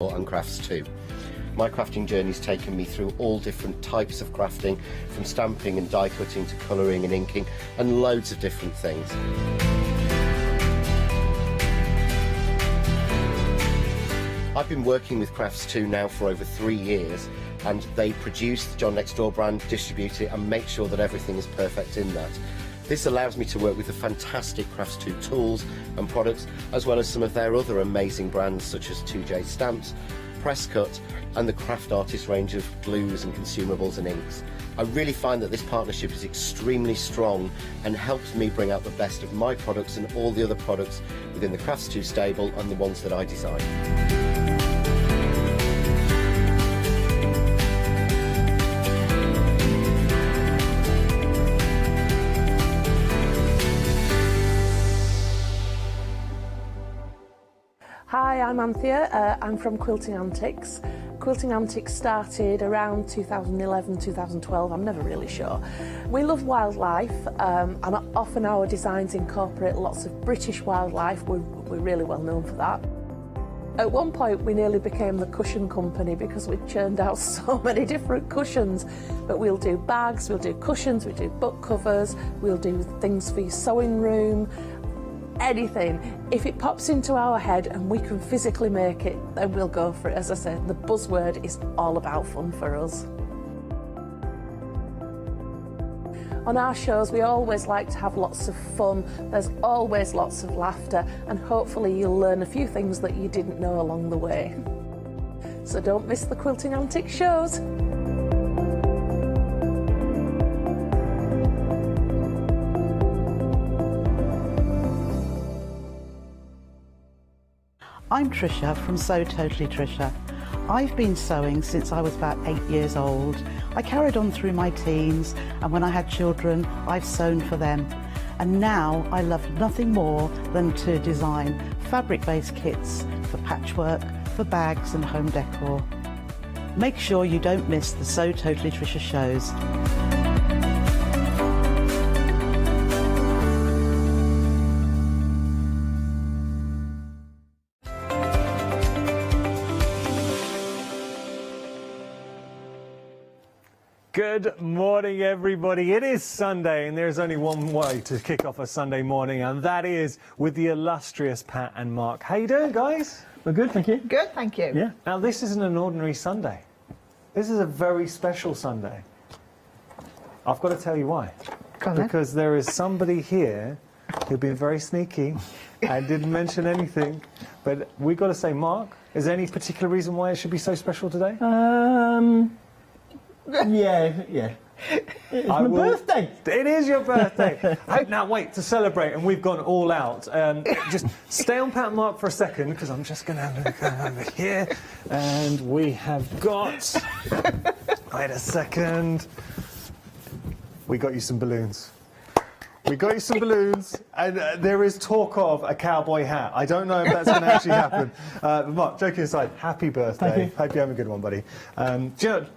and crafts too. My crafting journey's taken me through all different types of crafting, from stamping and die cutting to colouring and inking, and loads of different things. I've been working with Crafts 2 now for over 3 years, and they produce the John Next Door brand, distribute it, and make sure that everything is perfect in that. This allows me to work with the fantastic Crafts 2 tools and products, as well as some of their other amazing brands such as 2J Stamps, Presscut, and the Craft Artist range of glues and consumables and inks. I really find that this partnership is extremely strong and helps me bring out the best of my products and all the other products within the Crafts 2 stable and the ones that I design. Hi, I'm Anthea. I'm from Quilting Antics. Quilting Antics started around 2011, 2012, I'm never really sure. We love wildlife, and often our designs incorporate lots of British wildlife. We're really well known for that. At one point we nearly became the cushion company because we churned out so many different cushions. But we'll do bags, we'll do cushions, we do book covers, we'll do things for your sewing room, anything. If it pops into our head and we can physically make it, then we'll go for it. As I said, the buzzword is all about fun for us. On our shows, we always like to have lots of fun. There's always lots of laughter, and hopefully you'll learn a few things that you didn't know along the way. So don't miss the Quilting Antics shows. I'm Trisha from Sew Totally Trisha. I've been sewing since I was about 8 years old. I carried on through my teens, and when I had children, I've sewn for them. And now I love nothing more than to design fabric-based kits for patchwork, for bags and home decor. Make sure you don't miss the Sew Totally Trisha shows. Good morning, everybody. It is Sunday, and there's only one way to kick off a Sunday morning, and that is with the illustrious Pat and Mark. How you doing, guys? We're good, thank you. Good, thank you. Yeah. Now, this isn't an ordinary Sunday. This is a very special Sunday. I've got to tell you why. Go on then. Because there is somebody here who's been very sneaky and didn't mention anything. But we've got to say, Mark, is there any particular reason why it should be so special today? Yeah. It's my birthday. It is your birthday. Now wait, to celebrate, and we've gone all out. Just stay on Pat and Mark for a second, because I'm just going to go over here. And we have got... Wait a second. We got you some balloons. We got you some balloons, and there is talk of a cowboy hat. I don't know if that's going to actually happen. But Mark, joking aside, happy birthday. Thank you. Hope you have a good one, buddy.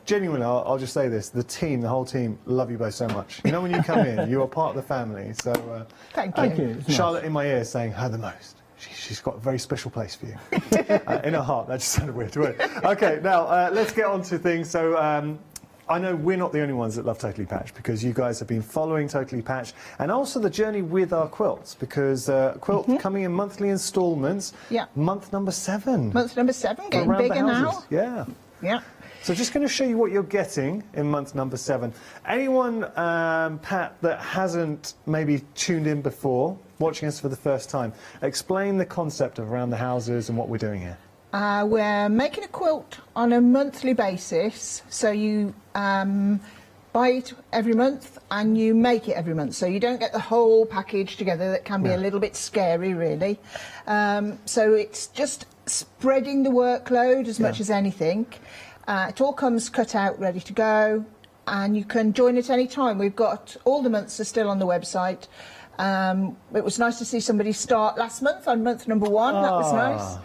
Genuinely, I'll just say this. The whole team, love you both so much. You know, when you come in, you are part of the family. So Thank you. Thank you. It's Charlotte nice. in my ear saying, her the most. She's got a very special place for you. In her heart. That just sounded weird, didn't it? OK, now, let's get on to things. So, I know we're not the only ones that love Totally Patch, because you guys have been following Totally Patch, and also the journey with our quilts, because Quilt coming in monthly instalments. Yeah. Month number 7. Month number 7, getting Around the bigger now. houses. Yeah. Yeah. So just going to show you what you're getting in month number 7. Anyone, Pat, that hasn't maybe tuned in before, watching us for the first time, explain the concept of Around the Houses and what we're doing here. We're making a quilt on a monthly basis, so you buy it every month and you make it every month, so you don't get the whole package together. That can be a little bit scary, really. So it's just spreading the workload as much as anything. It all comes cut out, ready to go, and you can join at any time. We've got all the months are still on the website. It was nice to see somebody start last month on month number 1. That was nice.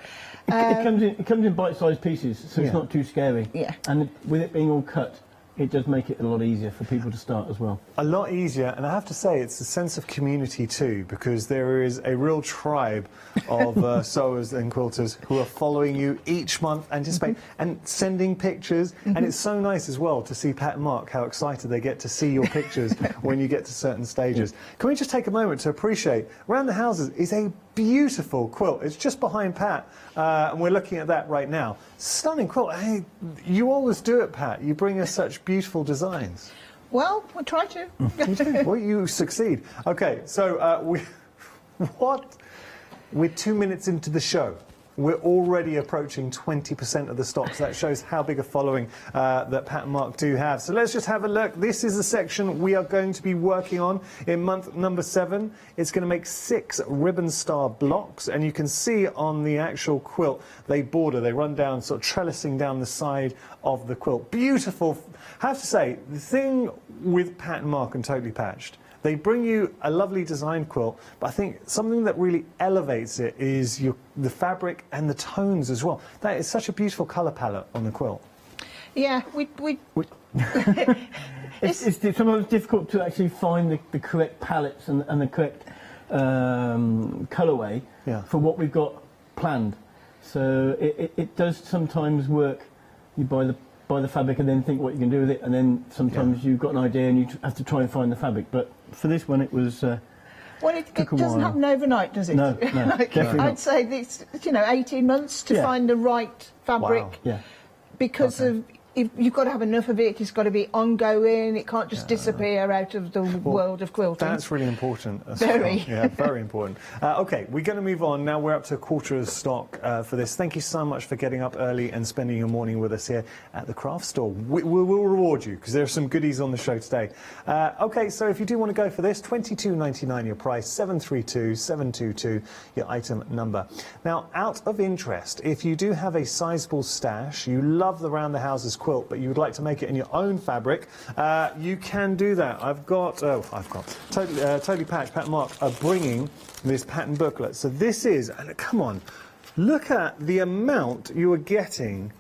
It comes in bite-sized pieces, so it's not too scary. Yeah. And with it being all cut, it does make it a lot easier for people to start as well. A lot easier, and I have to say it's a sense of community too, because there is a real tribe of sewers and quilters who are following you each month, anticipate and sending pictures, and it's so nice as well to see Pat and Mark, how excited they get to see your pictures when you get to certain stages. Can we just take a moment to appreciate, around the houses is a beautiful quilt. It's just behind Pat, and we're looking at that right now. Stunning quilt. Hey, you always do it, Pat. You bring us such beautiful designs. Well, we'll try to. You do. Well, you succeed. Okay, so we're 2 minutes into the show. We're already approaching 20% of the stocks. That shows how big a following that Pat and Mark do have. So let's just have a look. This is the section we are going to be working on in month number 7. It's going to make 6 ribbon star blocks, and you can see on the actual quilt they run down, sort of trellising down the side of the quilt. Beautiful. I have to say, the thing with Pat and Mark and Totally Patched, they bring you a lovely designed quilt, but I think something that really elevates it is the fabric and the tones as well. That is such a beautiful colour palette on the quilt. Yeah, It's sometimes difficult to actually find the correct palettes and the correct colourway for what we've got planned. So it does sometimes work. You buy the fabric and then think what you can do with it, and then sometimes you've got an idea and you have to try and find the fabric. But for this one, it was. Well, it doesn't happen overnight, does it? No, definitely not. I'd say this, 18 months to find the right fabric. Wow. Yeah. Because of you've got to have enough of it. It's got to be ongoing. It can't just disappear out of the world of quilting. That's really important. Very. Yeah, very important. OK, we're going to move on. Now we're up to a quarter of stock for this. Thank you so much for getting up early and spending your morning with us here at the craft store. We will reward you because there are some goodies on the show today. OK, so if you do want to go for this, £22.99 your price, 732-722 your item number. Now, out of interest, if you do have a sizable stash, you love the round the houses quilt, but you would like to make it in your own fabric, you can do that. I've got Totally Patched, Pat and Mark are bringing this pattern booklet. So this is, and come on, look at the amount you are getting.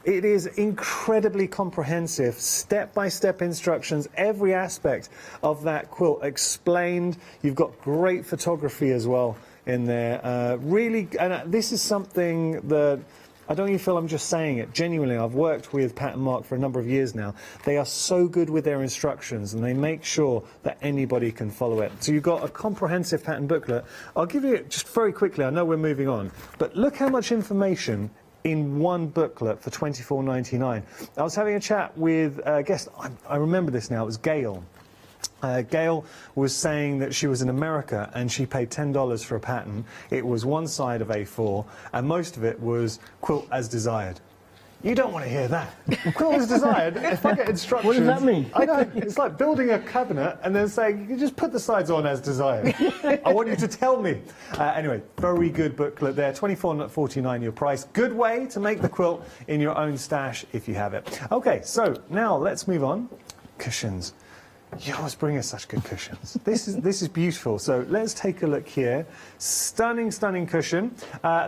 It is incredibly comprehensive, step-by-step instructions, every aspect of that quilt explained. You've got great photography as well in there. Really, and this is something that I don't even feel I'm just saying it. Genuinely, I've worked with Pat and Mark for a number of years now. They are so good with their instructions, and they make sure that anybody can follow it. So you've got a comprehensive pattern booklet. I'll give you it just very quickly. I know we're moving on, but look how much information in one booklet for £24.99. I was having a chat with a guest. I remember this now. It was Gail. Gail was saying that she was in America and she paid $10 for a pattern. It was one side of A4 and most of it was quilt as desired. You don't want to hear that. Quilt as desired, if I get instructions... What does that mean? I know, it's like building a cabinet and then saying, you can just put the sides on as desired. I want you to tell me. Anyway, very good booklet there, £24.49 your price. Good way to make the quilt in your own stash if you have it. OK, so now let's move on. Cushions. You always bring us such good cushions. This is beautiful. So let's take a look here. Stunning, stunning cushion.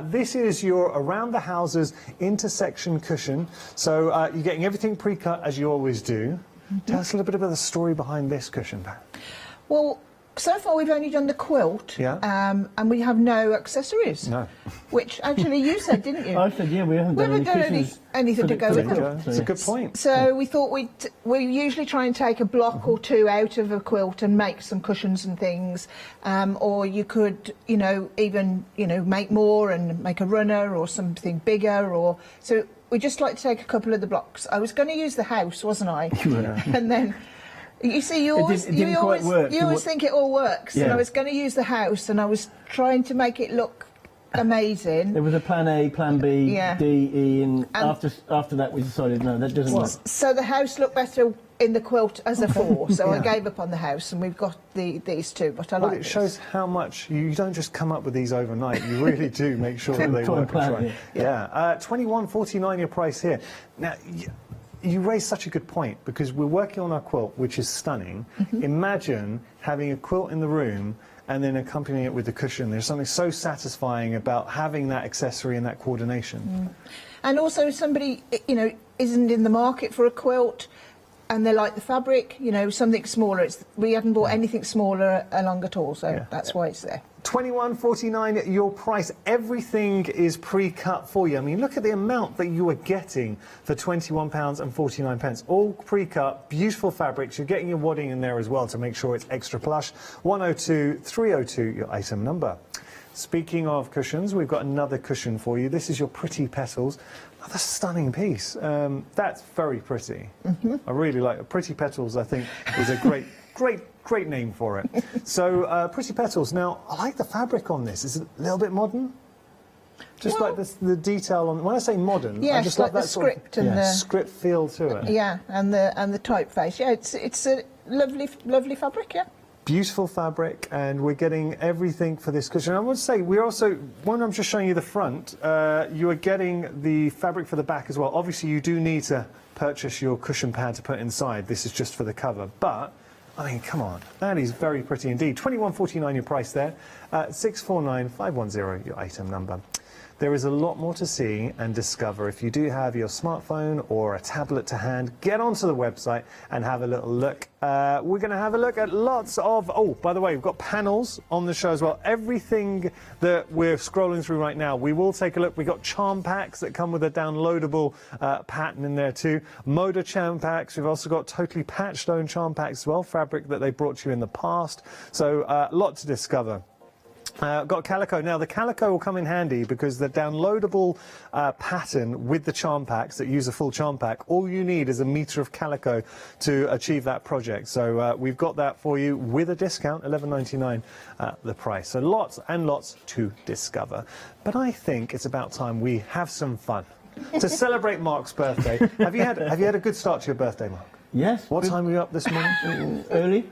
This is your around the houses intersection cushion. So you're getting everything pre-cut as you always do. Tell us a little bit about the story behind this cushion, Pat. Well, so far we've only done the quilt, and we have no accessories. No. Which actually you said, didn't you? I said, yeah, we haven't done anything to go with them. It's a good point. So we thought we usually try and take a block or two out of a quilt and make some cushions and things, or you could, even make more and make a runner or something bigger, or so. We just like to take a couple of the blocks. I was going to use the house, wasn't I? Yeah. And then. You see, you always think it all works. Yeah. And I was going to use the house, and I was trying to make it look amazing. There was a plan A, plan B, D, E, and after that we decided no, that doesn't work. So the house looked better in the quilt as a 4, so I gave up on the house, and we've got these two. But I like it shows how much you don't just come up with these overnight. You really do make sure that they work. Yeah, £21.49 your price here. Now. You raise such a good point, because we're working on our quilt, which is stunning. Imagine having a quilt in the room and then accompanying it with the cushion. There's something so satisfying about having that accessory and that coordination. And also, if somebody, isn't in the market for a quilt, and they like the fabric, you know, something smaller. We haven't bought anything smaller along at all, so that's why it's there. £21.49 your price. Everything is pre-cut for you. I mean, look at the amount that you are getting for £21.49. All pre-cut, beautiful fabrics. You're getting your wadding in there as well to make sure it's extra plush. 102302, your item number. Speaking of cushions, we've got another cushion for you. This is your Pretty Petals. Another stunning piece. That's very pretty. I really like it. Pretty Petals, I think, is a great name for it. So, Pretty Petals. Now, I like the fabric on this. Is it a little bit modern? Just like this, the detail on. When I say modern, I just like love that the script and the script feel to it. Yeah, and the typeface. Yeah, it's a lovely fabric. Yeah. Beautiful fabric, and we're getting everything for this cushion. I would say we're also, when I'm just showing you the front, you are getting the fabric for the back as well. Obviously, you do need to purchase your cushion pad to put inside. This is just for the cover, but I mean, come on, that is very pretty indeed. £21.49 your price there. 649510 your item number. There is a lot more to see and discover. If you do have your smartphone or a tablet to hand, get onto the website and have a little look. We're going to have a look at lots of... Oh, by the way, we've got panels on the show as well. Everything that we're scrolling through right now, we will take a look. We've got charm packs that come with a downloadable pattern in there too. Moda charm packs. We've also got totally patched stone charm packs as well, fabric that they brought you in the past. So a lot to discover. Got calico. Now, the calico will come in handy because the downloadable pattern with the charm packs that use a full charm pack, all you need is a metre of calico to achieve that project. So we've got that for you with a discount, $11.99 the price. So lots and lots to discover. But I think it's about time we have some fun to celebrate Mark's birthday. Have you had a good start to your birthday, Mark? Yes. What time were you up this morning? Early.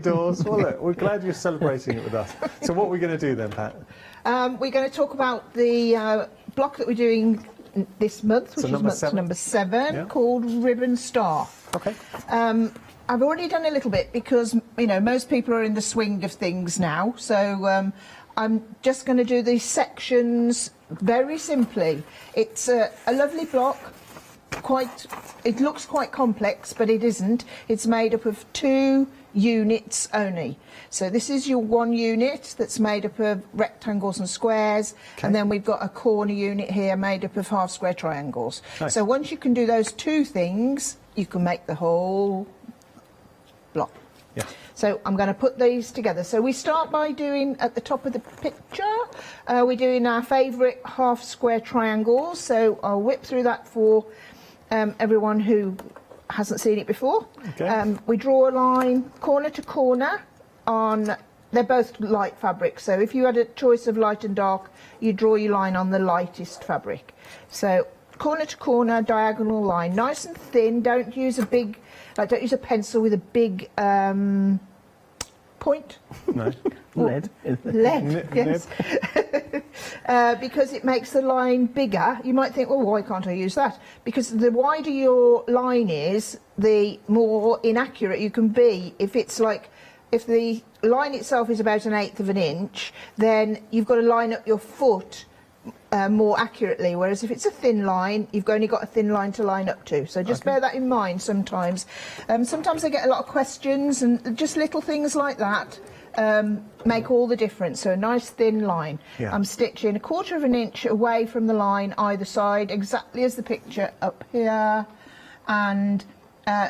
Doors. Well, look, we're glad you're celebrating it with us. So what are we going to do then, Pat? We're going to talk about the block that we're doing this month, which is number seven, called Ribbon Star. Okay. I've already done a little bit because, you know, most people are in the swing of things now. So I'm just going to do these sections very simply. It's a lovely block. It looks quite complex, but it isn't. It's made up of 2 units only. So this is your 1 unit that's made up of rectangles and squares, and then we've got a corner unit here made up of half square triangles. Nice. So once you can do those 2 things, you can make the whole block. Yeah. So I'm going to put these together. So we start by doing, at the top of the picture, we're doing our favourite half square triangles. So I'll whip through that for everyone who hasn't seen it before. Okay. We draw a line corner to corner on, they're both light fabric, so if you had a choice of light and dark, you draw your line on the lightest fabric. So corner to corner, diagonal line, nice and thin. Don't use a big, don't use a pencil with a big point. No. Lead. Yes. Because it makes the line bigger. You might think, well, why can't I use that? Because the wider your line is, the more inaccurate you can be. If it's like, if the line itself is about 1/8 of an inch, then you've got to line up your foot more accurately, whereas if it's a thin line, you've only got a thin line to line up to. So just bear that in mind sometimes. Sometimes I get a lot of questions, and just little things like that make all the difference. So a nice thin line. Yeah. I'm stitching 1/4 of an inch away from the line either side, exactly as the picture up here, and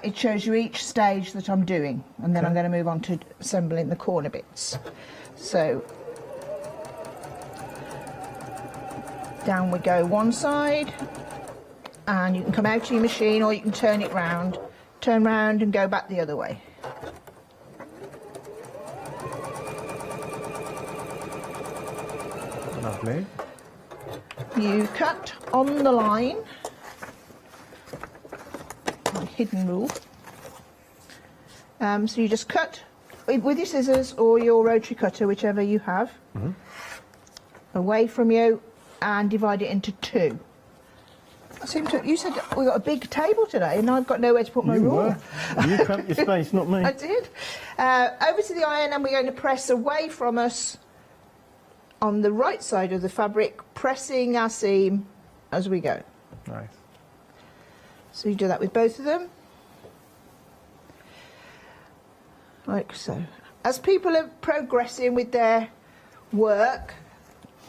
it shows you each stage that I'm doing, and then I'm going to move on to assembling the corner bits. So down we go one side, and you can come out to your machine or you can turn it round, turn round and go back the other way. Lovely. You cut on the line, hidden rule. So you just cut with your scissors or your rotary cutter, whichever you have, away from you, and divide it into 2. You said we got a big table today, and I've got nowhere to put my ruler. You cramped your space, not me. I did. Over to the iron, and we're going to press away from us on the right side of the fabric, pressing our seam as we go. Nice. So you do that with both of them. like so. As people are progressing with their work,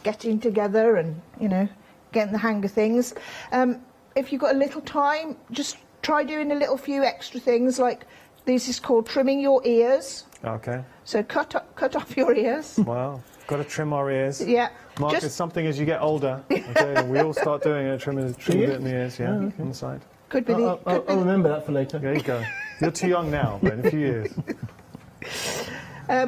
getting together and, you know, getting the hang of things, if you've got a little time, just try doing a little few extra things, like this is called trimming your ears. Okay. So cut off your ears. Wow. Got to trim our ears. Yeah. Mark, just, it's something as you get older. Okay, we all start doing it, trim a bit in the ears, yeah, on the side. could be the... I'll remember that for later. There you go. You're too young now, but in a few years.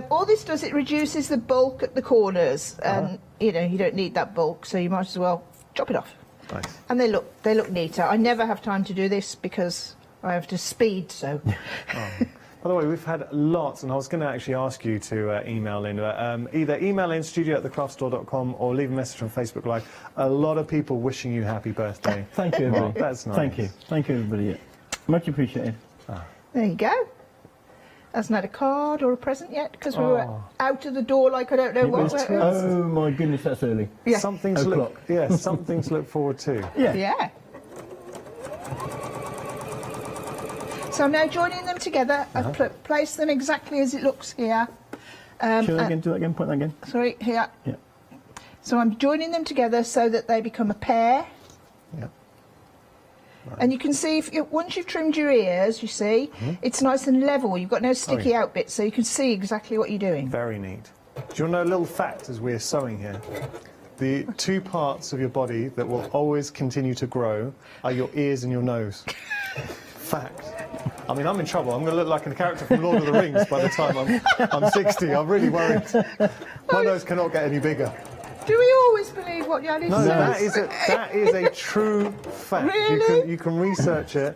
All this does, it reduces the bulk at the corners, and you know, you don't need that bulk, so you might as well chop it off. Nice. And they look neater. I never have time to do this because I have to speed, so... By the way, we've had lots, and I was going to actually ask you to email in. Either email in studio@thecraftstore.com or leave a message on Facebook Live. A lot of people wishing you happy birthday. Thank you, everybody. That's nice. Thank you. Thank you, everybody. Yeah. Much appreciated. There you go. Hasn't had a card or a present yet because we were out of the door like I don't know what. Oh my goodness, that's early. Yeah. Something to look, something to look forward to. Yeah. Yeah. So I'm now joining them together. I've placed them exactly as it looks here. Show that again, do that again, point that again. Sorry, here. Yeah. So I'm joining them together so that they become a pair. Yeah. And you can see, once you've trimmed your ears, you see, it's nice and level. You've got no sticky out bits, so you can see exactly what you're doing. Very neat. Do you want to know a little fact as we're sewing here? The two parts of your body that will always continue to grow are your ears and your nose. Fact. I mean, I'm in trouble. I'm going to look like a character from Lord of the Rings by the time I'm 60. I'm really worried. My nose cannot get any bigger. Do we always believe what Yanni No, says? that is a true fact. Really? You can research it.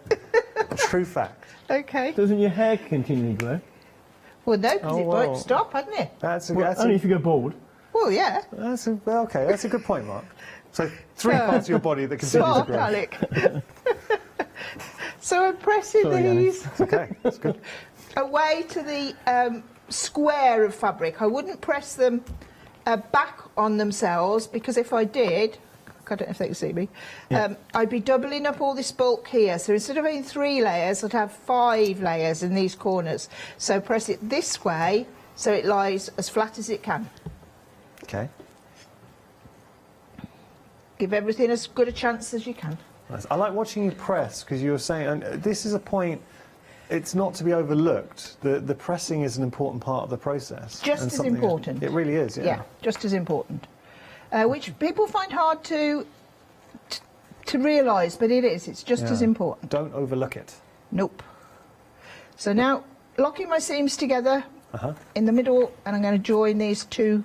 True fact. Okay. Doesn't your hair continually grow? Well, no, because it well. won't stop, hasn't it? Only if you go bald. Well, yeah. That's a good point, Mark. So three parts of your body that continue to Smart, grow. Alec. So I'm pressing these Okay, that's good. away to the square of fabric. I wouldn't press them back on themselves because if I did, I don't know if they can see me, I'd be doubling up all this bulk here. So instead of having 3 layers, I'd have 5 layers in these corners. So press it this way so it lies as flat as it can. Okay. Give everything as good a chance as you can. Nice. I like watching you press because you were saying, and this is a point, it's not to be overlooked. The pressing is an important part of the process. Just and as something important. It really is, yeah. Yeah, just as important. Which people find hard to realise, but it is. It's just as important. Don't overlook it. Nope. So now, locking my seams together in the middle, and I'm going to join these two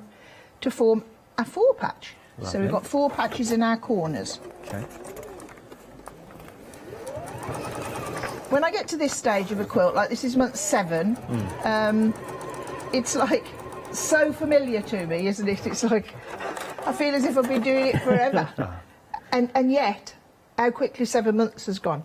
to form a 4 patch. Lovely. So we've got 4 patches in our corners. Okay. When I get to this stage of a quilt, like this is month 7, it's like so familiar to me, isn't it? It's like I feel as if I've been doing it forever. and yet, how quickly 7 months has gone.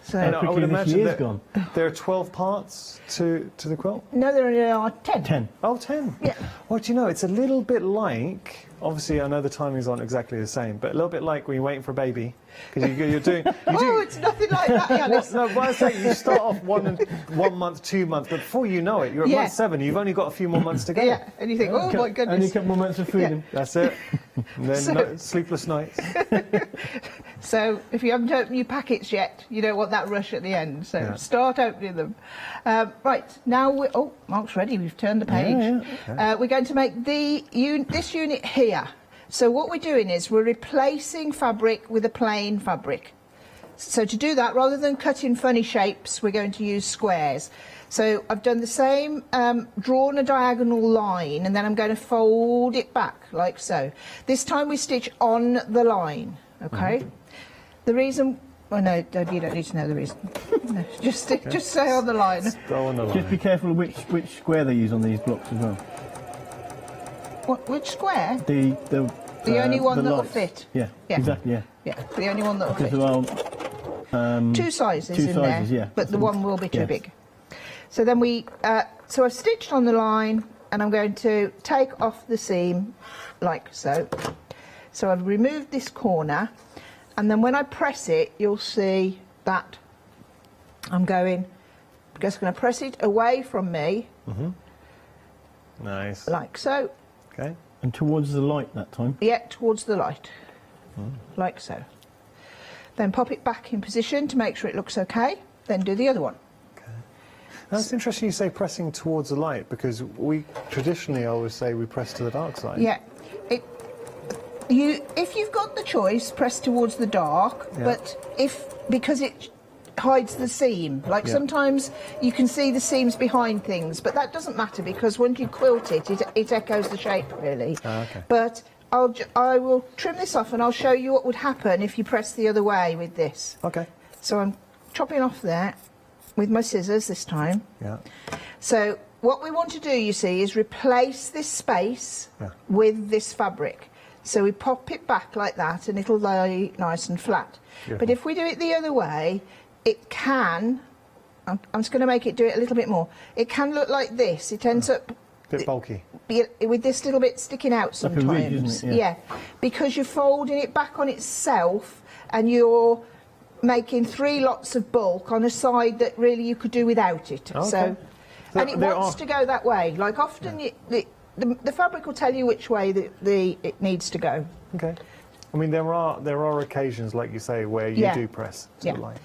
So I would imagine that gone. there are 12 parts to the quilt? no, there only are 10. 10. Oh, 10? Yeah. Well, do you know, it's a little bit like, obviously I know the timings aren't exactly the same, but a little bit like when you're waiting for a baby. Because you're doing... It's nothing like that, Yanis. No, but I say you start off 1 month, 2 months, but before you know it, you're at month 7, you've only got a few more months to go. Yeah, and you think, oh my goodness. Only a couple more months of freedom. That's it. And then sleepless nights. So if you haven't opened your packets yet, you don't want that rush at the end. So start opening them. Right, now Mark's ready. We've turned the page. Yeah. We're going to make this unit here. So what we're doing is we're replacing fabric with a plain fabric. So to do that, rather than cutting funny shapes, we're going to use squares. So I've done the same, drawn a diagonal line, and then I'm going to fold it back like so. This time we stitch on the line, okay? The reason, well, no, you don't need to know the reason. No, just stay on the line. Go on the line. Just be careful which square they use on these blocks as well. Which square? The only one the that will lights. fit. Yeah, Yeah. exactly, yeah. Yeah, the only one that will Because fit. well, 2 sizes two in sizes, there, yeah. but the one will be too Yes. big. So then so I've stitched on the line, and I'm going to take off the seam like so. So I've removed this corner, and then when I press it, you'll see that I'm going just going to press it away from me, Nice. like so. Okay. And towards the light that time. Yeah, towards the light, like so. Then pop it back in position to make sure it looks okay. Then do the other one. That's interesting you say pressing towards the light, because we traditionally always say we press to the dark side. Yeah, if you've got the choice, press towards the dark. Yeah. But because it hides the seam, like Yeah. sometimes you can see the seams behind things, but that doesn't matter because when you quilt it, it echoes the shape really. Okay. But I will trim this off and I'll show you what would happen if you press the other way with this. Okay. So I'm chopping off there with my scissors this time. Yeah. So what we want to do, you see, is replace this space Yeah. with this fabric. So we pop it back like that and it'll lie nice and flat. Beautiful. But if we do it the other way, it can, I'm just going to make it do it a little bit more, it can look like this. It ends up Bit bulky. with this little bit sticking out Like a ridge, sometimes. isn't it? Yeah, because you're folding it back on itself and you're making 3 lots of bulk on a side that really you could do without it. Okay. So and it there wants are- to go that way. Like often the fabric will tell you which way it needs to go. Okay. I mean, there are occasions, like you say, where you Yeah. do press to Yeah. the light.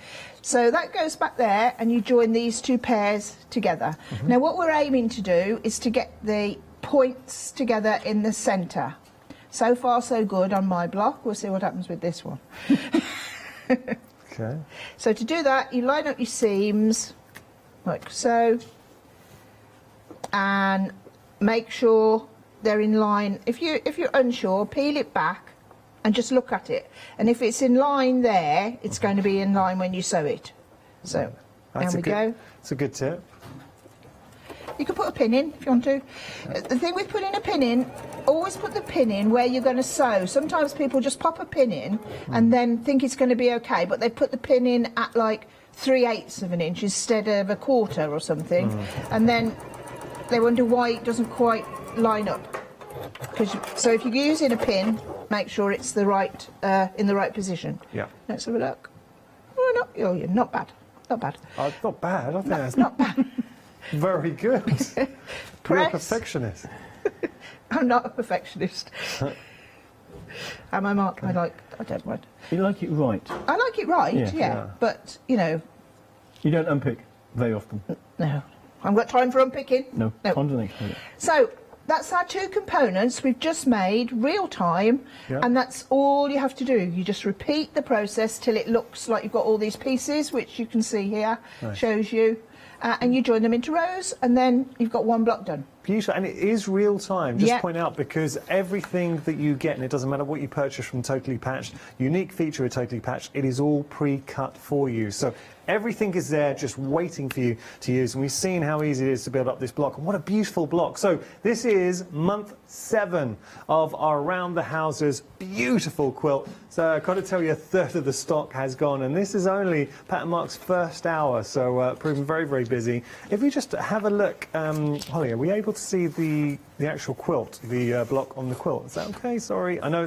So that goes back there and you join these 2 pairs together. Now what we're aiming to do is to get the points together in the centre. So far so good on my block. We'll see what happens with this one. Okay. So to do that, you line up your seams like so and make sure they're in line. If you're unsure, peel it back and just look at it. And if it's in line there, it's going to be in line when you sew it. So That's there we go. It's a good tip. You can put a pin in if you want to. The thing with putting a pin in, always put the pin in where you're going to sew. Sometimes people just pop a pin in and then think it's going to be okay, but they put the pin in at like 3/8 of an inch instead of 1/4 or something, and then they wonder why it doesn't quite line up. So if you're using a pin, make sure it's the right in the right position. Yeah. Let's have a look. Oh, yeah, not bad. Not bad. It's not bad. I think that's Not bad. very good. You're a Press. perfectionist. I'm not a perfectionist. Am I, Mark? I don't mind. You like it right. I like it right, Yeah. yeah. But, you know, You don't unpick very often. no. I haven't got time for unpicking. No. On to the next project. So, that's our 2 components we've just made real time, Yeah. and that's all you have to do. You just repeat the process till it looks like you've got all these pieces, which you can see here, Nice. shows you, and you join them into rows, and then you've got 1 block done. Beautiful, and it is real time. Just Yeah. point out, because everything that you get, and it doesn't matter what you purchase from Totally Patched, unique feature of Totally Patched, it is all pre-cut for you. So everything is there, just waiting for you to use. And we've seen how easy it is to build up this block, and what a beautiful block. So this is month 7 of our Around the Houses beautiful quilt. So I've got to tell you, 1/3 of the stock has gone, and this is only Pat and Mark's first hour, so proving very, very busy. If we just have a look, Holly, are we able to see the actual quilt, the block on the quilt? Is that okay? Sorry, I know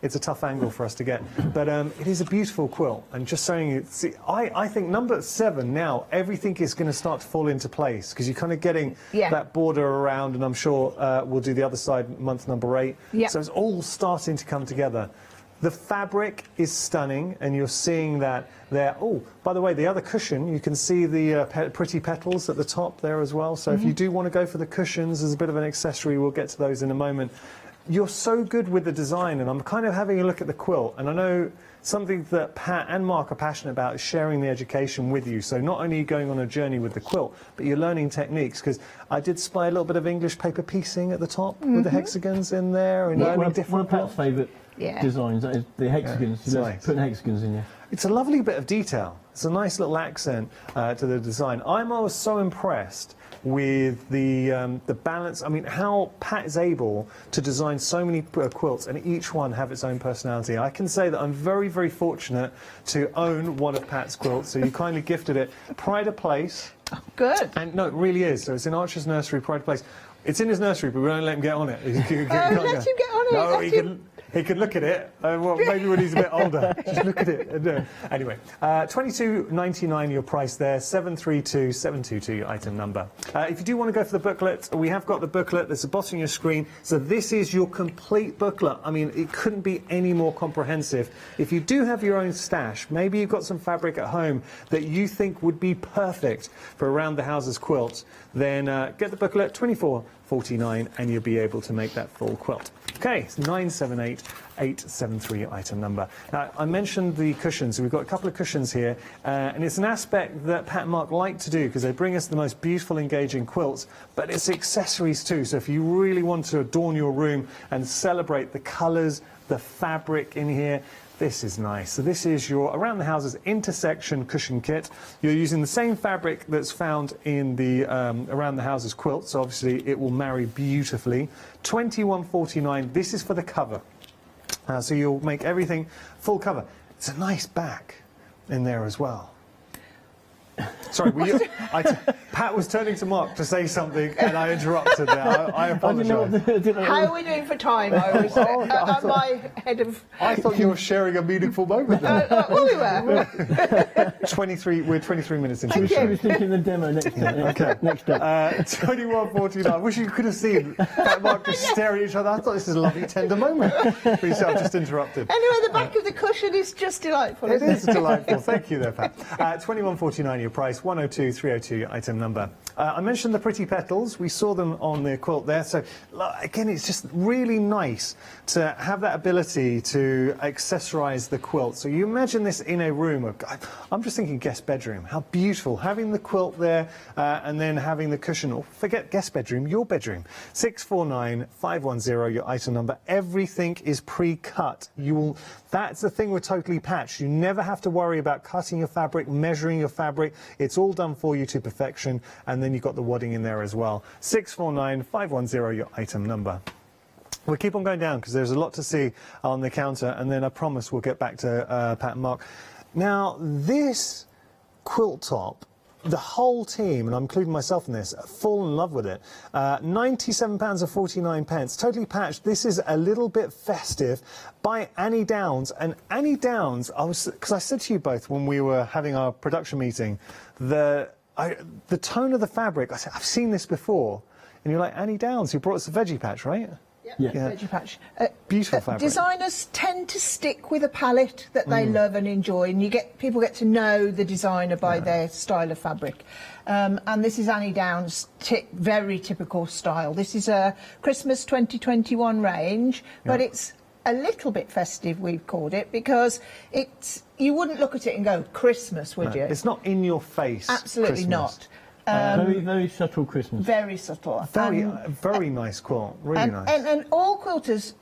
it's a tough angle for us to get, but it is a beautiful quilt. And just showing you, see, I think number 7 now, everything is going to start to fall into place, because you're kind of getting that border around, and I'm sure we'll do the other side month number 8. Yeah. So it's all starting to come together. The fabric is stunning, and you're seeing that there. Oh, by the way, the other cushion, you can see the pretty petals at the top there as well. So if you do want to go for the cushions as a bit of an accessory, we'll get to those in a moment. You're so good with the design, and I'm kind of having a look at the quilt, and I know something that Pat and Mark are passionate about is sharing the education with you. So not only are you going on a journey with the quilt, but you're learning techniques, because I did spy a little bit of English paper piecing at the top with the hexagons in there, and learning One different of Pat's favourite designs, that is the hexagons. it's He loves nice. putting hexagons in there. It's a lovely bit of detail. It's a nice little accent to the design. I'm always so impressed with the balance. I mean, how Pat is able to design so many quilts and each one have its own personality. I can say that I'm very, very fortunate to own one of Pat's quilts. So you kindly gifted it. Pride of Place. Good. And no, it really is. So it's in Archer's nursery, Pride of Place. It's in his nursery, but we won't let him get on it. Let him get on it. No, Let he him- can. He could look at it. Well, maybe when he's a bit older, just look at it. Anyway, $22.99 your price there. 732-722 your item number. If you do want to go for the booklet, we have got the booklet. There's a bottom of your screen. So this is your complete booklet. I mean, it couldn't be any more comprehensive. If you do have your own stash, maybe you've got some fabric at home that you think would be perfect for around the houses quilt, then get the booklet, $24.49, and you'll be able to make that full quilt. Okay, it's 978-873 item number. Now, I mentioned the cushions. We've got a couple of cushions here, and it's an aspect that Pat and Mark like to do because they bring us the most beautiful, engaging quilts, but it's accessories too. So if you really want to adorn your room and celebrate the colours, the fabric in here, this is nice. So this is your Around the Houses intersection cushion kit. You're using the same fabric that's found in the Around the Houses quilt, so obviously it will marry beautifully. $21.49. This is for the cover. So you'll make everything full cover. It's a nice back in there as well. Sorry, Pat was turning to Mark to say something and I interrupted there. I apologise. How are we doing for time? I was at my head of... I thought you were sharing a meaningful moment there. Well, we were. We're 23 minutes into the Thank show. you. I was thinking the demo next time. Okay. Next up. $21.49. I wish you could have seen Pat and Mark just staring at each other. I thought this is a lovely, tender moment. But you see, I've just interrupted. Anyway, the back of the cushion is just delightful. It isn't is delightful. Thank you there, Pat. $21.49 your price, 102,302 item number. I mentioned the pretty petals. We saw them on the quilt there. So, again, it's just really nice to have that ability to accessorise the quilt. So you imagine this in a room. I'm just thinking guest bedroom. How beautiful. Having the quilt there and then having the cushion. Or forget guest bedroom, your bedroom. 649-510 your item number. Everything is pre-cut. That's the thing with Totally Patched. You never have to worry about cutting your fabric, measuring your fabric. It's all done for you to perfection, and then you've got the wadding in there as well. 649-510 your item number. We'll keep on going down because there's a lot to see on the counter, and then I promise we'll get back to Pat and Mark. Now, this quilt top, the whole team, and I'm including myself in this, fall in love with it. £97.49. Totally Patched. This is a little bit festive by Annie Downs. And Annie Downs, because I said to you both when we were having our production meeting, the tone of the fabric, I said, I've seen this before. And you're like, Annie Downs, who brought us the veggie patch, right? Yeah. Veggie patch. Beautiful fabric. Designers tend to stick with a palette that they love and enjoy, and people get to know the designer by their style of fabric. And this is Annie Downs' very typical style. This is a Christmas 2021 range, but it's a little bit festive, we've called it, because you wouldn't look at it and go Christmas, would you? It's not in your face. Absolutely Christmas. not. Very, very subtle Christmas. Very subtle. Very nice quilt. Really nice. And all quilters,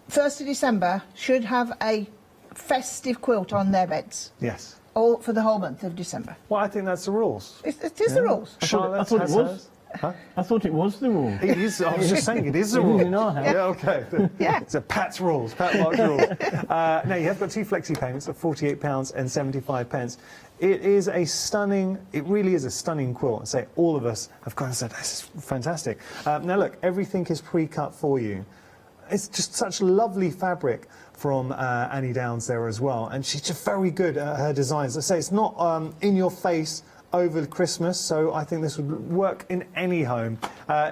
1st of December, should have a festive quilt on their beds. Yes. All for the whole month of December. Well, I think that's the rules. It is the rules. Charlotte I thought it has was. hers. Huh? I thought it was the rule. It is. I was just saying it is the It rule. is in our house. Yeah, okay. Yeah. It's a Pat's rules, Pat Mark's rules. Now, you have got 2 flexi payments of £48.75. It is a stunning, it really is a stunning quilt. I say all of us have gone and said, this is fantastic. Now look, everything is pre-cut for you. It's just such lovely fabric from Annie Downs there as well. And she's just very good at her designs. I say it's not in your face over Christmas, so I think this would work in any home.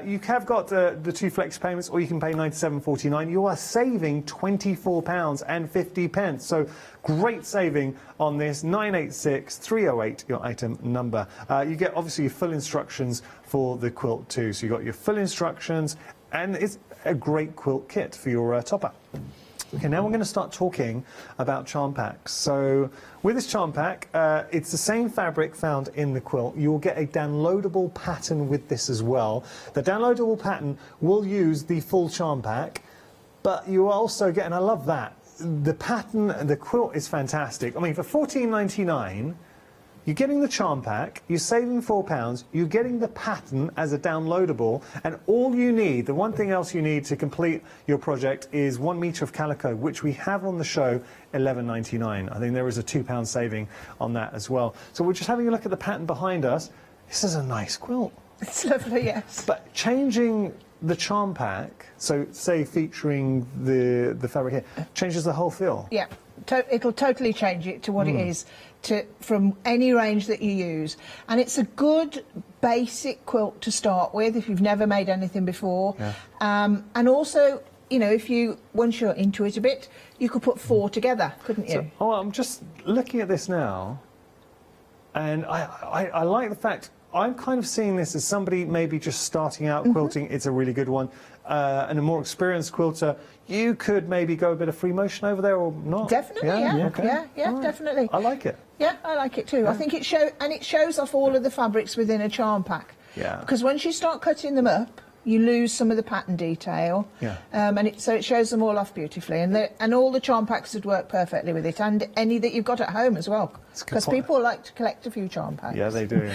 You have got the 2 flex payments, or you can pay £97.49. You are saving £24.50. So great saving on this. 986-308 your item number. You get obviously your full instructions for the quilt too. So you've got your full instructions, and it's a great quilt kit for your top-up. Okay, now we're going to start talking about charm packs. So with this charm pack, it's the same fabric found in the quilt. You will get a downloadable pattern with this as well. The downloadable pattern will use the full charm pack, but you also get, and I love that, the pattern, the quilt is fantastic. I mean, for $14.99, you're getting the charm pack, you're saving £4, you're getting the pattern as a downloadable, and all you need, the one thing else you need to complete your project is 1 metre of calico, which we have on the show, $11.99. I think there is a £2 saving on that as well. So we're just having a look at the pattern behind us. This is a nice quilt. It's lovely, yes. But changing the charm pack, so say featuring the fabric here, changes the whole feel. Yeah, it'll totally change it to what it is from any range that you use. And it's a good basic quilt to start with if you've never made anything before. Yeah. And also, you know, once you're into it a bit, you could put 4 together, couldn't you? So, I'm just looking at this now, and I like the fact, I'm kind of seeing this as somebody maybe just starting out quilting. It's a really good one. And a more experienced quilter, you could maybe go a bit of free motion over there or not. Definitely, yeah. Okay. Yeah, All right. definitely. I like it. Yeah, I like it too. I think it shows off all of the fabrics within a charm pack. Yeah. Because once you start cutting them up, you lose some of the pattern detail. Yeah. So it shows them all off beautifully, and all the charm packs would work perfectly with it, and any that you've got at home as well. Because people like to collect a few charm packs. Yeah, they do.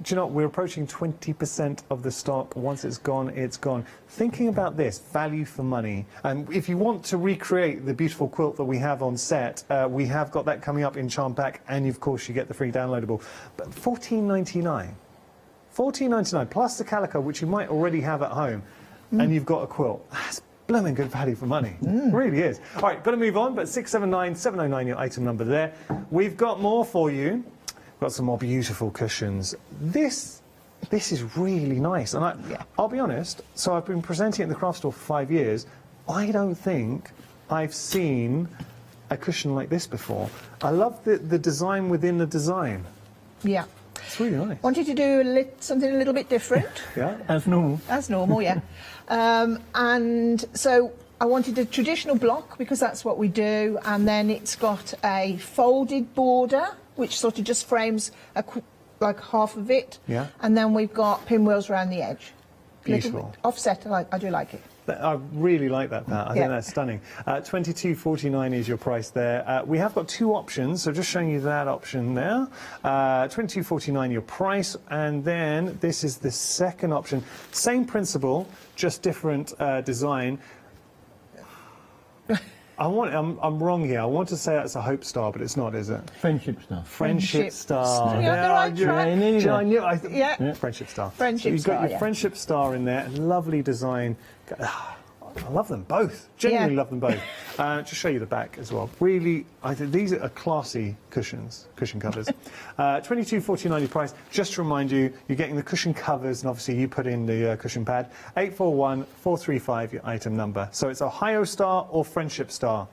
Do you know what? We're approaching 20% of the stock. Once it's gone, it's gone. Thinking about this, value for money. And if you want to recreate the beautiful quilt that we have on set, we have got that coming up in charm pack, and of course you get the free downloadable. But $14.99. $14.99 plus the calico, which you might already have at home, and you've got a quilt. That's blooming good value for money. It really is. All right, got to move on, but 679-709, your item number there. We've got more for you. Got some more beautiful cushions. This is really nice, and I'll be honest. So I've been presenting at the craft store for 5 years. I don't think I've seen a cushion like this before. I love the design within the design. Yeah. It's really nice. Wanted to do something a little bit different. Yeah. As normal. As normal, yeah. And so I wanted a traditional block because that's what we do, and then it's got a folded border which sort of just frames like half of it. Yeah. And then we've got pinwheels around the edge. Beautiful. Little bit offset. I do like it. I really like that, Pat. I think that's stunning. $22.49 is your price there. We have got 2 options, so just showing you that option there. $22.49 your price, and then this is the second option. Same principle, just different design. I'm wrong here. I want to say that's a Hope Star, but it's not, is it? Friendship stuff. Friendship Star. You're on the right track. Yeah. Friendship Star. Friendship so you've got Star, your Friendship Star in there. Lovely design. I love them both. Genuinely love them both. Just show you the back as well. Really, I think these are classy cushion covers. $22.49 your price. Just to remind you, you're getting the cushion covers, and obviously you put in the cushion pad. 841435 your item number. So it's Ohio Star or Friendship Star.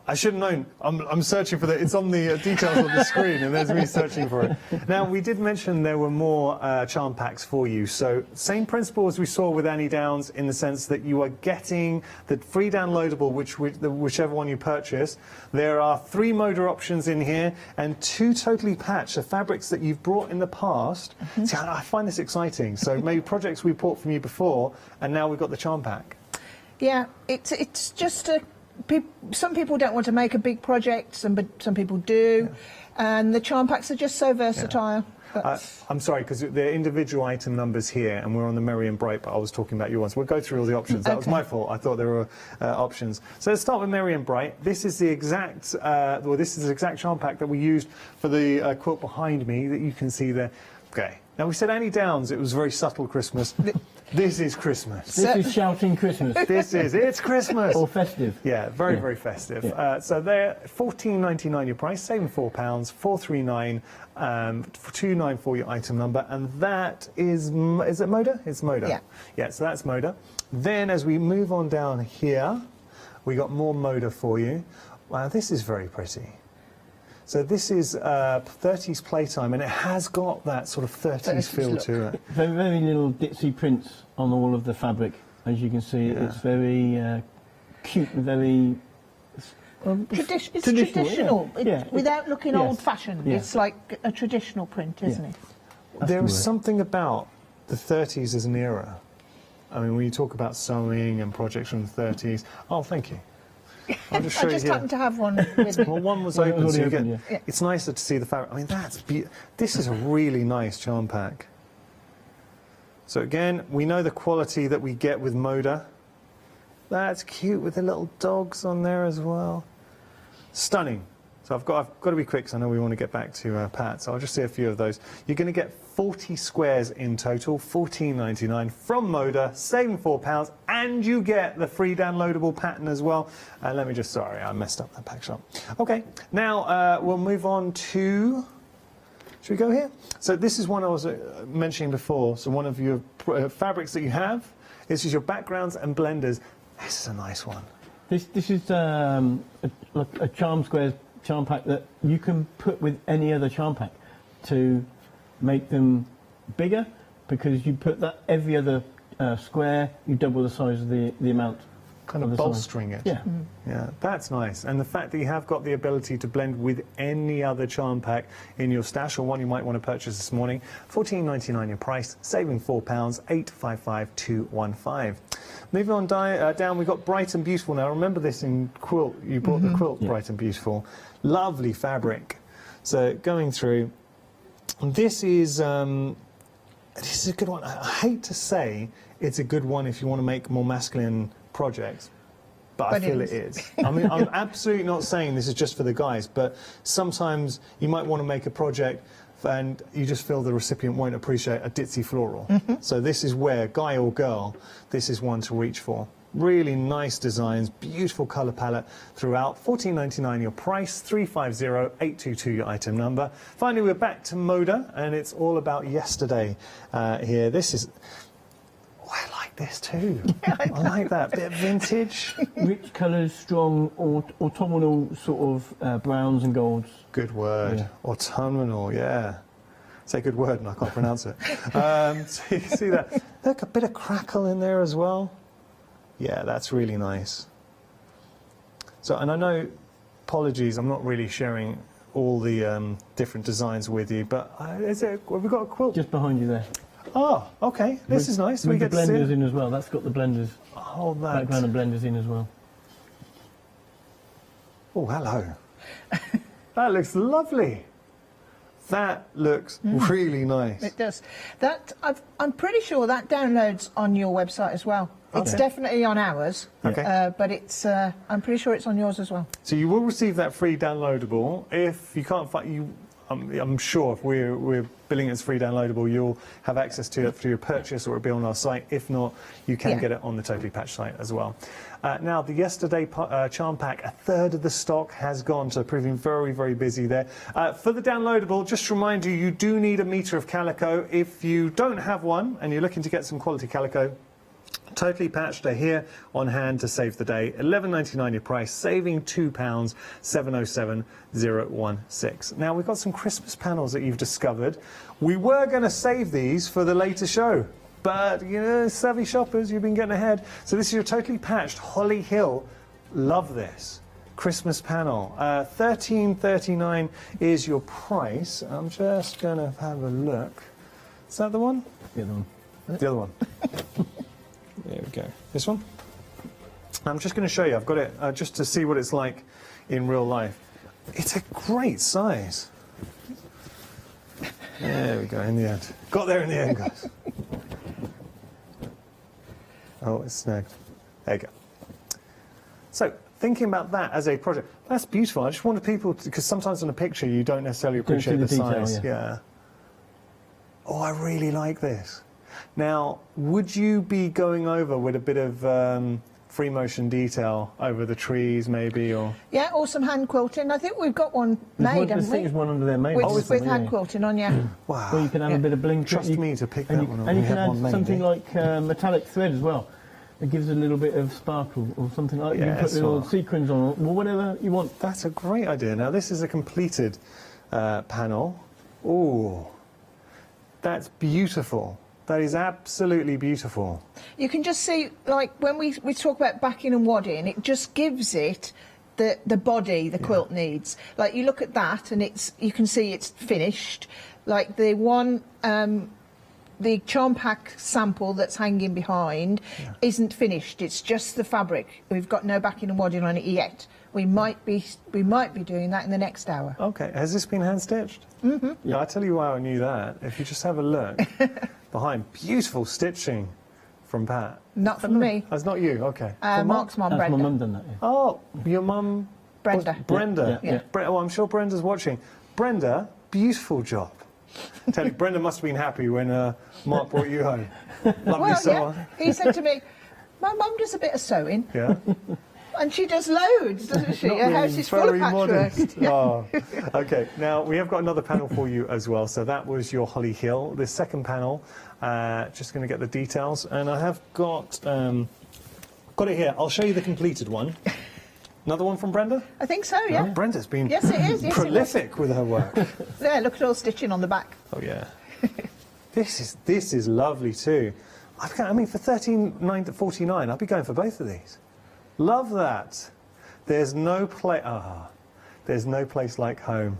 I should have known. I'm searching for it's on the details on the screen, and there's me searching for it. Now, we did mention there were more charm packs for you. So, same principle as we saw with Annie Downs, in the sense that you are getting the free downloadable, whichever one you purchase. There are 3 motor options in here, and 2 totally patched, the fabrics that you've brought in the past. See, I find this exciting. So, maybe projects we bought from you before, and now we've got the charm pack. Yeah, it's just a... Some people don't want to make a big project, some people do, and the charm packs are just so versatile. I'm sorry, because they're individual item numbers here, and we're on the Merry and Bright, but I was talking about your ones. We'll go through all the options. That was my fault. I thought there were options. So let's start with Merry and Bright. This is the exact, charm pack that we used for the quilt behind me that you can see there. Okay. Now, we said Annie Downs, it was very subtle Christmas. This is Christmas. This is shouting Christmas. It's Christmas. Or festive. Yeah, very festive. Yeah. So they're $14.99 your price, saving £4, $439, $294 your item number, and that is it Moda? It's Moda. Yeah. Yeah, so that's Moda. Then as we move on down here, we got more Moda for you. Wow, this is very pretty. So this is 30s playtime, and it has got that sort of 30s feel to it. Very little ditzy prints on all of the fabric, as you can see. Yeah. It's very cute and very... It's traditional. Yeah. Without looking old-fashioned. Yeah. It's like a traditional print, isn't it? There is something about the 30s as an era. I mean, when you talk about sewing and projects from the 30s... Oh, thank you. I just happened to have one with me. Well, one was open, so you get, yeah. It's nicer to see the fabric. I mean, this is a really nice charm pack. So again, we know the quality that we get with Moda. That's cute with the little dogs on there as well. Stunning. So I've got to be quick because I know we want to get back to Pat. So I'll just see a few of those. You're going to get 40 squares in total, $14.99 from Moda, saving £4, and you get the free downloadable pattern as well. Let me just, sorry, I messed up that pack shop. Okay, now we'll move on to, should we go here? So this is one I was mentioning before. So one of your fabrics that you have. This is your backgrounds and blenders. This is a nice one. This is a charm squares charm pack that you can put with any other charm pack to make them bigger, because you put that every other square, you double the size of the amount. Kind of bolstering it. Yeah. Yeah, that's nice. And the fact that you have got the ability to blend with any other charm pack in your stash, or one you might want to purchase this morning, $14.99 your price, saving £4, $855-215. Moving on down, we've got Bright and Beautiful now. Remember this in Quilt, you bought the Quilt Bright and Beautiful. Lovely fabric. So going through, this is a good one. I hate to say it's a good one if you want to make more masculine projects, but I feel it is. I mean, I'm absolutely not saying this is just for the guys, but sometimes you might want to make a project and you just feel the recipient won't appreciate a ditzy floral. So this is where, guy or girl, this is one to reach for. Really nice designs, beautiful colour palette throughout. $14.99 your price, $350-822 your item number. Finally, we're back to Moda, and it's all about yesterday here. This is... I like this too. I like that bit of vintage. Rich colours, strong, autumnal sort of browns and golds. Good word. Yeah. Autumnal, yeah. Say a good word and I can't pronounce it. So you can see that. Look, a bit of crackle in there as well. Yeah, that's really nice. So, and I know, apologies, I'm not really sharing all the different designs with you, but have we got a quilt? Just behind you there. Oh, okay. This is nice. With the blenders in as well. That's got the blenders. Oh, that. Background and blenders in as well. Oh, hello. That looks lovely. That looks really nice. It does. That I'm pretty sure that downloads on your website as well. Okay. It's definitely on ours, but it's I'm pretty sure it's on yours as well. So you will receive that free downloadable. If you can't find you, I'm sure if we're billing it as free downloadable, you'll have access to it through your purchase, or it'll be on our site. If not, you can get it on the Totally Patched site as well. Now, the yesterday charm pack, a third of the stock has gone, so proving very, very busy there. For the downloadable, just to remind you, you do need a metre of calico. If you don't have one and you're looking to get some quality calico, Totally Patched are here on hand to save the day. $11.99 your price, saving £2, $707-016. Now, we've got some Christmas panels that you've discovered. We were going to save these for the later show, but, you know, savvy shoppers, you've been getting ahead. So this is your Totally Patched Holly Hill. Love this. Christmas panel. $13.39 is your price. I'm just going to have a look. Is that the one? The other one. The other one. There we go. This one? I'm just going to show you. I've got it just to see what it's like in real life. It's a great size. There we go, in the end. Got there in the end, guys. Oh, it's snagged. There you go. So, thinking about that as a project, that's beautiful. I just wanted people to, because sometimes in a picture you don't necessarily appreciate the detail, size. Yeah. Oh, I really like this. Now, would you be going over with a bit of free motion detail over the trees, maybe, or? Yeah, or some hand quilting. I think we've got one made, haven't we? I think there's one under there made. With hand quilting on, yeah. Wow. Well, you can have a bit of bling. Trust me to pick that one up. And you can add something like metallic thread as well. It gives a little bit of sparkle or something like that. You can put little sequins on, or whatever you want. That's a great idea. Now, this is a completed panel. Ooh, that's beautiful. That is absolutely beautiful. You can just see, like, when we talk about backing and wadding, it just gives it the body the quilt needs. Like, you look at that and you can see it's finished. Like the one, the charm pack sample that's hanging behind isn't finished. It's just the fabric. We've got no backing and wadding on it yet. We might be doing that in the next hour. Okay. Has this been hand stitched? Mm-hmm. Yeah, I tell you why I knew that. If you just have a look behind, beautiful stitching from Pat. Not from me. That's not you. Okay. Mark's mum, That's Brenda. my mum done that. Yeah. Oh, your mum Brenda. Brenda. Yeah. Oh, I'm sure Brenda's watching. Brenda, beautiful job. Tell you, Brenda must have been happy when Mark brought you home. Lovely Well, sewer. yeah. He said to me, "My mum does a bit of sewing, Yeah. and she does loads, doesn't she? Not Her really, house is full of very patchwork." modest. Oh. Okay, now we have got another panel for you as well. So that was your Holly Hill. This second panel, just going to get the details, and I have got it here. I'll show you the completed one. Another one from Brenda? I think so, yeah. Oh, Brenda's been Yes, it is. Yes, prolific with her work. Yeah, look at all stitching on the back. Oh yeah. This is lovely too. I mean, for $13.49, I'll be going for both of these. Love that. There's no there's no place like home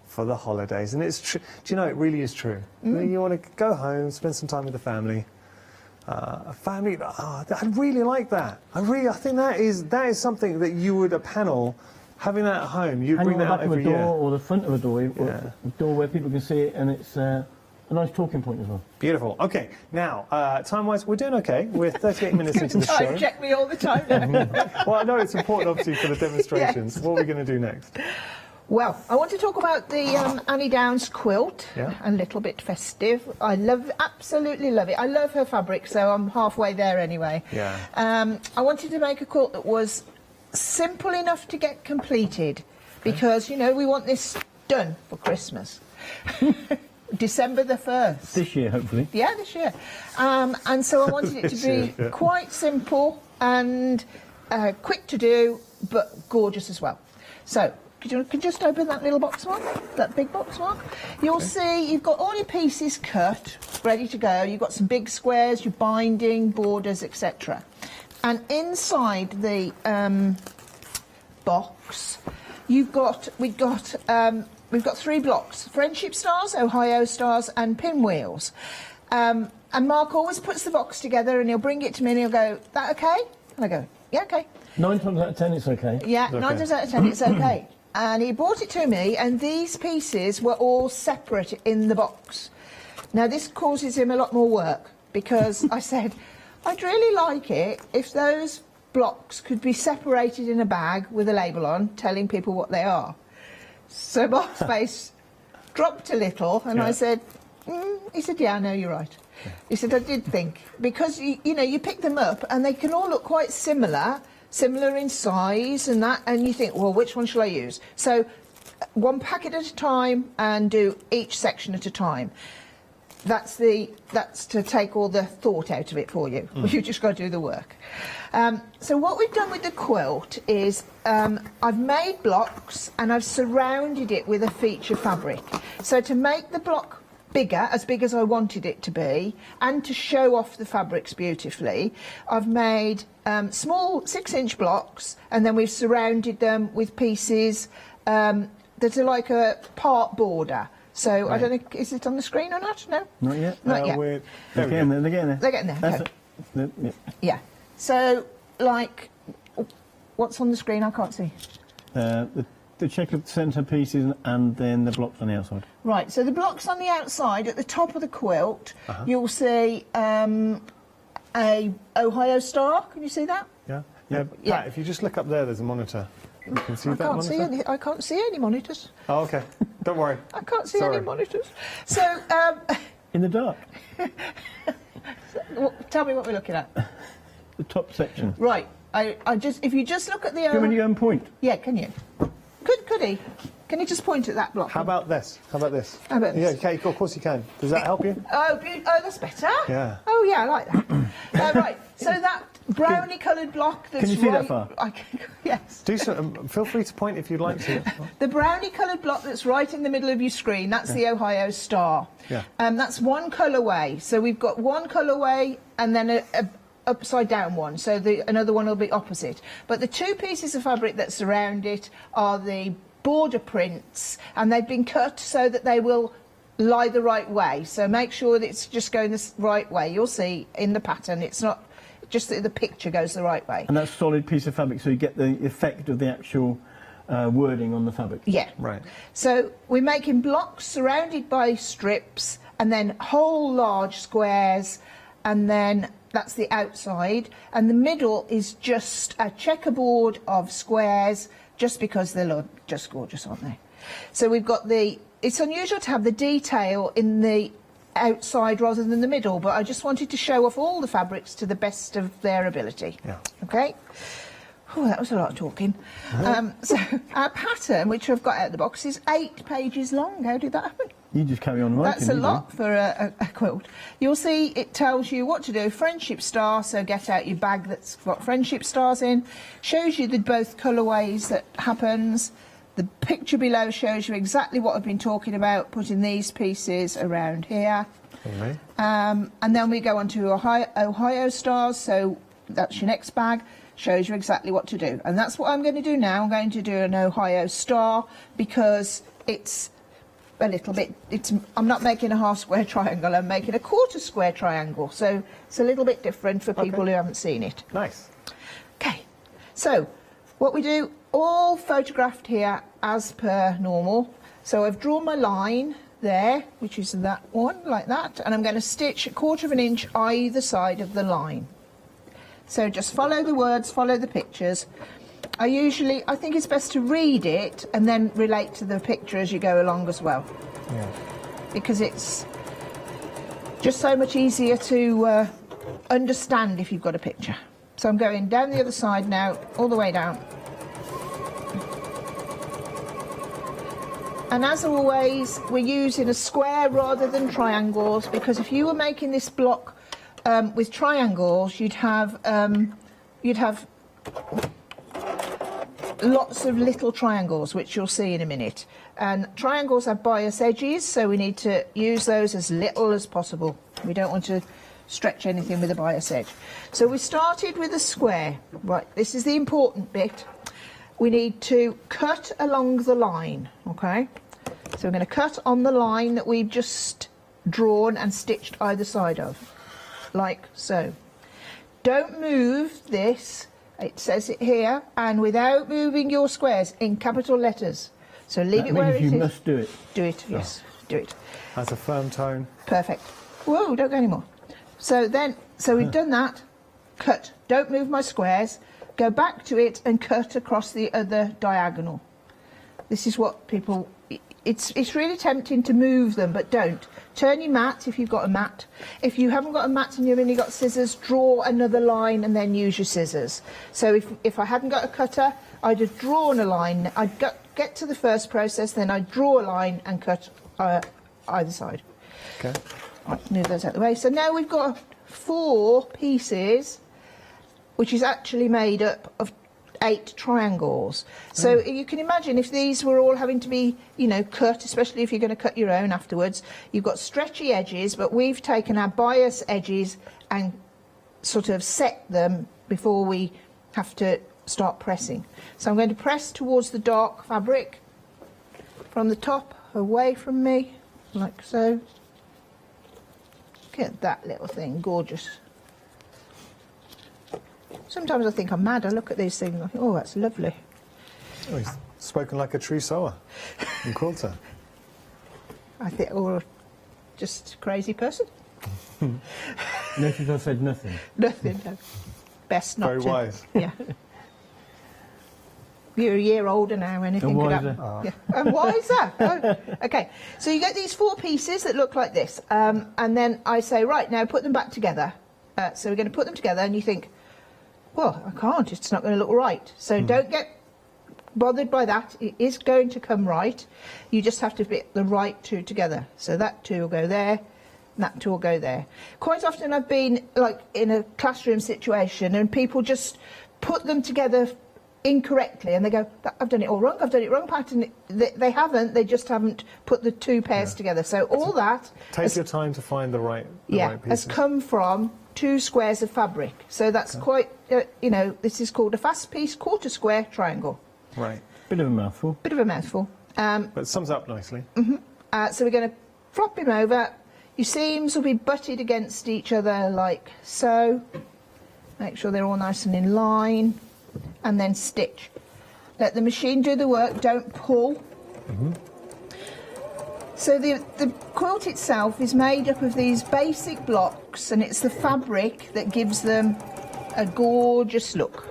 for the holidays, and it's true. Do you know, it really is true. You want to go home, spend some time with the family. I really like that. I think that is something that you would, a panel, having that at home, you Hang bring on the that out back of a every door year. or the front of a door, or Yeah. a door where people can see it, and it's a nice talking point as well. Beautiful. Okay, now, time-wise, we're doing okay. We're 38 minutes into the show. Time check me all the time. Well, I know it's important, obviously, for the demonstrations. What are we going to do next? Well, I want to talk about the Annie Downs quilt, Yeah. a little bit festive. I absolutely love it. I love her fabric, so I'm halfway there anyway. Yeah. I wanted to make a quilt that was simple enough to get completed, because, you know, we want this done for Christmas. December the 1st. This year, hopefully. Yeah, this year. And so I wanted it to This be year, yeah. quite simple and quick to do, but gorgeous as well. So, could you just open that little box, Mark? That big box, Mark? You'll see you've got all your pieces cut, ready to go. You've got some big squares, your binding, borders, etc. And inside the box, we've got 3 blocks: friendship stars, Ohio stars, and pinwheels. And Mark always puts the box together, and he'll bring it to me, and he'll go, "That okay?" And I go, "Yeah, okay." 9 times out of 10, it's okay. Yeah, Okay. 9 times out of 10, it's okay. And he brought it to me, and these pieces were all separate in the box. Now, this causes him a lot more work, because I said, I'd really like it if those blocks could be separated in a bag with a label on, telling people what they are. So Mark's face dropped a little, and Yeah. I said, he said, "Yeah, I know, you're right." He said, "I did think, because, you know, you pick them up, and they can all look quite similar in size and that, and you think, well, which one shall I use?" So one packet at a time, and do each section at a time. That's to take all the thought out of it for you. You just got to do the work. So what we've done with the quilt is I've made blocks, and I've surrounded it with a feature fabric. So to make the block bigger, as big as I wanted it to be, and to show off the fabrics beautifully, I've made small 6-inch blocks, and then we've surrounded them with pieces that are like a part border. So I don't know, is it on the screen or not? No? Not yet. Not yet. There They're we getting go. there, they're getting there. They're getting there, That's okay. it. Yeah. Yeah. So, like, what's on the screen? I can't see. The checkered centre pieces and then the blocks on the outside. Right, so the blocks on the outside, at the top of the quilt, you'll see a Ohio star. Can you see that? Yeah. Yeah. Yeah. Pat, if you just look up there, there's a monitor. You can see I that can't monitor? see any. I can't see any monitors. Oh, okay. Don't worry. I can't see Sorry. any monitors. So, In the dark, tell me what we're looking at. the top section. Right. I just, if you just look at the. Do you want me to go and point? Yeah, can you? Could he? Can he just point at that block? How about this? How about this? How about Yeah, this? okay, of course you can. Does that help you? Oh, that's better. Yeah. Oh, yeah, I like that. Right. So that brownie-coloured block that's Can you see that right. far? Yes. Do so, feel free to point if you'd like to. The brownie-coloured block that's right in the middle of your screen, that's the Ohio Star. Yeah. That's one colourway. So we've got one colourway and then a upside down one. So another one will be opposite. But the 2 pieces of fabric that surround it are the border prints, and they've been cut so that they will lie the right way. So make sure that it's just going the right way. You'll see in the pattern, it's not just that the picture goes the right way. And that's a solid piece of fabric, so you get the effect of the actual wording on the fabric. Yeah. Right. So we're making blocks surrounded by strips, and then whole large squares, and then that's the outside, and the middle is just a checkerboard of squares just because they're just gorgeous, aren't they? So we've got it's unusual to have the detail in the outside rather than the middle, but I just wanted to show off all the fabrics to the best of their ability. Yeah. Okay. Oh, that was a lot of talking. So our pattern, which I've got out of the box, is 8 pages long. How did that happen? You just carry on writing. That's a lot for a quilt. You'll see it tells you what to do. Friendship star, so get out your bag that's got friendship stars in. Shows you the both colourways that happens. The picture below shows you exactly what I've been talking about, putting these pieces around here. Okay. And then we go on to Ohio stars, so that's your next bag. Shows you exactly what to do. And that's what I'm going to do now. I'm going to do an Ohio star because it's a little bit, I'm not making a half square triangle, I'm making a quarter square triangle. So it's a little bit different for people who haven't seen it. Nice. Okay, so what we do, all photographed here as per normal. So I've drawn my line there, which is that one, like that, and I'm going to stitch 1/4 inch either side of the line. So just follow the words, follow the pictures. I think it's best to read it and then relate to the picture as you go along as well. Yeah. Because it's just so much easier to understand if you've got a picture. So I'm going down the other side now, all the way down. And as always, we're using a square rather than triangles, because if you were making this block with triangles, you'd have lots of little triangles, which you'll see in a minute. And triangles have bias edges, so we need to use those as little as possible. We don't want to stretch anything with a bias edge. So we started with a square. Right, this is the important bit. We need to cut along the line, okay? So we're going to cut on the line that we've just drawn and stitched either side of, like so. Don't move this, it says it here, and without moving your squares in capital letters. So leave it where it is. You must do it. Do it, yes, do it. Has a firm tone. Perfect. Whoa, don't go anymore. So we've done that. Cut. Don't move my squares. Go back to it and cut across the other diagonal. This is what people... It's really tempting to move them, but don't. Turn your mat if you've got a mat. If you haven't got a mat and you've only got scissors, draw another line and then use your scissors. So if I hadn't got a cutter, I'd have drawn a line. I'd get to the first process, then I'd draw a line and cut either side. Okay. Right, move those out of the way. So now we've got 4 pieces, which is actually made up of 8 triangles. So you can imagine if these were all having to be, cut, especially if you're going to cut your own afterwards, you've got stretchy edges, but we've taken our bias edges and sort of set them before we have to start pressing. So I'm going to press towards the dark fabric from the top away from me, like so. Look at that little thing, gorgeous. Sometimes I think I'm mad. I look at these things and I think, oh, that's lovely. Oh, he's spoken like a true sewer and quilter. I think, or just a crazy person. Notice I said nothing. Nothing. No. Best not Very to. wise. Yeah. You're a year older now, anything could happen. Yeah. And wiser. Oh. Okay, so you get these 4 pieces that look like this, and then I say, right, now put them back together. So we're going to put them together, and you think, well, I can't, it's not going to look right. So don't get bothered by that. It is going to come right. You just have to fit the right 2 together. So that 2 will go there, and that 2 will go there. Quite often I've been like in a classroom situation and people just put them together incorrectly and they go, I've done it all wrong, I've done it wrong pattern. They haven't, they just haven't put the 2 pairs together. So all that... Take your time to find the right pieces. Has come from 2 squares of fabric. So that's quite, this is called a fast piece quarter square triangle. Right. Bit of a mouthful. Bit of a mouthful. But it sums up nicely. So we're going to flop him over. Your seams will be butted against each other like so. Make sure they're all nice and in line. And then stitch. Let the machine do the work, don't pull. So the quilt itself is made up of these basic blocks, and it's the fabric that gives them a gorgeous look.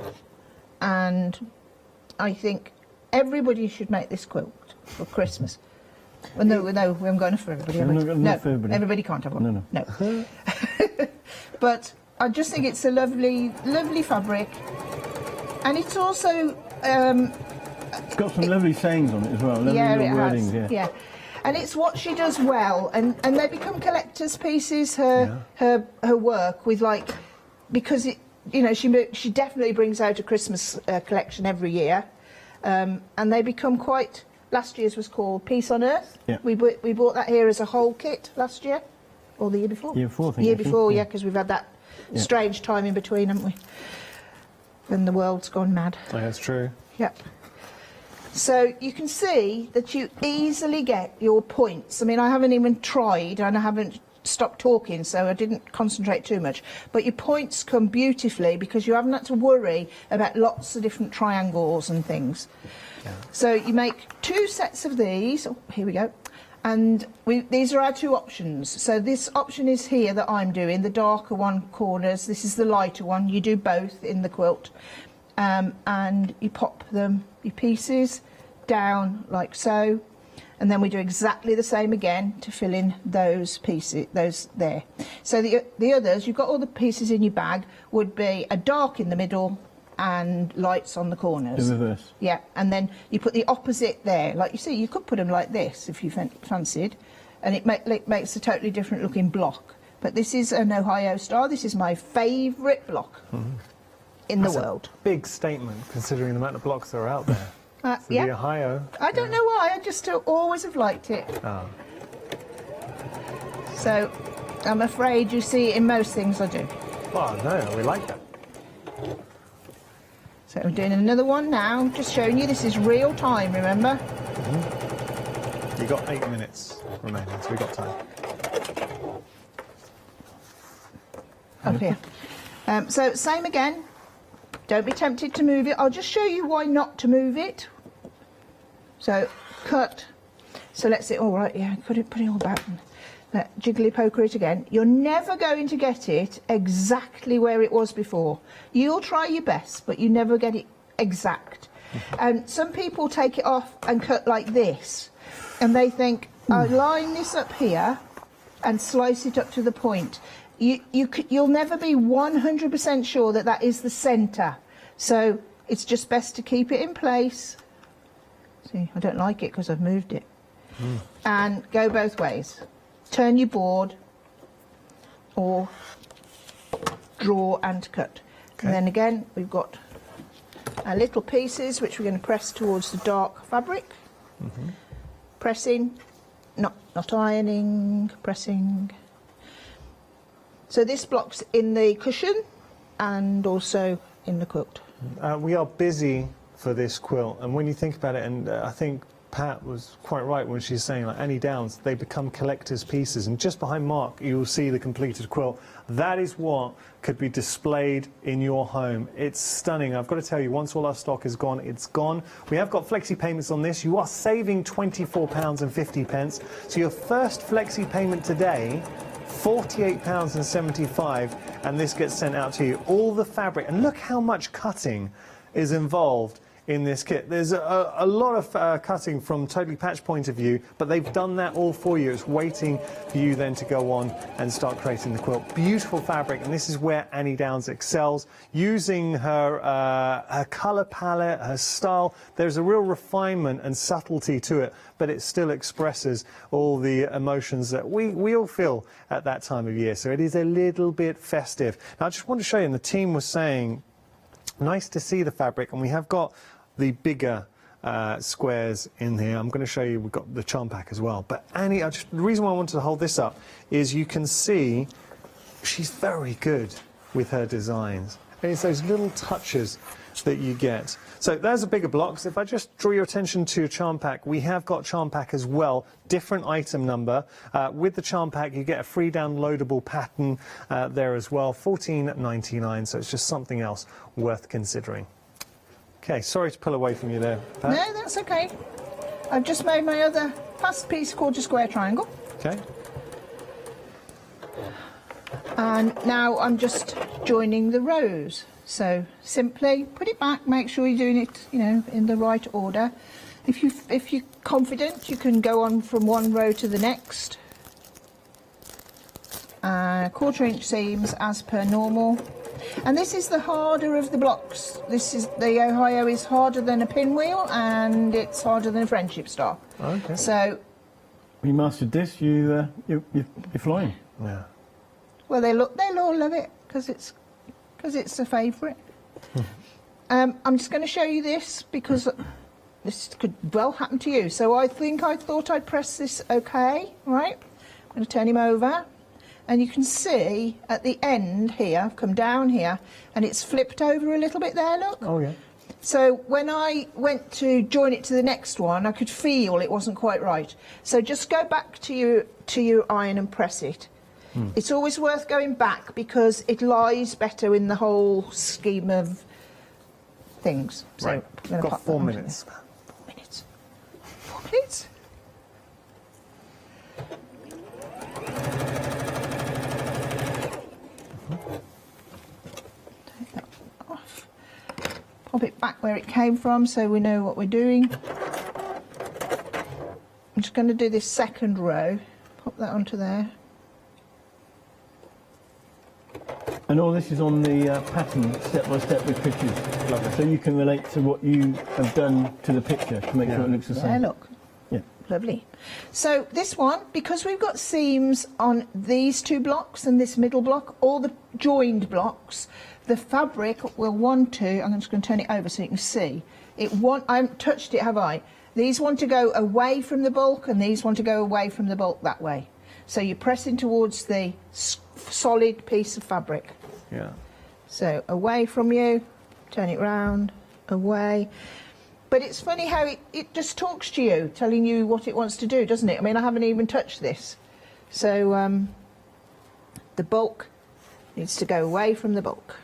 And I think everybody should make this quilt for Christmas. Well, no, we haven't got enough for everybody. Have we? We've not got enough for everybody. Everybody can't have one. No. But I just think it's a lovely, lovely fabric, and it's also It's got some lovely sayings on it as well. Lovely yeah, little it wordings, has. yeah. And it's what she does well, and they become collector's pieces. Her work with because it, she definitely brings out a Christmas collection every year, and they become quite. Last year's was called Peace on Earth. Yeah. We bought that here as a whole kit last year, or the year before. Year before, I think. Year actually. before, yeah, because we've had that strange time in between, haven't we? When the world's gone mad. Yeah, that's true. Yep. So you can see that you easily get your points. I mean, I haven't even tried and I haven't stopped talking, so I didn't concentrate too much. But your points come beautifully because you haven't had to worry about lots of different triangles and things. Yeah. So you make 2 sets of these. Oh, here we go. And these are our 2 options. So this option is here that I'm doing, the darker one corners. This is the lighter one. You do both in the quilt. And you pop them, your pieces, down like so. And then we do exactly the same again to fill in those pieces, those there. So the others, you've got all the pieces in your bag, would be a dark in the middle and lights on the corners. The reverse. Yeah, and then you put the opposite there. Like you see, you could put them like this if you fancied, and it makes a totally different looking block. But this is an Ohio Star. This is my favourite block in the world. Big statement considering the amount of blocks that are out there. So yeah. the Ohio. I don't know why. I just always have liked it. Oh. So I'm afraid you see it in most things I do. Oh no, we like that. So we're doing another one now. Just showing you this is real time. Remember? You've got 8 minutes remaining, so we've got time. Up here. So same again. Don't be tempted to move it. I'll just show you why not to move it. So cut. So let's see. All right, yeah, put it all back. Jiggly poker it again. You're never going to get it exactly where it was before. You'll try your best, but you never get it exact. And some people take it off and cut like this, and they think, I'll line this up here and slice it up to the point. You'll never be 100% sure that that is the centre. So it's just best to keep it in place. See, I don't like it because I've moved it. And go both ways. Turn your board or draw and cut. Okay. And then again, we've got our little pieces which we're going to press towards the dark fabric. Pressing, not ironing, pressing. So this blocks in the cushion and also in the quilt. We are busy for this quilt, and when you think about it, and I think Pat was quite right when she's saying, like Annie Downs, they become collector's pieces, and just behind Mark you will see the completed quilt. That is what could be displayed in your home. It's stunning. I've got to tell you, once all our stock is gone, it's gone. We have got flexi payments on this. You are saving £24.50. So your first flexi payment today, £48.75, and this gets sent out to you. All the fabric, and look how much cutting is involved in this kit. There's a lot of cutting from Totally Patch point of view, but they've done that all for you. It's waiting for you then to go on and start creating the quilt. Beautiful fabric, and this is where Annie Downs excels, using her colour palette, her style. There's a real refinement and subtlety to it, but it still expresses all the emotions that we all feel at that time of year. So it is a little bit festive. Now I just want to show you, and the team was saying, nice to see the fabric, and we have got the bigger squares in here. I'm going to show you, we've got the charm pack as well. But Annie, the reason why I wanted to hold this up is you can see she's very good with her designs. And it's those little touches that you get. So there's a bigger block. So if I just draw your attention to charm pack, we have got charm pack as well, different item number. With the charm pack you get a free downloadable pattern there as well, $14.99, so it's just something else worth considering. Okay, sorry to pull away from you there, Pat. No, that's okay. I've just made my other fast piece quarter square triangle. Okay. And now I'm just joining the rows. So simply put it back, make sure you're doing it, you know, in the right order. If you're confident, you can go on from one row to the next. 1/4 inch seams as per normal. And this is the harder of the blocks. This is the Ohio is harder than a pinwheel, and it's harder than a friendship star. Okay. So, When you mastered this, you're flying. Yeah. well, they'll all love it because it's a favourite. I'm just going to show you this because this could well happen to you. So I thought I'd press this OK, right? I'm going to turn him over. And you can see at the end here, I've come down here, and it's flipped over a little bit there, look. Oh, yeah. So when I went to join it to the next one, I could feel it wasn't quite right. So just go back to your iron and press it. It's always worth going back because it lies better in the whole scheme of things. So Right. I'm gonna Got pop 4 that onto minutes. there. 4 minutes. 4 minutes? Take that off. Pop it back where it came from so we know what we're doing. I'm just going to do this second row. Pop that onto there. And all this is on the pattern, step by step with pictures. Lovely. So you can relate to what you have done to the picture to make sure it looks the There, same. look. Yeah. Lovely. So this one, because we've got seams on these two blocks and this middle block, all the joined blocks, the fabric will want to, I'm just going to turn it over so you can see, I haven't touched it, have I? These want to go away from the bulk and these want to go away from the bulk that way. So you're pressing towards the solid piece of fabric. Yeah. So away from you, turn it round, away. But it's funny how it just talks to you, telling you what it wants to do, doesn't it? I mean, I haven't even touched this. So the bulk needs to go away from the bulk.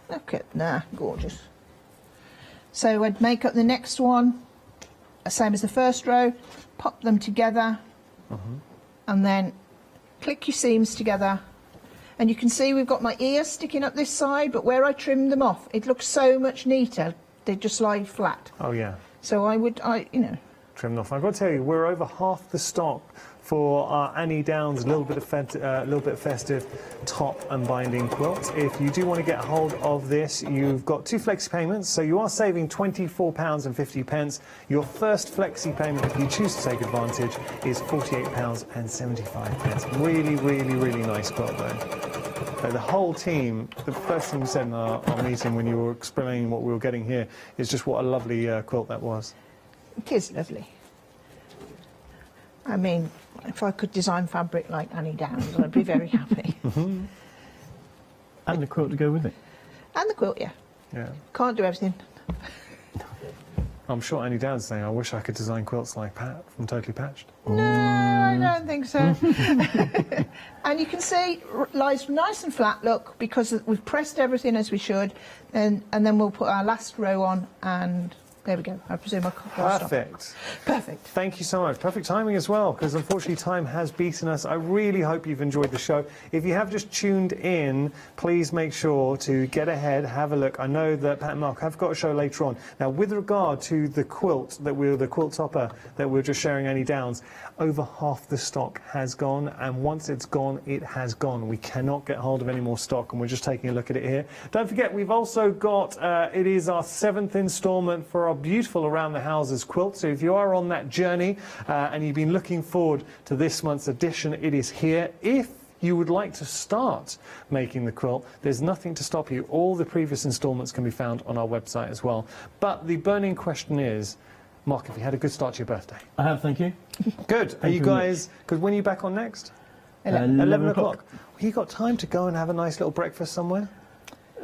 Look at that, gorgeous. So I'd make up the next one, same as the first row, pop them together, and then click your seams together. And you can see we've got my ear sticking up this side, but where I trimmed them off, it looks so much neater. They just lie flat. Oh, yeah. So you know. Trimmed off. I've got to tell you, we're over half the stock for our Annie Downs little bit festive top and binding quilt. If you do want to get hold of this, you've got 2 flexi payments, so you are saving £24.50. Your first flexi payment, if you choose to take advantage, is £48.75. Really, really, really nice quilt though. The whole team, the first thing you said in our meeting when you were explaining what we were getting here is just what a lovely quilt that was. It is lovely. I mean, if I could design fabric like Annie Downs, I'd be very happy. And the quilt to go with it. And the quilt, yeah. Yeah. Can't do everything. I'm sure Annie Downs saying, I wish I could design quilts like Pat from Totally Patched. No, I don't think so. And you can see it lies nice and flat, look, because we've pressed everything as we should, and then we'll put our last row on, and there we go. I presume I'll stop. Perfect. Perfect. Thank you so much. Perfect timing as well, because unfortunately time has beaten us. I really hope you've enjoyed the show. If you have just tuned in, please make sure to get ahead, have a look. I know that Pat and Mark have got a show later on. Now, with regard to the quilt, the quilt topper that we're just sharing Annie Downs, over half the stock has gone, and once it's gone, it has gone. We cannot get hold of any more stock, and we're just taking a look at it here. Don't forget, we've also got, it is our 7th instalment for our beautiful Around the Houses quilt. So if you are on that journey and you've been looking forward to this month's edition, it is here. If you would like to start making the quilt, there's nothing to stop you. All the previous instalments can be found on our website as well. But the burning question is, Mark, have you had a good start to your birthday? I have, thank you. Good. Are you guys, because when are you back on next? 11 11 o'clock. Well, you got time to go and have a nice little breakfast somewhere?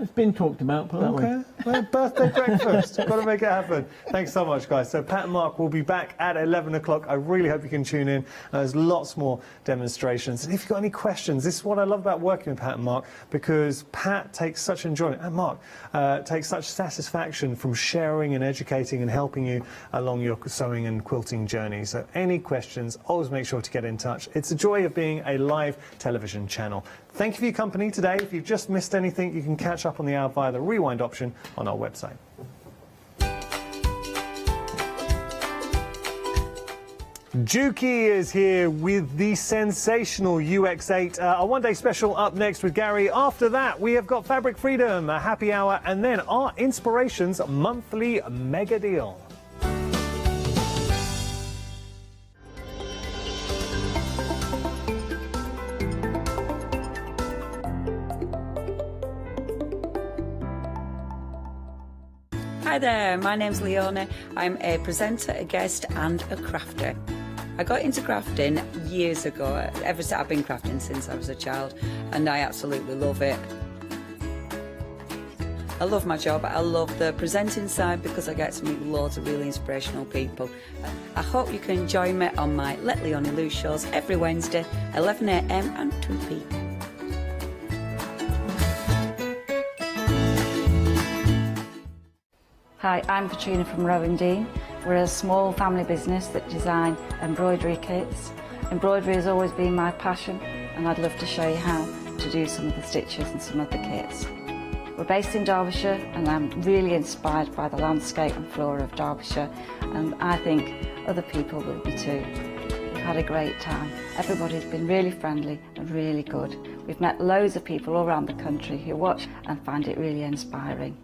It's been talked about, put it that way. Okay, well, birthday breakfast. Got to make it happen. Thanks so much, guys. So Pat and Mark will be back at 11 o'clock. I really hope you can tune in. There's lots more demonstrations. And if you've got any questions, this is what I love about working with Pat and Mark, because Pat takes such enjoyment, and Mark takes such satisfaction from sharing and educating and helping you along your sewing and quilting journey. So any questions, always make sure to get in touch. It's the joy of being a live television channel. Thank you for your company today. If you've just missed anything, you can catch up on the hour via the rewind option on our website. Juki is here with the sensational UX8. Our one-day special up next with Gary. After that, we have got Fabric Freedom, a happy hour, and then our Inspirations monthly mega deal. Hi there, my name's Leona. I'm a presenter, a guest and a crafter. I got into crafting years ago. I've been crafting since I was a child and I absolutely love it. I love my job. I love the presenting side because I get to meet loads of really inspirational people. I hope you can join me on my Let Leonie Loose shows every Wednesday, 11 AM and 2 PM. Hi, I'm Katrina from Rowan Dean. We're a small family business that design embroidery kits. Embroidery has always been my passion and I'd love to show you how to do some of the stitches and some of the kits. We're based in Derbyshire and I'm really inspired by the landscape and flora of Derbyshire, and I think other people will be too. We've had a great time. Everybody's been really friendly and really good. We've met loads of people all around the country who watch and find it really inspiring.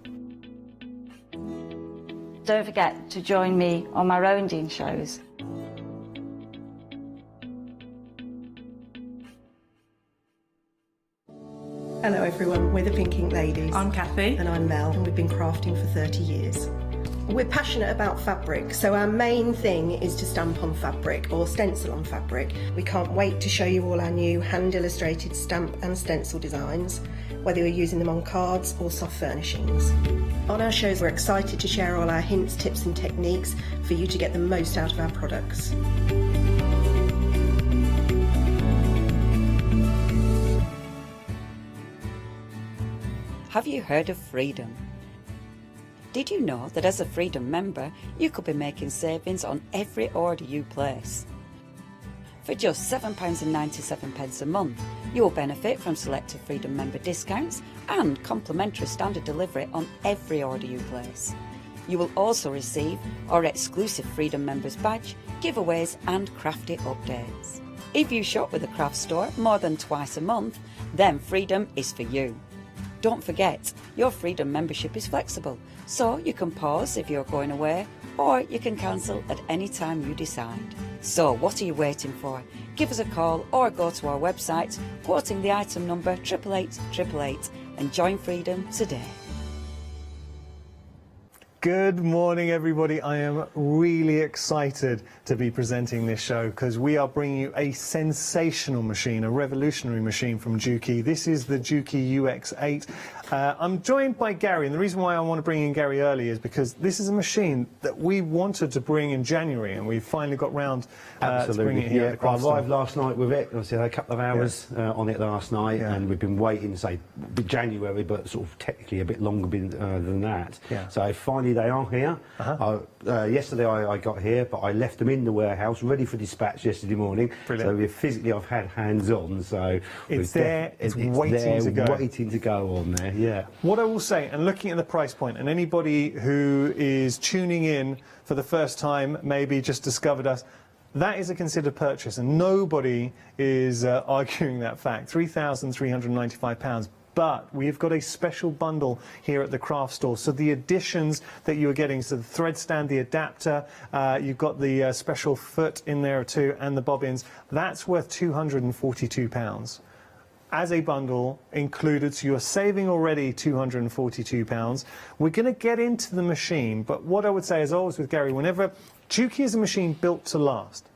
Don't forget to join me on my Rowan Dean shows. Hello everyone, we're the Pink Ink Ladies. I'm Kathy. And I'm Mel, and we've been crafting for 30 years. We're passionate about fabric, so our main thing is to stamp on fabric or stencil on fabric. We can't wait to show you all our new hand-illustrated stamp and stencil designs, whether you're using them on cards or soft furnishings. On our shows, we're excited to share all our hints, tips and techniques for you to get the most out of our products. Have you heard of Freedom? Did you know that as a Freedom member, you could be making savings on every order you place? For just £7.97 a month, you will benefit from selected Freedom member discounts and complimentary standard delivery on every order you place. You will also receive our exclusive Freedom members badge, giveaways and crafty updates. If you shop with a craft store more than twice a month, then Freedom is for you. Don't forget, your Freedom membership is flexible, so you can pause if you're going away, or you can cancel at any time you decide. So what are you waiting for? Give us a call or go to our website, quoting the item number 88888, and join Freedom today. Good morning, everybody. I am really excited to be presenting this show because we are bringing you a sensational machine, a revolutionary machine from Juki. This is the Juki UX8. I'm joined by Gary, and the reason why I want to bring in Gary early is because this is a machine that we wanted to bring in January, and we finally got round to bring it here. I arrived last night with it. Obviously, I had a couple of hours on it last night, and we've been waiting, say, January, but sort of technically a bit longer than that. So finally they are here. Yesterday I got here, but I left them in the warehouse ready for dispatch yesterday morning. Brilliant. So I've had hands on. So it's there. It's waiting to go on there. Yeah. What I will say, and looking at the price point, and anybody who is tuning in for the first time, maybe just discovered us, that is a considered purchase, and nobody is arguing that fact. £3,395. But we've got a special bundle here at the craft store. So the additions that you are getting, so the thread stand, the adapter, you've got the special foot in there too, and the bobbins, that's worth £242. as a bundle included, so you're saving already £242. We're going to get into the machine, but what I would say, as always with Gary, whenever Juki is a machine built to last.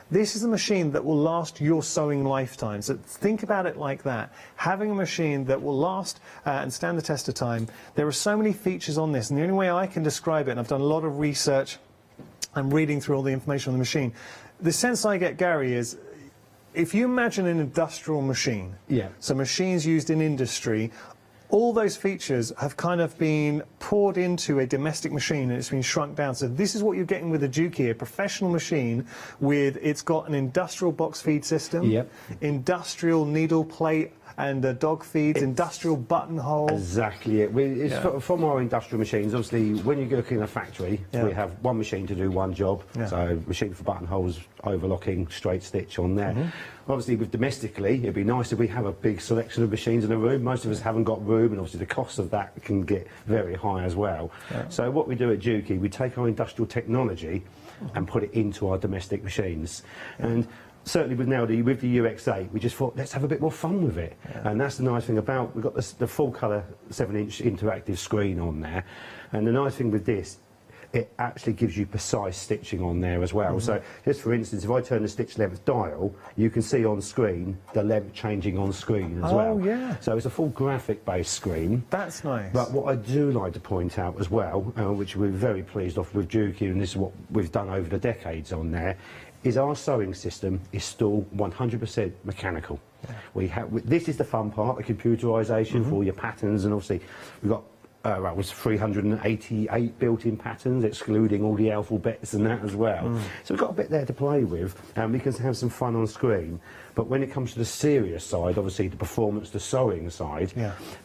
This is a machine that will last your sewing lifetime. So think about it like that. Having a machine that will last and stand the test of time. There are so many features on this, and the only way I can describe it, and I've done a lot of research, I'm reading through all the information on the machine. The sense I get, Gary, is if you imagine an industrial machine, so machines used in industry, all those features have kind of been poured into a domestic machine and it's been shrunk down. So this is what you're getting with a Juki, a professional machine it's got an industrial box feed system, industrial needle plate and dog feeds, industrial buttonhole. Exactly it. From our industrial machines, obviously, when you go in a factory, we have one machine to do one job. So machine for buttonholes, overlocking, straight stitch on there. Obviously, with domestically, it'd be nice if we have a big selection of machines in a room. Most of us haven't got room, and obviously the cost of that can get very high as well. So what we do at Juki, we take our industrial technology and put it into our domestic machines. And certainly with the UX8, we just thought, let's have a bit more fun with it. And that's the nice thing about, we've got the full colour 7-inch interactive screen on there. And the nice thing with this, it actually gives you precise stitching on there as well. So just for instance, if I turn the stitch length dial, you can see on screen the length changing on screen as well. So it's a full graphic based screen. That's nice. But what I do like to point out as well, which we're very pleased off with Juki, and this is what we've done over the decades on there, is our sewing system is still 100% mechanical. This is the fun part, the computerisation for all your patterns, and obviously we've got it was 388 built-in patterns, excluding all the alphabets and that as well. So we've got a bit there to play with, and we can have some fun on screen. But when it comes to the serious side, obviously the performance, the sewing side,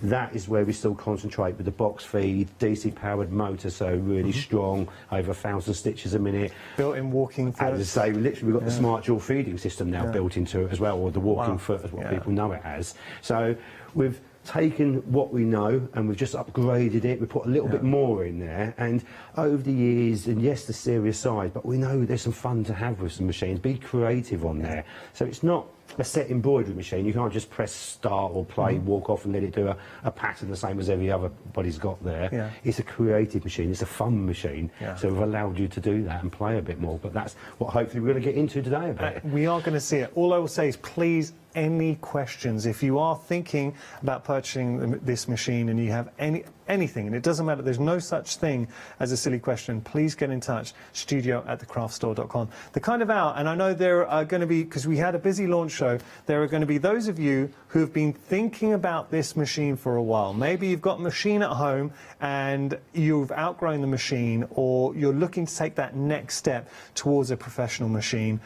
that is where we still concentrate with the box feed, DC-powered motor, so really strong, over 1,000 stitches a minute. Built-in walking foot. As I say, we've got the smart dual feeding system now built into it as well, or the walking foot is what people know it as. So we've taken what we know and we've just upgraded it. We put a little bit more in there, and over the years, and yes, the serious side, but we know there's some fun to have with some machines. Be creative on there. So it's not a set embroidery machine. You can't just press start or play, walk off and let it do a pattern the same as everybody's got there. It's a creative machine. It's a fun machine. So we've allowed you to do that and play a bit more. But that's what hopefully we're going to get into today a bit. We are going to see it. All I will say is please, any questions, if you are thinking about purchasing this machine and you have anything, and it doesn't matter, there's no such thing as a silly question, please get in touch, studio@thecraftstore.com. The kind of hour, and I know there are going to be, because we had a busy launch show, there are going to be those of you who have been thinking about this machine for a while. Maybe you've got a machine at home and you've outgrown the machine, or you're looking to take that next step towards a professional machine.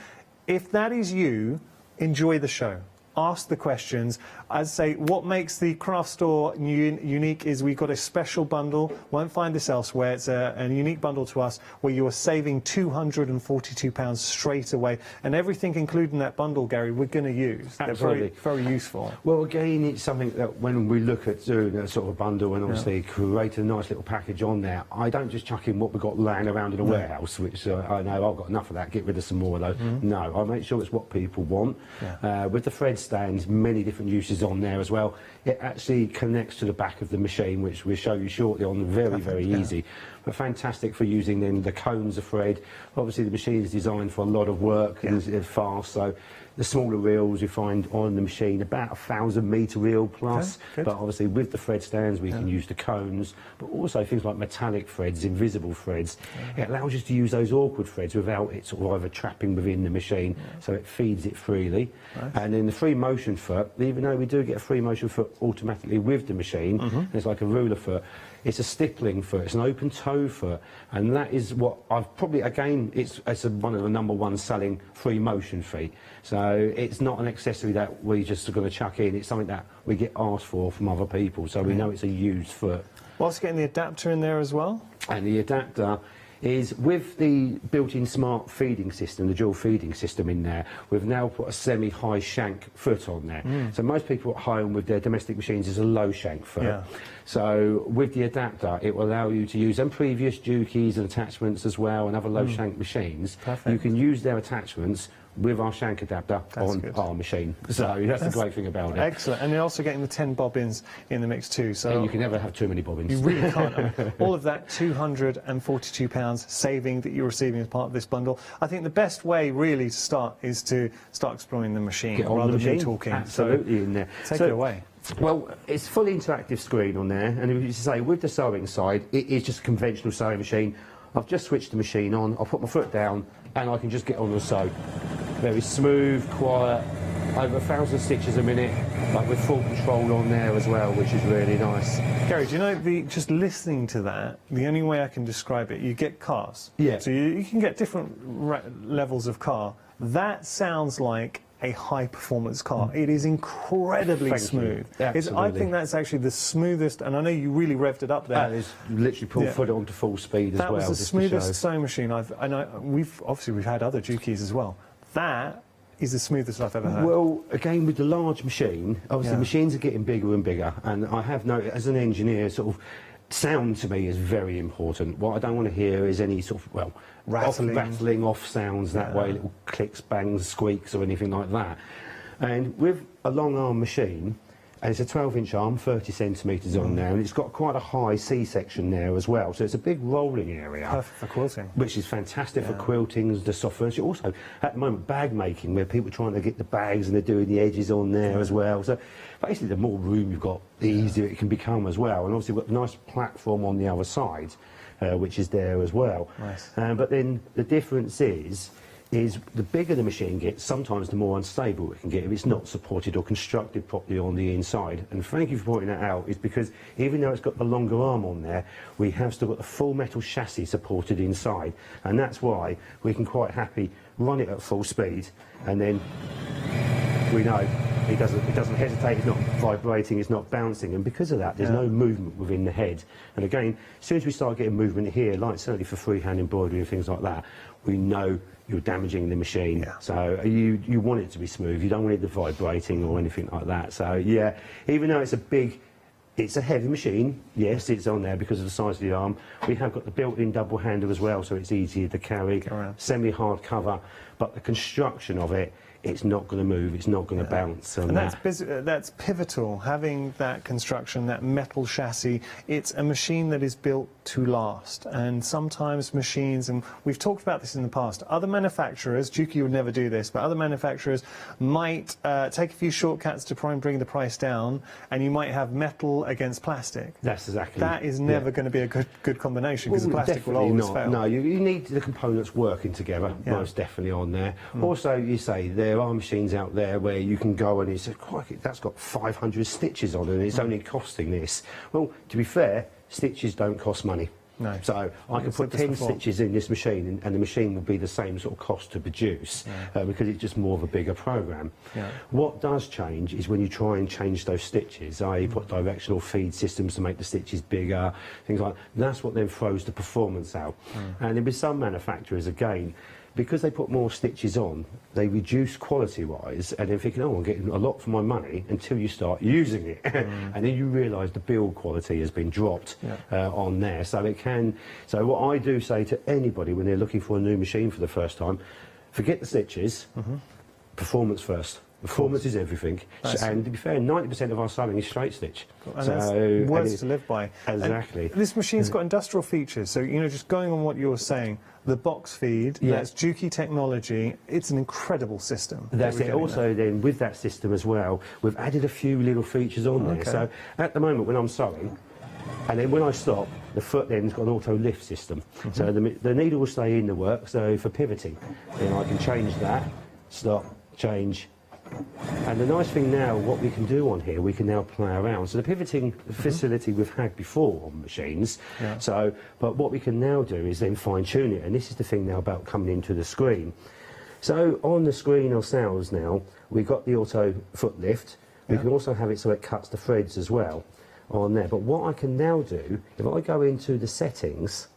If that is you, enjoy the show. Ask the questions. I'd say what makes the craft store unique is we've got a special bundle. Won't find this elsewhere. It's a unique bundle to us where you are saving £242 straight away. And everything included in that bundle, Gary, we're going to use. Absolutely. They're very useful. Well, again, it's something that when we look at doing a sort of bundle and obviously create a nice little package on there, I don't just chuck in what we've got laying around in a warehouse, which I know I've got enough of that, get rid of some more of those. No, I make sure it's what people want. With the thread stands, many different uses on there as well. It actually connects to the back of the machine, which we'll show you shortly on. Very easy, but fantastic for using then the cones of thread. Obviously the machine is designed for a lot of work and it's fast, so the smaller reels you find on the machine, about 1,000 metre reel plus, but obviously with the thread stands we can use the cones, but also things like metallic threads, invisible threads. It allows us to use those awkward threads without it sort of over trapping within the machine, so it feeds it freely. And then the free motion foot, even though we do get a free motion foot automatically with the machine, it's like a ruler foot, it's a stippling foot, it's an open toe foot, and that is what I've probably, again, it's one of the #1 selling free motion feet. So it's not an accessory that we just are going to chuck in, it's something that we get asked for from other people, so we know it's a used foot. Whilst getting the adapter in there as well? And the adapter is with the built-in smart feeding system, the dual feeding system in there, we've now put a semi-high shank foot on there. So most people at home with their domestic machines is a low shank foot. So with the adapter, it will allow you to use, and previous Jukis and attachments as well, and other low shank machines, you can use their attachments with our shank adapter on good. our machine. So that's the great thing about it. Excellent. And you're also getting the 10 bobbins in the mix too. So And you can never have too many bobbins. you really can't. I mean, all of that £242 saving that you're receiving as part of this bundle. I think the best way really to start is to start exploring the machine Get on rather the than machine. talking. Absolutely in there. Take it away. Well, it's fully interactive screen on there, and as you say, with the sewing side, it is just a conventional sewing machine. I've just switched the machine on, I'll put my foot down, and I can just get on and sew. Very smooth, quiet, over 1,000 stitches a minute, but with full control on there as well, which is really nice. Gary, do you know, just listening to that, the only way I can describe it, you get cars. Yeah. So you can get different levels of car. That sounds like a high-performance car. It is incredibly Thank you. smooth. Absolutely. I think that's actually the smoothest, and I know you really revved it up there. And it's literally pulled foot on to full speed as well. That was the just to show. smoothest sewing machine we've had other Jukies as well. That is the smoothest I've ever had. Well, again, with the large machine, obviously machines are getting bigger and bigger, and I have noticed, as an engineer, sort of, sound to me is very important. What I don't want to hear is any sort of, well, rattling off sounds that way, little clicks, bangs, squeaks or anything like that. And with a long arm machine, and it's a 12-inch arm, 30 centimetres on there, and it's got quite a high C-section there as well, so it's a big rolling area. Perfect for quilting. Which is fantastic for quilting, the soft furniture. Also, at the moment, bag making, where people are trying to get the bags and they're doing the edges on there as well. So basically, the more room you've got, the easier it can become as well. And obviously, we've got a nice platform on the other side, which is there as well. Nice. But then the difference is the bigger the machine gets, sometimes the more unstable it can get if it's not supported or constructed properly on the inside. And thank you for pointing that out, is because even though it's got the longer arm on there, we have still got the full metal chassis supported inside. And that's why we can quite happily run it at full speed, and then we know it doesn't hesitate, it's not vibrating, it's not bouncing, and because of that there's no movement within the head. And again, as soon as we start getting movement here, like certainly for freehand embroidery and things like that, we know you're damaging the machine. So you want it to be smooth, you don't want it to vibrating or anything like that. So yeah, even though it's a heavy machine, yes, it's on there because of the size of the arm. We have got the built-in double handle as well, so it's easier to carry, semi-hard cover, but the construction of it, it's not going to move, it's not going to bounce. And that's pivotal, having that construction, that metal chassis. It's a machine that is built to last. And sometimes machines, and we've talked about this in the past, other manufacturers, Juki would never do this, but other manufacturers might take a few shortcuts to try and bring the price down, and you might have metal against plastic. That's exactly. That is never going to be a good combination, because the plastic will always fail. No, you need the components working together, most definitely on there. Also, you say there are machines out there where you can go and it's that's got 500 stitches on it and it's only costing this. Well, to be fair, stitches don't cost money. No. So I can put 10 stitches in this machine and the machine will be the same sort of cost to produce because it's just more of a bigger program. What does change is when you try and change those stitches, i.e. put directional feed systems to make the stitches bigger, things like that. That's what then throws the performance out. And there be some manufacturers, again, because they put more stitches on, they reduce quality-wise, and then thinking, oh, I'm getting a lot for my money, until you start using it. And then you realise the build quality has been dropped on there. So what I do say to anybody when they're looking for a new machine for the first time, forget the stitches, performance first. Performance is everything. And to be fair, 90% of our sewing is straight stitch. And words to live by. Exactly. And this machine's got industrial features, so, you know, just going on what you're saying, the box feed, that's Juki technology, it's an incredible system. That's it. Also then, with that system as well, we've added a few little features on there. So at the moment when I'm sewing, and then when I stop, the foot then's got an auto lift system. So the needle will stay in the work, so for pivoting, then I can change that, stop, change. And the nice thing now, what we can do on here, we can now play around. So the pivoting facility we've had before on machines, but what we can now do is then fine-tune it, and this is the thing now about coming into the screen. So on the screen ourselves now, we've got the auto foot lift. We can also have it so it cuts the threads as well on there. But what I can now do, if I go into the settings,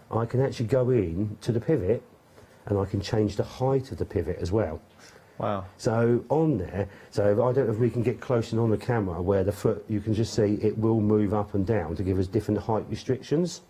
I can actually go in to the pivot, and I can change the height of the pivot as well. Wow. So on there, so I don't know if we can get close in on the camera where the foot, you can just see it will move up and down to give us different height restrictions.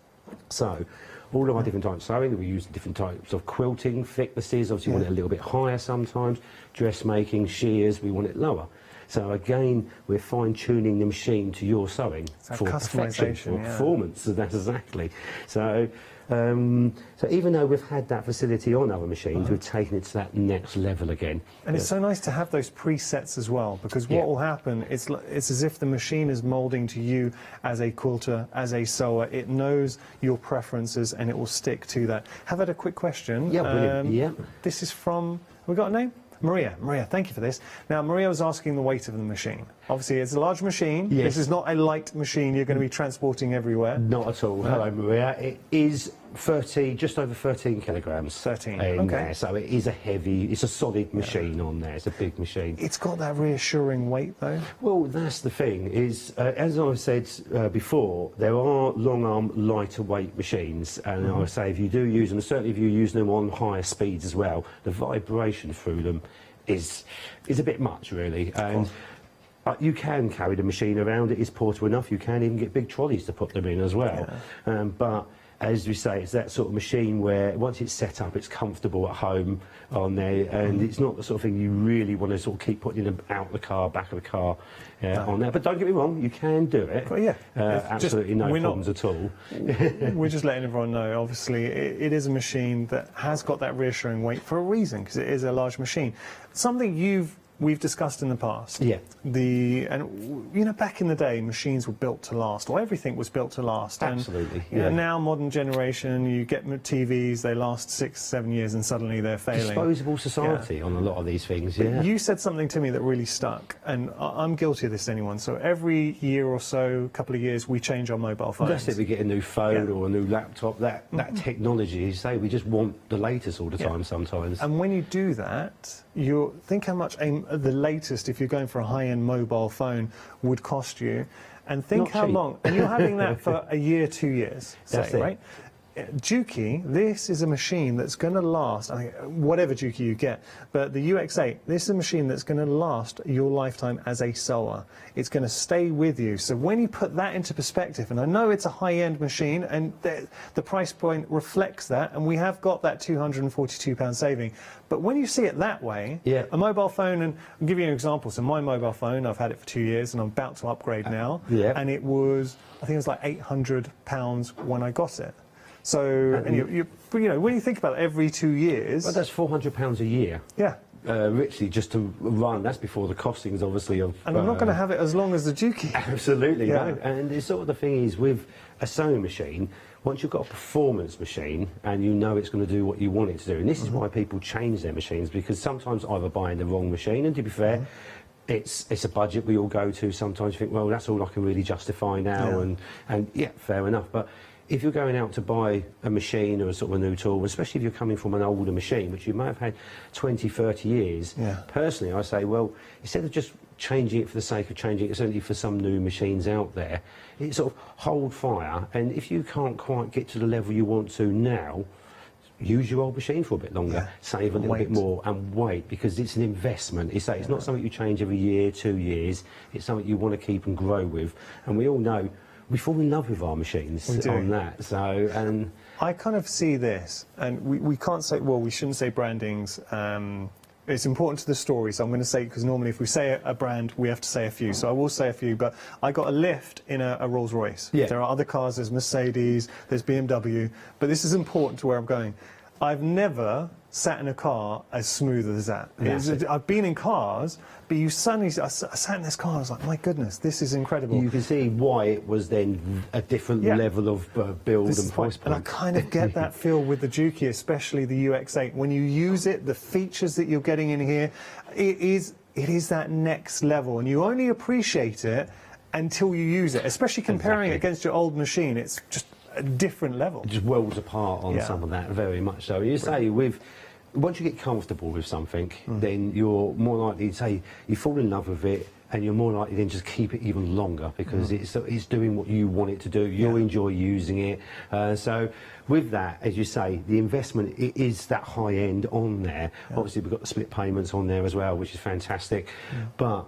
So all of our different types of sewing. We use different types of quilting thicknesses. Obviously, we want it a little bit higher sometimes. Dressmaking, shears, we want it lower. So again, we're fine-tuning the machine to your sewing for perfection, for performance. So that's exactly. So, so even though we've had that facility on other machines, we've taken it to that next level again. And it's so nice to have those presets as well, because what will happen, it's as if the machine is moulding to you as a quilter, as a sewer. It knows your preferences and it will stick to that. Have I had a quick question? Yeah, brilliant. This is from, have we got a name? Maria, thank you for this. Now, Maria was asking the weight of the machine. Obviously, it's a large machine. Yes. This is not a light machine you're going to be transporting everywhere. Not at all. Hello, Maria. It is 30, just over 13 kilograms. 13, in okay. there. So it is a heavy, it's a solid machine on there. It's a big machine. It's got that reassuring weight, though. Well, that's the thing, is, as I've said before, there are long-arm, lighter weight machines, and I would say if you do use them, certainly if you use them on higher speeds as well, the vibration through them is a bit much, really. And you can carry the machine around. It is portable enough. You can even get big trolleys to put them in as well. But as we say, it's that sort of machine where once it's set up, it's comfortable at home on there, and it's not the sort of thing you really want to sort of keep putting them out the car, back of the car on there. But don't get me wrong, you can do it. Well, absolutely no problems at all. We're just letting everyone know, obviously, it is a machine that has got that reassuring weight for a reason, because it is a large machine. Something we've discussed in the past. Yeah. And you know, back in the day, machines were built to last, or everything was built to last. Absolutely. And, you know, now, modern generation, you get TVs, they last 6, 7 years, and suddenly they're failing. Disposable society on a lot of these things. But you said something to me that really stuck, and I'm guilty of this. Anyone. So every year or so, couple of years, we change our mobile phones. That's it. We get a new phone or a new laptop. That technology, you say, we just want the latest all the time sometimes. And when you do that, you think how much the latest, if you're going for a high-end mobile phone, would cost you, and think Not how cheap. long. And you're having that for a year, 2 years, That's say, it. right? Juki, this is a machine that's going to last, I mean, whatever Juki you get, but the UX8, this is a machine that's going to last your lifetime as a sewer. It's going to stay with you. So when you put that into perspective, and I know it's a high-end machine, and the price point reflects that, and we have got that £242 saving, but when you see it that way, a mobile phone, and I'll give you an example. So my mobile phone, I've had it for 2 years, and I'm about to upgrade now, and it was, I think it was like £800 when I got it. So, and you know, when you think about it, every 2 years... Well, that's £400 a year. Yeah. Literally, just to run. That's before the costings, obviously, of... And I'm not going to have it as long as the Juki. Absolutely, no. And it's sort of the thing is, with a sewing machine, once you've got a performance machine, and you know it's going to do what you want it to do, and this is why people change their machines, because sometimes either buying the wrong machine, and to be fair, it's a budget we all go to. Sometimes you think, well, that's all I can really justify now, and yeah, fair enough. But if you're going out to buy a machine or a sort of a new tool, especially if you're coming from an older machine, which you may have had 20, 30 years, personally I say, well, instead of just changing it for the sake of changing it, certainly for some new machines out there, it sort of hold fire, and if you can't quite get to the level you want to now, use your old machine for a bit longer, save a little bit more, and wait, because it's an investment. It's not something you change every year, 2 years. It's something you want to keep and grow with, and we all know we fall in love with our machines on that. So, and I kind of see this, and we can't say, well, we shouldn't say brandings. It's important to the story, so I'm going to say, because normally if we say a brand, we have to say a few. So I will say a few, but I got a lift in a Rolls Royce. There are other cars, there's Mercedes, there's BMW, but this is important to where I'm going. I've never sat in a car as smooth as that. I've been in cars, but I sat in this car, I was like, my goodness, this is incredible. You can see why it was then a different level of build and price point. And I kind of get that feel with the Juki, especially the UX8. When you use it, the features that you're getting in here, it is that next level, and you only appreciate it until you use it, especially comparing it against your old machine. It's just a different level. Just worlds apart on some of that, very much so. You say once you get comfortable with something, then you're more likely to say you fall in love with it, and you're more likely then just keep it even longer, because it's doing what you want it to do. You'll enjoy using it. So with that, as you say, the investment is that high end on there. Obviously, we've got the split payments on there as well, which is fantastic. But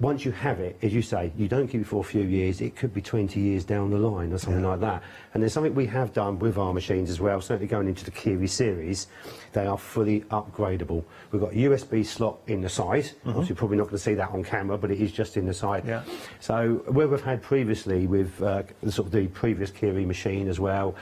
once you have it, as you say, you don't keep it for a few years, it could be 20 years down the line or something like that. And there's something we have done with our machines as well, certainly going into the Curie series, they are fully upgradable. We've got a USB slot in the side, obviously you're probably not going to see that on camera, but it is just in the side. Yeah. So where we've had previously with sort of the previous Curie machine as well,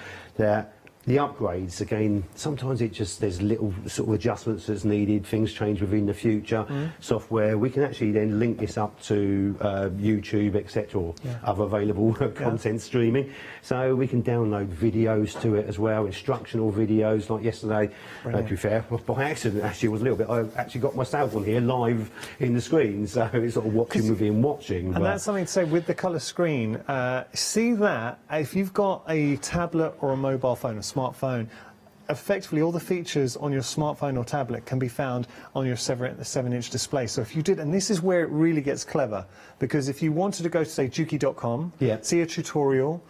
the upgrades, again, sometimes there's little sort of adjustments that's needed, things change within the future, software. We can actually then link this up to YouTube, etc., or other available content streaming. So we can download videos to it as well, instructional videos, like yesterday, to be fair, by accident actually, it was a little bit, I actually got myself on here live in the screen, so it's sort of watching within watching. And that's something to say with the colour screen, see that, if you've got a tablet or a mobile phone, a smartphone, effectively all the features on your smartphone or tablet can be found on your 7-inch display. So if you did, and this is where it really gets clever, because if you wanted to go to, say, juki.com, see a tutorial,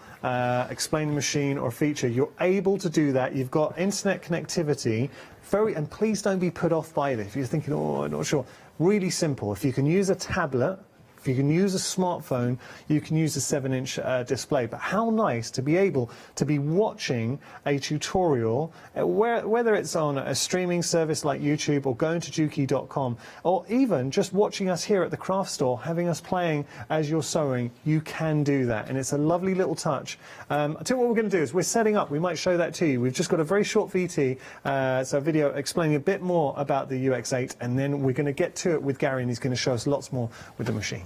explain the machine or feature, you're able to do that. You've got internet connectivity, and please don't be put off by it. If you're thinking, oh, I'm not sure, really simple. If you can use a tablet, if you can use a smartphone, you can use a 7-inch display. But how nice to be able to be watching a tutorial, whether it's on a streaming service like YouTube or going to juki.com, or even just watching us here at the craft store, having us playing as you're sewing. You can do that, and it's a lovely little touch. I'll tell you what we're going to do is we're setting up. We might show that to you. We've just got a very short VT, so a video explaining a bit more about the UX8, and then we're going to get to it with Gary, and he's going to show us lots more with the machine.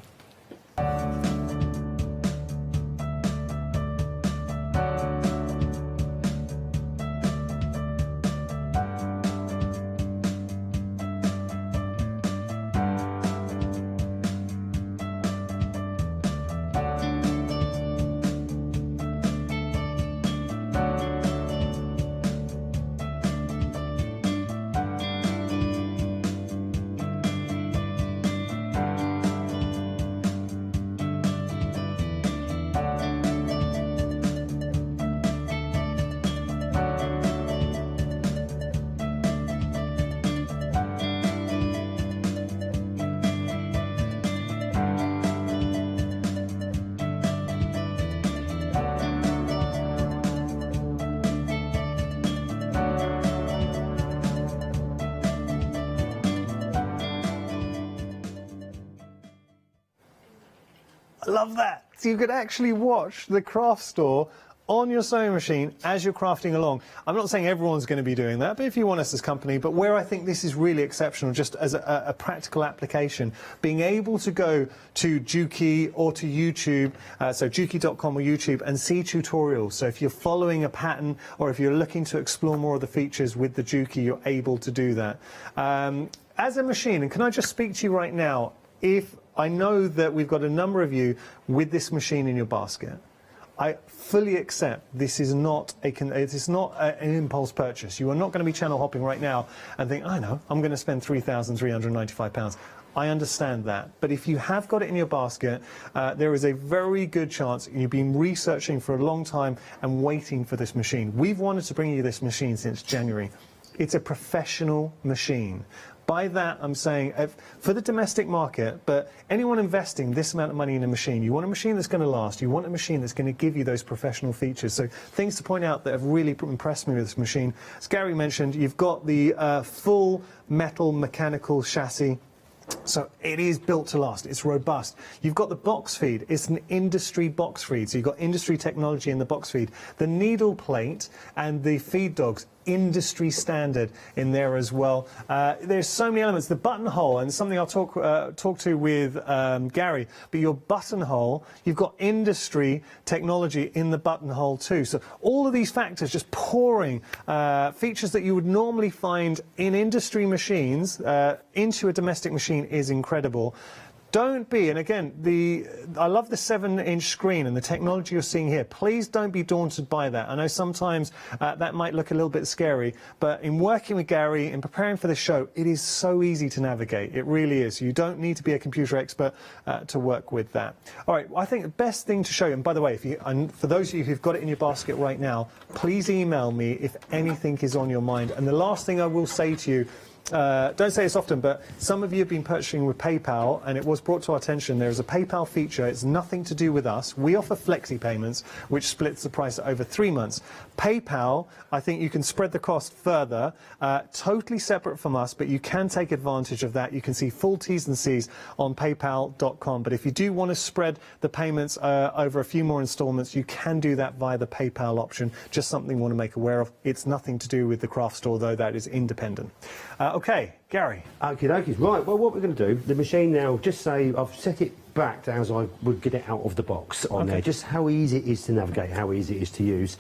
I love that. So you could actually watch the craft store on your sewing machine as you're crafting along. I'm not saying everyone's going to be doing that, but if you want us as company, but where I think this is really exceptional, just as a practical application, being able to go to Juki or to YouTube, so juki.com or YouTube, and see tutorials. So if you're following a pattern or if you're looking to explore more of the features with the Juki, you're able to do that. As a machine, and can I just speak to you right now, if I know that we've got a number of you with this machine in your basket, I fully accept this is not an impulse purchase. You are not going to be channel hopping right now and think, I know, I'm going to spend £3,395. I understand that. But if you have got it in your basket, there is a very good chance you've been researching for a long time and waiting for this machine. We've wanted to bring you this machine since January. It's a professional machine. By that, I'm saying for the domestic market, but anyone investing this amount of money in a machine, you want a machine that's going to last, you want a machine that's going to give you those professional features. So things to point out that have really impressed me with this machine. As Gary mentioned, you've got the full metal mechanical chassis. So it is built to last, it's robust. You've got the box feed, it's an industry box feed, so you've got industry technology in the box feed. The needle plate and the feed dogs, industry standard in there as well. There's so many elements. The buttonhole, and something I'll talk to with Gary, but your buttonhole, you've got industry technology in the buttonhole too. So all of these factors just pouring features that you would normally find in industry machines into a domestic machine is incredible. Don't be, and again, I love the 7-inch screen and the technology you're seeing here. Please don't be daunted by that. I know sometimes that might look a little bit scary, but in working with Gary, in preparing for the show, it is so easy to navigate. It really is. You don't need to be a computer expert to work with that. All right, I think the best thing to show you, and by the way, for those of you who've got it in your basket right now, please email me if anything is on your mind. And the last thing I will say to you, don't say this often, but some of you have been purchasing with PayPal, and it was brought to our attention there is a PayPal feature. It's nothing to do with us. We offer flexi payments, which splits the price over 3 months. PayPal, I think you can spread the cost further, totally separate from us, but you can take advantage of that. You can see full T's and C's on paypal.com. But if you do want to spread the payments over a few more installments, you can do that via the PayPal option. Just something you want to make aware of. It's nothing to do with the craft store, though. That is independent. Okay, Gary. Okie dokies. Right, well, what we're going to do, the machine now, just say I've set it back to as I would get it out of the box on there, just how easy it is to navigate, how easy it is to use.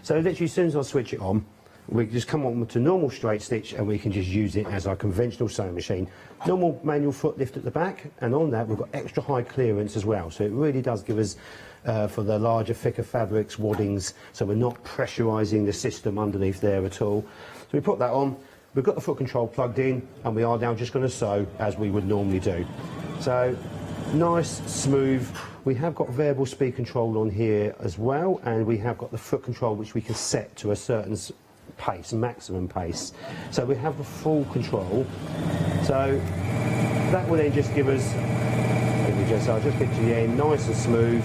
So literally as soon as I switch it on, we just come on to normal straight stitch and we can just use it as our conventional sewing machine. Normal manual foot lift at the back, and on that we've got extra high clearance as well, so it really does give us for the larger, thicker fabrics, waddings, so we're not pressurising the system underneath there at all. So we put that on, we've got the foot control plugged in, and we are now just going to sew as we would normally do. So nice, smooth. We have got variable speed control on here as well, and we have got the foot control which we can set to a certain pace, maximum pace. So we have the full control. So that will then just give us, I'll just get to the end, nice and smooth.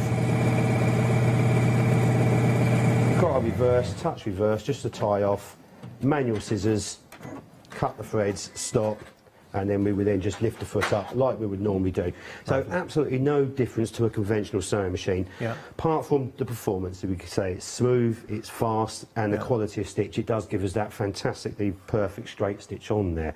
Got a reverse, touch reverse, just to tie off, manual scissors, cut the threads, stop, and then we would then just lift the foot up like we would normally do. So absolutely no difference to a conventional sewing machine, apart from the performance. We could say it's smooth, it's fast, and the quality of stitch. It does give us that fantastically perfect straight stitch on there.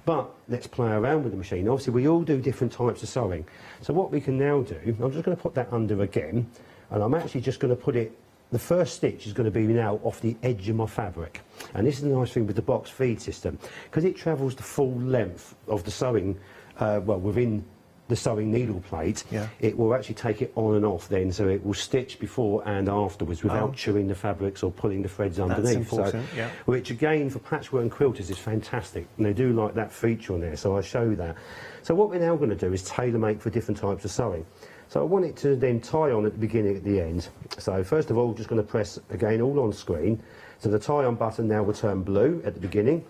But let's play around with the machine. Obviously we all do different types of sewing. So what we can now do, I'm just going to put that under again, and I'm actually just going to put it, the first stitch is going to be now off the edge of my fabric. And this is the nice thing with the box feed system, because it travels the full length of the sewing, well, within the sewing needle plate, it will actually take it on and off then, so it will stitch before and afterwards without chewing the fabrics or pulling the threads underneath. That's important, which again, for patchwork and quilters is fantastic, and they do like that feature on there, so I show that. So what we're now going to do is tailor-make for different types of sewing. So I want it to then tie on at the beginning, at the end. So first of all, just going to press, again, all on screen. So the tie on button now will turn blue at the beginning.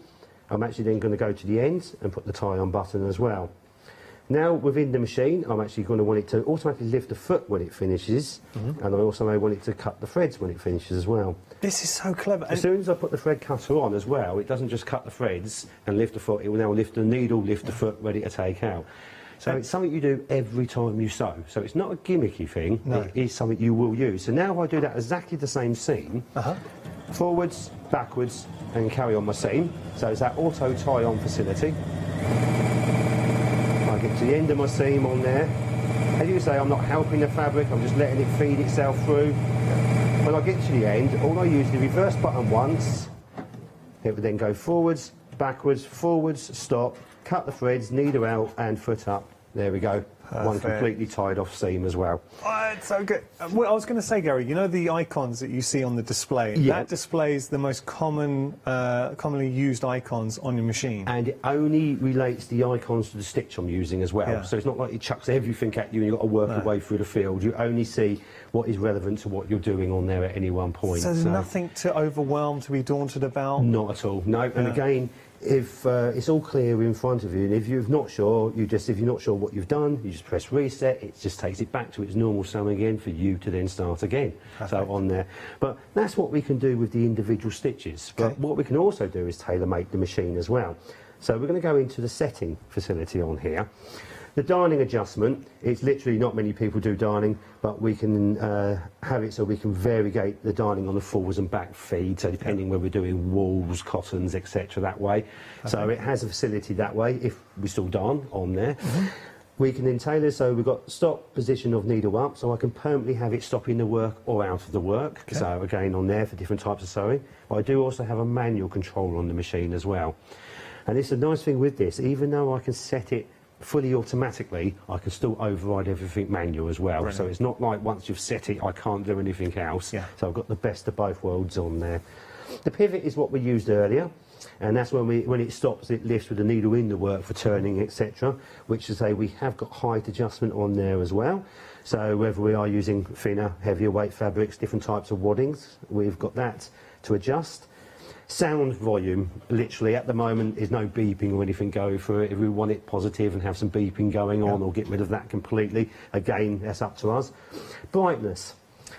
I'm actually then going to go to the end and put the tie on button as well. Now within the machine, I'm actually going to want it to automatically lift the foot when it finishes, and I also may want it to cut the threads when it finishes as well. This is so clever. As soon as I put the thread cutter on as well, it doesn't just cut the threads and lift the foot, it will now lift the needle, lift the foot, ready to take out. So it's something you do every time you sew. So it's not a gimmicky thing, it is something you will use. So now if I do that exactly the same seam, forwards, backwards, and carry on my seam. So it's that auto tie on facility. I get to the end of my seam on there. As you can say, I'm not helping the fabric, I'm just letting it feed itself through. When I get to the end, all I use is the reverse button once. It would then go forwards, backwards, forwards, stop, cut the threads, needle out and foot up. There we go. Perfect. One completely tied off seam as well. Oh, it's so good. Well, I was going to say, Gary, you know the icons that you see on the display? That displays the most common, commonly used icons on your machine. And it only relates the icons to the stitch I'm using as well. So it's not like it chucks everything at you and you've got to work your way through the field. You only see what is relevant to what you're doing on there at any one point. So there's nothing to overwhelm, to be daunted about? Not at all, no. And again, if it's all clear in front of you, and if you're not sure, if you're not sure what you've done, you just press reset. It just takes it back to its normal sewing again for you to then start again. So on there. But that's what we can do with the individual stitches. But what we can also do is tailor-make the machine as well. So we're going to go into the setting facility on here. The darning adjustment, it's literally not many people do darning, but we can have it so we can variegate the darning on the forwards and back feed, so depending whether we're doing wools, cottons, etc. that way. So it has a facility that way, if we still darn on there. We can then tailor, so we've got stop position of needle up, so I can permanently have it stopping the work or out of the work. So again on there for different types of sewing. But I do also have a manual control on the machine as well. And it's a nice thing with this, even though I can set it fully automatically, I can still override everything manual as well. Brilliant. So it's not like once you've set it, I can't do anything else. So I've got the best of both worlds on there. The pivot is what we used earlier, and that's when it stops, it lifts with the needle in the work for turning, etc. Which is we have got height adjustment on there as well. So whether we are using thinner, heavier weight fabrics, different types of waddings, we've got that to adjust. Sound volume, literally at the moment, is no beeping or anything going through it. If we want it positive and have some beeping going on, or get rid of that completely, again, that's up to us. Brightness.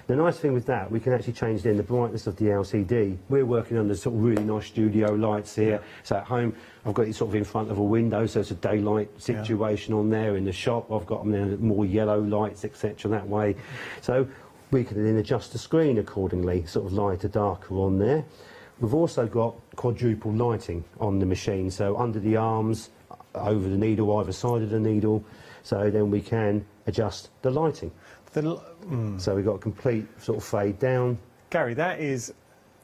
The nice thing with that, we can actually change then the brightness of the LCD. We're working on the sort of really nice studio lights here. So at home, I've got it sort of in front of a window, so it's a daylight situation on there. In the shop, I've got them in more yellow lights, etc. that way. So we can then adjust the screen accordingly, sort of lighter, darker on there. We've also got quadruple lighting on the machine, so under the arms, over the needle, either side of the needle, so then we can adjust the lighting. So we've got a complete sort of fade down. Gary, that is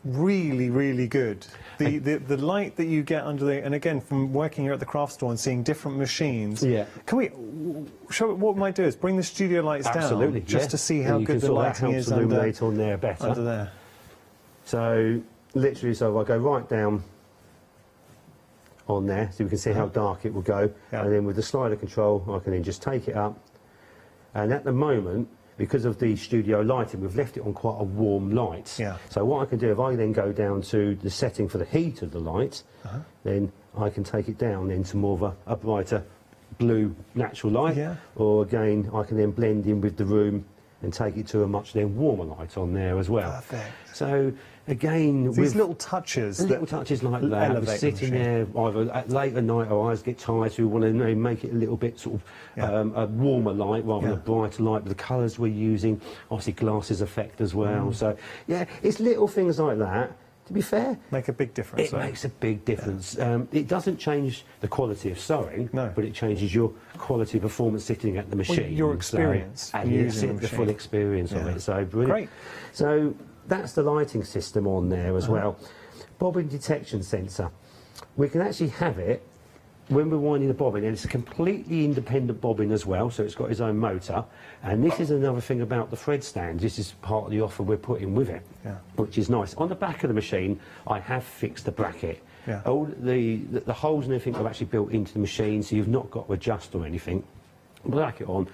really, really good. The light that you get under the, and again, from working here at the craft store and seeing different machines, can we show what we might do is bring the studio lights Absolutely, down just to see how good the lighting is illuminate on there better. Under there. So literally, so if I go right down on there, so we can see how dark it will go, and then with the slider control, I can then just take it up. And at the moment, because of the studio lighting, we've left it on quite a warm light. So what I can do, if I then go down to the setting for the heat of the light, then I can take it down into more of a brighter blue natural light. Or again, I can then blend in with the room and take it to a much then warmer light on there as well. Perfect. So again, these little touches, like that, we're sitting there either at late at night, our eyes get tired, so we want to make it a little bit sort of a warmer light rather than a brighter light. But the colours we're using, obviously glasses effect as well. So yeah, it's little things like that. To be fair, make a big difference. It makes a big difference. It doesn't change the quality of sewing, but it changes your quality of performance sitting at the machine. Well, your experience, and you get the full experience of it. So brilliant. Great. So that's the lighting system on there as well. Bobbin detection sensor. We can actually have it when we're winding the bobbin, and it's a completely independent bobbin as well, so it's got its own motor. And this is another thing about the thread stand. This is part of the offer we're putting with it, which is nice. On the back of the machine, I have fixed the bracket. All the holes and everything are actually built into the machine, so you've not got to adjust or anything. Black it on,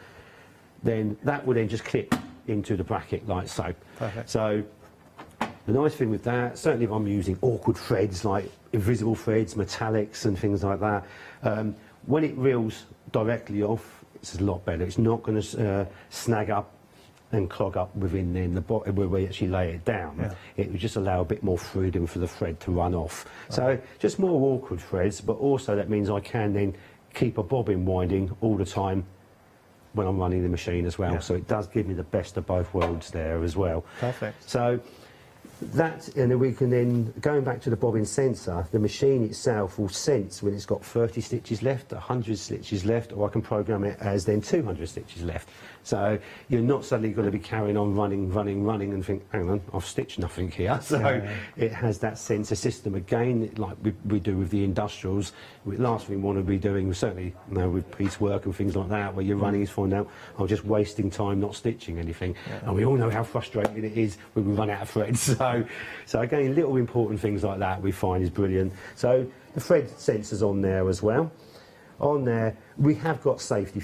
then that will then just clip into the bracket like so. Perfect. So the nice thing with that, certainly if I'm using awkward threads like invisible threads, metallics and things like that, when it reels directly off, it's a lot better. It's not going to snag up and clog up within then the bottom where we actually lay it down. It would just allow a bit more freedom for the thread to run off. So just more awkward threads, but also that means I can then keep a bobbin winding all the time when I'm running the machine as well. So it does give me the best of both worlds there as well. Perfect. So that, and then we can then, going back to the bobbin sensor, the machine itself will sense when it's got 30 stitches left, 100 stitches left, or I can program it as then 200 stitches left. So you're not suddenly going to be carrying on running and think, hang on, I've stitched nothing here. So it has that sensor system again, like we do with the industrials. The last thing we want to be doing, certainly with piecework and things like that, where you're running is find out, I'm just wasting time not stitching anything. And we all know how frustrating it is when we run out of threads. So again, little important things like that we find is brilliant. So the thread sensors on there as well. On there, we have got safety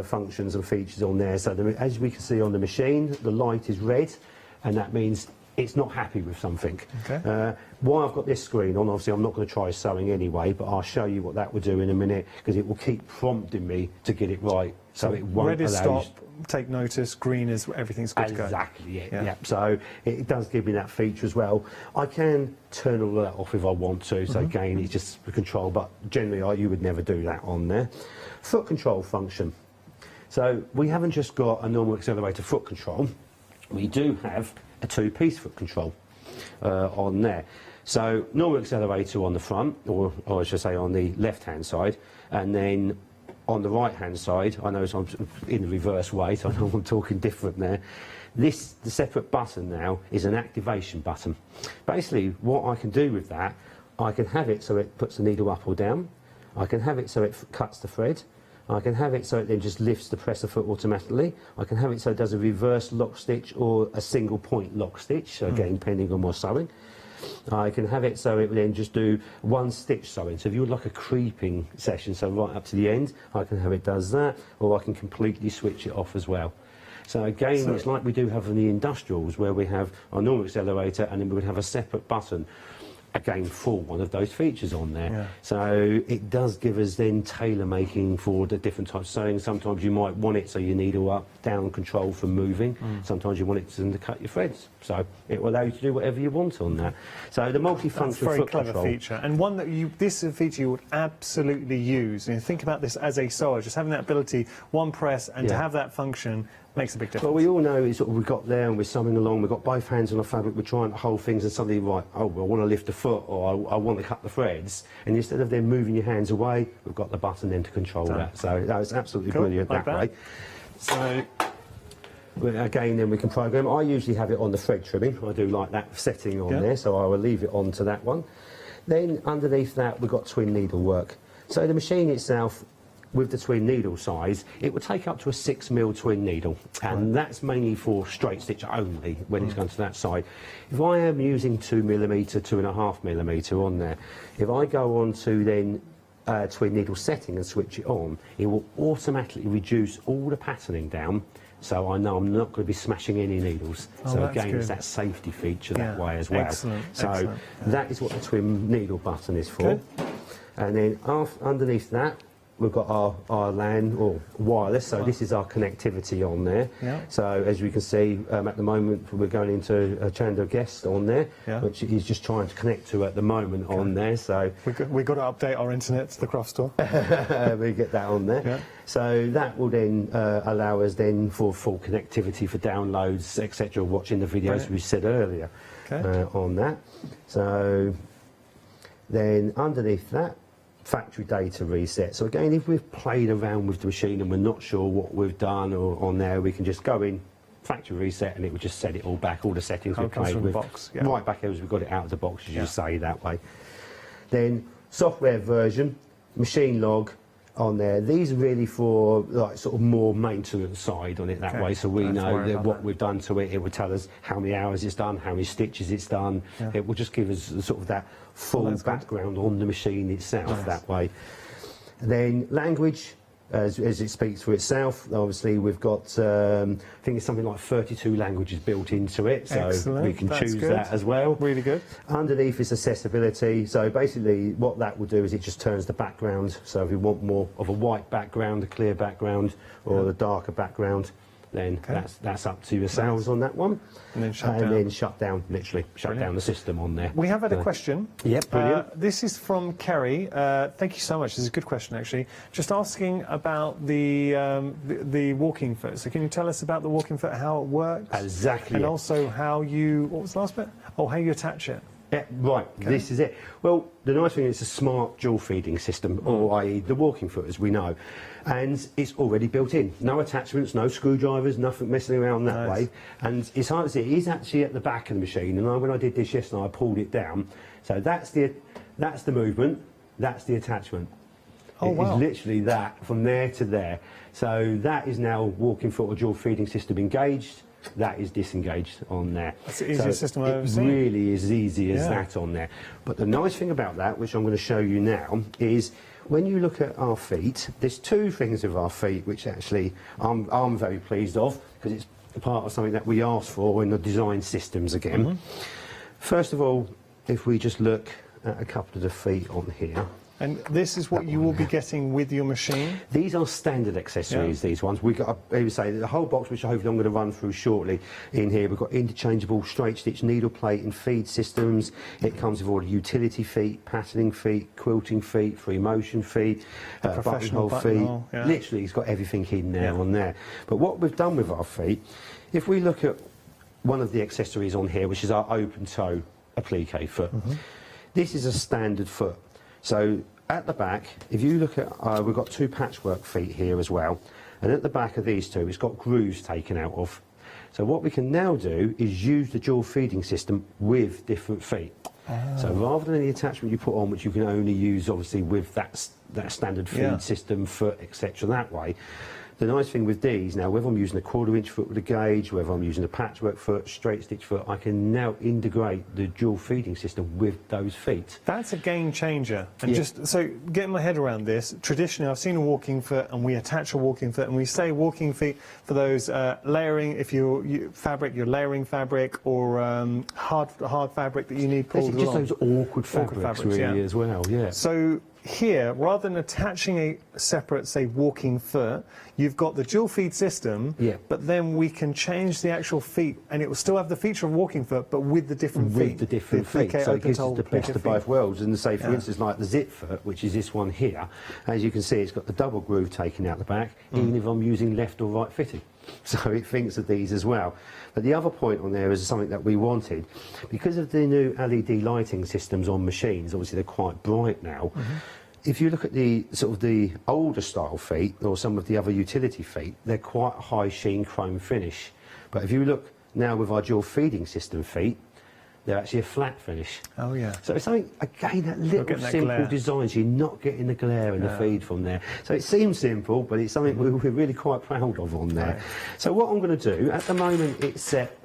functions and features on there. So as we can see on the machine, the light is red, and that means it's not happy with something. Why I've got this screen on, obviously I'm not going to try sewing anyway, but I'll show you what that will do in a minute, because it will keep prompting me to get it right. So it won't red is allow stop, take notice, green is everything's good to go. Exactly, yeah. So it does give me that feature as well. I can turn all of that off if I want to, so again, it's just the control, but generally you would never do that on there. Foot control function. So we haven't just got a normal accelerator foot control, we do have a two-piece foot control on there. So normal accelerator on the front, or I should say on the left-hand side, and then on the right-hand side, I know I'm in the reverse way, so I know I'm talking different there. The separate button now is an activation button. Basically, what I can do with that, I can have it so it puts the needle up or down. I can have it so it cuts the thread. I can have it so it then just lifts the presser foot automatically. I can have it so it does a reverse lock stitch or a single point lock stitch, so again, depending on my sewing. I can have it so it will then just do one stitch sewing. So if you would like a creeping session, so right up to the end, I can have it does that, or I can completely switch it off as well. So again, it's like we do have in the industrials, where we have our normal accelerator and then we would have a separate button. again for one of those features on there. So it does give us then tailor making for the different types of sewing. Sometimes you might want it so your needle up, down control for moving. Sometimes you want it to cut your threads. So it will allow you to do whatever you want on that. So the multifunction very foot clever control. feature, and one that this is a feature you would absolutely use. You know, think about this as a sewer, just having that ability, one press, and to have that function makes a big difference. Well, we all know it's sort of, we got there and we're sewing along, we've got both hands on the fabric, we're trying to hold things, and suddenly, right, oh, well, I want to lift the foot, or I want to cut the threads, and instead of then moving your hands away, we've got the button then to control that. So that was absolutely brilliant that way. So again, then we can program. I usually have it on the thread trimming. I do like that setting on there, so I will leave it on to that one. Then underneath that, we've got twin needle work. So the machine itself, with the twin needle size, it will take up to a 6mm twin needle, and that's mainly for straight stitch only when it's going to that side. If I am using 2mm, 2.5mm on there, if I go on to then twin needle setting and switch it on, it will automatically reduce all the patterning down, so I know I'm not going to be smashing any needles. So again, it's that safety feature that way as well. So that is what the twin needle button is for. And then underneath that, we've got our LAN or wireless, so this is our connectivity on there. So as you can see, at the moment we're going into a Chando guest on there, which he's just trying to connect to at the moment on there. So we've got to update our internet to the craft store. We get that on there. So that will then allow us then for full connectivity for downloads, etc. Watching the videos we said earlier on that. So then underneath that, factory data reset. So again, if we've played around with the machine and we're not sure what we've done or on there, we can just go in, factory reset, and it will just set it all back, all the settings we've played with. Right back as we've got it out of the box, as you say that way. Then software version, machine log on there. These are really for like sort of more maintenance side on it that way, so we know that what we've done to it. It will tell us how many hours it's done, how many stitches it's done. It will just give us sort of that full background on the machine itself that way. And then language, as it speaks for itself. Obviously, we've got I think it's something like 32 languages built into it, so we can choose that as well. Really good. Underneath is accessibility. So basically, what that will do is it just turns the background. So if we want more of a white background, a clear background, or a darker background, then that's up to yourselves on that one. And then shut down. And then shut down, literally shut down the system on there. We have had a question. Yep, brilliant. This is from Kerry. Thank you so much. This is a good question, actually. Just asking about the walking foot. So can you tell us about the walking foot, how it works? Exactly. And also how you, what was the last bit? Oh, how you attach it. Yeah, right, this is it. Well, the nice thing is it's a smart jewel feeding system, or i.e. the walking foot, as we know, and it's already built in. No attachments, no screwdrivers, nothing messing around that way. And it's hard to see, it is actually at the back of the machine, and when I did this yesterday, I pulled it down. So that's the movement, that's the attachment. It is literally that, from there to there. So that is now walking foot or jewel feeding system engaged. That is disengaged on there. That's the easiest system I've ever seen. It really is as easy as that on there. But the nice thing about that, which I'm going to show you now, is when you look at our feet, there's two things with our feet which actually I'm very pleased of, because it's part of something that we asked for in the design systems again. First of all, if we just look at a couple of the feet on here. And this is what you will be getting with your machine? These are standard accessories, these ones. We've got, I would say, the whole box, which hopefully I'm going to run through shortly in here. We've got interchangeable straight stitch needle plate and feed systems. It comes with all the utility feet, patterning feet, quilting feet, free motion feet, buttonhole feet. Literally, it's got everything in there on there. But what we've done with our feet, if we look at one of the accessories on here, which is our open toe applique foot, this is a standard foot. So at the back, if you look at, we've got two patchwork feet here as well, and at the back of these two, it's got grooves taken out of. So what we can now do is use the dual feeding system with different feet. So rather than the attachment you put on, which you can only use obviously with that standard feed system, foot, etc. that way, the nice thing with these now, whether I'm using a 1/4 inch foot with a gauge, whether I'm using a patchwork foot, straight stitch foot, I can now integrate the dual feeding system with those feet. That's a game changer. And just so getting my head around this, traditionally I've seen a walking foot and we attach a walking foot and we say walking feet for those layering, if you're layering fabric or hard fabric that you need pulled Just along. those awkward fabrics really as well, yeah. So here, rather than attaching a separate, say, walking foot, you've got the dual feed system, but then we can change the actual feet, and it will still have the feature of walking foot, but with the different feet. With the different feet, so it gives us the best of both worlds. And say, for instance, like the zip foot, which is this one here, as you can see, it's got the double groove taken out the back, even if I'm using left or right fitting. So it thinks of these as well. But the other point on there is something that we wanted. Because of the new LED lighting systems on machines, obviously they're quite bright now. If you look at the sort of the older style feet or some of the other utility feet, they're quite a high sheen chrome finish. But if you look now with our dual feeding system feet, they're actually a flat finish. Oh, yeah. So it's something, again, that little simple design, so you're not getting the glare and the feed from there. So it seems simple, but it's something we're really quite proud of on there. Right. So what I'm going to do, at the moment it's set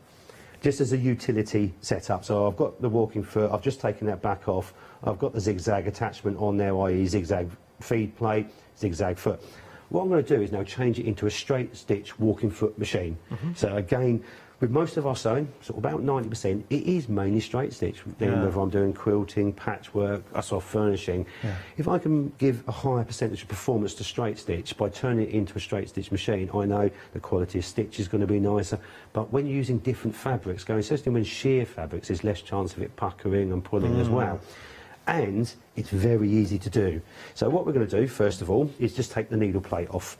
just as a utility setup. So I've got the walking foot, I've just taken that back off, I've got the zigzag attachment on there, i.e. zigzag feed plate, zigzag foot. What I'm going to do is now change it into a straight stitch walking foot machine. So again, with most of our sewing, sort of about 90%, it is mainly straight stitch. Then whether I'm doing quilting, patchwork, soft furnishing, if I can give a higher percentage of performance to straight stitch by turning it into a straight stitch machine, I know the quality of stitch is going to be nicer. But when you're using different fabrics, especially when sheer fabrics, there's less chance of it puckering and pulling as well. And it's very easy to do. So what we're going to do, first of all, is just take the needle plate off.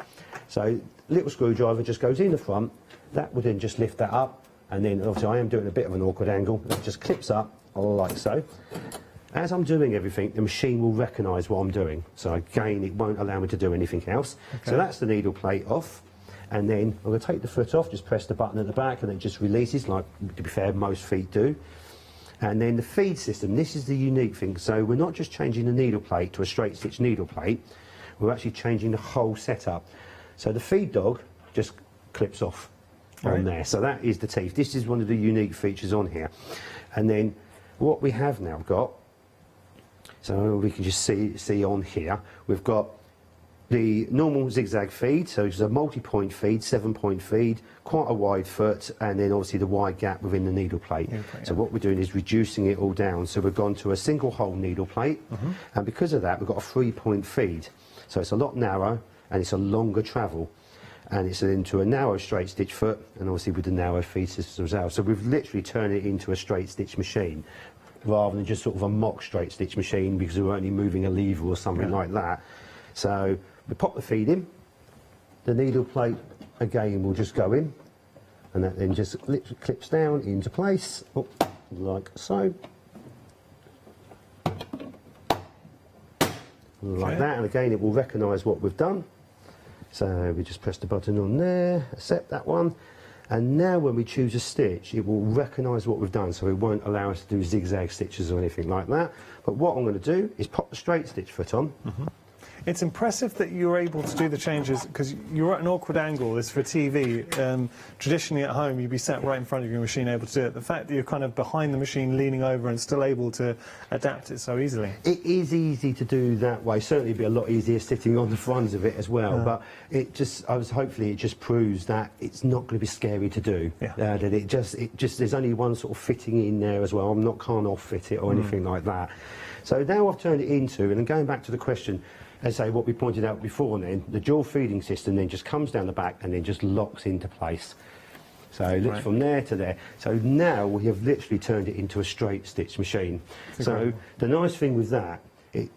So little screwdriver just goes in the front. That would then just lift that up, and then obviously I am doing a bit of an awkward angle. It just clips up like so. As I'm doing everything, the machine will recognise what I'm doing. So again, it won't allow me to do anything else. So that's the needle plate off. And then I'm going to take the foot off, just press the button at the back, and it just releases, like, to be fair, most feet do. And then the feed system, this is the unique thing. So we're not just changing the needle plate to a straight stitch needle plate, we're actually changing the whole setup. So the feed dog just clips off on there. So that is the teeth. This is one of the unique features on here. And then what we have now got, so we can just see on here, we've got the normal zigzag feed, so it's a multi-point feed, 7-point feed, quite a wide foot, and then obviously the wide gap within the needle plate. So what we're doing is reducing it all down. So we've gone to a single hole needle plate, and because of that we've got a 3-point feed. So it's a lot narrow and it's a longer travel. And it's into a narrow straight stitch foot, and obviously with the narrow feed system as well. So we've literally turned it into a straight stitch machine, rather than just sort of a mock straight stitch machine because we're only moving a lever or something like that. So we pop the feed in, the needle plate again will just go in, and that then just literally clips down into place, like so. Like that, and again it will recognise what we've done. So we just press the button on there, accept that one, and now when we choose a stitch it will recognise what we've done, so it won't allow us to do zigzag stitches or anything like that. But what I'm going to do is pop the straight stitch foot on. It's impressive that you're able to do the changes, because you're at an awkward angle. This for TV. Traditionally at home you'd be sat right in front of your machine able to do it. The fact that you're kind of behind the machine leaning over and still able to adapt it so easily. It is easy to do that way. Certainly it'd be a lot easier sitting on the front of it as well. But it just, hopefully it just proves that it's not going to be scary to do. That it just there's only one sort of fitting in there as well. Can't off fit it or anything like that. So now I've turned it into, and then going back to the question, as I say, what we pointed out before then, the dual feeding system then just comes down the back and then just locks into place. So it looks from there to there. So now we have literally turned it into a straight stitch machine. So the nice thing with that, it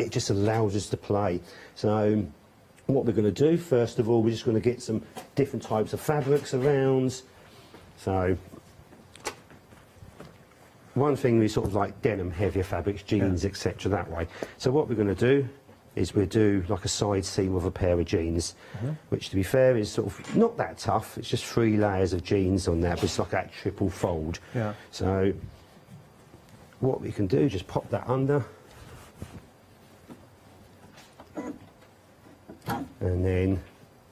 just allows us to play. So what we're going to do, first of all, we're just going to get some different types of fabrics around. So one thing is sort of like denim, heavier fabrics, jeans, etc. that way. So what we're going to do is we'll do like a side seam of a pair of jeans, which to be fair is sort of not that tough. It's just 3 layers of jeans on there, but it's like that triple fold. So what we can do, just pop that under, and then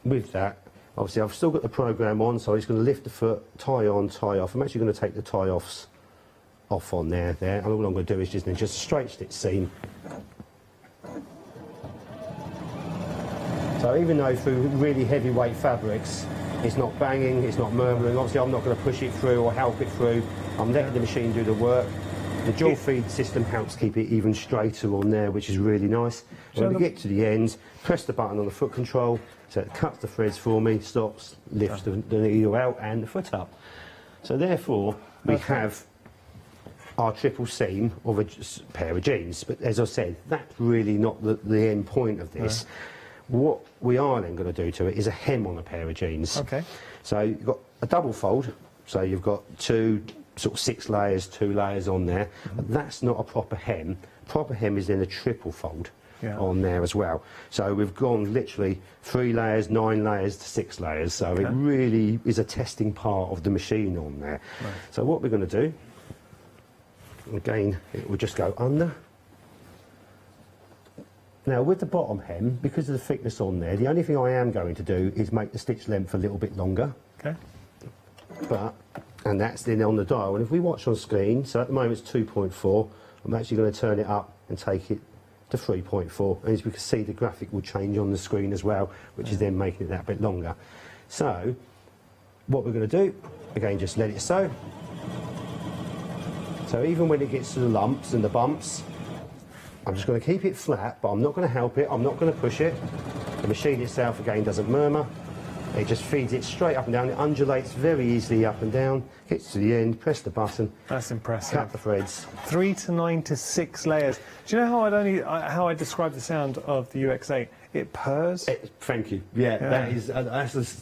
with that, obviously I've still got the program on, so I'm just going to lift the foot, tie on, tie off. I'm actually going to take the tie-offs off on there, and all I'm going to do is just a straight stitch seam. So even though through really heavyweight fabrics, it's not banging, it's not murmuring, obviously I'm not going to push it through or help it through. I'm letting the machine do the work. The dual feed system helps keep it even straighter on there, which is really nice. When we get to the end, press the button on the foot control, so it cuts the threads for me, stops, lifts the needle out and the foot up. So therefore, we have our triple seam of a pair of jeans. But as I said, that's really not the end point of this. What we are then going to do to it is a hem on a pair of jeans. Okay. So you've got a double fold, so you've got two sort of 6 layers, 2 layers on there. But that's not a proper hem. Proper hem is then a triple fold on there as well. So we've gone literally 3 layers, 9 layers to 6 layers. So it really is a testing part of the machine on there. Right. So what we're going to do, again, it will just go under. Now with the bottom hem, because of the thickness on there, the only thing I am going to do is make the stitch length a little bit longer. Okay. And that's then on the dial. And if we watch on screen, so at the moment it's 2.4, I'm actually going to turn it up and take it to 3.4. And as we can see, the graphic will change on the screen as well, which is then making it that bit longer. So what we're going to do, again, just let it sew. So even when it gets to the lumps and the bumps, I'm just going to keep it flat, but I'm not going to help it, I'm not going to push it. The machine itself, again, doesn't murmur. It just feeds it straight up and down. It undulates very easily up and down, gets to the end, press the button. That's impressive. Cut the threads. 3 to 9 to 6 layers. Do you know how I describe the sound of the UX8? It purrs. Thank you. Yeah, that's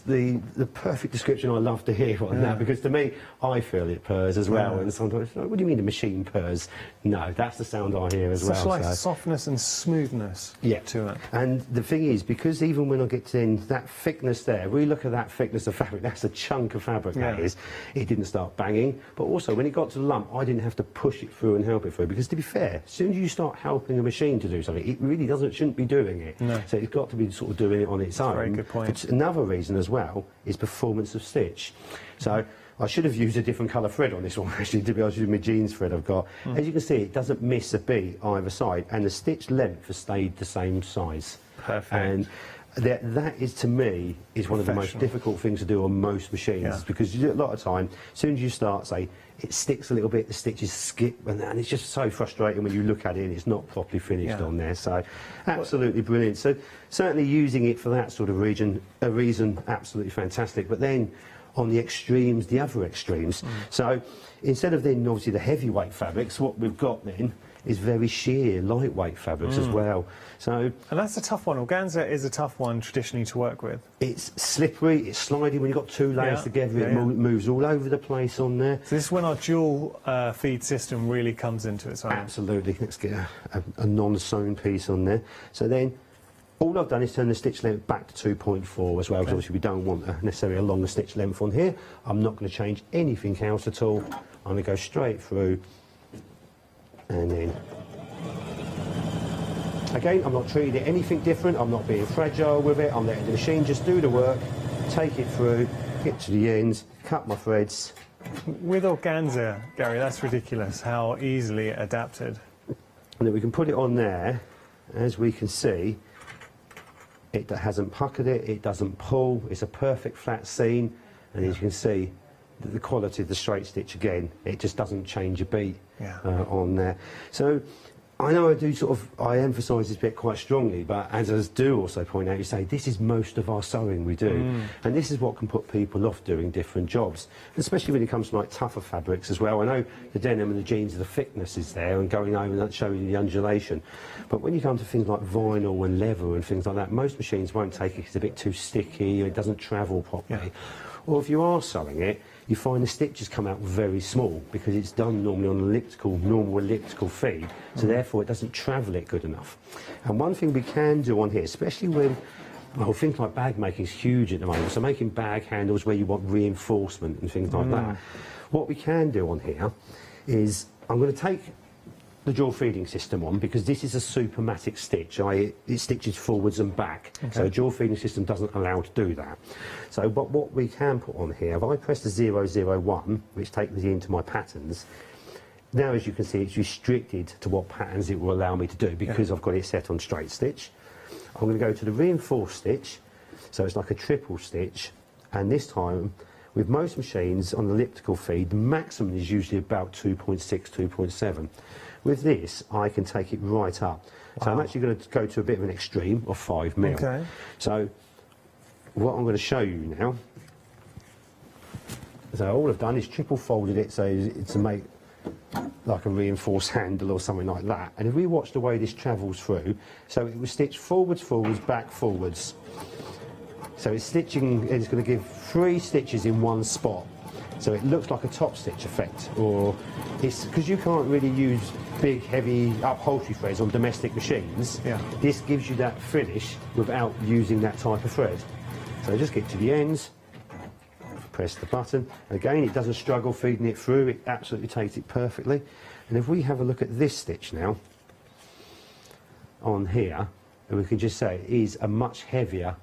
the perfect description I love to hear on that, because to me, I feel it purrs as well. And sometimes, what do you mean the machine purrs? No, that's the sound I hear as well. Such like softness and smoothness to it. And the thing is, because even when I get to end, that thickness there, we look at that thickness of fabric, that's a chunk of fabric that is. It didn't start banging, but also when it got to the lump, I didn't have to push it through and help it through, because to be fair, as soon as you start helping a machine to do something, it really shouldn't be doing it. No. So it's got to be sort of doing it on its own. Very good point. But another reason as well is performance of stitch. So I should have used a different colour thread on this one, actually, to be honest with you, my jeans thread I've got. As you can see, it doesn't miss a beat either side, and the stitch length has stayed the same size. Perfect. And that is, to me, is one of the most difficult things to do on most machines, because a lot of time, as soon as you start, say, it sticks a little bit, the stitches skip, and it's just so frustrating when you look at it and it's not properly finished on there. So, absolutely brilliant. So, certainly using it for that sort of reason, absolutely fantastic. But then, on the extremes, the other extremes. So, instead of then, obviously, the heavyweight fabrics, what we've got then is very sheer, lightweight fabrics as well. So, and that's a tough one. Organza is a tough one traditionally to work with. It's slippery, it's sliding. When you've got 2 layers together, it moves all over the place on there. So this is when our dual feed system really comes into its own. Absolutely. Let's get a non-sewn piece on there. So then, all I've done is turn the stitch length back to 2.4 as well, because obviously we don't want necessarily a longer stitch length on here. I'm not going to change anything else at all. I'm going to go straight through. And then, again, I'm not treating it anything different, I'm not being fragile with it, I'm letting the machine just do the work, take it through, get to the ends, cut my threads. With organza, Gary, that's ridiculous how easily adapted. And then we can put it on there, as we can see, it hasn't puckered it, it doesn't pull, it's a perfect flat seam, and as you can see, the quality of the straight stitch again, it just doesn't change a beat on there. So I know I emphasise this bit quite strongly, but as I do also point out, you say this is most of our sewing we do, and this is what can put people off doing different jobs, especially when it comes to like tougher fabrics as well. I know the denim and the jeans, the thickness is there and going over and showing you the undulation, but when you come to things like vinyl and leather and things like that, most machines won't take it, it's a bit too sticky or it doesn't travel properly. Or if you are sewing it, you find the stitches come out very small because it's done normally on normal elliptical feed, so therefore it doesn't travel it good enough. And one thing we can do on here, especially when, well, things like bag making is huge at the moment, so making bag handles where you want reinforcement and things like that, what we can do on here is, I'm going to take the jewel feeding system on because this is a supermatic stitch. It stitches forwards and back. Okay. So a jewel feeding system doesn't allow to do that. So but what we can put on here, if I press the 001, which takes me into my patterns, now as you can see it's restricted to what patterns it will allow me to do because I've got it set on straight stitch. I'm going to go to the reinforced stitch, so it's like a triple stitch, and this time with most machines on the elliptical feed the maximum is usually about 2.6, 2.7. With this I can take it right up. So I'm actually going to go to a bit of an extreme of 5 mil. Okay. So what I'm going to show you now, so all I've done is triple folded it so it's to make like a reinforced handle or something like that, and if we watch the way this travels through, so it was stitched forwards, forwards, back, forwards, so it's stitching, it's going to give 3 stitches in one spot, so it looks like a top stitch effect, or it's because you can't really use big heavy upholstery threads on domestic machines. This gives you that finish without using that type of thread. So just get to the ends, press the button. Again, it doesn't struggle feeding it through, it absolutely takes it perfectly. And if we have a look at this stitch now, on here, and we can just say it is a much heavier,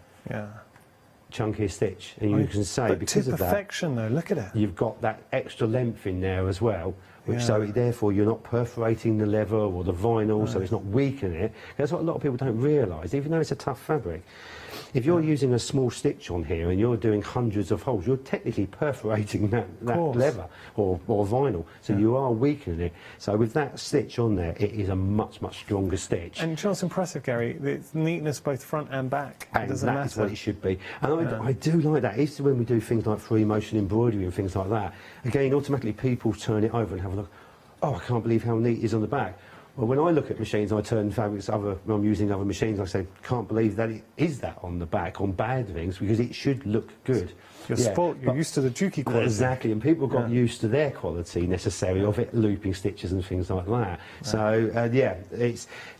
chunkier stitch. And you can say, because of that, perfection though, look at it. You've got that extra length in there as well, which so therefore you're not perforating the leather or the vinyl, so it's not weakening it. That's what a lot of people don't realise, even though it's a tough fabric. If you're using a small stitch on here and you're doing hundreds of holes, you're technically perforating that leather or vinyl, so you are weakening it. So with that stitch on there, it is a much, much stronger stitch. And you know what's impressive, Gary? It's neatness both front and back. And that is what it should be. And I do like that. It's when we do things like free motion embroidery and things like that. Again, automatically people turn it over and have a look. Oh, I can't believe how neat it is on the back. Well, when I look at machines, I turn fabrics when I'm using other machines, I say, can't believe that it is that on the back, on bad things, because it should look good. You're used to the Juki quality. Exactly, and people got used to their quality necessary of it, looping stitches and things like that. So,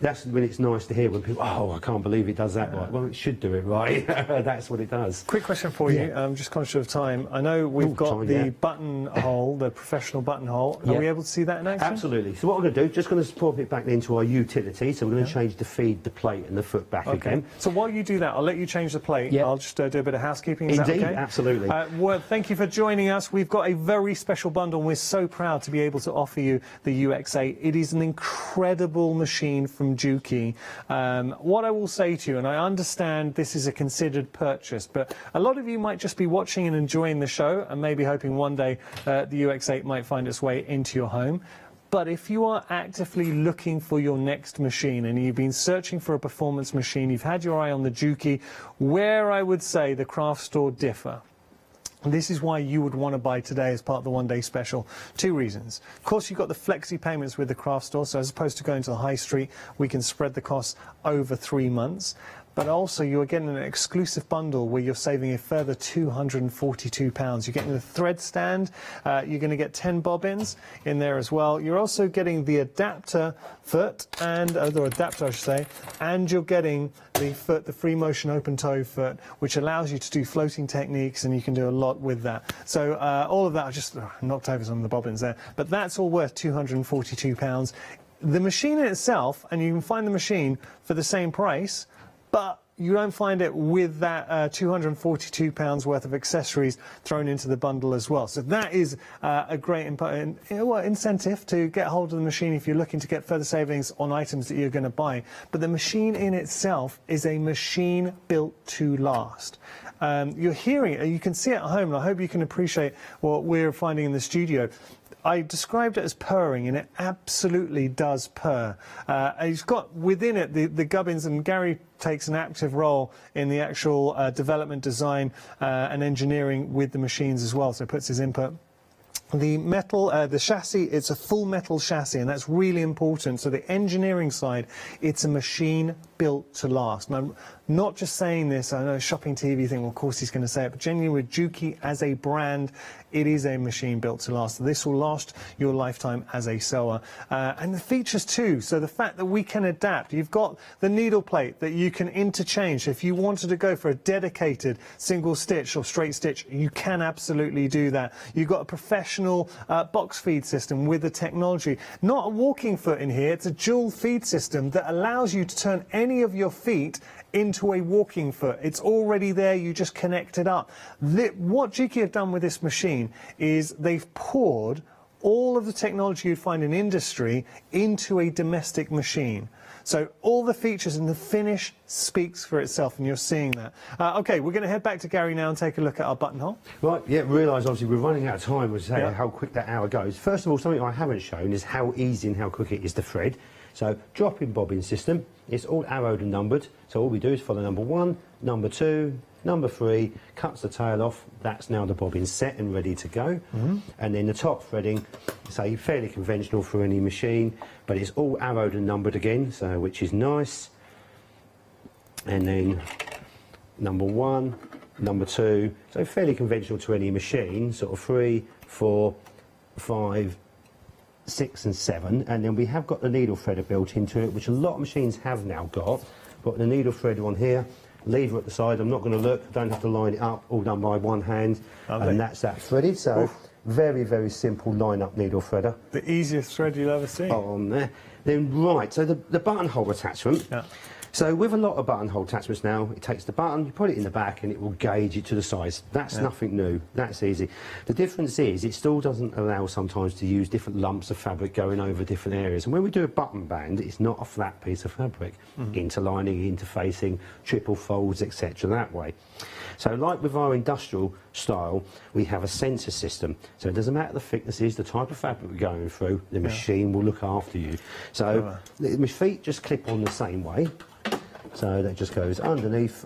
that's when it's nice to hear when people, oh, I can't believe it does that right. Well, it should do it right. That's what it does. Quick question for you, I'm just conscious of time. I know we've got the buttonhole, the professional buttonhole. Are we able to see that in action? Absolutely. So what we're going to do, just going to pop it back into our utility, so we're going to change the feed, the plate and the foot back again. So while you do that, I'll let you change the plate. I'll just do a bit of housekeeping. Is Indeed, that okay? Absolutely. Well, thank you for joining us. We've got a very special bundle and we're so proud to be able to offer you the UX8. It is an incredible machine from Juki. What I will say to you, and I understand this is a considered purchase, but a lot of you might just be watching and enjoying the show and maybe hoping one day the UX8 might find its way into your home. But if you are actively looking for your next machine and you've been searching for a performance machine, you've had your eye on the Juki, where I would say the craft store differ. This is why you would want to buy today as part of the one-day special. 2 reasons. Of course, you've got the flexi payments with the craft store, so as opposed to going to the high street, we can spread the costs over 3 months. But also you're getting an exclusive bundle where you're saving a further £242. You're getting the thread stand, you're going to get 10 bobbins in there as well. You're also getting the adapter foot, and or adapter I should say, and you're getting the foot, the free motion open toe foot, which allows you to do floating techniques, and you can do a lot with that. So all of that, I just knocked over some of the bobbins there, but that's all worth £242. The machine in itself, and you can find the machine for the same price, but you don't find it with that £242 worth of accessories thrown into the bundle as well. So that is a great incentive to get hold of the machine if you're looking to get further savings on items that you're going to buy. But the machine in itself is a machine built to last. You're hearing it, you can see it at home, and I hope you can appreciate what we're finding in the studio. I described it as purring, and it absolutely does purr. It's got within it the gubbins, and Gary takes an active role in the actual development, design and engineering with the machines as well, so puts his input. The metal, the chassis, it's a full metal chassis, and that's really important. So the engineering side, it's a machine built to last. Now, not just saying this, I know shopping TV thing, well, of course he's going to say it, but genuinely with Juki as a brand, it is a machine built to last. This will last your lifetime as a sewer. And the features too, so the fact that we can adapt. You've got the needle plate that you can interchange. If you wanted to go for a dedicated single stitch or straight stitch, you can absolutely do that. You've got a professional box feed system with the technology. Not a walking foot in here, it's a dual feed system that allows you to turn any of your feet into a walking foot. It's already there, you just connect it up. What Juki have done with this machine is they've poured all of the technology you'd find in industry into a domestic machine. So all the features and the finish speaks for itself, and you're seeing that. OK, we're going to head back to Gary now and take a look at our buttonhole. Right, yeah, realise obviously we're running out of time with how quick that hour goes. First of all, something I haven't shown is how easy and how quick it is to thread. So drop-in bobbin system, it's all arrowed and numbered, so all we do is follow number 1, number 2, number 3, cuts the tail off, that's now the bobbin set and ready to go. And then the top threading, say fairly conventional for any machine, but it's all arrowed and numbered again, so which is nice. And then number 1, number 2, so fairly conventional to any machine, sort of 3, 4, 5, 6 and 7, and then we have got the needle threader built into it, which a lot of machines have now got. Got the needle threader on here, lever at the side, I'm not going to look, don't have to line it up, all done by one hand, and that's that threaded, so very, very simple line-up needle threader. The easiest thread you'll ever see. On there. Then right, so the buttonhole attachment. So with a lot of buttonhole attachments now, it takes the button, you put it in the back and it will gauge it to the size. That's nothing new, that's easy. The difference is it still doesn't allow sometimes to use different lumps of fabric going over different areas. And when we do a button band, it's not a flat piece of fabric. Interlining, interfacing, triple folds, etc. that way. So like with our industrial style, we have a sensor system. So it doesn't matter the thicknesses, the type of fabric we're going through, the machine will look after you. So my feet just clip on the same way. So that just goes underneath,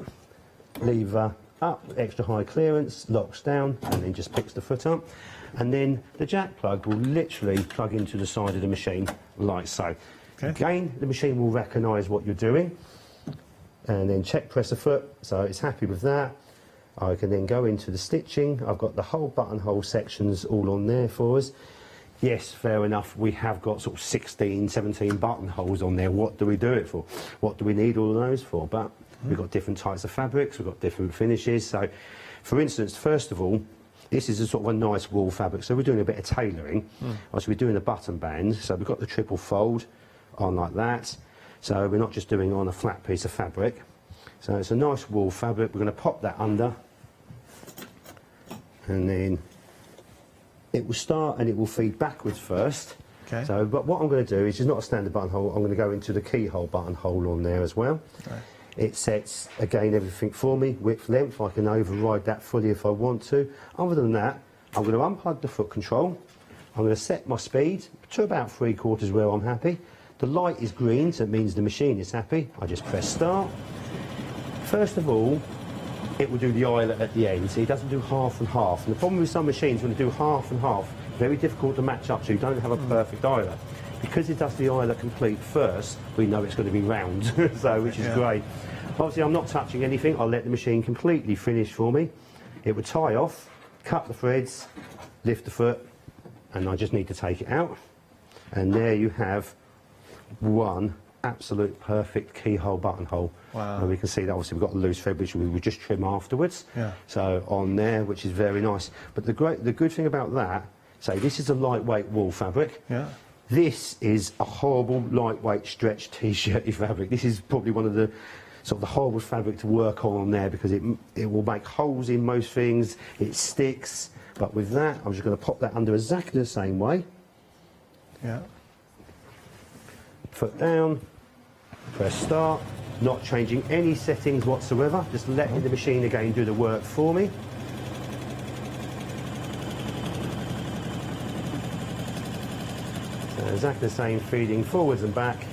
lever up, extra high clearance, locks down, and then just picks the foot up. And then the jack plug will literally plug into the side of the machine like so. Again, the machine will recognise what you're doing, and then check press a foot, so it's happy with that. I can then go into the stitching. I've got the whole buttonhole sections all on there for us. Yes, fair enough, we have got sort of 16, 17 buttonholes on there. What do we do it for? What do we need all of those for? But we've got different types of fabrics, we've got different finishes. So, for instance, first of all, this is a sort of a nice wool fabric, so we're doing a bit of tailoring. So we're doing a button band, so we've got the triple fold on like that. So we're not just doing it on a flat piece of fabric. So it's a nice wool fabric, we're going to pop that under. And then it will start and it will feed backwards first. So, but what I'm going to do is just not a standard buttonhole, I'm going to go into the keyhole buttonhole on there as well. It sets, again, everything for me, width, length, I can override that fully if I want to. Other than that, I'm going to unplug the foot control, I'm going to set my speed to about 3/4 where I'm happy. The light is green, so it means the machine is happy. I just press start. First of all, it will do the eyelet at the end, so it doesn't do half and half. And the problem with some machines, when they do half and half, very difficult to match up, so you don't have a perfect eyelet. Because it does the eyelet complete first, we know it's going to be round, so which is great. Obviously, I'm not touching anything. I'll let the machine completely finish for me. It will tie off, cut the threads, lift the foot, and I just need to take it out. And there you have one absolute perfect keyhole buttonhole. And we can see that obviously we've got the loose thread which we will just trim afterwards. So on there, which is very nice. But the good thing about that, say this is a lightweight wool fabric. This is a horrible lightweight stretch t-shirty fabric. This is probably one of the sort of the horrible fabric to work on there because it will make holes in most things, it sticks. But with that, I'm just going to pop that under exactly the same way. Foot down, press start, not changing any settings whatsoever, just letting the machine again do the work for me. So exactly the same, feeding forwards and back.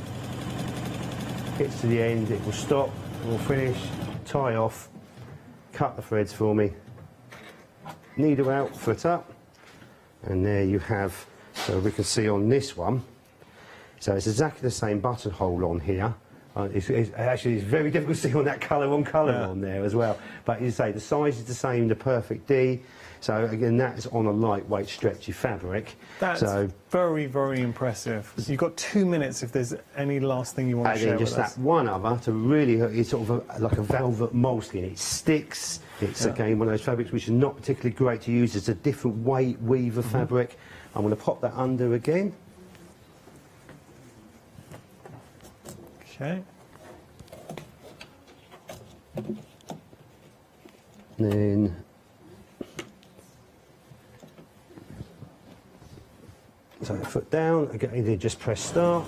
Gets to the end, it will stop, we'll finish, tie off, cut the threads for me, needle out, foot up, and there you have, so we can see on this one, so it's exactly the same buttonhole on here, It's very difficult to see on that colour on there as well. But as you say, the size is the same, the perfect D. So again, that's on a lightweight, stretchy fabric. That's very, very impressive. You've got 2 minutes if there's any last thing you want to share with us. And then just that one other to really, it's sort of like a velvet moleskin. It sticks. It's again one of those fabrics which is not particularly great to use. It's a different weight weave of fabric. I'm going to pop that under again. Okay. Then so foot down, again then just press start.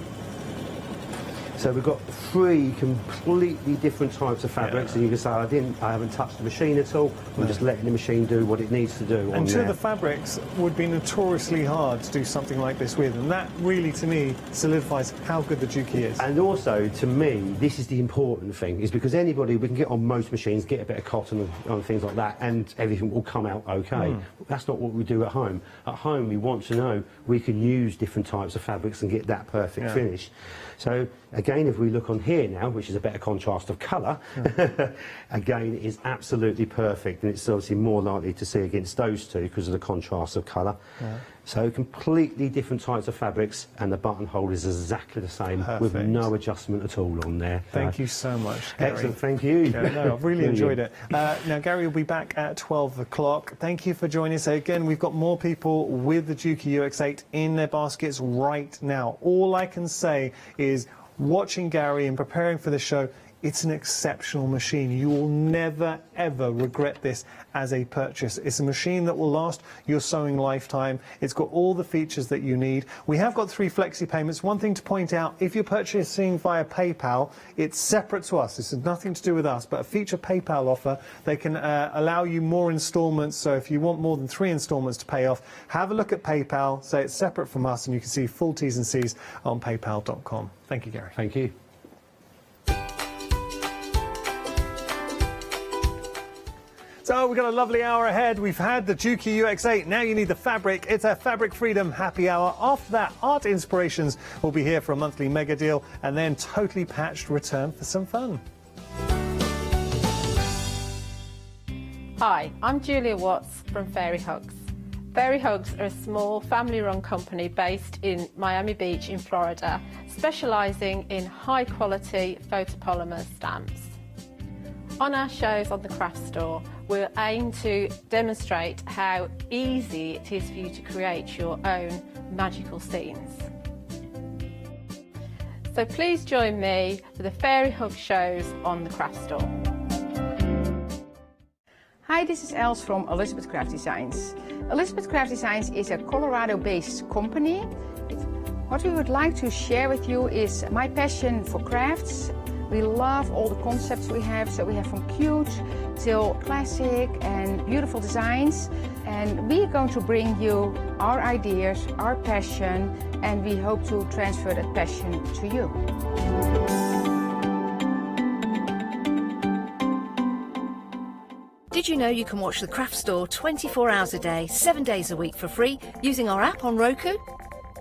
So we've got 3 completely different types of fabrics, and you can say I haven't touched the machine at all. I'm just letting the machine do what it needs to do. And 2 of the fabrics would be notoriously hard to do something like this with, and that really, to me, solidifies how good the Juki is. And also, to me, this is the important thing, is because anybody, we can get on most machines, get a bit of cotton and things like that, and everything will come out okay. But that's not what we do at home. At home, we want to know we can use different types of fabrics and get that perfect finish. So again, if we look on here now, which is a better contrast of colour, again, it is absolutely perfect, and it's obviously more likely to see against those 2 because of the contrast of colour. So completely different types of fabrics, and the buttonhole is exactly the same with no adjustment at all on there. Thank you so much, Gary. Excellent, thank you. Yeah, no, I've really enjoyed it. Now, Gary will be back at 12 o'clock. Thank you for joining us. Again, we've got more people with the Juki UX8 in their baskets right now. All I can say is, watching Gary and preparing for the show, it's an exceptional machine. You will never, ever regret this as a purchase. It's a machine that will last your sewing lifetime. It's got all the features that you need. We have got 3 flexi payments. One thing to point out, if you're purchasing via PayPal, it's separate to us. This has nothing to do with us, but a feature PayPal offer, they can allow you more installments. So if you want more than 3 installments to pay off, have a look at PayPal, say it's separate from us, and you can see full T's and C's on paypal.com. Thank you, Gary. Thank you. So we've got a lovely hour ahead. We've had the Juki UX8. Now you need the fabric. It's a Fabric Freedom happy hour. After that, Art Inspirations will be here for a monthly mega deal, and then Totally Patched return for some fun. Hi, I'm Julia Watts from Fairy Hugs. Fairy Hugs are a small family-run company based in Miami Beach in Florida, specialising in high-quality photopolymer stamps. On our shows on the craft store, we'll aim to demonstrate how easy it is for you to create your own magical scenes. So please join me for the Fairy Hug shows on the craft store. Hi, this is Els from Elizabeth Craft Designs. Elizabeth Craft Designs is a Colorado-based company. What we would like to share with you is my passion for crafts. We love all the concepts we have, so we have from cute till classic and beautiful designs. And we are going to bring you our ideas, our passion, and we hope to transfer that passion to you. Did you know you can watch the Craft Store 24 hours a day, 7 days a week for free using our app on Roku?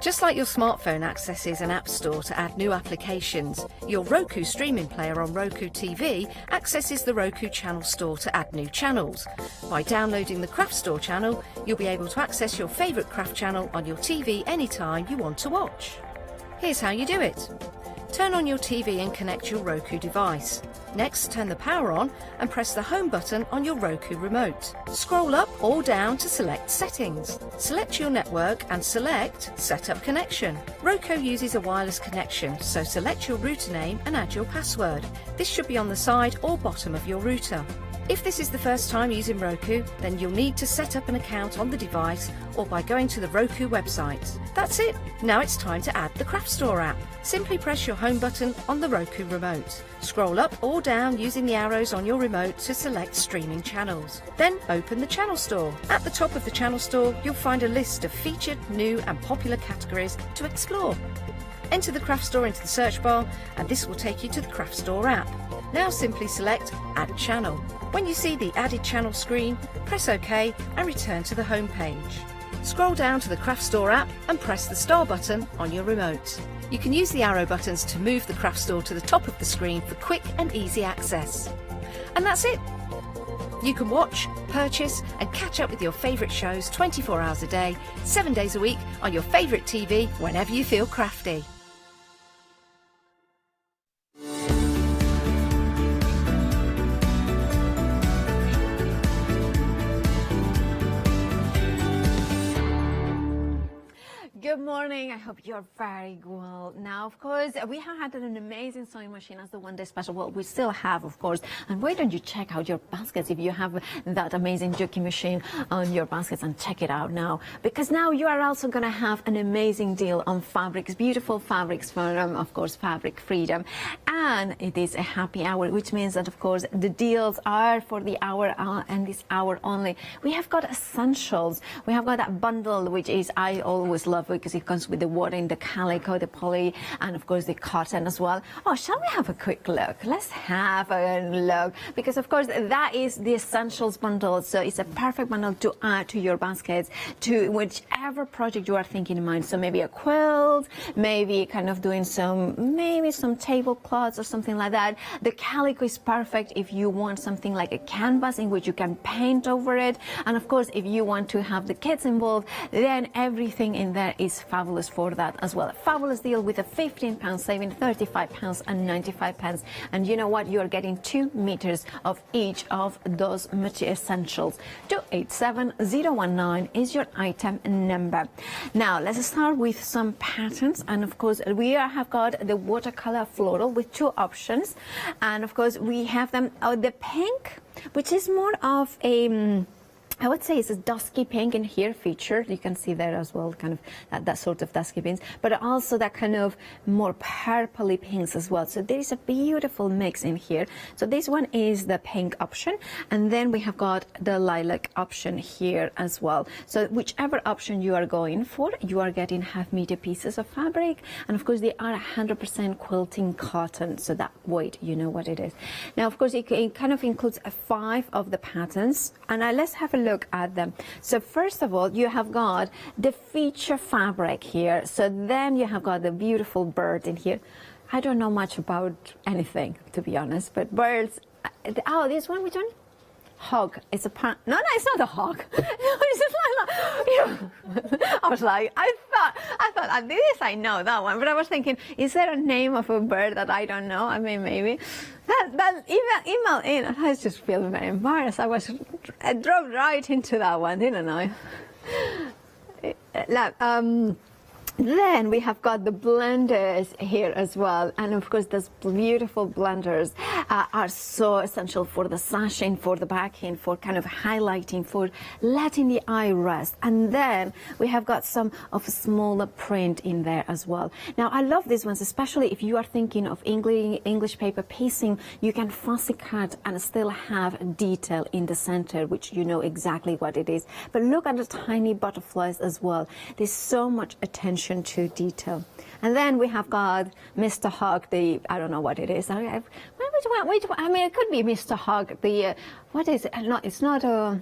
Just like your smartphone accesses an app store to add new applications, your Roku streaming player on Roku TV accesses the Roku channel store to add new channels. By downloading the Craft Store channel, you'll be able to access your favourite craft channel on your TV anytime you want to watch. Here's how you do it. Turn on your TV and connect your Roku device. Next, turn the power on and press the home button on your Roku remote. Scroll up or down to select Settings. Select your network and select Set Up Connection. Roku uses a wireless connection, so select your router name and add your password. This should be on the side or bottom of your router. If this is the first time using Roku, then you'll need to set up an account on the device or by going to the Roku website. That's it. Now it's time to add the Craft Store app. Simply press your home button on the Roku remote. Scroll up or down using the arrows on your remote to select streaming channels. Then open the Channel Store. At the top of the Channel Store, you'll find a list of featured, new and popular categories to explore. Enter the Craft Store into the search bar and this will take you to the Craft Store app. Now simply select Add Channel. When you see the Added Channel screen, press OK and return to the home page. scroll down to the Craft Store app and press the star button on your remote. You can use the arrow buttons to move the Craft Store to the top of the screen for quick and easy access. And that's it. You can watch, purchase and catch up with your favourite shows 24 hours a day, 7 days a week on your favourite TV whenever you feel crafty. Good morning, I hope you're very well. Now, of course, we have had an amazing sewing machine as the one-day special. Well, we still have, of course. And why don't you check out your baskets if you have that amazing juki machine on your baskets, and check it out now. Because now you are also going to have an amazing deal on fabrics, beautiful fabrics from, of course, Fabric Freedom. And it is a happy hour, which means that, of course, the deals are for the hour and this hour only. We have got essentials. We have got that bundle, which is, I always love, because it comes with the wadding, the calico, the poly, and of course the cotton as well. Oh, shall we have a quick look? Let's have a look, because of course that is the essentials bundle. So it's a perfect bundle to add to your baskets, to whichever project you are thinking in mind. So maybe a quilt, maybe kind of doing maybe some tablecloths or something like that. The calico is perfect if you want something like a canvas in which you can paint over it. And of course, if you want to have the kids involved, then everything in there is fabulous for that as well. A fabulous deal with a £15 saving, £35 and 95 pence. And you know what? You're getting 2 meters of each of those essentials. 287019 is your item number. Now, let's start with some patterns. And of course, we have got the watercolor floral with 2 options. And of course, we have them, the pink, which is more of a, I would say it's a dusky pink in here featured. You can see there as well, kind of that sort of dusky pinks, but also that kind of more purpley pinks as well. So there is a beautiful mix in here. So this one is the pink option, and then we have got the lilac option here as well. So whichever option you are going for, you are getting half-meter pieces of fabric, and of course they are 100% quilting cotton. So that weight, you know what it is. Now, of course, it kind of includes 5 of the patterns, and let's have a look at them. So first of all, you have got the feature fabric here. So then you have got the beautiful bird in here. I don't know much about anything, to be honest, but birds. Oh, this one, which one? Hog. It's a no, it's not a hog. It's just like, I was like, I thought at this I know that one, but I was thinking, is there a name of a bird that I don't know? I mean, maybe that email in. I just feel very embarrassed. I drove right into that one, didn't I? Then we have got the blenders here as well, and of course those beautiful blenders are so essential for the sashing, for the backing, for kind of highlighting, for letting the eye rest. And then we have got some of smaller print in there as well. Now I love these ones, especially if you are thinking of English paper piecing. You can fussy cut and still have detail in the center, which you know exactly what it is. But look at the tiny butterflies as well. There's so much attention to detail. And then we have got Mr. Hog, I don't know what it is. I mean, it could be Mr. Hog, what is it? No, it's not a,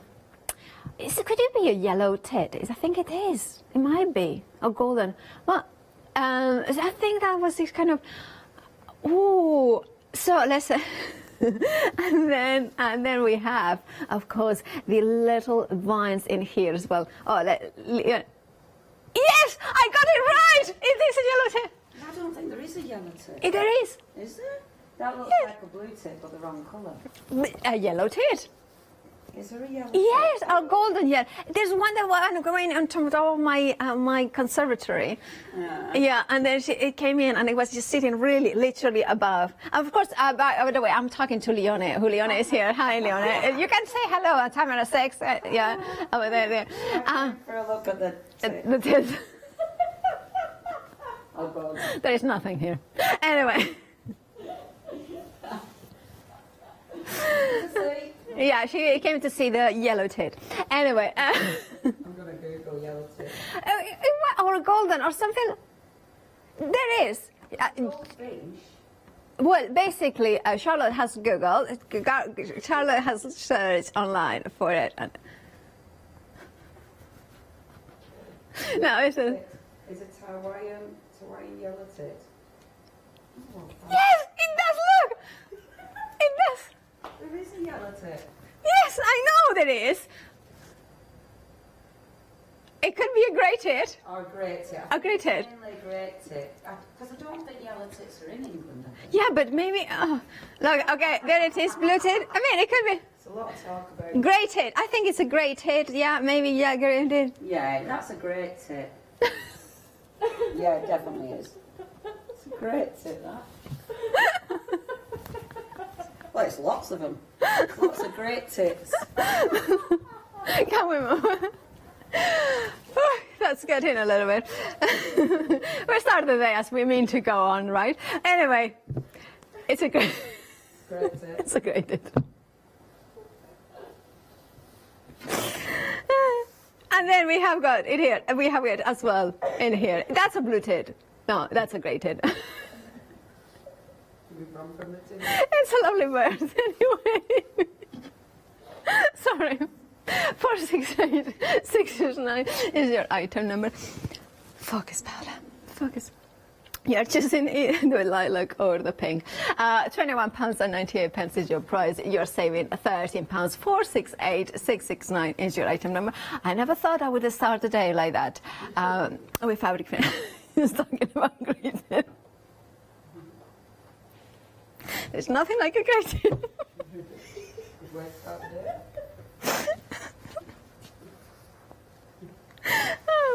could it be a yellow tit? I think it is. It might be. Or golden. Well, I think that was this kind of, ooh, so let's and then we have, of course, the little vines in here as well. Oh, yes, I got it right! It is a yellow tip. I don't think there is a yellow tip. There is. Is there? That looks like a blue tip, but the wrong colour. A yellow tit. Is there a yellow Yes, tip? a golden yellow. There's one that was growing on top of my conservatory. Yeah, and then it came in and it was just sitting really, literally above. Of course, by the way, I'm talking to Leone, who Leone is here. Hi, Leone. You can say hello at camera 6. Yeah, over there. For a look at the tip. The tip. Oh, God. There is nothing here. Anyway. Yeah, she came to see the yellow tit. Anyway. I'm going to Google yellow tit. Or golden or something. There is. Well, basically, Charlotte has Googled. Charlotte has searched online for it. No, it's a... Is it Hawaiian yellow tit? Yes, it does, look! It does. There is a yellow tit. Yes, I know there is. It could be a grey tit. Or a grey tit. A grey tit. Mainly grey tit. Because I don't think yellow tits are in England. Yeah, but maybe... look, okay, there it is, blue tit. I mean, it could be... It's a lot of talk about. Grey tit. I think it's a grey tit. Yeah, maybe, yeah, grey tit. Yeah, that's a great tit. Yeah, it definitely is. It's a great tit, that. Well, it's lots of them. Lots of great tits. Can we move? That's getting a little bit. We start the day as we mean to go on, right? Anyway, it's a great... Great tit. It's a great tit. And then we have got it here. We have it as well in here. That's a blue tit. No, that's a grey tit. It's a lovely bird. Anyway. Sorry. 468 669 is your item number. Focus, Paula. Focus. You're choosing the lilac or the pink. £21.98 is your price. You're saving £13. 468 669 is your item number. I never thought I would start the day like that with fabric finishes. Talking about great. There's nothing like a great.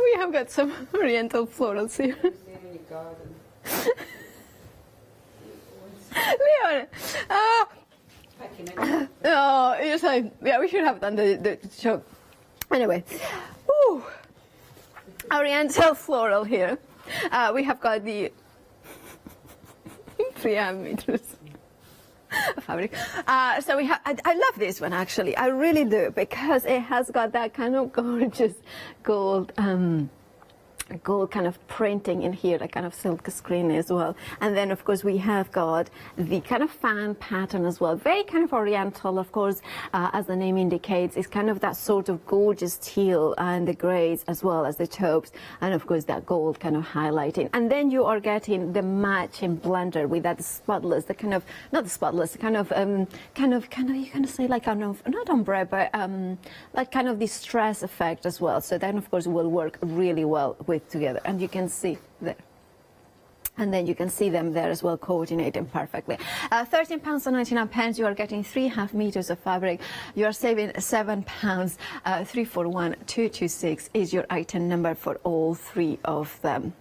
We have got some oriental florals here. Leon, oh, you're saying, yeah, we should have done the show. Anyway, ooh, oriental floral here. We have got the 3 meters fabric. So we have. I love this one actually. I really do, because it has got that kind of gorgeous gold kind of printing in here, that kind of silk screen as well. And then of course we have got the kind of fan pattern as well, very kind of oriental, of course, as the name indicates. It's kind of that sort of gorgeous teal and the greys as well as the taupes, and of course that gold kind of highlighting. And then you are getting the matching blender with that spotless, the kind of, not the spotless, kind of you can say like kind of, not ombre, but like kind of the stress effect as well. So then of course it will work really well with together, and you can see there, and then you can see them there as well, coordinating perfectly. £13.99. You are getting 3.5 meters of fabric. You are saving £7. 341226 is your item number for all 3 of them.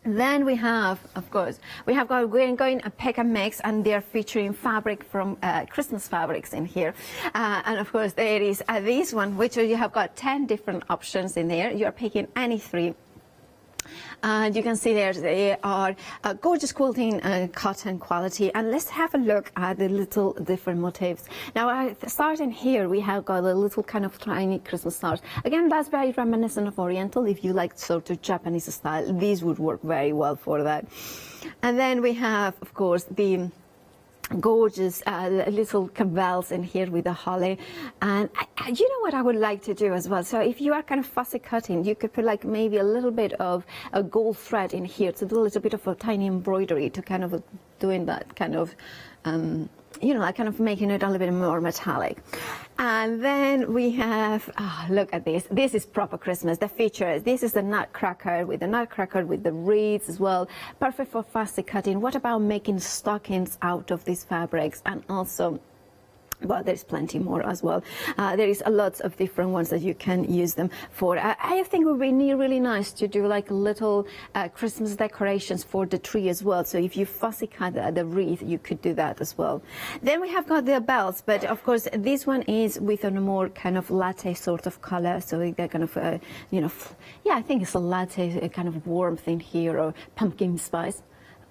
Then we have, of course, we're going a pick and mix, and they're featuring fabric from Christmas fabrics in here. And of course there is this one, which you have got 10 different options in there. You're picking any 3. And you can see there they are gorgeous quilting cotton quality. And let's have a look at the little different motifs. Now starting here, we have got a little kind of tiny Christmas stars. Again, that's very reminiscent of Oriental. If you like sort of Japanese style, these would work very well for that. And then we have, of course, the gorgeous little cabals in here with the holly. And you know what I would like to do as well, so if you are kind of fussy cutting, you could put like maybe a little bit of a gold thread in here to do a little bit of a tiny embroidery to kind of doing that kind of you know, like kind of making it a little bit more metallic. And then we have, look at this. This is proper Christmas. The features. This is the nutcracker with the reeds as well. Perfect for fussy cutting. What about making stockings out of these fabrics? And also, well, there's plenty more as well. There is a lot of different ones that you can use them for. I think it would be really nice to do like little Christmas decorations for the tree as well. So if you fussy cut the wreath, you could do that as well. Then we have got the bells, but of course this one is with a more kind of latte sort of color. So they're kind of, you know, yeah, I think it's a latte kind of warmth in here, or pumpkin spice.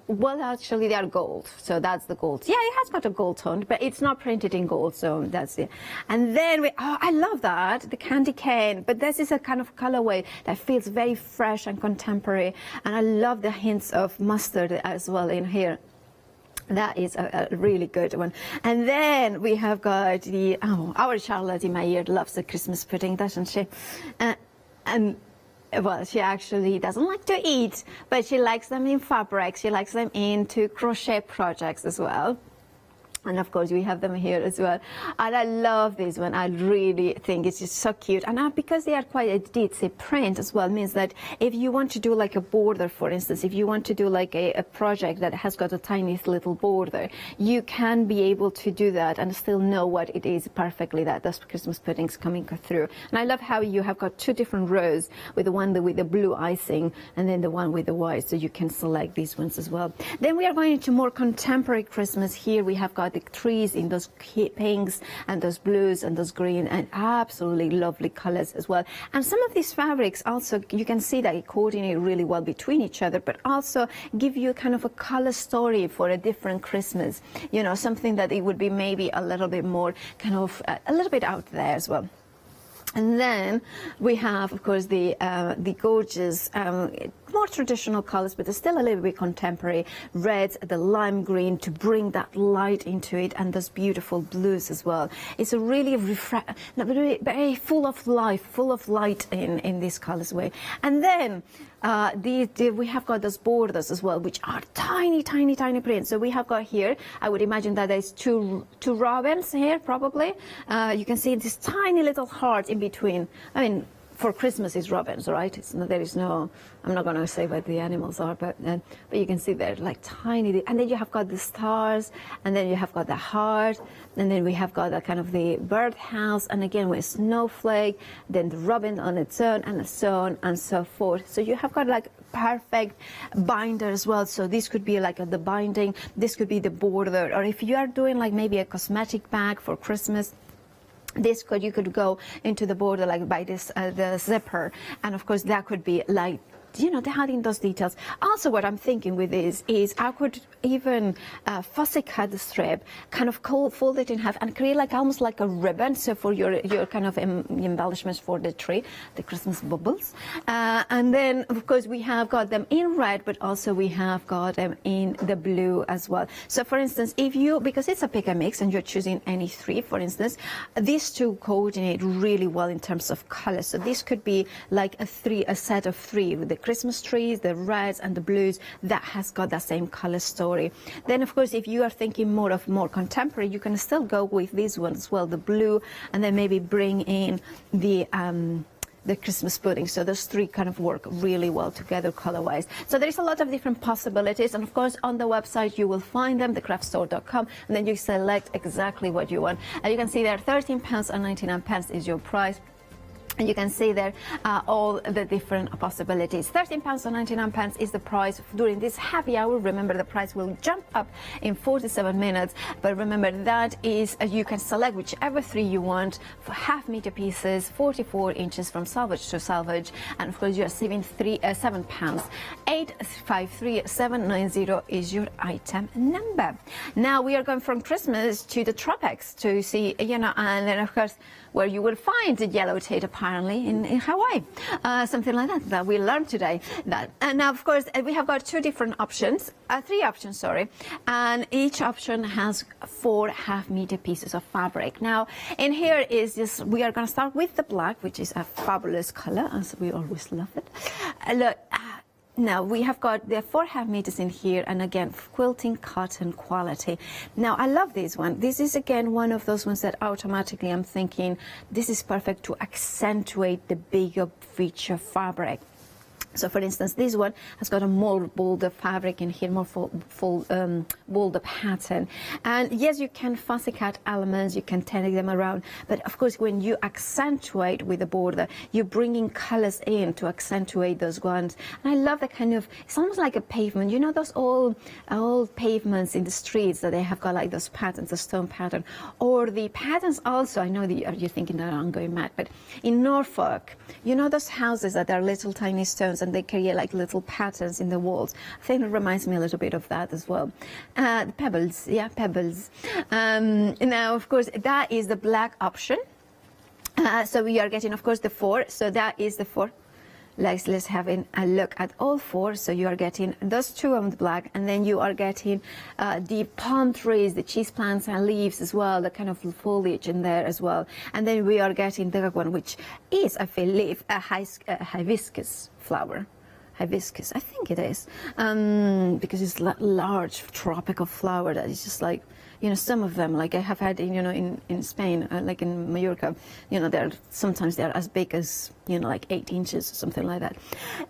Well, actually, they are gold, so that's the gold. Yeah, it has got a gold tone, but it's not printed in gold, so that's it. And then I love that, the candy cane, but this is a kind of colorway that feels very fresh and contemporary, and I love the hints of mustard as well in here. That is a really good one. And then we have got the, our Charlotte in my ear loves the Christmas pudding, doesn't she? And Well, she actually doesn't like to eat, but she likes them in fabric. She likes them into crochet projects as well. And of course, we have them here as well. And I love this one. I really think it's just so cute. And because they are quite a ditzy print as well, means that if you want to do like a border, for instance, if you want to do like a project that has got a tiny little border, you can be able to do that and still know what it is perfectly, that those Christmas puddings coming through. And I love how you have got two different rows, with the one with the blue icing and then the one with the white, so you can select these ones as well. Then we are going into more contemporary Christmas. Here we have got the trees in those pinks and those blues and those green, and absolutely lovely colors as well. And some of these fabrics also, you can see that it coordinate really well between each other, but also give you kind of a color story for a different Christmas, you know, something that it would be maybe a little bit more kind of a little bit out there as well. And then we have, of course, the gorgeous, more traditional colors, but it's still a little bit contemporary. Reds, the lime green to bring that light into it, and those beautiful blues as well. It's a really very full of life, full of light in this colors way. And then we have got those borders as well, which are tiny, tiny, tiny prints. So we have got here, I would imagine that there's two robins here, probably. You can see this tiny little heart in between. I mean, for Christmas it's robins, right? There is no, I'm not going to say what the animals are, but you can see they're like tiny. And then you have got the stars, and then you have got the heart, and then we have got the kind of the birdhouse, and again with snowflake, then the robin on its own, and so on and so forth. So you have got like perfect binder as well. So this could be like the binding, this could be the border, or if you are doing like maybe a cosmetic bag for Christmas, you could go into the border like by this the zipper, and of course that could be like, you know, they're adding those details. Also, what I'm thinking with this is I could even fussy cut the strip, kind of fold it in half, and create like almost like a ribbon. So for your kind of embellishments for the tree, the Christmas bubbles. And then, of course, we have got them in red, but also we have got them in the blue as well. So, for instance, if you, because it's a pick and mix, and you're choosing any three, for instance, these two coordinate really well in terms of color. So this could be like a set of three with the Christmas trees, the reds and the blues, that has got that same color story. Then, of course, if you are thinking more contemporary, you can still go with these ones as well, the blue, and then maybe bring in the Christmas pudding. So those three kind of work really well together color-wise. So there's a lot of different possibilities, and of course on the website you will find them, thecraftstore.com, and then you select exactly what you want. And you can see there £13.99 is your price. And you can see there all the different possibilities. £13.99 is the price during this happy hour. Remember, the price will jump up in 47 minutes. But remember, that is, you can select whichever three you want for half-meter pieces, 44 inches from salvage to salvage. And of course, you are saving £7. 853790 is your item number. Now we are going from Christmas to the tropics to see, you know, and then of course, where you will find the yellowtail apparently in Hawaii, something like that we learned today. And now, of course, we have got three options, sorry, and each option has 4 half-meter pieces of fabric. Now, in here is this. We are going to start with the black, which is a fabulous color, as we always love it. Look. Now, we have got the 4 half-meters in here, and again, quilting cotton quality. Now, I love this one. This is, again, one of those ones that automatically I'm thinking this is perfect to accentuate the bigger feature fabric. So, for instance, this one has got a more bolder fabric in here, more bolder pattern. And yes, you can fussy cut elements, you can take them around, but of course, when you accentuate with the border, you're bringing colors in to accentuate those ones. And I love the kind of, it's almost like a pavement. You know those old pavements in the streets that they have got like those patterns, the stone pattern, or the patterns also. I know that you're thinking that I'm going mad, but in Norfolk, you know those houses that are little tiny stones, and they create like little patterns in the walls. I think it reminds me a little bit of that as well. The pebbles, yeah, pebbles. Now, of course, that is the black option. So we are getting, of course, the 4. So that is the 4. let's have a look at all four. So you are getting those two on the black, and then you are getting the palm trees, the cheese plants and leaves as well, the kind of foliage in there as well. And then we are getting the one, which is, I believe, a hibiscus flower. Hibiscus, I think it is, because it's large tropical flower that is just like, you know, some of them, like I have had, you know, in Spain, like in Mallorca, you know, sometimes they're as big as, you know, like 8 inches or something like that.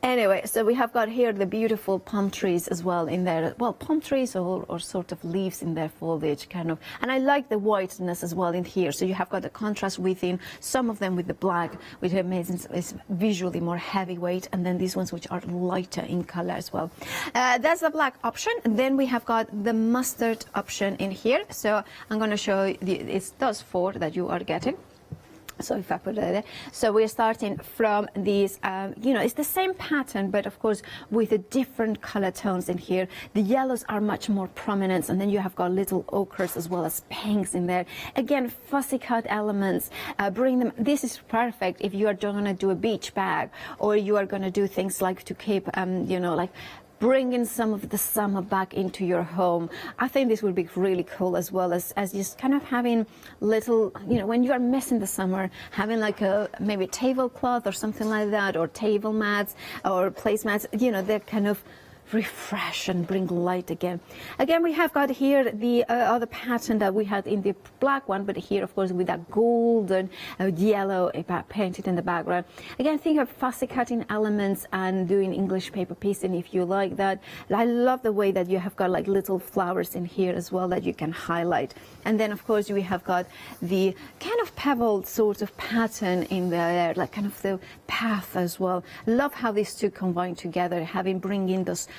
Anyway, so we have got here the beautiful palm trees as well in there. Well, palm trees or sort of leaves in their foliage, kind of. And I like the whiteness as well in here. So you have got the contrast within, some of them with the black, which is visually more heavyweight, and then these ones which are lighter in color as well. That's the black option. And then we have got the mustard option in here. So I'm going to show you, it's those four that you are getting. So if I put it there, so we're starting from these, you know, it's the same pattern, but of course with the different color tones in here. The yellows are much more prominent, and then you have got little ochres as well as pinks in there. Again, fussy cut elements, bring them. This is perfect if you are going to do a beach bag, or you are going to do things like to keep, you know, like bringing some of the summer back into your home. I think this would be really cool, as well as just kind of having little, you know, when you are missing the summer, having like a maybe tablecloth or something like that, or table mats or placemats, you know, they're kind of refresh and bring light again. Again, we have got here the other pattern that we had in the black one, but here, of course, with that golden yellow painted in the background. Again, think of fussy cutting elements and doing English paper piecing if you like that. I love the way that you have got like little flowers in here as well that you can highlight. And then, of course, we have got the kind of pebbled sort of pattern in there, like kind of the path as well. Love how these two combine together, having bringing those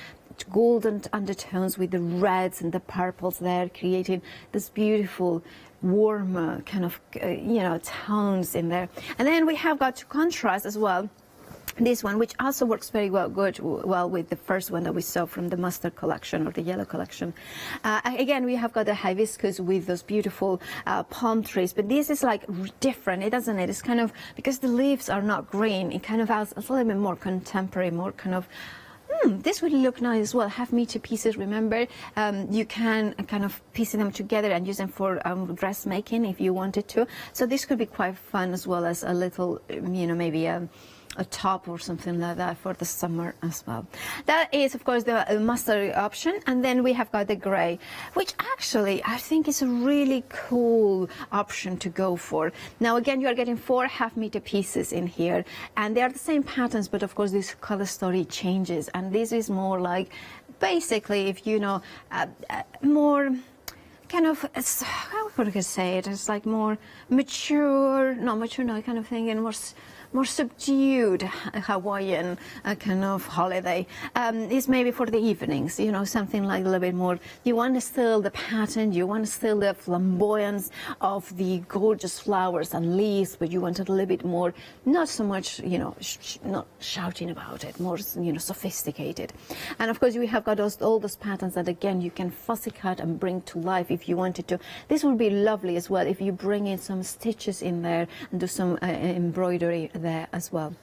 golden undertones with the reds and the purples there, creating this beautiful warmer kind of you know, tones in there. And then we have got to contrast as well this one, which also works very well with the first one that we saw from the mustard collection or the yellow collection. Again, we have got the hibiscus with those beautiful palm trees, but this is like different, doesn't it? It's kind of, because the leaves are not green, it kind of has a little bit more contemporary, more kind of, this would look nice as well. Have meter pieces, remember. You can kind of piece them together and use them for dressmaking if you wanted to. So this could be quite fun, as well as a little, you know, maybe a top or something like that for the summer as well. That is, of course, the mustard option. And then we have got the grey, which actually I think is a really cool option to go for. Now, again, you are getting 4 half-meter pieces in here, and they are the same patterns, but of course this color story changes. And this is more like, basically, if you know, more kind of, how would I say it? It's like more mature, not mature, no, kind of thing, and more subdued Hawaiian kind of holiday. It's maybe for the evenings, you know, something like a little bit more. You want to still the pattern, you want to still the flamboyance of the gorgeous flowers and leaves, but you want it a little bit more, not so much, you know, not shouting about it, more, you know, sophisticated. And of course, we have got all those patterns that, again, you can fussy cut and bring to life if you wanted to. This would be lovely as well if you bring in some stitches in there and do some embroidery there as well.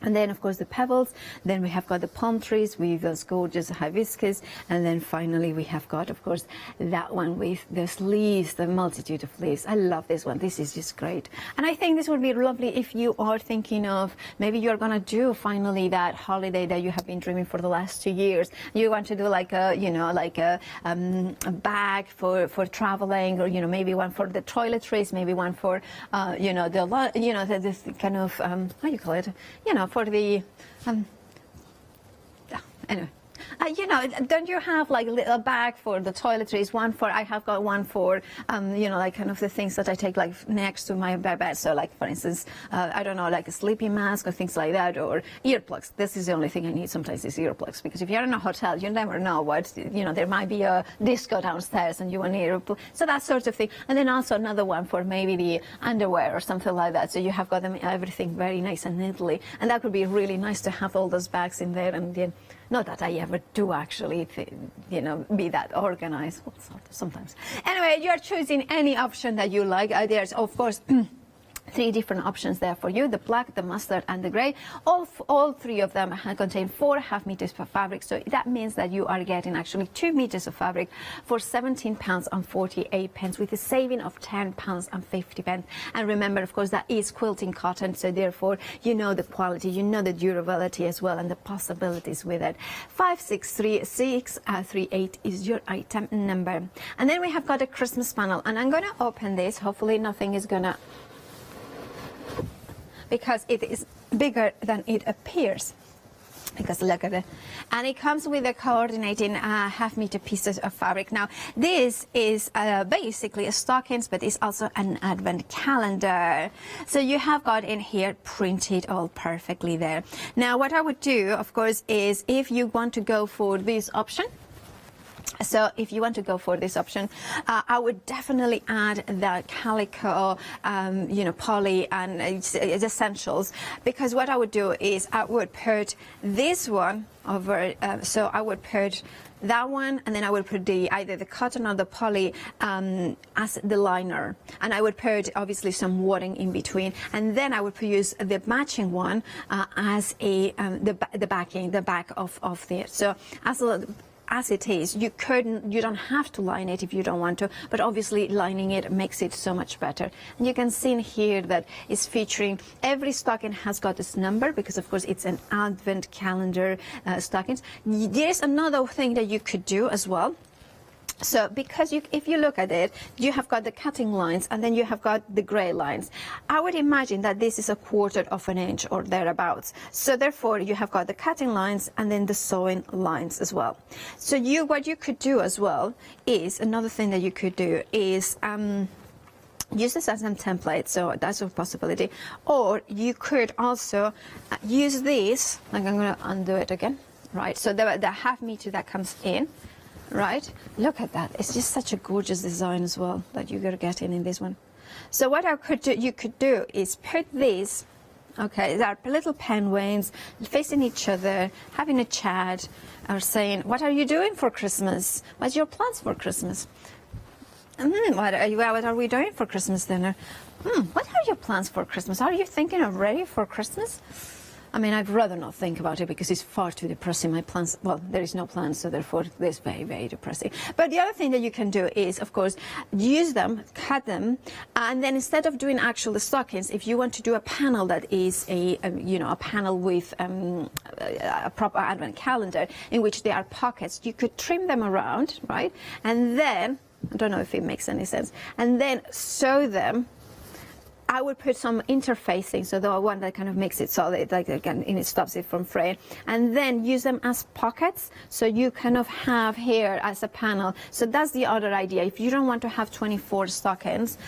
And then, of course, the pebbles. Then we have got the palm trees with those gorgeous hibiscus. And then finally, we have got, of course, that one with those leaves, the multitude of leaves. I love this one. This is just great. And I think this would be lovely if you are thinking of, maybe you're going to do finally that holiday that you have been dreaming for the last 2 years. You want to do like a, you know, like a bag for traveling, or, you know, maybe one for the toiletries, maybe one for, you know, this kind of, how do you call it? You know, for the, anyway. You know, don't you have like a bag for the toiletries? One for, I have got one for, you know, like kind of the things that I take like next to my bed. So like, for instance, I don't know, like a sleeping mask or things like that, or earplugs. This is the only thing I need sometimes is earplugs, because if you're in a hotel, you never know what, you know, there might be a disco downstairs and you want earplugs. So that sort of thing. And then also another one for maybe the underwear or something like that. So you have got them, everything very nice and neatly. And that would be really nice to have all those bags in there. And then, not that I ever do actually, you know, be that organized. Well, sort of, sometimes. Anyway, you are choosing any option that you like. There's, of course, 3 different options there for you: the black, the mustard, and the grey. All 3 of them contain 4.5 meters of fabric, so that means that you are getting actually 2 meters of fabric for £17.48, with a saving of £10.50. And remember, of course, that is quilting cotton, so therefore you know the quality, you know the durability as well, and the possibilities with it. 563638 is your item number. And then we have got a Christmas panel, and I'm going to open this. Hopefully nothing is going to, because it is bigger than it appears. Because look at it. And it comes with a coordinating half-meter pieces of fabric. Now, this is basically a stockings, but it's also an advent calendar. So you have got in here printed all perfectly there. Now, what I would do, of course, is if you want to go for this option, I would definitely add the calico, poly and essentials, because what I would do is I would put this one over, so I would put that one, and then I would put either the cotton or the poly as the liner, and I would put obviously some wadding in between, and then I would use the matching one as the backing, the back of the, so as it is, you don't have to line it if you don't want to, but obviously lining it makes it so much better. And you can see in here that it's featuring, every stocking has got this number, because of course it's an advent calendar stockings. There's another thing that you could do as well. So because if you look at it, you have got the cutting lines, and then you have got the grey lines. I would imagine that this is 1/4 of an inch or thereabouts. So therefore you have got the cutting lines and then the sewing lines as well. So what you could do as well is, another thing that you could do is use this as a template, so that's a possibility. Or you could also use this, like I'm going to undo it again, right? So the half-meter that comes in, right, look at that. It's just such a gorgeous design as well that you're gonna get in this one. So what you could do is put these, okay, there are little penguins facing each other, having a chat, or saying, what are you doing for Christmas? What's your plans for Christmas? What are we doing for Christmas dinner? What are your plans for Christmas? Are you thinking already for Christmas? I mean, I'd rather not think about it because it's far too depressing. My plans, well, there is no plan, so therefore it's very, very depressing. But the other thing that you can do is, of course, use them, cut them, and then instead of doing actual stockings, if you want to do a panel that is a panel with a proper advent calendar in which there are pockets, you could trim them around, right? And then, I don't know if it makes any sense, and then sew them. I would put some interfacing, so the one that kind of makes it solid, like again, and it stops it from fraying, and then use them as pockets, so you kind of have here as a panel. So that's the other idea. If you don't want to have 24 stockings,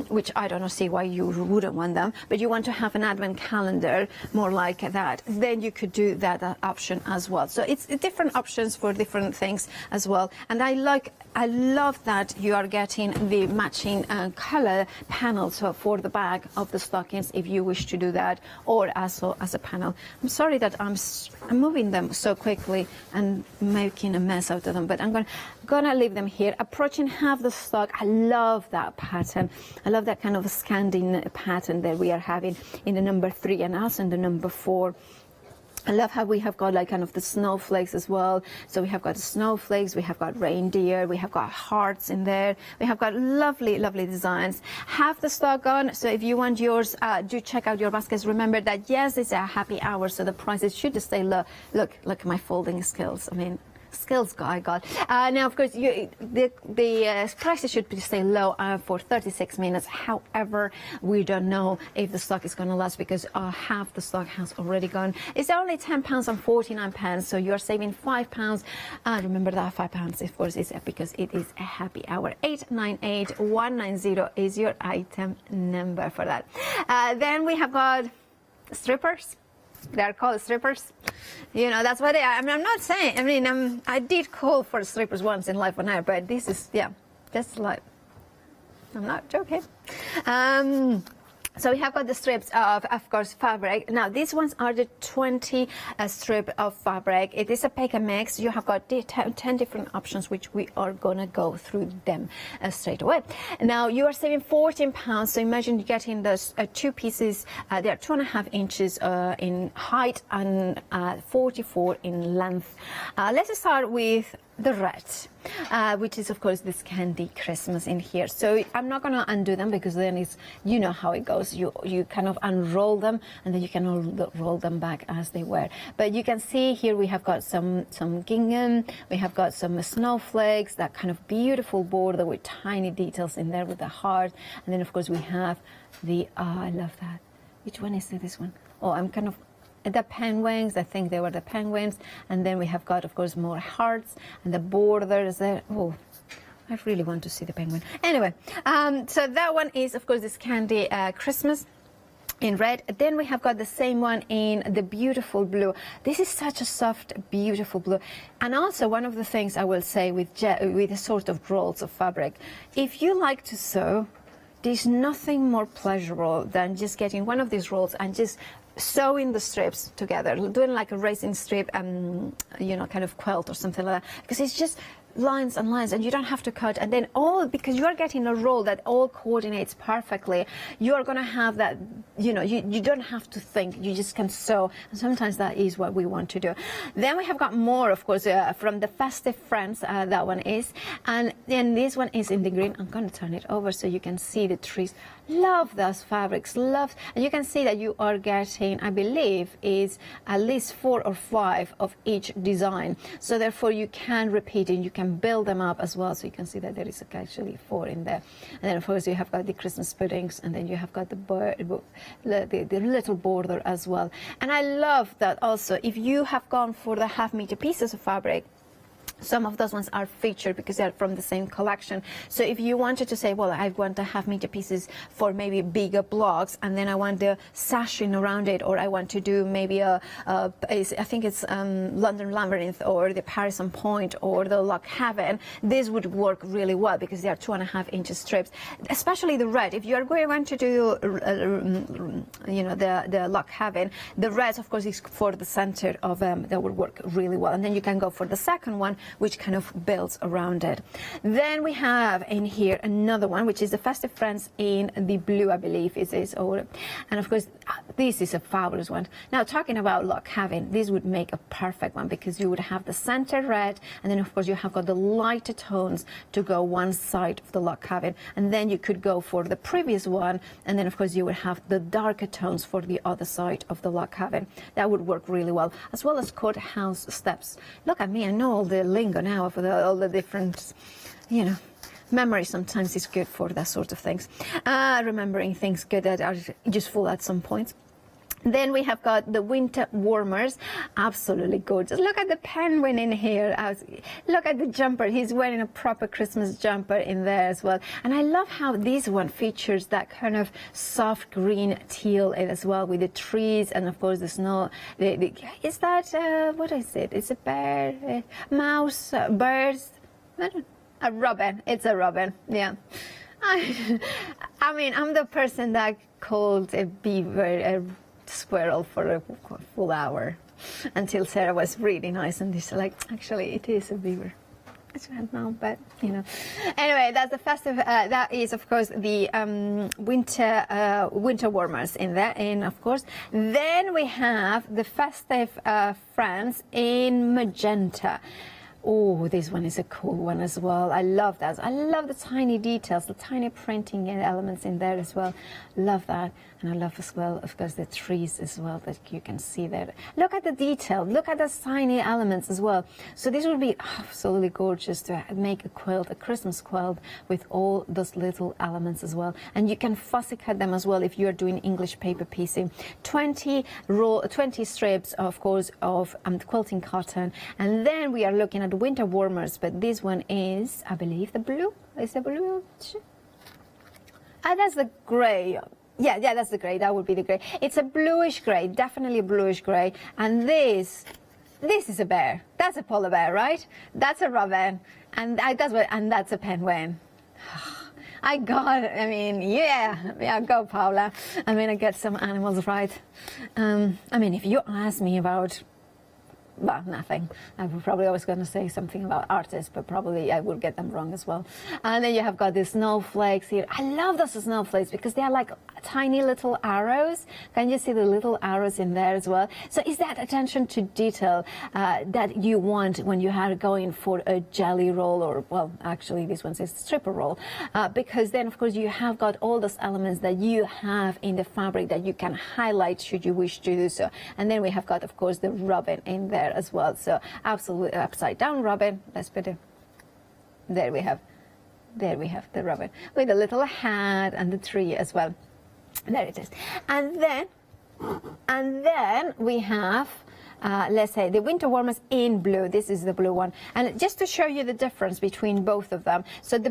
which I don't see why you wouldn't want them, but you want to have an advent calendar more like that, then you could do that option as well. So it's different options for different things as well. And I love that you are getting the matching color panels for the back of the stockings if you wish to do that, or also as a panel. I'm sorry that I'm moving them so quickly and making a mess out of them, but I'm gonna leave them here. Approaching half the stock. I love that pattern. I love that kind of Scandinavian pattern that we are having in the number 3 and also in the number 4. I love how we have got like kind of the snowflakes as well. So we have got the snowflakes, we have got reindeer, we have got hearts in there. We have got lovely, lovely designs. Half the stock gone. So if you want yours, do check out your baskets. Remember that, yes, it's a happy hour, so the prices should stay low. Look at my folding skills. I mean, skills I got. Now, of course, the prices should stay low for 36 minutes. However, we don't know if the stock is going to last because half the stock has already gone. It's only £10.49, so you're saving £5. Remember that £5, of course, is because it is a happy hour. 898190 is your item number for that. Then we have got strippers. They are called strippers. You know, that's what they are. I mean, I'm not saying, I mean, I did call for strippers once in life when I, but this is, yeah, just like, I'm not joking. So we have got the strips of course, fabric. Now, these ones are the 20 strip of fabric. It is a pick and mix. You have got 10 different options, which we are going to go through them straight away. Now, you are saving £14. So imagine you getting those 2 pieces. They are 2.5 inches in height and 44 in length. Let's start with the red, which is of course this Candy Christmas in here. So I'm not going to undo them because then it's, you know how it goes. You kind of unroll them and then you can roll them back as they were. But you can see here we have got some gingham, we have got some snowflakes, that kind of beautiful border with tiny details in there with the heart. And then of course we have the, I love that. Which one is this one? Oh, I'm kind of, the penguins, I think they were the penguins, and then we have got, of course, more hearts and the borders there. Oh, I really want to see the penguin. Anyway, so that one is, of course, this Candy Christmas in red. Then we have got the same one in the beautiful blue. This is such a soft, beautiful blue. And also, one of the things I will say with the sort of rolls of fabric, if you like to sew, there's nothing more pleasurable than just getting one of these rolls and just sewing the strips together, doing like a racing strip, you know, kind of quilt or something like that, because it's just lines and lines and you don't have to cut, and then all, because you are getting a roll that all coordinates perfectly, you are going to have that, you know, you don't have to think, you just can sew, and sometimes that is what we want to do. Then we have got more, of course, from the Festive Friends, that one is, and then this one is in the green. I'm going to turn it over so you can see the trees. Love those fabrics, love, and you can see that you are getting, I believe, is at least 4 or 5 of each design, so therefore you can repeat it, you can build them up as well, so you can see that there is actually 4 in there. And then of course you have got the Christmas puddings, and then you have got the little border as well. And I love that also, if you have gone for the half-meter pieces of fabric, some of those ones are featured because they are from the same collection. So if you wanted to say, well, I want to have meter pieces for maybe bigger blocks, and then I want the sashing around it, or I want to do maybe I think it's London Labyrinth, or the Paris on Point, or the Lock Haven, this would work really well because they are 2.5 inch strips, especially the red. If you are going to do, you know, the Lock Haven, the red, of course, is for the center of them. That would work really well. And then you can go for the second one, which kind of builds around it. Then we have in here another one, which is the Festive Friends in the blue, I believe it is. And of course, this is a fabulous one. Now, talking about Lock Haven, this would make a perfect one because you would have the center red, and then of course you have got the lighter tones to go one side of the Lock Haven, and then you could go for the previous one, and then of course you would have the darker tones for the other side of the Lock Haven. That would work really well, as well as courthouse steps. Look at me, I know all the lingo now for all the different, you know, memory sometimes is good for that sort of things. Remembering things good that are useful at some points. Then we have got the winter warmers, absolutely gorgeous. Look at the penguin in here. Look at the jumper. He's wearing a proper Christmas jumper in there as well. And I love how this one features that kind of soft green teal as well, with the trees and of course the snow. Is that, what is it? It's a bear, mouse, birds? I don't know. A robin. It's a robin, yeah. I mean, I'm the person that called a beaver a squirrel for a full hour until Sarah was really nice and she's like, actually it is a beaver. It's right now, but you know. Anyway, that's the Festive, that is of course the winter warmers in there, and of course then we have the Festive Friends in magenta. Oh, this one is a cool one as well. I love that. I love the tiny details, the tiny printing elements in there as well. Love that. And I love as well, of course, the trees as well that you can see there. Look at the detail. Look at the tiny elements as well. So this would be absolutely gorgeous to make a quilt, a Christmas quilt with all those little elements as well. And you can fussy cut them as well if you're doing English paper piecing. 20 strips, of course, of quilting cotton. And then we are looking at the winter warmers, but this one is, I believe, the blue. Is the blue? That's the grey. Yeah, that's the grey. That would be the grey. It's a bluish grey, definitely a bluish grey. And this is a bear. That's a polar bear, right? That's a robin, and that's a penguin. I mean, yeah, go Paula. I mean, I get some animals right. I mean, if you ask me about, well, nothing. I was probably always going to say something about artists, but probably I will get them wrong as well. And then you have got these snowflakes here. I love those snowflakes because they are like tiny little arrows. Can you see the little arrows in there as well? So is that attention to detail that you want when you are going for a jelly roll, or, well, actually this one says stripper roll, because then of course you have got all those elements that you have in the fabric that you can highlight should you wish to do so. And then we have got, of course, the robin in there as well. So absolutely upside down robin. Let's put it. There we have the robin with a little hat and the tree as well. There it is. And then we have let's say the winter warmers in blue. This is the blue one, and just to show you the difference between both of them. So the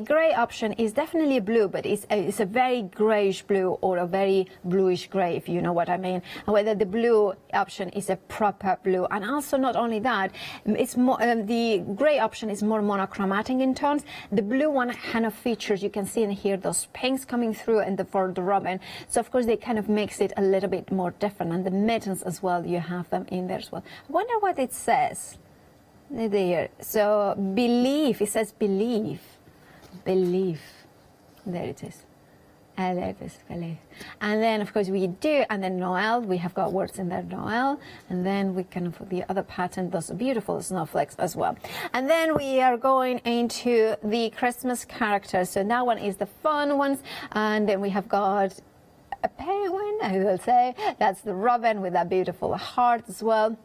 grey option is definitely a blue, but it's a very greyish blue, or a very bluish grey, if you know what I mean. Whether the blue option is a proper blue, and also not only that, it's more the grey option is more monochromatic in tones. The blue one kind of features, you can see in here those pinks coming through, and for the robin. So of course they kind of makes it a little bit more different, and the mittens as well. You have them in there as well. I wonder what it says there. So believe, it says believe. There it is. There it is, believe. And then of course we do, and then Noel, we have got words in there, Noel, and then we can, for the other pattern, those beautiful snowflakes as well. And then we are going into the Christmas characters. So that one is the fun ones, and then we have got a penguin, I will say. That's the robin with that beautiful heart as well.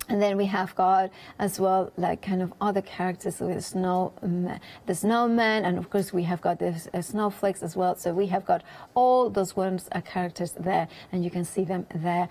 And then we have got as well like kind of other characters with the snowman, and of course we have got the snowflakes as well. So we have got all those ones characters there, and you can see them there.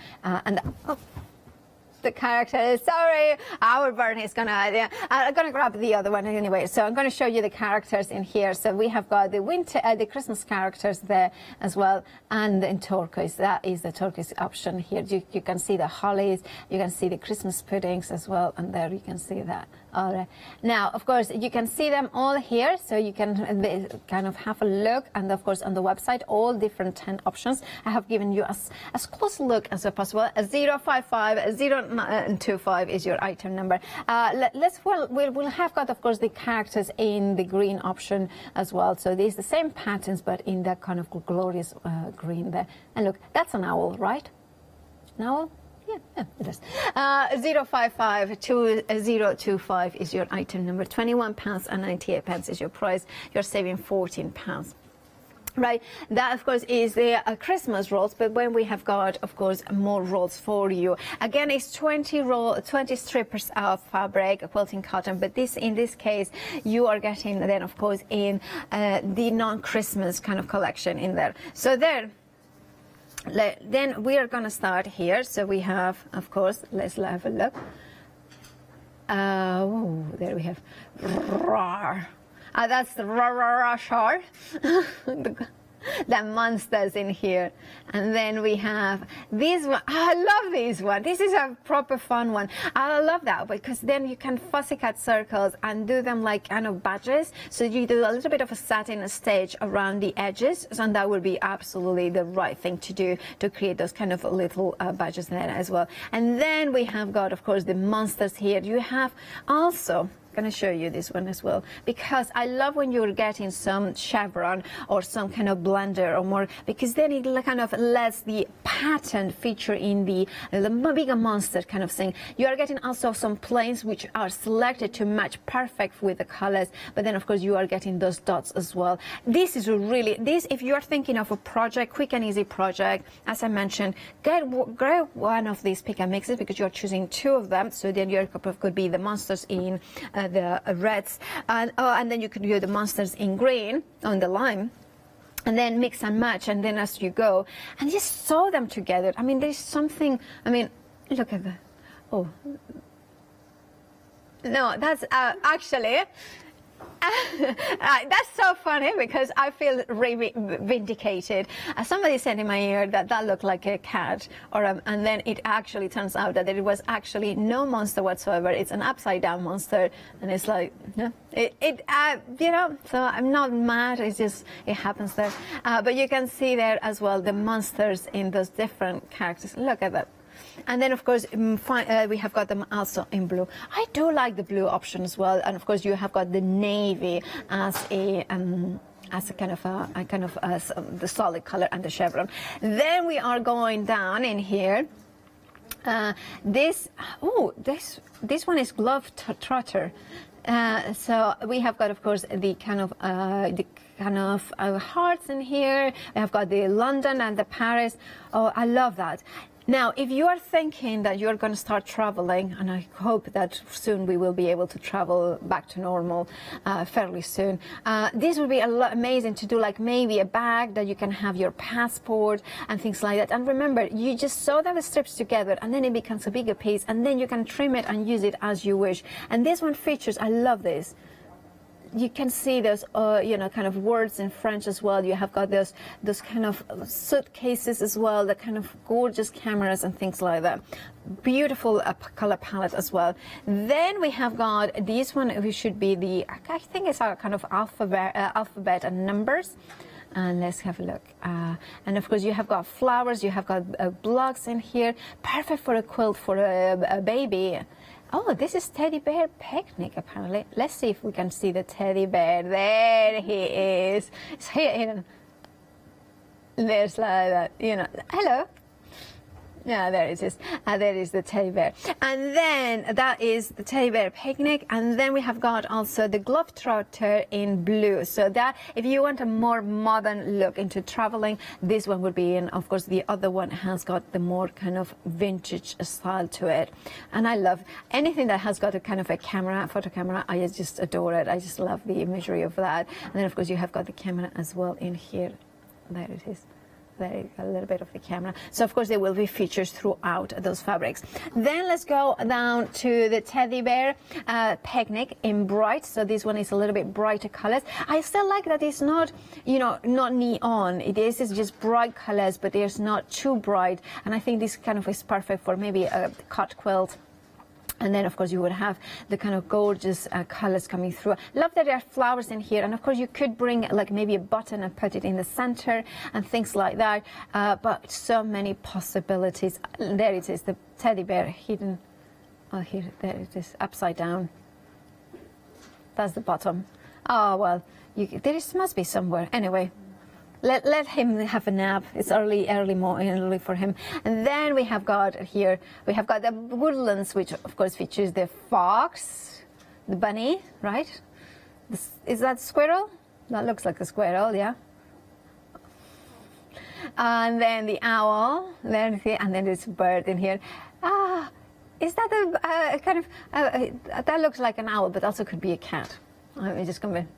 The characters, sorry, our Bernie is gonna, I'm gonna grab the other one anyway. So I'm gonna show you the characters in here. So we have got the the Christmas characters there as well, and in turquoise, that is the turquoise option here. You can see the hollies, you can see the Christmas puddings as well, and there you can see that. All right. Now, of course, you can see them all here, so you can kind of have a look, and of course on the website, all different 10 options. I have given you as close a look as possible. 055-025 is your item number. We'll have got, of course, the characters in the green option as well. So these the same patterns, but in that kind of glorious green there. And look, that's an owl, right? An owl? Yeah, it is. 055-2025 is your item number. £21.98 is your price. You're saving £14. Right, that of course is the Christmas rolls, but when we have got, of course, more rolls for you. Again, it's 20 strippers of fabric, quilting cotton, but in this case, you are getting then, of course, in the non-Christmas kind of collection in there. So there. Then we are going to start here. So we have, of course, let's have a look. There we have. That's the shard. The monsters in here. And then we have this one. I love this one. This is a proper fun one. I love that because then you can fussy cut circles and do them like kind of badges. So you do a little bit of a satin stage around the edges, and that would be absolutely the right thing to do to create those kind of little badges there as well. And then we have got, of course, the monsters here. You have also, going to show you this one as well, because I love when you're getting some chevron or some kind of blender or more, because then it kind of lets the pattern feature in the bigger monster kind of thing. You are getting also some planes which are selected to match perfect with the colors, but then of course you are getting those dots as well. This is really, if you are thinking of a project, quick and easy project, as I mentioned, grab one of these pick and mixes because you're choosing 2 of them. So then your could be the monsters in the reds, and then you can do the monsters in green on the lime, and then mix and match, and then as you go and just sew them together. I mean, there's something, I mean, look at that. Oh no, that's actually That's so funny because I feel really vindicated. Somebody said in my ear that looked like a cat, and then it actually turns out that it was actually no monster whatsoever. It's an upside down monster, and it's like, yeah, you know. So I'm not mad. It's just it happens there. But you can see there as well the monsters in those different characters. Look at that. And then, of course, we have got them also in blue. I do like the blue option as well. And of course, you have got the navy as a kind of the solid color and the chevron. Then we are going down in here. This one is glove trotter. So we have got, of course, the kind of hearts in here. We have got the London and the Paris. Oh, I love that. Now, if you are thinking that you're going to start traveling, and I hope that soon we will be able to travel back to normal fairly soon, this would be amazing to do, like maybe a bag that you can have your passport and things like that. And remember, you just sew the strips together and then it becomes a bigger piece, and then you can trim it and use it as you wish. And this one features, I love this. You can see those, kind of words in French as well. You have got those kind of suitcases as well, the kind of gorgeous cameras and things like that. Beautiful color palette as well. Then we have got this one, which should be I think it's our kind of alphabet and numbers. And let's have a look. And of course, you have got flowers. You have got blocks in here. Perfect for a quilt for a baby. Oh, this is Teddy Bear Picnic, apparently. Let's see if we can see the teddy bear. There he is. It's here. There's like that, Hello. Yeah, there it is. There is the teddy bear. And then that is the teddy bear picnic. And then we have got also the globetrotter in blue. So that, if you want a more modern look into traveling, this one would be in. Of course, the other one has got the more kind of vintage style to it. And I love anything that has got a kind of a photo camera. I just adore it. I just love the imagery of that. And then, of course, you have got the camera as well in here. There it is. There, a little bit of the camera. So of course there will be features throughout those fabrics. Then let's go down to the teddy bear picnic in bright. So this one is a little bit brighter colors. I still like that it's not, not neon. It's just bright colors, but it's not too bright. And I think this kind of is perfect for maybe a cut quilt. And then, of course, you would have the kind of gorgeous colors coming through. Love that there are flowers in here. And, of course, you could bring, like, maybe a button and put it in the center and things like that. But so many possibilities. There it is, the teddy bear hidden. Oh, here, there it is, upside down. That's the bottom. Oh, well, there must be somewhere. Anyway. Let him have a nap. It's early for him. And then we have got here, we have got the woodlands, which of course features the fox, the bunny, right? Is that squirrel? That looks like a squirrel, yeah. And then the owl, and then there's a bird in here. Is that a kind of, that looks like an owl, but also could be a cat. Let me just come in.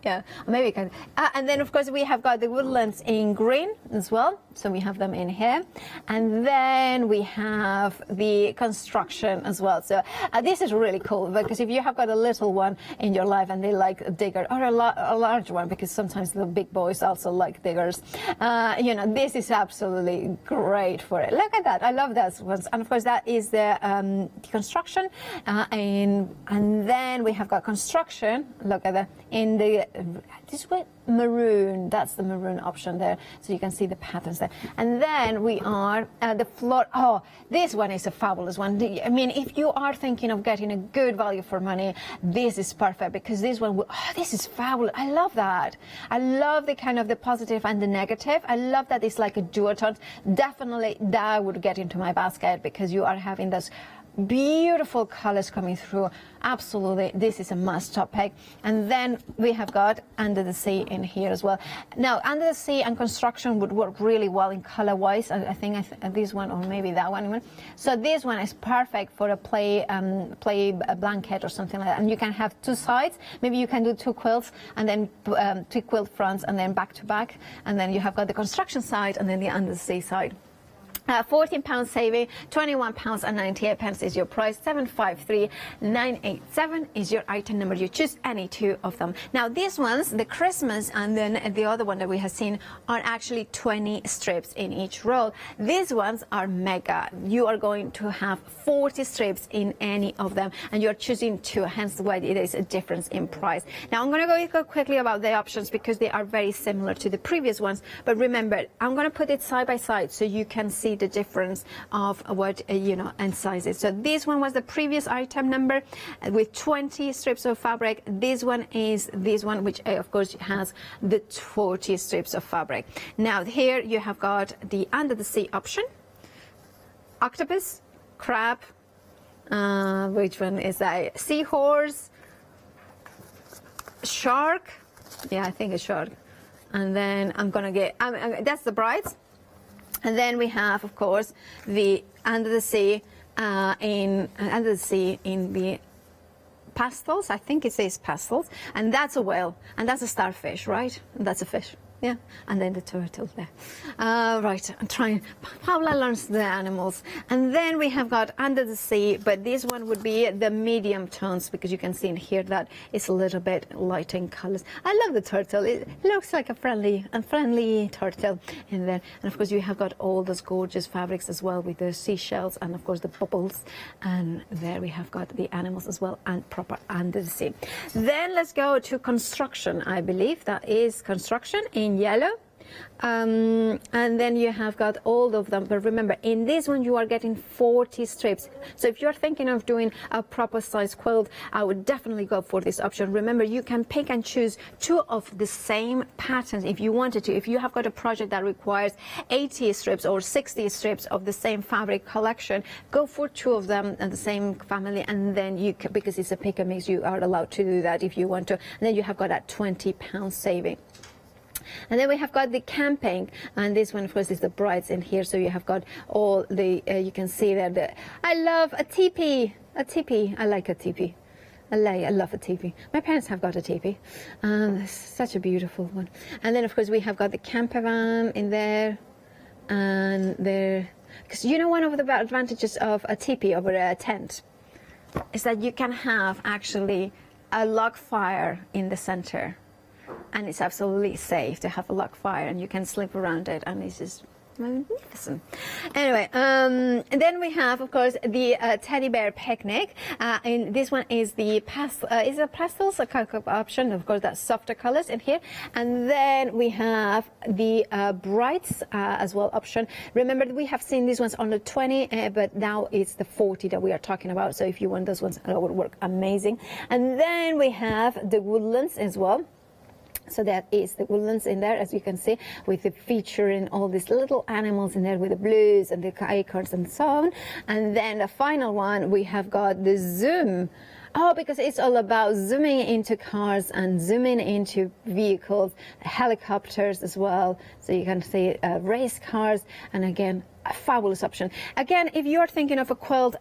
Yeah, maybe you can. And then, of course, we have got the woodlands in green as well. So we have them in here. And then we have the construction as well. So this is really cool because if you have got a little one in your life and they like a digger or a large one, because sometimes the big boys also like diggers, this is absolutely great for it. Look at that. I love those ones. And, of course, that is the construction. And then we have got construction. Look at that. In the this way maroon, that's the maroon option there, so you can see the patterns there. And then we are the floor. Oh, this one is a fabulous one. I mean, if you are thinking of getting a good value for money, this is perfect because this one this is fabulous. I love that. I love the kind of the positive and the negative. I love that it's like a duotone. Definitely that would get into my basket because you are having this beautiful colors coming through. Absolutely, this is a must topic. And then we have got Under the Sea in here as well. Now, Under the Sea and construction would work really well in color wise. I think this one or maybe that one even. So this one is perfect for a play blanket or something like that. And you can have two sides. Maybe you can do two quilts and then two quilt fronts and then back to back. And then you have got the construction side and then the Under the Sea side. £14 saving, £21.98 is your price, 753,987 is your item number. You choose any two of them. Now these ones, the Christmas and then the other one that we have seen, are actually 20 strips in each roll. These ones are mega. You are going to have 40 strips in any of them, and you're choosing two, hence why there is a difference in price. Now I'm going to go quickly about the options because they are very similar to the previous ones, but remember, I'm going to put it side by side so you can see the difference of what and sizes. So this one was the previous item number with 20 strips of fabric. This one is this one, which of course has the 40 strips of fabric. Now here you have got the under the sea option, octopus, crab, which one is that, seahorse, shark, yeah, I think a shark, and then I'm gonna get that's the brides. And then we have, of course, the under the sea in the pastels. I think it says pastels, and that's a whale, and that's a starfish, right? And that's a fish. Yeah, and then the turtle there. Right, I'm trying. Paula learns the animals. And then we have got under the sea, but this one would be the medium tones because you can see in here that it's a little bit light in colors. I love the turtle. It looks like a friendly turtle in there. And of course you have got all those gorgeous fabrics as well with the seashells and of course the bubbles. And there we have got the animals as well and proper under the sea. Then let's go to construction. I believe that is construction in yellow, and then you have got all of them, but remember in this one you are getting 40 strips. So if you're thinking of doing a proper size quilt, I would definitely go for this option. Remember, you can pick and choose two of the same patterns if you wanted to. If you have got a project that requires 80 strips or 60 strips of the same fabric collection, go for two of them in the same family, and then you can, because it's a pick and mix, you are allowed to do that if you want to, and then you have got that £20 saving. And then we have got the camping, and this one of course is the brides in here, so you have got all the you can see there I love a teepee. I like a teepee. I love a teepee. My parents have got a teepee. It's such a beautiful one. And then of course we have got the camper van in there, and there, because one of the advantages of a teepee over a tent is that you can have actually a log fire in the center. And it's absolutely safe to have a log fire, and you can sleep around it, and it's just magnificent. Anyway, and then we have, of course, the teddy bear picnic. And this one is the pastels, a color option. Of course, that's softer colors in here. And then we have the brights as well option. Remember, we have seen these ones on the 20, but now it's the 40 that we are talking about. So if you want those ones, it would work amazing. And then we have the woodlands as well. So that is the woodlands in there, as you can see, with the featuring all these little animals in there with the blues and the acorns and so on. And then the final one, we have got the zoom. Oh, because it's all about zooming into cars and zooming into vehicles, helicopters as well. So you can see race cars, and again, a fabulous option. Again, if you're thinking of a quilt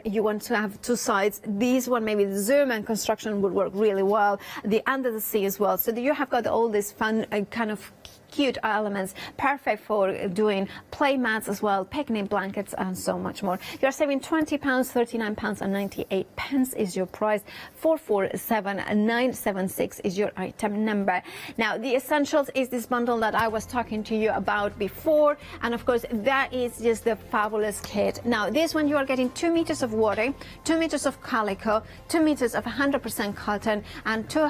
you want to have two sides, this one, maybe the zoom and construction would work really well. The under the sea as well. So you have got all these fun kind of cute elements, perfect for doing play mats as well, picnic blankets, and so much more. You're saving £20, £39.98 is your price. 447976 is your item number. Now, the essentials is this bundle that I was talking to you about before, and of course that is just the fabulous kit. Now, this one you are getting 2 meters of water, 2 meters of calico, 2 meters of 100% cotton, and 2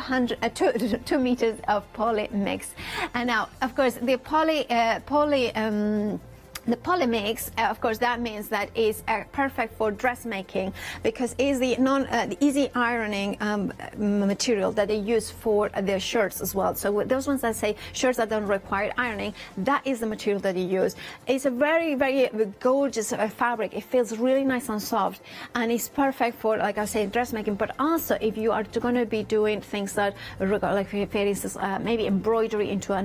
meters of poly mix. And now, of course, the the poly mix, of course, that means that is perfect for dressmaking because it's the easy ironing material that they use for their shirts as well. So those ones that say shirts that don't require ironing, that is the material that you use. It's a very, very gorgeous fabric. It feels really nice and soft, and it's perfect for, like I say, dressmaking. But also, if you are going to be doing things that, like for instance, maybe embroidery into a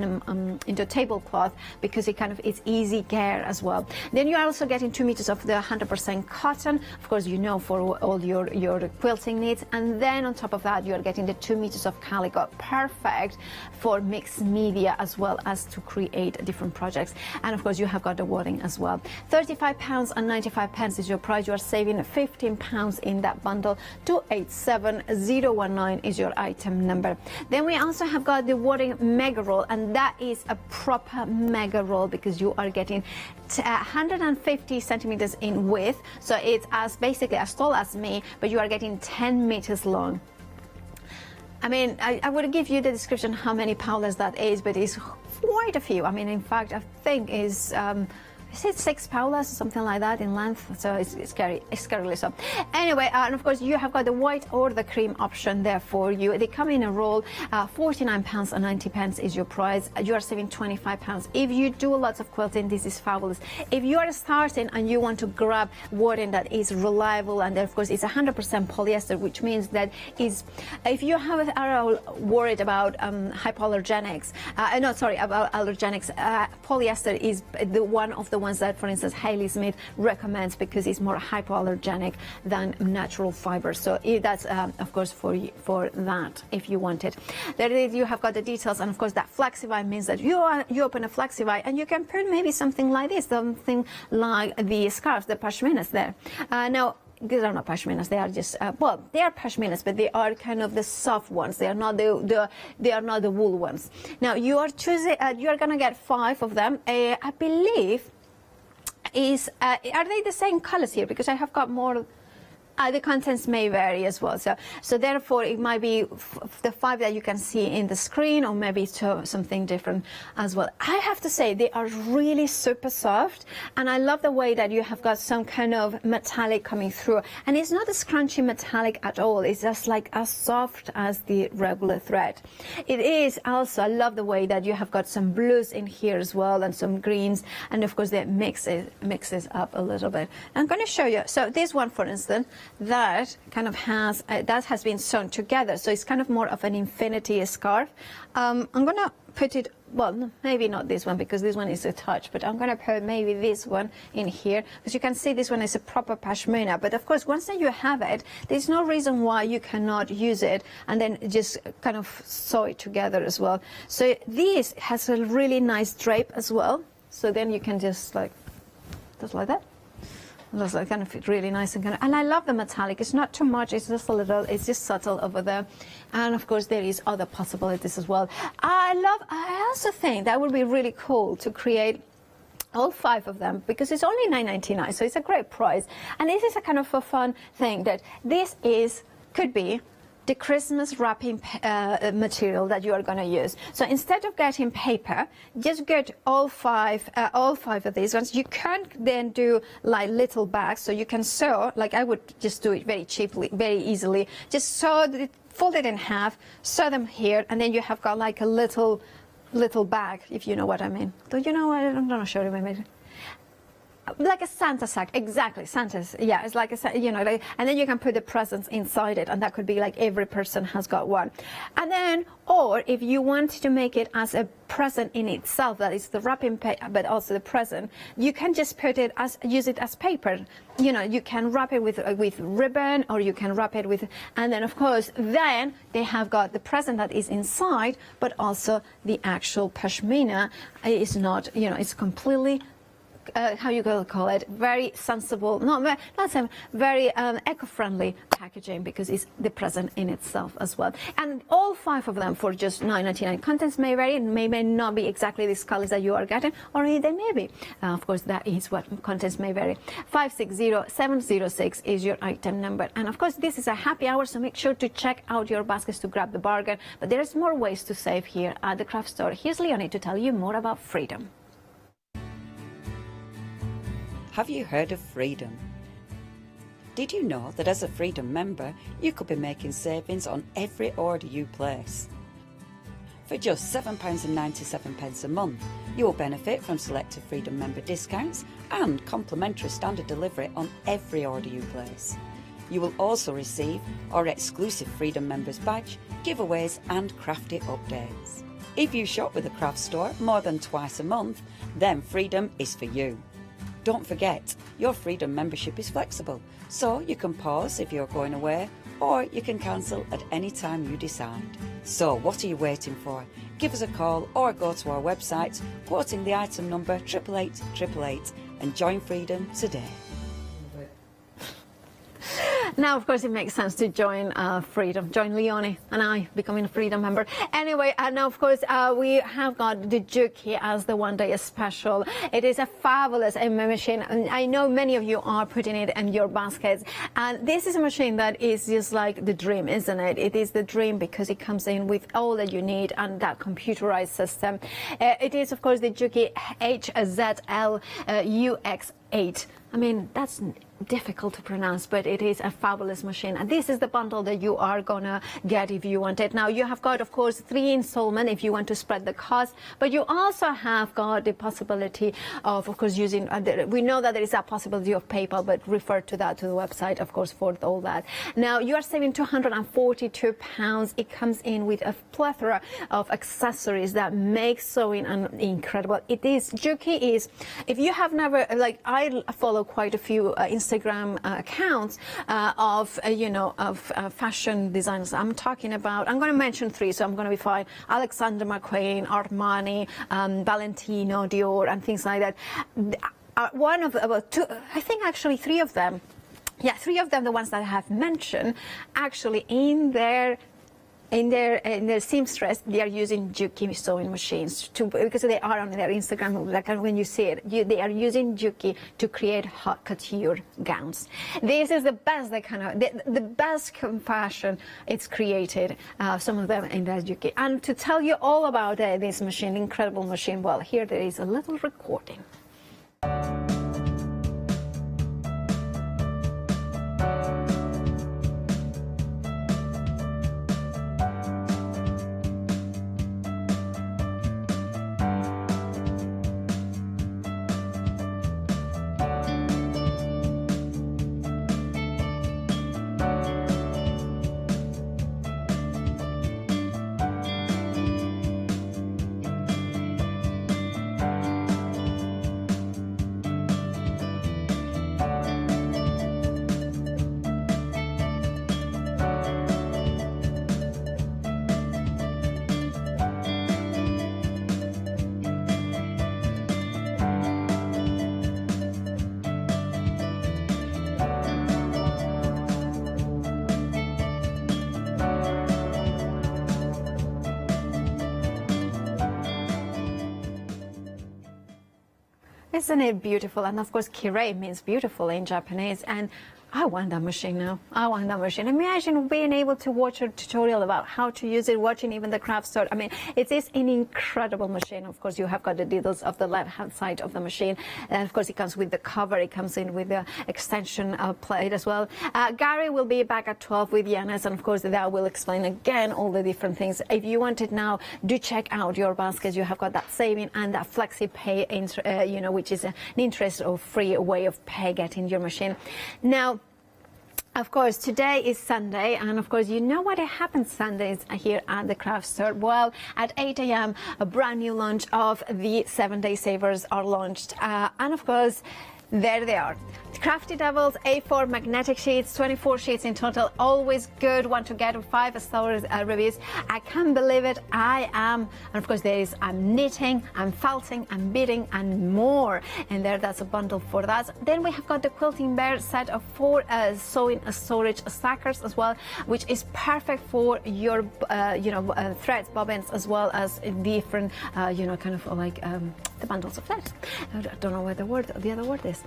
tablecloth, because it's easy care as well. Then you are also getting 2 meters of the 100% cotton, of course, you know, for all your quilting needs. And then on top of that, you are getting the 2 meters of calico, perfect for mixed media as well as to create different projects. And of course, you have got the wadding as well. £35.95 is your price. You are saving £15 in that bundle. 287019 is your item number. Then we also have got the wadding mega roll, and that is a proper mega roll because you are getting 150 centimeters in width, so it's as basically as tall as me, but you are getting 10 meters long. I mean, I would give you the description how many powders that is, but it's quite a few. I mean, in fact, I think is it 6 powders or something like that in length, so it's scarily so. Anyway, and of course you have got the white or the cream option there for you. They come in a roll. £49.90 is your price. You are saving £25. If you do lots of quilting, this is fabulous. If you are starting and you want to grab wadding that is reliable, and of course it's 100% polyester, which means that is, if you are worried about hypoallergenics, about allergenics, polyester is the one of the ones that, for instance, Hayley Smith recommends because it's more hypoallergenic than natural fiber. So that's of course for that if you want it. There you have got the details, and of course that Flexify means that you open a Flexify and you can put maybe something like this, something like the scarves, the pashminas there. Now, these are not pashminas. They are just well, they are pashminas, but they are kind of the soft ones. They are not the wool ones. Now you are choosing. You are gonna get 5 of them. I believe. Are they the same colors here? Because I have got more. The contents may vary as well, so therefore it might be the 5 that you can see in the screen, or maybe something different as well. I have to say they are really super soft, and I love the way that you have got some kind of metallic coming through, and it's not a scrunchy metallic at all. It's just like as soft as the regular thread. It is also, I love the way that you have got some blues in here as well, and some greens, and of course that mixes up a little bit. I'm going to show you. So this one, for instance, that kind of has that has been sewn together, so it's kind of more of an infinity scarf. I'm gonna put it, well, no, maybe not this one because this one is attached, but I'm gonna put maybe this one in here because you can see this one is a proper pashmina. But of course, once that you have it, there's no reason why you cannot use it and then just kind of sew it together as well. So this has a really nice drape as well, so then you can just like that. Looks like kind of really nice and I love the metallic. It's not too much, it's just a little, it's just subtle over there. And of course there is other possibilities as well. I also think that would be really cool to create all 5 of them because it's only $9.99, so it's a great price. And this is a kind of a fun thing that this could be the Christmas wrapping material that you are going to use. So instead of getting paper, just get all five of these ones. You can then do like little bags, so you can sew, like I would just do it very cheaply, very easily. Just fold it in half, sew them here, and then you have got like a little bag, if you know what I mean. Do you know what? I'm not sure if I made it. Like a Santa sack, exactly. Santa's, yeah, it's like a, you know, like, and then you can put the presents inside it, and that could be like every person has got one. And then, or if you want to make it as a present in itself, that is the wrapping paper, but also the present, you can just use it as paper. You know, you can wrap it with ribbon, or you can wrap it with, and then of course, then they have got the present that is inside, but also the actual pashmina is not, you know, it's completely. How you gonna call it? Very sensible, very eco-friendly packaging because it's the present in itself as well. And all 5 of them for just $9.99. Contents may vary, may not be exactly these colors that you are getting, or they may be. Of course, that is what contents may vary. 560706 is your item number. And of course, this is a happy hour, so make sure to check out your baskets to grab the bargain. But there's more ways to save here at the craft store. Here's Leonie to tell you more about freedom. Have you heard of Freedom? Did you know that as a Freedom member, you could be making savings on every order you place? For just £7.97 a month, you will benefit from selected Freedom member discounts and complimentary standard delivery on every order you place. You will also receive our exclusive Freedom members badge, giveaways and crafty updates. If you shop with a craft store more than twice a month, then Freedom is for you. Don't forget, your Freedom membership is flexible, so you can pause if you're going away, or you can cancel at any time you decide. So what are you waiting for? Give us a call or go to our website, quoting the item number 88888, and join Freedom today. Now, of course, it makes sense to join Freedom, join Leonie and I becoming a Freedom member. Anyway, now, of course, we have got the Juki as the one-day special. It is a fabulous machine, and I know many of you are putting it in your baskets. And this is a machine that is just like the dream, isn't it? It is the dream because it comes in with all that you need and that computerized system. It is, of course, the Juki HZL UX8. I mean, that's difficult to pronounce, but it is a fabulous machine, and this is the bundle that you are gonna get if you want it. Now, you have got, of course, 3 installments if you want to spread the cost, but you also have got the possibility of course, using we know that there is a possibility of PayPal, but refer to that, to the website, of course, for all that. Now, you are saving £242. It comes in with a plethora of accessories that make sewing incredible. It is, Juki is, if you have never, like, I follow quite a few Instagram accounts of fashion designers. I'm talking about, I'm going to mention 3, so I'm going to be fine. Alexander McQueen, Armani, Valentino, Dior, and things like that. One of about 2, I think actually 3 of them. Yeah, 3 of them, the ones that I have mentioned, actually in their seamstress, they are using Juki sewing machines because they are on their Instagram. Like when you see it, they are using Juki to create hot couture gowns. This is the best the best fashion it's created. Some of them in the Juki. And to tell you all about this machine, incredible machine, well, here there is a little recording. Isn't it beautiful? And of course, kirei means beautiful in Japanese. And I want that machine now. I want that machine. Imagine being able to watch a tutorial about how to use it, watching even the craft store. I mean, it is an incredible machine. Of course, you have got the details of the left-hand side of the machine. And of course, it comes with the cover. It comes in with the extension plate as well. Gary will be back at 12 with Yanis. And of course, that will explain again all the different things. If you want it now, do check out your baskets. You have got that saving and that flexi pay, which is an interest or free way of pay getting your machine. Now, of course, today is Sunday, and of course, you know what happens Sundays here at the craft store. Well, at 8 a.m., a brand new launch of the 7-Day Savers are launched. And of course, there they are. Crafty Devils A4 magnetic sheets, 24 sheets in total, always good. Want to get 5-star reviews. I can't believe it. I am. And of course, I'm knitting, I'm felting, I'm beading, and more. And that's a bundle for that. Then we have got the Quilting Bear set of 4 sewing storage stackers as well, which is perfect for your, threads, bobbins, as well as different, the bundles of threads. I don't know what the other word is.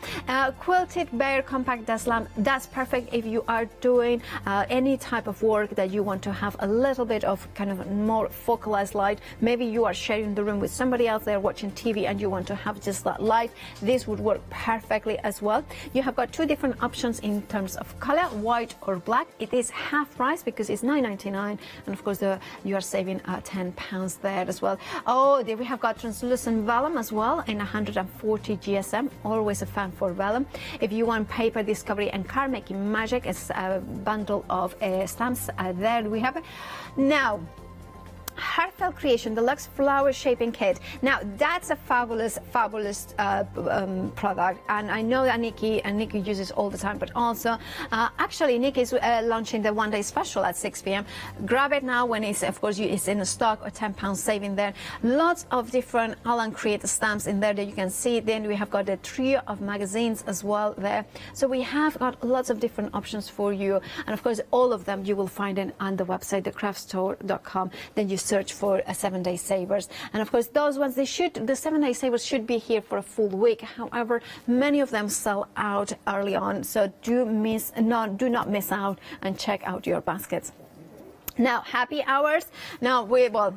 Quilted Bear compact desk lamp. That's perfect if you are doing any type of work that you want to have a little bit of kind of more focalized light. Maybe you are sharing the room with somebody else there watching TV and you want to have just that light. This would work perfectly as well. You have got 2 different options in terms of color, white or black. It is half price because it's $9.99, and of course you are saving £10 there as well. Oh, there we have got translucent vellum as well in 140 GSM. Always a fan for vellum. If you want paper discovery and card making magic, it's a bundle of stamps. There we have it. Now, Heartfelt Creation Deluxe Flower Shaping Kit. Now that's a fabulous product, and I know that Nikki uses all the time, but also actually Nikki is launching the one-day special at 6 p.m. Grab it now when it's, of course, it's in stock, or £10 saving there. Lots of different AALL Create stamps in there that you can see. Then we have got the trio of magazines as well there. So we have got lots of different options for you, and of course all of them you will find it on the website, thecraftstore.com. Then you search for 7-day savers, and of course those ones, the 7-day savers should be here for a full week. However, many of them sell out early on, so do not miss out and check out your baskets. Now, happy hours. Now,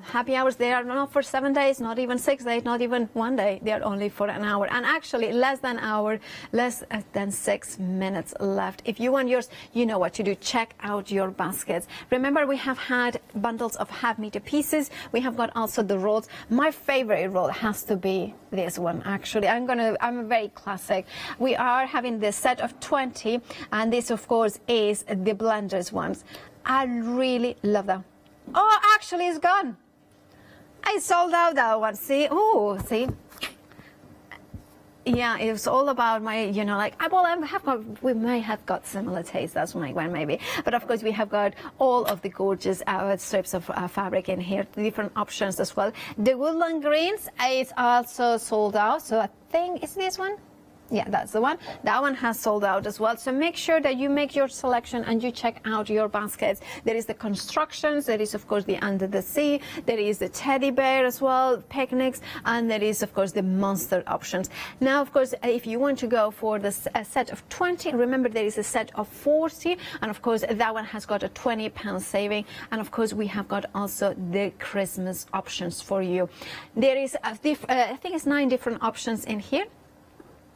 happy hours, they are not for 7 days, not even 6 days, not even 1 day. They are only for an hour. And actually, less than an hour, less than 6 minutes left. If you want yours, you know what to do. Check out your baskets. Remember, we have had bundles of half-meter pieces. We have got also the rolls. My favorite roll has to be this one, actually. I'm very classic. We are having this set of 20, and this, of course, is the blenders ones. I really love that. Oh, actually, it's gone. I sold out that one. See? Oh, see? Yeah, it was all about my, we may have got similar taste. That's my one, maybe. But of course, we have got all of the gorgeous strips of fabric in here, different options as well. The woodland greens is also sold out. So I think, is this one? Yeah, that's the one. That one has sold out as well. So make sure that you make your selection and you check out your baskets. There is the constructions, there is of course the under the sea, there is the teddy bear as well, picnics, and there is of course the monster options. Now of course, if you want to go for the set of 20, remember there is a set of 40, and of course that one has got a £20 saving. And of course we have got also the Christmas options for you. There is I think it's 9 different options in here.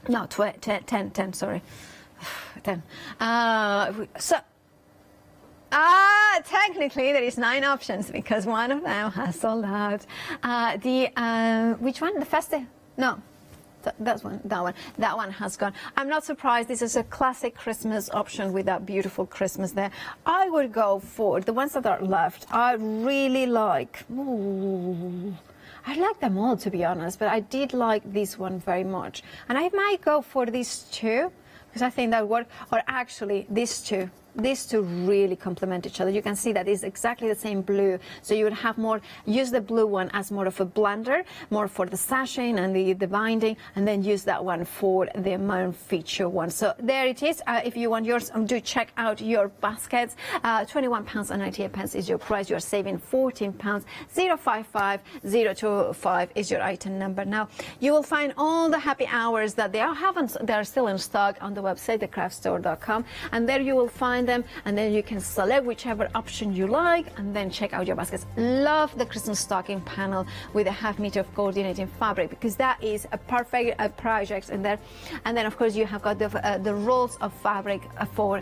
No, 10, sorry. 10. Technically there is 9 options because one of them has sold out. Which one? The Festive? No. That one has gone. I'm not surprised. This is a classic Christmas option with that beautiful Christmas there. I would go for the ones that are left. I really like. Ooh. I like them all, to be honest, but I did like this one very much. And I might go for these two, because I think that work, or actually these two. These two really complement each other. You can see that it's exactly the same blue. So you would have use the blue one as more of a blender, more for the sashing and the binding, and then use that one for the main feature one. So there it is. If you want yours, do check out your baskets. £21.98 is your price. You're saving £14. 055025 is your item number. Now, you will find all the happy hours that they are still in stock on the website, thecraftstore.com, and there you will find them, and then you can select whichever option you like and then check out your baskets. Love the Christmas stocking panel with a half-meter of coordinating fabric, because that is a perfect project in there. And then of course you have got the rolls of fabric for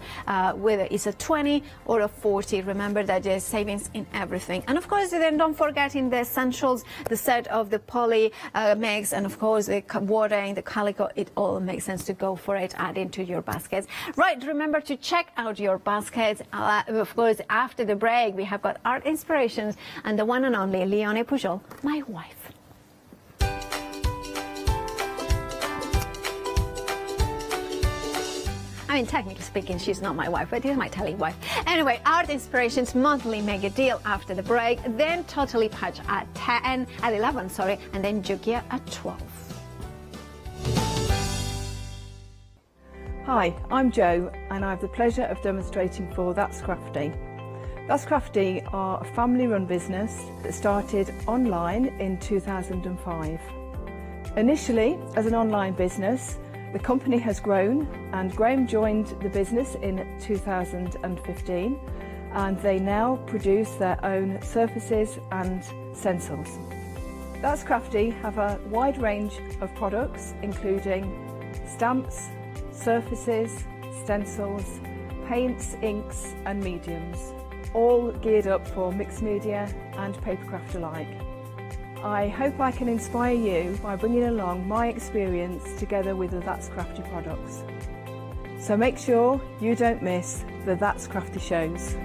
whether it's a 20 or a 40. Remember that there's savings in everything. And of course then don't forget in the essentials, the set of the poly mix, and of course the watering, the calico. It all makes sense to go for it, add into your baskets. Right, remember to check out your baskets. Of course, after the break, we have got art inspirations and the one and only Leonie Pujol, my wife. I mean, technically speaking, she's not my wife, but she's my telly wife. Anyway, Art Inspirations monthly mega deal after the break, then Totally Patch at 11, and then Jukia at 12. Hi, I'm Jo, and I have the pleasure of demonstrating for That's Crafty. That's Crafty are a family-run business that started online in 2005. Initially, as an online business, the company has grown, and Graham joined the business in 2015, and they now produce their own surfaces and stencils. That's Crafty have a wide range of products, including stamps, surfaces, stencils, paints, inks and mediums, all geared up for mixed media and papercraft alike. I hope I can inspire you by bringing along my experience together with the That's Crafty products. So make sure you don't miss the That's Crafty shows.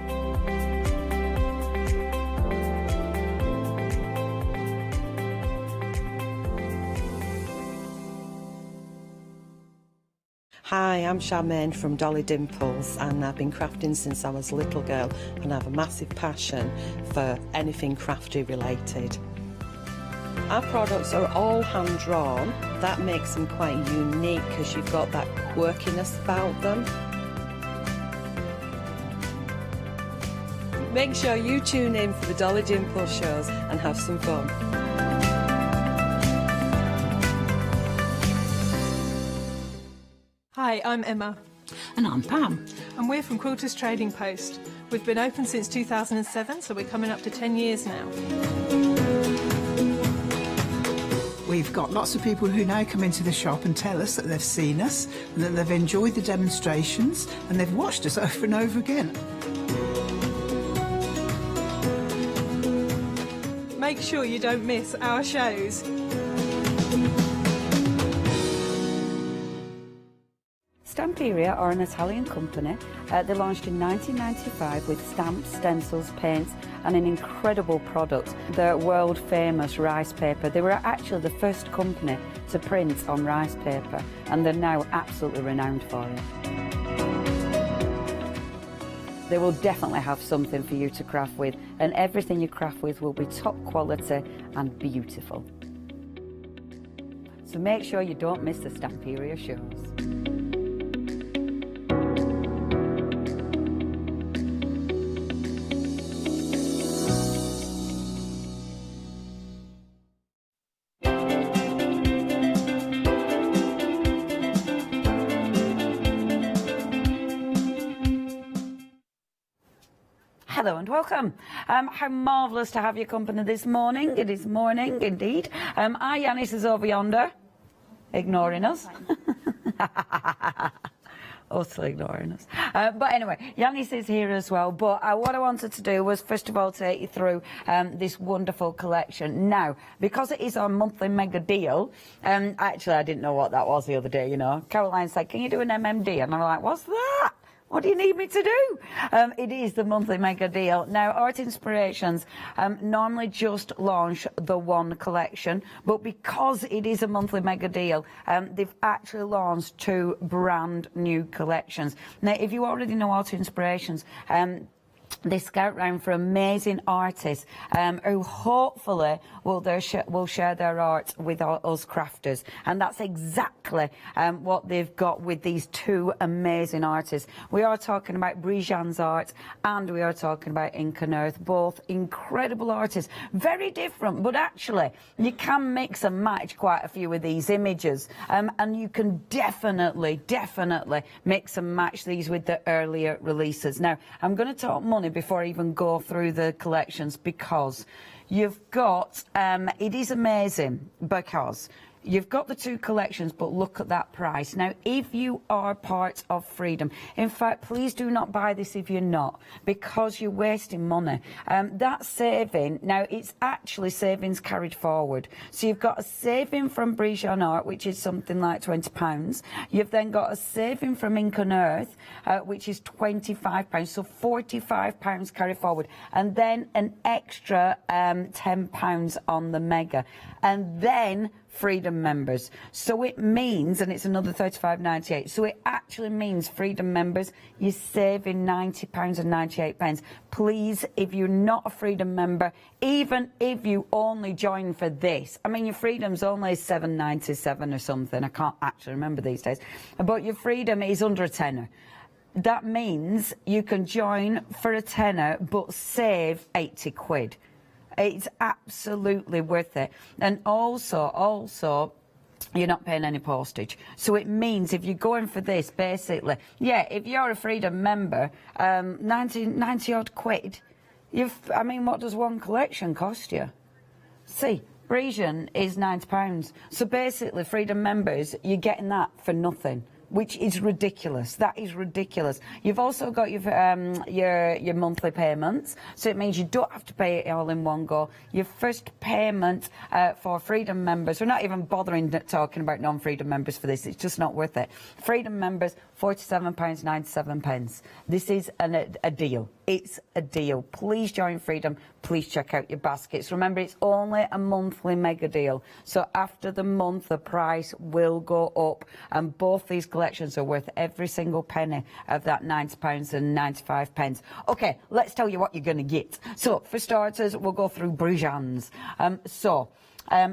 Hi, I'm Charmaine from Dolly Dimples, and I've been crafting since I was a little girl, and I have a massive passion for anything crafty related. Our products are all hand drawn. That makes them quite unique because you've got that quirkiness about them. Make sure you tune in for the Dolly Dimples shows and have some fun. Hi, I'm Emma. And I'm Pam. And we're from Quilters Trading Post. We've been open since 2007, so we're coming up to 10 years now. We've got lots of people who now come into the shop and tell us that they've seen us, and that they've enjoyed the demonstrations, and they've watched us over and over again. Make sure you don't miss our shows. Stamperia are an Italian company. They launched in 1995 with stamps, stencils, paints and an incredible product, the world famous rice paper. They were actually the first company to print on rice paper, and they're now absolutely renowned for it. They will definitely have something for you to craft with, and everything you craft with will be top quality and beautiful. So make sure you don't miss the Stamperia shows. Hello and welcome. How marvellous to have your company this morning. It is morning indeed. Our Yanis is over yonder, ignoring us. Utterly ignoring us. But anyway, Yanis is here as well. But what I wanted to do was, first of all, take you through this wonderful collection. Now, because it is our monthly mega deal, actually, I didn't know what that was the other day, you know. Caroline said, can you do an MMD? And I'm like, what's that? What do you need me to do? It is the monthly mega deal. Now, Art Inspirations normally just launch the one collection, but because it is a monthly mega deal, they've actually launched 2 brand new collections. Now, if you already know Art Inspirations, they scout round for amazing artists who hopefully will share their art with us crafters, and that's exactly what they've got with these 2 amazing artists. We are talking about Brijan's art and we are talking about Ink and Earth, both incredible artists, very different, but actually you can mix and match quite a few of these images, and you can definitely mix and match these with the earlier releases. Now, I'm going to talk money before I even go through the collections, because you've got, it is amazing because you've got the 2 collections, but look at that price. Now, if you are part of Freedom, in fact, please do not buy this if you're not, because you're wasting money. That saving, now it's actually savings carried forward. So you've got a saving from Brijan Art, which is something like £20. You've then got a saving from Ink and Earth, which is £25, so £45 carried forward, and then an extra £10 on the mega, and then Freedom members. So it means, and it's another £35.98, so it actually means Freedom members, you're saving £90.98. Please, if you're not a Freedom member, even if you only join for this, I mean, your Freedom's only £7.97 or something, I can't actually remember these days, but your Freedom is under a tenner. That means you can join for a tenner but save 80 quid. It's absolutely worth it. And also, you're not paying any postage. So it means if you're going for this, basically, yeah, if you're a Freedom member, 90 odd quid, I mean, what does one collection cost you? See, Brijan is £90. So basically, Freedom members, you're getting that for nothing, which is ridiculous. That is ridiculous. You've also got your monthly payments, so it means you don't have to pay it all in one go. Your first payment for Freedom members, we're not even bothering talking about non-Freedom members for this, it's just not worth it. Freedom members, £47.97. This is a deal. It's a deal. Please join Freedom. Please check out your baskets. Remember, it's only a monthly mega deal. So after the month, the price will go up. And both these collections are worth every single penny of that £90 and 95 pence. Okay, let's tell you what you're going to get. So, for starters, we'll go through Brujans.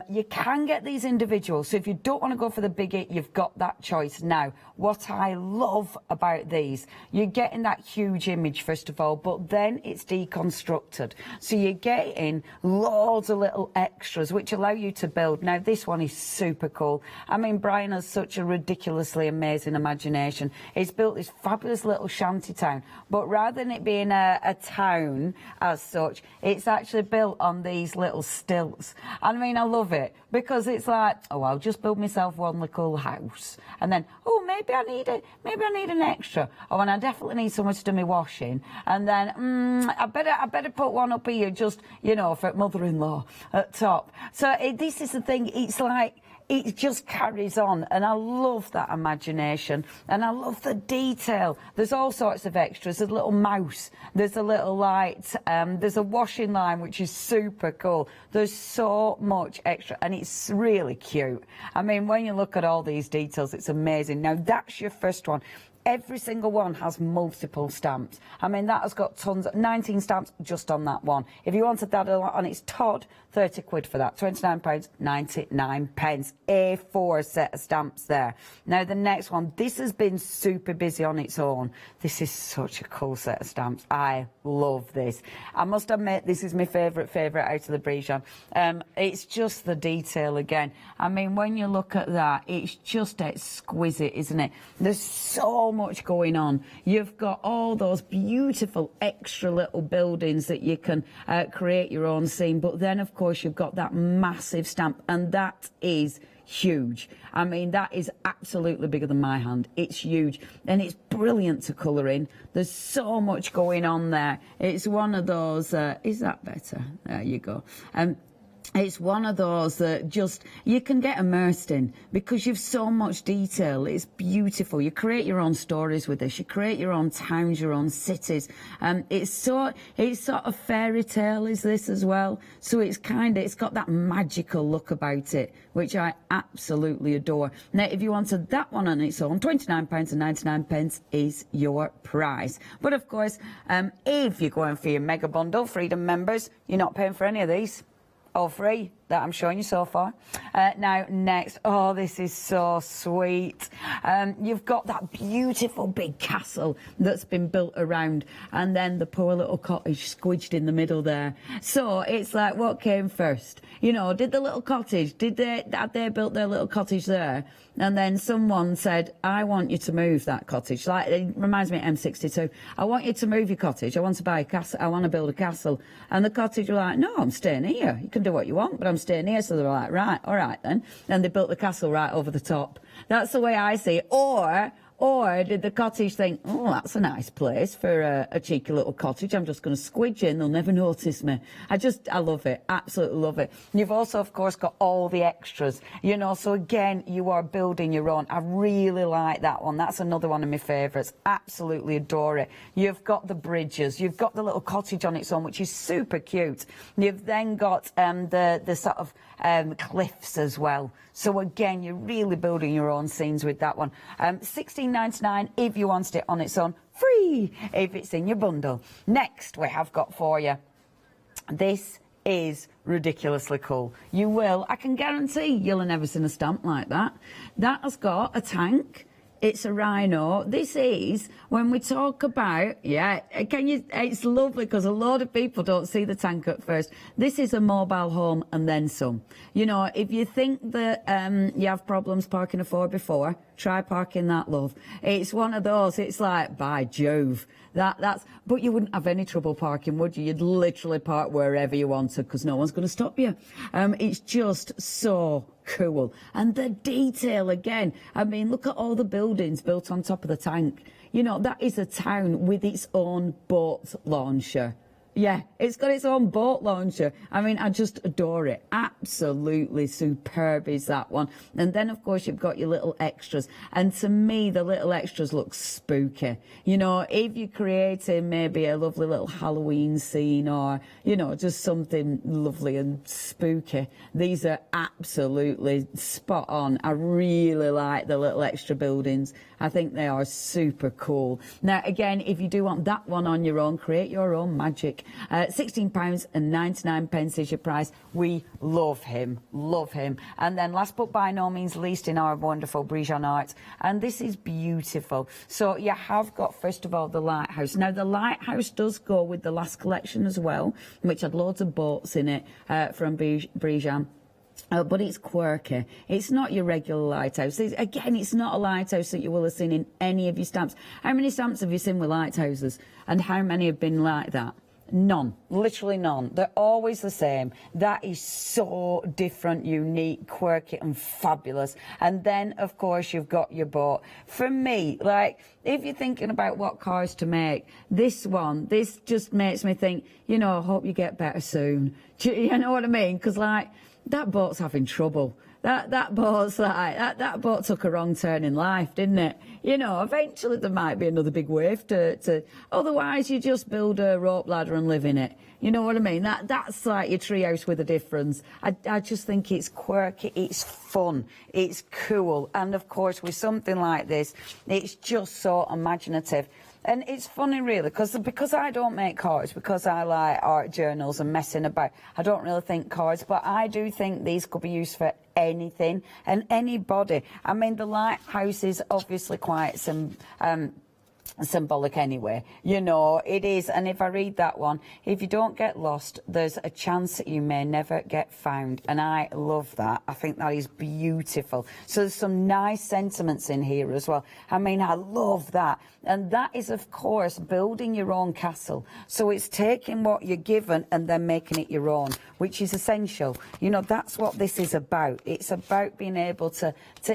You can get these individuals, so if you don't want to go for the biggie, you've got that choice. Now, what I love about these, you're getting that huge image, first of all, but then it's deconstructed. So you're getting loads of little extras, which allow you to build. Now, this one is super cool. I mean, Brian has such a ridiculously amazing imagination. He's built this fabulous little shanty town, but rather than it being a town as such, it's actually built on these little stilts. I mean, I love it because it's like, oh, I'll just build myself one little house, and then, oh, maybe I need an extra. Oh, and I definitely need somewhere to do my washing, and then I better put one up here, just, you know, for mother-in-law at top. So this is the thing. It's like, it just carries on, and I love that imagination, and I love the detail. There's all sorts of extras. There's a little mouse, there's a little light, there's a washing line, which is super cool. There's so much extra, and it's really cute. I mean, when you look at all these details, it's amazing. Now, that's your first one. Every single one has multiple stamps. I mean, that has got tons, 19 stamps just on that one. If you wanted that on its Todd, 30 quid for that. £29, 99 pence. A4 set of stamps there. Now, the next one, this has been super busy on its own. This is such a cool set of stamps. I love this. I must admit, this is my favourite out of the Brijan. It's just the detail again. I mean, when you look at that, it's just exquisite, isn't it? There's so much going on. You've got all those beautiful extra little buildings that you can create your own scene, but then of course you've got that massive stamp, and that is huge. I mean, that is absolutely bigger than my hand. It's huge, and it's brilliant to colour in. There's so much going on there. It's one of those, is that better? There you go. It's one of those that just, you can get immersed in because you've so much detail. It's beautiful. You create your own stories with this. You create your own towns, your own cities. It's sort of fairy tale is this as well. So it's got that magical look about it, which I absolutely adore. Now, if you wanted that one on its own, £29 and 99 pence is your price. But of course, if you're going for your mega bundle, Freedom members, you're not paying for any of these. All free that I'm showing you so far. Now, next, oh, this is so sweet. You've got that beautiful big castle that's been built around, and then the poor little cottage squidged in the middle there. So it's like, what came first? You know, did the little cottage, had they built their little cottage there? And then someone said, I want you to move that cottage. Like, it reminds me of M62. I want you to move your cottage. I want to buy a castle. I want to build a castle. And the cottage were like, no, I'm staying here. You can do what you want, but I'm staying here. So they're like, right, all right then. And they built the castle right over the top. That's the way I see it. Or did the cottage think, oh, that's a nice place for a cheeky little cottage. I'm just going to squidge in. They'll never notice me. I love it. Absolutely love it. You've also, of course, got all the extras. You know, so again, you are building your own. I really like that one. That's another one of my favourites. Absolutely adore it. You've got the bridges. You've got the little cottage on its own, which is super cute. You've then got the sort of cliffs as well. So again, you're really building your own scenes with that one. £16.99 if you wanted it on its own. Free if it's in your bundle. Next we have got for you. This is ridiculously cool. I can guarantee you'll have never seen a stamp like that. That has got a tank. It's a rhino. This is, when we talk about, it's lovely because a lot of people don't see the tank at first. This is a mobile home and then some. You know, if you think that you have problems parking a 4x4, try parking that, love. It's one of those, it's like, by Jove. But you wouldn't have any trouble parking, would you? You'd literally park wherever you wanted because no one's going to stop you. It's just so cool. And the detail again. I mean, look at all the buildings built on top of the tank. You know, that is a town with its own boat launcher. Yeah, it's got its own boat launcher. I mean, I just adore it. Absolutely superb is that one. And then, of course, you've got your little extras. And to me, the little extras look spooky. You know, if you're creating maybe a lovely little Halloween scene or, you know, just something lovely and spooky, these are absolutely spot on. I really like the little extra buildings. I think they are super cool. Now, again, if you do want that one on your own, create your own magic. £16.99 is your price. We love him, love him. And then last but by no means least in our wonderful Hobbies and Arts, and this is beautiful. So you have got, first of all, the lighthouse. Now, the lighthouse does go with the last collection as well, which had loads of boats in it from Brijan. But it's quirky. It's not your regular lighthouse. Again, it's not a lighthouse that you will have seen in any of your stamps. How many stamps have you seen with lighthouses? And how many have been like that? None. Literally none. They're always the same. That is so different, unique, quirky and fabulous. And then, of course, you've got your boat. For me, like, if you're thinking about what cars to make, this just makes me think, you know, I hope you get better soon. Do you know what I mean? Because, like, that boat's having trouble. That boat's like, that boat took a wrong turn in life, didn't it? You know, eventually there might be another big wave to otherwise you just build a rope ladder and live in it. You know what I mean? That's like your treehouse with a difference. I just think it's quirky, it's fun, it's cool. And of course, with something like this, it's just so imaginative. And it's funny, really, because I don't make cards, because I like art journals and messing about, I don't really think cards, but I do think these could be used for anything and anybody. I mean, the lighthouse is obviously quite symbolic anyway, you know, it is. And if I read that one, if you don't get lost, there's a chance that you may never get found. And I love that. I think that is beautiful. So there's some nice sentiments in here as well. I mean, I love that. And that is, of course, building your own castle. So it's taking what you're given and then making it your own, which is essential. You know, that's what this is about. It's about being able to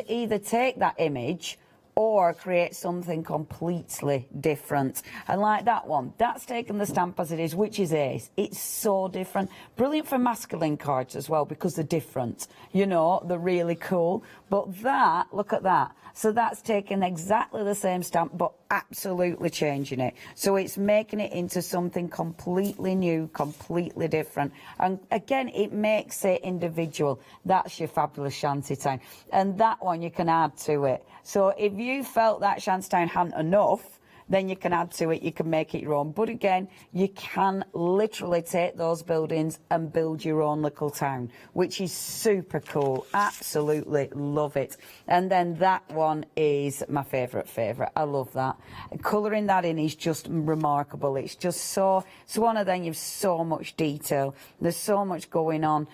either take that image or create something completely different. And like that one, that's taken the stamp as it is, which is ace. It's so different. Brilliant for masculine cards as well, because they're different. You know, they're really cool. But that, look at that. So that's taking exactly the same stamp, but absolutely changing it. So it's making it into something completely new, completely different. And again, it makes it individual. That's your fabulous shantytown. And that one you can add to it. So if you felt that shantytown hadn't enough, then you can add to it, you can make it your own. But again, you can literally take those buildings and build your own little town, which is super cool. Absolutely love it. And then that one is my favourite. I love that. Colouring that in is just remarkable. It's just so, it's one of them, you've so much detail. There's so much going on.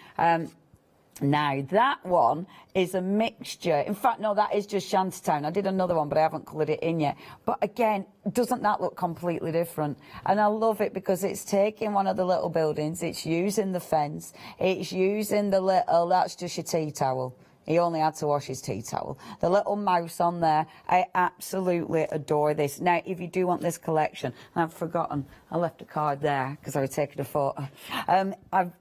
Now, that one is a mixture. In fact, no, that is just Shantytown. I did another one, but I haven't coloured it in yet. But again, doesn't that look completely different? And I love it because it's taking one of the little buildings, it's using the fence, it's using the little, that's just your tea towel. He only had to wash his tea towel. The little mouse on there, I absolutely adore this. Now, if you do want this collection, and I've forgotten, I left a card there because I was taking a photo.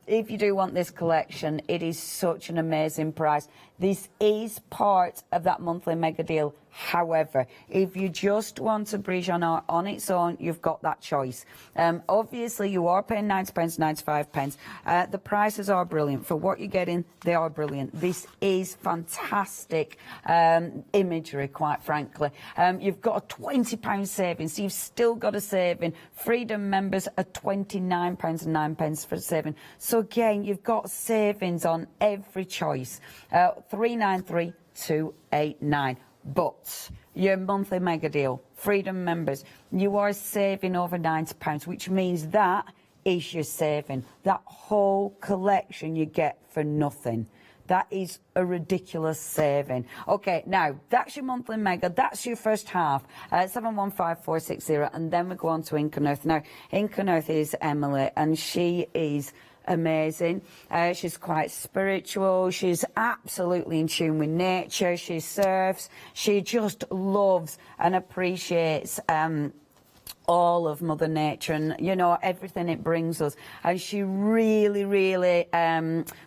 If you do want this collection, it is such an amazing price. This is part of that monthly mega deal. However, if you just want a Hobbies and Arts on its own, you've got that choice. Obviously, you are paying £90.95. The prices are brilliant. For what you're getting, they are brilliant. This is fantastic imagery, quite frankly. You've got a £20 saving, so you've still got a saving. Freedom members are £29.09 for saving. So again, you've got savings on every choice. 393,289. But your monthly mega deal, Freedom members, you are saving over £90, which means that is your saving. That whole collection you get for nothing. That is a ridiculous saving. Okay, now, that's your monthly mega. That's your first half, 715460, and then we go on to Inkernorth. Now, Inkernorth is Emily, and she is amazing. She's quite spiritual. She's absolutely in tune with nature. She surfs. She just loves and appreciates all of Mother Nature and, you know, everything it brings us. And she really, really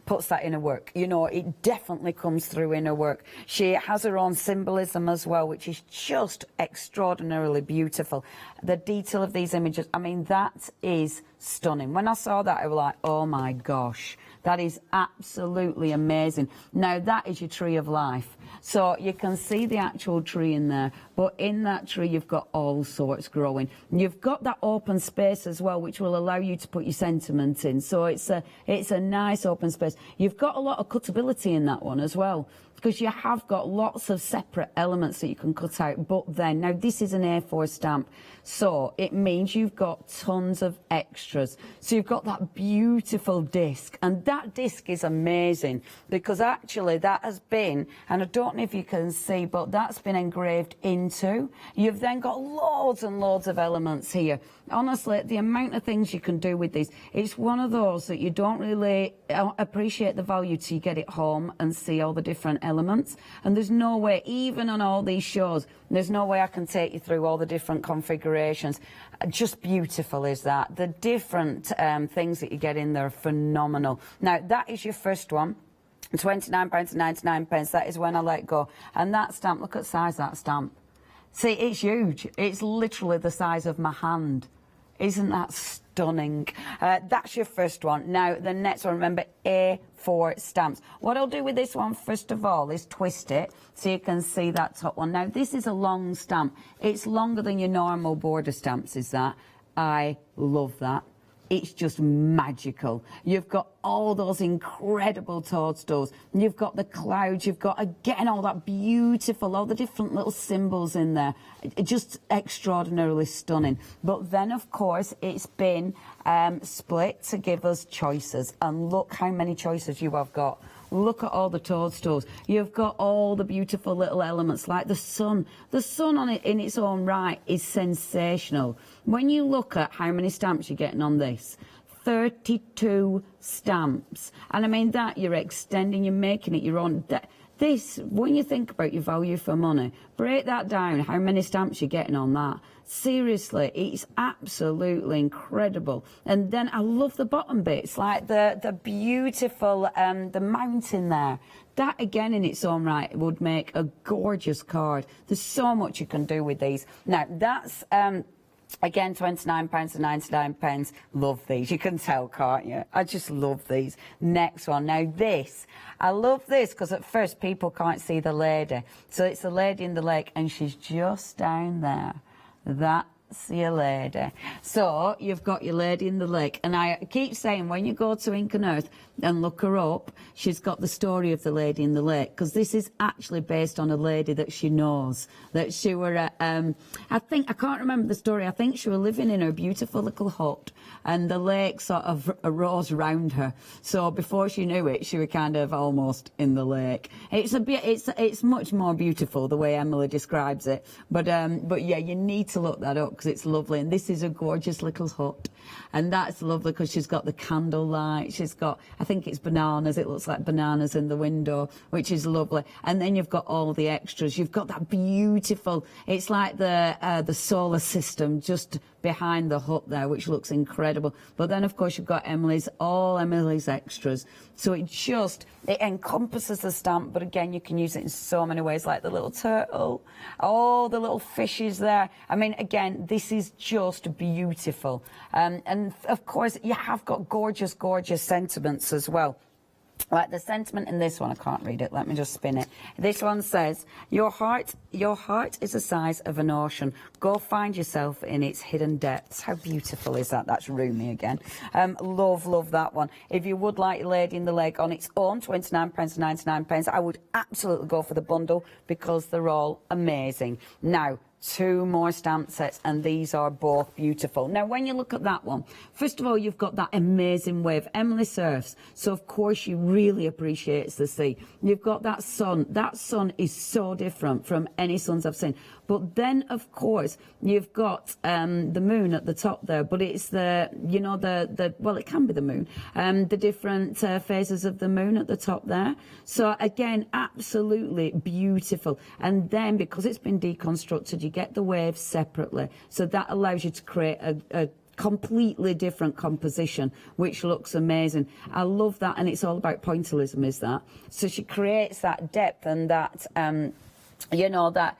puts that in her work. You know, it definitely comes through in her work. She has her own symbolism as well, which is just extraordinarily beautiful. The detail of these images, I mean, that is stunning. When I saw that, I was like, oh my gosh, that is absolutely amazing. Now, that is your tree of life. So you can see the actual tree in there, but in that tree you've got all sorts growing. You've got that open space as well, which will allow you to put your sentiment in. So it's a nice open space. You've got a lot of cutability in that one as well, because you have got lots of separate elements that you can cut out. But then, now this is an A4 stamp, so it means you've got tons of extras. So you've got that beautiful disc, and that disc is amazing because actually that has been, and I don't know if you can see, but that's been engraved into. You've then got loads and loads of elements here. Honestly, the amount of things you can do with these, it's one of those that you don't really appreciate the value till you get it home and see all the different elements. And there's no way, even on all these shows, there's no way I can take you through all the different configurations. Just beautiful is that. The different things that you get in there are phenomenal. Now, that is your first one. £29.99, that is when I let go. And that stamp, look at the size of that stamp. See, it's huge. It's literally the size of my hand. Isn't that stunning? That's your first one. Now, the next one, remember, A4 stamps. What I'll do with this one, first of all, is twist it so you can see that top one. Now, this is a long stamp. It's longer than your normal border stamps, is that? I love that. It's just magical. You've got all those incredible toadstools. You've got the clouds. You've got, again, all that beautiful, all the different little symbols in there. Just extraordinarily stunning. But then, of course, it's been split to give us choices. And look how many choices you have got. Look at all the toadstools. You've got all the beautiful little elements like the sun. The sun on it in its own right is sensational. When you look at how many stamps you're getting on this, 32 stamps. And I mean that you're extending, you're making it your own. This, when you think about your value for money, break that down, how many stamps you're getting on that. Seriously, it's absolutely incredible. And then I love the bottom bits, like the beautiful, the mountain there. That, again, in its own right, would make a gorgeous card. There's so much you can do with these. Now, that's... again, £29.99. Love these. You can tell, can't you? I just love these. Next one. Now, this. I love this because at first people can't see the lady. So it's the lady in the lake and she's just down there. That's your lady. So you've got your lady in the lake. And I keep saying, when you go to Ink and Earth and look her up, she's got the story of the lady in the lake, because this is actually based on a lady that she knows, that she were I can't remember the story. I think she was living in her beautiful little hut and the lake sort of arose round her. So before she knew it, she was kind of almost in the lake. It's much more beautiful the way Emily describes it. But yeah, you need to look that up because it's lovely. And this is a gorgeous little hut. And that's lovely because she's got the candlelight. She's got, I think it's bananas. It looks like bananas in the window, which is lovely. And then you've got all the extras. You've got that beautiful, it's like the solar system just behind the hut there, which looks incredible. But then, of course, you've got all Emily's extras. So it encompasses the stamp, but again, you can use it in so many ways, like the little turtle, all the little fishes there. I mean, again, this is just beautiful. And of course, you have got gorgeous, gorgeous sentiments as well. Like the sentiment in this one, I can't read it. Let me just spin it. This one says, your heart is the size of an ocean. Go find yourself in its hidden depths. How beautiful is that? That's Rumi again. Love that one. If you would like Lady in the Lake on its own, £29.99, I would absolutely go for the bundle because they're all amazing. Now, 2 more stamp sets, and these are both beautiful. Now, when you look at that one, first of all, you've got that amazing wave. Emily surfs, so of course she really appreciates the sea. You've got that sun. That sun is so different from any suns I've seen. But then, of course, you've got the moon at the top there, but it's well, it can be the moon, the different phases of the moon at the top there. So again, absolutely beautiful. And then, because it's been deconstructed, you you get the waves separately. So that allows you to create a completely different composition, which looks amazing. I love that, and it's all about pointillism, is that. So she creates that depth and that, you know, that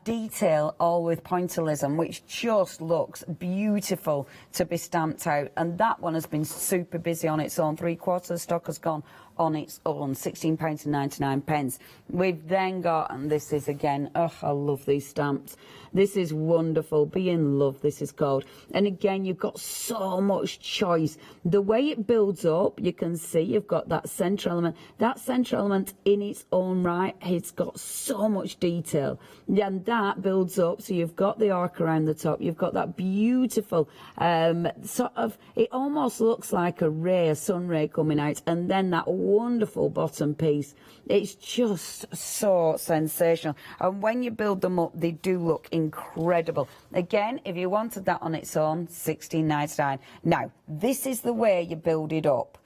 detail all with pointillism, which just looks beautiful to be stamped out. And that one has been super busy on its own. 3/4 of stock has gone on its own, £16.99. We've then got, and this is again, oh, I love these stamps. This is wonderful. Be in Love, this is called. And again, you've got so much choice. The way it builds up, you can see you've got that central element. That central element in its own right, it's got so much detail. And that builds up, so you've got the arc around the top. You've got that beautiful sort of, it almost looks like a ray, a sun ray coming out, and then that wonderful bottom piece. It's just so sensational. And when you build them up, they do look incredible. Again, if you wanted that on its own, £16.99. Now, this is the way you build it up.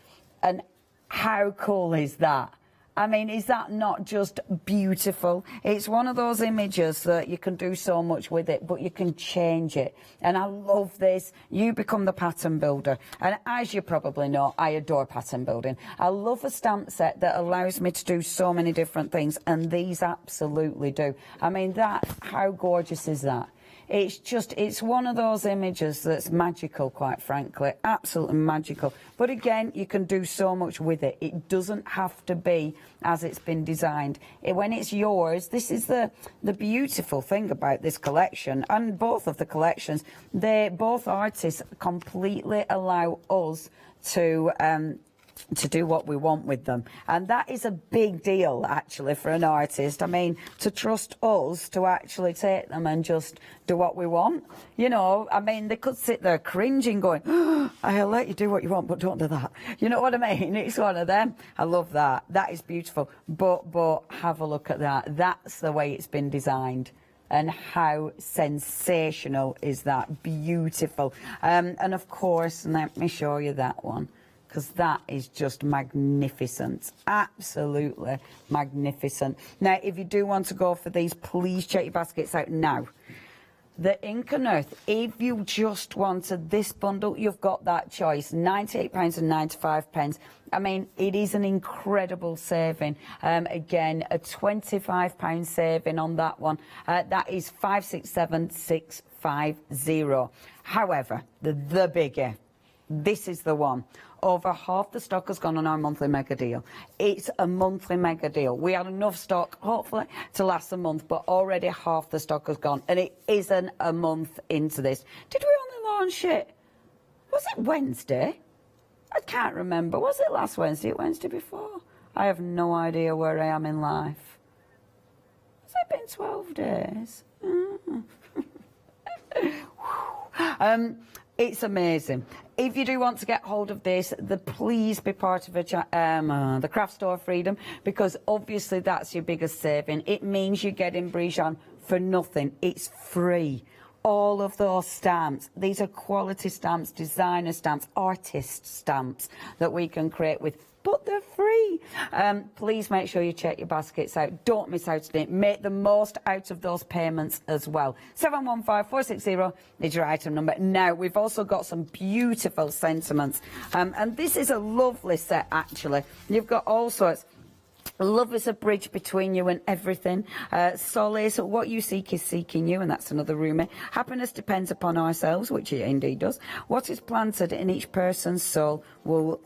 And how cool is that? I mean, is that not just beautiful? It's one of those images that you can do so much with it, but you can change it. And I love this. You become the pattern builder. And as you probably know, I adore pattern building. I love a stamp set that allows me to do so many different things, and these absolutely do. I mean, how gorgeous is that? It's just, it's one of those images that's magical, quite frankly, absolutely magical. But again, you can do so much with it. It doesn't have to be as it's been designed. When it's yours, this is the beautiful thing about this collection, and both of the collections, both artists completely allow us to do what we want with them, and that is a big deal actually for an artist. I mean, to trust us to actually take them and just do what we want, you know. I mean, they could sit there cringing going, oh, I'll let you do what you want, but don't do that, you know what I mean? It's one of them. I love that. That is beautiful. But have a look at that. That's the way it's been designed. And how sensational is that? Beautiful. And of course, let me show you that one, because that is just magnificent, absolutely magnificent. Now, if you do want to go for these, please check your baskets out now. The Ink and Earth, if you just wanted this bundle, you've got that choice, £98.95. I mean, it is an incredible saving. Again, a £25 saving on that one. That is 567650. However, the biggie, this is the one. Over half the stock has gone on our monthly mega deal. It's a monthly mega deal. We had enough stock, hopefully, to last a month, but already half the stock has gone. And it isn't a month into this. Did we only launch it? Was it Wednesday? I can't remember. Was it last Wednesday? Wednesday before? I have no idea where I am in life. Has it been 12 days? It's amazing. If you do want to get hold of this, please be part of the Craft Store Freedom, because obviously that's your biggest saving. It means you're getting Brijon for nothing. It's free. All of those stamps, these are quality stamps, designer stamps, artist stamps that we can create with, but they're free. Please make sure you check your baskets out. Don't miss out on it. Make the most out of those payments as well. 715460 is your item number. Now, we've also got some beautiful sentiments. And this is a lovely set, actually. You've got all sorts. Love is a bridge between you and everything. Solace, what you seek is seeking you, and that's another rumour. Happiness depends upon ourselves, which it indeed does. What is planted in each person's soul will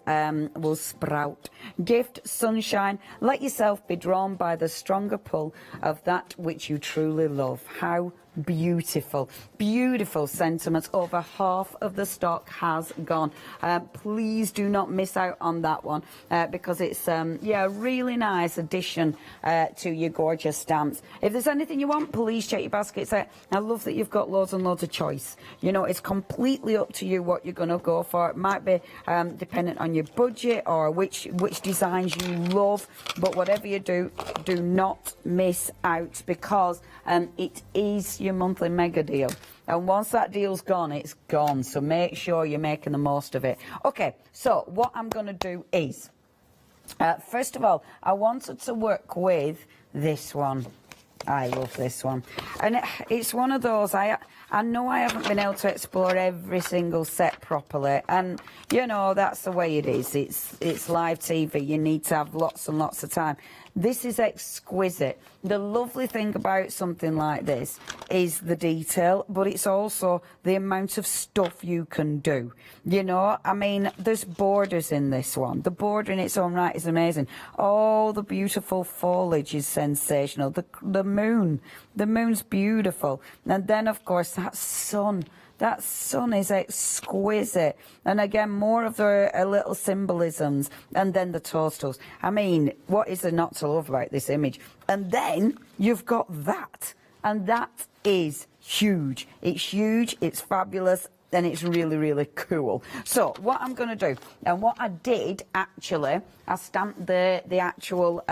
sprout. Gift, sunshine. Let yourself be drawn by the stronger pull of that which you truly love. How beautiful, beautiful sentiments. Over half of the stock has gone. Please do not miss out on that one, because it's a really nice addition to your gorgeous stamps. If there's anything you want, please check your baskets out. I love that you've got loads and loads of choice. You know, it's completely up to you what you're going to go for. It might be dependent on your budget or which designs you love, but whatever you do, do not miss out, because it is your monthly mega deal, and once that deal's gone, it's gone. So make sure you're making the most of it. Okay, so what I'm going to do is, first of all, I wanted to work with this one. I love this one. And it's one of those, I know I haven't been able to explore every single set properly, and you know, that's the way it is. It's live TV, you need to have lots and lots of time. This is exquisite. The lovely thing about something like this is the detail, but it's also the amount of stuff you can do. You know, I mean, there's borders in this one. The border in its own right is amazing. Oh, the beautiful foliage is sensational. The moon's beautiful. And then, of course, that sun. That sun is exquisite. And again, more of the little symbolisms. And then the toadstools. I mean, what is there not to love about this image? And then you've got that. And that is huge. It's huge, it's fabulous, and it's really, really cool. So what I'm going to do, and what I did actually, I stamped the actual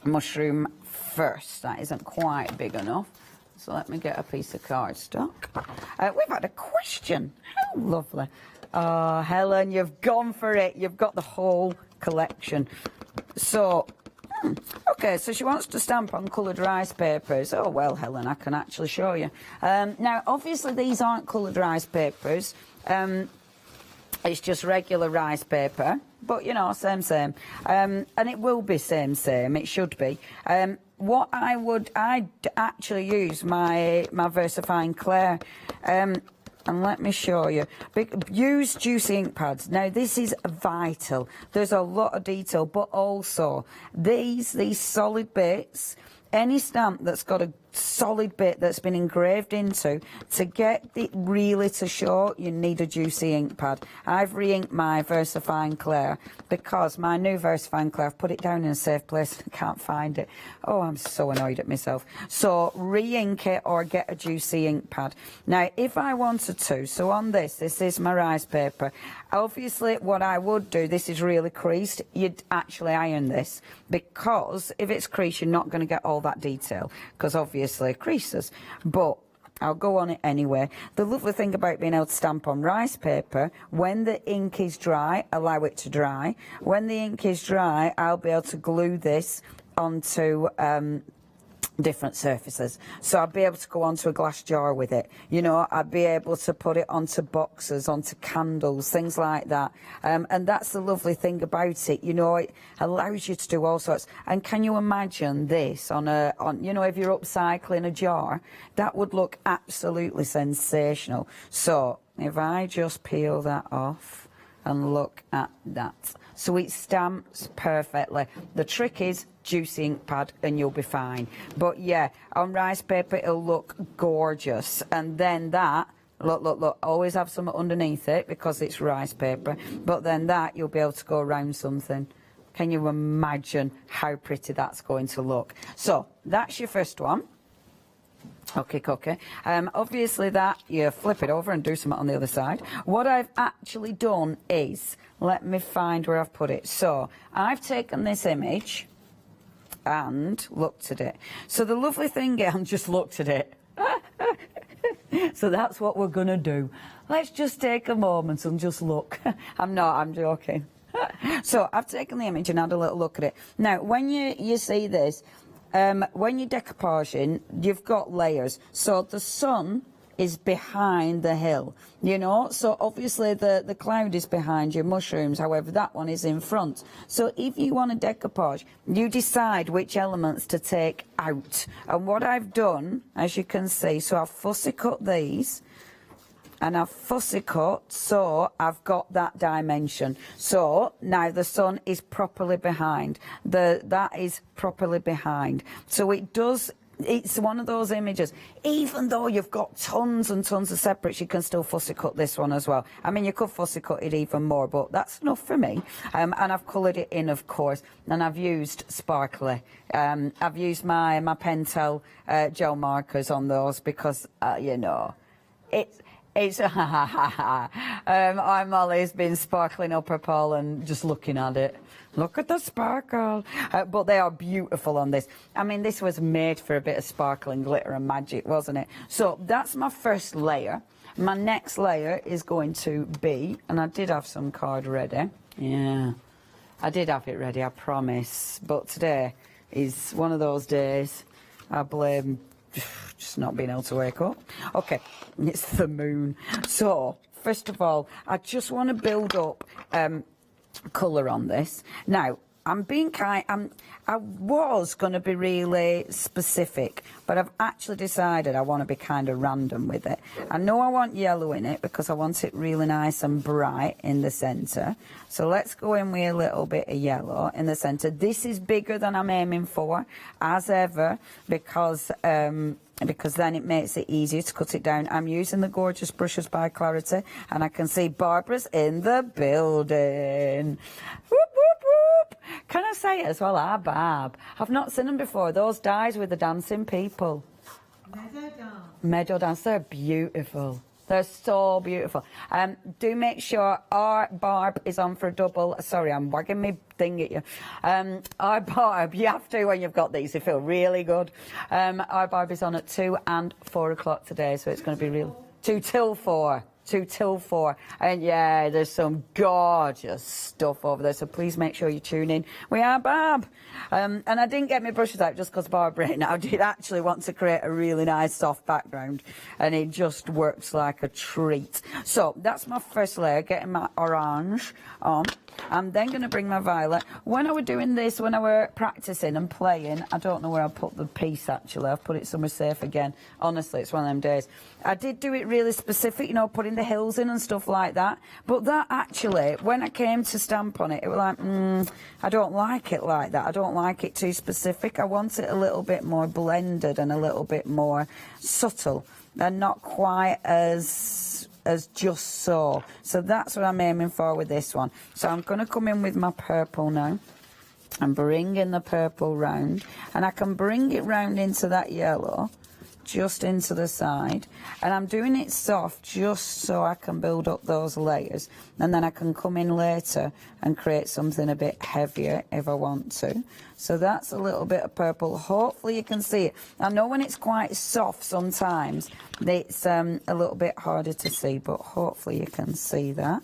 mushroom first. That isn't quite big enough. So let me get a piece of cardstock. We've had a question. How lovely. Oh, Helen, you've gone for it. You've got the whole collection. So, okay, so she wants to stamp on coloured rice papers. Oh, well, Helen, I can actually show you. Now, obviously, these aren't coloured rice papers. It's just regular rice paper. But, you know, same. And it will be same. It should be. What I'd actually use my VersaFine Clair, and let me show you. Use juicy ink pads. Now this is vital. There's a lot of detail, but also these solid bits. Any stamp that's got a solid bit that's been engraved into, to get it really to show, you need a juicy ink pad. I've re-inked my VersaFine Clair because my new VersaFine Clair, I've put it down in a safe place and I can't find it. Oh, I'm so annoyed at myself. So re-ink it or get a juicy ink pad. Now, if I wanted to, so on this is my rice paper. Obviously, what I would do, this is really creased, you'd actually iron this, because if it's creased, you're not going to get all that detail, because obviously it creases. But I'll go on it anyway. The lovely thing about being able to stamp on rice paper, when the ink is dry, allow it to dry. When the ink is dry, I'll be able to glue this onto different surfaces. So I'd be able to go onto a glass jar with it. You know, I'd be able to put it onto boxes, onto candles, things like that. And that's the lovely thing about it. You know, it allows you to do all sorts. And can you imagine this on you know, if you're upcycling a jar, that would look absolutely sensational. So if I just peel that off and look at that. So it stamps perfectly. The trick is juicy ink pad and you'll be fine. But yeah, on rice paper it'll look gorgeous. And then that, look, always have some underneath it because it's rice paper. But then that, you'll be able to go around something. Can you imagine how pretty that's going to look? So that's your first one. Okay. Obviously that, you flip it over and do something on the other side. What I've actually done is, let me find where I've put it. So I've taken this image and looked at it. So the lovely thing is, just looked at it. So that's what we're going to do. Let's just take a moment and just look. I'm joking. So I've taken the image and had a little look at it. Now, when you see this, when you're decoupaging, you've got layers. So the sun is behind the hill, you know, so obviously the cloud is behind your mushrooms, however that one is in front. So if you want to decoupage, you decide which elements to take out. And what I've done, as you can see, so I've fussy cut these and I've fussy cut, so I've got that dimension. So now the sun is properly behind, that is properly behind. So it's one of those images, even though you've got tons and tons of separates, you can still fussy cut this one as well. I mean, you could fussy cut it even more, but that's enough for me. And I've coloured it in, of course, and I've used sparkly. I've used my Pentel gel markers on those because, you know, I'm Molly's been sparkling up her pole and just looking at it. Look at the sparkle. But they are beautiful on this. I mean, this was made for a bit of sparkling glitter and magic, wasn't it? So that's my first layer. My next layer is going to be, and I did have some card ready. Yeah, I did have it ready, I promise. But today is one of those days. I blame just not being able to wake up. Okay, it's the moon. So, first of all, I just want to build up colour on this. Now, I was going to be really specific, but I've actually decided I want to be kind of random with it. I know I want yellow in it because I want it really nice and bright in the centre. So let's go in with a little bit of yellow in the centre. This is bigger than I'm aiming for, as ever, because then it makes it easier to cut it down. I'm using the gorgeous brushes by Clarity, and I can see Barbara's in the building. Whoop, whoop, whoop. Can I say it as well? Ah, Barb. I've not seen them before. Those dies with the dancing people. Meadow dance. They're beautiful. They're so beautiful. Do make sure our Barb is on for a double. Sorry, I'm wagging my thing at you. Our Barb, you have to when you've got these. They feel really good. Our Barb is on at 2 and 4 o'clock today, so it's going to be real. 2 till 4. 2 till 4. And yeah, there's some gorgeous stuff over there, so please make sure you tune in. We are Barb. And I didn't get my brushes out just because Barb right now did actually want to create a really nice soft background, and it just works like a treat. So that's my first layer, getting my orange on. I'm then going to bring my violet. When I were doing this, when I were practicing and playing, I don't know where I put the piece actually. I've put it somewhere safe again. Honestly, it's one of them days. I did do it really specific, you know, putting the hills in and stuff like that. But that actually, when I came to stamp on it, it was like, I don't like it like that. I don't like it too specific. I want it a little bit more blended and a little bit more subtle and not quite as just so. So that's what I'm aiming for with this one. So I'm going to come in with my purple now and bring in the purple round, and I can bring it round into that yellow, just into the side, and I'm doing it soft just so I can build up those layers, and then I can come in later and create something a bit heavier if I want to. So that's a little bit of purple. Hopefully you can see it. I know when it's quite soft sometimes it's a little bit harder to see, but hopefully you can see that.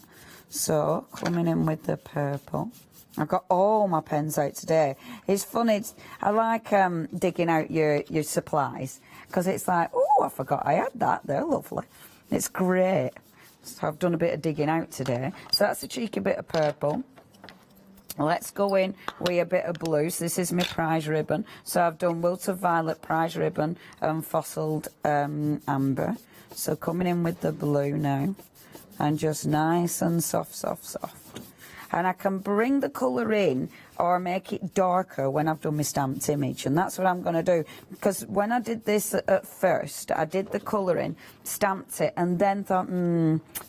So coming in with the purple. I've got all my pens out today. It's funny, I like digging out your supplies, because it's like, oh, I forgot I had that. They're lovely. It's great. So I've done a bit of digging out today. So that's a cheeky bit of purple. Let's go in with a bit of blue. So this is my prize ribbon. So I've done wilted violet, prize ribbon, and fossiled amber. So coming in with the blue now, and just nice and soft, soft, soft. And I can bring the colour in or make it darker when I've done my stamped image, and that's what I'm going to do, because when I did this at first, I did the colouring, stamped it, and then thought,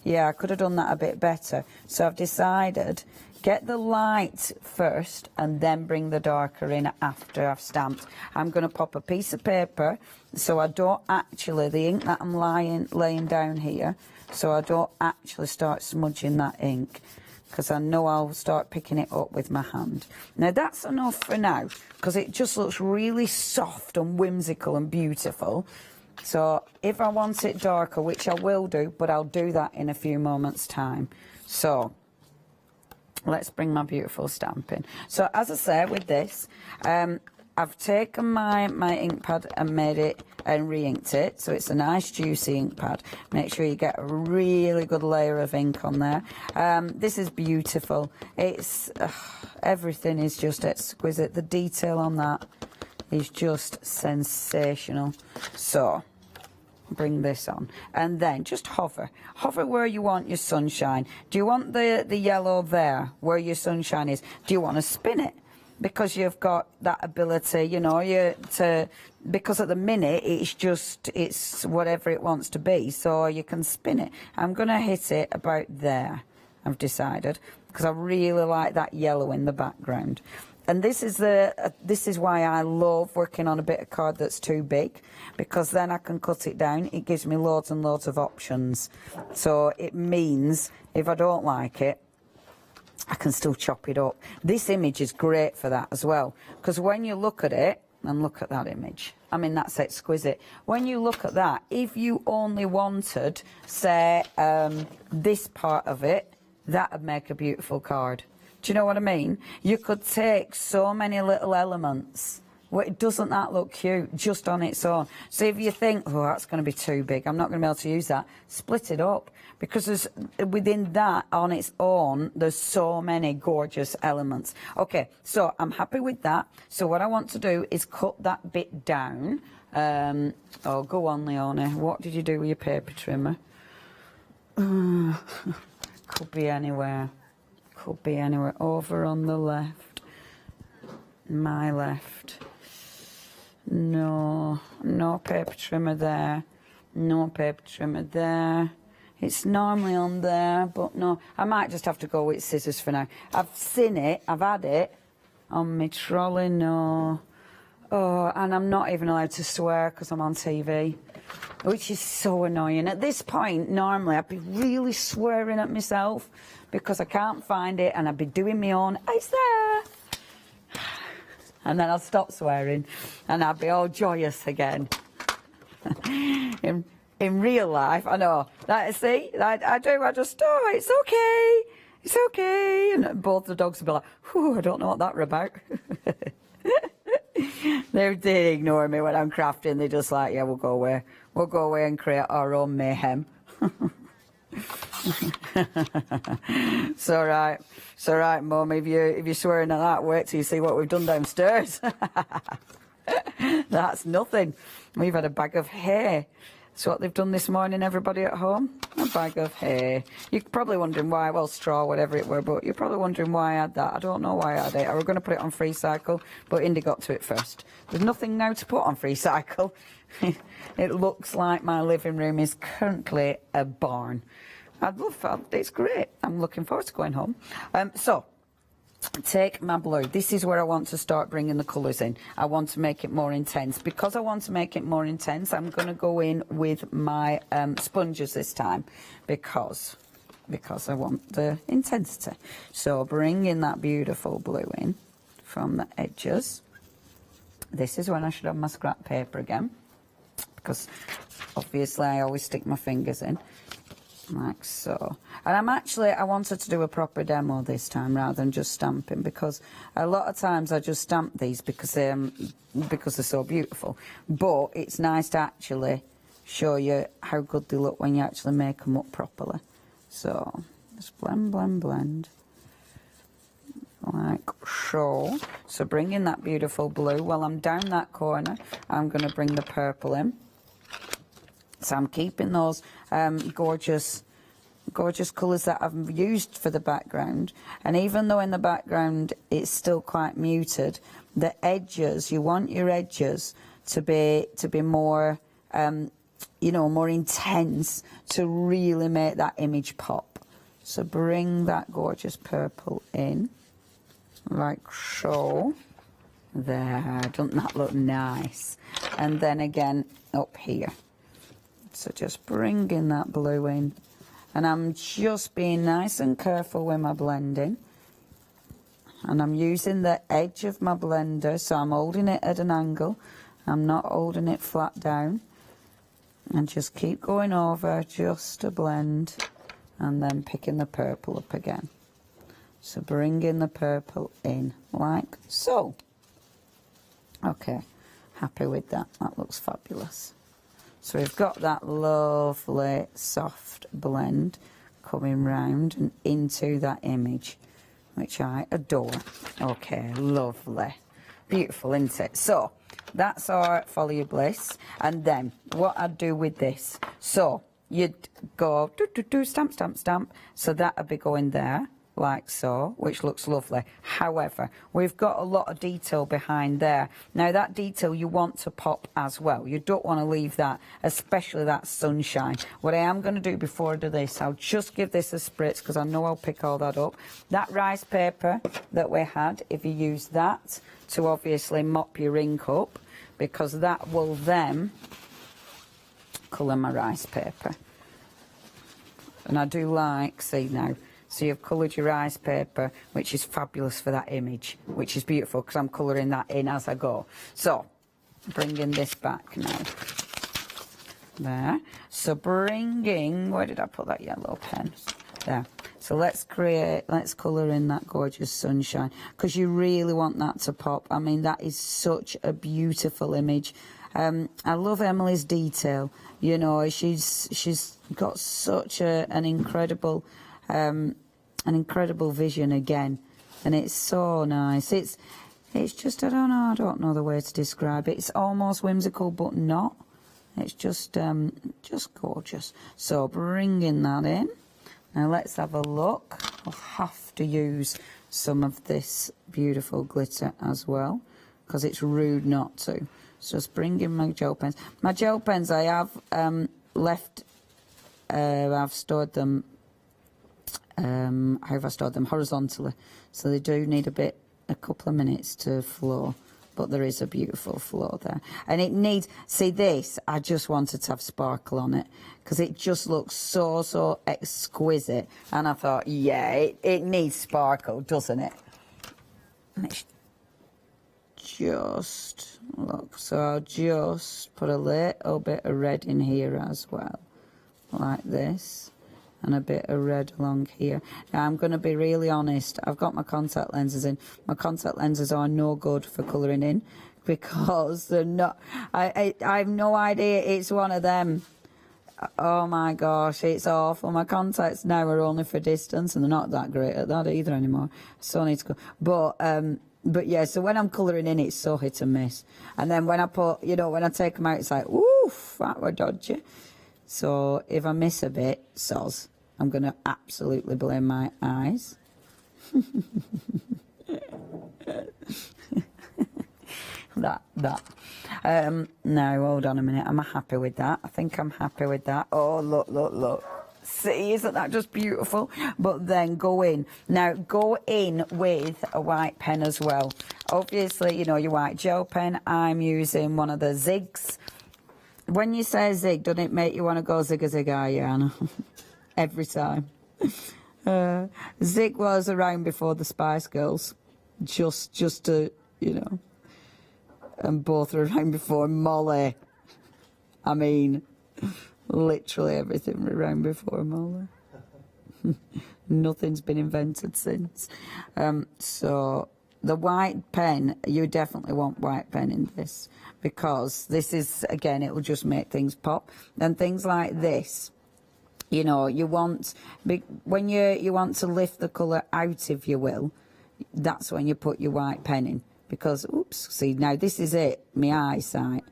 yeah, I could have done that a bit better. So I've decided, get the light first and then bring the darker in after I've stamped. I'm going to pop a piece of paper so I don't actually, the ink that I'm laying down here, so I don't actually start smudging that ink, because I know I'll start picking it up with my hand. Now that's enough for now, because it just looks really soft and whimsical and beautiful. So if I want it darker, which I will do, but I'll do that in a few moments' time. So let's bring my beautiful stamp in. So as I say, with this, I've taken my ink pad and made it and re-inked it, so it's a nice juicy ink pad. Make sure you get a really good layer of ink on there. This is beautiful. It's everything is just exquisite. The detail on that is just sensational. So bring this on, and then just hover where you want your sunshine. Do you want the yellow there where your sunshine is? Do you want to spin it? Because you've got that ability, you know, because at the minute it's whatever it wants to be, so you can spin it. I'm going to hit it about there, I've decided, because I really like that yellow in the background. And this is why I love working on a bit of card that's too big, because then I can cut it down. It gives me loads and loads of options. So it means if I don't like it, I can still chop it up. This image is great for that as well, because when you look at it, and look at that image, I mean, that's exquisite. When you look at that, if you only wanted, say, this part of it, that would make a beautiful card. Do you know what I mean? You could take so many little elements Doesn't that look cute just on its own? So if you think, oh, that's going to be too big, I'm not going to be able to use that, split it up, because within that on its own there's so many gorgeous elements. Okay, so I'm happy with that. So what I want to do is cut that bit down. Oh, go on, Leonie, what did you do with your paper trimmer? Could be anywhere. Could be anywhere. Over on the left. My left. No paper trimmer there. No paper trimmer there. It's normally on there, but no. I might just have to go with scissors for now. I've seen it, I've had it on my trolley, no. Oh, and I'm not even allowed to swear because I'm on TV, which is so annoying. At this point, normally I'd be really swearing at myself because I can't find it, and I'd be doing my own, it's there. And then I'll stop swearing and I'll be all joyous again. In real life, I know. See, I do, I just, oh, it's okay. It's okay. And both the dogs will be like, whew, I don't know what that were about. They ignore me when I'm crafting. They're just like, yeah, we'll go away. We'll go away and create our own mayhem. It's all right. It's all right, Mum. If you're swearing at that, wait till you see what we've done downstairs. That's nothing. We've had a bag of hay. That's what they've done this morning, everybody at home. A bag of hay. You're probably wondering why, well, straw, whatever it were, but you're probably wondering why I had that. I don't know why I had it. I was going to put it on free cycle, but Indy got to it first. There's nothing now to put on free cycle. It looks like my living room is currently a barn. I'd love that. It's great. I'm looking forward to going home. So, take my blue. This is where I want to start bringing the colours in. I want to make it more intense. Because I want to make it more intense, I'm going to go in with my sponges this time because I want the intensity. So bring in that beautiful blue in from the edges. This is when I should have my scrap paper again, because obviously I always stick my fingers in. Like so. And I wanted to do a proper demo this time rather than just stamping, because a lot of times I just stamp these because they're so beautiful. But it's nice to actually show you how good they look when you actually make them up properly. So just blend, blend, blend. Like so. So bring in that beautiful blue. While I'm down that corner, I'm going to bring the purple in. So I'm keeping those gorgeous colours that I've used for the background. And even though in the background it's still quite muted, the edges, you want your edges to be more, more intense to really make that image pop. So bring that gorgeous purple in, like so. There, doesn't that look nice? And then again up here. So just bringing that blue in, and I'm just being nice and careful with my blending, and I'm using the edge of my blender, so I'm holding it at an angle, I'm not holding it flat down, and just keep going over just to blend, and then picking the purple up again. So bringing the purple in like so. Okay, happy with that. That looks fabulous. So we've got that lovely soft blend coming round and into that image, which I adore. Okay, lovely. Beautiful, isn't it? So that's our Follow Your Bliss. And then what I'd do with this, so you'd go stamp, stamp, stamp. So that would be going there, like so, which looks lovely. However, we've got a lot of detail behind there. Now that detail you want to pop as well. You don't want to leave that, especially that sunshine. What I am going to do before I do this, I'll just give this a spritz because I know I'll pick all that up. That rice paper that we had, if you use that to obviously mop your ink up, because that will then colour my rice paper. And I do like, see now, so you've coloured your rice paper, which is fabulous for that image, which is beautiful because I'm colouring that in as I go. So, bringing this back now. There. So bringing, where did I put that yellow pen? There. So let's colour in that gorgeous sunshine, because you really want that to pop. I mean, that is such a beautiful image. I love Emily's detail. You know, she's got such an incredible vision again, and it's so nice. It's just, I don't know the way to describe it. It's almost whimsical, but not. It's just gorgeous. So bringing that in. Now let's have a look. I'll have to use some of this beautiful glitter as well, because it's rude not to. So just bring in my gel pens. My gel pens I have left, I've stored them, how have I stored them? Horizontally. So they do need a couple of minutes to flow. But there is a beautiful flow there. And it needs, see this, I just wanted to have sparkle on it, because it just looks so exquisite. And I thought, yeah, it needs sparkle, doesn't it? And it's just, look, so I'll just put a little bit of red in here as well, like this. And a bit of red along here. Now, I'm going to be really honest. I've got my contact lenses in. My contact lenses are no good for colouring in, because they're not... I have no idea it's one of them. Oh, my gosh, it's awful. My contacts now are only for distance, and they're not that great at that either anymore. So I need to go... But yeah, so when I'm colouring in, it's so hit and miss. And then when I put, you know, when I take them out, it's like, oof, that were dodgy. So if I miss a bit, soz, I'm going to absolutely blame my eyes. Now, hold on a minute. Am I happy with that? I think I'm happy with that. Oh, look. See, isn't that just beautiful? But then go in. Now, go in with a white pen as well. Obviously, you know, your white gel pen. I'm using one of the Zigs. When you say zig, doesn't it make you want to go zig-a-zig-a, Anna? Every time. Zig was around before the Spice Girls. Just to, you know. And both were around before Molly. I mean, literally everything were around before Molly. Nothing's been invented since. So... the white pen, you definitely want white pen in this, because this is, again, it will just make things pop. And things like this, you know, you want, when you want to lift the colour out, if you will, that's when you put your white pen in. Because, oops, see, now this is it, my eyesight.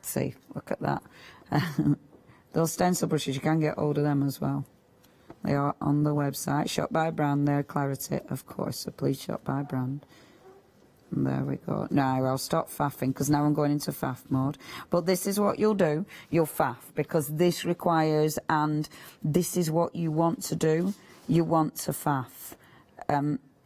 See, look at that. Those stencil brushes, you can get hold of them as well. They are on the website. Shop by brand, they're Clarity, of course, so please shop by brand. And there we go. Now, I'll stop faffing, because now I'm going into faff mode. But this is what you'll do. You'll faff, because this requires, and this is what you want to do. You want to faff.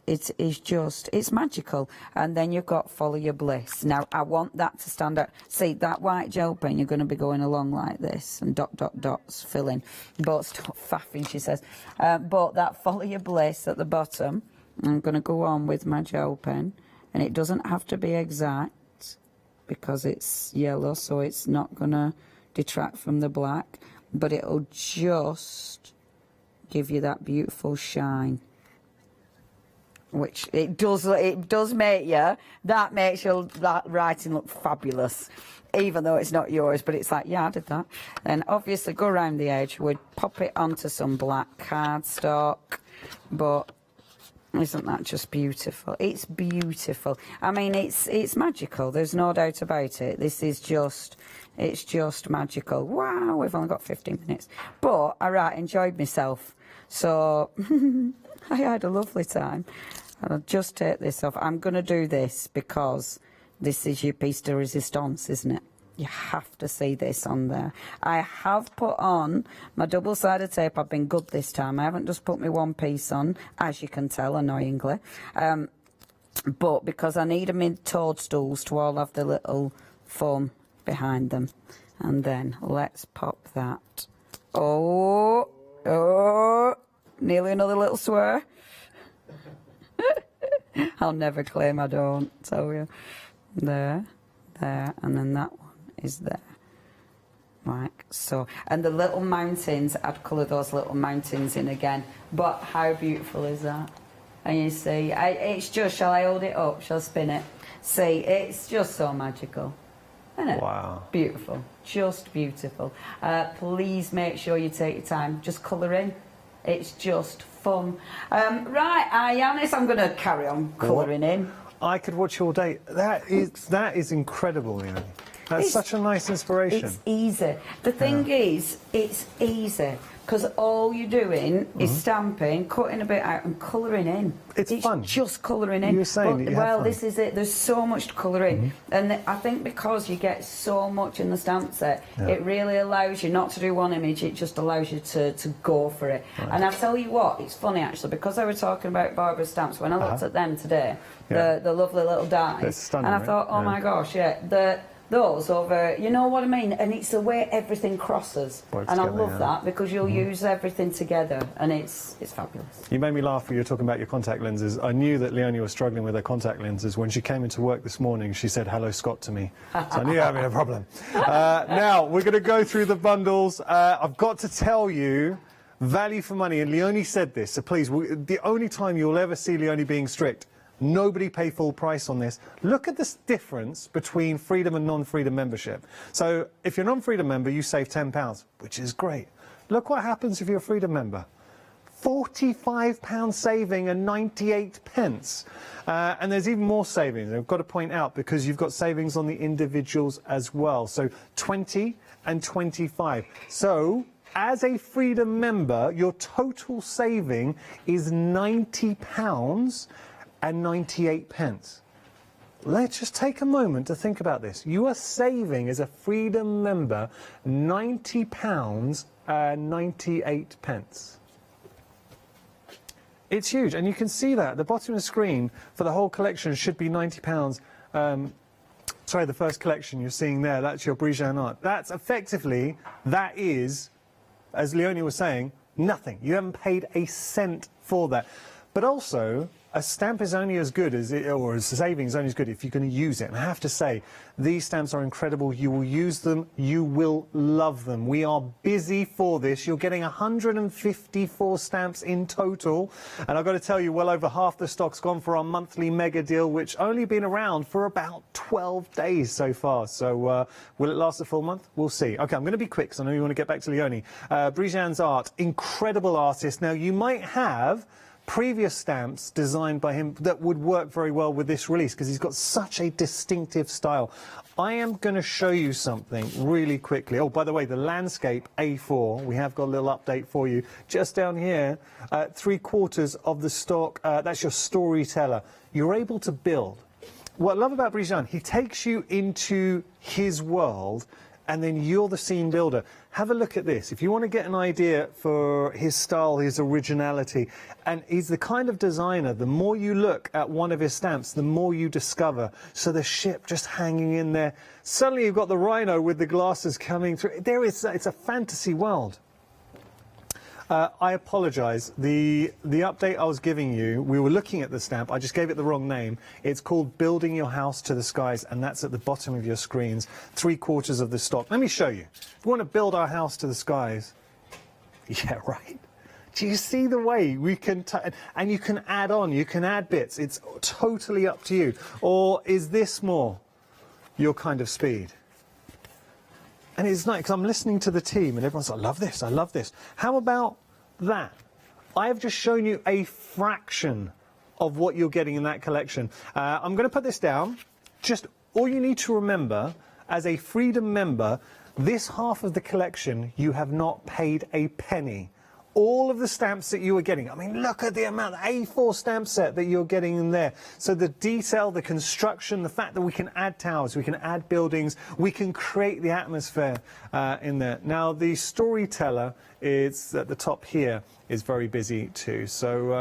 It is just, it's magical. And then you've got Follow Your Bliss. Now, I want that to stand out. See, that white gel pen, you're going to be going along like this, and dots filling. But stop faffing, she says. But that Follow Your Bliss at the bottom, I'm going to go on with my gel pen. And it doesn't have to be exact, because it's yellow, so it's not going to detract from the black. But it'll just give you that beautiful shine. Which it does make you, that makes your writing look fabulous, even though it's not yours, but it's like, yeah, I did that. Then obviously go around the edge, we'd pop it onto some black cardstock, but isn't that just beautiful? It's beautiful. I mean, it's magical, there's no doubt about it. This is just, it's just magical. Wow, we've only got 15 minutes. But I enjoyed myself, so I had a lovely time. I'll just take this off. I'm going to do this because this is your piece de resistance, isn't it? You have to see this on there. I have put on my double-sided tape. I've been good this time. I haven't just put my one piece on, as you can tell, annoyingly. But because I need them in toadstools to all have the little foam behind them. And then let's pop that. Oh, nearly another little swear. I'll never claim I don't, tell you. There, and then that one is there. like so. And the little mountains, I'd colour those little mountains in again. But how beautiful is that? And you see, it's just, shall I hold it up? Shall I spin it? See, it's just so magical. Isn't it? Wow. Beautiful. Just beautiful. Please make sure you take your time. Just colour in. It's just fun. Right, Yanis, I'm going to carry on colouring in. I could watch you all day. That is incredible, Leonie. That's such a nice inspiration. It's easy. The thing is, it's easy because all you're doing is stamping, cutting a bit out and colouring in. It's fun. Just colouring in. You were saying that you have fun. This is it. There's so much to colour in. And I think because you get so much in the stamp set, it really allows you not to do one image, it just allows you to go for it. Right. And I tell you what, it's funny actually, because I was talking about Barbara's stamps, when I looked at them today, the lovely little dies, stunning, and I thought, oh my gosh, those over, you know what I mean? And it's the way everything crosses. And I love that because you'll use everything together and it's fabulous. You made me laugh when you were talking about your contact lenses. I knew that Leonie was struggling with her contact lenses. When she came into work this morning, she said, "Hello, Scott," to me. So I knew you were having a problem. Now, we're going to go through the bundles. I've got to tell you, value for money. And Leonie said this, so please, the only time you'll ever see Leonie being strict, nobody pay full price on this. Look at this difference between Freedom and non-Freedom membership. So if you're a non-Freedom member, you save £10, which is great. Look what happens if you're a Freedom member. £45 saving and 98 pence. And there's even more savings. I've got to point out because you've got savings on the individuals as well. So 20 and 25. So as a Freedom member, your total saving is £90 and 98 pence. Let's just take a moment to think about this. You are saving as a Freedom member £90 and 98 pence. It's huge, and you can see that at the bottom of the screen for the whole collection should be £90. Sorry, the first collection you're seeing there, that's your Hobbies and Arts. That's effectively, that is, as Leonie was saying, nothing. You haven't paid a cent for that. But also, a stamp is only as good as it, or a saving is only as good if you're going to use it. And I have to say, these stamps are incredible. You will use them. You will love them. We are busy for this. You're getting 154 stamps in total. And I've got to tell you, well over half the stock's gone for our monthly mega deal, which only been around for about 12 days so far. So will it last a full month? We'll see. OK, I'm going to be quick because I know you want to get back to Leonie. Brijan's art, incredible artist. Now, you might have previous stamps designed by him that would work very well with this release because he's got such a distinctive style. I am going to show you something really quickly. Oh, by the way, the landscape A4, we have got a little update for you. Just down here, 3/4 of the stock, that's your storyteller. You're able to build. What I love about Brijan, he takes you into his world and then you're the scene builder. Have a look at this. If you want to get an idea for his style, his originality, and he's the kind of designer, the more you look at one of his stamps, the more you discover. So the ship just hanging in there. Suddenly you've got the rhino with the glasses coming through. It's a fantasy world. I apologise. The update I was giving you, we were looking at the stamp. I just gave it the wrong name. It's called Building Your House to the Skies, and that's at the bottom of your screens. 3/4 of the stock. Let me show you. If we want to build our house to the skies, yeah, right. Do you see the way we can, and you can add on, you can add bits. It's totally up to you. Or is this more your kind of speed? And it's nice because I'm listening to the team and everyone's like, I love this, I love this. How about that? I have just shown you a fraction of what you're getting in that collection. I'm going to put this down. Just all you need to remember, as a Freedom member, this half of the collection, you have not paid a penny. All of the stamps that you are getting, I mean, look at the amount, the A4 stamp set that you're getting in there. So the detail, the construction, the fact that we can add towers, we can add buildings, we can create the atmosphere in there. Now, the storyteller is at the top here, is very busy too. So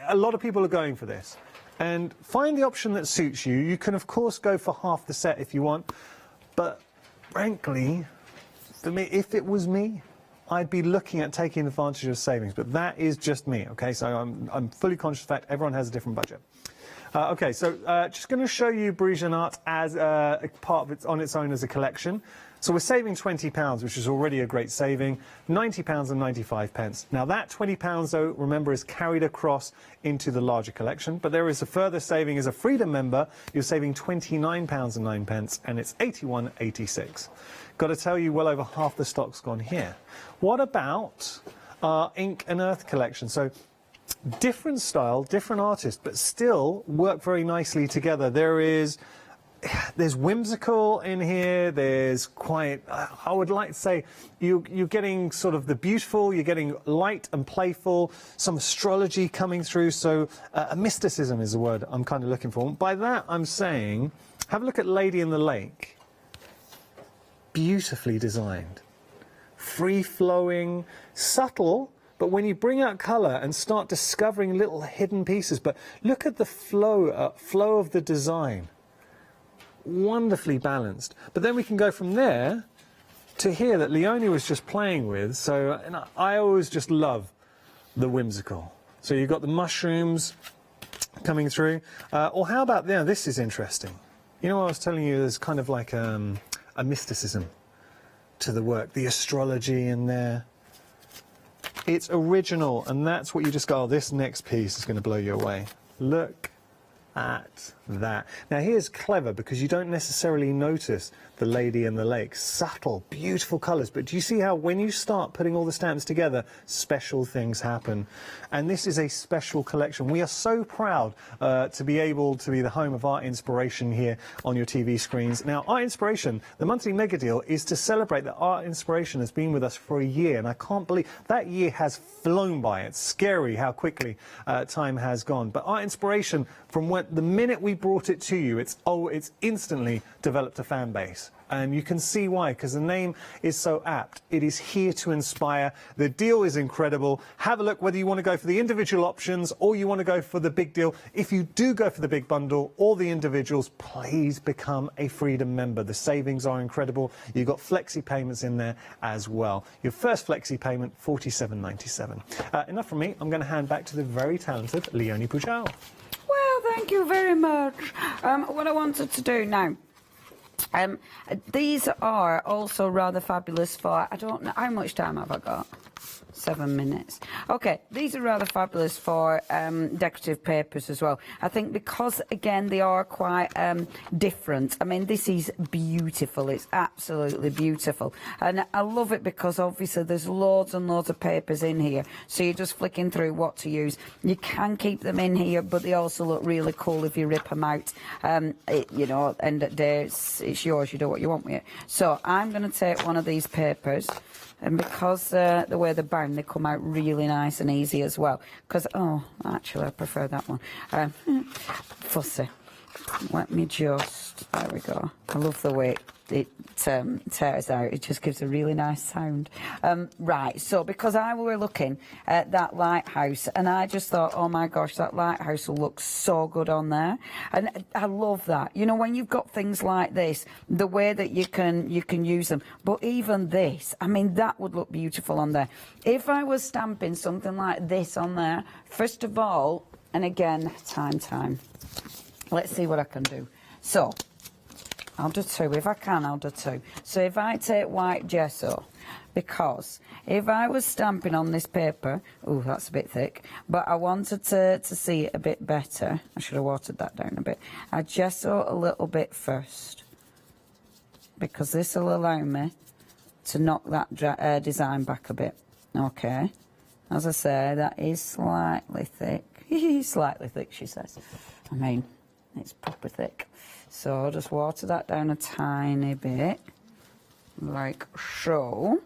a lot of people are going for this. And find the option that suits you. You can, of course, go for half the set if you want. But frankly, for me, if it was me, I'd be looking at taking advantage of savings, but that is just me, okay? So I'm fully conscious of the fact everyone has a different budget. Okay, so just going to show you Brijan Art as a part of it on its own as a collection. So we're saving £20, which is already a great saving, £90 and 95 pence. Now that £20, though, remember, is carried across into the larger collection, but there is a further saving. As a Freedom member, you're saving £29 and 9 pence, and it's £81.86. Got to tell you, well over half the stock's gone here. What about our Ink and Earth collection? So different style, different artists, but still work very nicely together. There's whimsical in here, there's quite, I would like to say, you're getting sort of the beautiful, you're getting light and playful, some astrology coming through, so mysticism is the word I'm kind of looking for. By that I'm saying, have a look at Lady in the Lake. Beautifully designed. Free-flowing, subtle, but when you bring out colour and start discovering little hidden pieces, but look at the flow of the design. Wonderfully balanced. But then we can go from there to here that Leonie was just playing with. So and I always just love the whimsical. So you've got the mushrooms coming through. Or how about there? This is interesting. You know what I was telling you? There's kind of like a mysticism to the work. The astrology in there. It's original, and that's what you just go, oh, this next piece is going to blow you away. Look at that. Now here's clever, because you don't necessarily notice the Lady in the Lake. Subtle, beautiful colours, but do you see how when you start putting all the stamps together, special things happen? And this is a special collection. We are so proud to be able to be the home of Art Inspiration here on your TV screens. Now, Art Inspiration, the monthly mega deal, is to celebrate that Art Inspiration has been with us for a year, and I can't believe that year has flown by. It's scary how quickly time has gone. But Art Inspiration, from the minute we brought it to you, it's instantly developed a fan base. And you can see why, because the name is so apt. It is here to inspire. The deal is incredible. Have a look whether you want to go for the individual options or you want to go for the big deal. If you do go for the big bundle or the individuals, please become a Freedom member. The savings are incredible. You've got flexi payments in there as well. Your first flexi payment, $47.97. Enough from me. I'm going to hand back to the very talented Leonie Pujol. Well, thank you very much. What I wanted to do now, these are also rather fabulous for, I don't know, how much time have I got? 7 minutes. Okay, these are rather fabulous for decorative papers as well. I think because, again, they are quite different. I mean, this is beautiful. It's absolutely beautiful. And I love it because, obviously, there's loads and loads of papers in here. So you're just flicking through what to use. You can keep them in here, but they also look really cool if you rip them out. You know, end of the day, it's yours. You do what you want with it. So I'm going to take one of these papers. And because the way they're bound, they come out really nice and easy as well. Because, oh, actually, I prefer that one. Fussy. Let me just, there we go. I love the way it tears out. It just gives a really nice sound. Right, so because I were looking at that lighthouse, and I just thought, oh my gosh, that lighthouse will look so good on there. And I love that. You know, when you've got things like this, the way that you can use them. But even this, I mean, that would look beautiful on there. If I was stamping something like this on there, first of all, and again, time. Let's see what I can do. So, I'll do two. If I can, I'll do two. So if I take white gesso, because if I was stamping on this paper, oh, that's a bit thick, but I wanted to see it a bit better. I should have watered that down a bit. I gesso a little bit first, because this will allow me to knock that design back a bit. Okay. As I say, that is slightly thick. Slightly thick, she says. I mean, it's proper thick. So I'll just water that down a tiny bit, like so.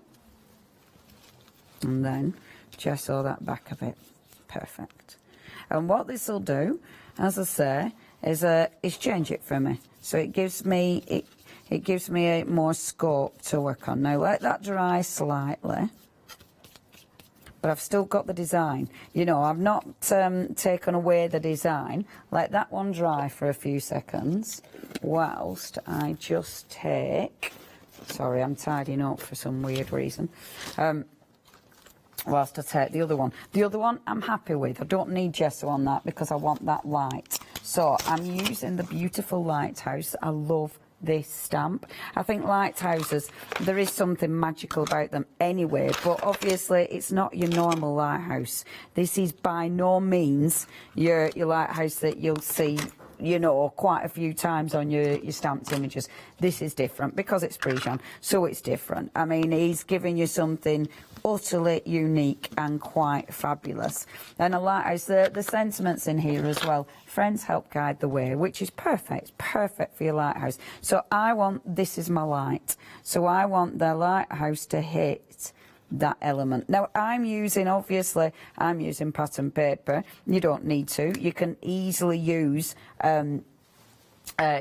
And then gesso that back a bit. Perfect. And what this will do, as I say, is change it for me. So it gives me it gives me a more scope to work on. Now let that dry slightly. But I've still got the design. You know, I've not taken away the design. Let that one dry for a few seconds whilst I just take... Sorry, I'm tidying up for some weird reason. Whilst I take the other one. The other one I'm happy with. I don't need gesso on that because I want that light. So I'm using the beautiful lighthouse. I love this stamp. I think lighthouses, there is something magical about them anyway, but obviously it's not your normal lighthouse. This is by no means your lighthouse that you'll see, you know, quite a few times on your stamped images. This is different because it's Brijan, so it's different. I mean, he's giving you something utterly unique and quite fabulous. And a lighthouse, the sentiments in here as well. Friends help guide the way, which is perfect for your lighthouse. So I want, this is my light, so I want the lighthouse to hit that element. Now I'm using pattern paper. You don't need to. You can easily use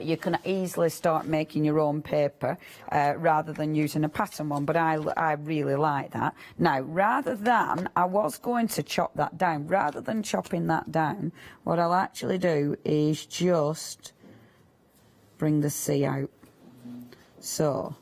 you can easily start making your own paper rather than using a pattern one, but I really like that. Now, rather than, I was going to chop that down, rather than chopping that down, what I'll actually do is just bring the C out. So,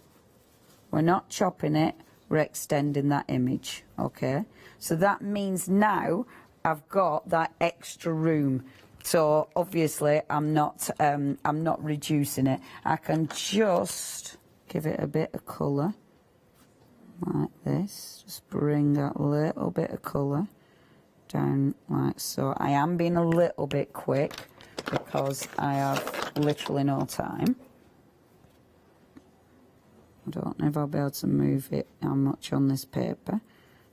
we're not chopping it, we're extending that image, okay? So that means now I've got that extra room. So obviously I'm not reducing it. I can just give it a bit of colour like this. Just bring that little bit of colour down like so. I am being a little bit quick because I have literally no time. I don't know if I'll be able to move it how much on this paper.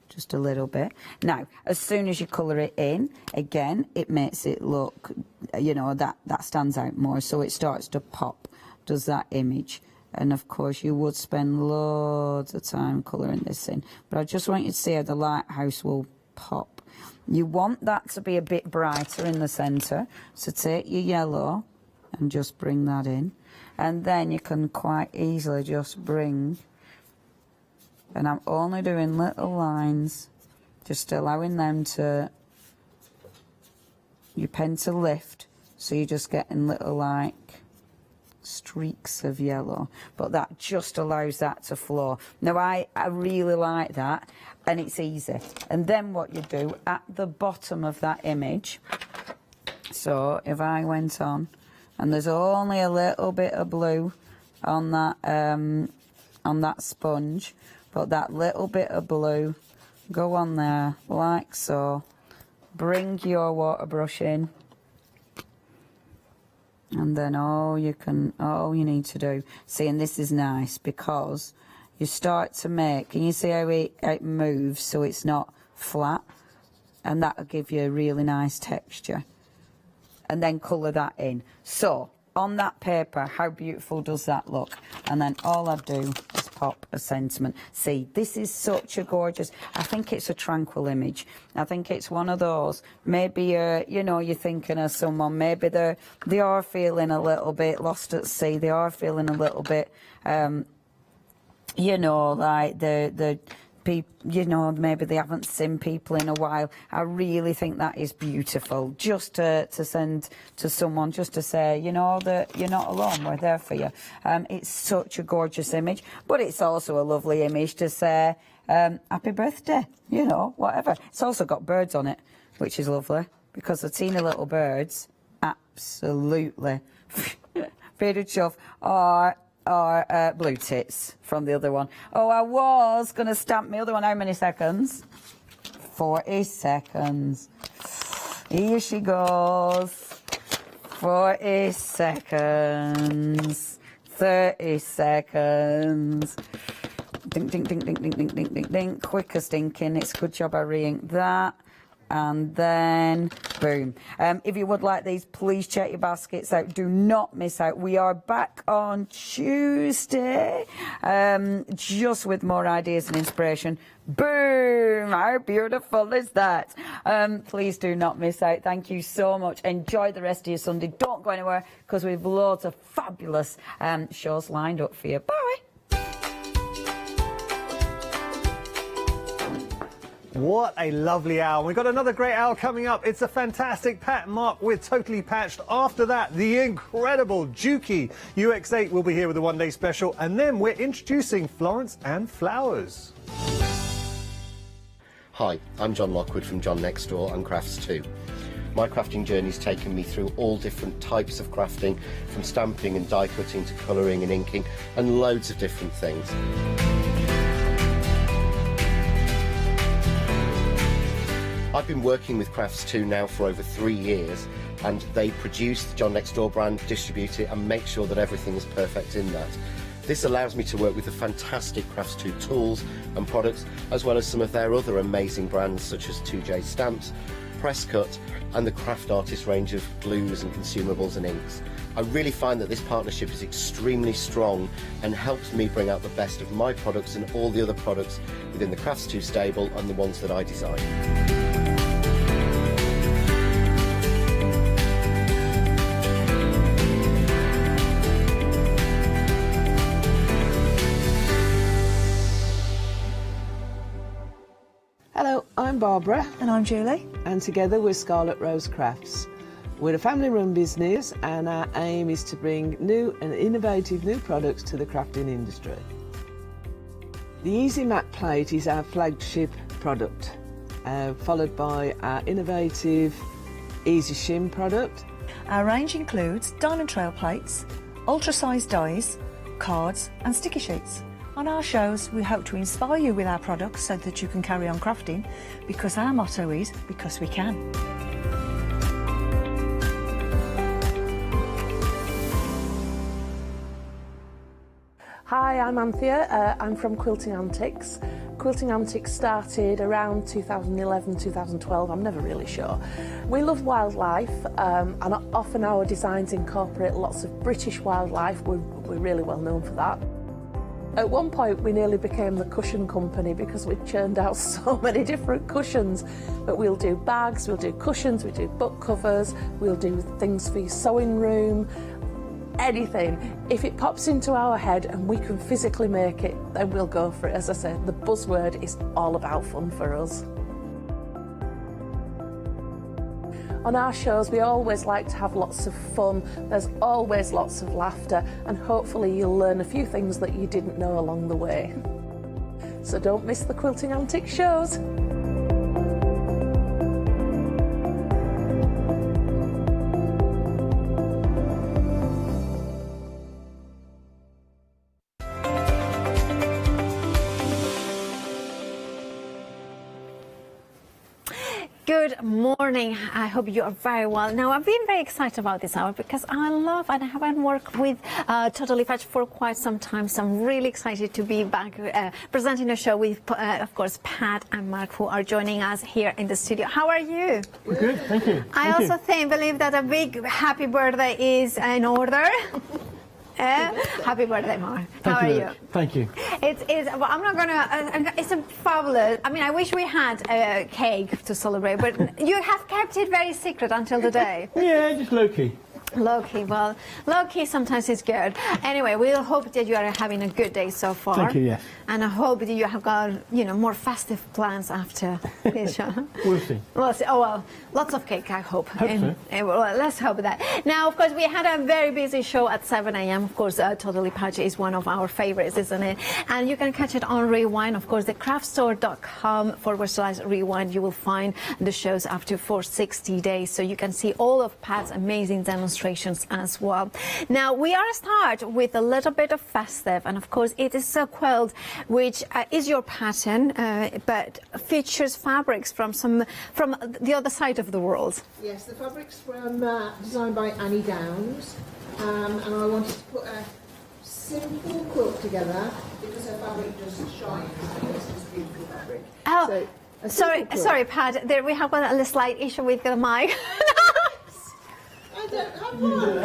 Just a little bit. Now, as soon as you colour it in, again, it makes it look, you know, that stands out more. So it starts to pop, does that image. And of course, you would spend loads of time colouring this in. But I just want you to see how the lighthouse will pop. You want that to be a bit brighter in the centre. So take your yellow and just bring that in. And then you can quite easily just bring... And I'm only doing little lines, just allowing them to, your pen to lift, so you're just getting little like streaks of yellow. But that just allows that to flow. Now I really like that, and it's easy. And then what you do at the bottom of that image, so if I went on, and there's only a little bit of blue on that sponge, but that little bit of blue, go on there like so. Bring your water brush in, and then all you need to do, see, and this is nice because you start to make, can you see how it moves so it's not flat, and that'll give you a really nice texture. And then colour that in. So on that paper, how beautiful does that look? And then all I do is pop a sentiment. See, this is such a gorgeous, I think it's a tranquil image. I think it's one of those, maybe you're thinking of someone, maybe they are feeling a little bit lost at sea, they are feeling a little bit, like the people, maybe they haven't seen people in a while. I really think that is beautiful. Just to send to someone, just to say, that you're not alone, we're there for you. It's such a gorgeous image, but it's also a lovely image to say, happy birthday, whatever. It's also got birds on it, which is lovely, because the teeny little birds, absolutely, bearded chuff, are blue tits from the other one. Oh, I was going to stamp my other one. How many seconds? 40 seconds. Here she goes. 40 seconds. 30 seconds. Ding, ding, ding, ding, ding, ding, ding, ding, ding. Quicker stinking. It's a good job I re-inked that. And then, boom. If you would like these, please check your baskets out. Do not miss out. We are back on Tuesday, just with more ideas and inspiration. Boom! How beautiful is that? Please do not miss out. Thank you so much. Enjoy the rest of your Sunday. Don't go anywhere, because we have loads of fabulous shows lined up for you. Bye! What a lovely hour. We've got another great hour coming up. It's a fantastic Pat and Mark with Totally Patched. After that, the incredible Juki UX8 will be here with a one-day special. And then we're introducing Florence and Flowers. Hi, I'm John Lockwood from John Next Door and Crafts 2. My crafting journey's taken me through all different types of crafting, from stamping and die cutting to colouring and inking, and loads of different things. I've been working with Crafts2 now for over 3 years, and they produce the John Next Door brand, distribute it, and make sure that everything is perfect in that. This allows me to work with the fantastic Crafts2 tools and products, as well as some of their other amazing brands such as 2J Stamps, Presscut, and the Craft Artist range of glues and consumables and inks. I really find that this partnership is extremely strong and helps me bring out the best of my products and all the other products within the Crafts2 stable and the ones that I design. Hello, I'm Barbara. And I'm Julie. And together we're Scarlet Rose Crafts. We're a family-run business, and our aim is to bring new and innovative new products to the crafting industry. The Easy Mat Plate is our flagship product, followed by our innovative Easy Shim product. Our range includes diamond trail plates, ultra-sized dies, cards and sticky sheets. On our shows, we hope to inspire you with our products so that you can carry on crafting, because our motto is, because we can. Hi, I'm Anthea. I'm from Quilting Antics. Quilting Antics started around 2011, 2012, I'm never really sure. We love wildlife, and often our designs incorporate lots of British wildlife. We're really well known for that. At one point we nearly became the cushion company because we churned out so many different cushions. But we'll do bags, we'll do cushions, we do book covers, we'll do things for your sewing room, anything. If it pops into our head and we can physically make it, then we'll go for it. As I said, the buzzword is all about fun for us. On our shows, we always like to have lots of fun. There's always lots of laughter, and hopefully you'll learn a few things that you didn't know along the way. So don't miss the Quilting Antics shows. Good morning. I hope you are very well. Now, I've been very excited about this hour because I love and I haven't worked with Totally Patch for quite some time. So I'm really excited to be back presenting a show with, of course, Pat and Mark, who are joining us here in the studio. How are you? We're good, thank you. I also believe that a big happy birthday is in order. Happy birthday, Mark. How are you? Thank you. Well, I'm not gonna. It's a fabulous. I mean, I wish we had a cake to celebrate, but you have kept it very secret until the day. Yeah, just low key. Low key, well, low key sometimes is good. Anyway, we'll hope that you are having a good day so far. Thank you, yes. And I hope that you have got, more festive plans after this show. We'll see. We'll see. Oh, well, lots of cake, I hope. So. Well, let's hope that. Now, of course, we had a very busy show at 7 a.m. Of course, Totally Patch is one of our favorites, isn't it? And you can catch it on Rewind. Of course, the craftstore.com/rewind. You will find the shows after for 60 days. So you can see all of Pat's amazing demonstrations as well. Now, we are start with a little bit of festive. And, of course, it is a quilt which is your pattern, but features fabrics from the other side of the world. Yes, the fabric's from designed by Annie Downs, and I wanted to put a simple quilt together because her fabric just shines. It's just beautiful fabric. Oh, so, sorry, Pat. There we have got a slight issue with the mic. I don't have one.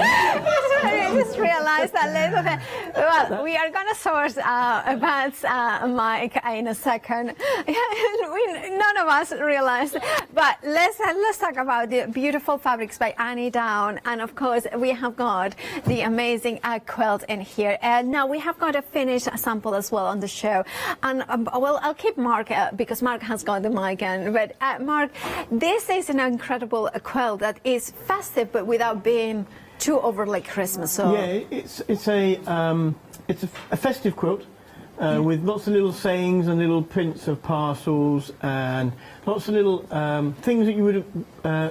I just realised that little bit. Well, we are going to source Pat's mic in a second. None of us realised. But let's talk about the beautiful fabrics by Annie Down. And, of course, we have got the amazing quilt in here. And now we have got a finished sample as well on the show. And, well, I'll keep Mark because Mark has got the mic in. But, Mark, this is an incredible quilt that is festive but without being too overly Christmas. So yeah, it's a festive quilt. with lots of little sayings and little prints of parcels and lots of little things that you would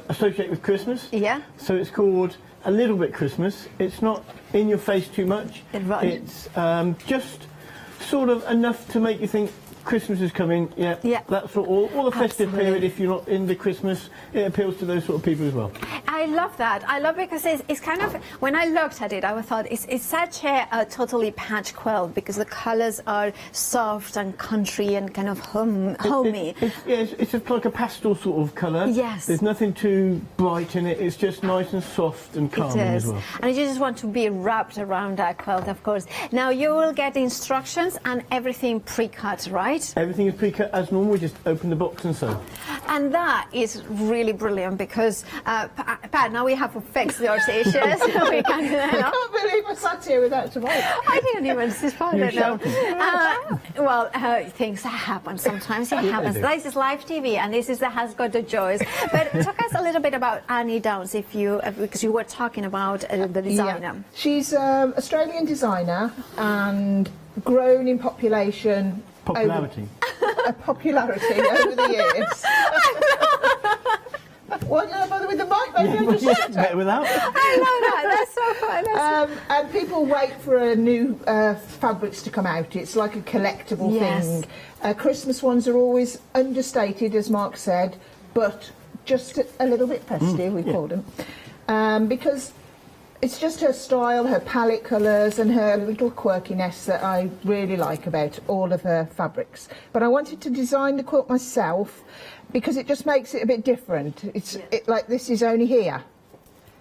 associate with Christmas. Yeah. So it's called A Little Bit Christmas. It's not in your face too much. Right. It's just sort of enough to make you think Christmas is coming. Yeah. That's all the festive period. If you're not into Christmas, it appeals to those sort of people as well. I love that. I love it because it's kind of, when I looked at it, I thought it's such a totally patch quilt because the colours are soft and country and kind of homey. It's like a pastel sort of colour. Yes. There's nothing too bright in it. It's just nice and soft and calming as well. And you just want to be wrapped around that quilt, of course. Now you will get instructions and everything pre-cut, right? Everything is pre-cut as normal. We just open the box and sew. And that is really brilliant because, Pat, now we have to fix your issues. I can't believe I sat here without tomato. I didn't even respond. Well, things happen sometimes. It happens. This is live TV, and this has got the joys. But talk us a little bit about Annie Downs, because you were talking about the designer. Yeah. She's an Australian designer and grown in popularity. Popularity over the years. Well, you don't bother with the mic, maybe I just better without. I love that. That's so fun. And people wait for a new fabrics to come out. It's like a collectible thing. Christmas ones are always understated, as Mark said, but just a little bit festive, we call them, because it's just her style, her palette colours and her little quirkiness that I really like about all of her fabrics. But I wanted to design the quilt myself because it just makes it a bit different. It's like this is only here.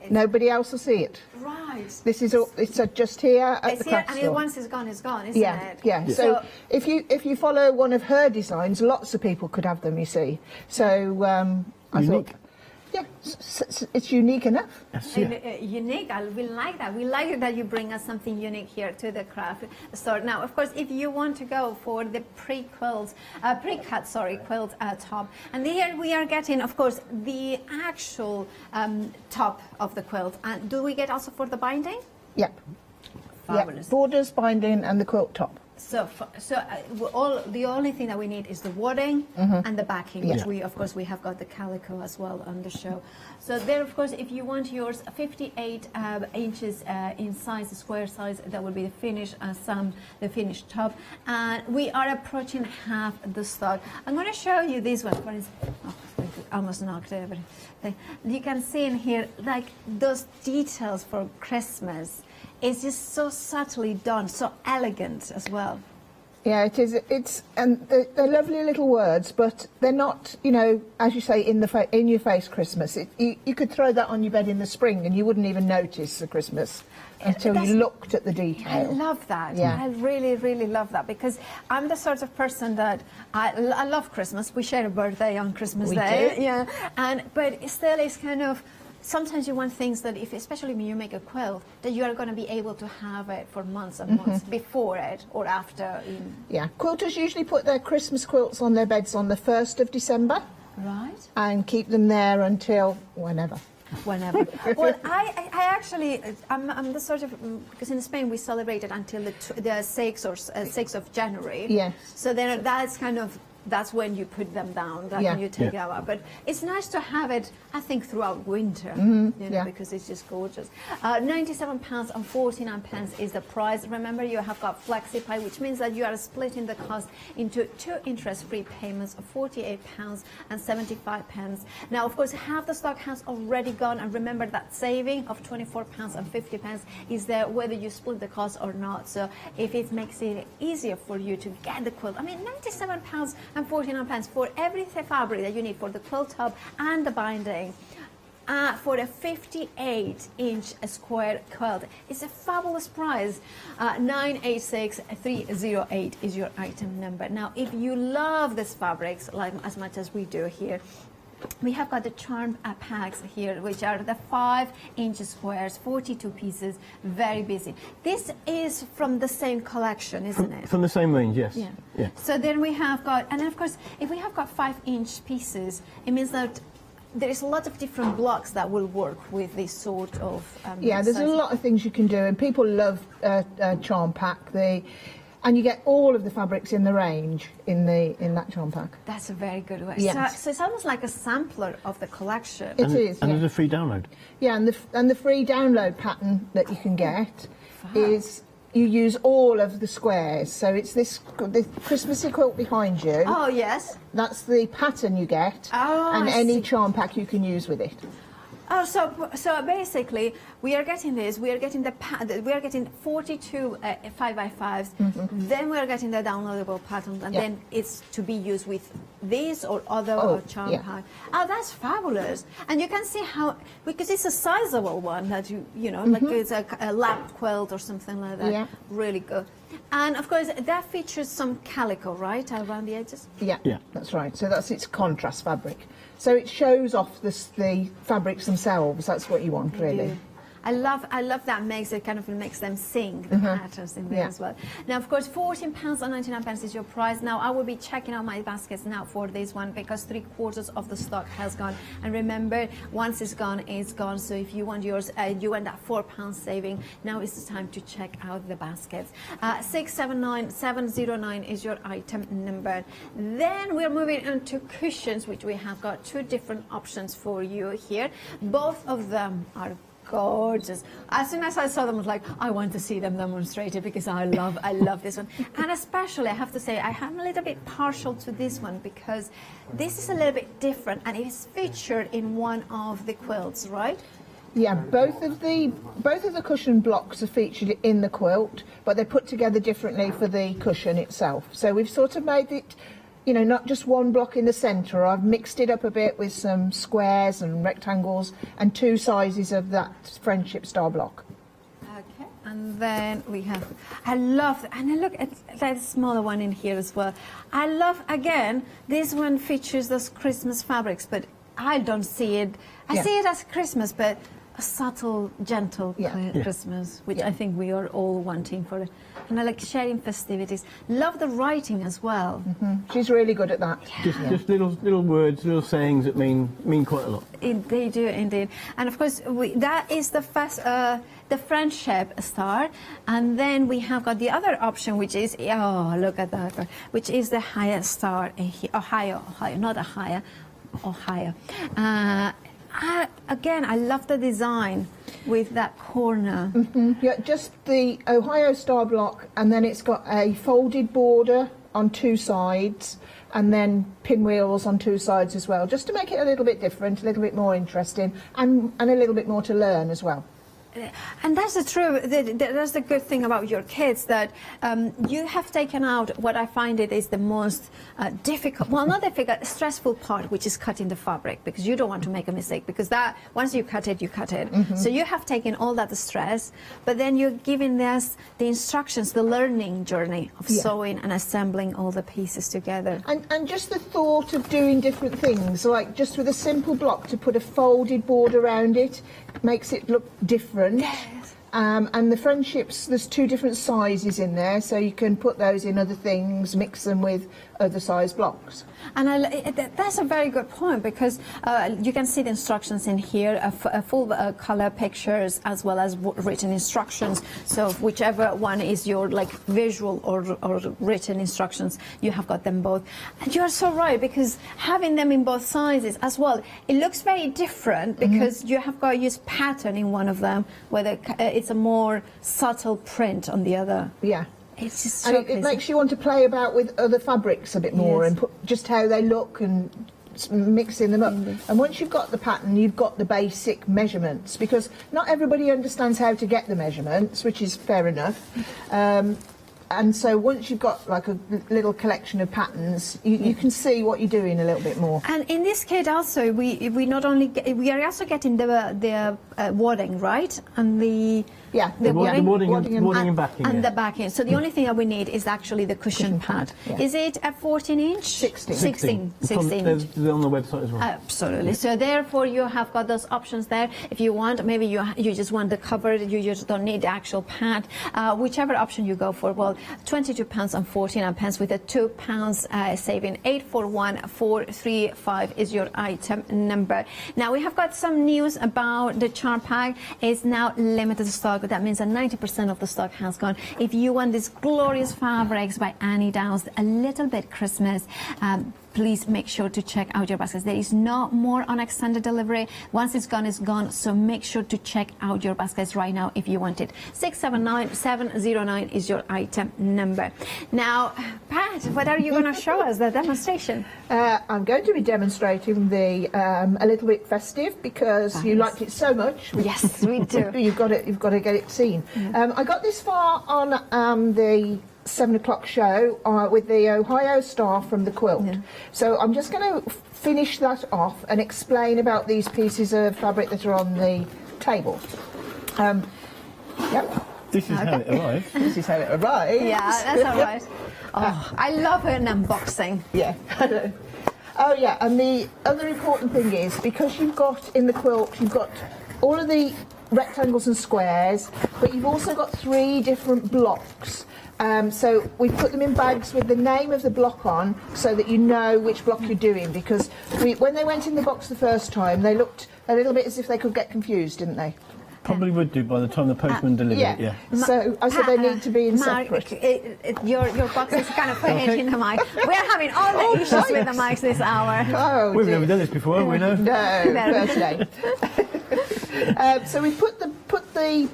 Nobody else will see it. Right. This is it's just here at the craft store. And once it's gone, isn't it? Yeah. So if you follow one of her designs, lots of people could have them, you see. So I thought, yeah, it's unique enough. Unique. We like that. We like that you bring us something unique here to the craft store. Now, of course, if you want to go for the pre-cut quilt top, and here we are getting, of course, the actual top of the quilt. And do we get also for the binding? Yep. Fabulous. Yep. Borders, binding, and the quilt top. The only thing that we need is the wadding and the backing, which we have got the calico as well on the show. So there, of course, if you want yours 58 inches in size, square size, that will be the finished top. And we are approaching half the stock. I'm going to show you this one. For instance, almost knocked everything. You can see in here, like those details for Christmas. It's just so subtly done, so elegant as well. Yeah, it is. And they're lovely little words, but they're not, as you say, in your face Christmas. You could throw that on your bed in the spring and you wouldn't even notice the Christmas until you looked at the detail. I love that. Yeah. I really, really love that because I'm the sort of person that I love Christmas. We share a birthday on Christmas Day. Do. Yeah, but still, it's kind of. Sometimes you want things that, especially when you make a quilt, that you are going to be able to have it for months and months before it or after. Yeah, quilters usually put their Christmas quilts on their beds on the 1st of December. Right. And keep them there until whenever. Well, I actually, I'm the sort of, because in Spain we celebrated until the 6th or 6th of January. Yes. So then that's when you put them down, when you take it out. But it's nice to have it, I think, throughout winter, because it's just gorgeous. £97 and 49 pence is the price. Remember, you have got FlexiPay, which means that you are splitting the cost into 2 interest-free payments of £48 and 75 pence. Now, of course, half the stock has already gone, and remember that saving of £24 and 50 pence is there whether you split the cost or not. So if it makes it easier for you to get the quilt, I mean, £97 and 49 pence for every fabric that you need for the quilt top and the binding. For a 58-inch square quilt. It's a fabulous price. 986308 is your item number. Now, if you love these fabrics like as much as we do here, we have got the charm packs here, which are the 5-inch squares, 42 pieces, very busy. This is from the same collection, isn't it? From the same range, yes. Yeah. So then we have got, and of course, if we have got 5-inch pieces, it means that there is a lot of different blocks that will work with this sort of there's a lot of things you can do, and people love charm pack. And you get all of the fabrics in the range in that charm pack. That's a very good way. Yes. So it's almost like a sampler of the collection. It is. And yeah. there's a free download. Yeah, and the free download pattern that you can get is you use all of the squares. So it's the Christmassy quilt behind you. Oh, yes. That's the pattern you get, and any charm pack you can use with it. Oh, so basically, we are getting this. We are getting we are getting 42 5x5s. Then we are getting the downloadable patterns, and then it's to be used with this or other charm pack. Oh, that's fabulous! And you can see how, because it's a sizable one that you know, like it's a lap quilt or something like that. Yeah. Really good. And of course, that features some calico, right, around the edges. Yeah, that's right. So that's its contrast fabric. So it shows off the fabrics themselves. That's what you want, really. I love that makes them sing the patterns in there as well. Now, of course, £14.99 is your price. Now, I will be checking out my baskets now for this one because 3/4 of the stock has gone. And remember, once it's gone, it's gone. So if you want yours, you end up £4 saving. Now it's time to check out the baskets. 679709 is your item number. Then we're moving into cushions, which we have got 2 different options for you here. Both of them are gorgeous. As soon as I saw them, I was like, I want to see them demonstrated because I love this one. And especially, I have to say, I am a little bit partial to this one because this is a little bit different and it is featured in one of the quilts, right? Yeah, both of the cushion blocks are featured in the quilt, but they're put together differently for the cushion itself. So we've sort of made it, you know, not just one block in the centre. I've mixed it up a bit with some squares and rectangles and 2 sizes of that friendship star block. Okay, and then we have, and look at that smaller one in here as well. I love, again, this one features those Christmas fabrics, but I don't see it. I see it as Christmas, but a subtle, gentle Christmas, which I think we are all wanting for it. And I like sharing festivities. Love the writing as well. She's really good at that. Just little words, little sayings that mean quite a lot. They do indeed. And of course, that is the friendship star. And then we have got the other option, which is, oh, look at that, which is the higher star. Ohio, not a higher, Ohio. Again, I love the design with that corner. Yeah, just the Ohio star block, and then it's got a folded border on 2 sides, and then pinwheels on 2 sides as well, just to make it a little bit different, a little bit more interesting, and a little bit more to learn as well. And that's that's the good thing about your kids, that you have taken out what I find it is the most difficult, well, not difficult, stressful part, which is cutting the fabric, because you don't want to make a mistake, because that once you cut it, you cut it. So you have taken all that stress, but then you're giving us the instructions, the learning journey of sewing and assembling all the pieces together. And just the thought of doing different things, like just with a simple block to put a folded border around it, makes it look different. And the friendships, there's 2 different sizes in there, so you can put those in other things, mix them with other size blocks. And that's a very good point, because you can see the instructions in here, full color pictures as well as written instructions. So whichever one is your like visual or written instructions, you have got them both. And you are so right, because having them in both sizes as well, it looks very different, because you have got to use pattern in one of them, whether it's a more subtle print on the other. Yeah. It's just and it makes you want to play about with other fabrics a bit more, and put just how they look and mixing them up. And once you've got the pattern, you've got the basic measurements, because not everybody understands how to get the measurements, which is fair enough. And so once you've got like a little collection of patterns, you can see what you're doing a little bit more. And in this kit also, we not only we are also getting the wadding, right, and the wadding and backing. And the backing. So the only thing that we need is actually the cushion pad. Is it a 14-inch? 16. 16. They're on the website as well. Absolutely. So therefore, you have got those options there. If you want, maybe you just want the cover, you just don't need the actual pad. Whichever option you go for. Well, £22.49 with a £2 saving. 841435 is your item number. Now we have got some news about the charm pack is now limited stock. That means that 90% of the stock has gone. If you want these glorious fabrics by Annie Downs, a little bit Christmas, please make sure to check out your baskets. There is no more on extended delivery. Once it's gone, it's gone. So make sure to check out your baskets right now if you want it. 679709 is your item number. Now, Pat, what are you going to show us, the demonstration? I'm going to be demonstrating the a little bit festive because you liked it so much. Yes, we do. You've got to get it seen. I got this far on the 7 o'clock show with the Ohio Star from the Quilt. So I'm just going to finish that off and explain about these pieces of fabric that are on the table. Yep. This is how it arrives. This is how it arrives. Yeah, that's all right. Oh, I love an unboxing. Yeah, I know. Oh yeah, and the other important thing is, because you've got in the quilt, you've got all of the rectangles and squares, but you've also got 3 different blocks. So we put them in bags with the name of the block on so that you know which block you're doing, because when they went in the box the first time, they looked a little bit as if they could get confused, didn't they? Probably would do by the time the postman delivered it, yeah. So I said they need to be in Mark, separate. Your box is kind of putting it in the mic. We're having all the issues with the mics this hour. Oh, We've never done this before, have we? No, first day. So we put the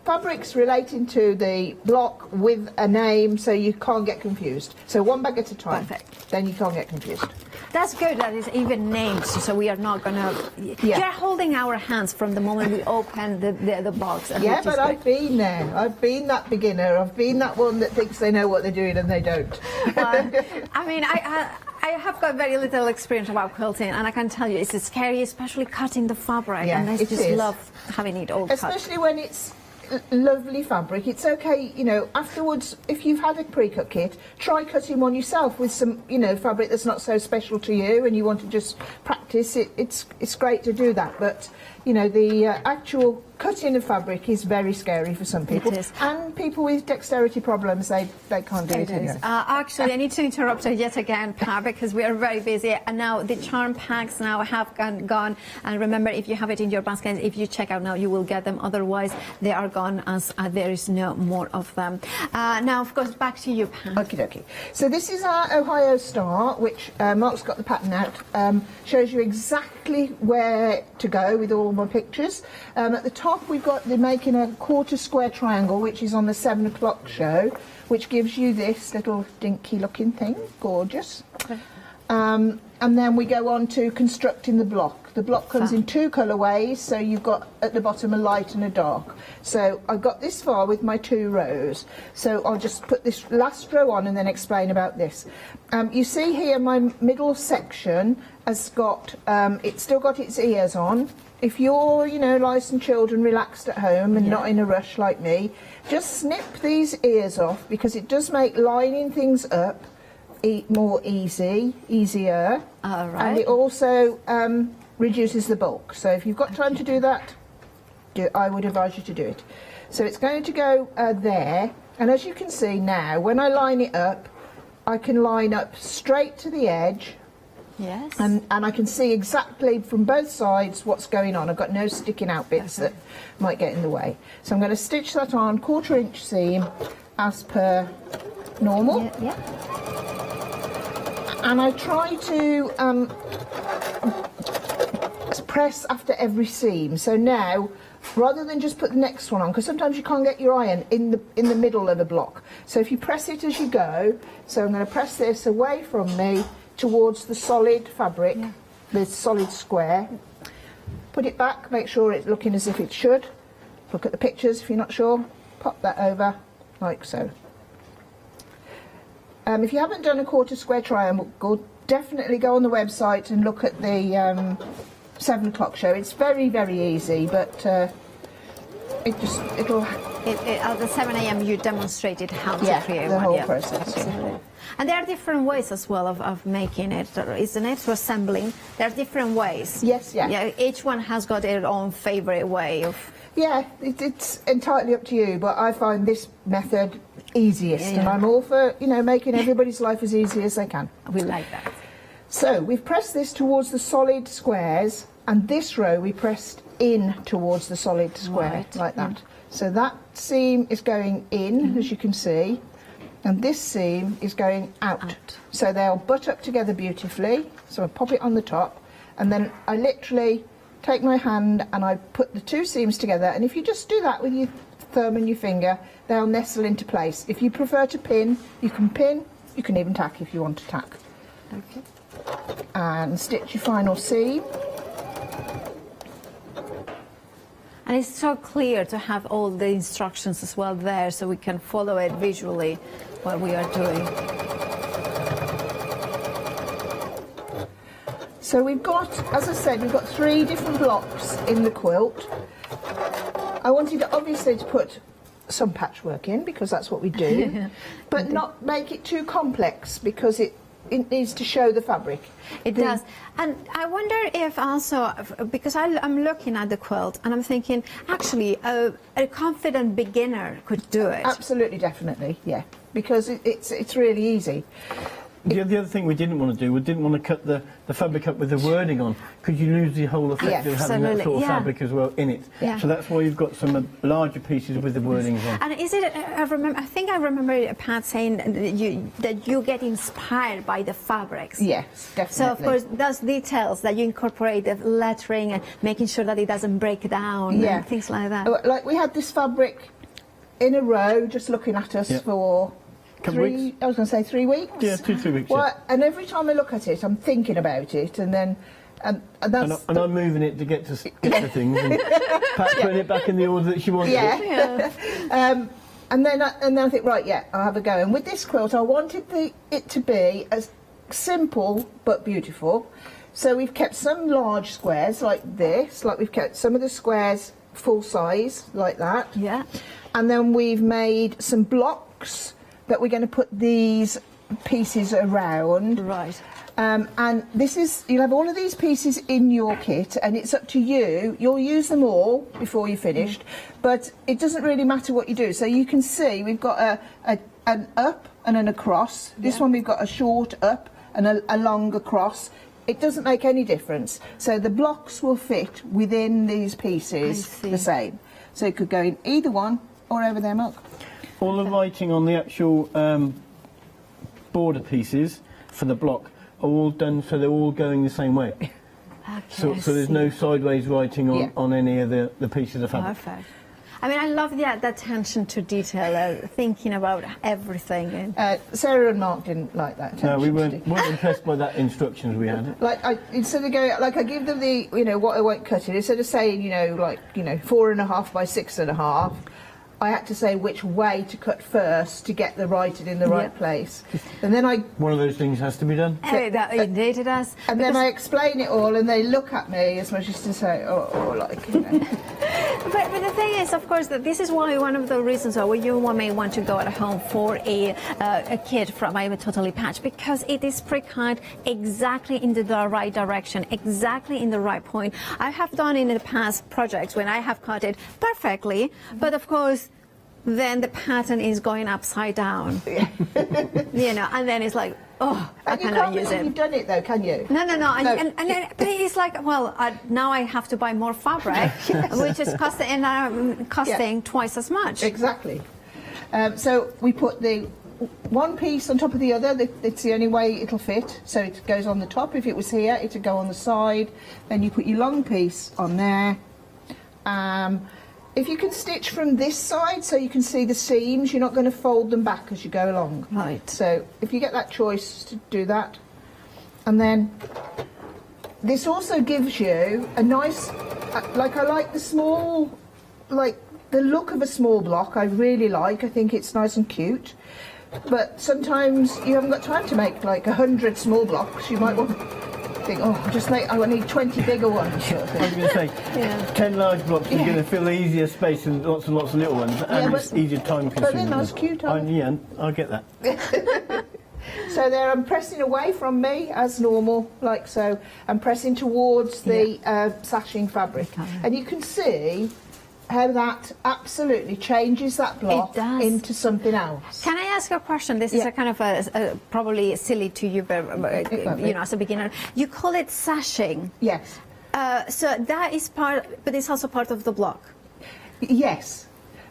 fabrics relating to the block with a name so you can't get confused. So one bag at a time. Perfect. Then you can't get confused. That's good that it's even named, so we are not going to... Yeah. You're holding our hands from the moment we open the box. And Yeah, but I've been there. I've been that beginner. I've been that one that thinks they know what they're doing and they don't. Well, I mean, I have got very little experience about quilting, and I can tell you it's scary, especially cutting the fabric. Yeah, and I it just is. love having it all Especially when it's lovely fabric. It's okay, you know, afterwards, if you've had a pre-cut kit, try cutting one yourself with some, you know, fabric that's not so special to you and you want to just practice it. It's great to do that, but you know, the actual cutting of fabric is very scary for some people. It is. And people with dexterity problems, they can't do it. Anyway. Actually, I need to interrupt you yet again, Pat, because we are very busy. And now the charm packs now have gone. And remember, if you have it in your basket, if you check out now, you will get them. Otherwise, they are gone as there is no more of them. Now, of course, back to you, Pat. Okie dokie. So this is our Ohio Star, which Mark's got the pattern out. Shows you exactly where to go with all my pictures. At the top, we've got the making a quarter square triangle, which is on the 7 o'clock show, which gives you this little dinky looking thing. Gorgeous. Okay. And then we go on to constructing the block. The block comes in 2 colourways, so you've got at the bottom a light and a dark. So I got this far with my 2 rows. So I'll just put this last row on and then explain about this. You see here my middle section has got, it's still got its ears on. If you're, you know, nice and chilled and relaxed at home and not in a rush like me, just snip these ears off, because it does make lining things up more easier. All right. And it also reduces the bulk. So if you've got time to do that, I would advise you to do it. So it's going to go there, and as you can see now, when I line it up, I can line up straight to the edge. Yes. And I can see exactly from both sides what's going on. I've got no sticking out bits that might get in the way. So I'm going to stitch that on 1/4 inch seam as per normal. Yeah. And I try to press after every seam. So now, rather than just put the next one on, because sometimes you can't get your iron in the middle of a block. So if you press it as you go, so I'm going to press this away from me towards the solid fabric, the solid square. Put it back, make sure it's looking as if it should. Look at the pictures if you're not sure. Pop that over, like so. If you haven't done a 1/4 square triangle, definitely go on the website and look at the 7 o'clock show. It's very, very easy, but it'll... At the 7 a.m. you demonstrated how to create the one. whole process. Absolutely. And there are different ways as well of making it, isn't it? For assembling, there are different ways. Yes, yeah. Each one has got their own favourite way of... Yeah, it's entirely up to you, but I find this method easiest, and I'm all for, you know, making everybody's life as easy as they can. We like that. So we've pressed this towards the solid squares, and this row we pressed in towards the solid square, like that. So that seam is going in, as you can see, and this seam is going out. So they'll butt up together beautifully. So I pop it on the top, and then I literally take my hand and I put the two seams together, and if you just do that with your thumb and your finger, they'll nestle into place. If you prefer to pin, you can even tack if you want to tack. Okay. And stitch your final seam. And it's so clear to have all the instructions as well there, so we can follow it visually what we are doing. So we've got, as I said, we've got 3 different blocks in the quilt. I wanted obviously to put some patchwork in because that's what we do, but not make it too complex because it needs to show the fabric. It does. And I wonder if also, because I'm looking at the quilt and I'm thinking, actually, a confident beginner could do it. Absolutely, definitely, yeah, because it's really easy. The other thing we didn't want to do, we didn't want to cut the fabric up with the wording on, because you lose the whole effect of having that sort of fabric as well in it. Yeah. So that's why you've got some larger pieces with the wordings on. And is it? I think I remember Pat saying that you get inspired by the fabrics. Yes, definitely. So of course, those details that you incorporate, the lettering and making sure that it doesn't break down, and things like that. Like we had this fabric in a row, just looking at us for. I was going to say 3 weeks. Yeah, 2-3 weeks. Well, and every time I look at it, I'm thinking about it, and then and that's. And I'm moving it to get to things, and Pat's putting it back in the order that she wanted it. And then I think, right, I'll have a go. And with this quilt, I wanted it to be as simple but beautiful. So we've kept some large squares like this, like we've kept some of the squares full size like that. Yeah. And then we've made some blocks that we're going to put these pieces around. Right. And this is, you'll have all of these pieces in your kit, and it's up to you. You'll use them all before you're finished, but it doesn't really matter what you do. So you can see we've got an up and an across. This one we've got a short up and a long across. It doesn't make any difference. So the blocks will fit within these pieces the same. So it could go in either one or over their mug. All the writing on the actual border pieces for the block are all done so they're all going the same way. So there's no sideways writing on any of the pieces of fabric. Perfect. I mean, I love the attention to detail, thinking about everything. Sarah and Mark didn't like that. No, we weren't impressed by that instructions we had. Like instead of going, like I give them the, what I won't cut it. Instead of saying, 4.5 by 6.5. I had to say which way to cut first to get the writing in the right place. And then One of those things has to be done. Indeed it does. And then I explain it all and they look at me as much as to say, But the thing is, of course, that this is why one of the reasons why you may want to go at home for a kit from I'm Totally Patch, because it is pre-cut exactly in the right direction, exactly in the right point. I have done in the past projects when I have cut it perfectly, but of course, then the pattern is going upside down. And then it's like, I cannot use it. You've done it though, can you? No. And then, but it's like, now I have to buy more fabric, which is costing twice as much. Exactly. So we put the one piece on top of the other. It's the only way it'll fit. So it goes on the top. If it was here, it would go on the side. Then you put your long piece on there. If you can stitch from this side so you can see the seams, you're not going to fold them back as you go along. Right. So if you get that choice to do that. And then this also gives you a nice, I like the small, the look of a small block I really like. I think it's nice and cute. But sometimes you haven't got time to make 100 small blocks. You might want to think, I need 20 bigger ones. Sort of thing. I was going to say, 10 large blocks, you're going to fill easier space and lots and little ones, and it's easier time consuming. But they're nice, cute, aren't they? Yeah, I get that. So there, I'm pressing away from me as normal, like so. I'm pressing towards the sashing fabric, and you can see how that absolutely changes that block into something else. Can I ask a question? This is a kind of probably silly to you, but as a beginner. You call it sashing. Yes. So that is part, but it's also part of the block. Yes.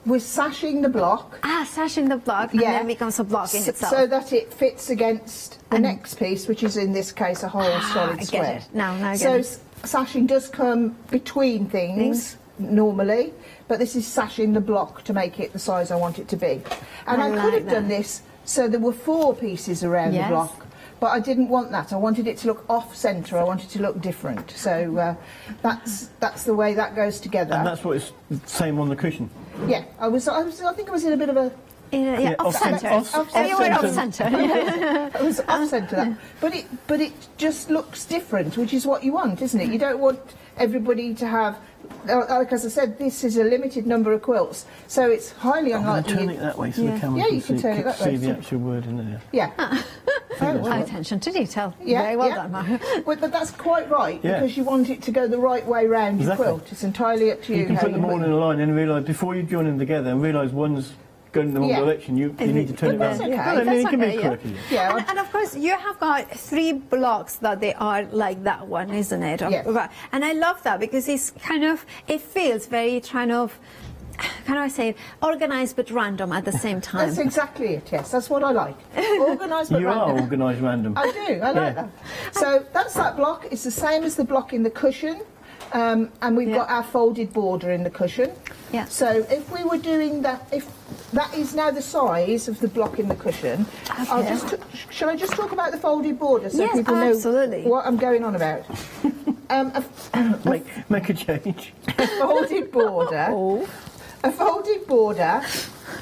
We're sashing the block. Sashing the block, and then it becomes a block in itself. So that it fits against the next piece, which is in this case a whole solid square. I get it. Now I get it. Sashing does come between things normally, but this is sashing the block to make it the size I want it to be. And I could have done this so there were 4 pieces around the block. But I didn't want that. I wanted it to look off-centre. I wanted it to look different. So that's the way that goes together. And that's what it's the same on the cushion. Yeah, I think I was in a bit of a off-centre. You were off-centre. I was off-centre. But it just looks different, which is what you want, isn't it? You don't want everybody to have. Like as I said, this is a limited number of quilts, so it's highly unlikely. I'm going to turn it that way so the camera you can turn it that way. See the actual word in there. Yeah. Attention to detail. Very well done, Mark. But that's quite right, because you want it to go the right way round your quilt. It's entirely up to you. You can put them all in a line and realise, before you join them together, and realise one's going in the wrong direction, you need to turn it around. That's okay. And of course, you have got 3 blocks that they are like that one, isn't it? Yes. And I love that because it's kind of, it feels very kind of, how do I say it, organised but random at the same time. That's exactly it, yes. That's what I like. Organised but random. You are organised random. I do, I like that. So that's that block. It's the same as the block in the cushion. And we've got our folded border in the cushion. Yeah. So if we were doing that, if that is now the size of the block in the cushion, shall I just talk about the folded border so people know what I'm going on about? Make a change. A folded border. A folded border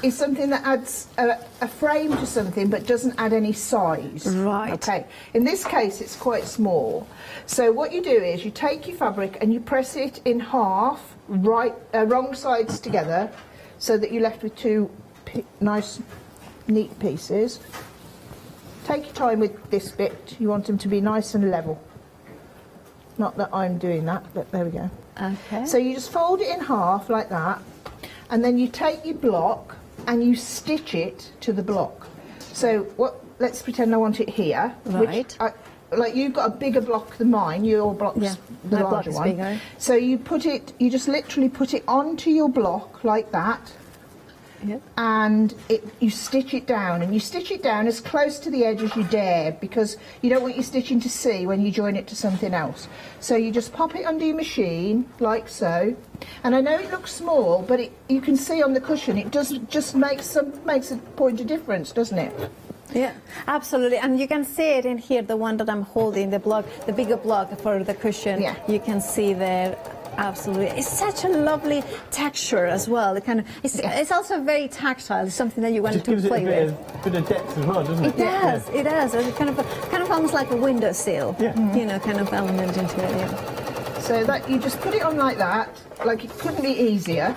is something that adds a frame to something but doesn't add any size. Right. Okay. In this case, it's quite small. So what you do is you take your fabric and you press it in half, wrong sides together, so that you're left with 2 nice, neat pieces. Take your time with this bit. You want them to be nice and level. Not that I'm doing that, but there we go. Okay. So you just fold it in half like that, and then you take your block and you stitch it to the block. So let's pretend I want it here. Right. Like you've got a bigger block than mine. Your block's the larger one. Bigger. So you just literally put it onto your block like that. Yep. And you stitch it down, and you stitch it down as close to the edge as you dare, because you don't want your stitching to see when you join it to something else. So you just pop it under your machine like so, and I know it looks small, but you can see on the cushion it does just makes a point of difference, doesn't it? Yeah, absolutely, and you can see it in here, the one that I'm holding, the block, the bigger block for the cushion. Yeah. You can see there. Absolutely, it's such a lovely texture as well. It's also very tactile. It's something that you want to play with. A bit of depth as well, doesn't it? It does. It does. It's kind of almost like a windowsill. Yeah. You know, kind of element into it. Yeah. So that you just put it on like that. Like it couldn't be easier.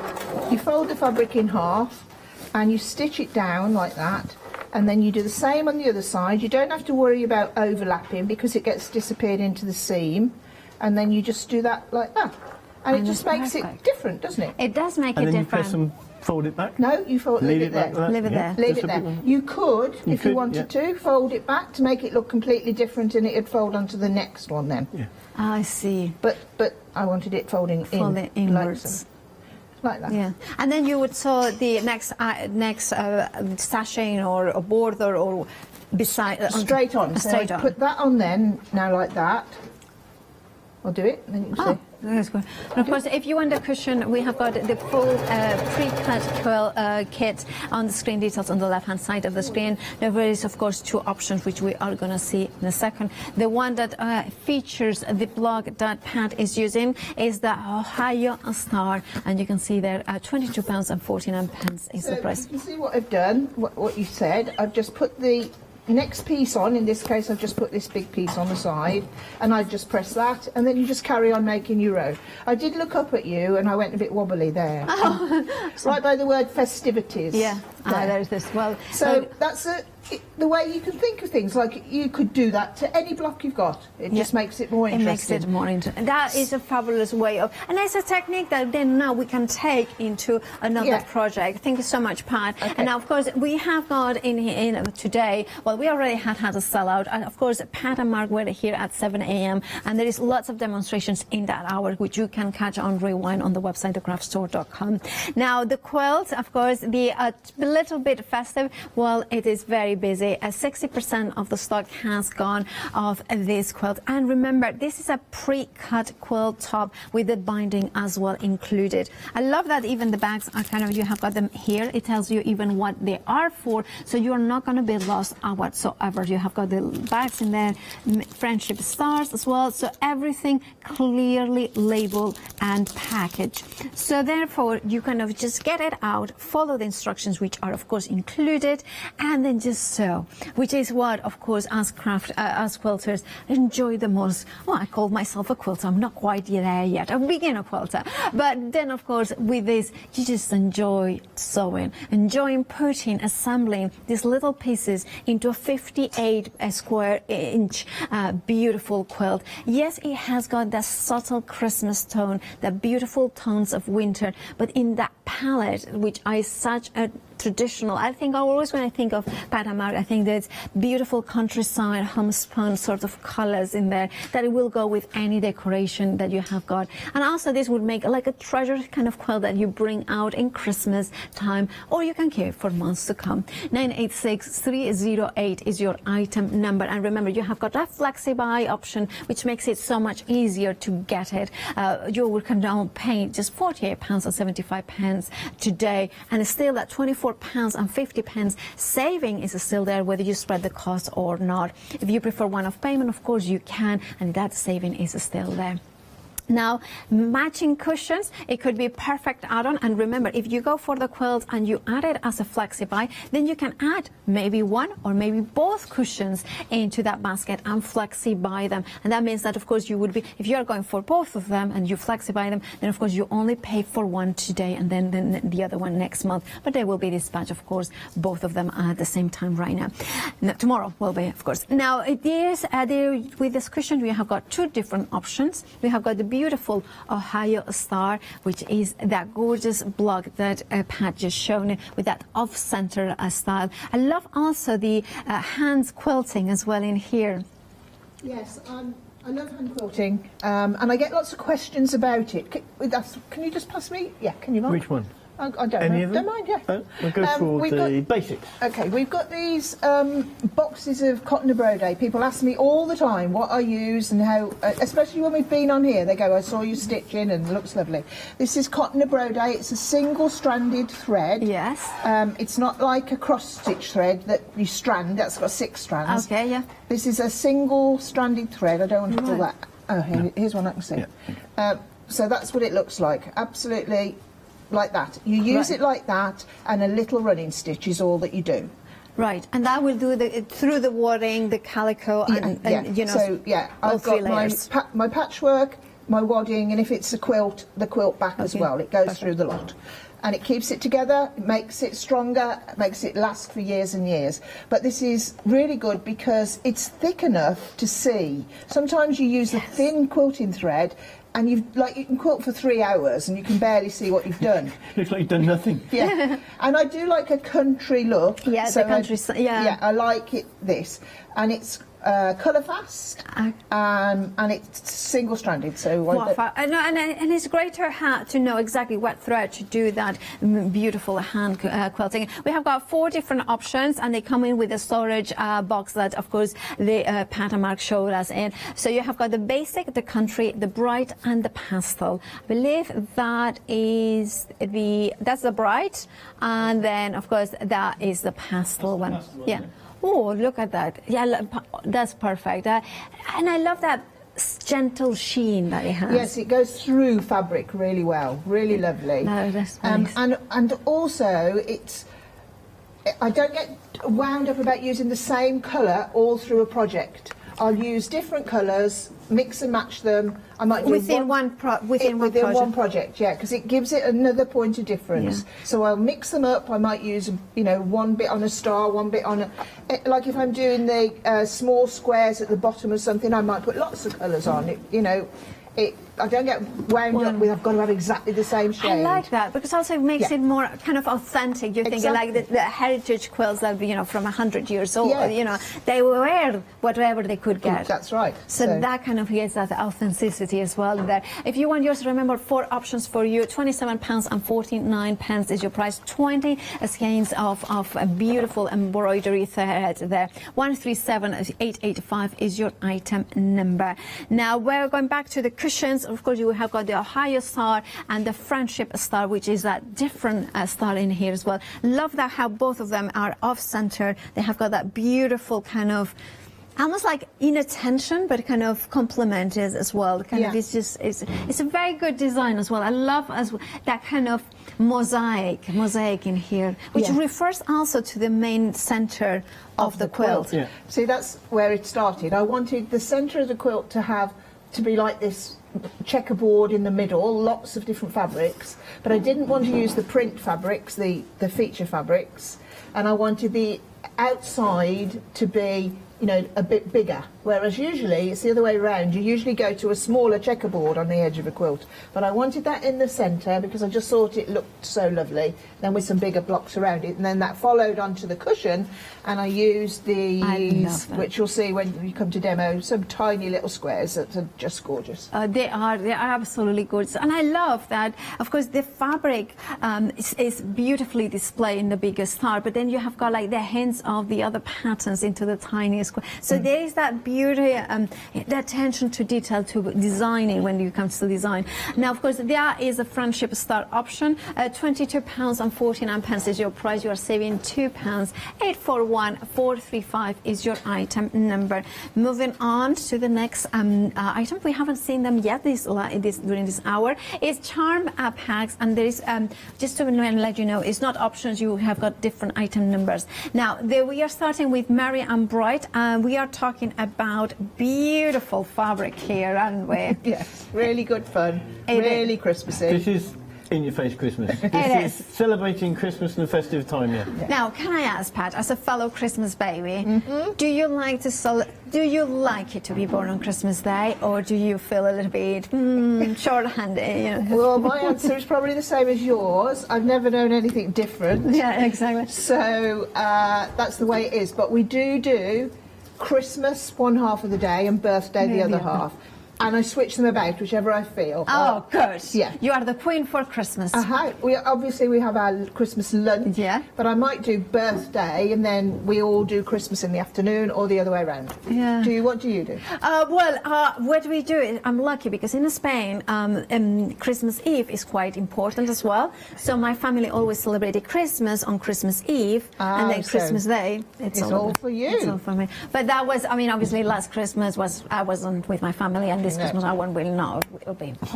You fold the fabric in half, and you stitch it down like that. And then you do the same on the other side. You don't have to worry about overlapping because it gets disappeared into the seam. And then you just do that like that. And it just makes it different, doesn't it? It does make it different. And then you different. press and fold it back? No, you leave it there. Leave it there. Leave it there. You could, if you wanted to, fold it back to make it look completely different, and it'd fold onto the next one then. Yeah. I see. But I wanted it folding inwards. Like that. Yeah, and then you would sew the next sashing or a border or beside straight on. Straight on. Put that on then. Now like that. I'll do it, and then you can see. That's good. And of course, if you want a cushion, we have got the full pre-cut quilt kit on the screen details on the left-hand side of the screen. There is, of course, 2 options, which we are going to see in a second. The one that features the block that Pat is using is the Ohio Star, and you can see there £22.49 is the price. You can see what I've done, what you said. I've just put the next piece on. In this case, I've just put this big piece on the side, and I just press that, and then you just carry on making your row. I did look up at you, and I went a bit wobbly there. Right by the word festivities. Yeah, there's this. Well, so that's the way you can think of things. Like you could do that to any block you've got. It just makes it more interesting. It makes it more interesting. That is a fabulous way of, and it's a technique that then now we can take into another project. Thank you so much, Pat. Okay. And now, of course, we have got in today, well, we already had a sellout, and of course, Pat and Mark were here at 7 a.m. and there is lots of demonstrations in that hour, which you can catch on rewind on the website, thecraftstore.com. Now, the quilt, of course, the little bit festive, well, it is very busy. 60% of the stock has gone of this quilt. And remember, this is a pre-cut quilt top with the binding as well included. I love that even the bags are kind of, you have got them here. It tells you even what they are for, so you're not going to be lost whatsoever. You have got the bags in there, friendship stars as well, so everything clearly labeled and packaged. So therefore, you kind of just get it out, follow the instructions, which are of course included, and then just sew, which is what, of course, as quilters enjoy the most. Well, I call myself a quilter. I'm not quite there yet, a beginner quilter. But then, of course, with this, you just enjoy sewing, enjoying putting, assembling these little pieces into a 58 square inch beautiful quilt. Yes, it has got that subtle Christmas tone, the beautiful tones of winter, but in that palette, which is such a traditional, I think always when I think of Pat and Mark, I think there's beautiful countryside homespun sort of colors in there that it will go with any decoration that you have got. And also this would make like a treasure kind of quilt that you bring out in Christmas time, or you can keep for months to come. 986-308 is your item number, and remember, you have got that flexi buy option, which makes it so much easier to get it. You can now pay just £48.75 today, and it's still at £24.50. Saving is still there, whether you spread the cost or not. If you prefer one-off payment, of course you can, and that saving is still there. Now, matching cushions, it could be a perfect add-on. And remember, if you go for the quilt and you add it as a flexi buy, then you can add maybe one or maybe both cushions into that basket and flexi buy them. And that means that, of course, you would be, if you are going for both of them and you flexi buy them, then of course you only pay for one today and then the other one next month. But they will be dispatched, of course, both of them at the same time right now. Tomorrow will be, of course. Now, it is, with this cushion, we have got two different options. We have got the beautiful Ohio Star, which is that gorgeous block that Pat just shown with that off-center style. I love also the hand quilting as well in here. Yes, I love hand quilting, and I get lots of questions about it. Can you just pass me? Yeah, can you mind? Which one? I don't Any know. of them? Don't mind, yeah. We'll go for the basics. Okay, we've got these boxes of cotton and brode. People ask me all the time what I use and how, especially when we've been on here, they go, I saw you stitching and it looks lovely. This is cotton and brode. It's a single-stranded thread. Yes. It's not like a cross-stitch thread that you strand. That's got 6 strands. Okay, yeah. This is a single-stranded thread. I don't want to pull that. Oh, here's one I can see. Yeah. So that's what it looks like. Absolutely. Like that. You use it like that, and a little running stitch is all that you do. Right, and that will do through the wadding, the calico, and you know. So yeah, I've got my patchwork, my wadding, and if it's a quilt, the quilt back as well. It goes through the lot, and it keeps it together. It makes it stronger. It makes it last for years and years. But this is really good because it's thick enough to see. Sometimes you use a thin quilting thread, and you can quilt for 3 hours and you can barely see what you've done. Looks like you've done nothing. Yeah, and I do like a country look. Yeah, so the country. Yeah, I like it. This, and it's colour fast, and it's single-stranded. So and it's great to know exactly what thread to do that beautiful hand quilting. We have got 4 different options, and they come in with a storage box that, of course, the Pat and Mark showed us in. So you have got the basic, the country, the bright, and the pastel. I believe that is that's the bright, and then of course that is the pastel one. Yeah. Oh, look at that. Yeah, that's perfect. And I love that gentle sheen that it has. Yes, it goes through fabric really well. Really lovely. No, that's nice. And also, I don't get wound up about using the same colour all through a project. I'll use different colours, mix and match them. I might do within one project. Yeah, because it gives it another point of difference. Yeah. So I'll mix them up. I might use, you know, one bit on a star, one bit on a, like if I'm doing the small squares at the bottom of something, I might put lots of colours on it. You know, I don't get wound up with I've got to have exactly the same shade. I like that because also it makes it more kind of authentic. You're thinking like the heritage quilts that, you know, from 100 years old, you know, they wear whatever they could get. That's right. So that kind of gives that authenticity as well there. If you want yours, remember 4 options for you. £27.49 is your price. 20 skeins of a beautiful embroidery thread there. 137885 is your item number. Now we're going back to the cushions. Of course, you have got the Ohio Star and the Friendship Star, which is that different star in here as well. Love that how both of them are off-center. They have got that beautiful kind of almost like inattention, but kind of complemented as well. Kind of it's just it's a very good design as well. I love that kind of mosaic in here, which refers also to the main center of the quilt. Yeah. See, that's where it started. I wanted the center of the quilt to be like this checkerboard in the middle, lots of different fabrics, but I didn't want to use the print fabrics, the feature fabrics, and I wanted the outside to be, you know, a bit bigger, whereas usually it's the other way around. You usually go to a smaller checkerboard on the edge of a quilt, but I wanted that in the centre because I just thought it looked so lovely, then with some bigger blocks around it, and then that followed onto the cushion, and I used these, which you'll see when you come to demo, some tiny little squares that are just gorgeous. They are absolutely gorgeous, and I love that, of course, the fabric is beautifully displayed in the biggest star, but then you have got like the hints of the other patterns into the tiniest. So there is that beauty, the attention to detail, to designing when you come to design. Now, of course, there is a Friendship Star option. £22.49 is your price. You are saving £2. 841435 is your item number. Moving on to the next item. We haven't seen them yet during this hour. It's charm packs, and there is just to let you know, it's not options. You have got different item numbers. Now, we are starting with Merry and Bright. We are talking about beautiful fabric here, aren't we? Yes, really good fun, really Christmassy. This is in-your-face Christmas. This is celebrating Christmas and the festive time, Now, can I ask, Pat, as a fellow Christmas baby, do you like it to be born on Christmas Day, or do you feel a little bit short-handed? You know? Well, my answer is probably the same as yours. I've never known anything different. Yeah, exactly. So that's the way it is. But we do Christmas one half of the day and birthday the other half. And I switch them about, whichever I feel. Oh, good. Yeah. You are the queen for Christmas. We have our Christmas lunch. Yeah. But I might do birthday, and then we all do Christmas in the afternoon, or the other way around. Yeah. What do you do? What do we do? I'm lucky because in Spain, Christmas Eve is quite important as well. So my family always celebrated Christmas on Christmas Eve, and then Christmas Day. It's all for you. It's all for me. But that was, obviously last Christmas I wasn't with my family, and this Christmas I won't really know. It'll be but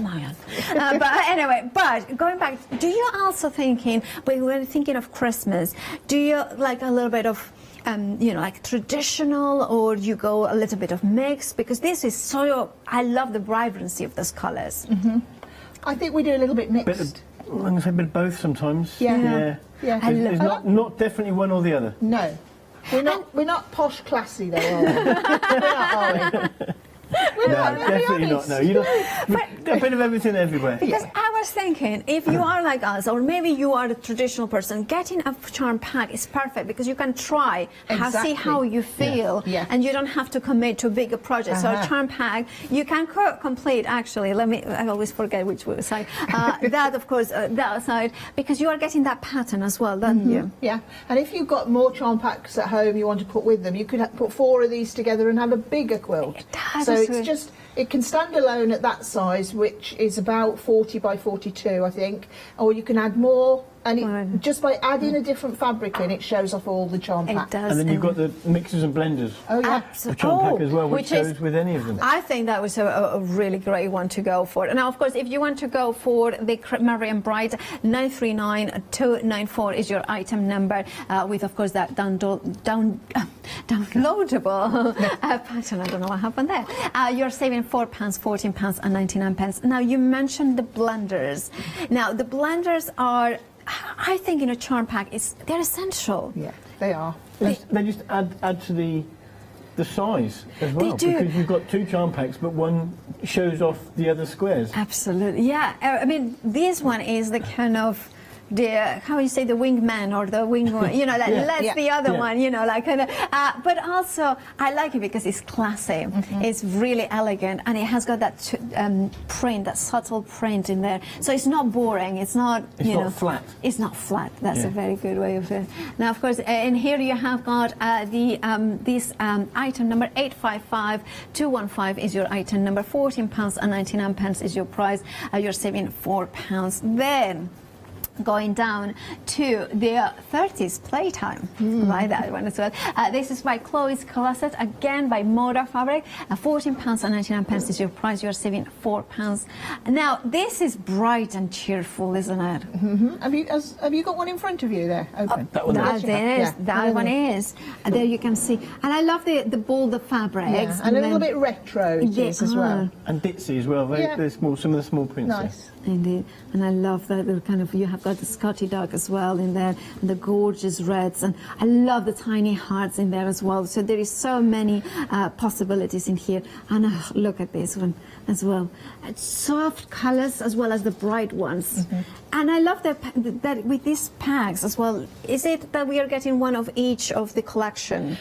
anyway, but going back, do you also thinking, when we're thinking of Christmas, do you like a little bit of like traditional, or you go a little bit of mix? Because this is I love the vibrancy of those colours. I think we do a little bit mixed. I'm going to say a bit of both sometimes. Yeah. It's not definitely one or the other. No. We're not posh classy though, are we? We're not, are we? Definitely not. No, you don't. A bit of everything everywhere. Because I was thinking, if you are like us, or maybe you are the traditional person, getting a charm pack is perfect because you can try, see how you feel, and you don't have to commit to bigger projects. So a charm pack, you can complete. Actually, I always forget which side. That, of course, that side, because you are getting that pattern as well, don't you? Yeah. And if you've got more charm packs at home you want to put with them, you could put 4 of these together and have a bigger quilt. So it can stand alone at that size, which is about 40 by 42, I think, or you can add more, and just by adding a different fabric in, it shows off all the charm pack. It does. And then you've got the mixers and blenders. Oh yeah, the charm pack as well, which goes with any of them. I think that was a really great one to go for. Now, of course, if you want to go for the Merry and Bright, 939294 is your item number, with, of course, that downloadable pattern. I don't know what happened there. You're saving £4, £14 and 99 pence. Now you mentioned the blenders. Now the blenders are, I think, in a charm pack, they're essential. Yeah, they are. They just add to the size as well. They do. Because you've got 2 charm packs, but one shows off the other squares. Absolutely, yeah. I mean, this one is the kind of how you say, the wingman or the wing, you know, like the other one, you know, like kind of. But also, I like it because it's classy. It's really elegant, and it has got that print, that subtle print in there. So it's not boring. It's not. It's you not know, flat. It's not flat. That's a very good way of it. Now, of course, in here you have got this item number 855215 is your item number. £14 and 99 pence is your price. You're saving £4. Then, going down to the 30s playtime, right? That one as well. This is by Chloe's Closet, again by Moda Fabric. £14 and 99 pence is your price. You're saving £4. Now this is bright and cheerful, isn't it? Have you got one in front of you there? Open. That one is. And there you can see. And I love the bolder fabrics. And a little bit retro as well. And ditzy as well. They're small. Some of the small prints. Nice. Indeed, and I love that the kind of, you have got the Scotty duck as well in there, and the gorgeous reds, and I love the tiny hearts in there as well. So there is so many possibilities in here. And look at this one as well. It's soft colours as well as the bright ones. And I love that with these packs as well. Is it that we are getting one of each of the collection?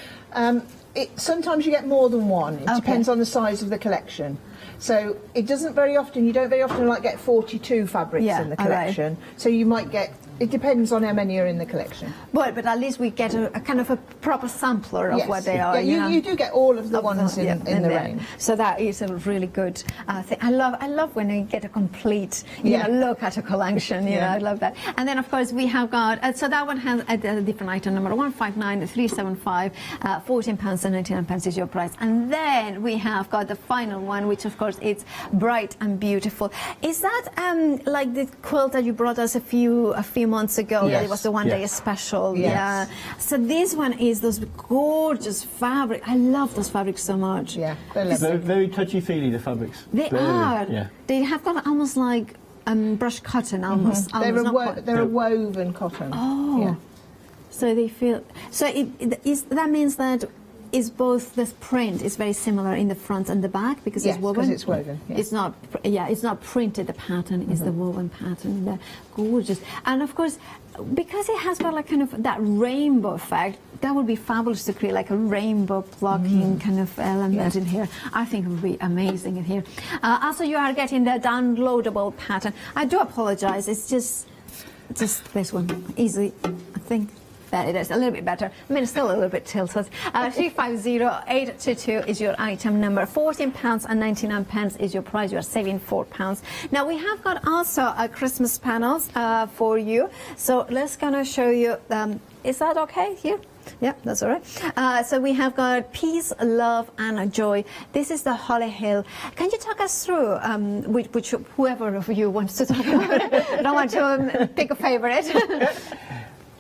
Sometimes you get more than one. It depends on the size of the collection. So it doesn't very often, you don't very often like get 42 fabrics in the collection. So you might get, it depends on how many are in the collection. But at least we get a kind of a proper sampler of what they are. Yeah, you do get all of the ones in the range. So that is a really good thing. I love when you get a complete you know, look at a collection. You know, I love that. And then of course we have got so that one has a different item number 159375. £14 and 99 pence is your price. And then we have got the final one, which of course it's bright and beautiful. Is that like the quilt that you brought us a few months ago? Yes. That it was the one-day special. Yeah. So this one is those gorgeous fabric. I love those fabrics so much. Yeah, they're very touchy-feely, the fabrics. They are. Yeah. They have got almost like brushed cotton, almost. They're a woven cotton. Oh. Yeah. So they feel. So that means that. Is both the print is very similar in the front and the back because it's woven. Yes, it's woven. Yeah. It's not. Yeah, it's not printed. The pattern is the woven pattern. They're gorgeous, and of course, because it has got like kind of that rainbow effect, that would be fabulous to create like a rainbow blocking kind of element in here. I think it would be amazing in here. Also, you are getting the downloadable pattern. I do apologize. It's just this one easy. I think. There it is, a little bit better. I mean, it's still a little bit tilted. 350822 is your item number. £14 and 99 pence is your price. You're saving £4. Now, we have got also Christmas panels for you. So let's kind of show you. Is that okay here? Yeah, that's all right. So we have got peace, love, and joy. This is the Holly Hill. Can you talk us through which whoever of you wants to talk about it? I don't want to pick a favourite.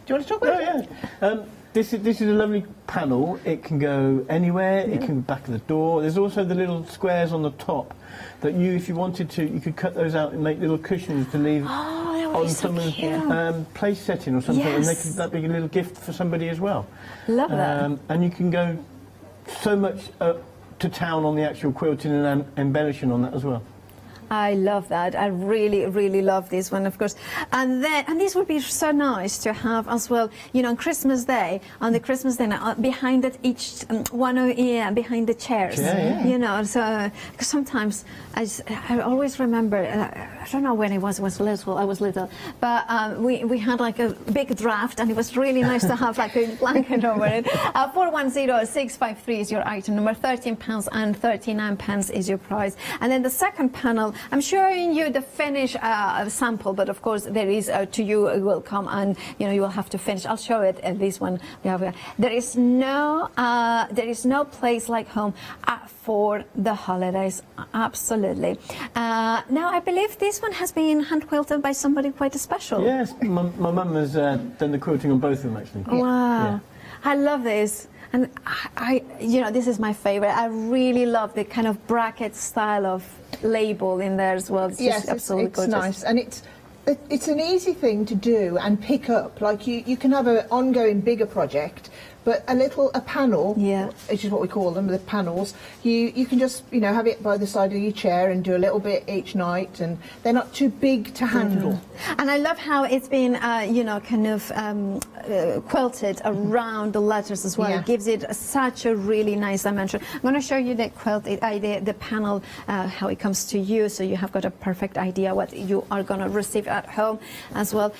Do you want to talk about it? This is a lovely panel. It can go anywhere. It can go back of the door. There's also the little squares on the top that if you wanted to, you could cut those out and make little cushions to leave on someone's place setting or something, and that'd be a little gift for somebody as well. Love that. And you can go so much to town on the actual quilting and embellishing on that as well. I love that. I really, really love this one, of course. And this would be so nice to have as well, you know, on Christmas Day, behind it, each behind the chairs, you know. So cause sometimes I always remember, I don't know when I was little, but we had like a big draft, and it was really nice to have like a blanket over it. 410653 is your item number. £13 and 39 pence is your price. And then the second panel. I'm showing you the finish sample, but of course there is to you it will come and you know you will have to finish. I'll show it. This one we have. There is no place like home for the holidays. Absolutely. Now I believe this one has been hand quilted by somebody quite special. Yes, my mum has done the quilting on both of them actually. Wow, I love this. And you know, this is my favorite. I really love the kind of bracket style of label in there as well. It's just absolutely it's gorgeous. nice, and it's an easy thing to do and pick up. Like you can have an ongoing bigger project, but a panel, which is what we call them, the panels, you can just, you know, have it by the side of your chair and do a little bit each night, and they're not too big to handle. And I love how it's been, you know, kind of quilted around the letters as well. It gives it such a really nice dimension. I'm going to show you the quilt, the panel, how it comes to you, so you have got a perfect idea what you are going to receive at home as well.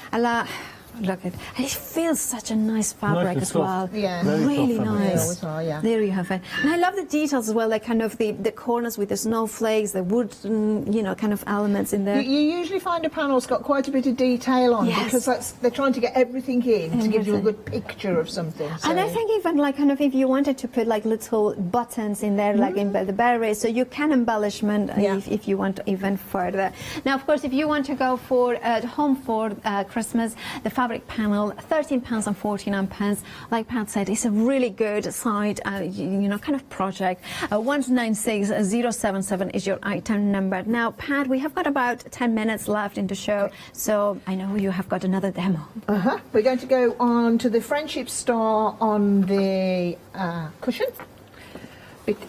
Look at it, feels such a nice fabric as well. Yeah, really nice. Yeah. There you have it. And I love the details as well, like kind of the corners with the snowflakes, the wooden, you know, kind of elements in there. You usually find a panel's got quite a bit of detail on because they're trying to get everything in to give you a good picture of something. So. And I think even like kind of if you wanted to put like little buttons in there, like in the berries, so you can embellishment if you want even further. Now, of course, if you want to go for home for Christmas, the fabric panel, £13.49. Like Pat said, it's a really good side, you know, kind of project. 196077 is your item number. Now, Pat, we have got about 10 minutes left in the show, so I know you have got another demo. We're going to go on to the Friendship Star on the cushion,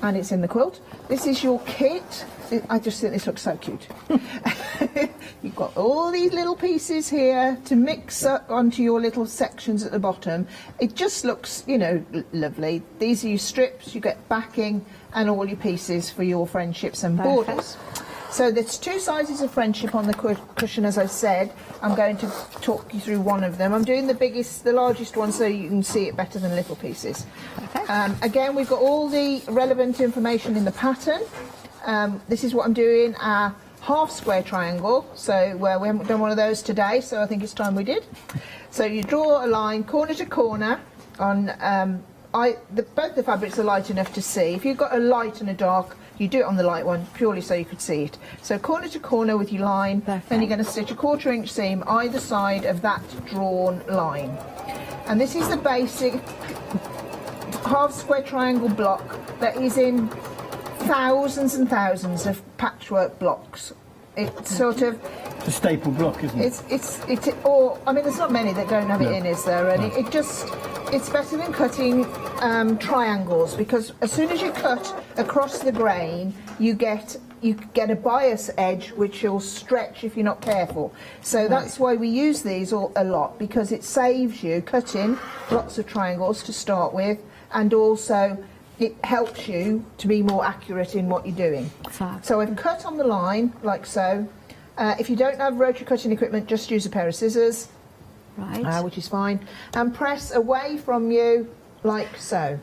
and it's in the quilt. This is your kit. I just think this looks so cute. You've got all these little pieces here to mix up onto your little sections at the bottom. It just looks, you know, lovely. These are your strips, you get backing and all your pieces for your friendships and borders. So there's two sizes of friendship on the cushion, as I said. I'm going to talk you through one of them. I'm doing the largest one so you can see it better than little pieces. Again, we've got all the relevant information in the pattern. This is what I'm doing, a half square triangle, so we haven't done one of those today, so I think it's time we did. So you draw a line corner to corner on, both the fabrics are light enough to see. If you've got a light and a dark, you do it on the light one purely so you could see it. So corner to corner with your line, then you're going to stitch a 1/4 inch seam either side of that drawn line. And this is the basic half square triangle block that is in thousands and thousands of patchwork blocks. It's sort of a staple block, isn't it? I mean, there's not many that don't have it in, is there? And it's better than cutting triangles, because as soon as you cut across the grain, you get a bias edge which will stretch if you're not careful. So that's why we use these a lot, because it saves you cutting lots of triangles to start with, and also it helps you to be more accurate in what you're doing. So I've cut on the line, like so. If you don't have rotary cutting equipment, just use a pair of scissors, which is fine, and press away from you, like so.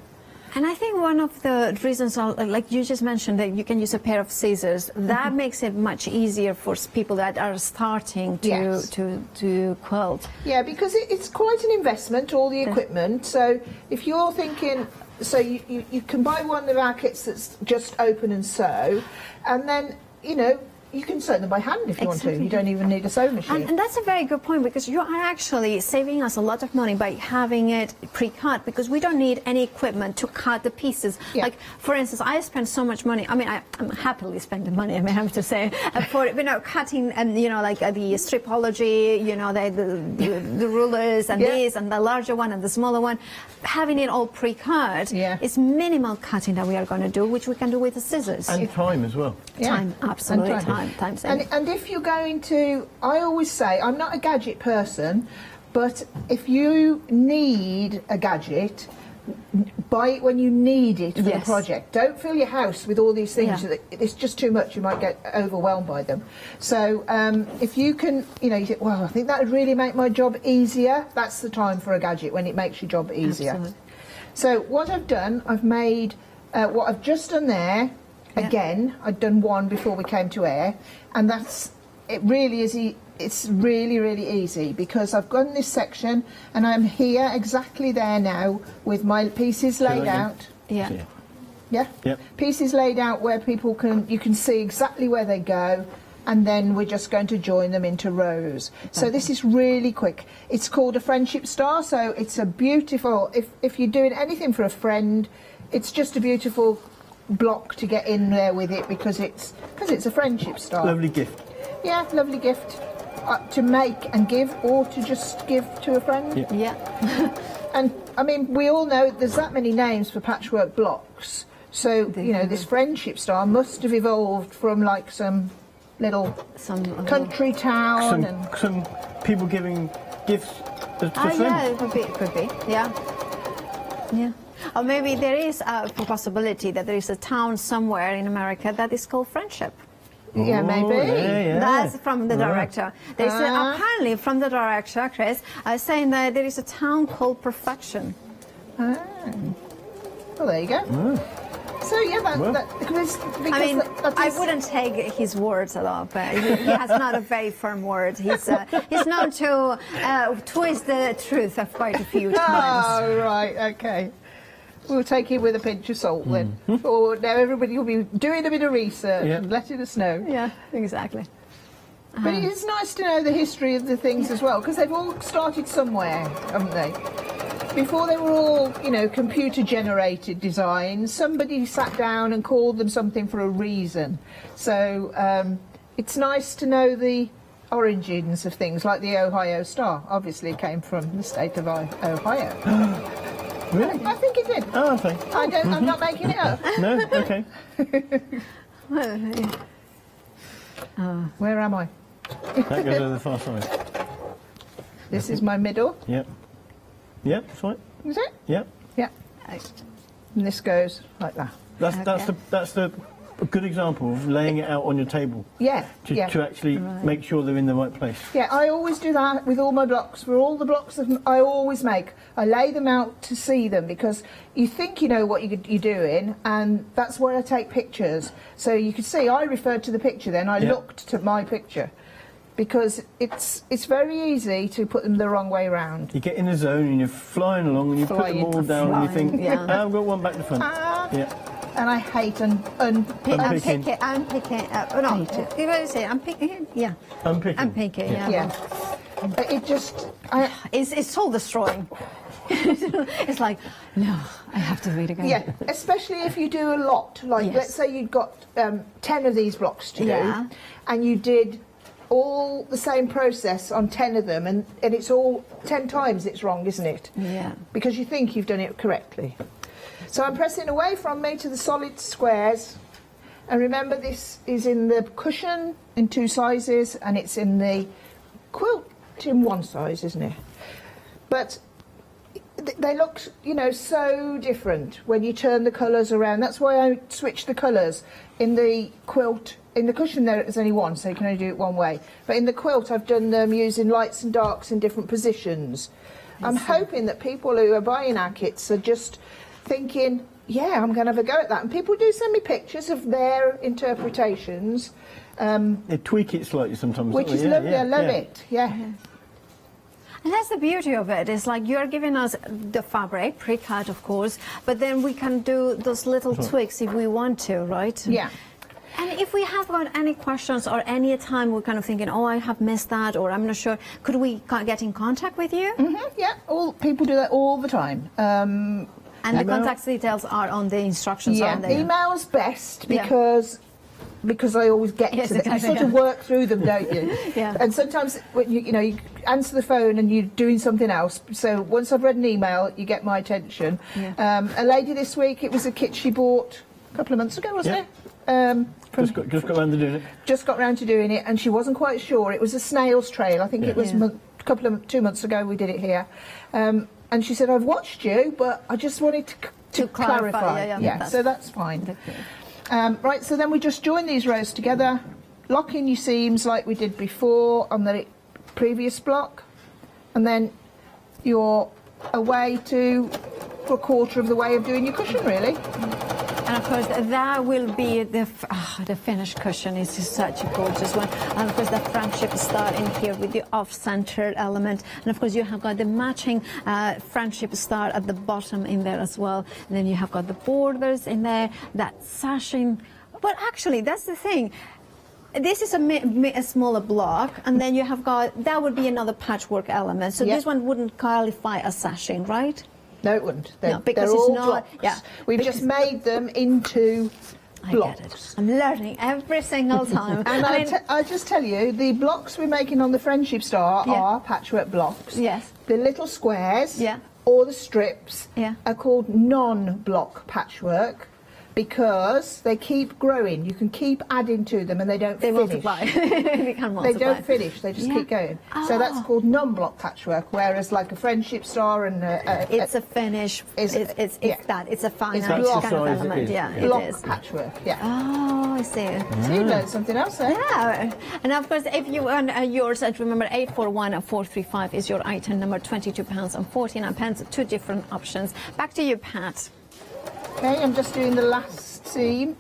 And I think one of the reasons, like you just mentioned, that you can use a pair of scissors, that makes it much easier for people that are starting to quilt. Yeah, because it's quite an investment, all the equipment. So if you're thinking, so you can buy one of our kits that's just open and sew, and then, you know, you can sew them by hand if you want to. You don't even need a sewing machine. And that's a very good point, because you are actually saving us a lot of money by having it pre-cut, because we don't need any equipment to cut the pieces. Like, for instance, I spend so much money. I mean, I'm happily spending money, I may have to say, for, you know, cutting and, you know, like the stripology, you know, the rulers and this and the larger one and the smaller one. Having it all pre-cut is minimal cutting that we are going to do, which we can do with the scissors. And time as well. Time, absolutely. Time saving. And if you're going to, I always say, I'm not a gadget person, but if you need a gadget, buy it when you need it for the project. Don't fill your house with all these things. It's just too much. You might get overwhelmed by them. So if you can, you know, you think, well, I think that would really make my job easier. That's the time for a gadget, when it makes your job easier. Absolutely. So what I've done, I've made what I've just done there. Again, I'd done one before we came to air, and it really is. It's really, really easy, because I've done this section and I'm here exactly there now with my pieces laid out. Pieces laid out where you can see exactly where they go, and then we're just going to join them into rows. So this is really quick. It's called a friendship star, so it's a beautiful, if you're doing anything for a friend, it's just a beautiful block to get in there with it because it's a friendship star. Lovely gift. Yeah, lovely gift to make and give, or to just give to a friend. Yeah. And I mean, we all know there's that many names for patchwork blocks. So you know, this friendship star must have evolved from like some little country town and some people giving gifts to friends. Yeah, it could be. Yeah. Or maybe there is a possibility that there is a town somewhere in America that is called Friendship. Yeah, maybe. Yeah. That's from the director. There's apparently from the director, Chris, saying that there is a town called Perfection. Well, there you go. So yeah, because I mean, that I is... wouldn't take his words at all, but he has not a very firm word. He's known to twist the truth quite a few times. Oh, right, okay. We'll take it with a pinch of salt then. Or now everybody will be doing a bit of research and letting us know. Yeah, exactly. But it is nice to know the history of the things as well, because they've all started somewhere, haven't they? Before they were all, you know, computer-generated designs, somebody sat down and called them something for a reason. So it's nice to know the origins of things, like the Ohio Star. Obviously it came from the state of Ohio. Really? I think it did. Oh, okay. I'm not making it up. No? Okay. Where am I? That goes over the far side. This is my middle. Yep. Yep, that's right. Is it? Yep. Yeah. And this goes like that. That's the a good example of laying it out on your table. Yeah. To actually make sure they're in the right place. Yeah, I always do that with all my blocks. For all the blocks that I always make, I lay them out to see them, because you think you know what you're doing, and that's where I take pictures. So you can see I referred to the picture then, I looked to my picture, because it's very easy to put them the wrong way around. You get in the zone and you're flying along and you put them all down and you think, I've got one back to front. And I hate unpicking. Unpicking, But it just... It's soul destroying. It's like, no, I have to read again. Yeah, especially if you do a lot. Like, let's say you've got 10 of these blocks to do, and you did all the same process on 10 of them, and it's all 10 times it's wrong, isn't it? Yeah. Because you think you've done it correctly. So I'm pressing away from me to the solid squares, and remember this is in the cushion in 2 sizes, and it's in the quilt in 1 size, isn't it? But they look, you know, so different when you turn the colours around. That's why I switched the colours. In the quilt, in the cushion there's only 1, so you can only do it 1 way. But in the quilt I've done them using lights and darks in different positions. I'm hoping that people who are buying our kits are just thinking, yeah, I'm going to have a go at that. And people do send me pictures of their interpretations. They tweak it slightly sometimes. Which is lovely, I love it, And that's the beauty of it. It's like you're giving us the fabric, pre-cut of course, but then we can do those little tweaks if we want to, right? Yeah. And if we have got any questions or any time we're kind of thinking, oh, I have missed that, or I'm not sure, could we get in contact with you? Yeah, people do that all the time. And the contact details are on the instructions. Yeah, on there. email's best because I always get to them. You sort of work through them, don't you? And sometimes when you answer the phone and you're doing something else. So once I've read an email, you get my attention. A lady this week, it was a kit she bought a couple of months ago, wasn't it? Just got round to doing it. Just got round to doing it, and she wasn't quite sure. It was a snail's trail. I think it was 2 months ago we did it here. And she said, I've watched you, but I just wanted to clarify. So that's fine. Right, so then we just join these rows together, lock in your seams like we did before on the previous block, and then you're away to a quarter of the way of doing your cushion, really. And of course, that will be the finished cushion. It's just such a gorgeous one. And of course, the friendship star in here with the off-center element. And of course, you have got the matching friendship star at the bottom in there as well. And then you have got the borders in there, that sashing. But actually, that's the thing. This is a smaller block, and then you have got, that would be another patchwork element. So this one wouldn't qualify as sashing, right? No, it wouldn't. No, because they're it's all not. blocks. Yeah, We've just made them into blocks. I get it. I'm learning every single time. And I'll just tell you, the blocks we're making on the Friendship Star are patchwork blocks. Yes. The little squares or the strips are called non-block patchwork because they keep growing. You can keep adding to them and they don't finish. Multiply. They can multiply. They don't finish, they just keep going. So that's called non-block patchwork, whereas like a Friendship Star and it's a finish. It's that. It's a fine kind of element. Block it is. patchwork, Oh, I see. So you learned something else there. Yeah, and of course, if you want yours, remember 841435 is your item number, £22.49, 2 different options. Back to you, Pat. Okay, I'm just doing the last seam.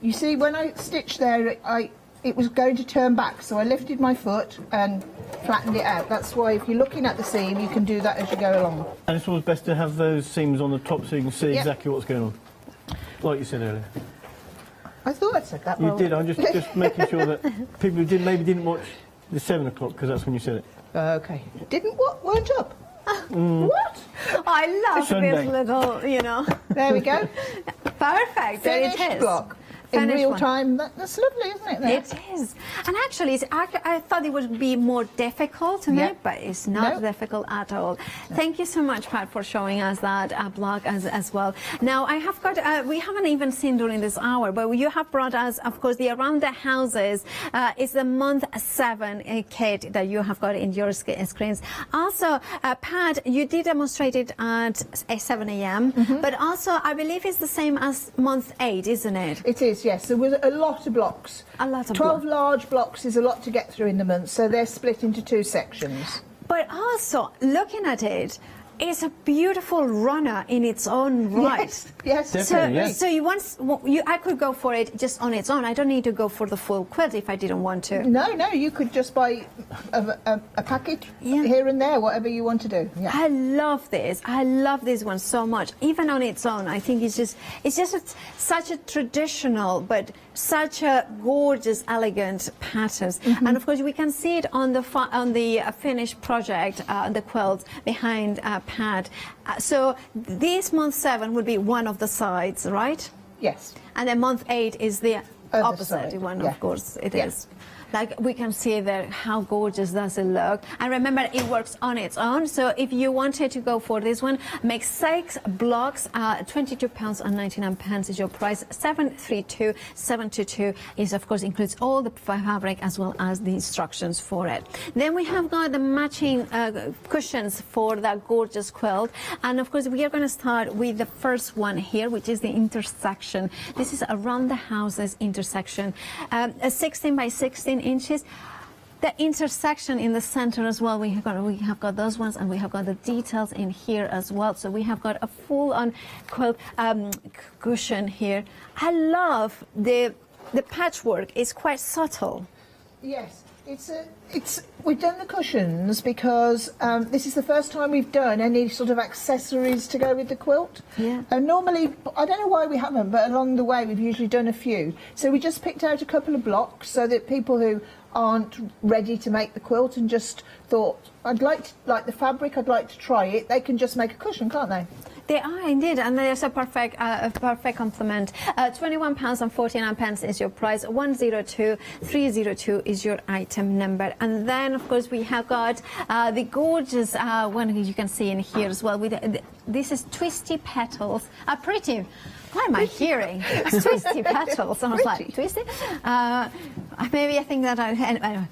You see, when I stitched there, it was going to turn back, so I lifted my foot and flattened it out. That's why if you're looking at the seam, you can do that as you go along. And it's always best to have those seams on the top so you can see exactly what's going on, like you said earlier. I thought I said that. You did. I'm just making sure that people who maybe didn't watch the 7 o'clock, because that's when you said it. Okay. Weren't up? What? I love Sunday. this little, you know. There we go. Perfect. There it Finished is. block. In real time, that's lovely, isn't it? There? It is. And actually, I thought it would be more difficult to make, but it's not difficult at all. Thank you so much, Pat, for showing us that blog as well. Now, I have got, we haven't even seen during this hour, but you have brought us, of course, the Around the Houses. It's the month 7 kit that you have got in your screens. Also, Pat, you did demonstrate it at 7 a.m., but also, I believe it's the same as month 8, isn't it? It is. Yes, there was a lot of blocks. A lot of 12 large blocks is a lot to get through in the month, so they're split into 2 sections. But also, looking at it, it's a beautiful runner in its own right. Yes, So I could go for it just on its own. I don't need to go for the full quilt if I didn't want to. No, you could just buy a package here and there, whatever you want to do. Yeah. I love this. I love this one so much. Even on its own, I think it's just such a traditional but such a gorgeous, elegant patterns. And of course, we can see it on the finished project, the quilt behind Pat. So this month 7 would be one of the sides, right? Yes. And then month 8 is the opposite one, yeah. of course, it is. Like we can see there, how gorgeous does it look. And remember, it works on its own. So if you wanted to go for this one, make 6 blocks, £22.99 is your price. 732.722 is, of course, includes all the fabric as well as the instructions for it. Then we have got the matching cushions for that gorgeous quilt. And of course, we are going to start with the first one here, which is the intersection. This is Around the Houses intersection. A 16 by 16 inches. The intersection in the center as well, we have got those ones, and we have got the details in here as well. So we have got a full-on quilt cushion here. I love the patchwork. It's quite subtle. Yes, we've done the cushions because this is the first time we've done any sort of accessories to go with the quilt. Yeah. And normally, I don't know why we haven't, but along the way we've usually done a few. So we just picked out a couple of blocks so that people who aren't ready to make the quilt and just thought, I'd like the fabric, I'd like to try it, they can just make a cushion, can't they? They are indeed, and there's a perfect complement. £21.49 is your price. 102302 is your item number, and then of course we have got the gorgeous one you can see in here as well. With this is twisty petals. Pretty. What am I hearing? It's twisty petals. I was like, twisty? Maybe I think that anyway.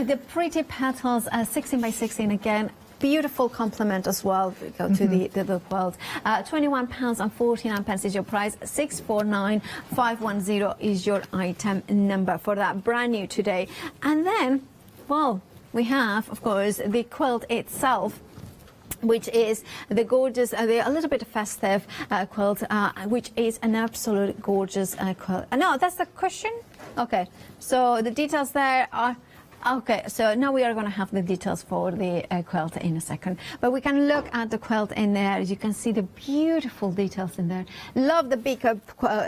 The pretty petals, 16 by 16 again. Beautiful complement as well. Go to the quilt. £21.49 is your price. 649510 is your item number for that brand new today. And then, well, we have, of course, the quilt itself, which is the gorgeous, a little bit festive quilt, which is an absolute gorgeous quilt. No, that's the cushion? Okay, so the details there are Okay, so now we are going to have the details for the quilt in a second. But we can look at the quilt in there. As you can see the beautiful details in there. Love the big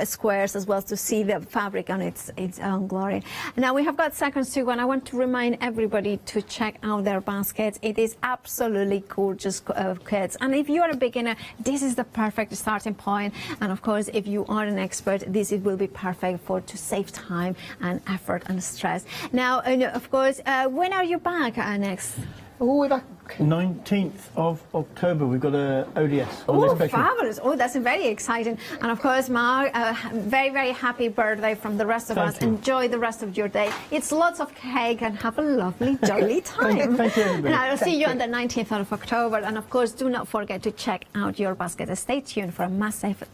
squares as well to see the fabric on its own glory. Now we have got seconds to go, and I want to remind everybody to check out their baskets. It is absolutely gorgeous kits. And if you are a beginner, this is the perfect starting point. And of course, if you are an expert, this will be perfect to save time and effort and stress. Now, of course, when are you back next? Oh, we're back 19th of October. We've got a ODS. Oh, fabulous. Oh, that's very exciting. And of course, Mark, very, very happy birthday from the rest of us. You. Enjoy the rest of your day. It's lots of cake and have a lovely, jolly time. Thank you, everybody. And I'll see you on the 19th of October. And of course, do not forget to check out your basket. Stay tuned for a massive...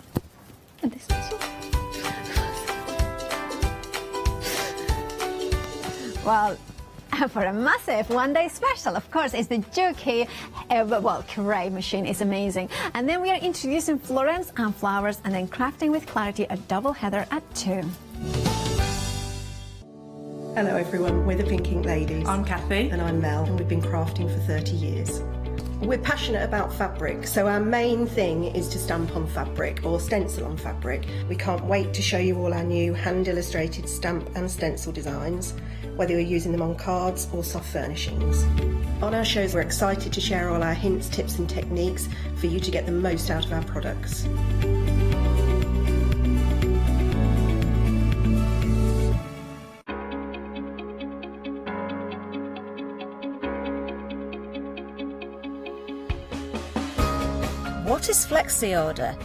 Well, for a massive one-day special, of course, is the Juki, Create machine is amazing. And then we are introducing Florence and flowers, and then crafting with clarity, a double header at 2. Hello everyone, we're the Pink Ink Ladies. I'm Kathy. And I'm Mel, and we've been crafting for 30 years. We're passionate about fabric, so our main thing is to stamp on fabric or stencil on fabric. We can't wait to show you all our new hand-illustrated stamp and stencil designs, whether you're using them on cards or soft furnishings. On our shows, we're excited to share all our hints, tips and techniques for you to get the most out of our products. What is Flexi Order?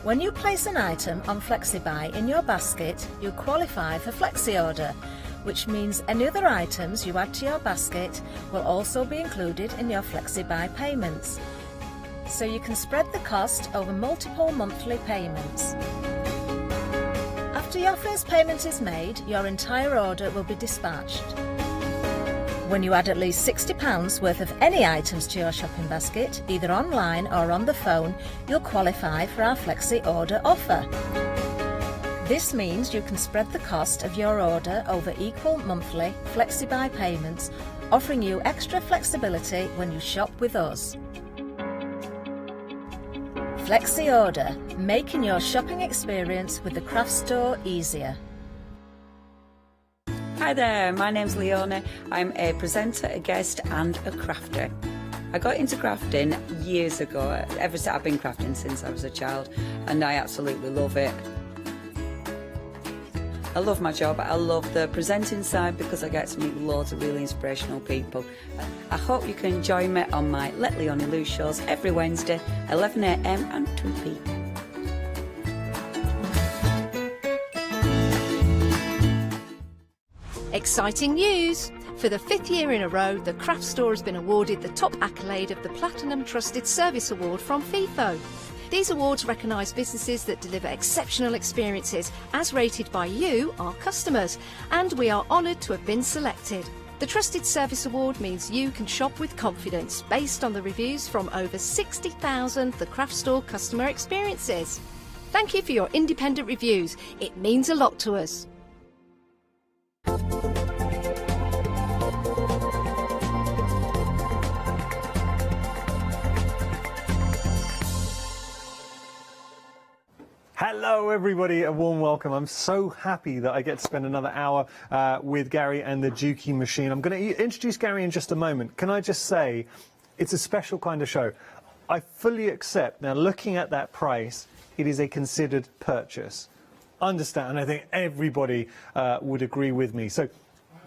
When you place an item on FlexiBuy in your basket, you qualify for Flexi Order, which means any other items you add to your basket will also be included in your FlexiBuy payments. So you can spread the cost over multiple monthly payments. After your first payment is made, your entire order will be dispatched. When you add at least £60 worth of any items to your shopping basket, either online or on the phone, you'll qualify for our Flexi Order offer. This means you can spread the cost of your order over equal monthly FlexiBuy payments, offering you extra flexibility when you shop with us. Flexi Order, making your shopping experience with the craft store easier. Hi there, my name's Leona. I'm a presenter, a guest and a crafter. I got into crafting years ago. I've been crafting since I was a child and I absolutely love it. I love my job. I love the presenting side because I get to meet loads of really inspirational people. I hope you can join me on my Let Leonie Loose shows every Wednesday, 11 AM and 2 PM. Exciting news! For the 5th year in a row, the craft store has been awarded the top accolade of the Platinum Trusted Service Award from FIFO. These awards recognise businesses that deliver exceptional experiences as rated by you, our customers, and we are honoured to have been selected. The Trusted Service Award means you can shop with confidence based on the reviews from over 60,000 The Craft Store customer experiences. Thank you for your independent reviews. It means a lot to us. Hello everybody, a warm welcome. I'm so happy that I get to spend another hour with Gary and the Juki machine. I'm going to introduce Gary in just a moment. Can I just say, it's a special kind of show. I fully accept, now looking at that price, it is a considered purchase. Understand, and I think everybody would agree with me. So,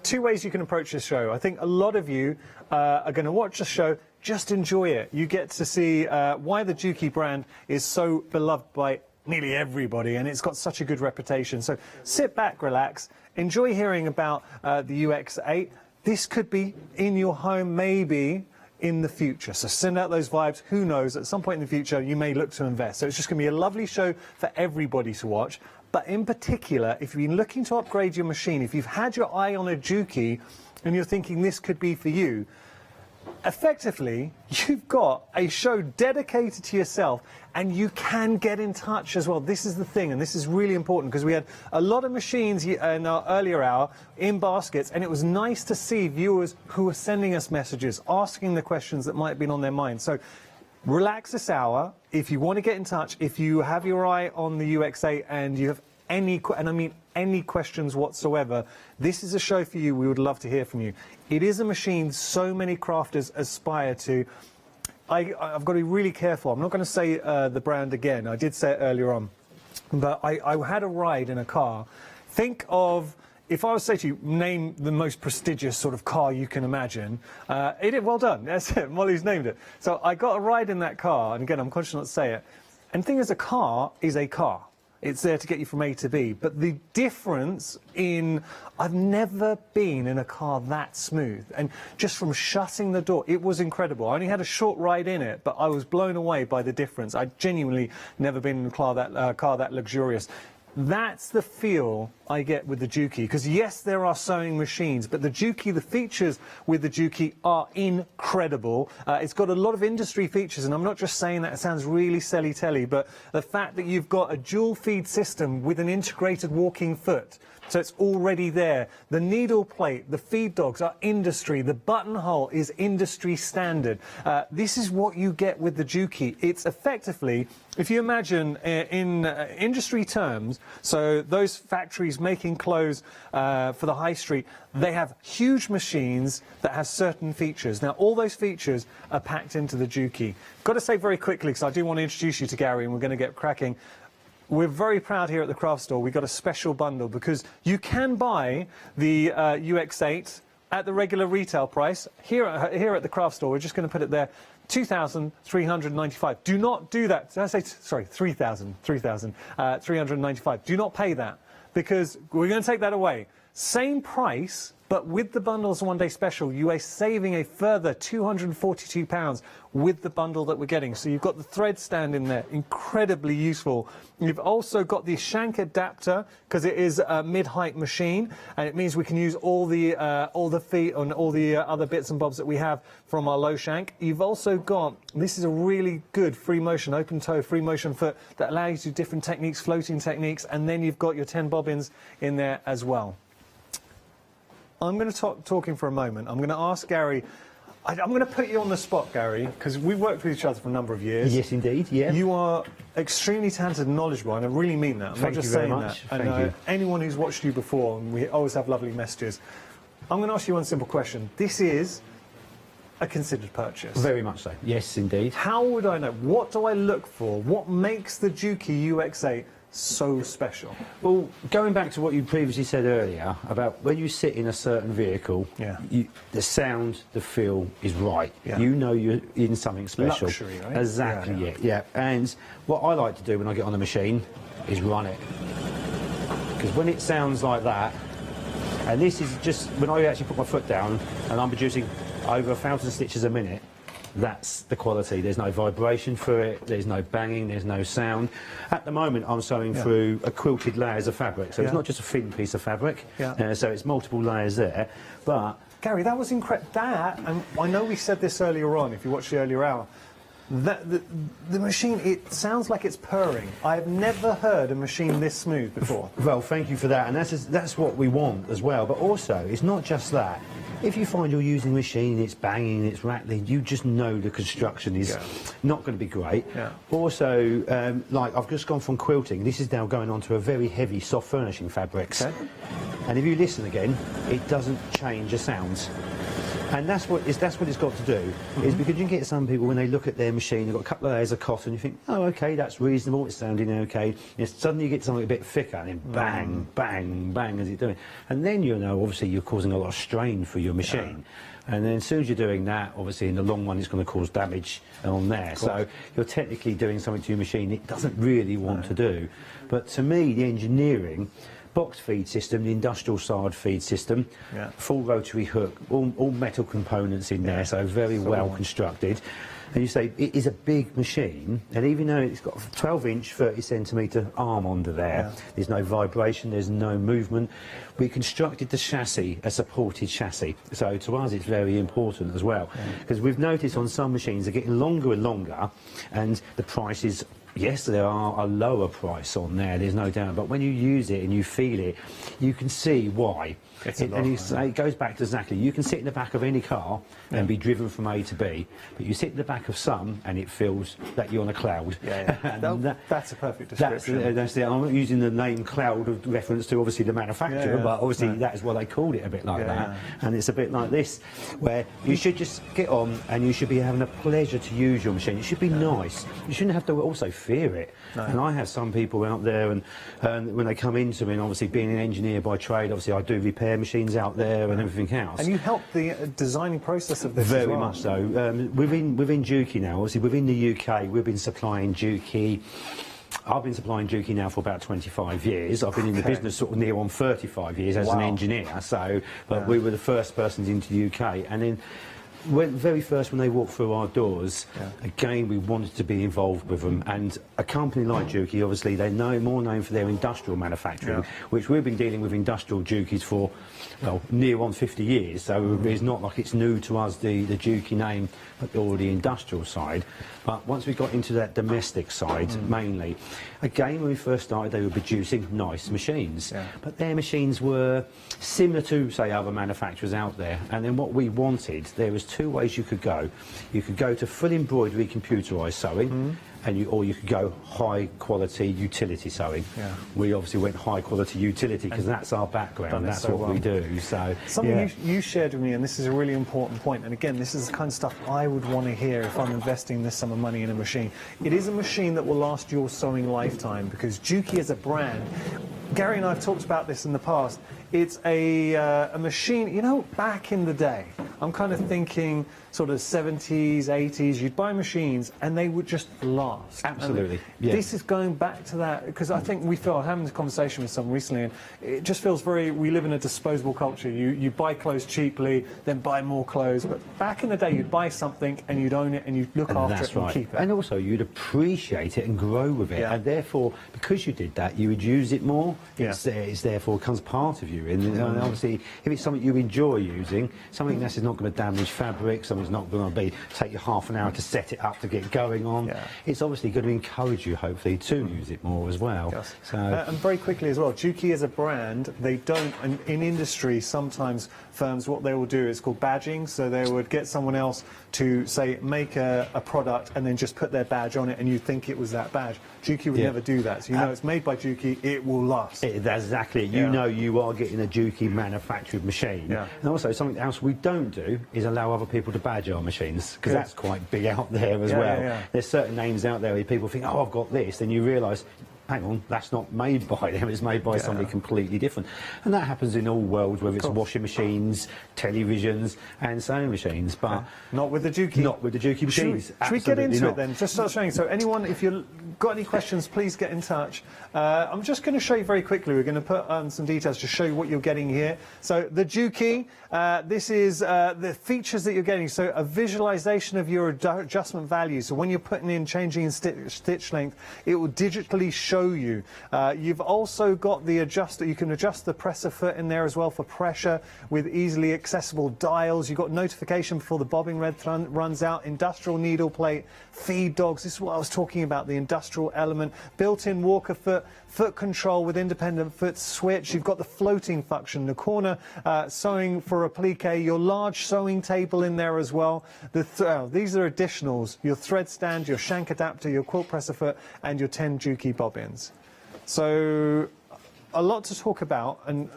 2 ways you can approach this show. I think a lot of you are going to watch the show, just enjoy it. You get to see why the Juki brand is so beloved by nearly everybody, and it's got such a good reputation. So sit back, relax, enjoy hearing about the UX8. This could be in your home, maybe in the future. So send out those vibes. Who knows, at some point in the future, you may look to invest. So it's just going to be a lovely show for everybody to watch. But in particular, if you've been looking to upgrade your machine, if you've had your eye on a Juki and you're thinking this could be for you, effectively, you've got a show dedicated to yourself, and you can get in touch as well. This is the thing, and this is really important, because we had a lot of machines in our earlier hour in baskets, and it was nice to see viewers who were sending us messages, asking the questions that might have been on their mind. So relax this hour. If you want to get in touch, if you have your eye on the UX8 and you have any, and I mean any questions whatsoever, this is a show for you. We would love to hear from you. It is a machine so many crafters aspire to. I've got to be really careful. I'm not going to say the brand again. I did say it earlier on. But I had a ride in a car. Think of, if I was to say to you, name the most prestigious sort of car you can imagine, well done. That's it. Molly's named it. So I got a ride in that car, and again, I'm conscious not to say it. And the thing is, a car is a car. It's there to get you from A to B. But the difference in, I've never been in a car that smooth. And just from shutting the door, it was incredible. I only had a short ride in it, but I was blown away by the difference. I'd genuinely never been in a car that luxurious. That's the feel I get with the Juki, because yes, there are sewing machines, but the Juki, the features with the Juki are incredible. It's got a lot of industry features, and I'm not just saying that, it sounds really silly-telly, but the fact that you've got a dual feed system with an integrated walking foot, so it's already there. The needle plate, the feed dogs are industry. The buttonhole is industry standard. This is what you get with the Juki. It's effectively, if you imagine in industry terms, so those factories making clothes for the high street, they have huge machines that have certain features. Now, all those features are packed into the Juki. Got to say very quickly, because I do want to introduce you to Gary, and we're going to get cracking. We're very proud here at the craft store. We've got a special bundle, because you can buy the UX8 at the regular retail price. Here at the craft store, we're just going to put it there, $2,395. Do not do that. Did I say, sorry, $3,395. Do not pay that, because we're going to take that away. Same price, but with the bundles one-day special, you are saving a further £242 with the bundle that we're getting. So you've got the thread stand in there, incredibly useful. You've also got the shank adapter, because it is a mid-height machine, and it means we can use all the feet and all the other bits and bobs that we have from our low shank. You've also got, this is a really good free motion, open toe, free motion foot that allows you to do different techniques, floating techniques, and then you've got your 10 bobbins in there as well. I'm going to talking for a moment. I'm going to ask Gary. I'm going to put you on the spot, Gary, because we've worked with each other for a number of years. Yes, indeed. Yeah. You are extremely talented and knowledgeable, and I really mean that. I'm not just saying that. Thank you. Anyone who's watched you before, and we always have lovely messages. I'm going to ask you one simple question. This is a considered purchase. Very much so. Yes, indeed. How would I know? What do I look for? What makes the Juki UX8 so special? Well, going back to what you previously said earlier about when you sit in a certain vehicle, the sound, the feel is right. Yeah. You know you're in something special. Luxury, right? Exactly, yeah. And what I like to do when I get on the machine is run it. Because when it sounds like that, and this is just when I actually put my foot down and I'm producing over 1,000 stitches a minute, that's the quality. There's no vibration for it, there's no banging, there's no sound. At the moment, I'm sewing through a quilted layers of fabric, so it's not just a thin piece of fabric, so it's multiple layers there. But Gary, that was incredible. And I know we said this earlier on, if you watched the earlier hour, that the machine, it sounds like it's purring. I've never heard a machine this smooth before. Well, thank you for that, and that's what we want as well. But also, it's not just that. If you find you're using a machine, it's banging, it's rattling, you just know the construction is not going to be great. Also, like I've just gone from quilting, this is now going on to a very heavy soft furnishing fabrics. And if you listen again, it doesn't change the sounds. And that's what it's got to do, is because you can get some people, when they look at their machine, they've got a couple of layers of cotton, you think, oh, OK, that's reasonable, it's sounding OK. And suddenly you get something a bit thicker, and then bang, bang, bang, as it's doing. And then you know, obviously, you're causing a lot of strain for your machine. And then as soon as you're doing that, obviously, in the long run, it's going to cause damage on there. So you're technically doing something to your machine it doesn't really want to do. But to me, the engineering, box feed system, the industrial side feed system, full rotary hook, all metal components in there, so very well constructed. and you say it is a big machine, and even though it's got a 12-inch, 30-centimetre arm under there, there's no vibration, there's no movement. We constructed the chassis, a supported chassis, so to us it's very important as well, because we've noticed on some machines they're getting longer and longer, and the prices, yes, there are a lower price on there, there's no doubt, but when you use it and you feel it, you can see why. It goes back to exactly, you can sit in the back of any car and be driven from A to B, but you sit in the back of some and it feels that you're on a cloud. That's a perfect description. That's it. I'm not using the name cloud of reference to obviously the manufacturer, but obviously that is what they called it, a bit like that. And it's a bit like this, where you should just get on and you should be having a pleasure to use your machine. It should be nice. You shouldn't have to also fear it. And I have some people out there, and when they come into me, and obviously being an engineer by trade, obviously I do repair machines out there and everything else. And you help the designing process of this very as well. much so. Within Juki now, obviously within the UK, we've been supplying Juki. I've been supplying Juki now for about 25 years. I've been in the business sort of near on 35 years as an engineer. So, but we were the first persons into the UK, and then. Very first when they walked through our doors, again we wanted to be involved with them, and a company like Juki, obviously they're more known for their industrial manufacturing, which we've been dealing with industrial Jukis for, well, near on 50 years, so it's not like it's new to us, the Juki name, or the industrial side. But once we got into that domestic side, mainly, again when we first started they were producing nice machines, but their machines were similar to, say, other manufacturers out there, and then what we wanted, there was two ways you could go. You could go to full embroidery computerised sewing, or you could go high quality utility sewing. We obviously went high quality utility because that's our background, that's what we do. So something you shared with me, and this is a really important point, and again this is the kind of stuff I would want to hear if I'm investing this sum of money in a machine. It is a machine that will last your sewing lifetime, because Juki as a brand, Gary and I have talked about this in the past, it's a machine, you know, back in the day, I'm kind of thinking sort of 70s, 80s, you'd buy machines and they would just last. Absolutely. This is going back to that, because I think we feel, having this conversation with someone recently, and it just feels very, we live in a disposable culture. You buy clothes cheaply, then buy more clothes, but back in the day you'd buy something and you'd own it and you'd look after it and keep it. And also you'd appreciate it and grow with it, and therefore, because you did that, you would use it more. It's therefore becomes part of you. And obviously, if it's something you enjoy using, something that's not going to damage fabric, something's not going to take you half an hour to set it up to get going on, it's obviously going to encourage you, hopefully, to use it more as well. So, and very quickly as well, Juki as a brand, they don't, in industry, sometimes firms, what they will do is called badging, so they would get someone else to, say, make a product and then just put their badge on it and you think it was that badge. Juki would never do that, so you know it's made by Juki, it will last. That's exactly it. You know you are getting a Juki manufactured machine. And also something else we don't do is allow other people to badge our machines, because that's quite big out there as well. There's certain names out there where people think, oh, I've got this, then you realise, hang on, that's not made by them, it's made by somebody completely different. And that happens in all worlds, whether it's washing machines, televisions and sewing machines, but not with the Juki. Not with the Juki machines. Should we get into it then? Just start showing. So anyone, if you've got any questions, please get in touch. I'm just going to show you very quickly, we're going to put some details to show you what you're getting here. So the Juki, this is the features that you're getting. So a visualization of your adjustment value. So when you're putting in, changing in stitch length, it will digitally show you. You've also got the adjuster, you can adjust the presser foot in there as well for pressure with easily accessible dials. You've got notification before the bobbin red runs out, industrial needle plate, feed dogs, this is what I was talking about, the industrial element, built-in walker foot, foot control with independent foot switch. You've got the floating function, the corner sewing for applique, your large sewing table in there as well. These are additionals, your thread stand, your shank adapter, your quilt presser foot and your 10 Juki bobbins. So a lot to talk about, and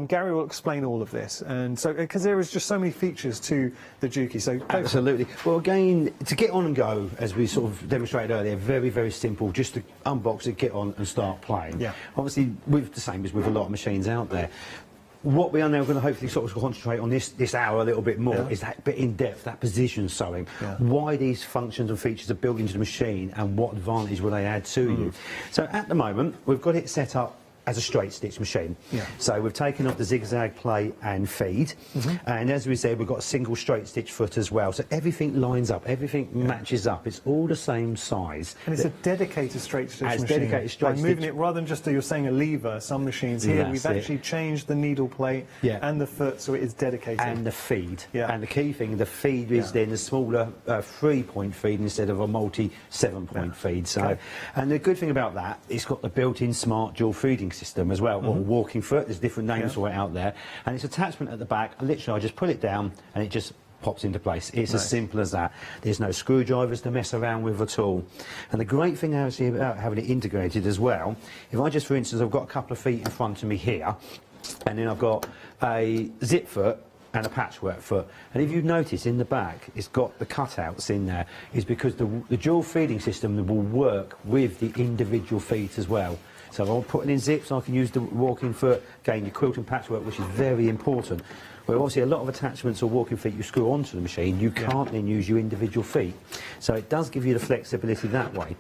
Gary will explain all of this, and so because there is just so many features to the Juki. So absolutely. Well, again, to get on and go, as we sort of demonstrated earlier, very, very simple. Just to unbox it, get on and start playing. Obviously, with the same as with a lot of machines out there. What we are now going to hopefully sort of concentrate on this hour a little bit more is that bit in depth, that position sewing, why these functions and features are built into the machine and what advantage will they add to you. So at the moment, we've got it set up as a straight stitch machine. So we've taken off the zigzag plate and feed, and as we said, we've got a single straight stitch foot as well. So everything lines up, everything matches up. It's all the same size. And it's a dedicated straight stitch machine. Dedicated straight By moving it, rather than just you're saying a lever, some machines here, we've actually changed the needle plate and the foot, so it is dedicated. And the feed. And the key thing, the feed is then a smaller 3-point feed instead of a multi 7-point feed. So, and the good thing about that, it's got the built-in smart dual feeding system as well, or walking foot. There's different names for it out there, and it's attachment at the back. Literally, I just pull it down, and it just pops into place. It's as simple as that. There's no screwdrivers to mess around with at all. And the great thing actually about having it integrated as well, if I just, for instance, I've got a couple of feet in front of me here, and then I've got a zip foot and a patchwork foot, and if you notice in the back it's got the cutouts in there, is because the dual feeding system will work with the individual feet as well. So if I'm putting in zips, I can use the walking foot, again your quilt and patchwork, which is very important. Where obviously a lot of attachments or walking feet you screw onto the machine, you can't then use your individual feet. So it does give you the flexibility that way.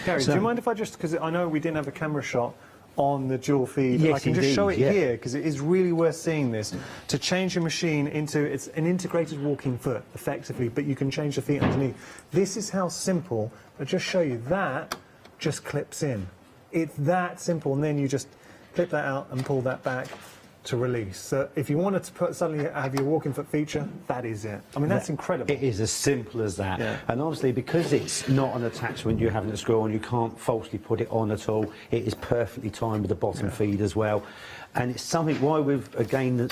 Gary, do you mind if I just, because I know we didn't have a camera shot on the dual feed, yes, I can just show it here, because it is really worth seeing this. To change your machine into, it's an integrated walking foot, effectively, but you can change the feet underneath. This is how simple, I'll just show you, that just clips in. It's that simple, and then you just clip that out and pull that back to release. So if you wanted to suddenly have your walking foot feature, that is it. I mean, that's incredible. It is as simple as that. And obviously, because it's not an attachment you're having to screw on, you can't falsely put it on at all. It is perfectly timed with the bottom feed as well. And it's something why we've, again,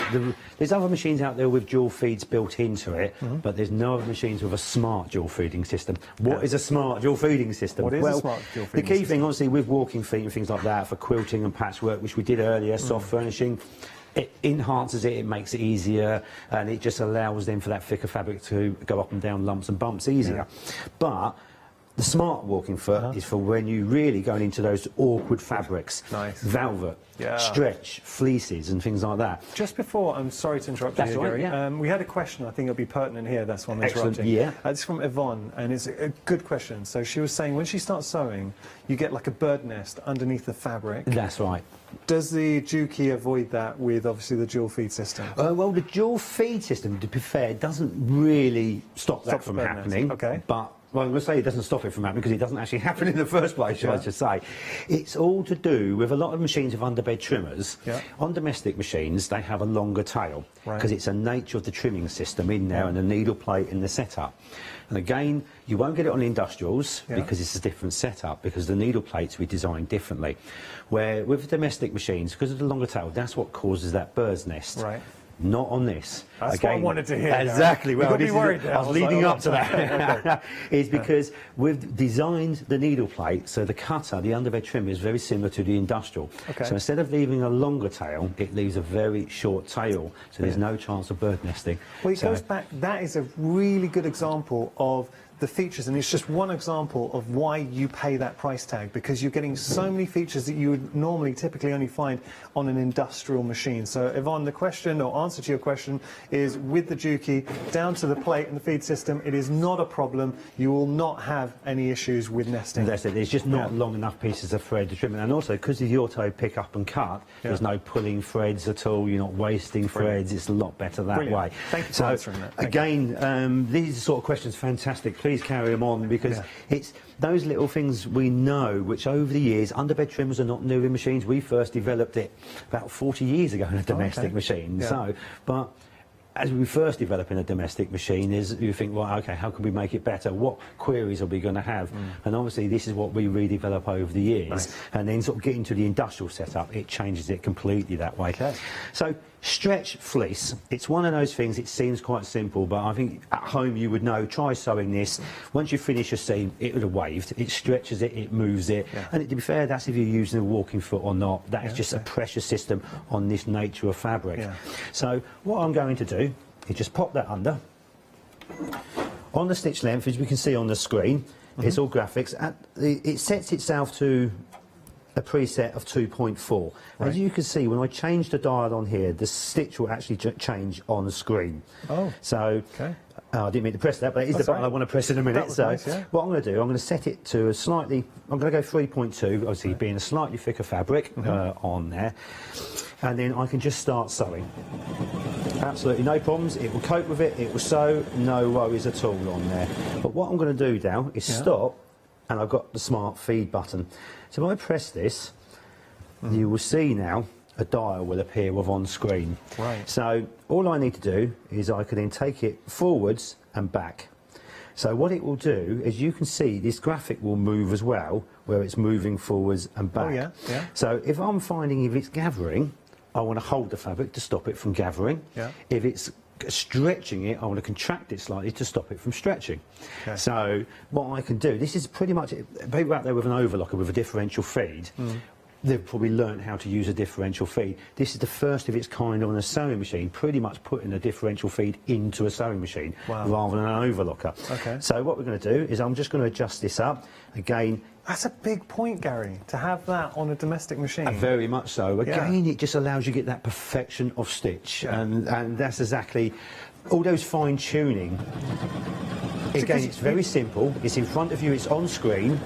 there's other machines out there with dual feeds built into it, but there's no other machines with a smart dual feeding system. What is a smart dual feeding system? What is a smart dual feeding system? The key thing, obviously, with walking feet and things like that, for quilting and patchwork, which we did earlier, soft furnishing, it enhances it, it makes it easier, and it just allows then for that thicker fabric to go up and down lumps and bumps easier. But the smart walking foot is for when you really going into those awkward fabrics, velvet, stretch, fleeces and things like that. Just before, I'm sorry to interrupt you, Gary. We had a question, I think it'll be pertinent here, that's why I'm interrupting. It's from Yvonne, and it's a good question. So she was saying when she starts sewing, you get like a bird nest underneath the fabric. That's right. Does the Juki avoid that with, obviously, the dual feed system? Well, the dual feed system, to be fair, doesn't really stop that from happening. But well, I'm going to say it doesn't stop it from happening because it doesn't actually happen in the first place, I should say. It's all to do with a lot of machines with underbed trimmers. On domestic machines, they have a longer tail because it's a nature of the trimming system in there and the needle plate in the setup. And again, you won't get it on industrials because it's a different setup, because the needle plates we designed differently. Where with domestic machines, because of the longer tail, that's what causes that bird's nest. Not on this. That's what I wanted to hear. Exactly. Well, I was leading up to that. Is because we've designed the needle plate, so the cutter, the underbed trim, is very similar to the industrial. So instead of leaving a longer tail, it leaves a very short tail, so there's no chance of bird nesting. Well, it goes back, that is a really good example of the features, and it's just one example of why you pay that price tag, because you're getting so many features that you would normally typically only find on an industrial machine. So Yvonne, the question or answer to your question is, with the Juki down to the plate and the feed system, it is not a problem. You will not have any issues with nesting. That's it. There's just not long enough pieces of thread to trim, and also because of the auto pick up and cut, there's no pulling threads at all. You're not wasting threads. It's a lot better that way. Thank you for answering that. Again, these sort of questions, fantastic. Please carry them on, because it's those little things we know, which over the years, underbed trimmers are not new in machines. We first developed it about 40 years ago in a domestic machine. But as we first develop in a domestic machine, you think, well, okay, how can we make it better? What queries are we going to have? And obviously this is what we redevelop over the years. And then sort of getting to the industrial setup, it changes it completely that way. So stretch fleece, it's one of those things, it seems quite simple, but I think at home you would know, try sewing this. Once you finish a seam, it would have waved. It stretches it, it moves it. And to be fair, that's if you're using a walking foot or not. That is just a pressure system on this nature of fabric. So what I'm going to do is just pop that under. On the stitch length, as we can see on the screen, it's all graphics. It sets itself to a preset of 2.4. As you can see, when I change the dial on here, the stitch will actually change on the screen. Oh, so I didn't mean to press that, but it is the button I want to press in a minute. So nice, yeah. what I'm going to do, I'm going to set it to a slightly, I'm going to go 3.2, obviously being a slightly thicker fabric on there. And then I can just start sewing. Absolutely no problems, it will cope with it, it will sew, no worries at all on there. But what I'm going to do now is stop, and I've got the smart feed button. So if I press this, you will see now a dial will appear with on screen. Right. So all I need to do is I can then take it forwards and back. So what it will do is you can see this graphic will move as well, where it's moving forwards and back. Oh, yeah, yeah. So if I'm finding if it's gathering, I want to hold the fabric to stop it from gathering. Yeah. If it's stretching it, I want to contract it slightly to stop it from stretching. Okay. So what I can do, this is pretty much people out there with an overlocker with a differential feed. They've probably learned how to use a differential feed. This is the first of its kind on a sewing machine, pretty much putting a differential feed into a sewing machine rather than an overlocker. Okay. So what we're going to do is I'm just going to adjust this up. Again, that's a big point, Gary, to have that on a domestic machine. Very much so. Again, it just allows you to get that perfection of stitch, and that's exactly all those fine tuning. Again, it's very simple. It's in front of you. It's on screen.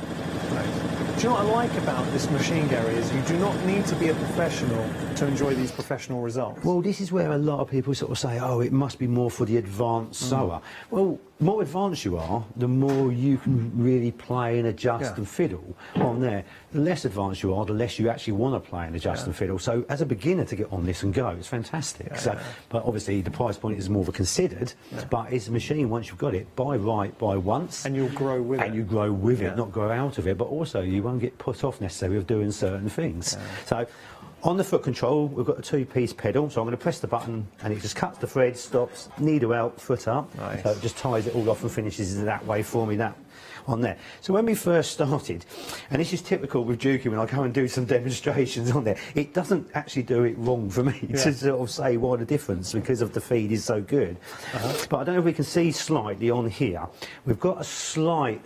Do you know what I like about this machine, Gary, is you do not need to be a professional to enjoy these professional results. Well, this is where a lot of people sort of say, oh, it must be more for the advanced sewer. Well, the more advanced you are, the more you can really play and adjust and fiddle on there. The less advanced you are, the less you actually want to play and adjust and fiddle. So as a beginner to get on this and go, it's fantastic. But obviously the price point is more of a considered, but it's a machine, once you've got it, buy once. And you'll grow with it. And you grow with it, not grow out of it, but also you won't get put off necessarily of doing certain things. So on the foot control, we've got a two-piece pedal, so I'm going to press the button and it just cuts the thread, stops, needle out, foot up. Nice. So it just ties it all off and finishes it that way for me, that on there. So when we first started, and this is typical with Juki when I go and do some demonstrations on there, it doesn't actually do it wrong for me to sort of say what the difference, because of the feed is so good. But I don't know if we can see slightly on here, we've got a slight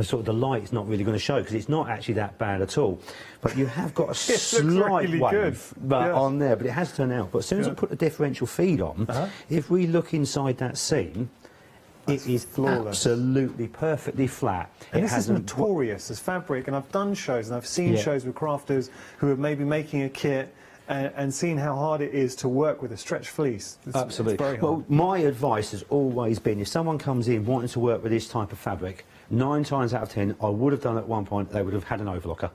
sort of the light's not really going to show because it's not actually that bad at all, but you have got a slight really wave on there, but it has turned out. But as soon as I put the differential feed on, if we look inside that seam, it is absolutely perfectly flat. And this is notorious as fabric, and I've done shows and I've seen shows with crafters who are maybe making a kit and seeing how hard it is to work with a stretch fleece. Absolutely. It's very hard. Well, my advice has always been, if someone comes in wanting to work with this type of fabric, 9 times out of 10, I would have done at one point, they would have had an overlocker.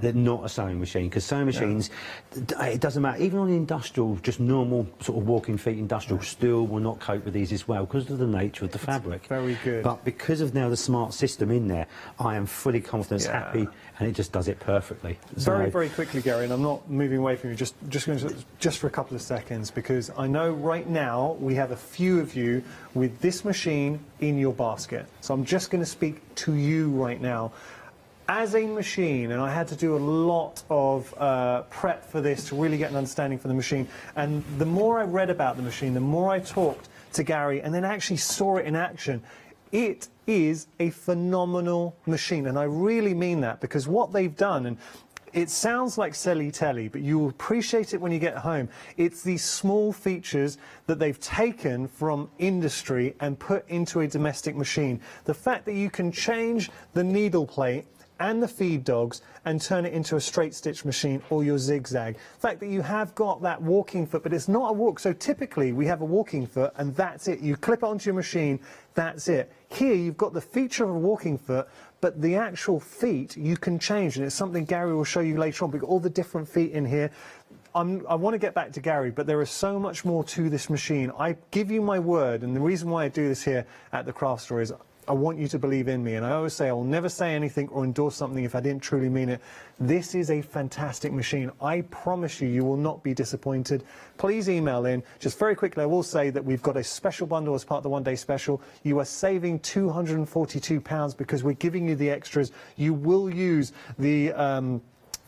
They're not a sewing machine, because sewing machines, it doesn't matter, even on industrial, just normal sort of walking feet industrial, still will not cope with these as well, because of the nature of the fabric. Very good. But because of now the smart system in there, I am fully confident, happy, and it just does it perfectly. Very, very quickly, Gary, and I'm not moving away from you, just for a couple of seconds, because I know right now we have a few of you with this machine in your basket. So I'm just going to speak to you right now. As a machine, and I had to do a lot of prep for this to really get an understanding for the machine, and the more I read about the machine, the more I talked to Gary and then actually saw it in action, it is a phenomenal machine, and I really mean that, because what they've done, and it sounds like silly telly, but you will appreciate it when you get home. It's these small features that they've taken from industry and put into a domestic machine. The fact that you can change the needle plate and the feed dogs and turn it into a straight stitch machine or your zigzag. The fact that you have got that walking foot, but it's not a walk. So typically we have a walking foot and that's it. You clip it onto your machine, that's it. Here you've got the feature of a walking foot, but the actual feet you can change, and it's something Gary will show you later on. We've got all the different feet in here. I want to get back to Gary, but there is so much more to this machine. I give you my word, and the reason why I do this here at the Craft Store is I want you to believe in me, and I always say I will never say anything or endorse something if I didn't truly mean it. This is a fantastic machine. I promise you, you will not be disappointed. Please email in. Just very quickly, I will say that we've got a special bundle as part of the one-day special. You are saving £242 because we're giving you the extras. You will use the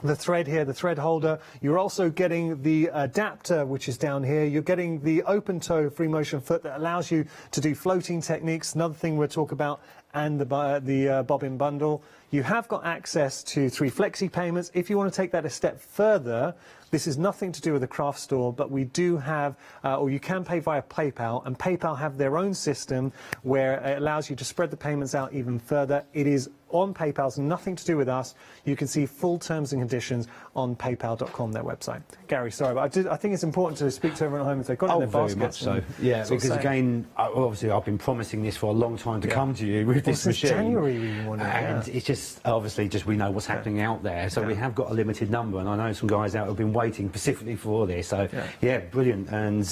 the thread here, the thread holder. You're also getting the adapter, which is down here. You're getting the open toe free motion foot that allows you to do floating techniques, another thing we'll talk about, and the bobbin bundle. You have got access to 3 flexi payments. If you want to take that a step further, this is nothing to do with the craft store, but we do have, or you can pay via PayPal, and PayPal have their own system where it allows you to spread the payments out even further. It is on PayPal, so nothing to do with us. You can see full terms and conditions on paypal.com, their website. Gary, sorry, but I think it's important to speak to everyone at home if they've got it in their very baskets. much so. Yeah, because again, obviously I've been promising this for a long time to come to you with this machine. January we wanted, and it's just, obviously, just we know what's happening out there, so we have got a limited number, and I know some guys out have been waiting specifically for this, so yeah, brilliant, and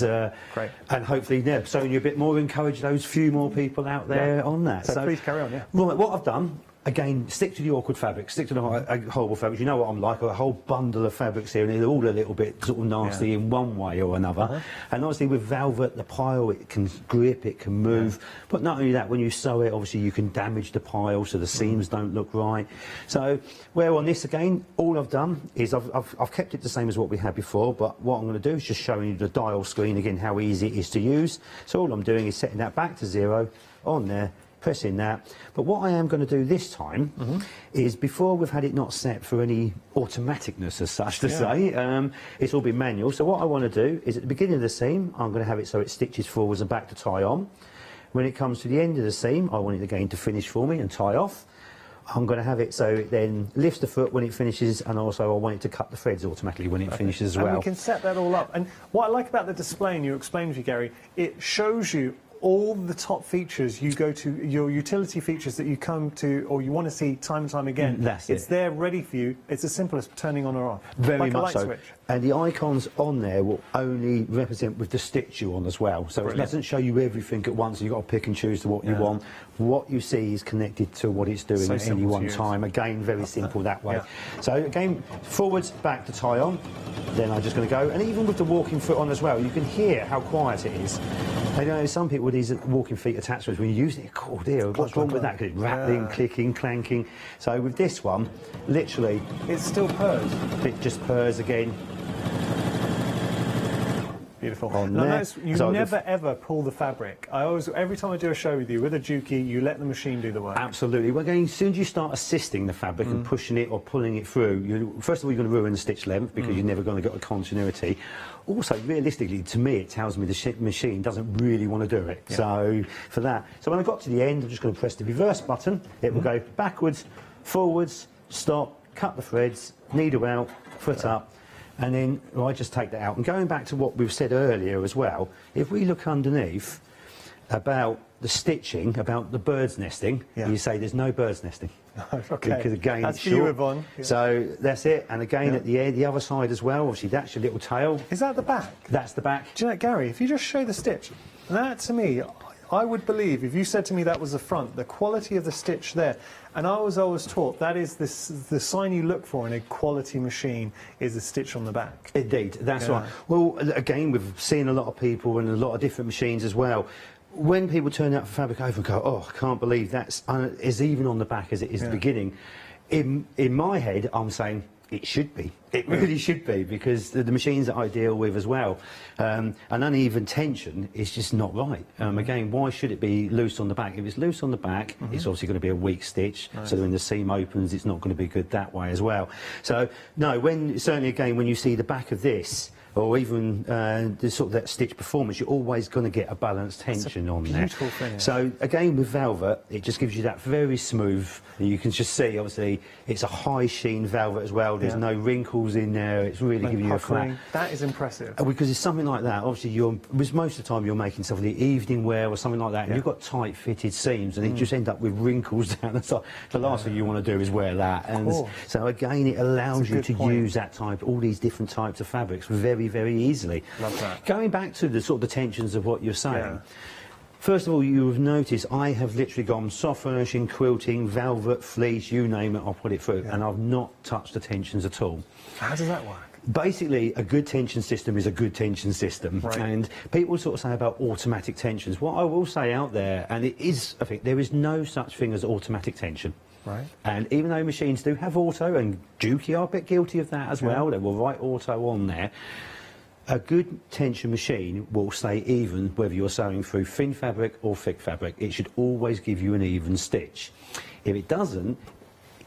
great. And hopefully, showing you a bit more, encourage those few more people out there on that. So please carry on, Right, what I've done, again, stick to the awkward fabrics, stick to the horrible fabrics. You know what I'm like, a whole bundle of fabrics here, and they're all a little bit sort of nasty in one way or another. And obviously with velvet, the pile, it can grip, it can move. But not only that, when you sew it, obviously you can damage the pile, so the seams don't look right. So, where on this again, all I've done is I've kept it the same as what we had before, but what I'm going to do is just showing you the dial screen again, how easy it is to use. So all I'm doing is setting that back to 0 on there, pressing that. But what I am going to do this time is, before we've had it not set for any automaticness as such to say, it's all been manual. So what I want to do is, at the beginning of the seam, I'm going to have it so it stitches forwards and back to tie on. When it comes to the end of the seam, I want it again to finish for me and tie off. I'm going to have it so it then lifts the foot when it finishes, and also I want it to cut the threads automatically when it finishes as well. And we can set that all up. And what I like about the display, and you explained to you, Gary, it shows you all the top features you go to, your utility features that you come to or you want to see time and time again. It's there ready for you. It's as simple as turning on or off. Very like a much light so. switch. And the icons on there will only represent with the stitch you're on as well. So it doesn't show you everything at once. You've got to pick and choose to what you want. What you see is connected to what it's doing at any one time. Again, very simple that way. So again, forwards, back to tie on. Then I'm just going to go. And even with the walking foot on as well, you can hear how quiet it is. I know some people with these walking feet attachments, when you use it, oh dear, what's wrong with that? Because it's rattling, clicking, clanking. So with this one, literally, it still purrs. It just purrs again. Beautiful. On now, there. notice you never ever pull the fabric. I always, every time I do a show with you with a Juki, you let the machine do the work. Absolutely. Well, again, as soon as you start assisting the fabric and pushing it or pulling it through, first of all, you're going to ruin the stitch length because you're never going to get a continuity. Also, realistically, to me, it tells me the machine doesn't really want to do it. So, for that. So when I got to the end, I'm just going to press the reverse button. It will go backwards, forwards, stop, cut the threads, needle out, foot up. And then I just take that out. And going back to what we've said earlier as well, if we look underneath about the stitching, about the birds nesting, you say there's no birds nesting. Okay. Because again, that's it's for you, short. Yvonne. So that's it. And again, at the end, the other side as well, obviously that's your little tail. Is that the back? That's the back. Do you know, Gary, if you just show the stitch, that to me, I would believe, if you said to me that was the front, the quality of the stitch there, and I was always taught that is the sign you look for in a quality machine is the stitch on the back. Indeed, that's right. Well, again, we've seen a lot of people and a lot of different machines as well. When people turn out for fabric over and go, oh, I can't believe that's is even on the back as it is the beginning, in my head, I'm saying, it should be. It really should be, because the machines that I deal with as well, an uneven tension is just not right. Again, why should it be loose on the back? If it's loose on the back, it's obviously going to be a weak stitch. So when the seam opens, it's not going to be good that way as well. So no, certainly again, when you see the back of this, or even the sort of that stitch performance, you're always going to get a balanced tension on there. Beautiful finish. So again, with velvet, it just gives you that very smooth. You can just see, obviously, it's a high sheen velvet as well. There's no wrinkles in there. It's really giving you a flat. That is impressive. Because it's something like that. Obviously, most of the time you're making stuff for the evening wear or something like that, and you've got tight fitted seams, and it just end up with wrinkles down the side. The last thing you want to do is wear that. And so again, it allows you to use that type, all these different types of fabrics very, very easily. Love that. Going back to the sort of the tensions of what you're saying. First of all, you have noticed I have literally gone soft furnishing, quilting, velvet, fleece, you name it, I'll put it through, and I've not touched the tensions at all. How does that work? Basically, a good tension system is a good tension system. Right. And people sort of say about automatic tensions. What I will say out there, and it is, I think, there is no such thing as automatic tension. Right. And even though machines do have auto, and Juki are a bit guilty of that as well, they will write auto on there, a good tension machine will stay even whether you're sewing through thin fabric or thick fabric. It should always give you an even stitch. If it doesn't,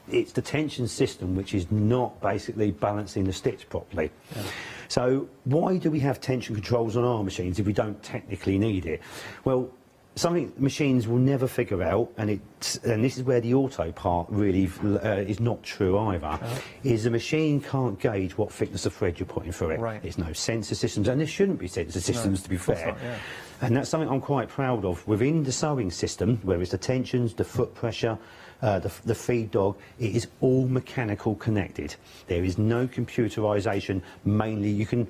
it's the tension system which is not basically balancing the stitch properly. Yeah. So why do we have tension controls on our machines if we don't technically need it? Well, something machines will never figure out, and this is where the auto part really is not true either, is the machine can't gauge what thickness of thread you're putting through it. Right. There's no sensor systems, and there shouldn't be sensor systems, to be fair. Not, yeah. And that's something I'm quite proud of. Within the sewing system, where it's the tensions, the foot pressure, the feed dog, it is all mechanical connected. There is no computerization. Mainly you can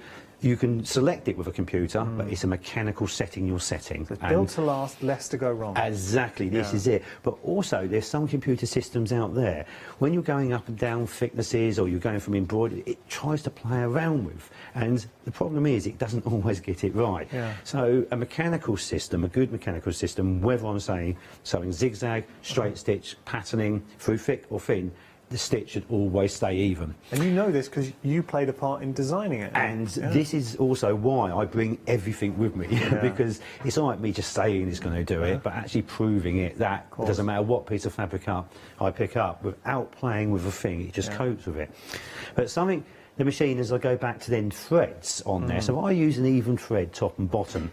select it with a computer, but it's a mechanical setting you're setting. So it's built to last, less to go wrong. Exactly, this is it. But also, there's some computer systems out there, when you're going up and down thicknesses or you're going from embroidery, it tries to play around with. And the problem is, it doesn't always get it right. Yeah. So a mechanical system, a good mechanical system, whether I'm saying sewing zigzag, straight stitch, patterning, through thick or thin, the stitch should always stay even. And you know this because you played a part in designing it. And this is also why I bring everything with me, because it's not like me just saying it's going to do it, but actually proving it that it doesn't matter what piece of fabric I pick up, without playing with a thing, it just copes with it. But something, the machine, as I go back to then threads on there, so if I use an even thread top and bottom,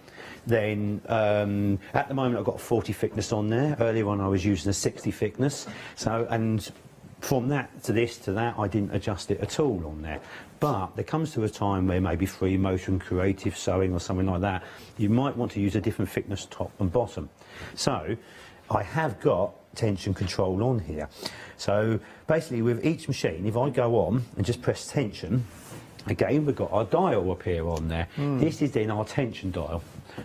then at the moment I've got a 40 thickness on there. Earlier on I was using a 60 thickness, so, and from that to this to that, I didn't adjust it at all on there. But there comes to a time where maybe free motion, creative sewing or something like that, you might want to use a different thickness top and bottom. So I have got tension control on here. So basically with each machine, if I go on and just press tension, again we've got our dial up here on there. This is then our tension dial,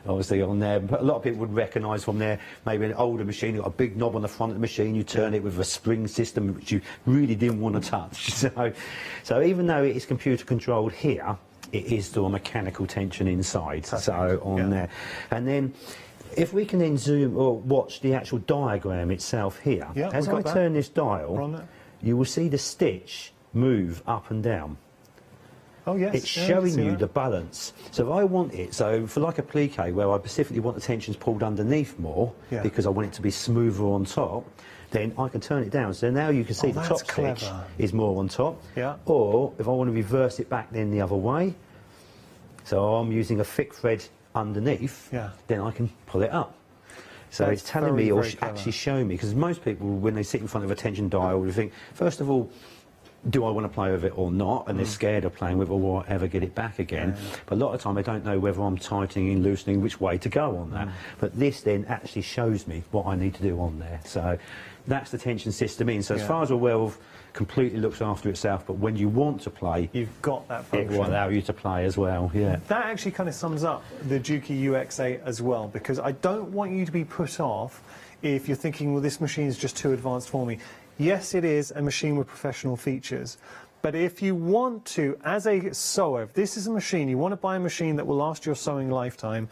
obviously on there. But a lot of people would recognise from there, maybe an older machine, you've got a big knob on the front of the machine, you turn it with a spring system which you really didn't want to touch. So even though it is computer controlled here, it is still a mechanical tension inside, so on there. And then if we can then zoom or watch the actual diagram itself here, as I turn this dial, you will see the stitch move up and down. Oh yes, it's showing you the balance. So if I want it, so for like a plique where I specifically want the tensions pulled underneath more, because I want it to be smoother on top, then I can turn it down. So now you can see the top stitch is more on top. Or if I want to reverse it back then the other way, so I'm using a thick thread underneath, then I can pull it up. So it's telling me or actually showing me, because most people, when they sit in front of a tension dial, they think, first of all, do I want to play with it or not? And they're scared of playing with it, or will I ever get it back again? But a lot of the time they don't know whether I'm tightening, loosening, which way to go on that. But this then actually shows me what I need to do on there. So that's the tension system in. So as far as we're aware, completely looks after itself, but when you want to play, you've got that function. It will allow you to play as well, That actually kind of sums up the Juki UX8 as well, because I don't want you to be put off if you're thinking, well, this machine is just too advanced for me. Yes, it is a machine with professional features, but if you want to, as a sewer, if this is a machine, you want to buy a machine that will last your sewing lifetime,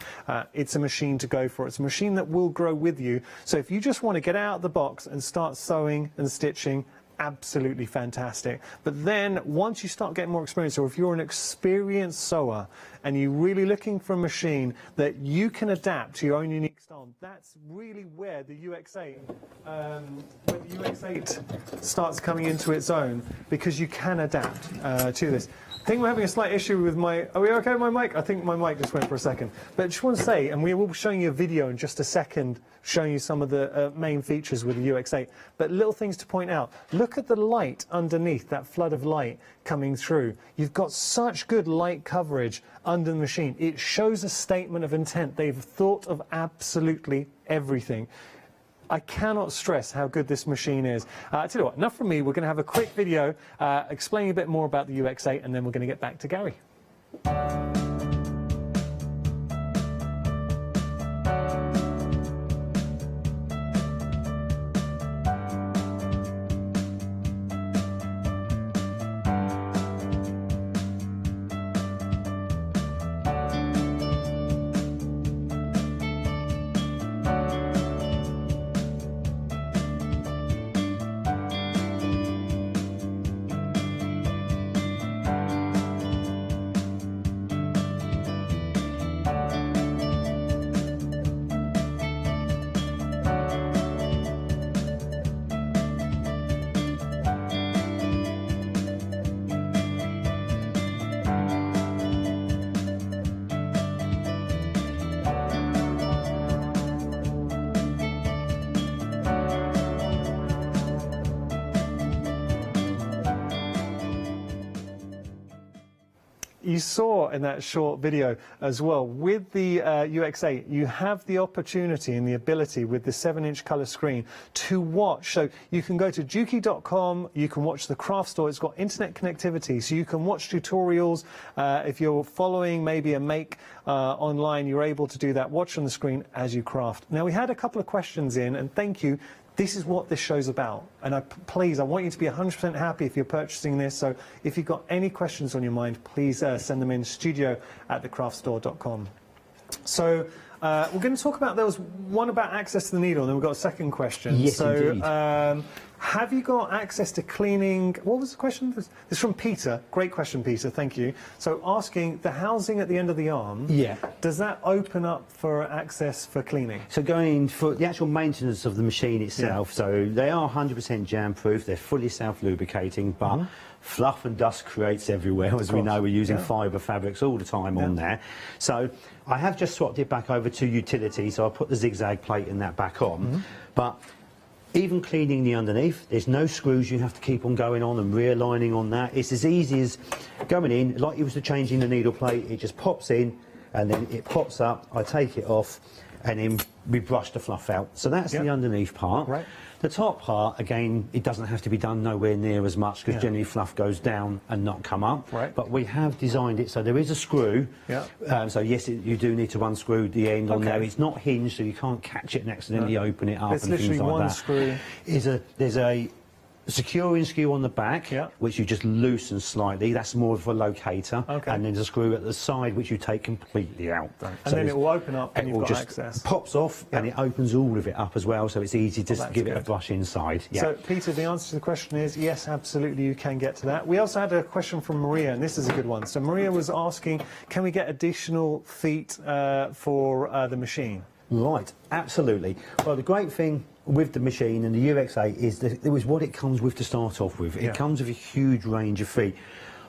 it's a machine to go for. It's a machine that will grow with you. So if you just want to get out of the box and start sewing and stitching, absolutely fantastic. But then once you start getting more experience, or if you're an experienced sewer and you're really looking for a machine that you can adapt to your own unique style, that's really where the UX8 starts coming into its own, because you can adapt to this. I think we're having a slight issue with my... Are we okay with my mic? I think my mic just went for a second. But I just want to say, and we will be showing you a video in just a second, showing you some of the main features with the UX8. But little things to point out. Look at the light underneath, that flood of light coming through. You've got such good light coverage under the machine. It shows a statement of intent. They've thought of absolutely everything. I cannot stress how good this machine is. I tell you what, enough from me. We're going to have a quick video explaining a bit more about the UX8, and then we're going to get back to Gary. you saw in that short video as well, with the UX8, you have the opportunity and the ability with the 7-inch colour screen to watch. So you can go to juki.com, you can watch the craft store, it's got internet connectivity, so you can watch tutorials. If you're following maybe a make online, you're able to do that, watch on the screen as you craft. Now, we had a couple of questions in, and thank you. This is what this show's about, and please, I want you to be 100% happy if you're purchasing this. So if you've got any questions on your mind, please send them in studio@thecraftstore.com. So we're going to talk about, there was one about access to the needle, and then we've got a second question. Yes, so, indeed. Have you got access to cleaning? What was the question? This is from Peter. Great question, Peter. Thank you. So asking, the housing at the end of the arm, does that open up for access for cleaning? So going for the actual maintenance of the machine itself, so they are 100% jam-proof, they're fully self-lubricating, but fluff and dust creates everywhere. As we know, we're using fibre fabrics all the time on there. So I have just swapped it back over to utility, so I put the zigzag plate in that back on. But even cleaning the underneath, there's no screws you have to keep on going on and realigning on that. It's as easy as going in, like you was to changing the needle plate, it just pops in and then it pops up, I take it off, and then we brush the fluff out. So that's the underneath part. Right. The top part, again, it doesn't have to be done nowhere near as much, because generally fluff goes down and not come up. Right. But we have designed it so there is a screw. So yes, you do need to unscrew the end on there. It's not hinged, so you can't catch it and accidentally open it up and things like that. It's literally one screw. There's a securing screw on the back, which you just loosen slightly. That's more of a locator. And then there's a screw at the side, which you take completely out. And so then it will open up and you've got access. Pops off and it opens all of it up as well, so it's easy to give it a brush inside. So, Peter, the answer to the question is yes, absolutely, you can get to that. We also had a question from Maria, and this is a good one. So Maria was asking, can we get additional feet for the machine? Right, absolutely. Well, the great thing with the machine and the UX8 is that it was what it comes with to start off with. It comes with a huge range of feet.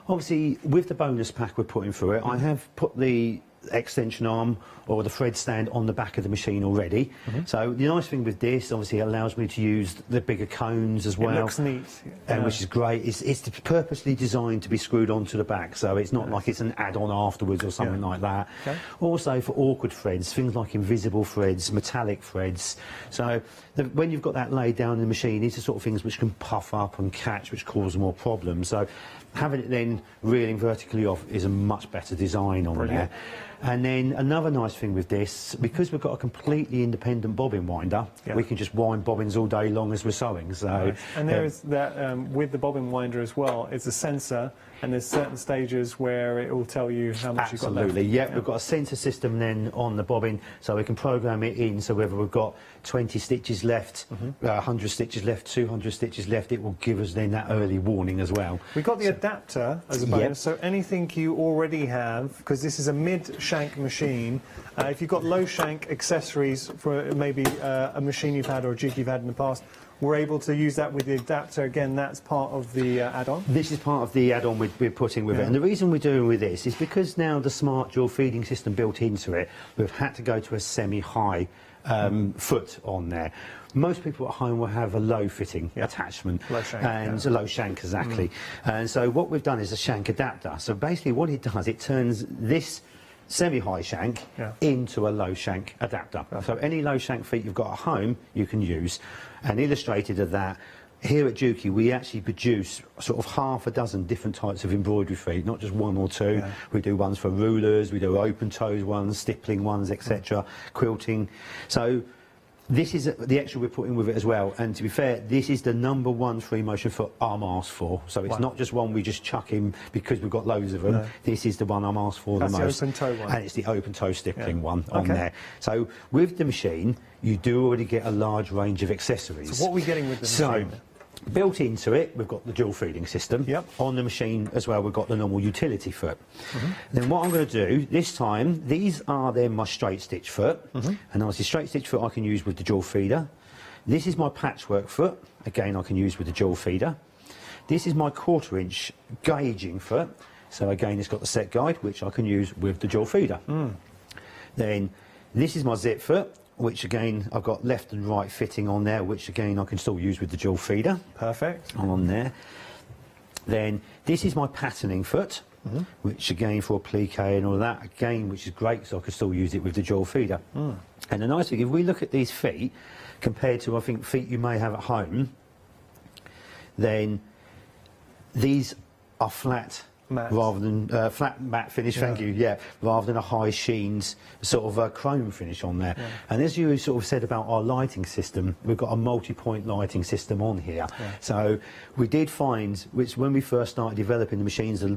Obviously, with the bonus pack we're putting through it, I have put the extension arm or the thread stand on the back of the machine already. So the nice thing with this, obviously, it allows me to use the bigger cones as well. It looks neat. Which is great. It's purposely designed to be screwed onto the back, so it's not like it's an add-on afterwards or something like that. Also for awkward threads, things like invisible threads, metallic threads. So when you've got that laid down in the machine, these are sort of things which can puff up and catch, which cause more problems. So having it then reeling vertically off is a much better design on there. And then another nice thing with this, because we've got a completely independent bobbin winder, we can just wind bobbins all day long as we're sewing. So, and there is that with the bobbin winder as well, it's a sensor, and there's certain stages where it will tell you how much you've got left. Absolutely, we've got a sensor system then on the bobbin, so we can program it in, so whether we've got 20 stitches left, 100 stitches left, 200 stitches left, it will give us then that early warning as well. We've got the adapter as a bonus, so anything you already have, because this is a mid-shank machine, if you've got low shank accessories for maybe a machine you've had or a jig you've had in the past, we're able to use that with the adapter. Again, that's part of the add-on. This is part of the add-on we're putting with it. And the reason we're doing with this is because now the smart dual feeding system built into it, we've had to go to a semi-high foot on there. Most people at home will have a low fitting attachment. Low shank, and a low shank, exactly. And so what we've done is a shank adapter. So basically what it does, it turns this semi-high shank into a low shank adapter. So any low shank feet you've got at home, you can use. And illustrated of that, here at Juki, we actually produce sort of half a dozen different types of embroidery feet, not just one or two. We do ones for rulers, we do open toes ones, stippling ones, etc., quilting. So this is the extra we're putting with it as well, and to be fair, this is the #1 free motion foot I'm asked for, so it's not just one we just chuck in because we've got loads of them. This is the one I'm asked for the most. The open toe one. And it's the open toe stippling one on there. So with the machine, you do already get a large range of accessories. So what are we getting with the machine? Built into it, we've got the dual feeding system. On the machine as well, we've got the normal utility foot. Then what I'm going to do this time, these are then my straight stitch foot, and obviously straight stitch foot I can use with the dual feeder. This is my patchwork foot, again I can use with the dual feeder. This is my 1/4 inch gauging foot, so again it's got the set guide, which I can use with the dual feeder. Then this is my zip foot, which again I've got left and right fitting on there, which again I can still use with the dual feeder. Perfect. On there. Then this is my patterning foot, which again for applique and all that, again, which is great, so I can still use it with the jewel feeder. And the nice thing, if we look at these feet, compared to, I think, feet you may have at home, then these are flat. Rather than flat matte finish, thank you, rather than a high sheened sort of chrome finish on there. And as you sort of said about our lighting system, we've got a multi-point lighting system on here. So we did find, which when we first started developing the machines, the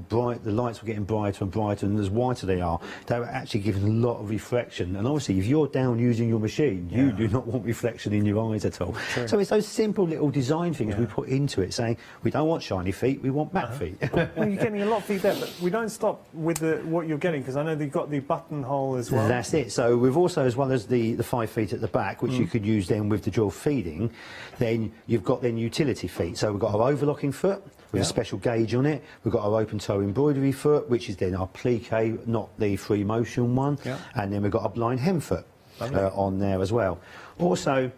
lights were getting brighter and brighter, and as whiter they are, they were actually giving a lot of reflection. And obviously, if you're down using your machine, you do not want reflection in your eyes at all. So it's those simple little design things we put into it, saying we don't want shiny feet, we want matte feet. Well, you're getting a lot of feet there, but we don't stop with what you're getting, because I know they've got the buttonhole as well. That's it. So we've also, as well as the 5 feet at the back, which you could use then with the jewel feeding, then you've got then utility feet. So we've got our overlocking foot with a special gauge on it. We've got our open toe embroidery foot, which is then our applique, not the free motion one. And then we've got a blind hem foot on there as well. Also,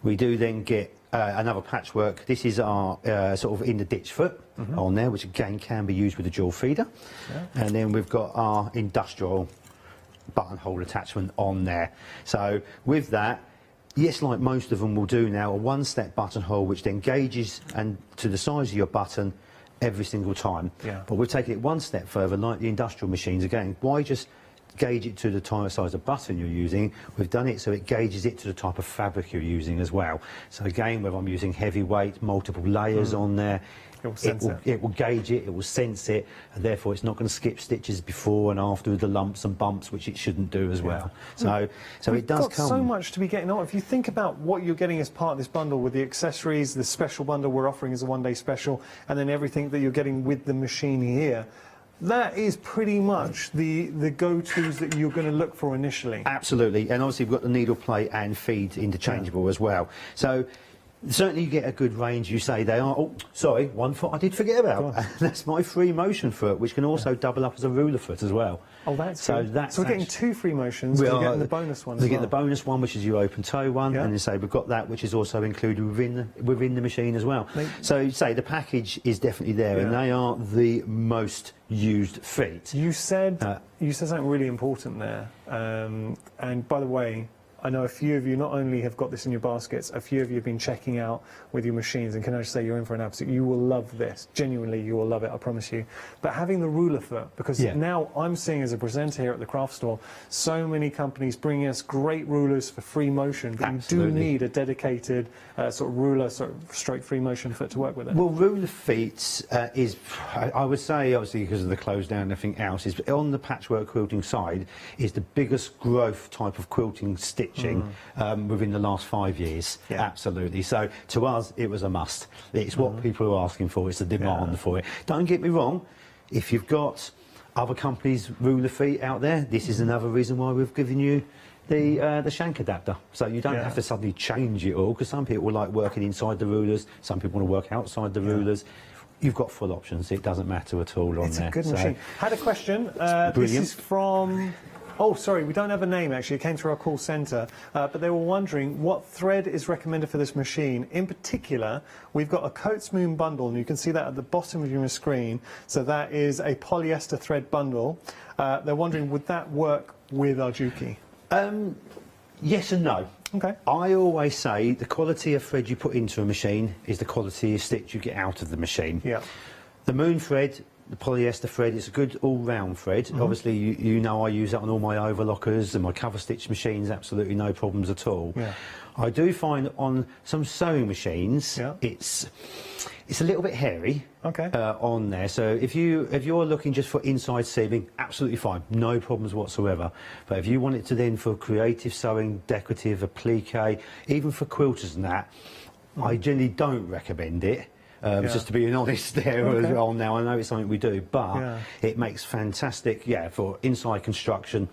we do then get another patchwork. This is our sort of in the ditch foot on there, which again can be used with a jewel feeder. And then we've got our industrial buttonhole attachment on there. So with that, yes, like most of them will do now, a one-step buttonhole which then gauges and to the size of your button every single time. But we've taken it one step further, like the industrial machines. Again, why just gauge it to the type of size of button you're using? We've done it so it gauges it to the type of fabric you're using as well. So again, whether I'm using heavyweight, multiple layers on there, it will gauge it, it will sense it, and therefore it's not going to skip stitches before and after with the lumps and bumps, which it shouldn't do as well. So it does come. So much to be getting on. If you think about what you're getting as part of this bundle, with the accessories, the special bundle we're offering as a one-day special, and then everything that you're getting with the machine here, that is pretty much the go-tos that you're going to look for initially. Absolutely, and obviously we've got the needle plate and feed interchangeable as well. So certainly you get a good range. You say they are, oh, sorry, one foot I did forget about. That's my free motion foot, which can also double up as a ruler foot as well. Oh, that's so good. So we're getting 2 free motions, we're getting the bonus one as well. We get the bonus one, which is your open toe one, and you say we've got that, which is also included within the machine as well. So you say the package is definitely there, and they are the most used feet. You said something really important there, and by the way, I know a few of you not only have got this in your baskets, a few of you have been checking out with your machines, and can I just say you're in for an absolute, you will love this. Genuinely, you will love it, I promise you. But having the ruler foot, because now I'm seeing as a presenter here at the craft store, so many companies bringing us great rulers for free motion, but you do need a dedicated sort of ruler, sort of stroke free motion foot to work with it. Well, ruler feet is, I would say, obviously because of the close down and everything else, is on the patchwork quilting side, is the biggest growth type of quilting stitch within the last 5 years. Absolutely. So to us, it was a must. It's what people are asking for. It's the demand for it. Don't get me wrong. If you've got other companies' ruler feet out there, this is another reason why we've given you the shank adapter. So you don't have to suddenly change it all, because some people like working inside the rulers, some people want to work outside the rulers. You've got full options. It doesn't matter at all on there. It's a good machine. Had a question. This is from... Oh, sorry, we don't have a name, actually. It came through our call centre. But they were wondering what thread is recommended for this machine. In particular, we've got a Coats Moon bundle, and you can see that at the bottom of your screen. So that is a polyester thread bundle. They're wondering, would that work with our Juki? Yes and no. Okay. I always say the quality of thread you put into a machine is the quality of stitch you get out of the machine. The Moon thread, the polyester thread, is a good all-round thread. Obviously, you know I use that on all my overlockers and my cover stitch machines, absolutely no problems at all. I do find on some sewing machines, it's a little bit hairy on there. So if you're looking just for inside seaming, absolutely fine, no problems whatsoever. But if you want it to then for creative sewing, decorative, applique, even for quilters and that, I generally don't recommend it. Just to be honest there as well. Now I know it's something we do, but it makes fantastic, for inside construction.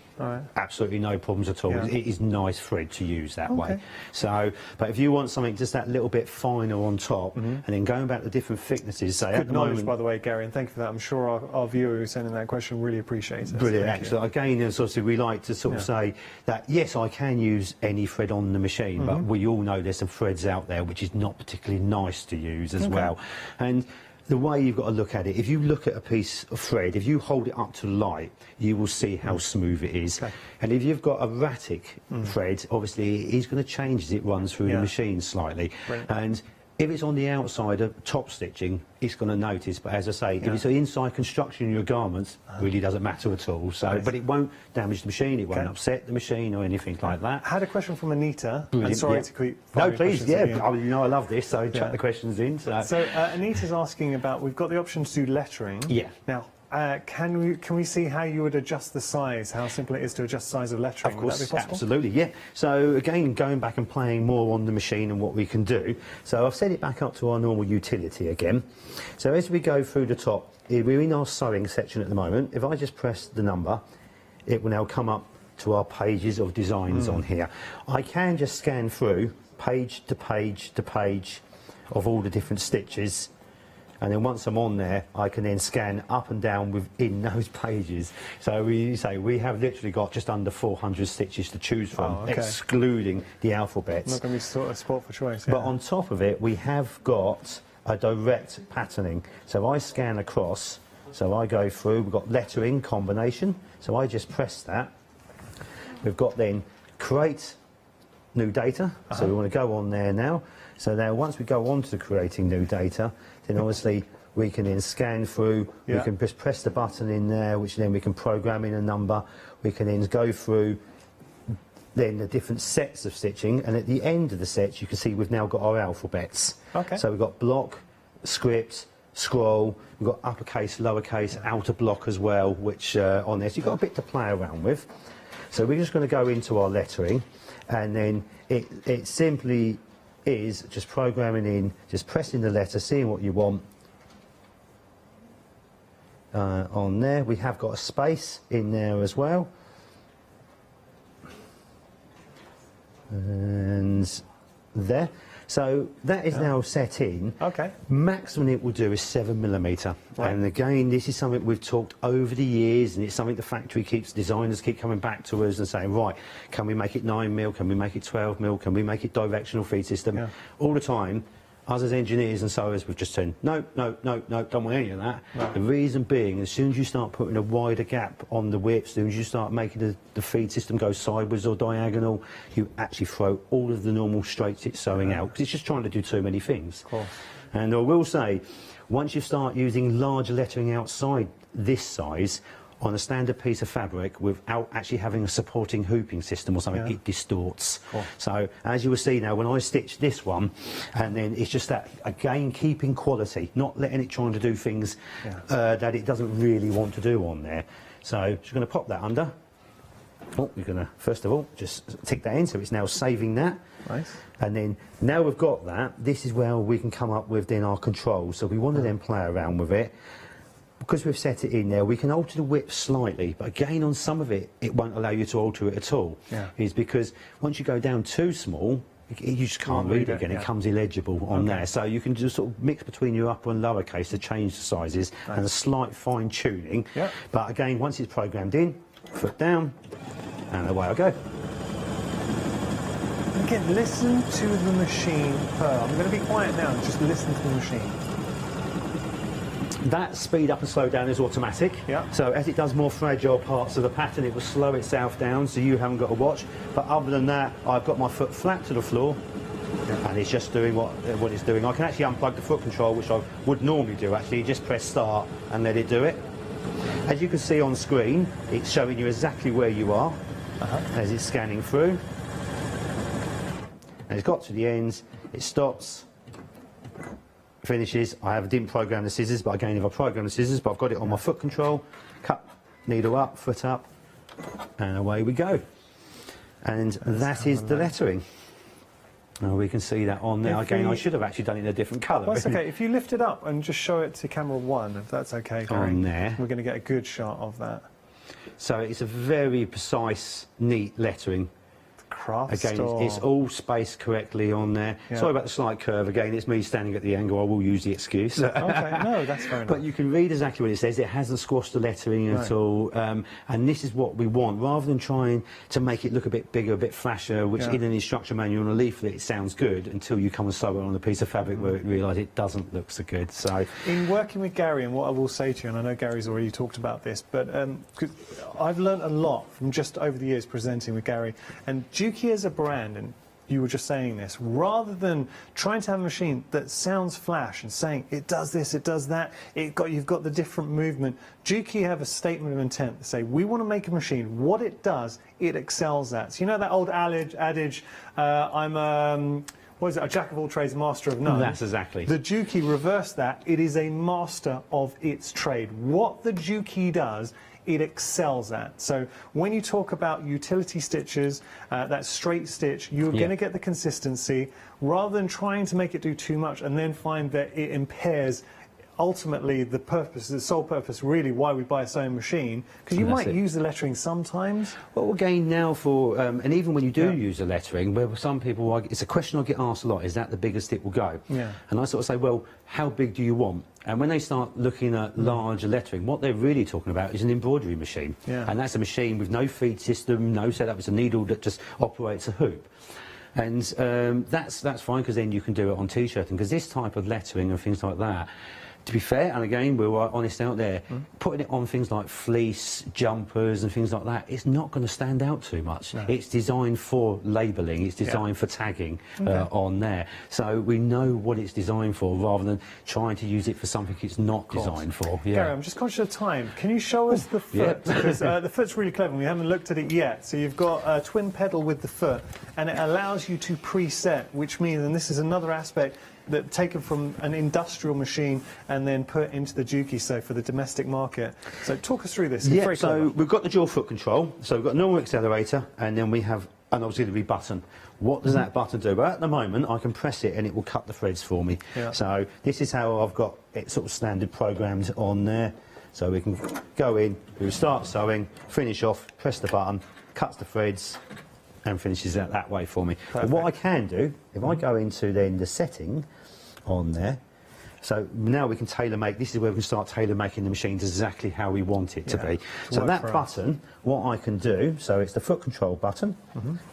Absolutely no problems at all. It is nice thread to use that way. So, but if you want something just that little bit finer on top, and then going back to different thicknesses, say good knowledge, by the way, Gary, and thank you for that. I'm sure our viewer who's sending that question really appreciates it. Brilliant, excellent. Again, as obviously we like to sort of say that yes, I can use any thread on the machine, but we all know there's some threads out there which is not particularly nice to use as well. And the way you've got to look at it, if you look at a piece of thread, if you hold it up to light, you will see how smooth it is. Okay. And if you've got erratic thread, obviously it is going to change as it runs through the machine slightly. Brilliant. And if it's on the outside of top stitching, it's going to notice. But as I say, if it's an inside construction in your garments, really doesn't matter at all. So, but it won't damage the machine, it won't upset the machine or anything like that. I had a question from Anita. Brilliant. And sorry to keep. No, please, you know I love this, so chuck the questions in. So Anita's asking about, we've got the option to do lettering. Yeah. Now, can we see how you would adjust the size, how simple it is to adjust the size of lettering? Of course, would that be possible? absolutely, yeah. So again, going back and playing more on the machine and what we can do. So I've set it back up to our normal utility again. So as we go through the top, we're in our sewing section at the moment. If I just press the number, it will now come up to our pages of designs on here. I can just scan through page to page to page of all the different stitches. And then once I'm on there, I can then scan up and down within those pages. So we have literally got just under 400 stitches to choose from, excluding the alphabets. Not going to be sort of sport for choice. But on top of it, we have got a direct patterning. So I scan across, so I go through, we've got lettering combination, so I just press that. We've got then create new data, so we want to go on there now. So now once we go on to creating new data, then obviously we can then scan through, we can just press the button in there, which then we can program in a number, we can then go through then the different sets of stitching, and at the end of the sets you can see we've now got our alphabets. So we've got block, script, scroll, we've got uppercase, lowercase, outer block as well, which on there, so you've got a bit to play around with. So we're just going to go into our lettering, and then it simply is just programming in, just pressing the letter, seeing what you want. On there, we have got a space in there as well. And there. So that is now set in. Maximum it will do is 7mm. And again, this is something we've talked over the years, and it's something the factory designers keep coming back to us and saying, right, can we make it 9mm, can we make it 12mm, can we make it directional feed system? All the time, us as engineers and sewers, we've just said, no, no, no, no, don't want any of that. The reason being, as soon as you start putting a wider gap on the width, as soon as you start making the feed system go sideways or diagonal, you actually throw all of the normal straight stitch sewing out, because it's just trying to do too many things. And I will say, once you start using larger lettering outside this size, on a standard piece of fabric without actually having a supporting hooping system or something, it distorts. So as you will see now, when I stitch this one, and then it's just that, again, keeping quality, not letting it trying to do things that it doesn't really want to do on there. So just going to pop that under. We're going to, first of all, just tick that in, so it's now saving that. And then, now we've got that, this is where we can come up with then our controls. So we want to then play around with it. Because we've set it in there, we can alter the width slightly, but again, on some of it, it won't allow you to alter it at all. Is because once you go down too small, you just can't read it again. It comes illegible on there. So you can just sort of mix between your upper and lower case to change the sizes and a slight fine tuning. But again, once it's programmed in, foot down, and away I go. Again, listen to the machine purr. I'm going to be quiet now and just listen to the machine. That speed up and slow down is automatic. So as it does more fragile parts of the pattern, it will slow itself down, so you haven't got to watch. But other than that, I've got my foot flat to the floor, and it's just doing what it's doing. I can actually unplug the foot control, which I would normally do, actually. Just press start and let it do it. As you can see on screen, it's showing you exactly where you are as it's scanning through. And it's got to the ends, it stops, finishes. I didn't program the scissors, but again, if I program the scissors, but I've got it on my foot control, cut, needle up, foot up, and away we go. And that is the lettering. Now we can see that on there. Again, I should have actually done it in a different colour. Well, that's okay. If you lift it up and just show it to camera 1, if that's okay, Gary, on there. We're going to get a good shot of that. So it's a very precise, neat lettering. craft again, store. it's all spaced correctly on there. Yeah. Sorry about the slight curve. Again, it's me standing at the angle. I will use the excuse. Okay, no, that's fair enough. But you can read exactly what it says. It hasn't squashed the lettering at all. And this is what we want. Rather than trying to make it look a bit bigger, a bit flashier, which in an instruction manual and a leaflet, it sounds good until you come and sew it on a piece of fabric where it realise it doesn't look so good. So, in working with Gary, and what I will say to you, and I know Gary's already talked about this, but 'cause I've learned a lot from just over the years presenting with Gary. And Juki as a brand, and you were just saying this, rather than trying to have a machine that sounds flash and saying it does this, it does that, you've got the different movement, Juki have a statement of intent to say we want to make a machine, what it does, it excels at. So you know that old adage, what is it, a jack of all trades, master of none? That's exactly. The Juki reversed that. It is a master of its trade. What the Juki does, it excels at. So when you talk about utility stitches, that straight stitch, you're going to get the consistency rather than trying to make it do too much and then find that it impairs ultimately the purpose, the sole purpose really why we buy a sewing machine, because you might use the lettering sometimes. Well, again, now for, and even when you do use the lettering, where some people, it's a question I get asked a lot, is that the biggest it will go? Yeah. And I sort of say, well, how big do you want? And when they start looking at larger lettering, what they're really talking about is an embroidery machine. Yeah. And that's a machine with no feed system, no setup, it's a needle that just operates a hoop. And that's fine, because then you can do it on T-shirting, because this type of lettering and things like that, to be fair, and again, we're honest out there, putting it on things like fleece, jumpers and things like that, it's not going to stand out too much. No. It's designed for labelling, it's designed for tagging on there. So we know what it's designed for, rather than trying to use it for something it's not designed for. Yeah. Gary, I'm just conscious of time. Can you show us the foot? Because the foot's really clever and we haven't looked at it yet. So you've got a twin pedal with the foot, and it allows you to preset, which means, and this is another aspect, that taken from an industrial machine and then put into the Juki, so for the domestic market. So talk us through this. It's very clever. So we've got the dual foot control, so we've got a normal accelerator, and then we have an auxiliary button. What does that button do? Well, at the moment, I can press it and it will cut the threads for me. Yeah. So this is how I've got it sort of standard programmed on there. So we can go in, we start sewing, finish off, press the button, cuts the threads, and finishes it that way for me. But what I can do, if I go into then the setting on there, so now we can tailor make, this is where we can start tailor making the machines exactly how we want it to be. So that button, what I can do, so it's the foot control button,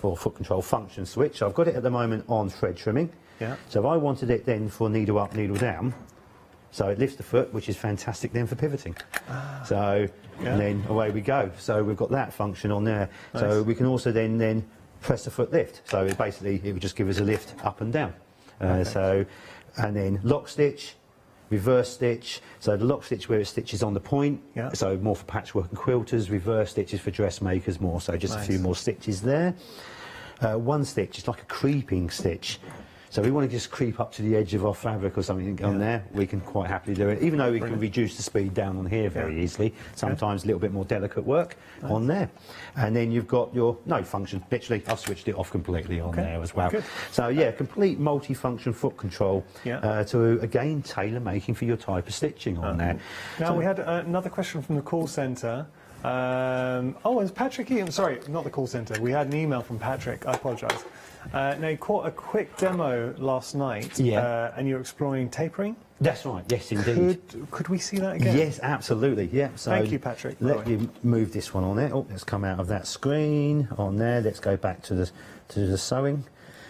or foot control function switch. I've got it at the moment on thread trimming. Yeah. So if I wanted it then for needle up, needle down, so it lifts the foot, which is fantastic then for pivoting. So, and then away we go. So we've got that function on there. Nice. So we can also then press the foot lift. So it basically, it would just give us a lift up and down. So, and then lock stitch, reverse stitch. So the lock stitch where it stitches on the point, so more for patchwork and quilters. Reverse stitches for dressmakers more, so just a few more stitches there. One stitch is like a creeping stitch. So we want to just creep up to the edge of our fabric or something on there, we can quite happily do it, even though we can reduce the speed down on here very easily. Sometimes a little bit more delicate work on there. And then you've got your no function, literally I've switched it off completely on there as well. So yeah, complete multi-function foot control to again tailor making for your type of stitching on there. Now we had another question from the call centre. Oh, it's Patrick Ian. Sorry, not the call centre. We had an email from Patrick. I apologise. Now, you caught a quick demo last night, and you're exploring tapering? That's right, yes indeed. Could we see that again? Yes, absolutely, yeah. So thank you, Patrick. Let you move this one on there. Oh, let's come out of that screen on there. Let's go back to the sewing.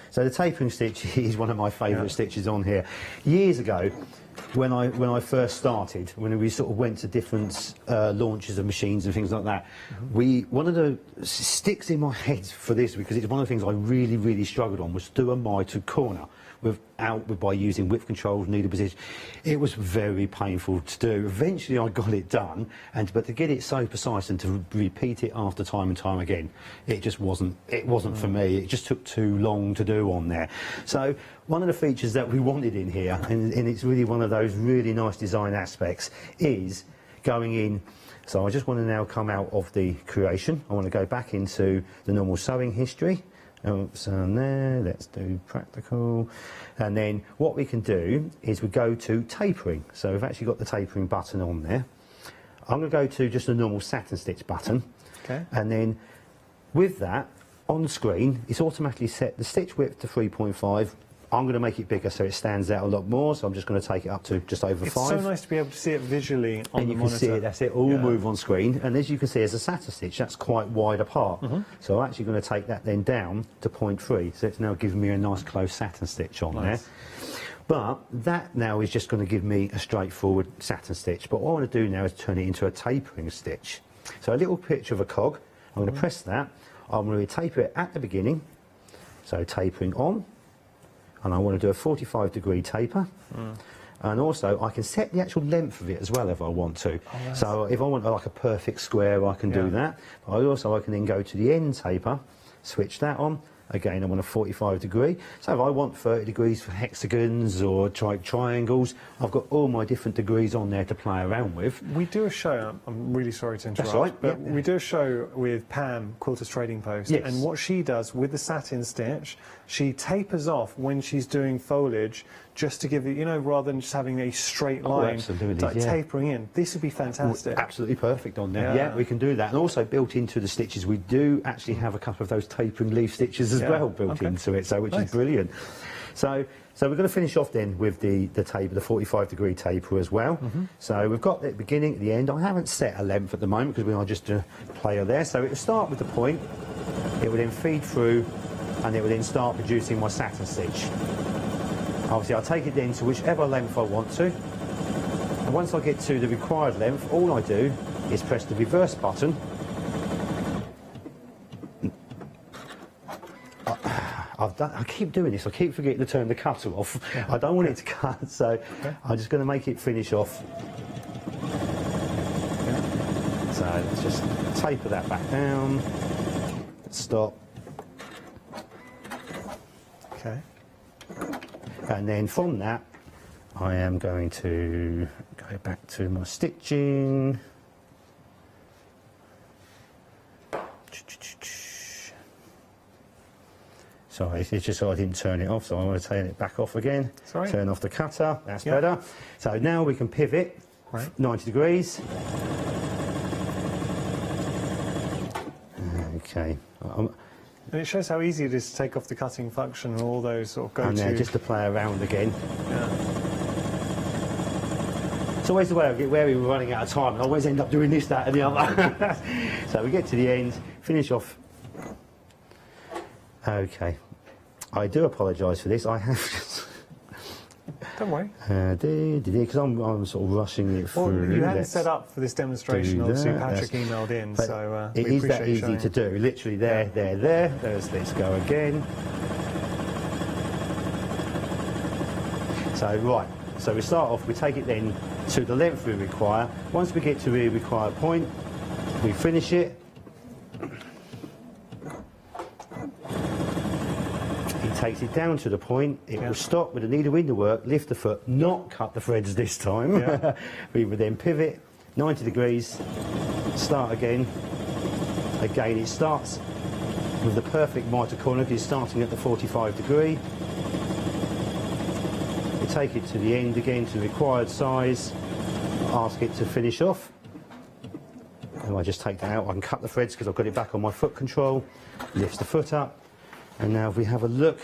So the tapering stitch is one of my favourite stitches on here. Years ago, when I first started, when we sort of went to different launches of machines and things like that, one of the sticks in my head for this, because it's one of the things I really struggled on, was to do a mitered corner by using whip controls, needle position. It was very painful to do. Eventually I got it done, but to get it so precise and to repeat it after time and time again, it just wasn't for me. It just took too long to do on there. So one of the features that we wanted in here, and it's really one of those really nice design aspects, is going in. So I just want to now come out of the creation. I want to go back into the normal sewing history. So there, let's do practical. And then what we can do is we go to tapering. So we've actually got the tapering button on there. I'm going to go to just a normal satin stitch button. Okay. And then with that, on screen, it's automatically set the stitch width to 3.5. I'm going to make it bigger so it stands out a lot more, so I'm just going to take it up to just over 5. It's so nice to be able to see it visually on and the you monitor. can see it, that's it, all move on screen. And as you can see, as a satin stitch, that's quite wide apart. So I'm actually going to take that then down to 0.3, so it's now giving me a nice close satin stitch on there. But that now is just going to give me a straightforward satin stitch. But what I want to do now is turn it into a tapering stitch. So a little picture of a cog, I'm going to press that, I'm going to taper it at the beginning, so tapering on, and I want to do a 45-degree taper. And also I can set the actual length of it as well if I want to. So if I want like a perfect square, I can do that. But I can then go to the end taper, switch that on. Again, I want a 45-degree. So if I want 30 degrees for hexagons or triangles, I've got all my different degrees on there to play around with. We do a show, I'm really sorry to interrupt, That's right, but we do a show with Pam, Quilter's Trading Post, and what she does with the satin stitch, she tapers off when she's doing foliage just to give it, you know, rather than just having a straight line, like tapering in. This would be fantastic. Absolutely perfect on there. Yeah, we can do that. And also built into the stitches, we do actually have a couple of those tapering leaf stitches as well built into it, so which is brilliant. So we're going to finish off then with the taper, the 45-degree taper as well. So we've got the beginning at the end. I haven't set a length at the moment because we are just a player there. So it will start with the point, it will then feed through, and it will then start producing my satin stitch. Obviously I'll take it then to whichever length I want to, and once I get to the required length, all I do is press the reverse button. I keep doing this, I keep forgetting to turn the cutter off. I don't want it to cut, so I'm just going to make it finish off. So let's just taper that back down, stop. Okay. And then from that, I am going to go back to my stitching. Sorry, it's just so I didn't turn it off, so I want to turn it back off again. Sorry. Turn off the cutter, that's better. So now we can pivot 90 degrees. Okay. And it shows how easy it is to take off the cutting function and all those sort of go-to... And just to play around again. It's always the way I get wary we're running out of time, and I always end up doing this, that and the other. So we get to the end, finish off. Okay. I do apologise for this, I have just... Don't worry. Because I'm sort of rushing it through. Well, you hadn't set up for this demonstration, obviously Patrick emailed in, so it is that easy to do. Literally there. Let's go again. So right, so we start off, we take it then to the length we require. Once we get to the required point, we finish it. Takes it down to the point, it will stop with the needle in the work, lift the foot, not cut the threads this time. We would then pivot 90 degrees, start again. Again, it starts with the perfect mitre corner because it's starting at the 45-degree. We take it to the end again to the required size, ask it to finish off. And I just take that out, I can cut the threads because I've got it back on my foot control, lifts the foot up. And now if we have a look,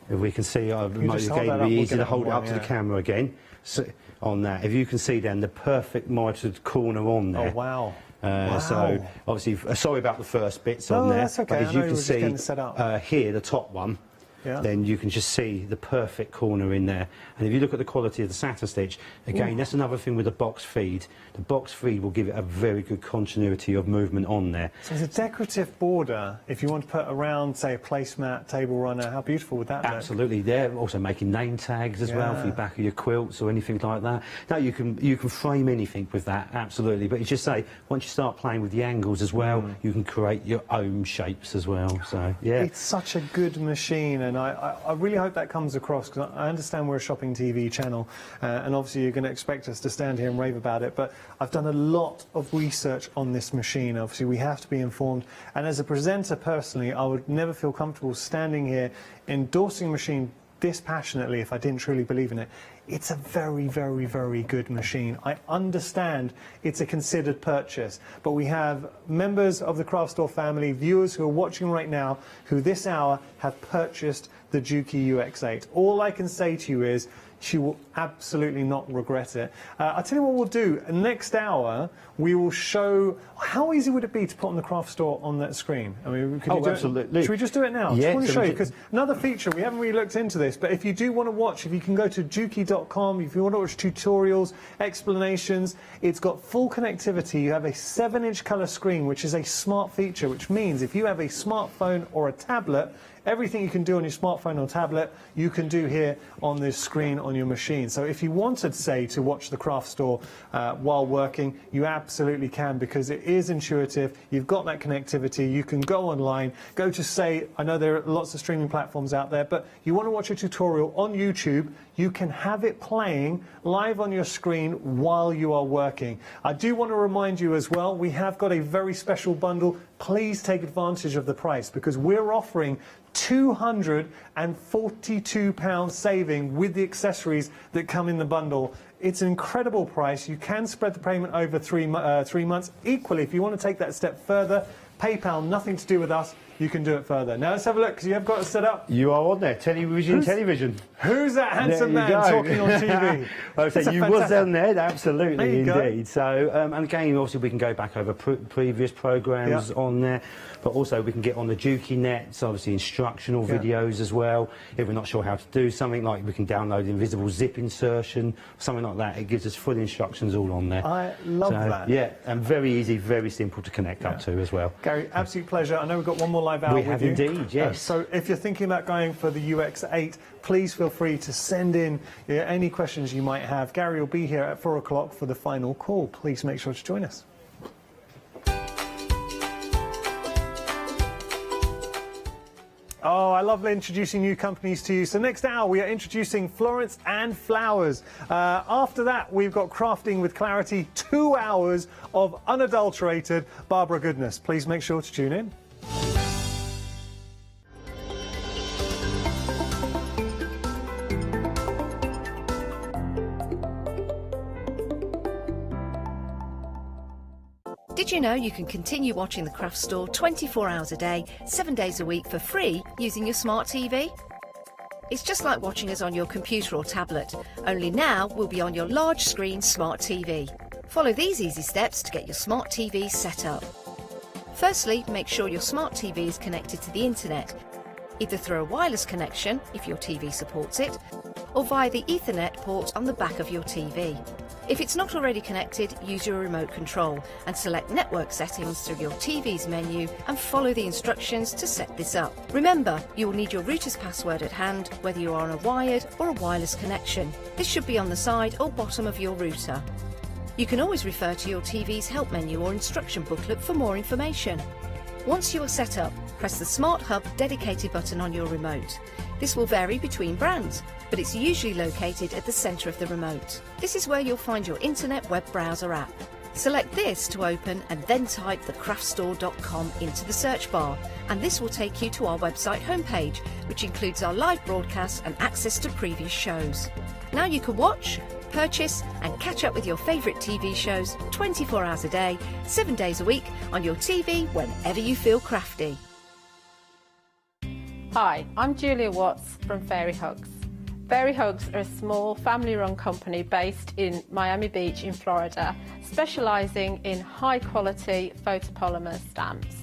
if we can see, again, it'd be easy to hold it up to the camera again. So, on that, if you can see then the perfect mitred corner on there. Oh, wow. So, obviously, sorry about the first bits on there. That's okay. But as you can see here, the top one, then you can just see the perfect corner in there. And if you look at the quality of the satin stitch, again, that's another thing with the box feed. The box feed will give it a very good continuity of movement on there. So it's a decorative border. If you want to put around, say, a placemat, table runner, how beautiful would that look? Absolutely. They're also making name tags as well for your back of your quilts or anything like that. Now you can frame anything with that, absolutely. But as you say, once you start playing with the angles as well, you can create your own shapes as well. So yeah, it's such a good machine, and I really hope that comes across, because I understand we're a shopping TV channel, and obviously you're going to expect us to stand here and rave about it, but I've done a lot of research on this machine. Obviously we have to be informed, and as a presenter personally, I would never feel comfortable standing here endorsing a machine this passionately if I didn't truly believe in it. it's a very, very, very good machine. I understand it's a considered purchase, but we have members of the Craft Store family, viewers who are watching right now, who this hour have purchased the Juki UX8. All I can say to you is, she will absolutely not regret it. I'll tell you what we'll do. Next hour, we will show... How easy would it be to put on the Craft Store on that screen? I mean, could you do absolutely. It? Should we just do it now? Yeah, I just want to so show you, because another feature, we haven't really looked into this, but if you do want to watch, if you can go to juki.com, if you want to watch tutorials, explanations, it's got full connectivity. You have a 7-inch colour screen, which is a smart feature, which means if you have a smartphone or a tablet, everything you can do on your smartphone or tablet, you can do here on this screen on your machine. So if you wanted, say, to watch the Craft Store while working, you absolutely can, because it is intuitive. You've got that connectivity. You can go online, go to, say, I know there are lots of streaming platforms out there, but you want to watch a tutorial on YouTube, you can have it playing live on your screen while you are working. I do want to remind you as well, we have got a very special bundle. Please take advantage of the price, because we're offering £242 saving with the accessories that come in the bundle. It's an incredible price. You can spread the payment over 3 months. Equally, if you want to take that step further, PayPal, nothing to do with us, you can do it further. Now let's have a look, because you have got it set up. You are on there, television. Who's that handsome man talking on TV? Well, so you was on there, absolutely, indeed. So, and again, obviously we can go back over previous programmes on there, but also we can get on the Juki nets, obviously instructional videos as well. If we're not sure how to do something, like we can download invisible zip insertion, something like that. It gives us full instructions all on there. I love that. Yeah, and very easy, very simple to connect up to as well. Gary, absolute pleasure. I know we've got one more live hour with you. We have indeed, yes. So if you're thinking about going for the UX8, please feel free to send in any questions you might have. Gary will be here at 4 o'clock for the final call. Please make sure to join us. Oh, I love introducing new companies to you. So next hour, we are introducing Florence and Flowers. After that, we've got Crafting with Clarity, 2 hours of unadulterated Barbara goodness. Please make sure to tune in. Did you know you can continue watching the Craft Store 24 hours a day, 7 days a week for free using your smart TV? It's just like watching us on your computer or tablet, only now we'll be on your large screen smart TV. Follow these easy steps to get your smart TV set up. Firstly, make sure your smart TV is connected to the internet, either through a wireless connection, if your TV supports it, or via the Ethernet port on the back of your TV. If it's not already connected, use your remote control and select network settings through your TV's menu and follow the instructions to set this up. Remember, you will need your router's password at hand, whether you are on a wired or a wireless connection. This should be on the side or bottom of your router. You can always refer to your TV's help menu or instruction booklet for more information. Once you are set up, press the Smart Hub dedicated button on your remote. This will vary between brands, but it's usually located at the centre of the remote. This is where you'll find your internet web browser app. Select this to open and then type thecraftstore.com into the search bar, and this will take you to our website homepage, which includes our live broadcasts and access to previous shows. Now you can watch, purchase and catch up with your favourite TV shows 24 hours a day, 7 days a week on your TV whenever you feel crafty. Hi, I'm Julia Watts from Fairy Hugs. Fairy Hugs are a small family-run company based in Miami Beach in Florida, specialising in high-quality photopolymer stamps.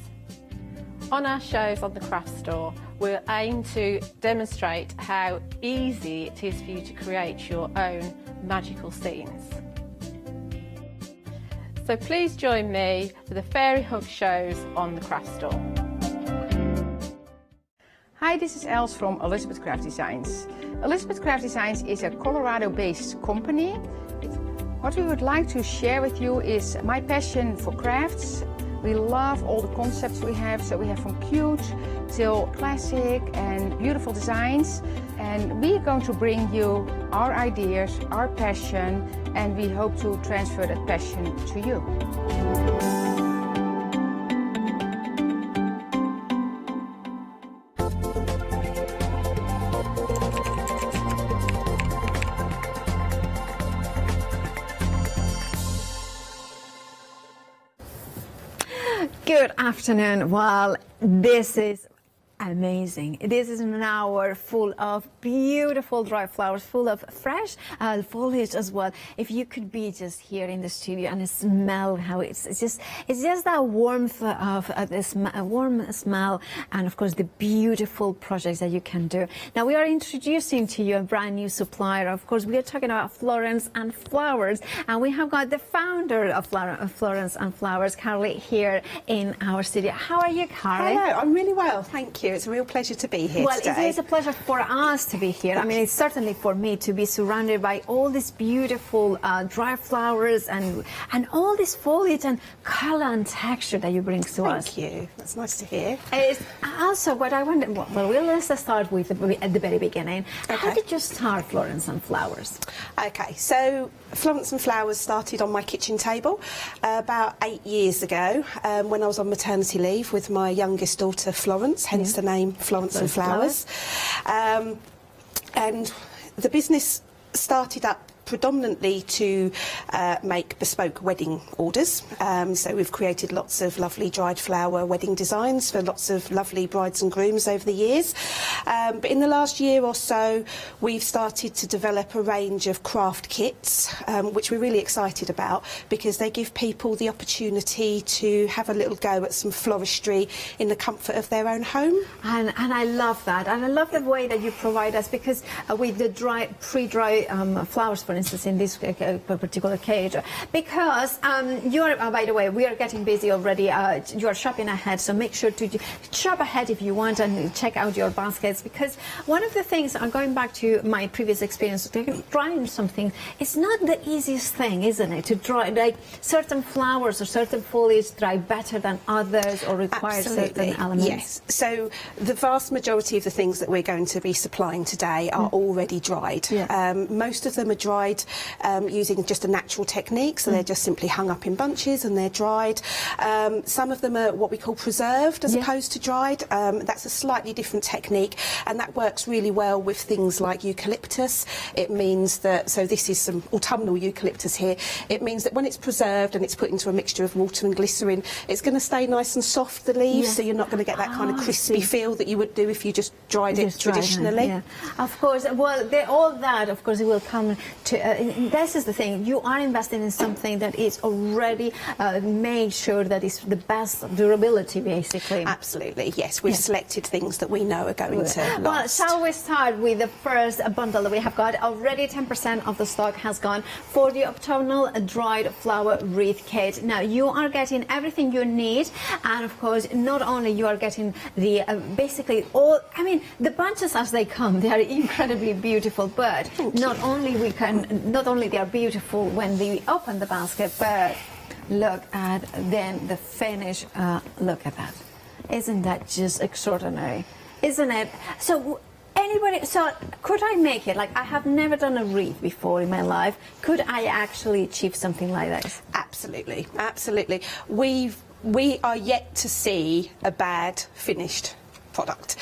On our shows on the Craft Store, we'll aim to demonstrate how easy it is for you to create your own magical scenes. So please join me for the Fairy Hug shows on the Craft Store. Hi, this is Els from Elizabeth Craft Designs. Elizabeth Craft Designs is a Colorado-based company. What we would like to share with you is my passion for crafts. We love all the concepts we have, so we have from cute till classic and beautiful designs. And we are going to bring you our ideas, our passion, and we hope to transfer that passion to you. Good afternoon. Well, this is amazing. This is an hour full of beautiful dry flowers, full of fresh foliage as well. If you could be just here in the studio and smell how it's just that warmth of this warm smell, and of course the beautiful projects that you can do. Now we are introducing to you a brand new supplier. Of course, we are talking about Florence and Flowers, and we have got the founder of Florence and Flowers, Carly, here in our studio. How are you, Carly? Hello, I'm really well, thank you. It's a real pleasure to be here today. Well, it is a pleasure for us to be here. I mean, it's certainly for me to be surrounded by all these beautiful dry flowers and all this foliage and colour and texture that you bring to us. Thank you. That's nice to hear. It's also what I wonder. Well, let's start with at the very beginning. Okay. How did you start Florence and Flowers? Okay, so Florence and Flowers started on my kitchen table about 8 years ago when I was on maternity leave with my youngest daughter Florence, hence the name Florence and Flowers. And the business started up predominantly to make bespoke wedding orders. So we've created lots of lovely dried flower wedding designs for lots of lovely brides and grooms over the years. But in the last year or so, we've started to develop a range of craft kits, which we're really excited about because they give people the opportunity to have a little go at some floristry in the comfort of their own home. And I love that. And I love the way that you provide us, because with the pre-dry flowers, for instance, in this particular cage, because you are, by the way, we are getting busy already. You are shopping ahead, so make sure to shop ahead if you want and check out your baskets, because one of the things, going back to my previous experience, drying something, it's not the easiest thing, isn't it? To dry, like certain flowers or certain foliage dry better than others or require certain elements. Yes. So the vast majority of the things that we're going to be supplying today are already dried. Most of them are dried using just a natural technique, so they're just simply hung up in bunches and they're dried. Some of them are what we call preserved as opposed to dried. That's a slightly different technique, and that works really well with things like eucalyptus. It means that, so this is some autumnal eucalyptus here, it means that when it's preserved and it's put into a mixture of water and glycerin, it's going to stay nice and soft, the leaves, so you're not going to get that kind of crispy feel that you would do if you just dried it traditionally. Of course, well, all that, of course, it will come to, this is the thing, you are investing in something that is already made sure that it's the best durability, basically. Absolutely, yes. We've selected things that we know are going to last. Well, shall we start with the first bundle that we have got? Already 10% of the stock has gone for the autumnal dried flower wreath kit. Now, you are getting everything you need, and of course, not only you are getting the basically all, I mean, the bunches as they come, they are incredibly beautiful, but not only they are beautiful when we open the basket, but look at then the finish. Look at that. Isn't that just extraordinary? Isn't it? So could I make it? Like, I have never done a wreath before in my life. Could I actually achieve something like this? Absolutely, absolutely. We are yet to see a bad finished product.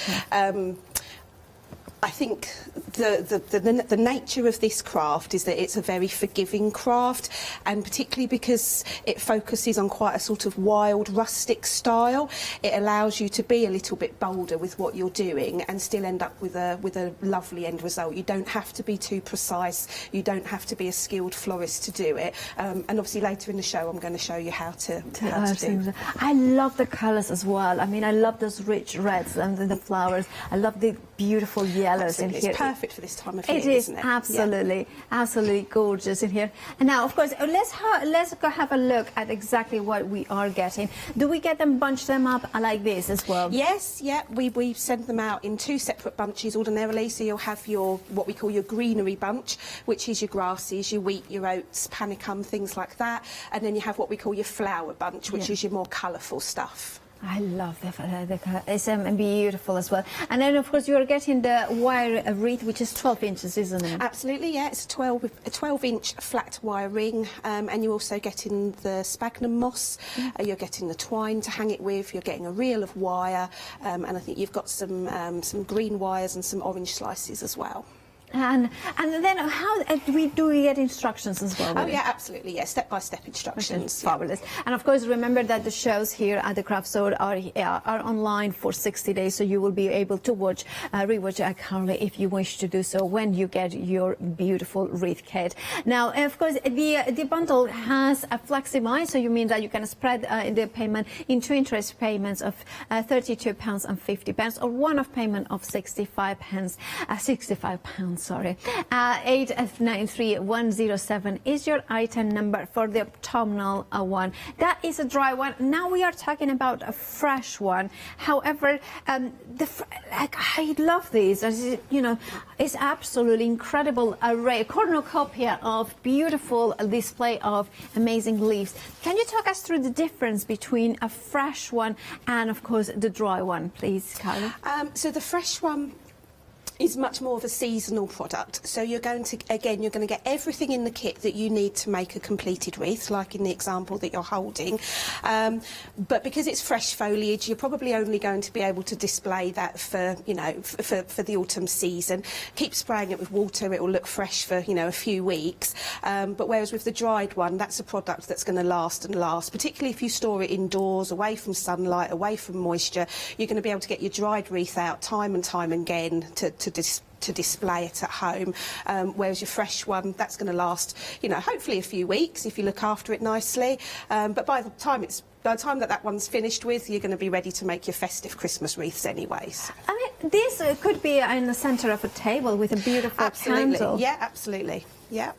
I think the nature of this craft is that it's a very forgiving craft, and particularly because it focuses on quite a sort of wild, rustic style, it allows you to be a little bit bolder with what you're doing and still end up with a lovely end result. You don't have to be too precise, you don't have to be a skilled florist to do it, and obviously later in the show I'm going to show you how to do. I love the colours as well. I mean, I love those rich reds and the flowers. I love the beautiful yellows in here. It's perfect for this time of year, isn't it? Absolutely, absolutely gorgeous in here. And now, of course, let's go have a look at exactly what we are getting. Do we get them, bunch them up like this as well? Yes, yeah. We send them out in 2 separate bunches ordinarily. So you'll have your what we call your greenery bunch, which is your grasses, your wheat, your oats, panicum, things like that. And then you have what we call your flower bunch, which is your more colourful stuff. I love the it's beautiful as well. And then, of course, you're getting the wire wreath, which is 12 inches, isn't it? Absolutely, yeah. It's a 12-inch flat wire ring, and you're also getting the sphagnum moss. You're getting the twine to hang it with. You're getting a reel of wire, and I think you've got some green wires and some orange slices as well. And then how do we get instructions as well? Oh yeah, absolutely, yeah, step-by-step instructions. Fabulous. And of course, remember that the shows here at the craft store are online for 60 days, so you will be able to rewatch Carly if you wish to do so when you get your beautiful wreath kit. Now, of course, the bundle has a flexi-buy, so you mean that you can spread the payment in 2 interest payments of £32.50 or one-off payment of £65. 893107 is your item number for the autumnal one. That is a dry one. Now we are talking about a fresh one. However, I love these. You know, it's absolutely incredible array, a cornucopia of beautiful display of amazing leaves. Can you talk us through the difference between a fresh one and, of course, the dry one, please, Carly? So the fresh one is much more of a seasonal product. So you're going to get everything in the kit that you need to make a completed wreath, like in the example that you're holding. But because it's fresh foliage, you're probably only going to be able to display that for, you know, for the autumn season. Keep spraying it with water, it will look fresh for, you know, a few weeks. But whereas with the dried one, that's a product that's going to last and last, particularly if you store it indoors, away from sunlight, away from moisture. You're going to be able to get your dried wreath out time and time again to display it at home, whereas your fresh one, that's going to last, you know, hopefully a few weeks if you look after it nicely. But by the time that one's finished with, you're going to be ready to make your festive Christmas wreaths anyways. I mean, this could be in the centre of a table with a beautiful candle. Yeah, absolutely. Yeah.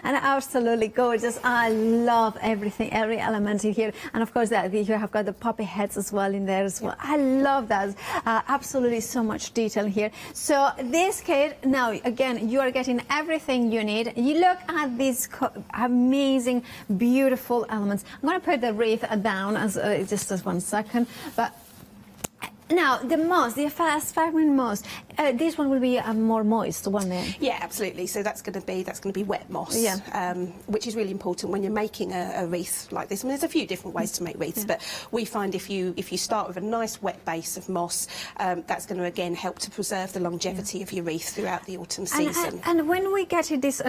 And absolutely gorgeous. I love everything, every element in here. And of course, you have got the poppy heads as well in there as well. I love that. Absolutely so much detail here. So this kit, now again, you are getting everything you need. You look at these amazing, beautiful elements. I'm going to put the wreath down just as 1 second. But now, the fast fabric moss, this one will be a more moist one then. Yeah, absolutely. So that's going to be wet moss, which is really important when you're making a wreath like this. I mean, there's a few different ways to make wreaths, but we find if you start with a nice wet base of moss, that's going to again help to preserve the longevity of your wreath throughout the autumn season. And when we get this,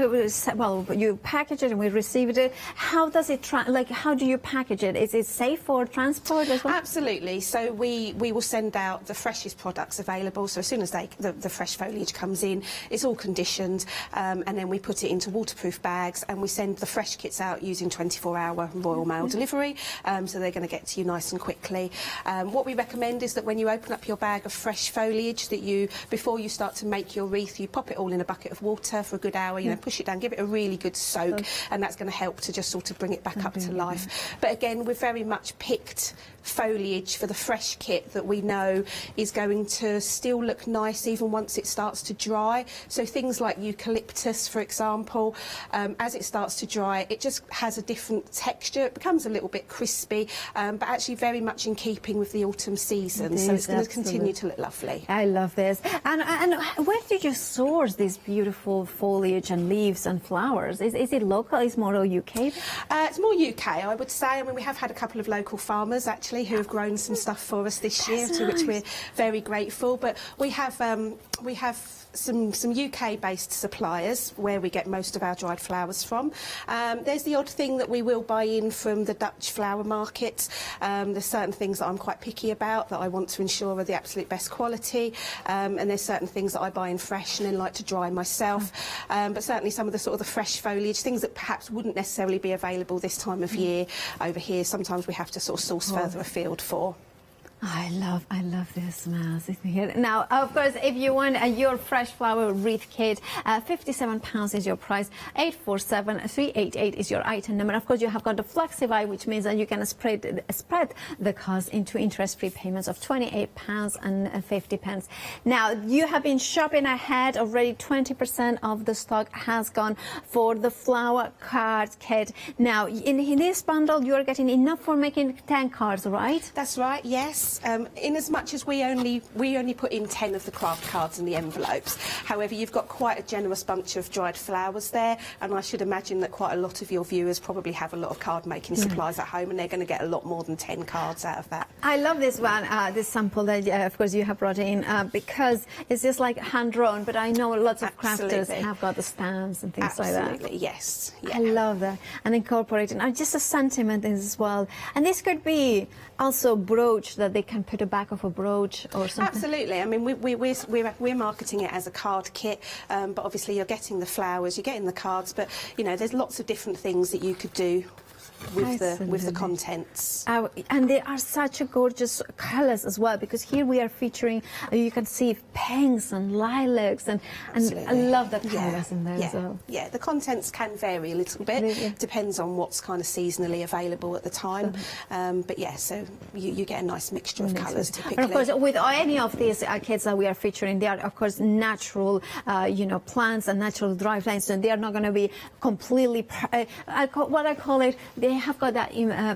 well, you package it and we receive it. How does it how do you package it? Is it safe for transport as well? Absolutely. So we will send out the freshest products available. So as soon as the fresh foliage comes in, it's all conditioned, and then we put it into waterproof bags and we send the fresh kits out using 24-hour Royal Mail delivery, so they're going to get to you nice and quickly. What we recommend is that when you open up your bag of fresh foliage, that before you start to make your wreath, you pop it all in a bucket of water for a good hour, you know, push it down, give it a really good soak, and that's going to help to just sort of bring it back up to life. But again, we've very much picked foliage for the fresh kit that we know is going to still look nice even once it starts to dry. So things like eucalyptus, for example, as it starts to dry, it just has a different texture. It becomes a little bit crispy, but actually very much in keeping with the autumn season. So it's going to continue to look lovely. I love this. And where did you source these beautiful foliage and leaves and flowers? Is it local? Is it more UK? It's more UK, I would say. I mean, we have had a couple of local farmers actually who have grown some stuff for us this year, to which we're very grateful. But we have some UK-based suppliers where we get most of our dried flowers from. There's the odd thing that we will buy in from the Dutch flower market. There's certain things that I'm quite picky about that I want to ensure are the absolute best quality, and there's certain things that I buy in fresh and then like to dry myself. But certainly some of the sort of the fresh foliage, things that perhaps wouldn't necessarily be available this time of year over here, sometimes we have to sort of source further afield for. I love this smell here. Now, of course, if you want your fresh flower wreath kit, £57 is your price. 847388 is your item number. Of course, you have got the flexi-buy, which means that you can spread the cost into interest-free payments of £28.50. Now, you have been shopping ahead already. 20% of the stock has gone for the flower card kit. Now, in this bundle, you are getting enough for making 10 cards, right? That's right. Yes. Yes, in as much as we only put in 10 of the craft cards in the envelopes. However, you've got quite a generous bunch of dried flowers there, and I should imagine that quite a lot of your viewers probably have a lot of card making supplies at home, and they're going to get a lot more than 10 cards out of that. I love this one, this sample that of course you have brought in, because it's just like hand drawn, but I know lots of crafters have got the stamps and things like that. Absolutely, yes. Yeah. I love that. And incorporating just a sentiment as well. And this could be also a brooch that they can put a back of a brooch or something. Absolutely. I mean, we're marketing it as a card kit, but obviously you're getting the flowers, you're getting the cards, but you know, there's lots of different things that you could do with the contents. And they are such a gorgeous colours as well, because here we are featuring, you can see pinks and lilacs, and I love the colours in there as well. Yeah, the contents can vary a little bit, depends on what's kind of seasonally available at the time. But yeah, so you get a nice mixture of colours typically. And of course, with any of these kits that we are featuring, they are of course natural, you know, plants and natural dry plants, and they are not going to be completely, what I call it, they have got that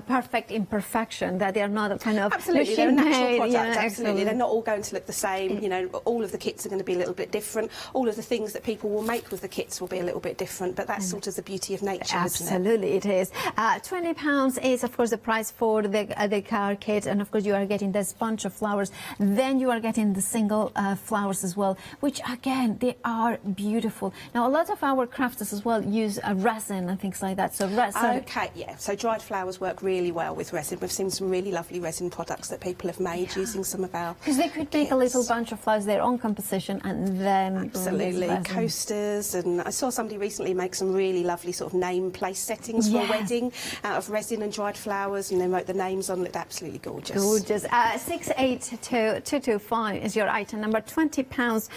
perfect imperfection, that they are not a kind of absolutely, they're a natural product. You know, absolutely, they're not all going to look the same. You know, all of the kits are going to be a little bit different. All of the things that people will make with the kits will be a little bit different. But that's sort of the beauty of nature, absolutely, isn't it is. £20 is of course the price for the card kit, and of course you are getting this bunch of flowers. Then you are getting the single flowers as well, which again they are beautiful. Now a lot of our crafters as well use resin and things like that. So resin. Okay, yeah. So dried flowers work really well with resin. We've seen some really lovely resin products that people have made using some of our because they could make a little bunch of flowers, their own composition, and then absolutely coasters. And I saw somebody recently make some really lovely sort of name place settings for a wedding out of resin and dried flowers, and they wrote the names on. Looked absolutely gorgeous. Gorgeous. 682225 is your item number. £20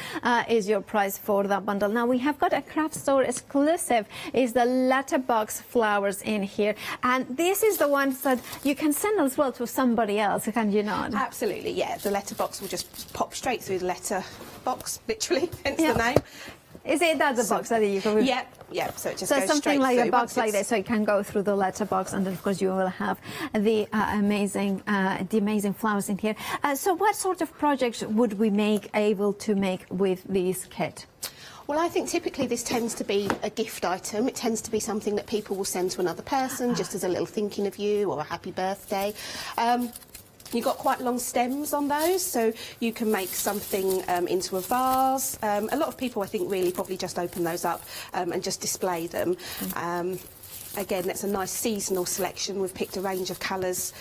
is your price for that bundle. Now we have got a craft store exclusive. Is the letterbox flowers in here. And this is the ones that you can send as well to somebody else, can you not? Absolutely, yeah. The letterbox will just pop straight through the letterbox, literally, hence the name. Is it that the box that you can... Yeah, so it just so goes something straight like through. a box like this, so it can go through the letterbox, and then of course you will have the amazing flowers in here. So what sort of projects would we able to make with this kit? Well, I think typically this tends to be a gift item. It tends to be something that people will send to another person, just as a little thinking of you or a happy birthday. You've got quite long stems on those, so you can make something into a vase. A lot of people, I think, really probably just open those up and just display them. Again, that's a nice seasonal selection. We've picked a range of colours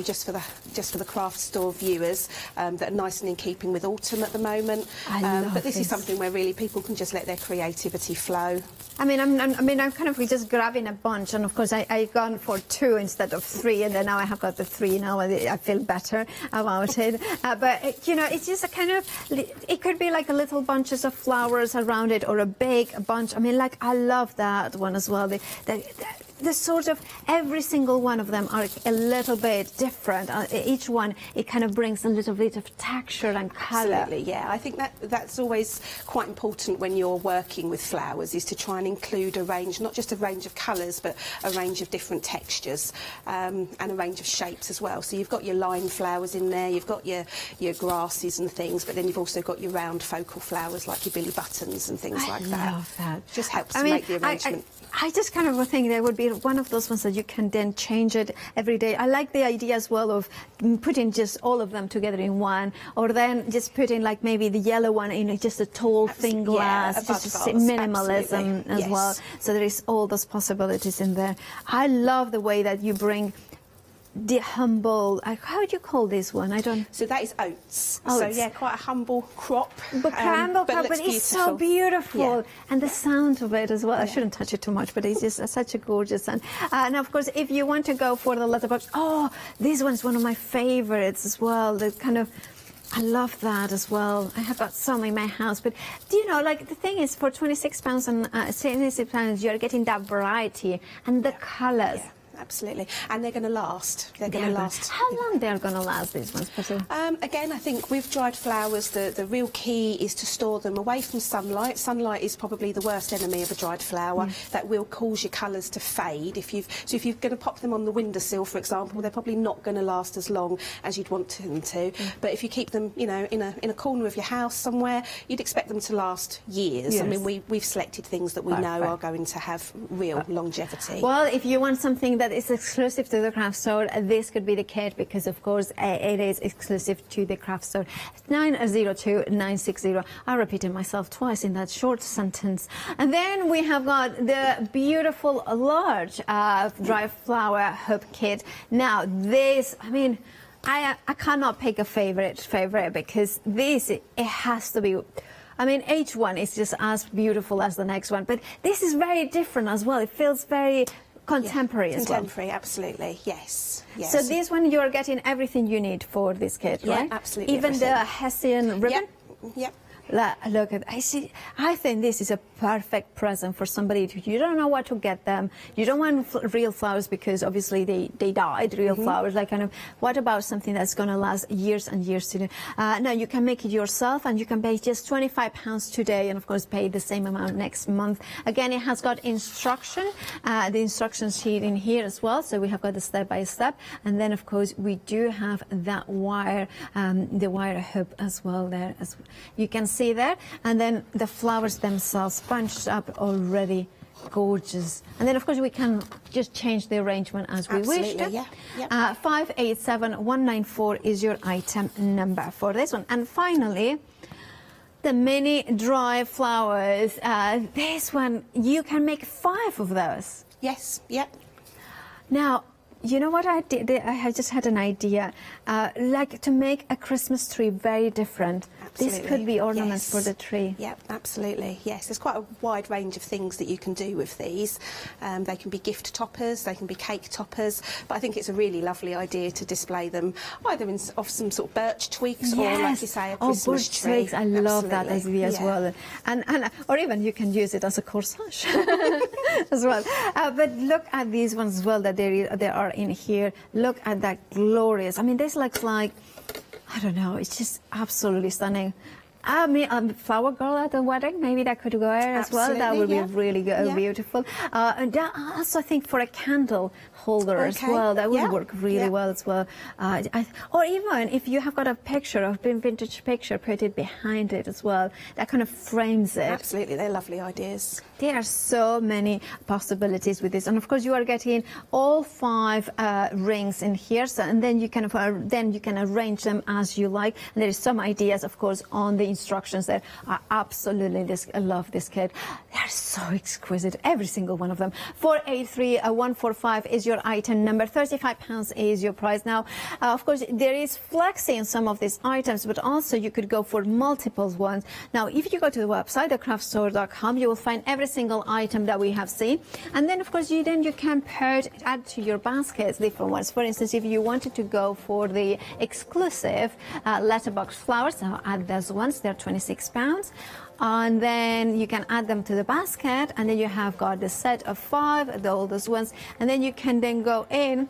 just for the craft store viewers that are nice and in keeping with autumn at the moment. But this is something where really people can just let their creativity flow. I mean, I'm kind of just grabbing a bunch, and of course I've gone for 2 instead of 3, and then now I have got the 3 now, and I feel better about it. But you know, it's just a kind of, it could be like a little bunches of flowers around it, or a big bunch. I mean, like I love that one as well. The sort of every single one of them are a little bit different. Each one, it kind of brings a little bit of texture and colour. Absolutely, yeah. I think that's always quite important when you're working with flowers, is to try and include a range, not just a range of colours, but a range of different textures and a range of shapes as well. So you've got your line flowers in there, you've got your grasses and things, but then you've also got your round focal flowers like your billy buttons and things like that. I love that. Just helps to make the arrangement. I just kind of think there would be one of those ones that you can then change it every day. I like the idea as well of putting just all of them together in one, or then just putting like maybe the yellow one in just a tall thin glass, just to see minimalism as well. So there is all those possibilities in there. I love the way that you bring the humble, how would you call this one? I don't... So that is oats. So yeah, quite a humble crop. But it's so beautiful. Yeah. And the sound of it as well. I shouldn't touch it too much, but it's just such a gorgeous one. And of course, if you want to go for the letterbox, this one's one of my favorites as well. The kind of... I love that as well. I have got some in my house, but do you know, like the thing is, for £26 and £76, you're getting that variety and the colours. absolutely. And they're going to last. They're going to last. How long they're going to last, these ones? Again, I think with dried flowers, the real key is to store them away from sunlight. Sunlight is probably the worst enemy of a dried flower. That will cause your colours to fade. If you're going to pop them on the windowsill, for example, they're probably not going to last as long as you'd want them to. But if you keep them, you know, in a corner of your house somewhere, you'd expect them to last years. Yes. I mean, we've selected things that we know are going to have real longevity. Well, if you want something that is exclusive to the craft store, this could be the kit, because of course it is exclusive to the craft store. 902-960. I repeated myself twice in that short sentence. And then we have got the beautiful large dry flower hoop kit. Now this, I mean, I cannot pick a favorite because this, it has to be, I mean, each one is just as beautiful as the next one, but this is very different as well. It feels very contemporary as well. Contemporary, absolutely, yes. Yes. So this one, you're getting everything you need for this kit, right? Yeah, absolutely. Even everything. the Hessian ribbon? Yep. Look at, I think this is a perfect present for somebody who you don't know what to get them. You don't want real flowers because obviously they died, real flowers. Like, kind of, what about something that's going to last years and years to do? No, you can make it yourself, and you can pay just £25 today, and of course pay the same amount next month. Again, it has got instruction, the instruction sheet in here as well. So we have got the step by step, and then of course we do have that wire, the wire hoop as well there. You can see there, and then the flowers themselves bunched up already, gorgeous. And then of course we can just change the arrangement as we wish to. Yeah. 587194 is your item number for this one. And finally, the mini dry flowers. This one, you can make 5 of those. Yes, yep. Now, you know what I did? I just had an idea, like to make a Christmas tree very different. Absolutely. This could be ornaments for the tree. Yep, absolutely. Yes, there's quite a wide range of things that you can do with these. They can be gift toppers, they can be cake toppers, but I think it's a really lovely idea to display them either off some sort of birch twigs or, like you say, a Christmas birch tree. twigs. I love that Absolutely. idea as well. And or even you can use it as a corsage as well. But look at these ones as well that they are in here. Look at that glorious. I mean, this looks like, I don't know, it's just absolutely stunning. I mean, flower girl at the wedding, maybe that could go there as well. That would be really good, beautiful. And I also think for a candle holder as well, that would work really well as well. Or even if you have got a picture, a vintage picture, put it behind it as well. That kind of frames it. Absolutely, they're lovely ideas. There are so many possibilities with this, and of course you are getting all 5 rings in here. So, and then you can arrange them as you like. And there is some ideas, of course, on the instructions that are absolutely I love this kit. They're so exquisite, every single one of them. 483145 is your item number. £35 is your price. Now, of course, there is flexi in some of these items, but also you could go for multiple ones. Now, if you go to the website, thecraftstore.com, you will find every single item that we have seen, and then of course you can add to your baskets different ones. For instance, if you wanted to go for the exclusive letterbox flowers, so add those ones. They're £26, and then you can add them to the basket, and then you have got the set of 5, the oldest ones, and then you can then go in,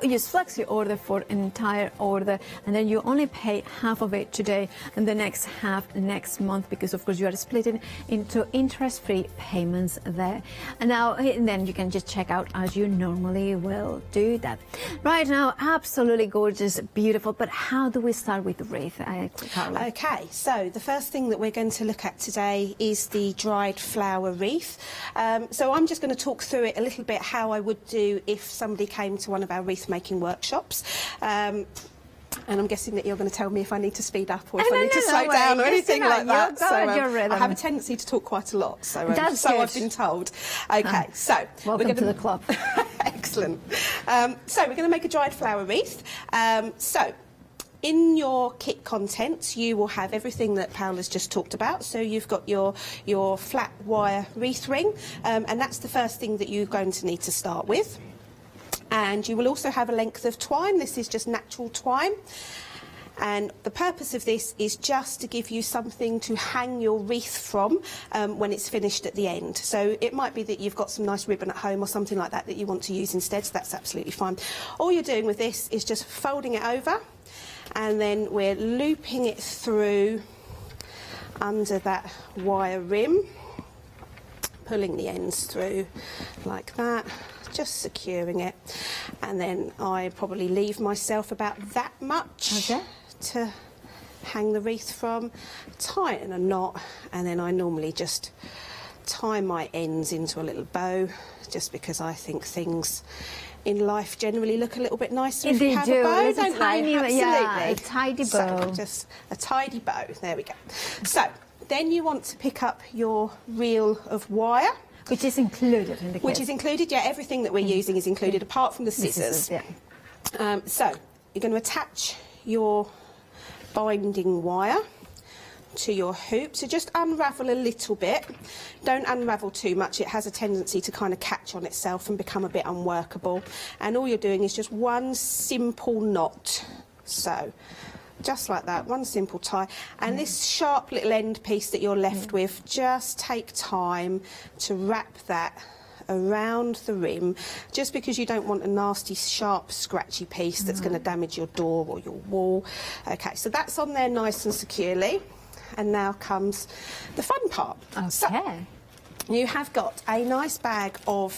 use flexi order for an entire order, and then you only pay half of it today and the next half next month, because of course you are splitting into interest-free payments there. And now then you can just check out as you normally will do that. Right now, absolutely gorgeous, beautiful, but how do we start with the wreath, Carla? Okay, so the first thing that we're going to look at today is the dried flower wreath. So I'm just going to talk through it a little bit, how I would do if somebody came to one of our wreath making workshops. And I'm guessing that you're going to tell me if I need to speed up or if I need to slow down or anything like that. So I have a tendency to talk quite a lot, so I've been told. Okay, so welcome to the club. Excellent. So we're going to make a dried flower wreath. So in your kit contents, you will have everything that Paola's just talked about. So you've got your flat wire wreath ring, and that's the first thing that you're going to need to start with. And you will also have a length of twine. This is just natural twine. And the purpose of this is just to give you something to hang your wreath from when it's finished at the end. So it might be that you've got some nice ribbon at home or something like that that you want to use instead, so that's absolutely fine. All you're doing with this is just folding it over, and then we're looping it through under that wire rim, pulling the ends through like that, just securing it, and then I probably leave myself about that much to hang the wreath from, tie it in a knot, and then I normally just tie my ends into a little bow, just because I think things in life generally look a little bit nicer if you have a bow, don't they? Absolutely. Yeah, a tidy bow. So just a tidy bow, there we go. So then you want to pick up your reel of wire. Which is included in the kit. Which is included, yeah, everything that we're using is included apart from the scissors. So you're going to attach your binding wire to your hoop, so just unravel a little bit. Don't unravel too much, it has a tendency to kind of catch on itself and become a bit unworkable. And all you're doing is just one simple knot. So just like that, one simple tie. And this sharp little end piece that you're left with, just take time to wrap that around the rim, just because you don't want a nasty, sharp, scratchy piece that's going to damage your door or your wall. Okay, so that's on there nice and securely. And now comes the fun part. Okay. So, you have got a nice bag of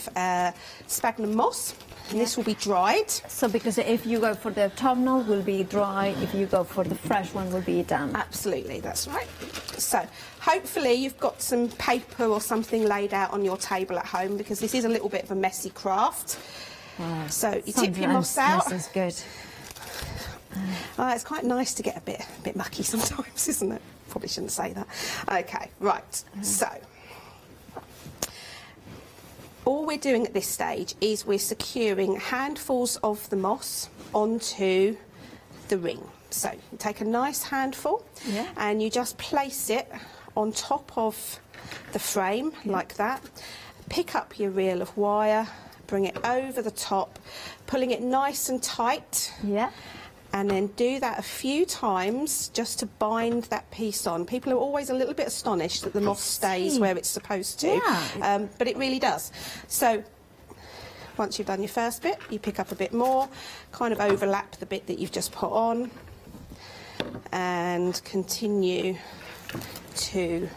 sphagnum moss. And this will be dried. So because if you go for the autumnal, will be dry. If you go for the fresh one, will be damp. Absolutely, that's right. So hopefully you've got some paper or something laid out on your table at home, because this is a little bit of a messy craft. So you tip your moss out. This is good. It's quite nice to get a bit mucky sometimes, isn't it? Probably shouldn't say that. Okay, right. So all we're doing at this stage is we're securing handfuls of the moss onto the ring. So you take a nice handful and you just place it on top of the frame like that. Pick up your reel of wire, bring it over the top, pulling it nice and tight. And then do that a few times just to bind that piece on. People are always a little bit astonished that the moss stays where it's supposed to, but it really does. So once you've done your first bit, you pick up a bit more, kind of overlap the bit that you've just put on, and continue to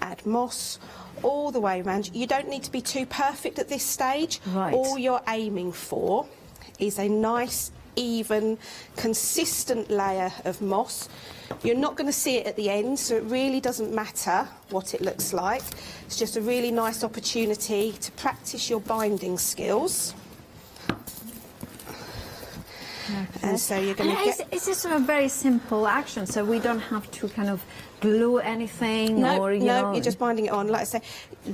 add moss all the way around. You don't need to be too perfect at this stage. All you're aiming for is a nice, even, consistent layer of moss. You're not going to see it at the end, so it really doesn't matter what it looks like. It's just a really nice opportunity to practice your binding skills. And so you're going to get... It's just a very simple action, so we don't have to kind of glue anything. No, or, you no, know, you're just binding it on. Like I say,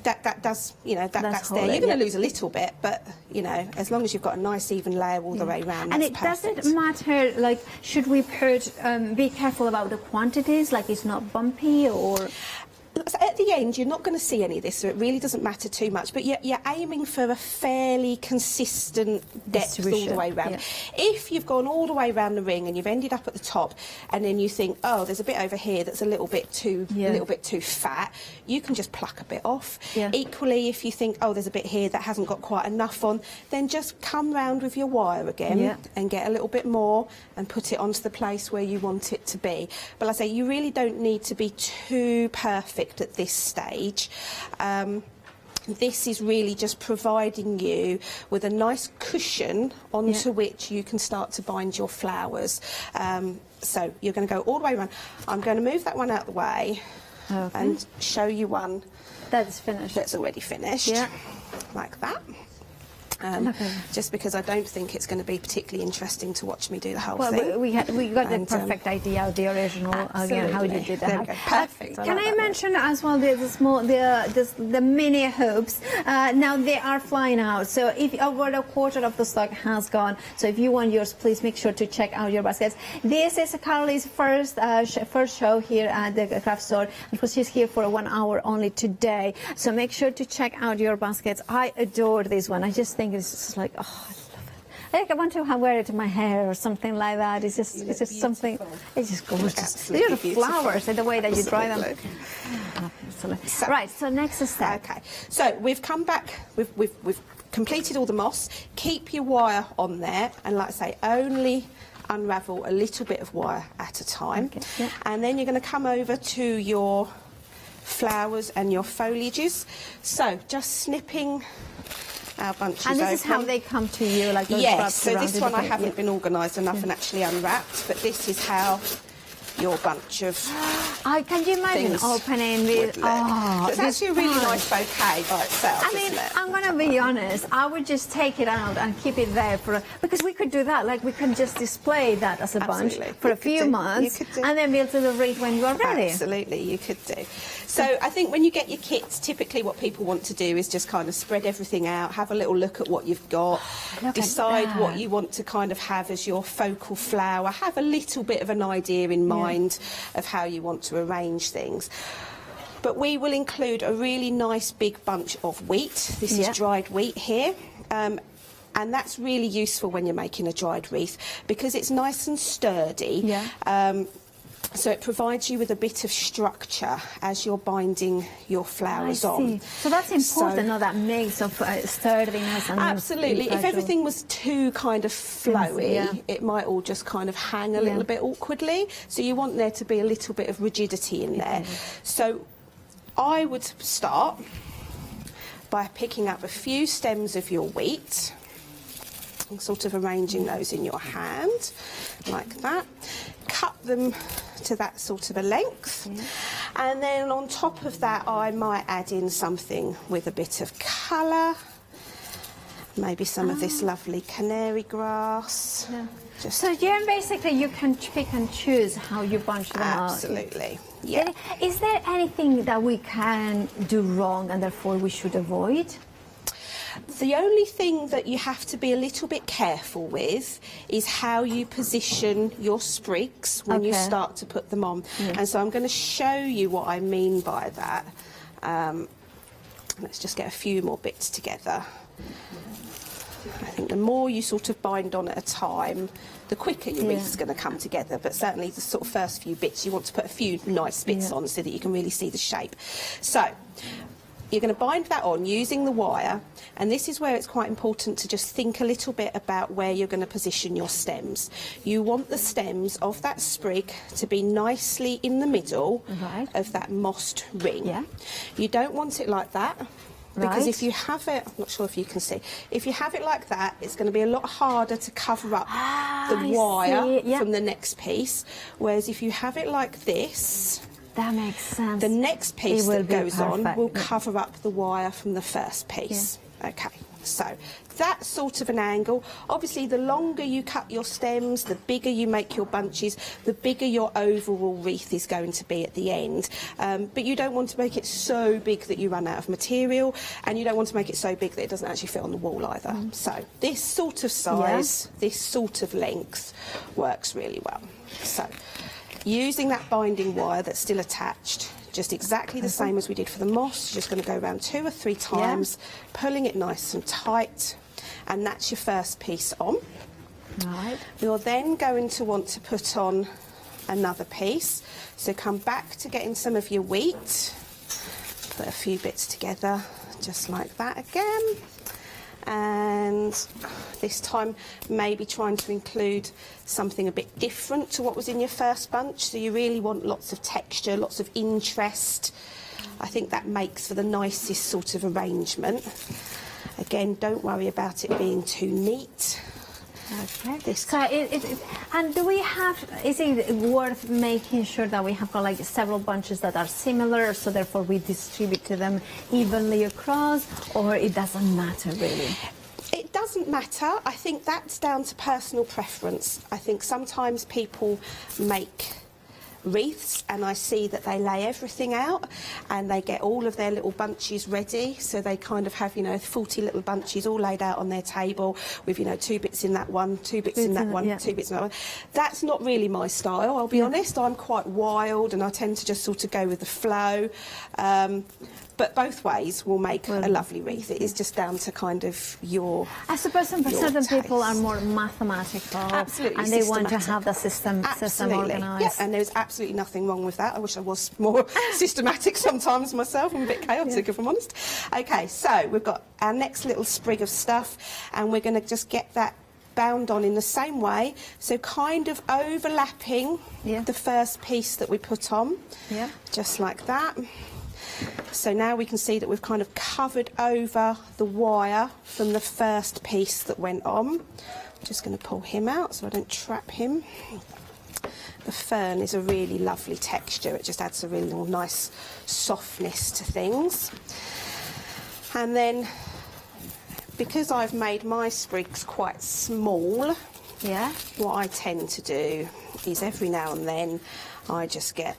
that does, you know, that's there. You're going to lose a little bit, but, you know, as long as you've got a nice even layer all the way around, and that's it doesn't matter, like, should we put, be careful about the quantities, like it's not bumpy, or... So at the end, you're not going to see any of this, so it really doesn't matter too much. But you're aiming for a fairly consistent depth all the way around. If you've gone all the way around the ring and you've ended up at the top, and then you think, oh, there's a bit over here that's a little bit too fat, you can just pluck a bit off. Equally, if you think, oh, there's a bit here that hasn't got quite enough on, then just come round with your wire again and get a little bit more and put it onto the place where you want it to be. But like I say, you really don't need to be too perfect at this stage. This is really just providing you with a nice cushion onto which you can start to bind your flowers. So you're going to go all the way around. I'm going to move that one out of the way and show you one that's finished. That's already finished, like that. Just because I don't think it's going to be particularly interesting to watch me do the whole thing. We got the perfect idea of the original again, how you did that. There we go. Perfect. Can I mention as well the mini hoops? Now they are flying out. So if over a quarter of the stock has gone, so if you want yours, please make sure to check out your baskets. This is Carly's first show here at the craft store, because she's here for 1 hour only today. So make sure to check out your baskets. I adore this one. I just think it's just like, oh, I love it. Like I want to wear it to my hair or something like that. It's just something. It's just gorgeous. Absolutely These are flowers and the way that you dry them. Absolutely. So, right. So next step. Okay. So we've come back. We've completed all the moss. Keep your wire on there, and like I say, only unravel a little bit of wire at a time. Okay, yeah. And then you're going to come over to your flowers and your foliages. So just snipping our bunches And this is open. how they come to you, like those yes, wrapped so around this it, one I okay, haven't yeah. been organised enough and actually unwrapped, but this is how your bunch of can you imagine things opening would this? look. Oh, So it's this actually a really bunch. nice bouquet by itself, I mean, isn't it? I'm gonna be honest. I would just take it out and keep it there because we could do that. Like we can just display that as a bunch Absolutely. for You a could few do. months, You could do. and then be able to read when you are ready. Absolutely, you could do. So I think when you get your kits, typically what people want to do is just kind of spread everything out, have a little look at what you've got, Look decide at what that. you want to kind of have as your focal flower, have a little bit of an idea in mind of how you want to arrange things. But we will include a really nice big bunch of wheat. This is dried wheat here. And that's really useful when you're making a dried wreath because it's nice and sturdy. Yeah. So it provides you with a bit of structure as you're binding your flowers I on. see. So that's important, So- no, that mix of sturdiness and Absolutely. If gradual. everything was too kind of flowy, Yeah. it might all just kind of hang a little bit awkwardly. So you want there to be a little bit of rigidity in there. So I would start by picking up a few stems of your wheat and sort of arranging those in your hand like that. Cut them to that sort of a length, and then on top of that I might add in something with a bit of colour, maybe some of this lovely canary grass. So basically you can pick and choose how you bunch them out. Absolutely, yeah. Is there anything that we can do wrong and therefore we should avoid? The only thing that you have to be a little bit careful with is how you position your sprigs when you Okay. start to put them on. And so I'm going to show you what I mean by that. Let's just get a few more bits together. I think the more you sort of bind on at a time, the quicker your wreath's going to come together. But certainly the sort of first few bits, you want to put a few nice bits on so that you can really see the shape. So you're going to bind that on using the wire, and this is where it's quite important to just think a little bit about where you're going to position your stems. You want the stems of that sprig to be nicely in the middle of that mossed ring. You don't want it like that, because if you have it, I'm not sure if you can see, if you have it like that, it's going to be a lot harder to cover up the wire from the next piece, whereas if you have it like this, that makes sense. the next piece It will that be goes on perfect, will yeah. cover up the wire from the first piece. Okay, so that's sort of an angle. Obviously, the longer you cut your stems, the bigger you make your bunches, the bigger your overall wreath is going to be at the end. But you don't want to make it so big that you run out of material, and you don't want to make it so big that it doesn't actually fit on the wall either. So this sort of size, this sort of length works really well. So using that binding wire that's still attached, just exactly the same as we did for the moss, just going to go around 2 or 3 times, pulling it nice and tight, and that's your first piece on. Right. You're then going to want to put on another piece, so come back to getting some of your wheat, put a few bits together just like that again, and this time maybe trying to include something a bit different to what was in your first bunch. So you really want lots of texture, lots of interest. I think that makes for the nicest sort of arrangement. Again, don't worry about it being too neat. Okay. So and do we have, is it worth making sure that we have got like several bunches that are similar, so therefore we distribute to them evenly across, or it doesn't matter really? It doesn't matter. I think that's down to personal preference. I think sometimes people make wreaths, and I see that they lay everything out and they get all of their little bunches ready. So they kind of have, you know, 40 little bunches all laid out on their table with, you know, 2 bits in that one, 2 bits in that one, 2 bits in that one. That's not really my style, I'll be honest. I'm quite wild and I tend to just sort of go with the flow. But both ways will make a lovely wreath. It is just down to kind of your. I suppose some certain people are more mathematical, absolutely, and they want to have the system organised. Yeah, and there's absolutely nothing wrong with that. I wish I was more systematic sometimes myself. I'm a bit chaotic, if I'm honest. Okay, so we've got our next little sprig of stuff, and we're going to just get that bound on in the same way, so kind of overlapping the first piece that we put on, just like that. So now we can see that we've kind of covered over the wire from the first piece that went on. I'm just going to pull him out so I don't trap him. The fern is a really lovely texture. It just adds a really nice softness to things. And then, because I've made my sprigs quite small, what I tend to do is every now and then I just get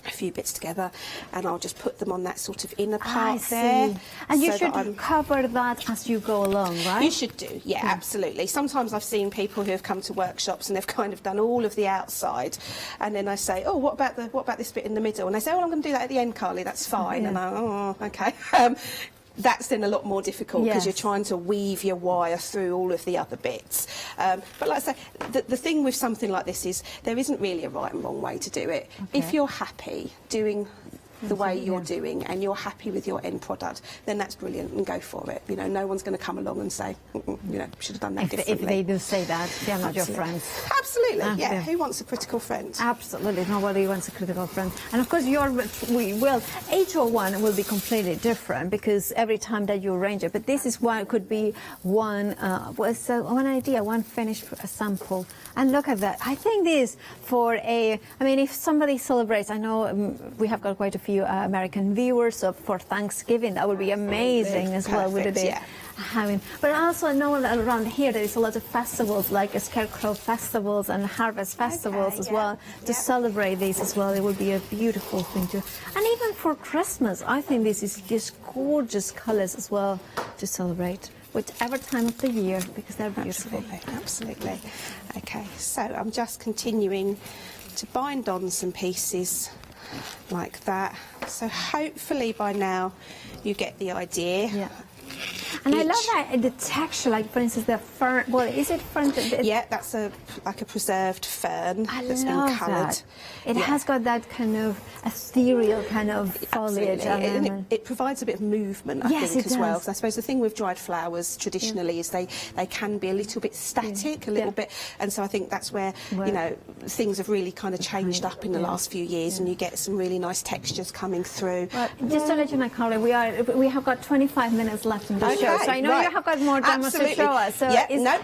a few bits together and I'll just put them on that sort of inner part there. And you should cover that as you go along, right? You should do, yeah, absolutely. Sometimes I've seen people who have come to workshops and they've kind of done all of the outside, and then I say, oh, what about this bit in the middle? And they say, oh, I'm going to do that at the end, Carly, that's fine. And I, oh, okay. That's then a lot more difficult because you're trying to weave your wire through all of the other bits. But like I say, the thing with something like this is there isn't really a right and wrong way to do it. If you're happy doing the way you're doing and you're happy with your end product, then that's brilliant, and go for it. You know, no one's going to come along and say, you know, should have done that differently. If they do say that, they're not your friends. Absolutely, yeah. Who wants a critical friend? Absolutely, nobody wants a critical friend. And of course, each one will be completely different because every time that you arrange it. But this is one could be one idea, one finished sample. And look at that. I think this for if somebody celebrates, I know we have got quite a few American viewers, so for Thanksgiving that would be amazing as well. Would it be? But also I know that around here there is a lot of festivals like scarecrow festivals and harvest festivals as well to celebrate this as well. It would be a beautiful thing to, and even for Christmas I think this is just gorgeous colours as well to celebrate whichever time of the year because they're beautiful. Absolutely. Okay, so I'm just continuing to bind on some pieces like that. So hopefully by now you get the idea. Yeah. And I love that the texture, like for instance the fern. Well, is it fern? Yeah, that's like a preserved fern that's been coloured. It has got that kind of ethereal kind of foliage. And it provides a bit of movement, I think, as well. Because I suppose the thing with dried flowers traditionally is they can be a little bit static, a little bit, and so I think that's where you know things have really kind of changed up in the last few years, and you get some really nice textures coming through. Well, just to let you know, Carly, we have got 25 minutes left in the show, so I know you have got more demos to show us. So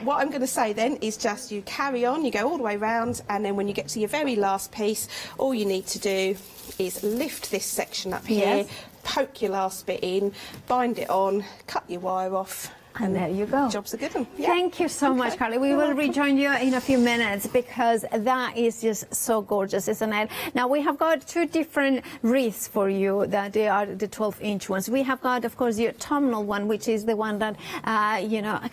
what I'm going to say then is just you carry on, you go all the way round, and then when you get to your very last piece, all you need to do is lift this section up here, poke your last bit in, bind it on, cut your wire off. And there you go. Job's a good one. Yeah. Thank you so much, Carly. We will rejoin you in a few minutes because that is just so gorgeous, isn't it? Now, we have got two different wreaths for you. That they are the 12-inch ones. We have got, of course, the autumnal one, which is the one that,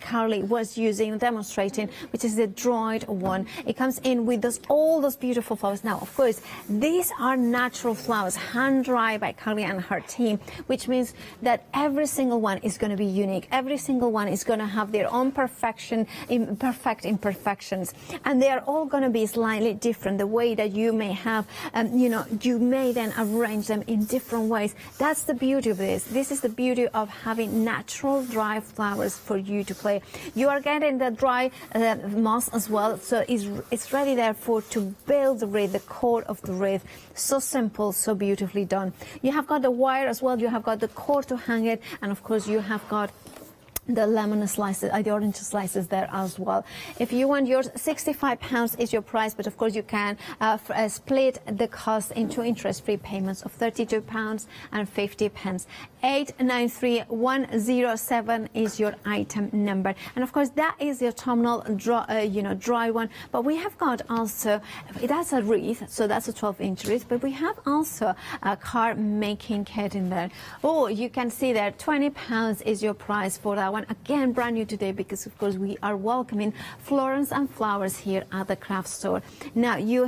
Carly was using, demonstrating, which is the dried one. It comes in with all those beautiful flowers. Now, of course, these are natural flowers, hand-dried by Carly and her team, which means that every single one is going to be unique. Every single one is going to have their own perfect imperfections, and they are all going to be slightly different. The way that you may have, you may then arrange them in different ways. That's the beauty of this. This is the beauty of having natural dry flowers for you to play. You are getting the dry moss as well, so it's ready there to build the wreath, the core of the wreath. So simple, so beautifully done. You have got the wire as well. You have got the cord to hang it, and of course you have got the lemon slices, the orange slices there as well. If you want yours, £65 is your price, but of course you can split the cost into interest-free payments of £32 and 50p. 893107 is your item number, and of course that is the autumnal dry one. But we have got also, that's a wreath, so that's a 12-inch wreath, but we have also a card making kit in there. Oh, you can see there, £20 is your price for that one. Again, brand new today, because of course we are welcoming Florence and Flowers here at the craft store. Now you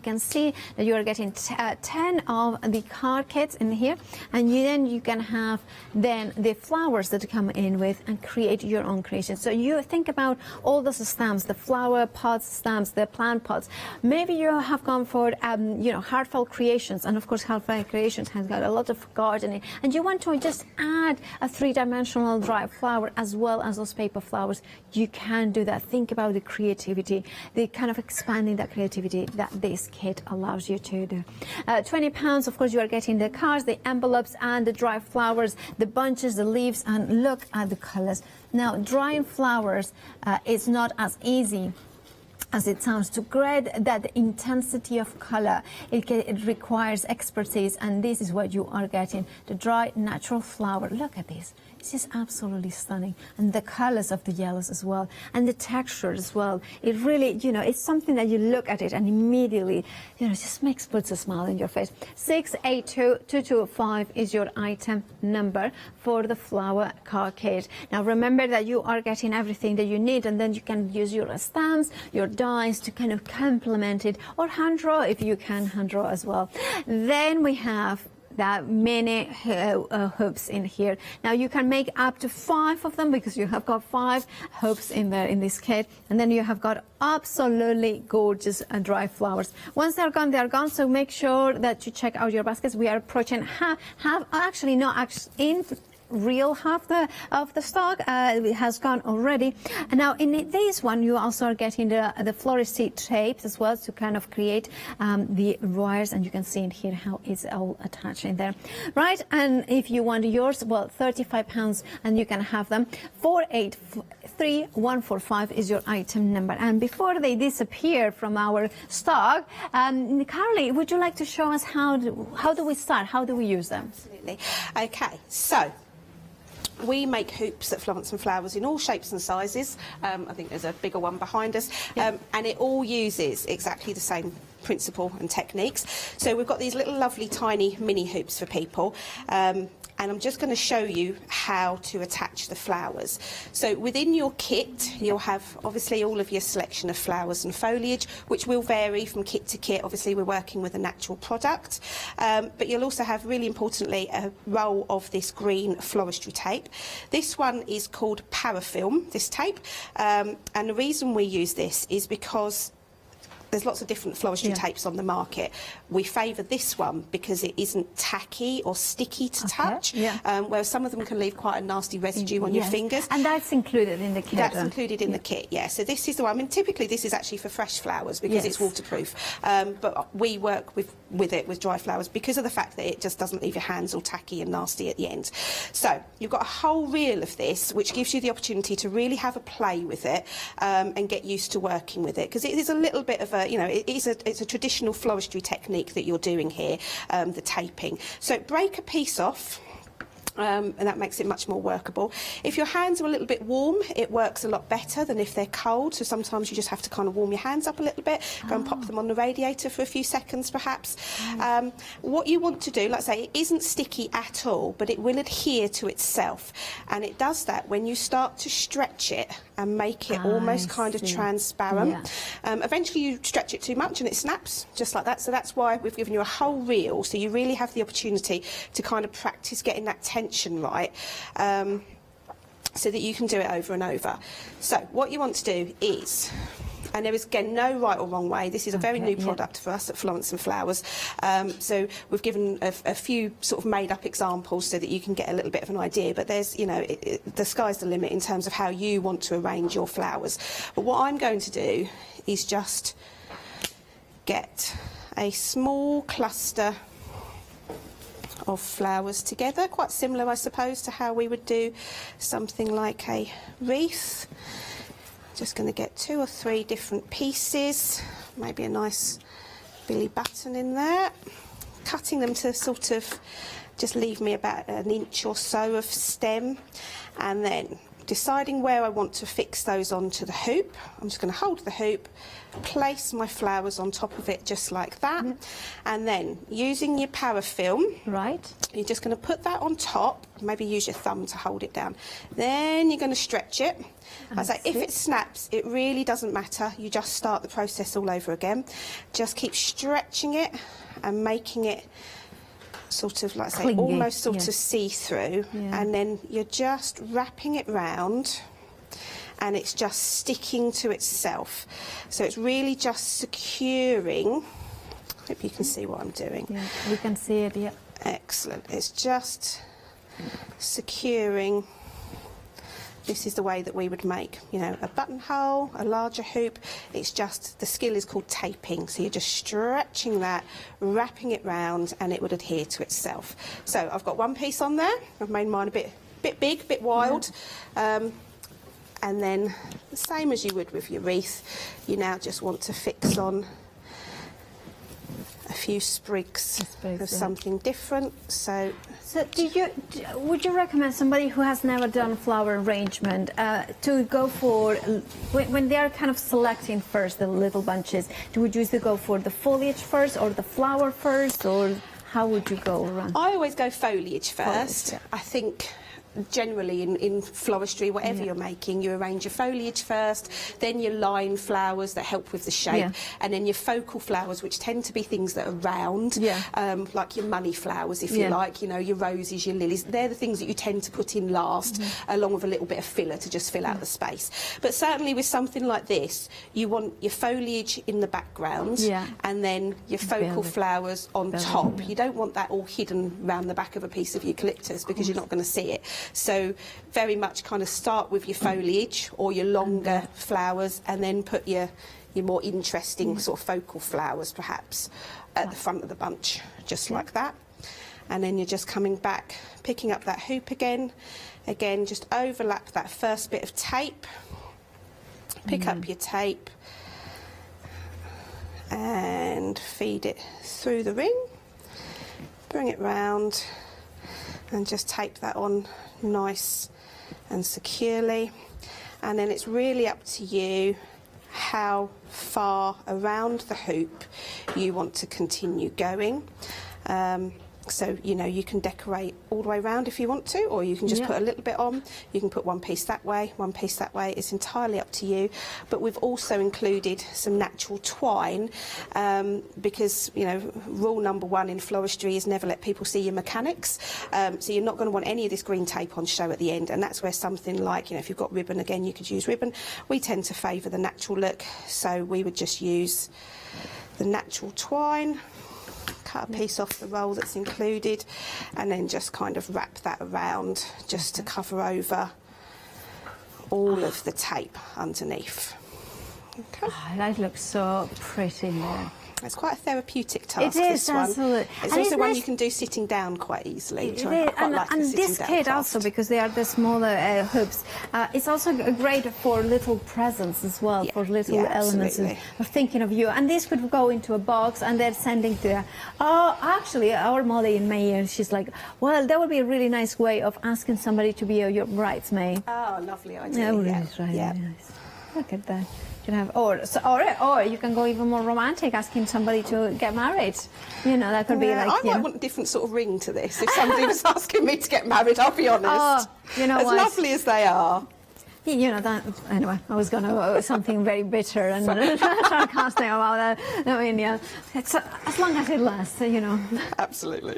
can see that you are getting 10 of the card kits in here, and then you can have then the flowers that come in with and create your own creation. So you think about all those stamps, the flower pots stamps, the plant pots. Maybe you have gone for Heartfelt Creations, and of course Heartfelt Creations has got a lot of gardening, and you want to just add a three-dimensional dry flower as well as those paper flowers. You can do that. Think about the creativity, the kind of expanding that creativity that this kit allows you to do. £20, of course, you are getting the cards, the envelopes, and the dry flowers, the bunches, the leaves, and look at the colors. Now, drying flowers is not as easy as it sounds. To create that intensity of color, it requires expertise, and this is what you are getting, the dry natural flower. Look at this. It's just absolutely stunning, and the colors of the yellows as well, and the texture as well. It really, it's something that you look at it and immediately, just puts a smile in your face. 682225 is your item number for the flower card kit. Now remember that you are getting everything that you need, and then you can use your stamps, your dies to kind of complement it, or hand draw if you can hand draw as well. Then we have that many hoops in here. Now you can make up to 5 of them, because you have got 5 hoops in there in this kit, and then you have got absolutely gorgeous dry flowers. Once they're gone, they're gone. So make sure that you check out your baskets. We are approaching half in real half of the stock it has gone already. And now in this one you also are getting the floresty tapes as well to kind of create the wires, and you can see in here how it's all attached in there, right? And if you want yours, well, £35 and you can have them. 483145 is your item number. And before they disappear from our stock, Carly, would you like to show us how do we start? How do we use them? Absolutely. Okay, so we make hoops at Florence and Flowers in all shapes and sizes. I think there's a bigger one behind us, and it all uses exactly the same principle and techniques. So we've got these little lovely tiny mini hoops for people, and I'm just going to show you how to attach the flowers. So within your kit you'll have obviously all of your selection of flowers and foliage, which will vary from kit to kit. Obviously we're working with a natural product, but you'll also have, really importantly, a roll of this green floristry tape. This one is called Parafilm, this tape, and the reason we use this is because there's lots of different floristry tapes on the market. We favour this one because it isn't tacky or sticky to touch, whereas some of them can leave quite a nasty residue on your fingers. And that's included in the kit. That's included in the kit, yeah. So this is the one. I mean, typically this is actually for fresh flowers because it's waterproof, but we work with it with dry flowers because of the fact that it just doesn't leave your hands all tacky and nasty at the end. So you've got a whole reel of this, which gives you the opportunity to really have a play with it and get used to working with it, because it is a little bit of it's a traditional floristry technique that you're doing here, the taping. So break a piece off. And that makes it much more workable. If your hands are a little bit warm, it works a lot better than if they're cold. So sometimes you just have to kind of warm your hands up a little bit, go and pop them on the radiator for a few seconds perhaps. What you want to do, like I say, it isn't sticky at all, but it will adhere to itself. And it does that when you start to stretch it and make it almost kind of transparent. Eventually you stretch it too much and it snaps, just like that. So that's why we've given you a whole reel, so you really have the opportunity to kind of practice getting that tension right, so that you can do it over and over. So what you want to do is, and there is again no right or wrong way, this is a very new product for us at Florence and Flowers, so we've given a few sort of made up examples so that you can get a little bit of an idea, but there's, the sky's the limit in terms of how you want to arrange your flowers. But what I'm going to do is just get a small cluster of flowers together, quite similar I suppose to how we would do something like a wreath. Just going to get 2 or 3 different pieces, maybe a nice billy button in there, cutting them to sort of just leave me about an inch or so of stem, and then deciding where I want to fix those onto the hoop. I'm just going to hold the hoop, place my flowers on top of it just like that, and then using your parafilm, you're just going to put that on top, maybe use your thumb to hold it down. Then you're going to stretch it. I say if it snaps, it really doesn't matter, you just start the process all over again. Just keep stretching it and making it sort of, like I say, Clingy, almost sort of see-through, and then you're just wrapping it round and it's just sticking to itself. So it's really just securing. Hope you can see what I'm doing. Yeah, we can see it, yeah. Excellent. It's just securing. This is the way that we would make, you know, a buttonhole, a larger hoop. It's just, the skill is called taping. So you're just stretching that, wrapping it round, and it would adhere to itself. So I've got one piece on there. I've made mine a bit big, a bit wild. And then, the same as you would with your wreath, you now just want to fix on a few sprigs of something different. So would you recommend somebody who has never done flower arrangement to go for, when they are kind of selecting first the little bunches, would you usually go for the foliage first or the flower first, or how would you go around? I always go foliage first. I think generally in floristry, whatever you're making, you arrange your foliage first, then your line flowers that help with the shape, and then your focal flowers, which tend to be things that are round, like your money flowers, if you like, you know, your roses, your lilies. They're the things that you tend to put in last, along with a little bit of filler to just fill out the space. But certainly with something like this, you want your foliage in the background, and then your focal flowers on top. You don't want that all hidden round the back of a piece of eucalyptus, because you're not going to see it. So very much kind of start with your foliage or your longer flowers, and then put your more interesting sort of focal flowers perhaps at the front of the bunch, just like that. And then you're just coming back, picking up that hoop again, just overlap that first bit of tape, pick up your tape and feed it through the ring, bring it round and just tape that on nice and securely. And then it's really up to you how far around the hoop you want to continue going. So, you know, you can decorate all the way around if you want to, or you can just put a little bit on. You can put one piece that way, one piece that way. It's entirely up to you. But we've also included some natural twine because, you know, rule number 1 in floristry is never let people see your mechanics. So you're not going to want any of this green tape on show at the end. And that's where something like, you know, if you've got ribbon, again, you could use ribbon. We tend to favour the natural look. So we would just use the natural twine, cut a piece off the roll that's included, and then just kind of wrap that around just to cover over all of the tape underneath. Okay. Oh, that looks so pretty there. It's quite a therapeutic task, It is, this one. absolutely. It's And also it's one nice- you can do sitting down quite easily. It So I is, quite like the and sitting this down kit craft. also, because they are the smaller hoops, it's also great for little presents as well, for little elements absolutely. of thinking of you. And this could go into a box and they're sending to, actually, our Molly in May, she's like, well, that would be a really nice way of asking somebody to be your bridesmaid. Oh, lovely idea. Yeah, really nice. Look at that. You can have, or you can go even more romantic, asking somebody to get married. You know, that could be like. I might want a different sort of ring to this. If somebody was asking me to get married, I'll be honest. Oh, you know as what? lovely as they are. You know that. Anyway, I was gonna something very bitter and sarcastic about that. I mean, yeah, it's, as long as it lasts, you know. Absolutely.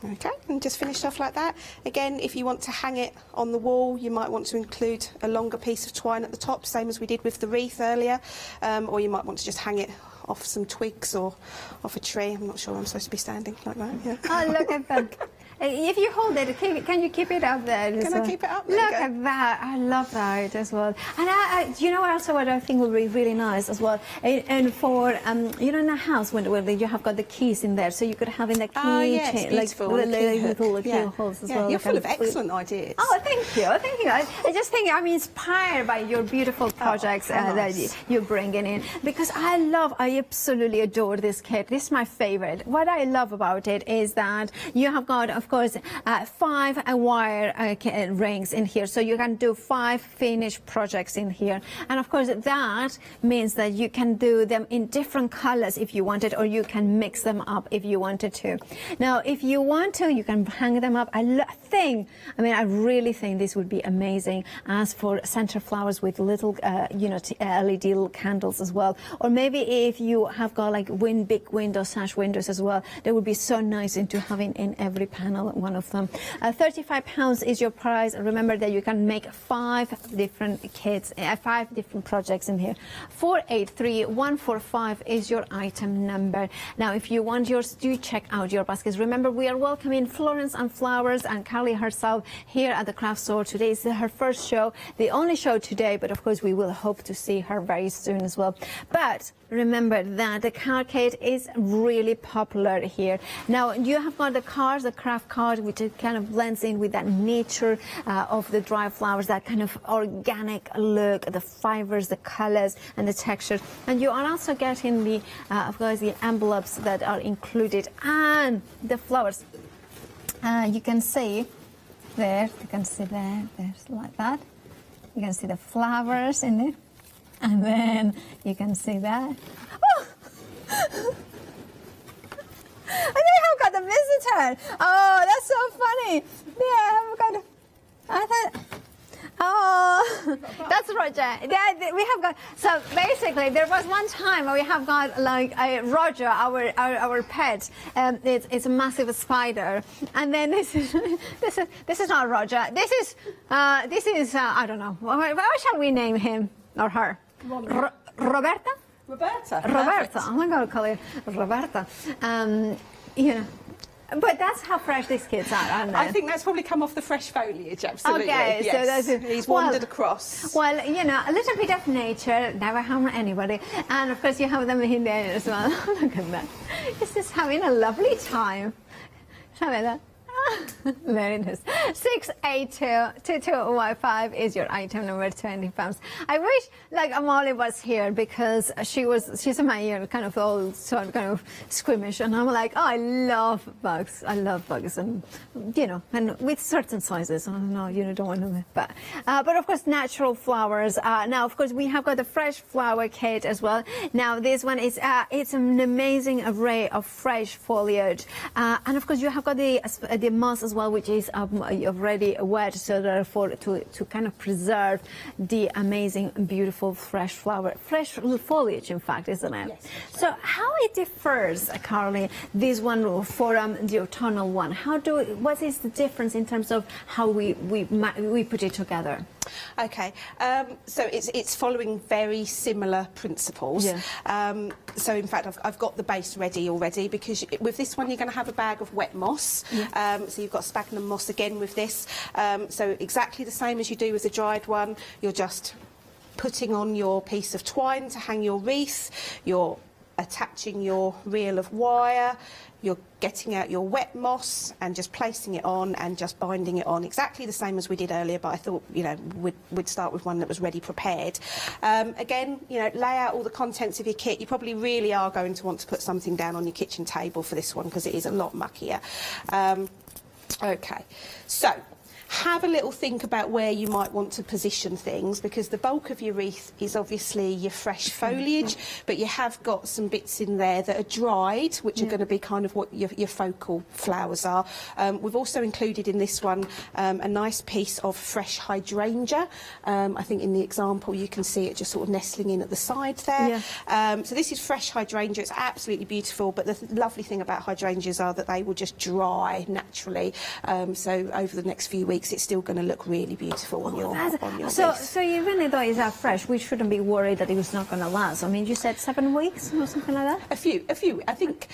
Okay, and just finished off like that. Again, if you want to hang it on the wall, you might want to include a longer piece of twine at the top, same as we did with the wreath earlier, or you might want to just hang it off some twigs or off a tree. I'm not sure I'm supposed to be standing like that. Yeah. Oh, look at that. If you hold it, can you keep it up there? Can I keep it up? There Look at that. I love that as well. And you know also what I think would be really nice as well? And for, you know, in a house when you have got the keys in there, so you could have in the key yes, chain, beautiful. like Little little key holes as well. You're full of excellent ideas. Oh, thank you. Thank you. I just think I'm inspired by your beautiful projects that you're bringing in, because I absolutely adore this kit. This is my favorite. What I love about it is that you have got, of course, 5 wire rings in here, so you can do 5 finished projects in here. And of course, that means that you can do them in different colors if you wanted, or you can mix them up if you wanted to. Now, if you want to, you can hang them up. I really think this would be amazing as for center flowers with little, LED candles as well. Or maybe if you have got like big windows, sash windows as well, they would be so nice into having in every panel one of them. £35 is your price. Remember that you can make 5 different kits, 5 different projects in here. 483145 is your item number. Now, if you want yours, do check out your baskets. Remember, we are welcoming Florence and Flowers and Carly herself here at the craft store. Today is her first show, the only show today, but of course we will hope to see her very soon as well. But remember that the card kit is really popular here. Now, you have got the cards, the craft card, which kind of blends in with that nature of the dry flowers, that kind of organic look, the fibers, the colors, and the texture. And you are also getting the, of course, the envelopes that are included and the flowers. You can see there, there's like that. You can see the flowers in it. And then you can see that. Oh! And they have got the visitor. Oh, that's so funny. Yeah, I've got. Oh, that's Roger. Yeah, we have got. So basically, there was one time where we have got like Roger, our pet. It's a massive spider, and then this is not Roger. This is I don't know. What shall we name him or her? Roberta. Roberta. I'm going to call her Roberta. But that's how fresh these kids are, aren't they? I think that's probably come off the fresh foliage, absolutely. Okay, yes. So that's he's wandered across. Well, a little bit of nature, never harm anybody. And of course, you have them in there as well. Look at that. He's just having a lovely time. Show me that. Very nice. 6822215 is your item number, £20. I wish like Amali was here, because she's in my ear, kind of all sort of kind of squeamish, and I'm like, oh, I love bugs, and and with certain sizes, I don't know, don't want to, but of course natural flowers. Now of course we have got the fresh flower kit as well. Now this one is it's an amazing array of fresh foliage, and of course you have got the moss as well, which is already wet, so therefore to kind of preserve the amazing, beautiful fresh foliage, in fact, isn't it? Yes. So how it differs, Carly, this one for the autumnal one? What is the difference in terms of how we put it together? Okay, so it's following very similar principles. Yeah. So in fact, I've got the base ready already, because with this one you're going to have a bag of wet moss. Yeah. So you've got sphagnum moss again with this. So exactly the same as you do with the dried one. You're just putting on your piece of twine to hang your wreath. You're attaching your reel of wire. You're getting out your wet moss and just placing it on and just binding it on, exactly the same as we did earlier, but I thought, we'd start with one that was ready prepared. Again, lay out all the contents of your kit. You probably really are going to want to put something down on your kitchen table for this one, because it is a lot muckier. Okay, so have a little think about where you might want to position things, because the bulk of your wreath is obviously your fresh foliage, but you have got some bits in there that are dried, which are going to be kind of what your focal flowers are. We've also included in this one a nice piece of fresh hydrangea. I think in the example you can see it just sort of nestling in at the side there. Yeah. So this is fresh hydrangea. It's absolutely beautiful, but the lovely thing about hydrangeas are that they will just dry naturally. So over the next few weeks weeks, it's still going to look really beautiful on your So, wreath. so even though it's fresh, we shouldn't be worried that it was not going to last. I mean, you said 7 weeks or something like that? A few. I think,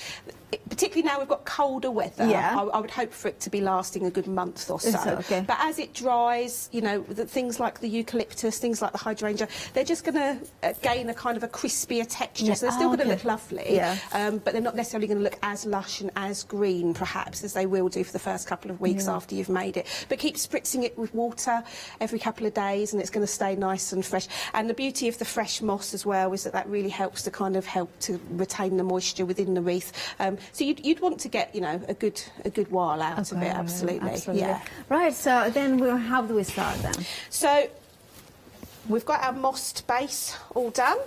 particularly now we've got colder weather, Yeah. I would hope for it to be lasting a good month or so. Okay. But as it dries, you know, things like the eucalyptus, things like the hydrangea, they're just going to gain a kind of a crispier texture. Yeah. So they're still going to Okay. look lovely, Yeah. but they're not necessarily going to look as lush and as green, perhaps, as they will do for the first couple of weeks Yeah. after you've made it. But keep spritzing it with water every couple of days, and it's going to stay nice and fresh. And the beauty of the fresh moss as well is that that really helps to kind of help to retain the moisture within the wreath. So you'd want to get, you know, a good while out of it. Absolutely. Yeah. Right. So then, how do we start then? So we've got our mossed base all done,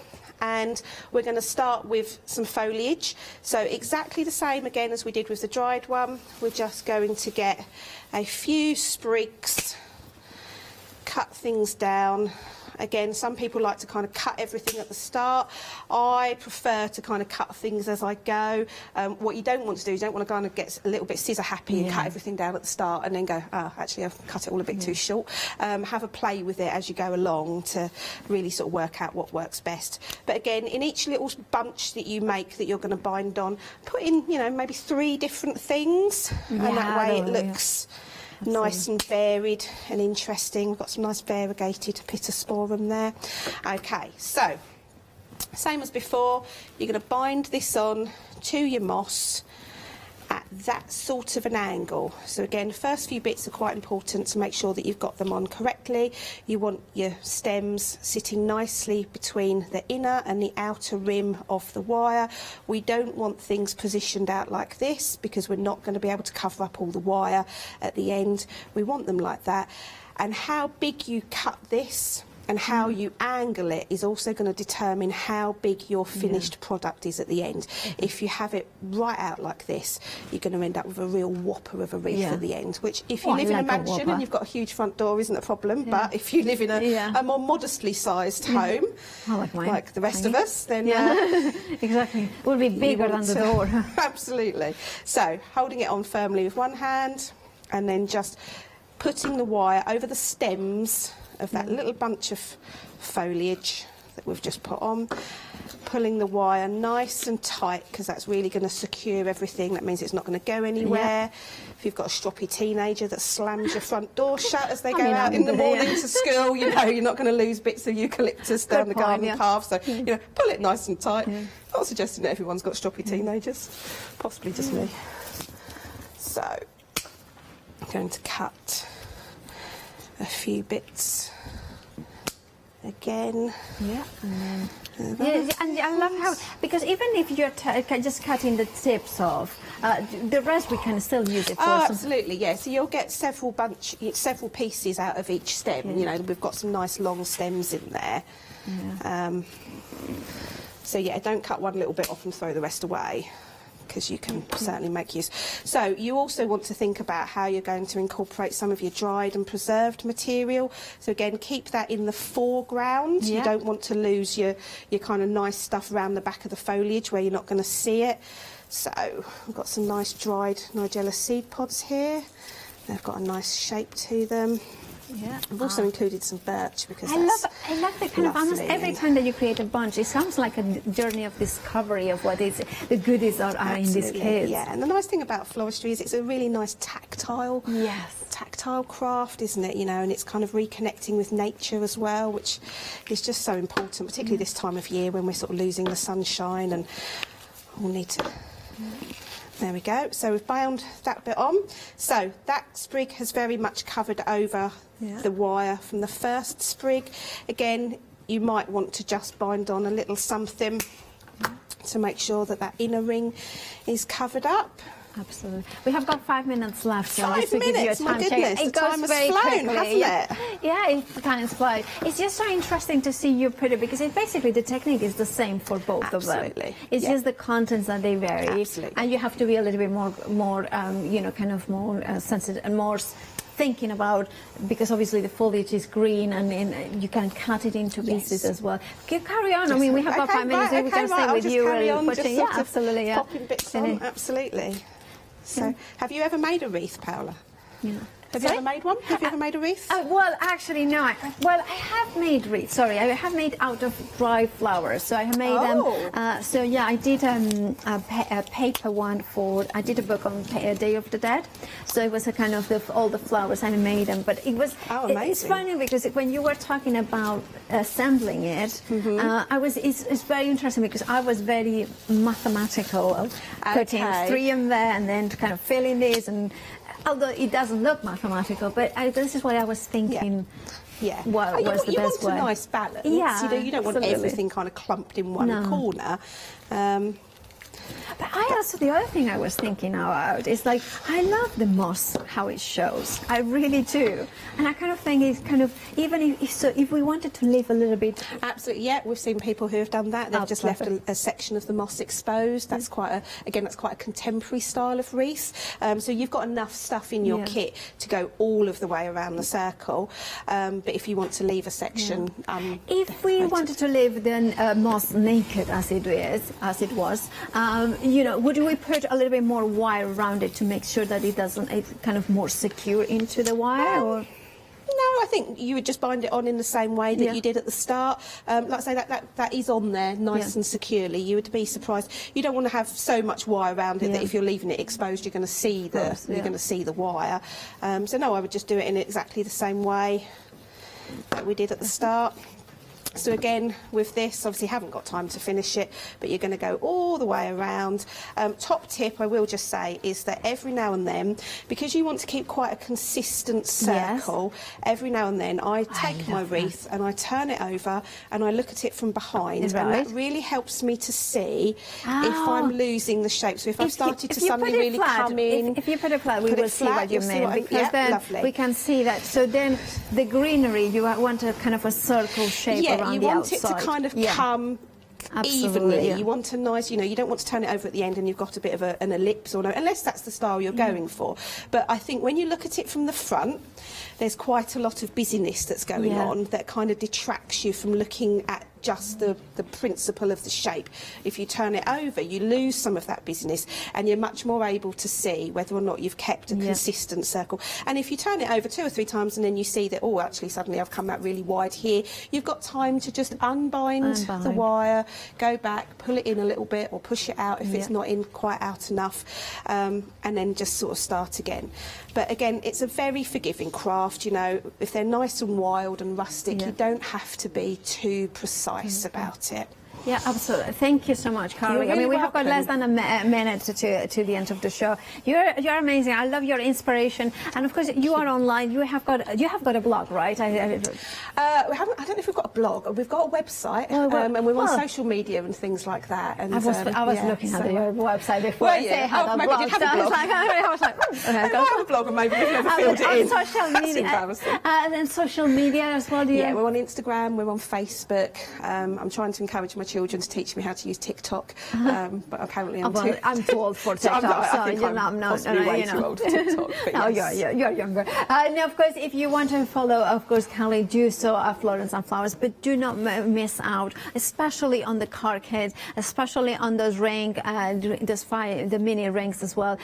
and we're going to start with some foliage. So exactly the same again as we did with the dried one. We're just going to get a few sprigs, cut things down. Again, some people like to kind of cut everything at the start. I prefer to kind of cut things as I go. What you don't want to do is you don't want to kind of get a little bit scissor happy and cut everything down at the start and then go, oh, actually I've cut it all a bit too short. Have a play with it as you go along to really sort of work out what works best. But again, in each little bunch that you make that you're going to bind on, put in, you know, maybe 3 different things, and that way it looks nice and varied and interesting. We've got some nice variegated pittosporum there. Okay, so same as before, you're going to bind this on to your moss at that sort of an angle. So again, the first few bits are quite important to make sure that you've got them on correctly. You want your stems sitting nicely between the inner and the outer rim of the wire. We don't want things positioned out like this because we're not going to be able to cover up all the wire at the end. We want them like that. And how big you cut this and how you angle it is also going to determine how big your finished product is at the end. If you have it right out like this, you're going to end up with a real whopper of a wreath at the end, which if you live in a mansion and you've got a huge front door isn't a problem, but if you live in a more modestly sized home, like the rest of us, then... exactly. It will be bigger than the door. Absolutely. So, holding it on firmly with one hand, and then just putting the wire over the stems of that little bunch of foliage that we've just put on, pulling the wire nice and tight because that's really going to secure everything. That means it's not going to go anywhere. If you've got a stroppy teenager that slams your front door shut as they go out in the morning to school, you know, you're not going to lose bits of eucalyptus down the garden path. So, you know, pull it nice and tight. Not suggesting that everyone's got stroppy teenagers, possibly just me. So, I'm going to cut a few bits again. Yeah, and then and I love how, because even if you're just cutting the tips off, the rest we can still use it for. Absolutely, yeah. So you'll get several pieces out of each stem. You know, we've got some nice long stems in there. So yeah, don't cut one little bit off and throw the rest away, because you can certainly make use. So you also want to think about how you're going to incorporate some of your dried and preserved material. So again, keep that in the foreground. You don't want to lose your kind of nice stuff around the back of the foliage where you're not going to see it. So we've got some nice dried Nigella seed pods here. They've got a nice shape to them. Yeah. I've also included some birch because I love the kind of almost every time that you create a bunch, it sounds like a journey of discovery of what is the goodies are in these kits. Yeah, and the nice thing about floristry is it's a really nice tactile craft, isn't it? You know, and it's kind of reconnecting with nature as well, which is just so important, particularly this time of year when we're sort of losing the sunshine and we'll need to... There we go. So we've bound that bit on. So that sprig has very much covered over the wire from the first sprig. Again, you might want to just bind on a little something to make sure that that inner ring is covered up. Absolutely. We have got 5 minutes left, so just to 5 minutes, give you a time my goodness, check. the time has flown, hasn't it? Yeah, it kind of flown. It's just so interesting to see you put it, because basically the technique is the same for both of them. It's just the contents that they vary. And you have to be a little bit more you know, kind of more sensitive and more thinking about, because obviously the foliage is green and you can cut it into pieces as well. Carry on. I mean, we have got 5 minutes. We can stay with you. Absolutely. Popping bits on. Absolutely. So, have you ever made a wreath, Paola? Yeah. Have you ever made one? Have you ever made a wreath? Well, actually, no. I have made wreaths. Sorry, I have made out of dry flowers. So I have made them. So yeah, I did a paper one for. I did a book on Day of the Dead. So it was a kind of all the flowers I made them. But it was. Amazing. It's funny because when you were talking about assembling it, It's very interesting because I was very mathematical, putting 3 in there and then kind of filling this and. Although it doesn't look mathematical, but this is what I was thinking. Yeah. What was the best way? You want a nice balance. Yeah, You don't want everything kind of clumped in one corner. But the other thing I was thinking about is like, I love the moss, how it shows. I really do. And I kind of think it's kind of, even if we wanted to leave a little bit. Absolutely, yeah. We've seen people who have done that. They've just left a section of the moss exposed. That's quite a contemporary style of wreath. So you've got enough stuff in your kit to go all of the way around the circle. But if you want to leave a section, if we wanted to leave the moss naked as it was, would we put a little bit more wire around it to make sure that it's kind of more secure into the wire? Or? No, I think you would just bind it on in the same way that you did at the start. Like I say, that is on there nice and securely. You would be surprised. You don't want to have so much wire around it that if you're leaving it exposed, you're going to see the wire. So no, I would just do it in exactly the same way that we did at the start. So again, with this, obviously haven't got time to finish it, but you're going to go all the way around. Top tip, I will just say, is that every now and then, because you want to keep quite a consistent circle, every now and then I take my wreath and I turn it over and I look at it from behind, and that really helps me to see if I'm losing the shape. So if I've started to suddenly really come in... If you put it flat, we will see what you mean, because then we can see that. So then the greenery, you want a kind of a circle shape around you the want outside. it to kind of come evenly. You want a nice, you don't want to turn it over at the end and you've got a bit of an ellipse, or unless that's the style you're going for. But I think when you look at it from the front, there's quite a lot of busyness that's going on that kind of detracts you from looking at just the principle of the shape. If you turn it over, you lose some of that busyness and you're much more able to see whether or not you've kept a consistent circle. And if you turn it over 2 or 3 times and then you see that, oh, actually suddenly I've come out really wide here, you've got time to just unbind the wire, go back, pull it in a little bit or push it out if it's not in quite out enough, and then just sort of start again. But again, it's a very forgiving craft, if they're nice and wild and rustic, you don't have to be too precise about it. Yeah, absolutely. Thank you so much, Carly. You're really we have got welcome. less than a minute to the end of the show. You're amazing. I love your inspiration, and of course you are online. You have got a blog, right? I don't know if we've got a blog. We've got a website, and we're on social media and things like that. And I was looking at your website before. Maybe did have a blog. I was like, I have a blog, and maybe we've never filled it in. Social media, and then social media as well. Yeah, we're on Instagram. We're on Facebook. I'm trying to encourage my children to teach me how to use TikTok, but apparently I'm too old for TikTok, I'm possibly way too old for TikTok. No, you're younger. And of course, if you want to follow, of course, Carly, do so at Florence and Flowers, but do not miss out, especially on the card kits, especially on those the mini rings as well.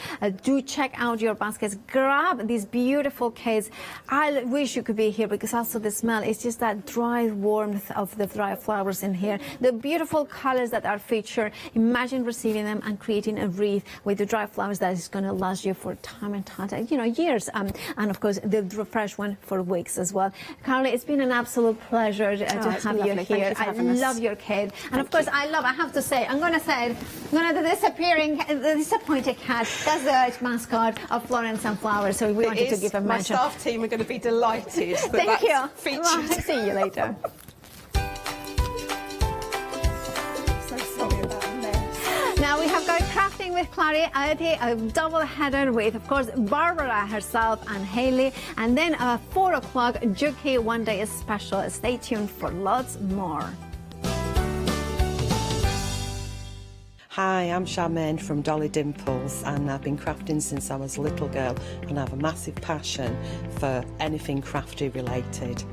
Do check out your baskets. Grab these beautiful kits. I wish you could be here because also the smell is just that dry warmth of the dry flowers in here. The beautiful colors that are featured. Imagine receiving them and creating a wreath with the dry flowers that is going to last you for time and time, years. And of course, the fresh one for weeks as well. Carly, it's been an absolute pleasure to have you here. I love your kit. And of course, I have to say, I'm going to say, the disappointed cat. That's the mascot of Florence and Flowers. So we wanted to give a mention. My staff team are going to be delighted that Thank you. Featured. Well, see you later. Now we have got Crafting with Clary, a double header with, of course, Barbara herself and Hayley, and then 4 o'clock Juki One Day Special. Stay tuned for lots more. Hi, I'm Charmaine from Dolly Dimples, and I've been crafting since I was a little girl, and I have a massive passion for anything crafty related.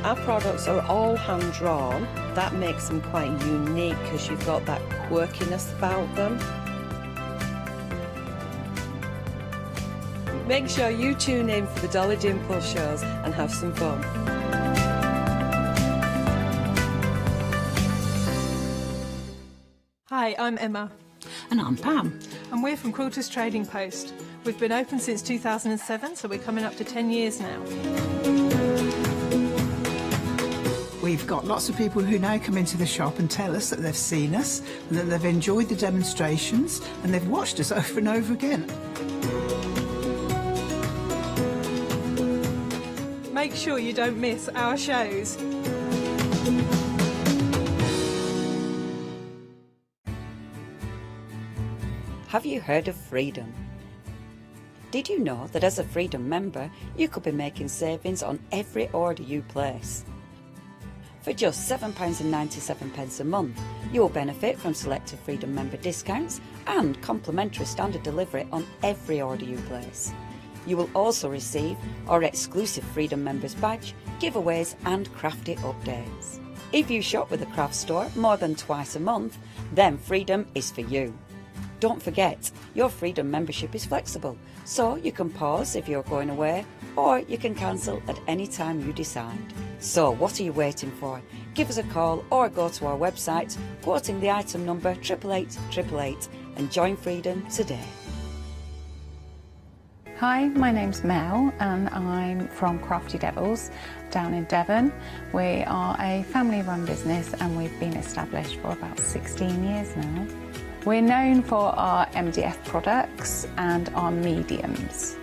Our products are all hand-drawn. That makes them quite unique because you've got that quirkiness about them. Make sure you tune in for the Dolly Dimple shows and have some fun. Hi, I'm Emma. And I'm Pam. And we're from Quilters Trading Post. We've been open since 2007, so we're coming up to 10 years now. We've got lots of people who now come into the shop and tell us that they've seen us, and that they've enjoyed the demonstrations, and they've watched us over and over again. Make sure you don't miss our shows. Have you heard of Freedom? Did you know that as a Freedom member, you could be making savings on every order you place? For just £7.97 a month, you'll benefit from selected Freedom member discounts and complimentary standard delivery on every order you place. You will also receive our exclusive Freedom Members badge, giveaways and crafty updates. If you shop with a craft store more than twice a month, then Freedom is for you. Don't forget, your Freedom membership is flexible, so you can pause if you're going away, or you can cancel at any time you decide. So what are you waiting for? Give us a call or go to our website, quoting the item number 88888, and join Freedom today. Hi, my name's Mel and I'm from Crafty Devils down in Devon. We are a family-run business and we've been established for about 16 years now. We're known for our MDF products and our mediums.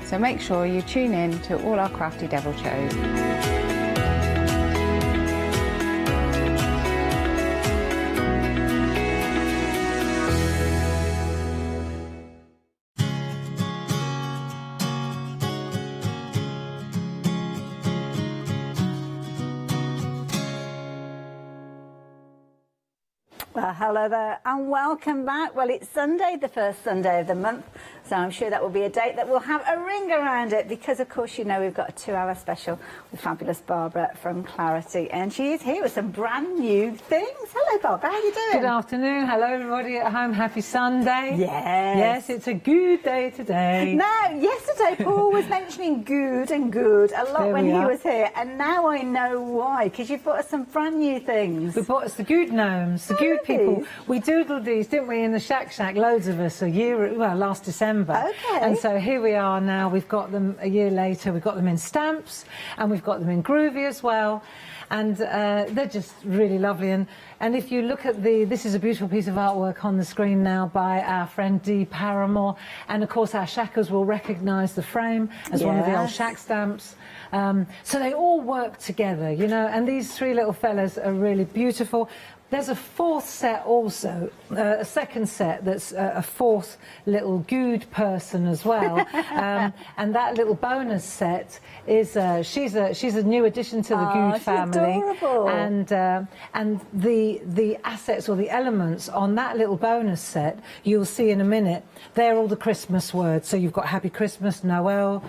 So make sure you tune in to all our Crafty Devil shows. Well, hello there and welcome back. Well, it's Sunday, the first Sunday of the month, so I'm sure that will be a date that will have a ring around it because, of course, you know we've got a 2-hour special with fabulous Barbara from Clarity, and she is here with some brand new things. Hello, Barbara, how are you doing? Good afternoon. Hello, everybody at home. Happy Sunday. Yes. Yes, it's a good day today. Now, yesterday Paul was mentioning good and good a lot when he was here, and now I know why, because you've brought us some brand new things. We brought us the good gnomes, the good people. We doodled these, didn't we, in the Shack, loads of us, last December. Okay. And so here we are now. We've got them a year later. We've got them in stamps and we've got them in groovy as well. And they're just really lovely. And if you look at this is a beautiful piece of artwork on the screen now by our friend Dee Paramore. And of course our Shackers will recognise the frame as one of the old Shack stamps. So they all work together, you know, and these three little fellas are really beautiful. There's a fourth set also, a second set that's a fourth little good person as well, and that little bonus set is she's a new addition to the good family, adorable. And the assets or the elements on that little bonus set you'll see in a minute. They're all the Christmas words. So you've got Happy Christmas, Noel,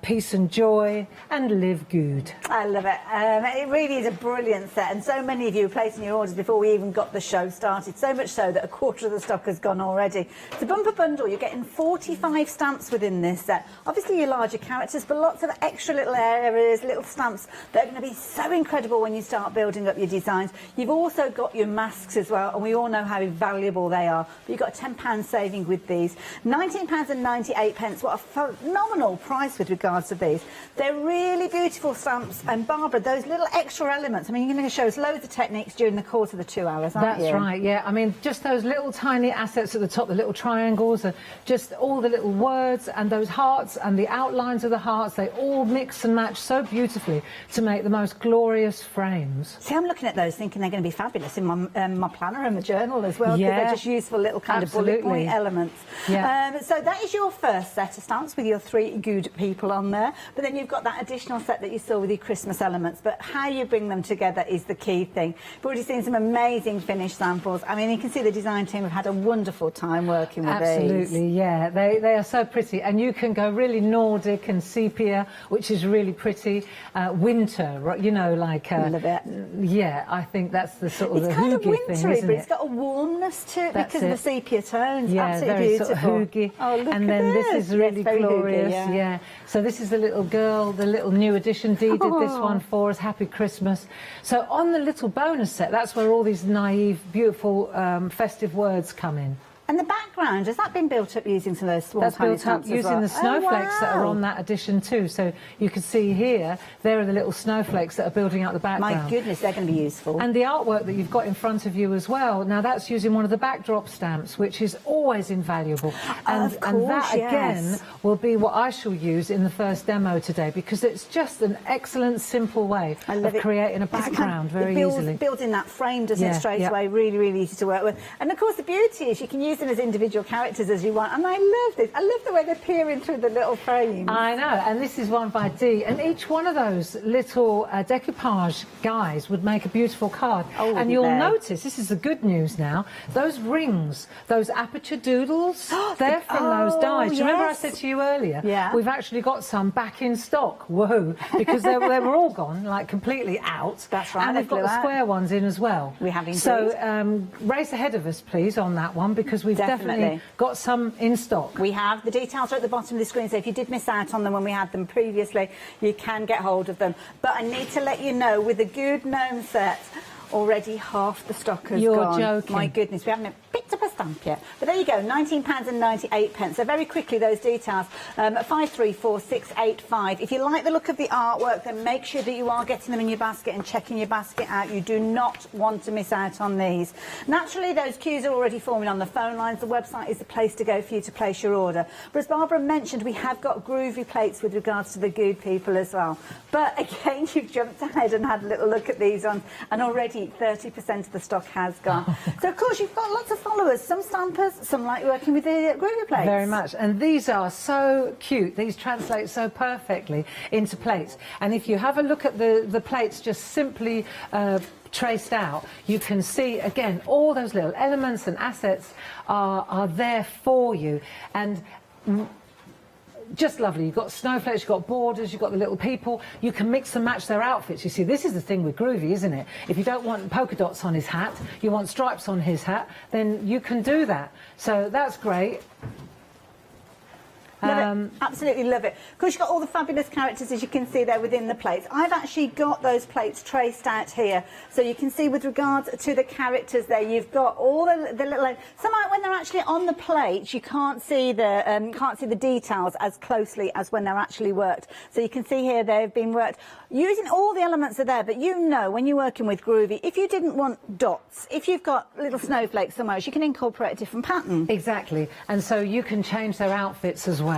peace and joy, and live good. I love it. It really is a brilliant set, and so many of you are placing your orders before we even got the show started, so much so that a quarter of the stock has gone already. It's a bumper bundle. You're getting 45 stamps within this set. Obviously your larger characters, but lots of extra little areas, little stamps that are going to be so incredible when you start building up your designs. You've also got your masks as well, and we all know how valuable they are. But you've got a £10 saving with these. £19.98. What a phenomenal price with regards to these. They're really beautiful stamps, and Barbara, those little extra elements, I mean, you're going to show us loads of techniques during the course of the 2 hours, aren't you? That's right, yeah. I mean, just those little tiny assets at the top, the little triangles, and just all the little words and those hearts and the outlines of the hearts, they all mix and match so beautifully to make the most glorious frames. See, I'm looking at those thinking they're going to be fabulous in my planner and my journal as well, because Yeah. they're just useful little kind of bullet point elements. Yeah. So that is your first set of stamps with your three good people on there, but then you've got that additional set that you saw with your Christmas elements, but how you bring them together is the key thing. We've already seen some amazing finished samples. I mean, you can see the design team have had a wonderful time working with these. Absolutely, yeah. They are so pretty, and you can go really Nordic and sepia, which is really pretty. Winter, you know, like love it. Yeah, I think that's the sort of it's the kind of hoogie wintry, thing, isn't but it? it's got a warmness to it because of the sepia tones. Yeah, Absolutely very beautiful. sort of hoogie. Oh, look and at then this is really very glorious. hoogie, yeah. So this is the little girl, the little new edition. Dee did this one for us. Happy Christmas. So on the little bonus set, that's where all these naive, beautiful, festive words come in. And the background, has that been built up using some of those small That's tiny built up stamps as using well? the snowflakes that are wow. on that edition too. So you can see here, there are the little snowflakes that are building up the background. My goodness, they're going to be useful. And the artwork that you've got in front of you as well, now that's using one of the backdrop stamps, which is always invaluable. And, Of course, and that yes. again will be what I shall use in the first demo today, because it's just an excellent, simple way of creating a background very easily. Building that frame, doesn't it, Yeah, straight yeah. away, really, really easy to work with. And of course the beauty is you can use them as individual characters as you want, and I love this. I love the way they're peering through the little frames. I know, and this is one by Dee, and each one of those little decoupage guys would make a beautiful card. Oh, and you'll they? notice, this is the good news now, those rings, those aperture doodles, they're from those dies. Do you remember I yes. said to you earlier, Yeah. we've actually got some back in stock, whoa, because they were all gone, like completely out. That's right, And they they've got blew the out. square ones in as well. We have indeed. So race ahead of us, please, on that one, because we've definitely got some in stock. We have. The details are at the bottom of the screen, so if you did miss out on them when we had them previously, you can get hold of them. But I need to let you know, with the Good Gnome set, already half the stock has You're gone. joking. My goodness, we haven't picked up a stamp yet. But there you go, £19.98. So very quickly, those details, 534685. If you like the look of the artwork, then make sure that you are getting them in your basket and checking your basket out. You do not want to miss out on these. Naturally, those queues are already forming on the phone lines. The website is the place to go for you to place your order. But as Barbara mentioned, we have got groovy plates with regards to the good people as well. But again, you've jumped ahead and had a little look at these on, and already 30% of the stock has gone. So, of course, you've got lots of followers, some stampers, some like working with the groovy plates. Very much. And these are so cute. These translate so perfectly into plates. And if you have a look at the plates just simply traced out, you can see, again, all those little elements and assets are there for you. And just lovely. You've got snowflakes, you've got borders, you've got the little people. You can mix and match their outfits. You see, this is the thing with Groovy, isn't it? If you don't want polka dots on his hat, you want stripes on his hat, then you can do that. So that's great. Love it. Absolutely love it. Of course, you've got all the fabulous characters, as you can see there within the plates. I've actually got those plates traced out here, so you can see with regards to the characters there, you've got all the little. Some when they're actually on the plate, you can't see the details as closely as when they're actually worked. So you can see here they've been worked using all the elements are there. But you know, when you're working with Groovy, if you didn't want dots, if you've got little snowflakes somewhere, you can incorporate a different pattern. Exactly, and so you can change their outfits as well.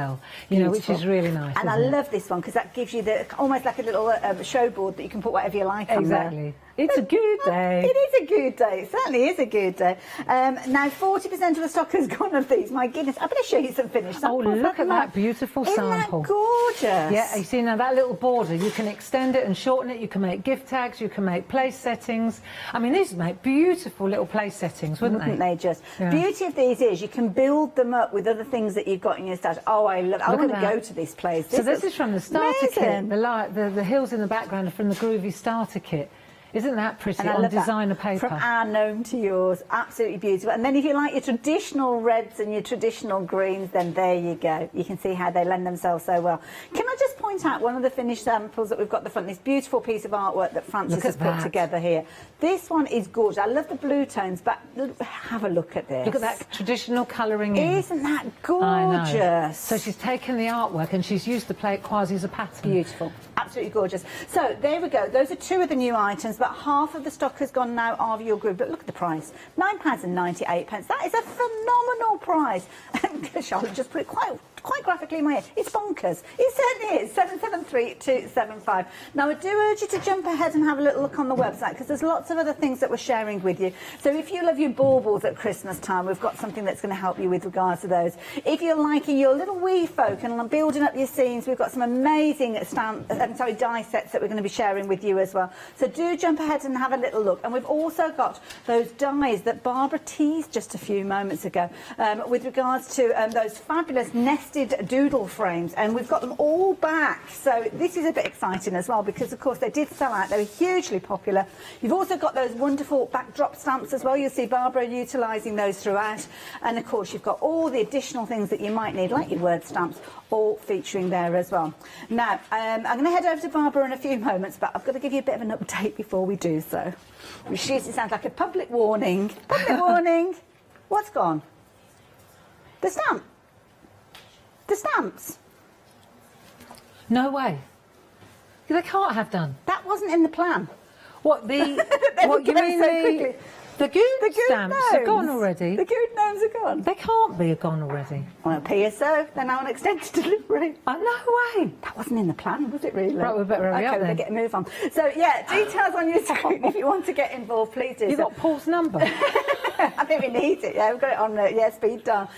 You know, which is really nice. And I love this one because that gives you almost like a little showboard that you can put whatever you like on there. Exactly. It's a good day. It is a good day. It certainly is a good day. Now, 40% of the stock has gone of these. My goodness, I better show you some finished samples. Oh, look at that beautiful sample. Isn't that gorgeous? Yeah, you see now that little border, you can extend it and shorten it. You can make gift tags, you can make place settings. I mean, these make beautiful little place settings, wouldn't they just? Yeah. Beauty of these is you can build them up with other things that you've got in your stash. Oh, I love it. I want to go to this place. So this is from the starter kit. amazing. The hills in the background are from the Groovy starter kit. Isn't that pretty And I on love that. designer paper? From our gnome to yours, absolutely beautiful. And then if you like your traditional reds and your traditional greens, then there you go. You can see how they lend themselves so well. Can I just point out one of the finished samples that we've got at the front, this beautiful piece of artwork that Francis has put together here. This one is gorgeous. I love the blue tones, but have a look at this. Look at that traditional colouring in. Isn't that gorgeous? I know. So she's taken the artwork and she's used the plate quasi as a pattern. Beautiful. Absolutely gorgeous. So there we go. Those are two of the new items, but half of the stock has gone now of your group. But look at the price, £9.98. That is a phenomenal price. Charlotte just put it quite quite graphically in my head. It's bonkers. It certainly is. 773275. Now, I do urge you to jump ahead and have a little look on the website, because there's lots of other things that we're sharing with you. So if you love your baubles at Christmas time, we've got something that's going to help you with regards to those. If you're liking your little wee folk and building up your scenes, we've got some amazing die sets that we're going to be sharing with you as well. So do jump ahead and have a little look. And we've also got those dies that Barbara teased just a few moments ago with regards to those fabulous nested doodle frames, and we've got them all back. So this is a bit exciting as well, because of course they did sell out. They were hugely popular. You've also got those wonderful backdrop stamps as well. You'll see Barbara utilising those throughout, and of course you've got all the additional things that you might need, like your word stamps, all featuring there as well. Now, I'm going to head over to Barbara in a few moments, but I've got to give you a bit of an update before we do so. Which usually sounds like a public warning. Public warning. What's gone? The stamp. The stamps. No way. They can't have done. That wasn't in the plan. What, the... what, you mean the good stamps are gone already? The good gnomes are gone. They can't be gone already. Well, PSO, they're now on extended delivery. Oh, no way. That wasn't in the plan, was it really? Right, we better hurry up Okay, then. we'll get a move on. So, yeah, details on your screen if you want to get involved, please do. You got Paul's number? I think we need it, yeah, we've got it on, speed dial.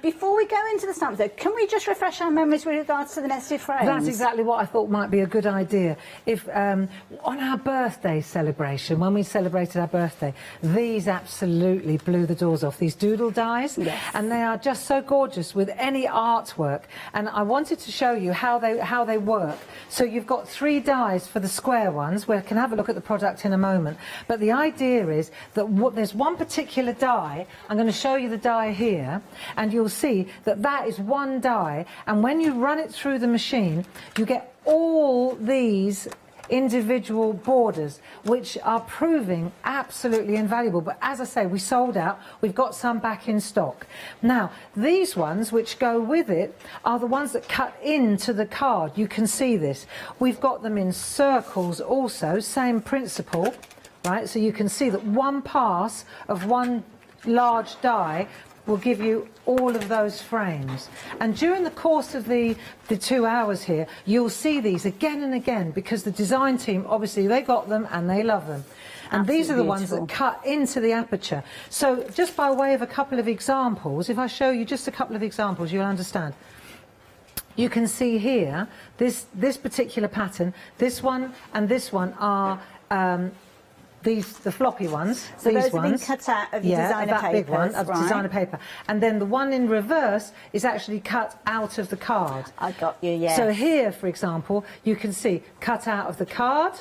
Before we go into the stamps, though, can we just refresh our memories with regards to the nested frames? That's exactly what I thought might be a good idea. If on our birthday celebration, when we celebrated our birthday, these absolutely blew the doors off, these doodle dies. Yes. And they are just so gorgeous with any artwork. And I wanted to show you how they work. So you've got 3 dies for the square ones. We can have a look at the product in a moment. But the idea is that there's one particular die. I'm going to show you the die here, and you'll see that that is one die, and when you run it through the machine you get all these individual borders, which are proving absolutely invaluable. But as I say, we sold out. We've got some back in stock. Now, these ones which go with it are the ones that cut into the card. You can see this. We've got them in circles also, same principle. Right, so you can see that one pass of one large die will give you all of those frames. And during the course of the 2 hours here, you'll see these again and again, because the design team, obviously, they got them and they love them. And Absolutely these are the ones beautiful. that cut into the aperture. So just by way of a couple of examples, if I show you just a couple of examples, you'll understand. You can see here, this particular pattern, this one and this one are... the floppy ones, so these those ones, have been cut out of your designer that big one, papers, of right. designer paper, and then the one in reverse is actually cut out of the card. I got you, yeah. So here, for example, you can see cut out of the card.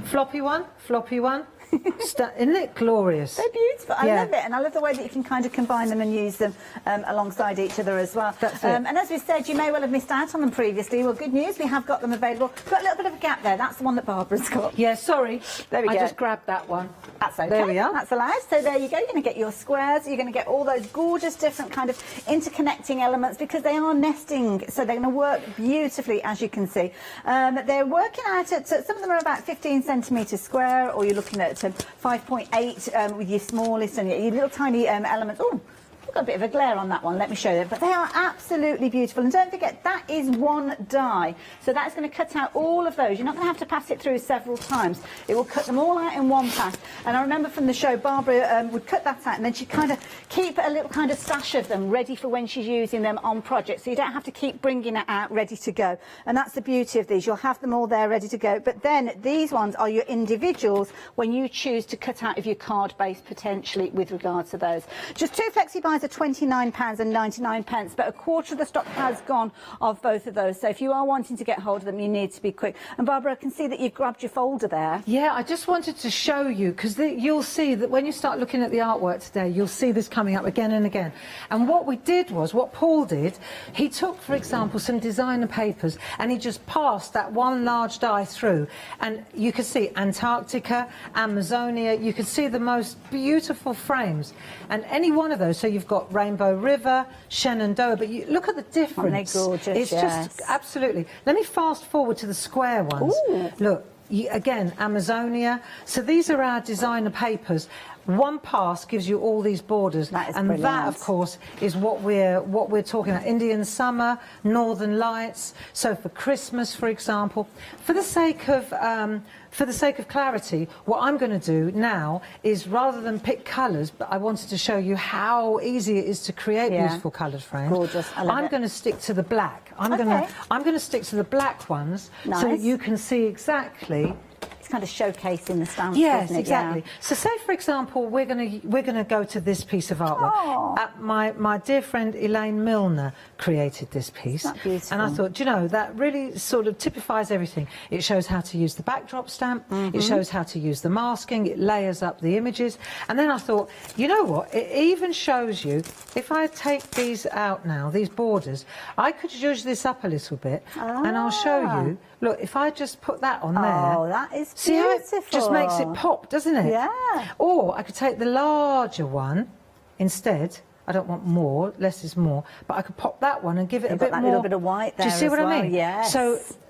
Floppy one, floppy one. Isn't it glorious? They're beautiful. I love it, and I love the way that you can kind of combine them and use them alongside each other as well. That's it. And as we said, you may well have missed out on them previously. Well, good news, we have got them available. We've got a little bit of a gap there. That's the one that Barbara's got. Yeah, sorry. There we go. I just grabbed that one. That's okay. There we are. That's allowed. So there you go. You're going to get your squares. You're going to get all those gorgeous different kind of interconnecting elements, because they are nesting. So they're going to work beautifully, as you can see. They're working out at, some of them are about 15 centimetres square, or you're looking at 5.8 with your smallest and your little tiny elements. Oh, we've got a bit of a glare on that one. Let me show you. But they are absolutely beautiful. And don't forget, that is one die. So that's going to cut out all of those. You're not going to have to pass it through several times. It will cut them all out in one pass. And I remember from the show, Barbara would cut that out, and then she'd kind of keep a little kind of stash of them ready for when she's using them on projects. So you don't have to keep bringing it out ready to go. And that's the beauty of these. You'll have them all there ready to go. But then these ones are your individuals when you choose to cut out of your card base potentially with regards to those. Just 2 flexi buys are £29.99, but a quarter of the stock has gone of both of those. So if you are wanting to get hold of them, you need to be quick. And Barbara, I can see that you've grabbed your folder there. Yeah, I just wanted to show you, because you'll see that when you start looking at the artwork today, you'll see this coming up again and again. And what we did was, what Paul did, he took, for example, some designer papers, and he just passed that one large die through. And you could see Antarctica, Amazonia, you could see the most beautiful frames. And any one of those, so you've got Rainbow River, Shenandoah, but you look at the difference. Aren't they gorgeous? It's just absolutely. Let me fast forward to the square ones. Ooh. Look, again, Amazonia. So these are our designer papers. one pass gives you all these borders, and that, of course, is what we're talking about. Indian summer, Northern Lights. So for Christmas, for example, for the sake of clarity, what I'm going to do now is, rather than pick colours, but I wanted to show you how easy it is to create beautiful coloured frames. Gorgeous. I'm going to stick to the black. I'm going to stick to the black ones, so that you can see exactly. It's kind of showcasing the stamps, yes, isn't it? exactly. Yeah. So, say for example, we're going to go to this piece of artwork. My dear friend Elaine Milner created this piece, and I thought, you know, that really sort of typifies everything. It shows how to use the backdrop stamp. It shows how to use the masking. It layers up the images, and then I thought, you know what? It even shows you, if I take these out now, these borders, I could zhuzh this up a little bit, and I'll show you. Look, if I just put that on there. Oh, that is see beautiful. how it just makes it pop, doesn't it? Yeah. Or I could take the larger one instead. I don't want more, less is more, but I could pop that one and give it a bit that more. little bit of white there. Do you see as what well? I mean? Yes.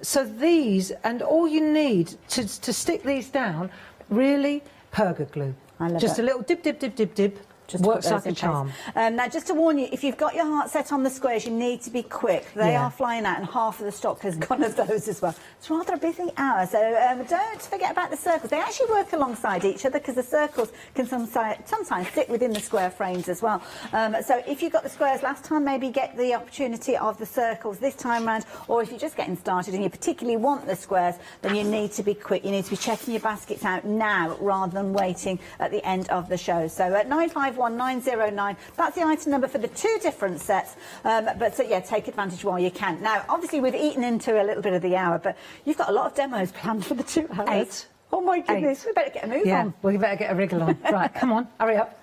So these, and all you need to stick these down, really, perga glue. I love just it. a little dip, dip, dip, dip, dip. Just works put like those a in charm. place. Now, just to warn you, if you've got your heart set on the squares, you need to be quick. They are flying out, and half of the stock has gone of those as well. It's rather a busy hour, so don't forget about the circles. They actually work alongside each other, because the circles can sometimes sit within the square frames as well. So if you got the squares last time, maybe get the opportunity of the circles this time round, or if you're just getting started and you particularly want the squares, then you need to be quick. You need to be checking your baskets out now rather than waiting at the end of the show. So at 951909, that's the item number for the 2 different sets. But so, yeah, take advantage while you can. Now, obviously, we've eaten into a little bit of the hour, but you've got a lot of demos planned for the 2 hours. 8. Oh, my goodness. We better get a move on. Well, you better get a wriggle on. Right, come on, hurry up.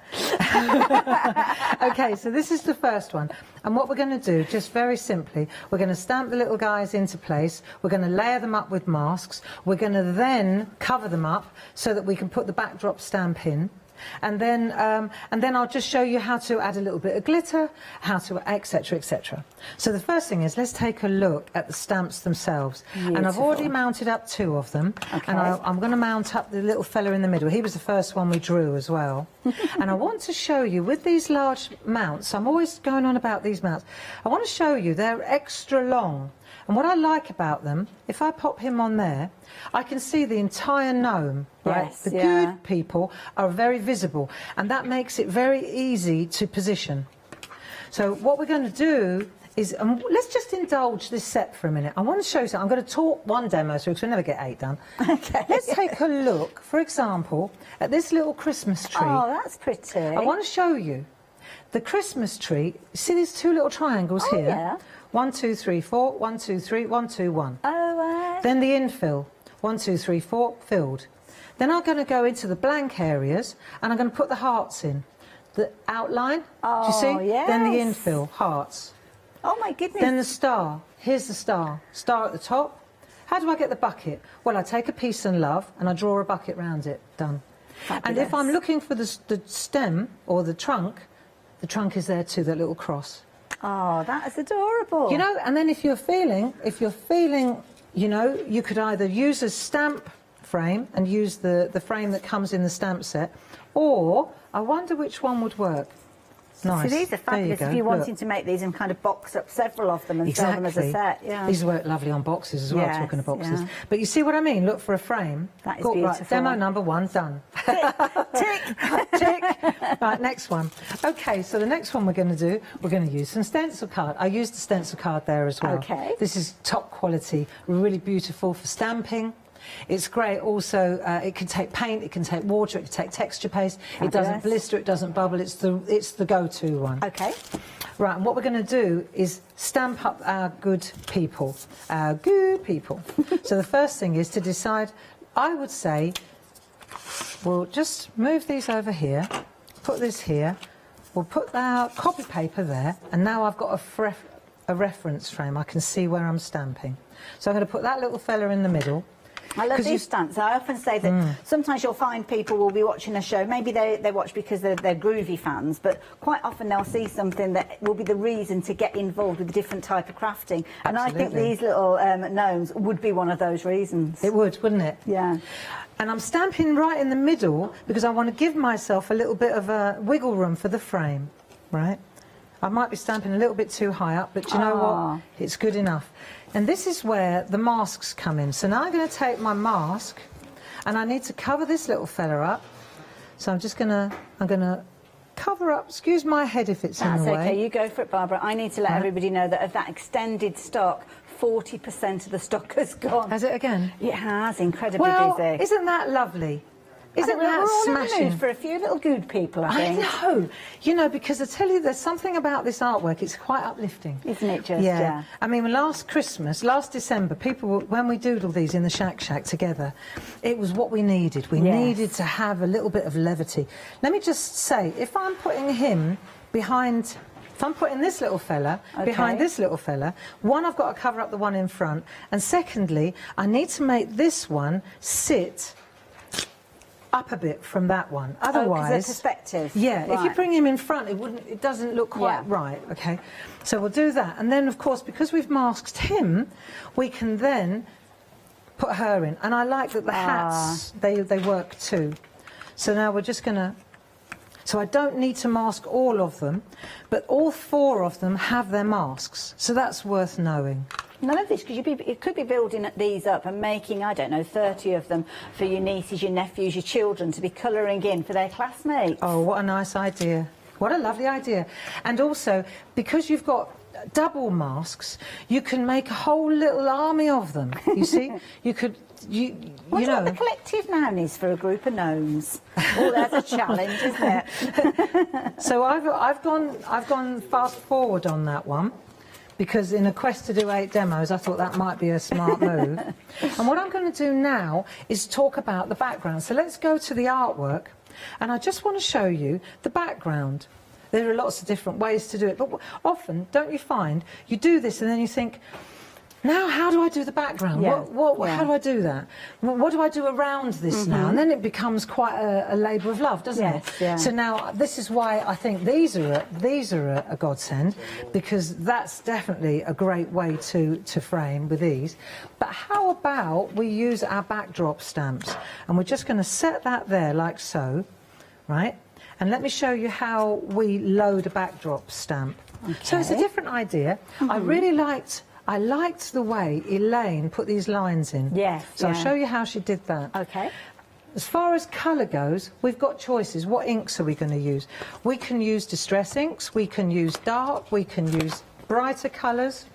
Okay, so this is the first one. And what we're going to do, just very simply, we're going to stamp the little guys into place. We're going to layer them up with masks. We're going to then cover them up so that we can put the backdrop stamp in. And then I'll just show you how to add a little bit of glitter, how to etc, etc. So the first thing is, let's take a look at the stamps themselves. Beautiful. And I've already mounted up 2 of them. Okay. And I'm going to mount up the little fella in the middle. He was the first one we drew as well. And I want to show you, with these large mounts, I'm always going on about these mounts, I want to show you they're extra long. And what I like about them, if I pop him on there, I can see the entire gnome. Right? Yes, the good people are very visible, and that makes it very easy to position. So what we're going to do is, let's just indulge this set for a minute. I want to show you something. I'm going to talk one demo through, because we'll never get 8 done. Okay. Let's take a look, for example, at this little Christmas tree. Oh, that's pretty. I want to show you the Christmas tree. See these 2 little triangles here? Yeah. 1, 2, 3, 4, 1, 2, 3, 1, 2, 1. Oh, Then the infill, 1, 2, 3, 4, filled. Then I'm going to go into the blank areas, and I'm going to put the hearts in. The outline, do you see? Yes. Then the infill, hearts. Oh, my goodness. Then the star. Here's the star. Star at the top. How do I get the bucket? Well, I take a piece and love, and I draw a bucket round it. Done. Fabulous. And if I'm looking for the stem or the trunk is there too, that little cross. Oh, that is adorable. You know, and then if you're feeling, you know, you could either use a stamp frame and use the frame that comes in the stamp set, or I wonder which one would work. Nice. So these are fabulous if you're wanting to make these and kind of box up several of them and sell them as a set. Yeah. These work lovely on boxes as well, Yes, talking of boxes. yeah. But you see what I mean? Look for a frame. That is Got, beautiful. Right, demo number 1 done. Tick. Tick. Right, next one. Okay, so the next one we're going to do, we're going to use some stencil card. I used the stencil card there as well. Okay. This is top quality, really beautiful for stamping. It's great also, it can take paint, it can take water, it can take texture paste. Fabulous. It doesn't blister, it doesn't bubble, it's the go-to one. Okay. Right, and what we're going to do is stamp up our good people. Our good people. So the first thing is to decide, I would say, we'll just move these over here, put this here, we'll put our copy paper there, and now I've got a reference frame. I can see where I'm stamping. So I'm going to put that little fella in the middle. I love these stamps. I often say that sometimes you'll find people will be watching a show, maybe they watch because they're groovy fans, but quite often they'll see something that will be the reason to get involved with a different type of crafting. And I think these little gnomes would be one of those reasons. It would, wouldn't it? Yeah. And I'm stamping right in the middle because I want to give myself a little bit of a wiggle room for the frame, right? I might be stamping a little bit too high up, but you know what? It's good enough. And this is where the masks come in. So now I'm going to take my mask, and I need to cover this little fella up. So I'm going to cover up, excuse my head if it's in the way. That's okay, you go for it, Barbara. I need to let everybody know that of that extended stock, 40% of the stock has gone. Has it again? It has, incredibly well, busy. Isn't that lovely? Isn't that we're all smashing? in the mood for a few little good people, I think. I know. You know, because I tell you, there's something about this artwork, it's quite uplifting. Isn't it just? Yeah. I mean, last December, people, when we doodled these in the Shack together, it was what we needed. We needed to have a little bit of levity. Let me just say, if I'm putting him behind... If I'm putting this little fella behind this little fella, one, I've got to cover up the one in front, and secondly, I need to make this one sit up a bit from that one. Otherwise, the perspective. Yeah, right. if you bring him in front, it doesn't look quite right. Okay, so we'll do that, and then of course, because we've masked him, we can then put her in. And I like that the hats they work too. So now we're just going to. So I don't need to mask all of them, but all 4 of them have their masks. So that's worth knowing. None of this, because you could be building these up and making, I don't know, 30 of them for your nieces, your nephews, your children to be colouring in for their classmates. Oh, what a nice idea. What a lovely idea. And also, because you've got double masks, you can make a whole little army of them. You see? You could... You know what the collective noun is for a group of gnomes. Oh, that's a challenge, isn't it? So I've gone fast forward on that one, because in a quest to do 8 demos, I thought that might be a smart move. And what I'm going to do now is talk about the background. So let's go to the artwork, and I just want to show you the background. There are lots of different ways to do it, but often, don't you find, you do this and then you think, now, how do I do the background? Yeah. How do I do that? What do I do around this now? And then it becomes quite a labour of love, doesn't it? Yeah. So now, this is why I think these are a godsend, because that's definitely a great way to frame with these. But how about we use our backdrop stamps? And we're just going to set that there like so, right? And let me show you how we load a backdrop stamp. Okay. So it's a different idea. I liked the way Elaine put these lines in. Yes. So I'll show you how she did that. Okay. As far as colour goes, we've got choices. What inks are we going to use? We can use distress inks, we can use dark, we can use brighter colours.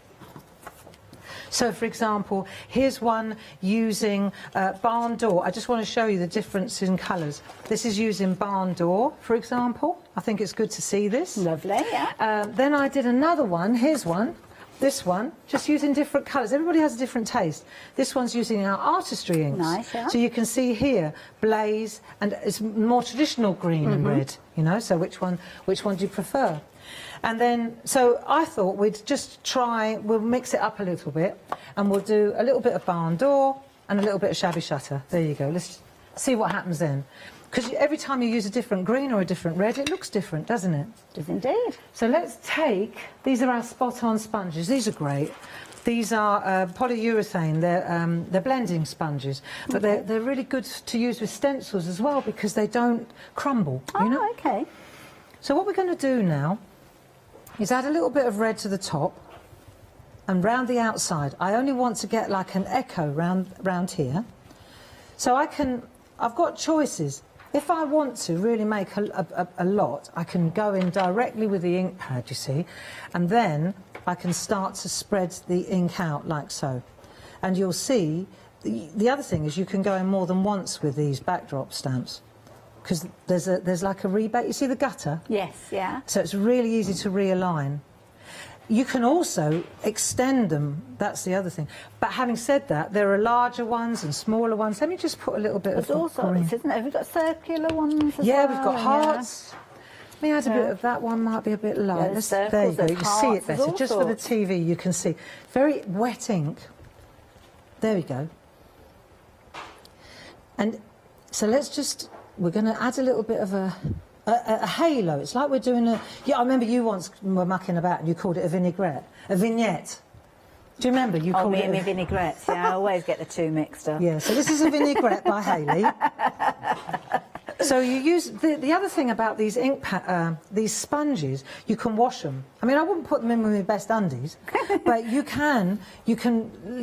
So, for example, here's one using barn door. I just want to show you the difference in colours. This is using barn door, for example. I think it's good to see this. Lovely, yeah. Then I did another one. Here's one. This one, just using different colours. Everybody has a different taste. This one's using our artistry inks. Nice, yeah. So you can see here, blaze, and it's more traditional green and red, you know, so which one do you prefer? And then, so I thought we'd just we'll mix it up a little bit, and we'll do a little bit of barn door and a little bit of shabby shutter. There you go. Let's see what happens then. Because every time you use a different green or a different red, it looks different, doesn't it? It does indeed. So let's take, these are our spot-on sponges. These are great. These are polyurethane. They're blending sponges, but they're really good to use with stencils as well because they don't crumble. You know? Okay. So what we're going to do now is add a little bit of red to the top and round the outside. I only want to get like an echo round here. So I've got choices. If I want to really make a lot, I can go in directly with the ink pad, you see, and then I can start to spread the ink out like so. And you'll see, the other thing is you can go in more than once with these backdrop stamps, because there's like a rebate. You see the gutter? Yes, yeah. So it's really easy to realign. You can also extend them, that's the other thing. But having said that, there are larger ones and smaller ones. Let me just put a little bit of... There's all sorts, isn't there? Have we got circular ones as yeah, well? we've got hearts. Let me add a bit of that one, might be a bit light. Yeah, there you go, you can see it hearts, better. Just for the TV, you can see. Very wet ink. There we go. And so we're going to add a little bit of a halo. It's like we're doing I remember you once were mucking about and you called it a vignette. Do you remember? You called it me vinaigrettes. Yeah, I always get the two mixed up. Yeah, so this is a vinaigrette by Hayley. So you use the other thing about these these sponges, you can wash them. I mean, I wouldn't put them in with my best undies, but you can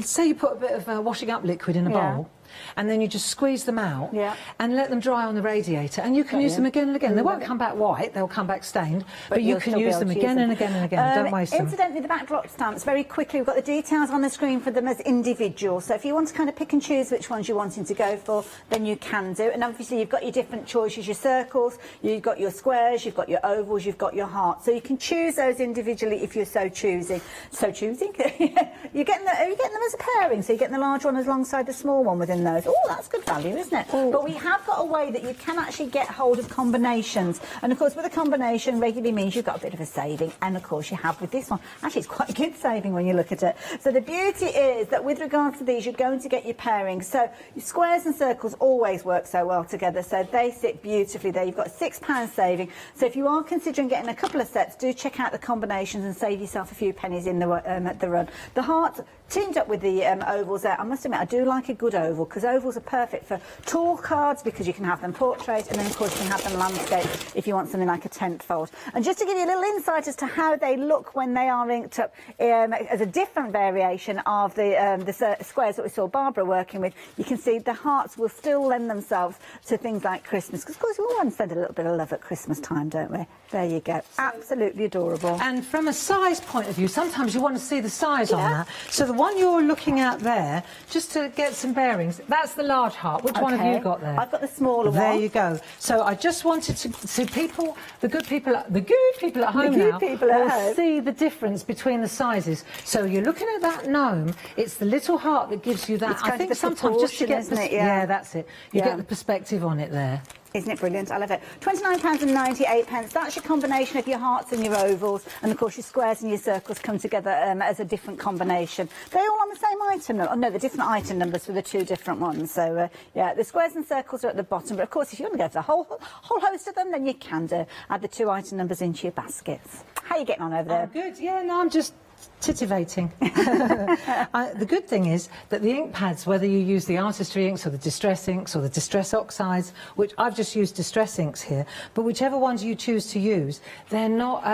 say you put a bit of washing up liquid in a bowl, and then you just squeeze them out and let them dry on the radiator, and you can use them again and again. They won't come back white, they'll come back stained, but you can use them again and again and again. Don't waste them. Incidentally, the backdrop stamps, very quickly, we've got the details on the screen for them as individuals, so if you want to kind of pick and choose which ones you're wanting to go for, then you can do. And obviously you've got your different choices, your circles, you've got your squares, you've got your ovals, you've got your hearts, so you can choose those individually if you're so choosing. You're getting them as a pairing, so you're getting the large one alongside the small one within those. Oh, that's good value, isn't it? Ooh. But we have got a way that you can actually get hold of combinations. And, of course, with a combination regularly means you've got a bit of a saving. And, of course, you have with this one. Actually, it's quite a good saving when you look at it. So the beauty is that with regard to these, you're going to get your pairings. So your squares and circles always work so well together. So they sit beautifully there. You've got £6 saving. So if you are considering getting a couple of sets, do check out the combinations and save yourself a few pennies in the at the run. The heart teamed up with the ovals there. I must admit, I do like a good oval, because ovals are perfect for tall cards, because you can have them portrait, and then of course you can have them landscape if you want something like a tent fold. And just to give you a little insight as to how they look when they are inked up, as a different variation of the squares that we saw Barbara working with, you can see the hearts will still lend themselves to things like Christmas, because of course we all want to send a little bit of love at Christmas time, don't we? There you go. Absolutely adorable. And from a size point of view, sometimes you want to see the size on that. So the one you're looking at there, just to get some bearings, that's the large heart. Which one have you got there? I've got the smaller one. There you go. So I just wanted to see the good people at home now will see the difference between the sizes. So you're looking at that gnome, it's the little heart that gives you that. I think sometimes just to get yeah, that's it. You get the perspective on it there. Isn't it brilliant? I love it. £29.98. That's your combination of your hearts and your ovals, and of course your squares and your circles come together as a different combination. They're all on the same item number. Oh no, the different item numbers for the two different ones. So yeah, the squares and circles are at the bottom, but of course if you want to go for the whole host of them, then you can do. Add the two item numbers into your baskets. How are you getting on over there? Oh, good. Yeah, no, I'm just titivating. The good thing is that the ink pads, whether you use the artistry inks or the distress inks or the distress oxides, which I've just used distress inks here, but whichever ones you choose to use, they're not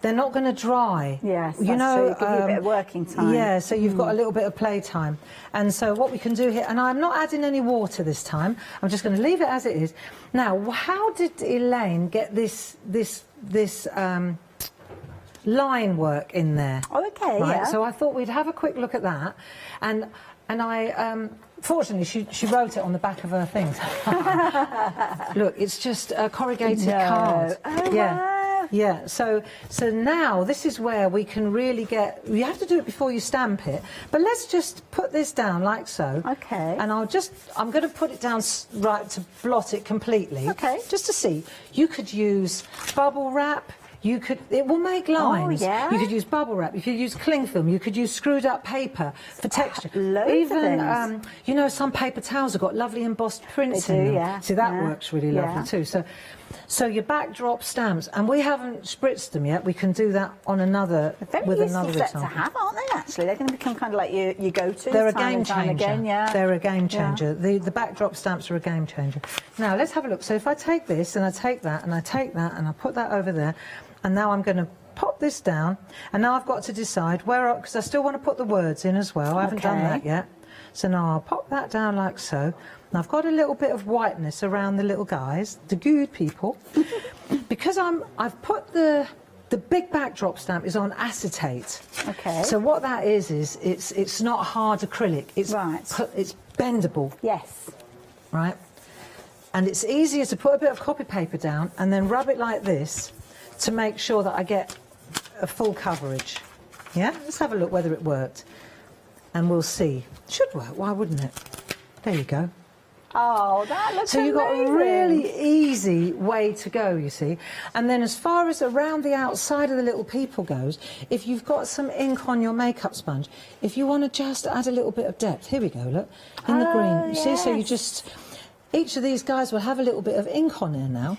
going to dry. Yes, you know, give you a bit of working time. Yeah, so you've got a little bit of play time. And so what we can do here, and I'm not adding any water this time, I'm just going to leave it as it is. Now, how did Elaine get this line work in there? Oh, okay, right? yeah. So I thought we'd have a quick look at that, and I fortunately she wrote it on the back of her things. Look, it's just a corrugated card. Oh, yeah. wow. Yeah, so now this is where we can really get. You have to do it before you stamp it, but let's just put this down like so. Okay. And I'm going to put it down right to blot it completely. Okay. Just to see. You could use bubble wrap. It will make lines. Oh, yeah? You could use bubble wrap, you could use cling film, you could use screwed up paper for texture. Loads of things. You know, some paper towels have got lovely embossed prints in them. Yeah. See, that works really lovely too. So your backdrop stamps, and we haven't spritzed them yet. We can do that on another with another example. To have, aren't they? Actually, they're going to become kind of like your go-to. They're a game changer. Again, yeah. They're a game changer. Yeah. The backdrop stamps are a game changer. Now let's have a look. So if I take this and I take that and I take that and I put that over there, and now I'm going to pop this down, and now I've got to decide where, because I still want to put the words in as well. I haven't done that yet. So now I'll pop that down like so. And I've got a little bit of whiteness around the little guys, the good people, because I've put the big backdrop stamp is on acetate. Okay. So what that is it's not hard acrylic. It's it's bendable. Yes. Right. And it's easier to put a bit of copy paper down and then rub it like this to make sure that I get a full coverage. Yeah? Let's have a look whether it worked. And we'll see. It should work, why wouldn't it? There you go. Oh, that looks So you've got amazing. a really easy way to go, you see. And then as far as around the outside of the little people goes, if you've got some ink on your makeup sponge, if you want to just add a little bit of depth, here we go, look, in the green. You see, so you just... each of these guys will have a little bit of ink on there now.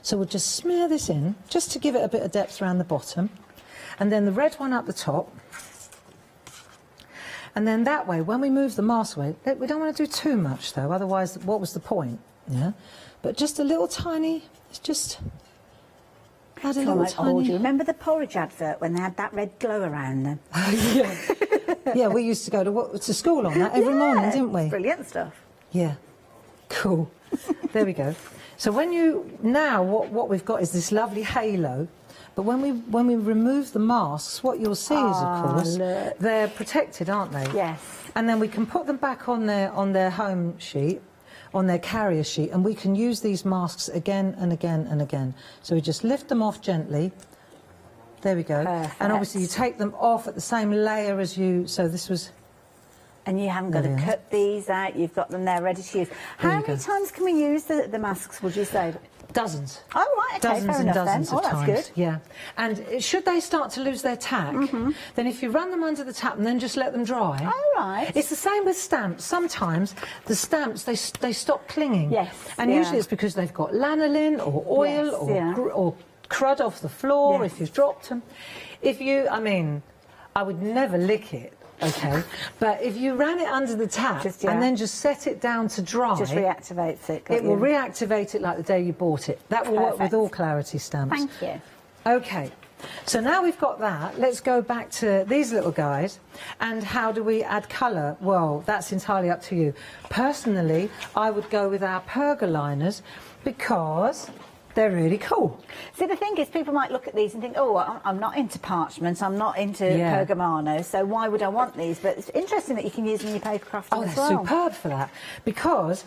So we'll just smear this in, just to give it a bit of depth around the bottom. And then the red one up the top. And then that way, when we move the mask away, we don't want to do too much though, otherwise what was the point? Yeah, but just a little tiny, just add a little tiny... Do you remember the porridge advert when they had that red glow around them? Yeah. Yeah, we used to go to school on that every morning, didn't we? Brilliant stuff. Yeah, cool. There we go. So now what we've got is this lovely halo. But when we remove the masks, what you'll see is, of course, they're protected, aren't they? Yes. And then we can put them back on their home sheet, on their carrier sheet, and we can use these masks again and again and again. So we just lift them off gently. There we go. Perfect. And obviously you take them off at the same layer as you... So this was... And you haven't got to cut these out, you've got them there ready to use. How many times can we use the masks, would you say? Dozens. Oh, right, okay, dozens fair and enough dozens then. of times. That's good. Yeah. And should they start to lose their tack, then if you run them under the tap and then just let them dry... Oh, right. It's the same with stamps. Sometimes the stamps, they stop clinging. Yes. And usually it's because they've got lanolin or oil or crud off the floor if you've dropped them. I mean, I would never lick it. Okay, but if you ran it under the tap and then just set it down to dry... Just reactivates it. It will reactivate it like the day you bought it. That will work with all Clarity stamps. Thank you. Okay, so now we've got that, let's go back to these little guys. And how do we add colour? Well, that's entirely up to you. Personally, I would go with our pergoliners because... they're really cool. See, the thing is, people might look at these and think, oh, I'm not into parchment, I'm not into pergamano, so why would I want these? But it's interesting that you can use them in your paper crafting as well. Oh, they're superb for that, because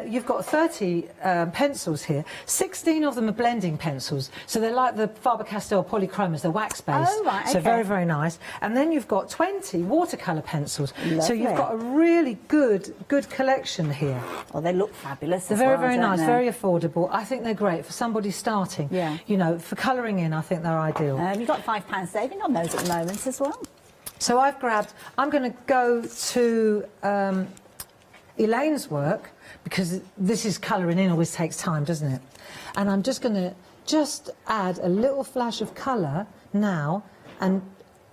you've got 30 pencils here. 16 of them are blending pencils, so they're like the Faber-Castell polychromas, they're wax-based. Oh, right, okay. So very, very nice. And then you've got 20 watercolour pencils. Lovely. So you've got a really good collection here. Well, they look fabulous They're as very, well, very don't nice, they? very affordable. I think they're great for somebody starting. Yeah. You know, for colouring in, I think they're ideal. You've got £5 saving on those at the moment as well. So I'm going to go to Elaine's work, because this is colouring in always takes time, doesn't it? And I'm just going to add a little flash of colour now, and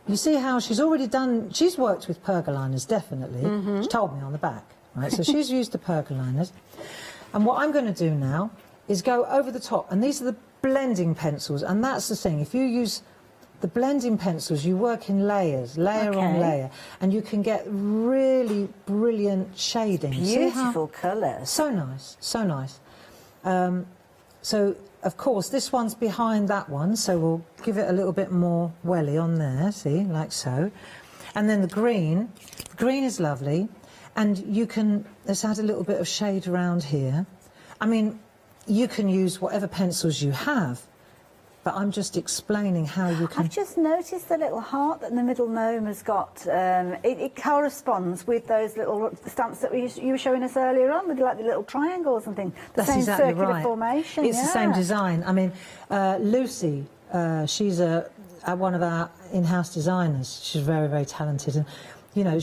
you see how she's worked with pergoliners, definitely. She told me on the back, right? So she's used the pergoliners. And what I'm going to do now is go over the top, and these are the blending pencils, and that's the thing. If you use the blending pencils, you work in layers, layer on layer, and you can get really brilliant shading. Beautiful colours. So nice, so nice. So, of course, this one's behind that one, so we'll give it a little bit more welly on there, see, like so. And then the green is lovely, and let's add a little bit of shade around here. I mean, you can use whatever pencils you have, but I'm just explaining how you can... I've just noticed the little heart that the middle gnome has got. It corresponds with those little stamps that you were showing us earlier on, with like the little triangles and things. That's same exactly circular right. formation. It's the same design. I mean, Lucy, she's one of our in-house designers. She's very, very talented, and you know,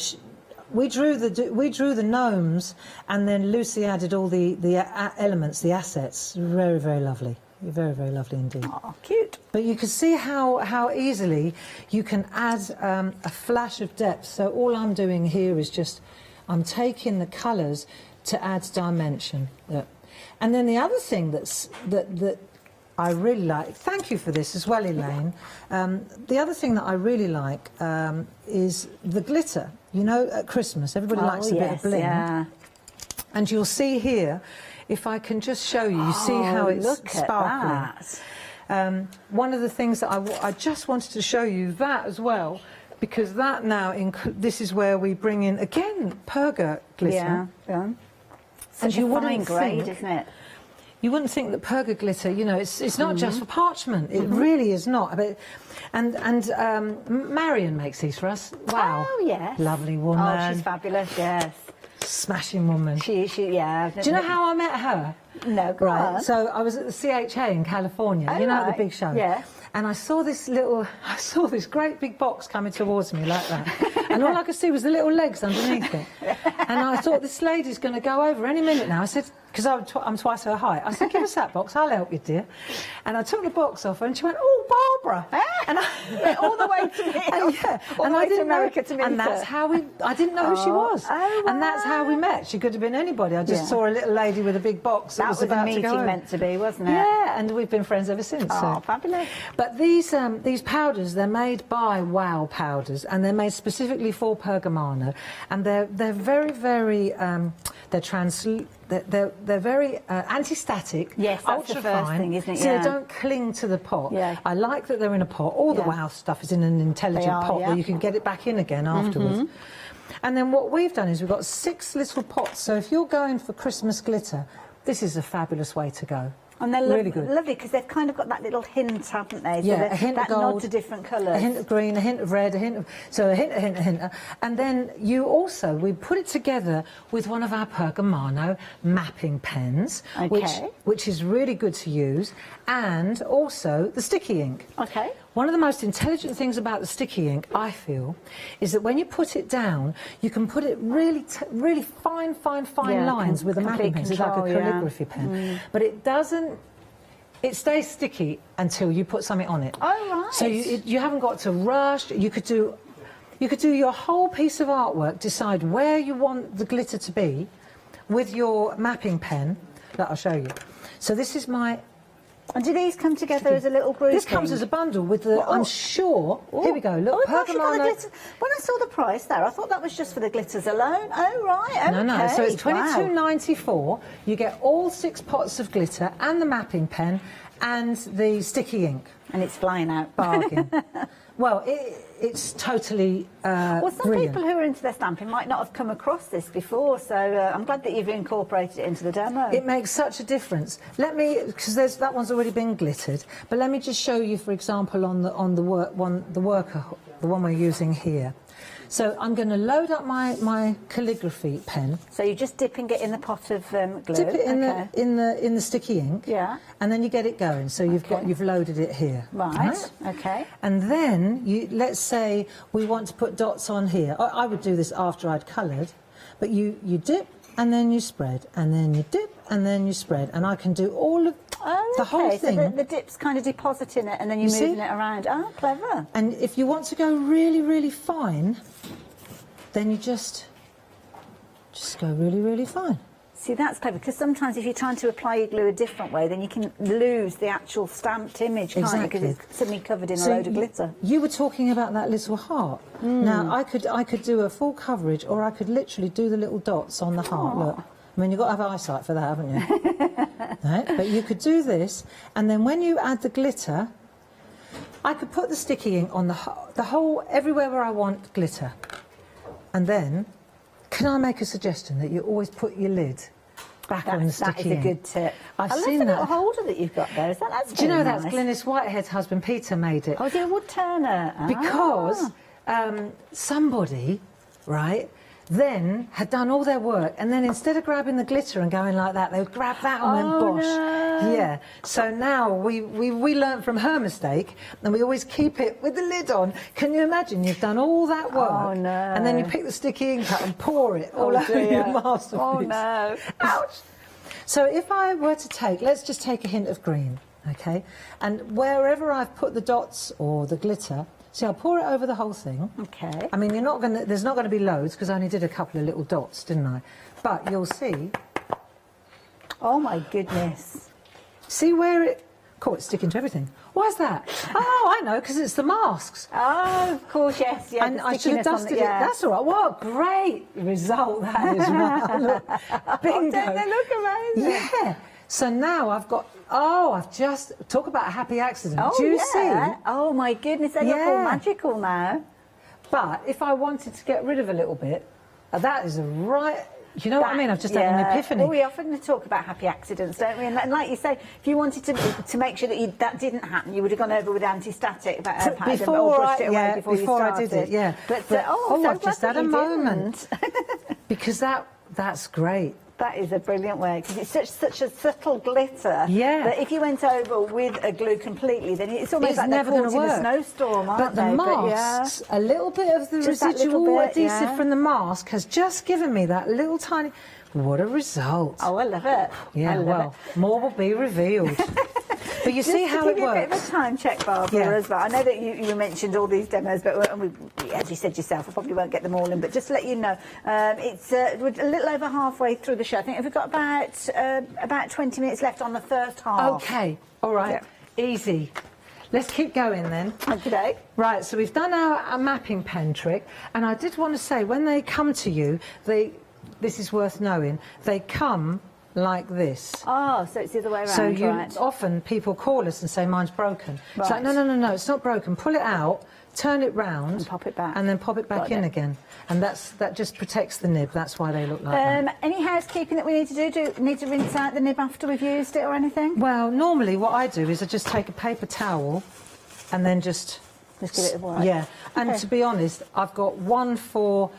we drew the gnomes, and then Lucy added all the elements, the assets. Very, very lovely. Very, very lovely indeed. Oh, cute. But you can see how easily you can add a flash of depth. So all I'm doing here is I'm taking the colours to add dimension. And then the other thing that I really like, thank you for this as well, Elaine. The other thing that I really like is the glitter. You know, at Christmas, everybody likes a bit of bling. Yeah. And you'll see here, if I can just show you, see how it's sparkling. One of the things that I just wanted to show you that as well, because that now, this is where we bring in, again, perga glitter. Yeah. And you wouldn't grade, think, isn't it? You wouldn't think that perga glitter, you know, it's not just for parchment. It really is not. And Marion makes these for us. Wow. Oh, yes. Lovely woman. Oh, she's fabulous, yes. Smashing woman. Yeah. Do you know how I met her? No, go on. So I was at the CHA in California, Oh, you know, right. the big show. Yeah. And I saw this great big box coming towards me like that. And all I could see was the little legs underneath it. And I thought, this lady's going to go over any minute now. I said, because I'm twice her height. I said, give us that box, I'll help you, dear. And I took the box off her and she went, oh, Barbara. And all the way to me. All the way to America to meet and that's how I didn't know who she was. Oh, wow. And that's how we met. She could have been anybody. I just saw a little lady with a big box that was about a meeting to go home. meant to be, wasn't it? Yeah, and we've been friends ever since. Oh, fabulous. But these powders, they're made by WOW Powders, and they're made specifically for Pergamano, and they're very, very they're very anti-static. Yes, that's the first thing, isn't it? So they don't cling to the pot. Yeah. I like that they're in a pot. All the WOW stuff is in an intelligent pot where you can get it back in again afterwards. And then what we've done is we've got 6 little pots. So if you're going for Christmas glitter, this is a fabulous way to go. And they're really good. Lovely because they've kind of got that little hint, haven't they? So Yeah, a hint that of gold, nod to different colours. a hint of green, a hint of red, a hint of and then we put it together with one of our Pergamano mapping pens, which is really good to use, and also the sticky ink. Okay. One of the most intelligent things about the sticky ink, I feel, is that when you put it down, you can put it really fine lines with a mapping pen. It's like a calligraphy pen. But it doesn't, it stays sticky until you put something on it. Oh, right. So you haven't got to rush. You could do your whole piece of artwork, decide where you want the glitter to be with your mapping pen. That I'll show you. So this is my... And do these come together as a little group? This comes as a bundle with the, I'm sure... Here we go, look, gosh, you've got the Pergamano... glitter. When I saw the price there, I thought that was just for the glitters alone. Oh, right, okay. No, so it's $22.94. You get all 6 pots of glitter and the mapping pen and the sticky ink. And it's flying out. Bargain. Well, it's totally well, some brilliant. people who are into their stamping might not have come across this before, so I'm glad that you've incorporated it into the demo. It makes such a difference. Let me, because that one's already been glittered, but let me just show you, for example, on the one we're using here. So I'm going to load up my calligraphy pen. So you're just dipping it in the pot of glue. Dip it in the sticky ink. Yeah. And then you get it going. So you've loaded it here. Right. Okay. And then let's say we want to put dots on here. I would do this after I'd coloured, but you dip and then you spread, and then you dip and then you spread, and I can do all of the whole thing. So the dip's kind of depositing it and then you're moving it around. Oh, clever. And if you want to go really, really fine, then you just go really, really fine. See, that's clever, because sometimes if you're trying to apply your glue a different way, then you can lose the actual stamped image, can't you? Because it's suddenly covered in a load of glitter. You were talking about that little heart. Now, I could do a full coverage, or I could literally do the little dots on the heart. Look. I mean, you've got to have eyesight for that, haven't you? Right? But you could do this, and then when you add the glitter, I could put the sticky ink on the whole, everywhere where I want glitter. And then, can I make a suggestion that you always put your lid back on the sticky ink? That is a good tip. I've I love seen the that. little holder that you've got there. That's Do you know very that's nice. Glynis Whitehead's husband, Peter, made it? Oh, is it a wood turner? Because somebody, right, then had done all their work, and then instead of grabbing the glitter and going like that, they would grab that and went bosh. No. Yeah. So now we learnt from her mistake, and we always keep it with the lid on. Can you imagine? You've done all that work, and then you pick the sticky ink up and pour it all over your masterpiece. Oh no! Ouch! So if I were to take, let's just take a hint of green, okay? And wherever I've put the dots or the glitter. See, I'll pour it over the whole thing. Okay. I mean, there's not going to be loads, because I only did a couple of little dots, didn't I? But you'll see. Oh, my goodness. See where it... Cool, it's sticking to everything. Why is that? Oh, I know, because it's the masks. Oh, of course, yes. Yeah, and I should have dusted it. That's all right. What a great result that is. Look, bingo. Don't they look amazing? Yeah. So now I've got... Oh, I've just... Talk about a happy accident. Oh, Do you yeah. see? Oh, my goodness, they look all magical now. But if I wanted to get rid of a little bit, that is a right... You know what I mean? I've just had an epiphany. Well, we often talk about happy accidents, don't we? And like you say, if you wanted to make sure that that didn't happen, you would have gone over with anti-static before brushed it away before you started. I did it, yeah. But I've just had a moment. Because that's great. That is a brilliant way, because it's such a subtle glitter that if you went over with a glue completely, then it's almost like never they're caught going to in a work. snowstorm, But aren't the they? masks, a little bit of the Just that little residual bit, adhesive from the mask has just given me that little tiny... What a result. Oh, I love it. Yeah, I love more will be revealed. But you see how it Just to give you a bit works. of a time check, Barbara, as well. I know that you mentioned all these demos, but as you said yourself, I probably won't get them all in. But just to let you know, it's we're a little over halfway through the show. I think we've got about 20 minutes left on the first half. Okay, all right, easy. Let's keep going then. Okay. Right, so we've done our mapping pen trick, and I did want to say, when they come to you, this is worth knowing, they come like this. Oh, so it's the other way around, So often people call us and say, mine's broken. It's like, Right. no, it's not broken. Pull it out, turn it round, and pop it back, and then pop it back in again. And that just protects the nib. That's why they look like that. Any housekeeping that we need to do? Do we need to rinse out the nib after we've used it or anything? Well, normally what I do is I just take a paper towel and then just give it a wipe. Yeah, and Okay. to be honest, I've got one for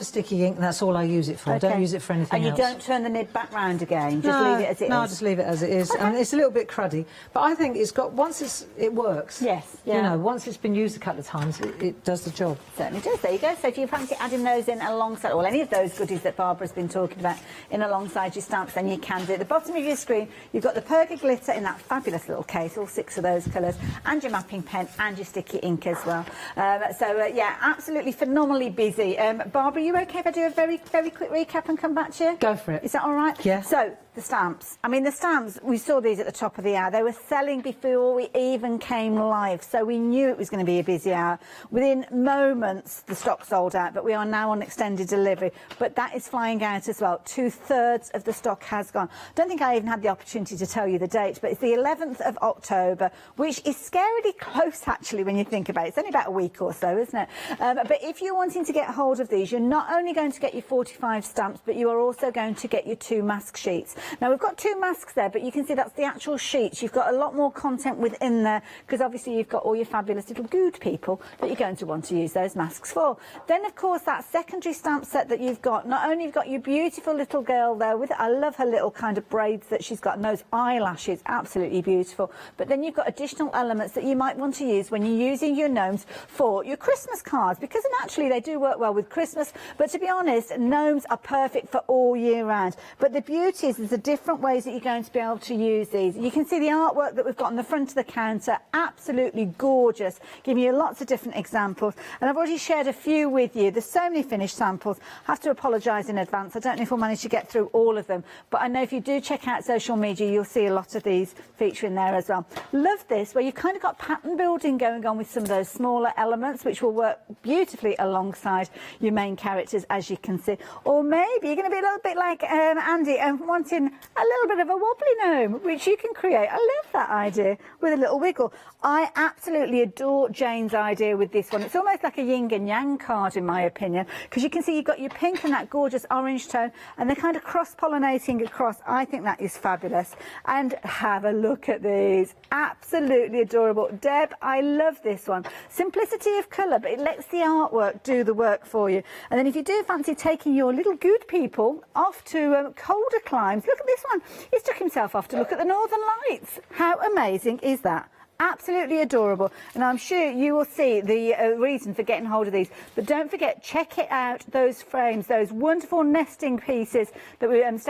sticky ink, and that's all I use it for. I don't use it for anything else. And you else. don't turn the nib back round again? Just No, leave it as it is? No, I just leave it as it is. And it's a little bit cruddy, but I think it's got, once it works. Yes, You yeah. know, once it's been used a couple of times, it does the job. Certainly does. There you go. So if you fancy adding those in alongside, well, any of those goodies that Barbara's been talking about in alongside your stamps, then you can do. At the bottom of your screen, you've got the Perga glitter in that fabulous little case, all 6 of those colours, and your mapping pen and your sticky ink as well. Yeah, absolutely phenomenally busy. Barbara, are you okay if I do a very, very quick recap and come back to you? Go for it. Is that all right? Yeah. So, the stamps. I mean, the stamps, we saw these at the top of the hour. They were selling before we even came live, so we knew it was going to be a busy hour. Within moments, the stock sold out, but we are now on extended delivery. But that is flying out as well. 2/3 of the stock has gone. I don't think I even had the opportunity to tell you the date, but it's the 11th of October, which is scarily close, actually, when you think about it. It's only about a week or so, isn't it? But if you're wanting to get hold of these, you're not only going to get your 45 stamps, but you are also going to get your 2 mask sheets. Now, we've got 2 masks there, but you can see that's the actual sheets. You've got a lot more content within there, because obviously you've got all your fabulous little good people that you're going to want to use those masks for. Then, of course, that secondary stamp set that you've got, not only you've got your beautiful little girl there with, I love her little kind of braids that she's got, and those eyelashes, absolutely beautiful. But then you've got additional elements that you might want to use when you're using your gnomes for your Christmas cards, because naturally they do work well with Christmas, but to be honest, gnomes are perfect for all year round. But the beauty is there's the different ways that you're going to be able to use these. You can see the artwork that we've got on the front of the counter, absolutely gorgeous, giving you lots of different examples. And I've already shared a few with you. There's so many finished samples. I have to apologise in advance. I don't know if we'll manage to get through all of them, but I know if you do check out social media, you'll see a lot of these featuring there as well. Love this, where you've kind of got pattern building going on with some of those smaller elements, which will work beautifully alongside your main characters, as you can see. Or maybe you're going to be a little bit like Andy and wanting a little bit of a wobbly gnome, which you can create. I love that idea with a little wiggle. I absolutely adore Jane's idea with this one. It's almost like a yin and yang card, in my opinion, because you can see you've got your pink and that gorgeous orange tone, and they're kind of cross-pollinating across. I think that is fabulous. And have a look at these. Absolutely adorable. Deb, I love this one. Simplicity of colour, but it lets the artwork do the work for you. And then if you do fancy taking your little good people off to colder climes, look at this one. He's took himself off to look at the Northern Lights. How amazing is that? Absolutely adorable, and I'm sure you will see the reason for getting hold of these. But don't forget, check it out, those frames, those wonderful nesting pieces that we dies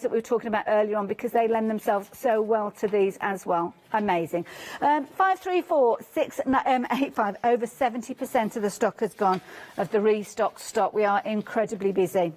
that we were talking about earlier on, because they lend themselves so well to these as well. Amazing. 534685, over 70% of the stock has gone, of the restocked stock. We are incredibly busy.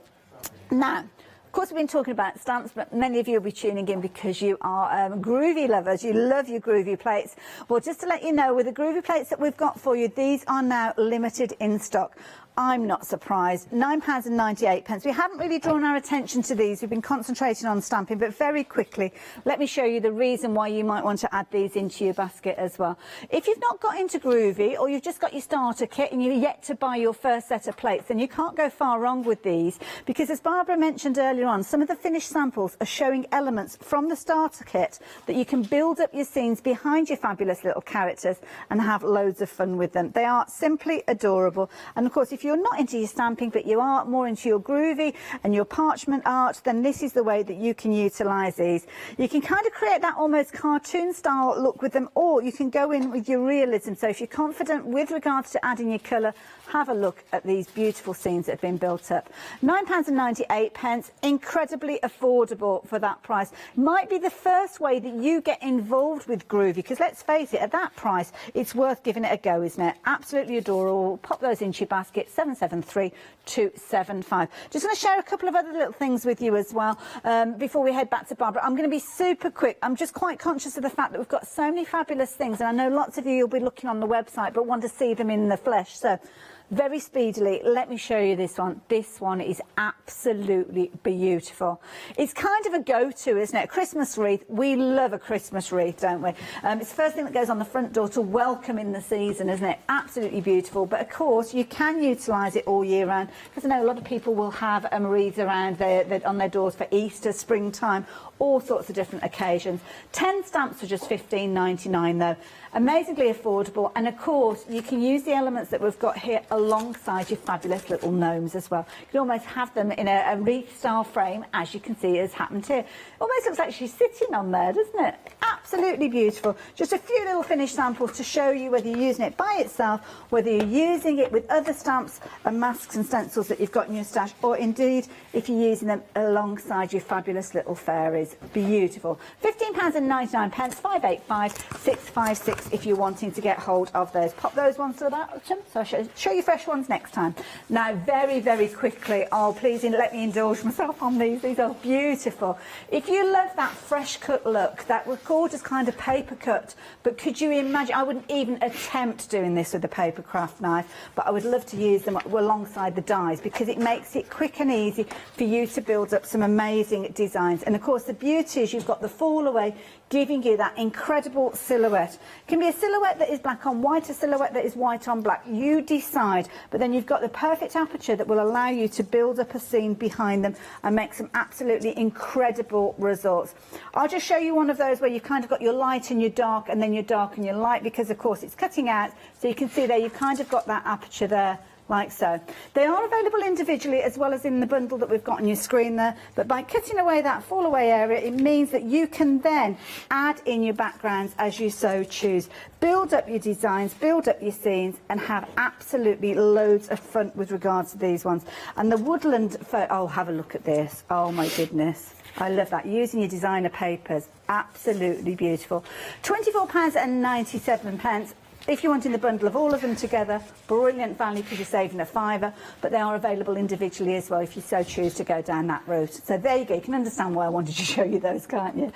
Now, of course, we've been talking about stamps, but many of you will be tuning in because you are groovy lovers. You love your groovy plates. Well, just to let you know, with the groovy plates that we've got for you, these are now limited in stock. I'm not surprised. £9.98. We haven't really drawn our attention to these. We've been concentrating on stamping, but very quickly, let me show you the reason why you might want to add these into your basket as well. If you've not got into groovy, or you've just got your starter kit and you're yet to buy your first set of plates, then you can't go far wrong with these, because as Barbara mentioned earlier on, some of the finished samples are showing elements from the starter kit that you can build up your scenes behind your fabulous little characters and have loads of fun with them. They are simply adorable. And of course, if you you're not into your stamping, but you are more into your groovy and your parchment art, then this is the way that you can utilise these. You can kind of create that almost cartoon style look with them, or you can go in with your realism. So if you're confident with regards to adding your colour, have a look at these beautiful scenes that have been built up. £9.98, incredibly affordable for that price. Might be the first way that you get involved with groovy, because let's face it, at that price, it's worth giving it a go, isn't it? Absolutely adorable. Pop those into your basket, 773275. Just going to share a couple of other little things with you as well before we head back to Barbara. I'm going to be super quick. I'm just quite conscious of the fact that we've got so many fabulous things, and I know lots of you will be looking on the website but want to see them in the flesh. So very speedily, let me show you this one. This one is absolutely beautiful. It's kind of a go-to, isn't it? A Christmas wreath. We love a Christmas wreath, don't we? It's the first thing that goes on the front door to welcome in the season, isn't it? Absolutely beautiful. But of course, you can utilise it all year round, because I know a lot of people will have wreaths around on their doors for Easter, springtime, all sorts of different occasions. 10 stamps for just £15.99 though. Amazingly affordable, and of course you can use the elements that we've got here alongside your fabulous little gnomes as well. You can almost have them in a wreath style frame, as you can see has happened here. Almost looks like she's sitting on there, doesn't it? Absolutely beautiful. Just a few little finished samples to show you whether you're using it by itself, whether you're using it with other stamps and masks and stencils that you've got in your stash, or indeed if you're using them alongside your fabulous little fairies. Beautiful. £15.99, 585 656 if you're wanting to get hold of those. Pop those ones to the bottom, so I'll show you fresh ones next time. Now, very, very quickly, oh, please let me indulge myself on these. These are beautiful. If you love that fresh cut look, that gorgeous kind of paper cut, but could you imagine, I wouldn't even attempt doing this with a paper craft knife, but I would love to use them alongside the dies, because it makes it quick and easy for you to build up some amazing designs. And of course, the beauty is you've got the fall away, giving you that incredible silhouette. It can be a silhouette that is black on white, a silhouette that is white on black. You decide, but then you've got the perfect aperture that will allow you to build up a scene behind them and make some absolutely incredible results. I'll just show you one of those where you've kind of got your light and your dark, and then your dark and your light, because of course it's cutting out, so you can see there you've kind of got that aperture there, like so. They are available individually as well as in the bundle that we've got on your screen there, but by cutting away that fall away area, it means that you can then add in your backgrounds as you so choose. Build up your designs, build up your scenes, and have absolutely loads of fun with regards to these ones. And the woodland, oh, have a look at this. Oh my goodness. I love that. Using your designer papers, absolutely beautiful. £24.97. If you're wanting the bundle of all of them together, brilliant value because you're saving a £5, but they are available individually as well if you so choose to go down that route. So there you go. You can understand why I wanted to show you those, can't you?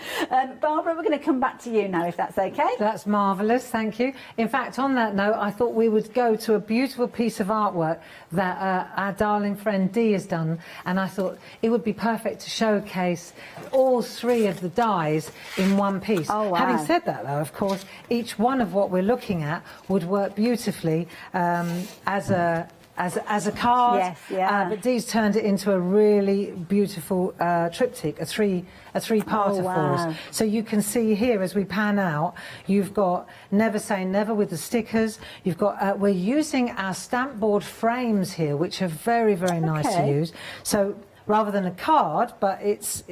Barbara, we're going to come back to you now, if that's okay. That's marvellous, thank you. In fact, on that note, I thought we would go to a beautiful piece of artwork that our darling friend Dee has done, and I thought it would be perfect to showcase all three of the dies in one piece. Oh, wow. Having said that, though, of course, each one of what we're looking at would work beautifully as a card. Yes, yeah. But Dee's turned it into a really beautiful triptych, a three-parter for us. So you can see here as we pan out, you've got Never Say Never with the stickers. You've got we're using our stamp board frames here, which are very, very nice to use. So rather than a card, but it's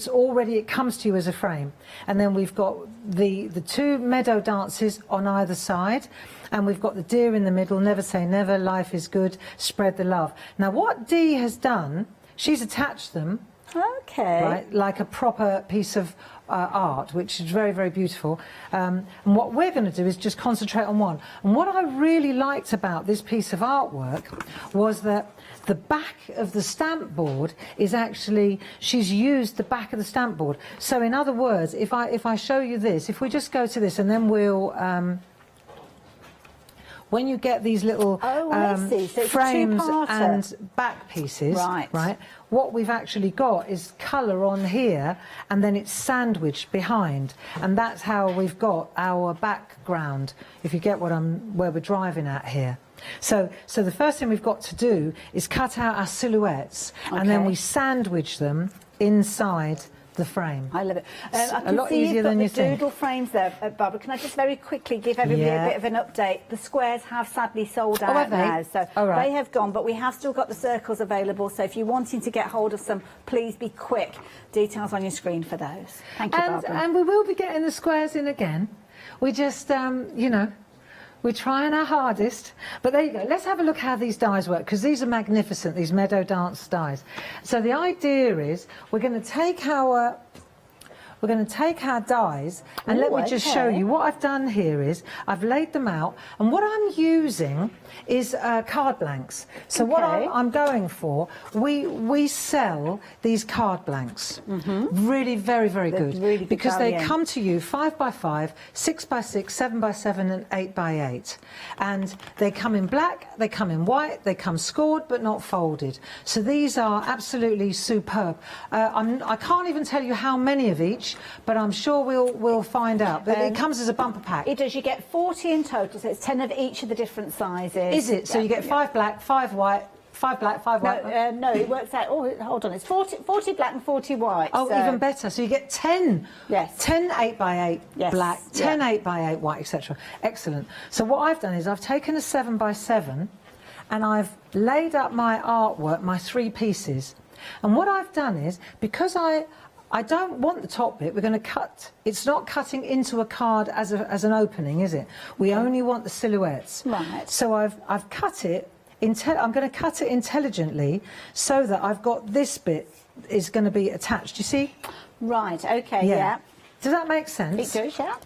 already, it comes to you as a frame. And then we've got the two meadow dances on either side, and we've got the deer in the middle, Never Say Never, Life is Good, Spread the Love. Now what Dee has done, she's attached them, right, like a proper piece of art, which is very, very beautiful. And what we're going to do is just concentrate on one. And what I really liked about this piece of artwork was that the back of the stamp board is actually, she's used the back of the stamp board. So in other words, if I show you this, if we just go to this, and then we'll when you get these little frames and back pieces, right, what we've actually got is colour on here, and then it's sandwiched behind, and that's how we've got our background, if you get what where we're driving at here. So the first thing we've got to do is cut out our silhouettes, and then we sandwich them inside the frame. I love it. It's I a can lot see easier you've got than the you think. doodle frames there, Barbara. Can I just very quickly give everybody a bit of an update? The squares have sadly sold out have they? now, so All right. they have gone, but we have still got the circles available, so if you're wanting to get hold of some, please be quick. Details on your screen for those. Thank you, Barbara. And we will be getting the squares in again. We just, you know, we're trying our hardest. But there you go. Let's have a look how these dies work, because these are magnificent, these Meadow Dance dies. So the idea is we're going to take our dies, and let me just show you what I've done here is I've laid them out, and what I'm using is card blanks. So what I'm going for, we sell these card blanks. Really very, very good. Really good because value. they come to you 5x5, 6x6, 7x7 and 8x8. And they come in black, they come in white, they come scored but not folded. So these are absolutely superb. I can't even tell you how many of each, but I'm sure we'll find out. But it comes as a bumper pack. It does. You get 40 in total, so it's 10 of each of the different sizes. Is it? So you get 5 black, 5 white, 5 black, 5 white? No, it works out. Oh, hold on. It's 40 black and 40 white. Oh, so. even better. So you get 10. Yes. 10 8x8 Yes. black, 10 8x8 white, etc. Excellent. So what I've done is I've taken a 7x7 and I've laid up my artwork, my 3 pieces. And what I've done is, because I don't want the top bit, we're going to cut. It's not cutting into a card as an opening, is it? We only want the silhouettes. Right. So I've cut it. I'm going to cut it intelligently so that I've got this bit is going to be attached. You see? Right. Okay. Yeah. Does that make sense? It does. Yeah.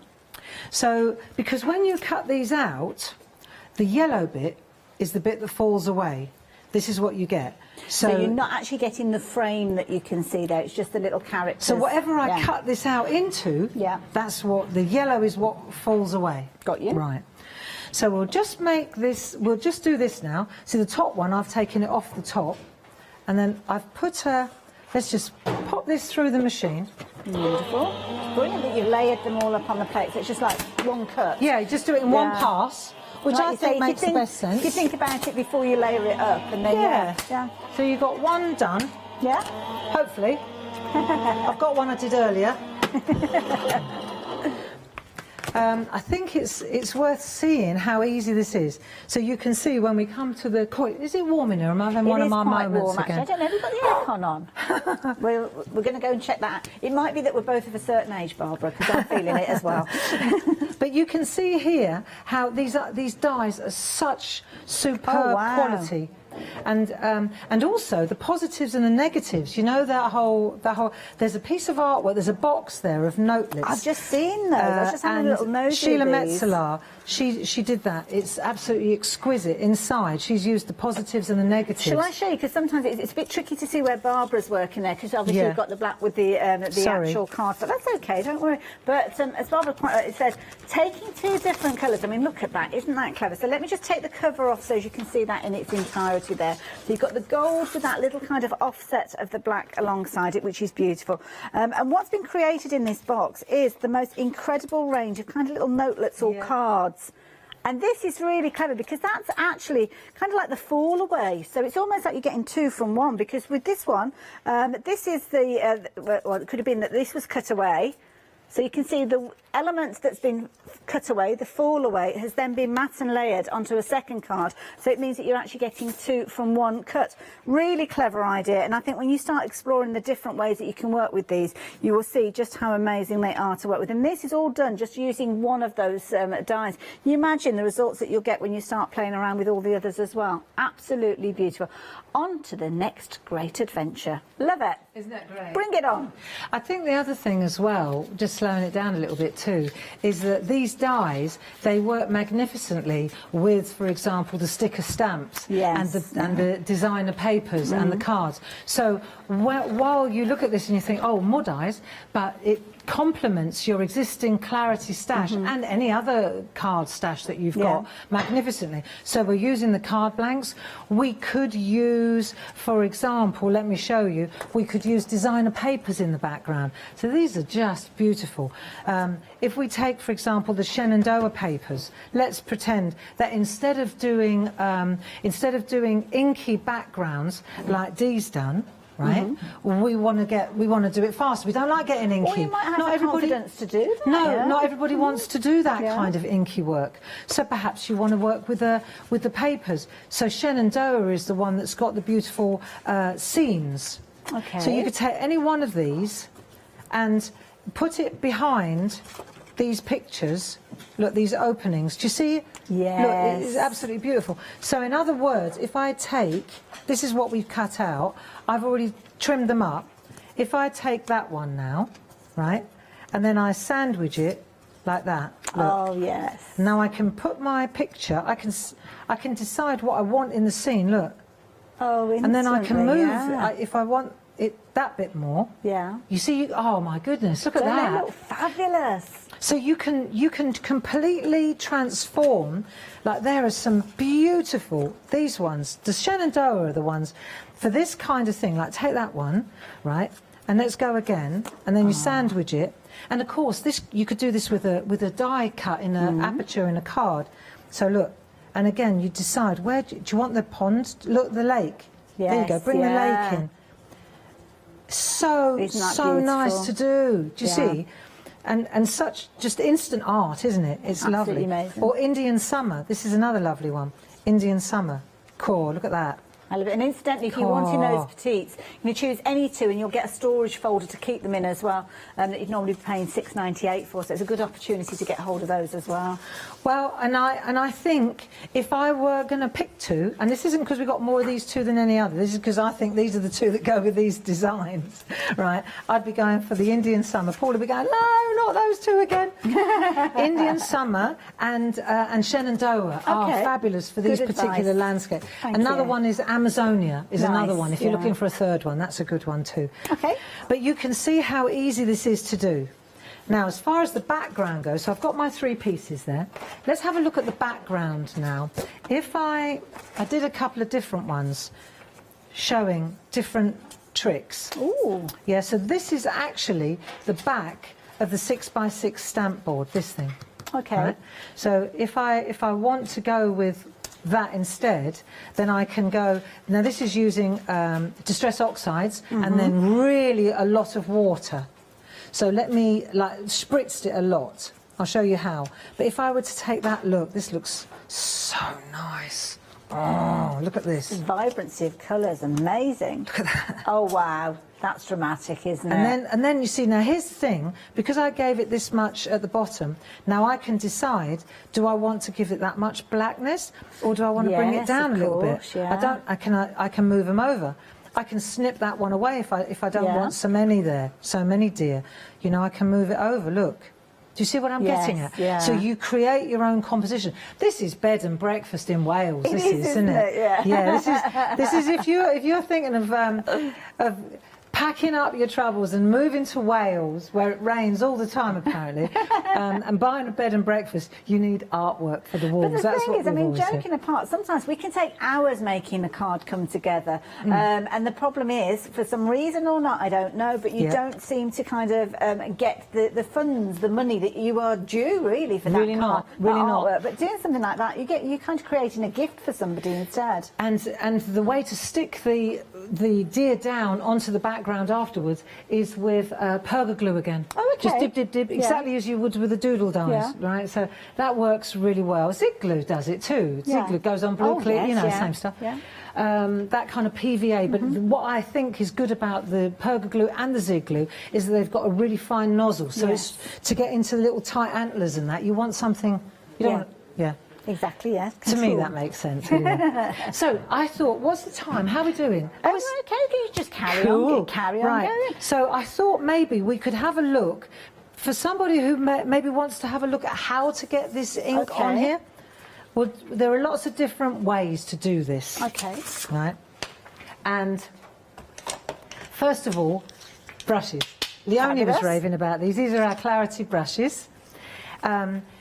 So because when you cut these out, the yellow bit is the bit that falls away. This is what you get. So you're not actually getting the frame that you can see there, it's just the little characters. So whatever I cut this out into, that's what, the yellow is what falls away. Got you. Right. So we'll just make this, we'll just do this now. See, the top one, I've taken it off the top, and then I've put let's just pop this through the machine. Beautiful. It's brilliant that you've layered them all up on the plate, so it's just like one cut. Yeah, you just do it in one pass. Which Like I you think say, makes the best sense. If you think about it before you layer it up, and then yeah. So you've got one done. Yeah. Hopefully. I've got one I did earlier. I think it's worth seeing how easy this is. So you can see when we come to the coil. Is it warm in here? Am I having one of my moments warm, again? I don't know. Have you got the aircon on? We're going to go and check that. It might be that we're both of a certain age, Barbara, because I'm feeling it as well. But you can see here how these dies are such superb quality. And also the positives and the negatives. You know that whole. There's a piece of artwork. There's a box there of notelets. I've just seen those. I was just having a little nosy Sheila at these. Metzeler, she did that. It's absolutely exquisite inside. She's used the positives and the negatives. Shall I show you? Because sometimes it's a bit tricky to see where Barbara's working there, because obviously you've got the black with the actual card. But that's okay. Don't worry. But as Barbara pointed out, it says taking 2 different colours. I mean, look at that. Isn't that clever? So let me just take the cover off so you can see that in its entirety there. So you've got the gold with that little kind of offset of the black alongside it, which is beautiful. And what's been created in this box is the most incredible range of kind of little notelets or cards. And this is really clever because that's actually kind of like the fall away. So it's almost like you're getting 2 from 1, because with this one, this is the, well, it could have been that this was cut away. So you can see the element that's been cut away, the fall away, has then been matte and layered onto a second card. So it means that you're actually getting 2 from 1 cut. Really clever idea. And I think when you start exploring the different ways that you can work with these, you will see just how amazing they are to work with. And this is all done just using one of those dies. You imagine the results that you'll get when you start playing around with all the others as well. Absolutely beautiful. On to the next great adventure. Love it. Isn't that great? Bring it on. I think the other thing as well, just slowing it down a little bit too, is that these dies, they work magnificently with, for example, the sticker stamps and the designer papers and the cards. So while you look at this and you think, oh, more dies, but it complements your existing Clarity stash and any other card stash that you've got magnificently. So we're using the card blanks. We could use, for example, let me show you, we could use designer papers in the background. So these are just beautiful. If we take, for example, the Shenandoah papers, let's pretend that instead of doing inky backgrounds like Dee's done, right? We want to do it faster. We don't like getting inky. Or you might have not the everybody, confidence to do that. No, yeah. not everybody wants to do that kind of inky work. So perhaps you want to work with the papers. So Shenandoah is the one that's got the beautiful scenes. Okay. So you could take any one of these and put it behind these pictures. Look, these openings. Do you see? Yes. Look, it's absolutely beautiful. So in other words, if I take, this is what we've cut out, I've already trimmed them up. If I take that one now, right, and then I sandwich it like that. Look. Oh, yes. Now I can put my picture, I can decide what I want in the scene, look. Oh, and then I can move, yeah. if I want it that bit more. Yeah. You see, oh my goodness, look at Don't that. they look fabulous? So you can completely transform. Like there are some beautiful, these ones, the Shenandoah are the ones for this kind of thing. Like take that one, right, and let's go again, and then you sandwich it. And of course, this you could do this with a die cut in an aperture in a card. So look, and again you decide where do you want the pond? Look, the lake. Yes, there you go. Bring the lake in. So nice to do. Do you see? And such just instant art, isn't it? It's Absolutely lovely. amazing. Or Indian Summer. This is another lovely one. Indian Summer. Core. Look at that. I love it. And incidentally, if you're wanting those petites, you can choose any two, and you'll get a storage folder to keep them in as well. That you'd normally be paying $6.98 for. So it's a good opportunity to get hold of those as well. Well, and I think if I were going to pick two, and this isn't because we've got more of these two than any other. This is because I think these are the two that go with these designs, right? I'd be going for the Indian Summer. Paul would be going, no, not those two again. Indian Summer and Shenandoah are fabulous for these particular landscapes. Another one is Amazonia is another one. If you're looking for a third one, that's a good one too. Okay. But you can see how easy this is to do. Now, as far as the background goes, so I've got my 3 pieces there. Let's have a look at the background now. If I did a couple of different ones showing different tricks. Ooh. Yeah, so this is actually the back of the 6x6 stamp board, this thing. Okay. Right? So if I want to go with that instead, then I can go, now this is using distress oxides and then really a lot of water. So let me, spritzed it a lot. I'll show you how. But if I were to take that look, this looks so nice. Oh, look at this. The vibrancy of colours, amazing. Look at that. Oh, wow. That's dramatic, isn't it? And then you see, now here's the thing, because I gave it this much at the bottom, now I can decide, do I want to give it that much blackness, or do I want to bring it down a little bit? Yeah. I can move them over. I can snip that one away if I don't want so many there, so many deer. You know, I can move it over, look. Do you see what I'm getting at? Yeah. So you create your own composition. This is bed and breakfast in Wales. This is, isn't it? Yeah. Yeah. This is if you're thinking of packing up your troubles and moving to Wales, where it rains all the time apparently, and buying a bed and breakfast, you need artwork for the walls. But the That's thing what is, I we've mean, always said. joking apart, sometimes we can take hours making a card come together. And the problem is, for some reason or not, I don't know, but you don't seem to kind of get the funds, the money that you are due, really, for Really that not, card, really that not. artwork. But doing something like that, you're kind of creating a gift for somebody instead. And the way to stick the deer down onto the background afterwards is with perga glue again. Oh, okay. Just dip, exactly as you would with the doodle dies, right? So that works really well. Zig glue does it too. Zig glue goes on blue clear, you know, same stuff. Yeah. That kind of PVA, but what I think is good about the perga glue and the zig glue is that they've got a really fine nozzle. So it's to get into the little tight antlers and that, you want something, you don't want, Exactly, yes. To me, that makes sense. Anyway. So I thought, what's the time? How are we doing? Oh, we're okay. You just carry on. Carry on going. So I thought maybe we could have a look for somebody who maybe wants to have a look at how to get this ink on here. Well, there are lots of different ways to do this. Okay. Right. And first of all, brushes. Leonie was raving about these. These are our Clarity brushes.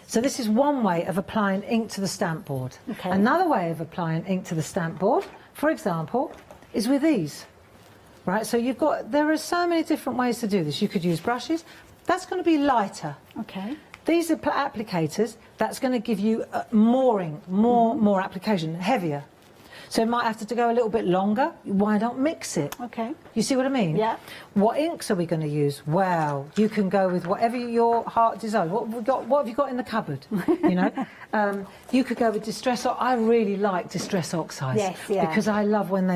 So this is one way of applying ink to the stamp board. Okay. Another way of applying ink to the stamp board, for example, is with these. Right, so there are so many different ways to do this. You could use brushes. That's going to be lighter. Okay. These are applicators. That's going to give you more ink, more application, heavier. So it might have to go a little bit longer. Why not mix it? Okay. You see what I mean? Yeah. What inks are we going to use? Well, you can go with whatever your heart desires. What have you got in the cupboard? You know, you could go with distress. I really like distress oxides. Yes, yeah. Because I love when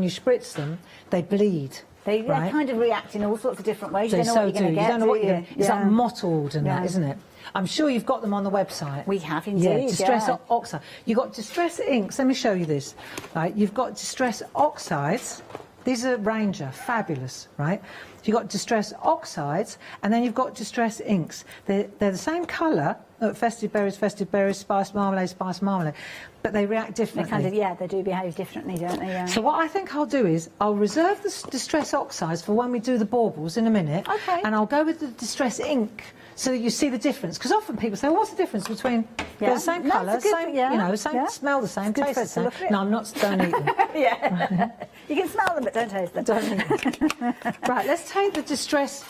you spritz them, they bleed. They right? kind of react in all sorts of different ways. You They don't know so what you're going do. to get. You don't know what you're do going to. you? It's like mottled and that, isn't it? I'm sure you've got them on the website. We have indeed. Yeah, distress yeah. oxide. You've got distress inks. Let me show you this. Right, you've got distress oxides. These are Ranger, fabulous, right? You've got distress oxides, and then you've got distress inks. They're the same colour. Festive berries, spice marmalade, but they react differently. They do behave differently, don't they? Yeah. So what I think I'll do is I'll reserve the distress oxides for when we do the baubles in a minute. Okay. And I'll go with the distress ink so that you see the difference. Because often people say, well, what's the difference between they're the same colour, same smell the same, taste the same. No, I'm not. Don't eat them. Yeah. You can smell them, but don't taste them. Don't eat them. Right. Let's take the distress.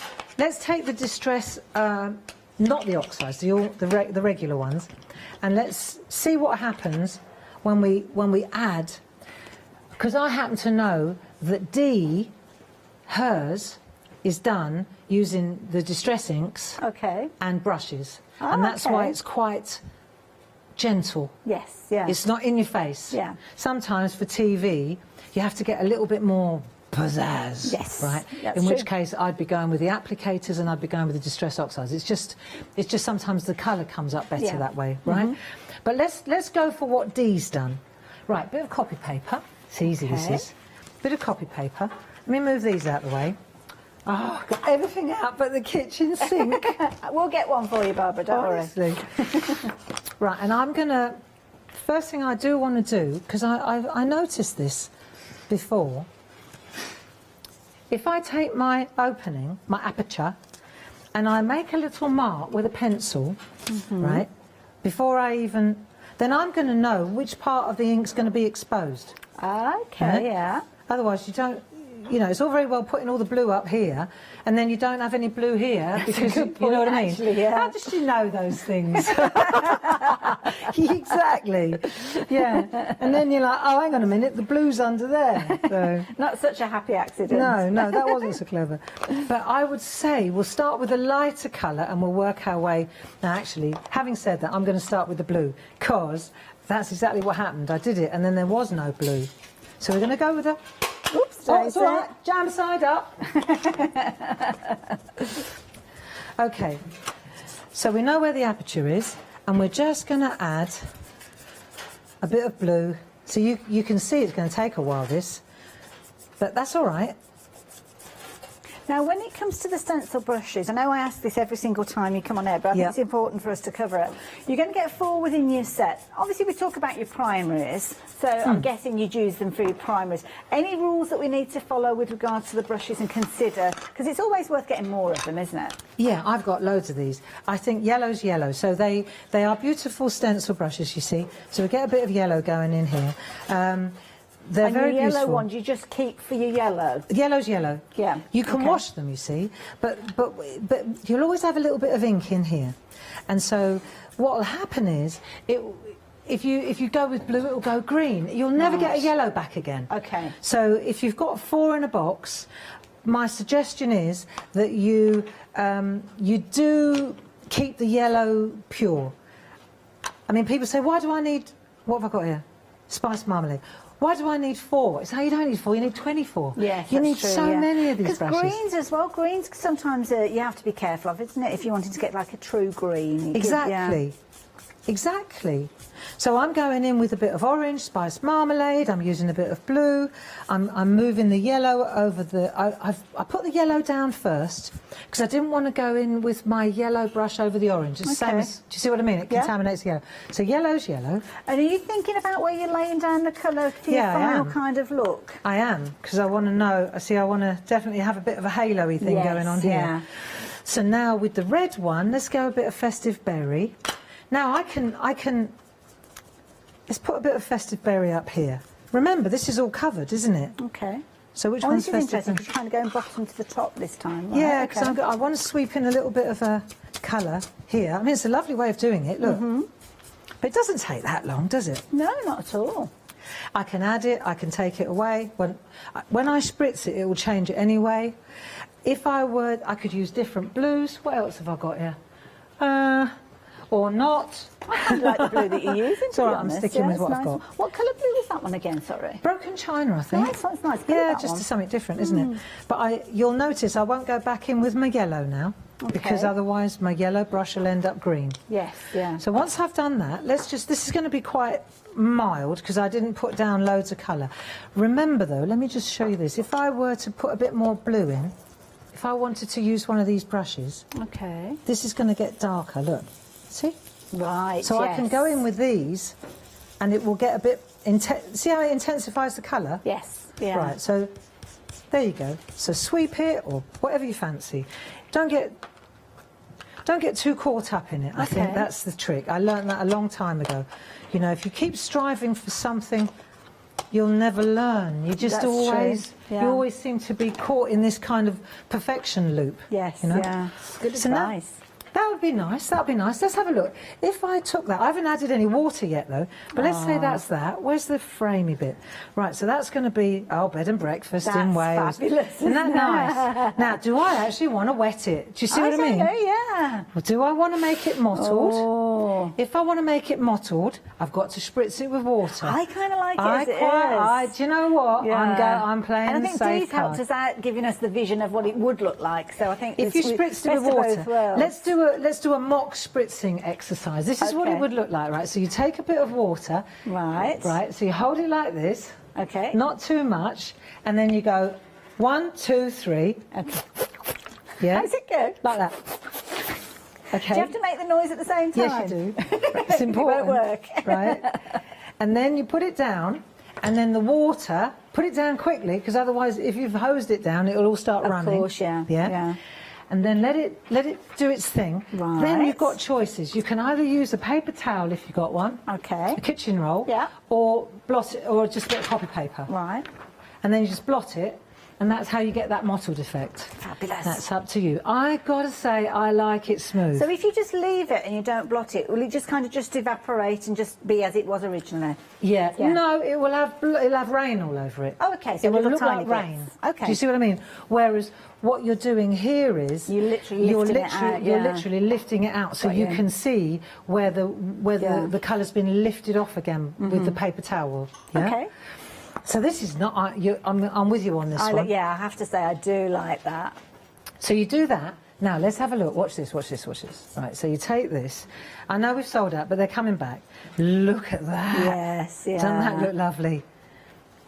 Not the oxides, the regular ones, and let's see what happens when we add. Because I happen to know that Dee, hers, is done using the distress inks and brushes, and that's why it's quite gentle. Yes, yeah. It's not in your face. Yeah. Sometimes for TV, you have to get a little bit more pizzazz. Yes, right. that's in which true. case, I'd be going with the applicators and I'd be going with the distress oxides. It's just sometimes the colour comes up better that way, right? But let's go for what Dee's done. Right, bit of copy paper. It's easy. This is bit of copy paper. Let me move these out of the way. Oh, I've got everything out but the kitchen sink. We'll get one for you, Barbara. Don't Honestly. Right, and I'm gonna. First thing I do want to do, because I noticed this before. If I take my opening, my aperture, and I make a little mark with a pencil, right, before I even, then I'm going to know which part of the ink's going to be exposed. Okay, yeah. Otherwise, you don't. You know, it's all very well putting all the blue up here, and then you don't have any blue here because you know what I mean. Actually, yeah. How does she know those things? Exactly. Yeah. And then you're like, oh, hang on a minute, the blue's under there. So. Not such a happy accident. No, that wasn't so clever. But I would say we'll start with a lighter colour and we'll work our way. Now, actually, having said that, I'm going to start with the blue because that's exactly what happened. I did it, and then there was no blue. So we're going to go with a. Oops, it's all right. Jam side up. Okay, so we know where the aperture is, and we're just going to add a bit of blue. So you can see it's going to take a while, this, but that's all right. Now, when it comes to the stencil brushes, I know I ask this every single time you come on air, but I think it's important for us to cover it. You're going to get 4 within your set. Obviously, we talk about your primaries, so I'm guessing you'd use them for your primaries. Any rules that we need to follow with regards to the brushes and consider? Because it's always worth getting more of them, isn't it? Yeah, I've got loads of these. I think yellow's yellow, so they are beautiful stencil brushes, you see. So we get a bit of yellow going in here. They're very your yellow beautiful. ones you just keep for your yellow. Yellow's yellow. Yeah. You can wash them, you see, but you'll always have a little bit of ink in here, and so what will happen is if you go with blue, it will go green. You'll never get a yellow back again. Okay. So if you've got 4 in a box, my suggestion is that you do keep the yellow pure. I mean, people say, why do I need? What have I got here? Spice marmalade. Why do I need 4? It's how you don't need 4, you need 24. Yes, you that's need true, so many of these brushes. Because greens as well, greens sometimes you have to be careful of, isn't it? If you wanted to get like a true green. Exactly. Exactly. So I'm going in with a bit of orange, spice marmalade, I'm using a bit of blue, I'm moving the yellow over the... I put the yellow down first, because I didn't want to go in with my yellow brush over the orange. It's the same as, do you see what I mean? It contaminates the yellow. So yellow's yellow. And are you thinking about where you're laying down the colour for your final kind of look? I am, because I want to know, I want to definitely have a bit of a halo-y thing going on here. So now with the red one, let's go a bit of Festive Berry. Now I can. Let's put a bit of Festive Berry up here. Remember, this is all covered, isn't it? Okay. So which one's This is Festive? interesting, because you're kind of going bottom to the top this time, right? Yeah, because I want to sweep in a little bit of a colour here. I mean, it's a lovely way of doing it, look. But it doesn't take that long, does it? No, not at all. I can add it, I can take it away. When I spritz it, it will change it anyway. If I were, I could use different blues. What else have I got here? Or not. I like the blue that you're using, It's all right, I'm sticking with what I've got. What colour blue was that one again, sorry? Broken china, I think. Nice, that's nice colour, Yeah, that just one. something different, isn't it? But you'll notice I won't go back in with my yellow now, because otherwise my yellow brush will end up green. Yes, yeah. So once I've done that, this is going to be quite mild, because I didn't put down loads of colour. Remember though, let me just show you this. If I were to put a bit more blue in, if I wanted to use one of these brushes, this is going to get darker, look. See? Right, so I can go in with these and it will get a bit see how it intensifies the colour? Yes, yeah. Right, so there you go. So sweep it or whatever you fancy. Don't get too caught up in it. I think that's the trick. I learned that a long time ago. You know, if you keep striving for something, you'll never learn. You just That's always true, you always seem to be caught in this kind of perfection loop. Yes, you know? yeah. Good So now- advice. that would be nice, that would be nice. Let's have a look. If I took that, I haven't added any water yet though, but let's say that's that. Where's the framey bit? Right, so that's going to be our bed and breakfast in Wales. Fabulous, Isn't that isn't it? nice? Now, do I actually want to wet it? Do you see what I mean? don't know, yeah. Well, do I want to make it mottled? Oh. If I want to make it mottled, I've got to spritz it with water. I kind of like it as it is. Do you know what? Yeah. I'm playing and I the think safe Dee's helped card. us out, giving us the vision of what it would look like. So I think If you spritzed it with water, let's do a mock spritzing exercise. This is what it would look like, right? So you take a bit of water, right? So you hold it like this, okay, not too much, and then you go 1, 2, 3. Okay. Yeah. How's it go? Like that. Okay. Do you have to make the noise at the same time? Yes, you do. It's important. It won't work. Right? And then you put it down, and then the water, put it down quickly, because otherwise, if you've hosed it down, it'll all start running. Of course, yeah. Yeah. And then let it do its thing. Right. Then you've got choices. You can either use a paper towel if you've got one, a kitchen roll, or blot it, or just a bit of copy paper. Right. And then you just blot it, and that's how you get that mottled effect. Fabulous. That's up to you. I gotta say, I like it smooth. So if you just leave it and you don't blot it, will it just kind of just evaporate and just be as it was originally? Yeah. No, it'll have rain all over it. Oh, okay. So it will little look tiny like bits. rain. Okay. Do you see what I mean? Whereas what you're doing here is you're literally lifting it out, so you can see where the colour's been lifted off again with the paper towel. Yeah? Okay. So this is not. I'm with you on this one. Yeah, I have to say I do like that. So you do that. Now let's have a look. Watch this. Watch this. Watch this. Right. So you take this. I know we've sold out, but they're coming back. Look at that. Yes. Yeah. Doesn't that look lovely?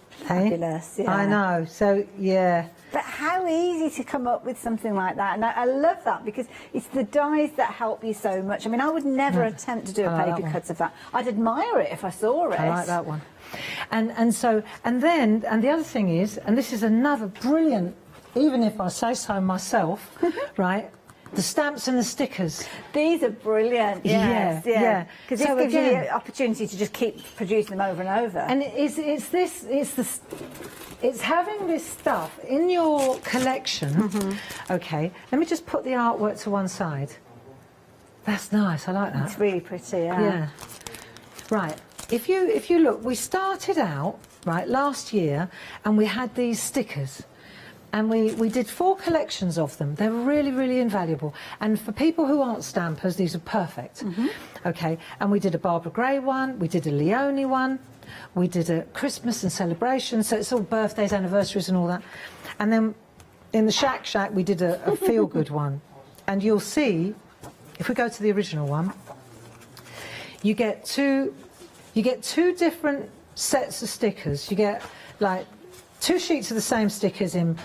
Fabulous. Hey? Yeah. I know. So yeah. But how easy to come up with something like that. And I love that because it's the dies that help you so much. I mean, I would never attempt to do a paper cut of that. I'd admire it if I saw it. I like that one. And the other thing is, and this is another brilliant, even if I say so myself, right? The stamps and the stickers. These are brilliant. Yes, yeah. Because this gives you the opportunity to just keep producing them over and over. And it's having this stuff in your collection. Okay, let me just put the artwork to one side. That's nice. I like that. It's really pretty. Yeah. Right. If you look, we started out last year, and we had these stickers. And we did 4 collections of them. They were really, really invaluable. And for people who aren't stampers, these are perfect. Okay, and we did a Barbara Gray one, we did a Leone one, we did a Christmas and celebration, so it's all birthdays, anniversaries and all that. And then in the Shack we did a feel-good one. And you'll see, if we go to the original one, you get two different sets of stickers. You get like 2 sheets of the same stickers in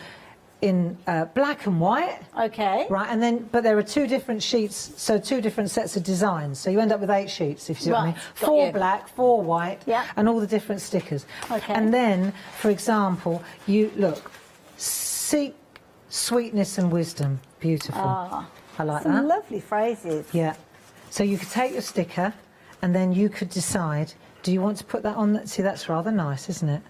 black and white. Okay. Right, and then but there are 2 different sheets, so 2 different sets of designs. So you end up with 8 sheets, if you see what I mean. 4 black, 4 white, and all the different stickers. Okay. And then, for example, you look, seek sweetness and wisdom. Beautiful. I like that. Some lovely phrases. Yeah. So you could take your sticker, and then you could decide, do you want to put that on? See, that's rather nice, isn't it?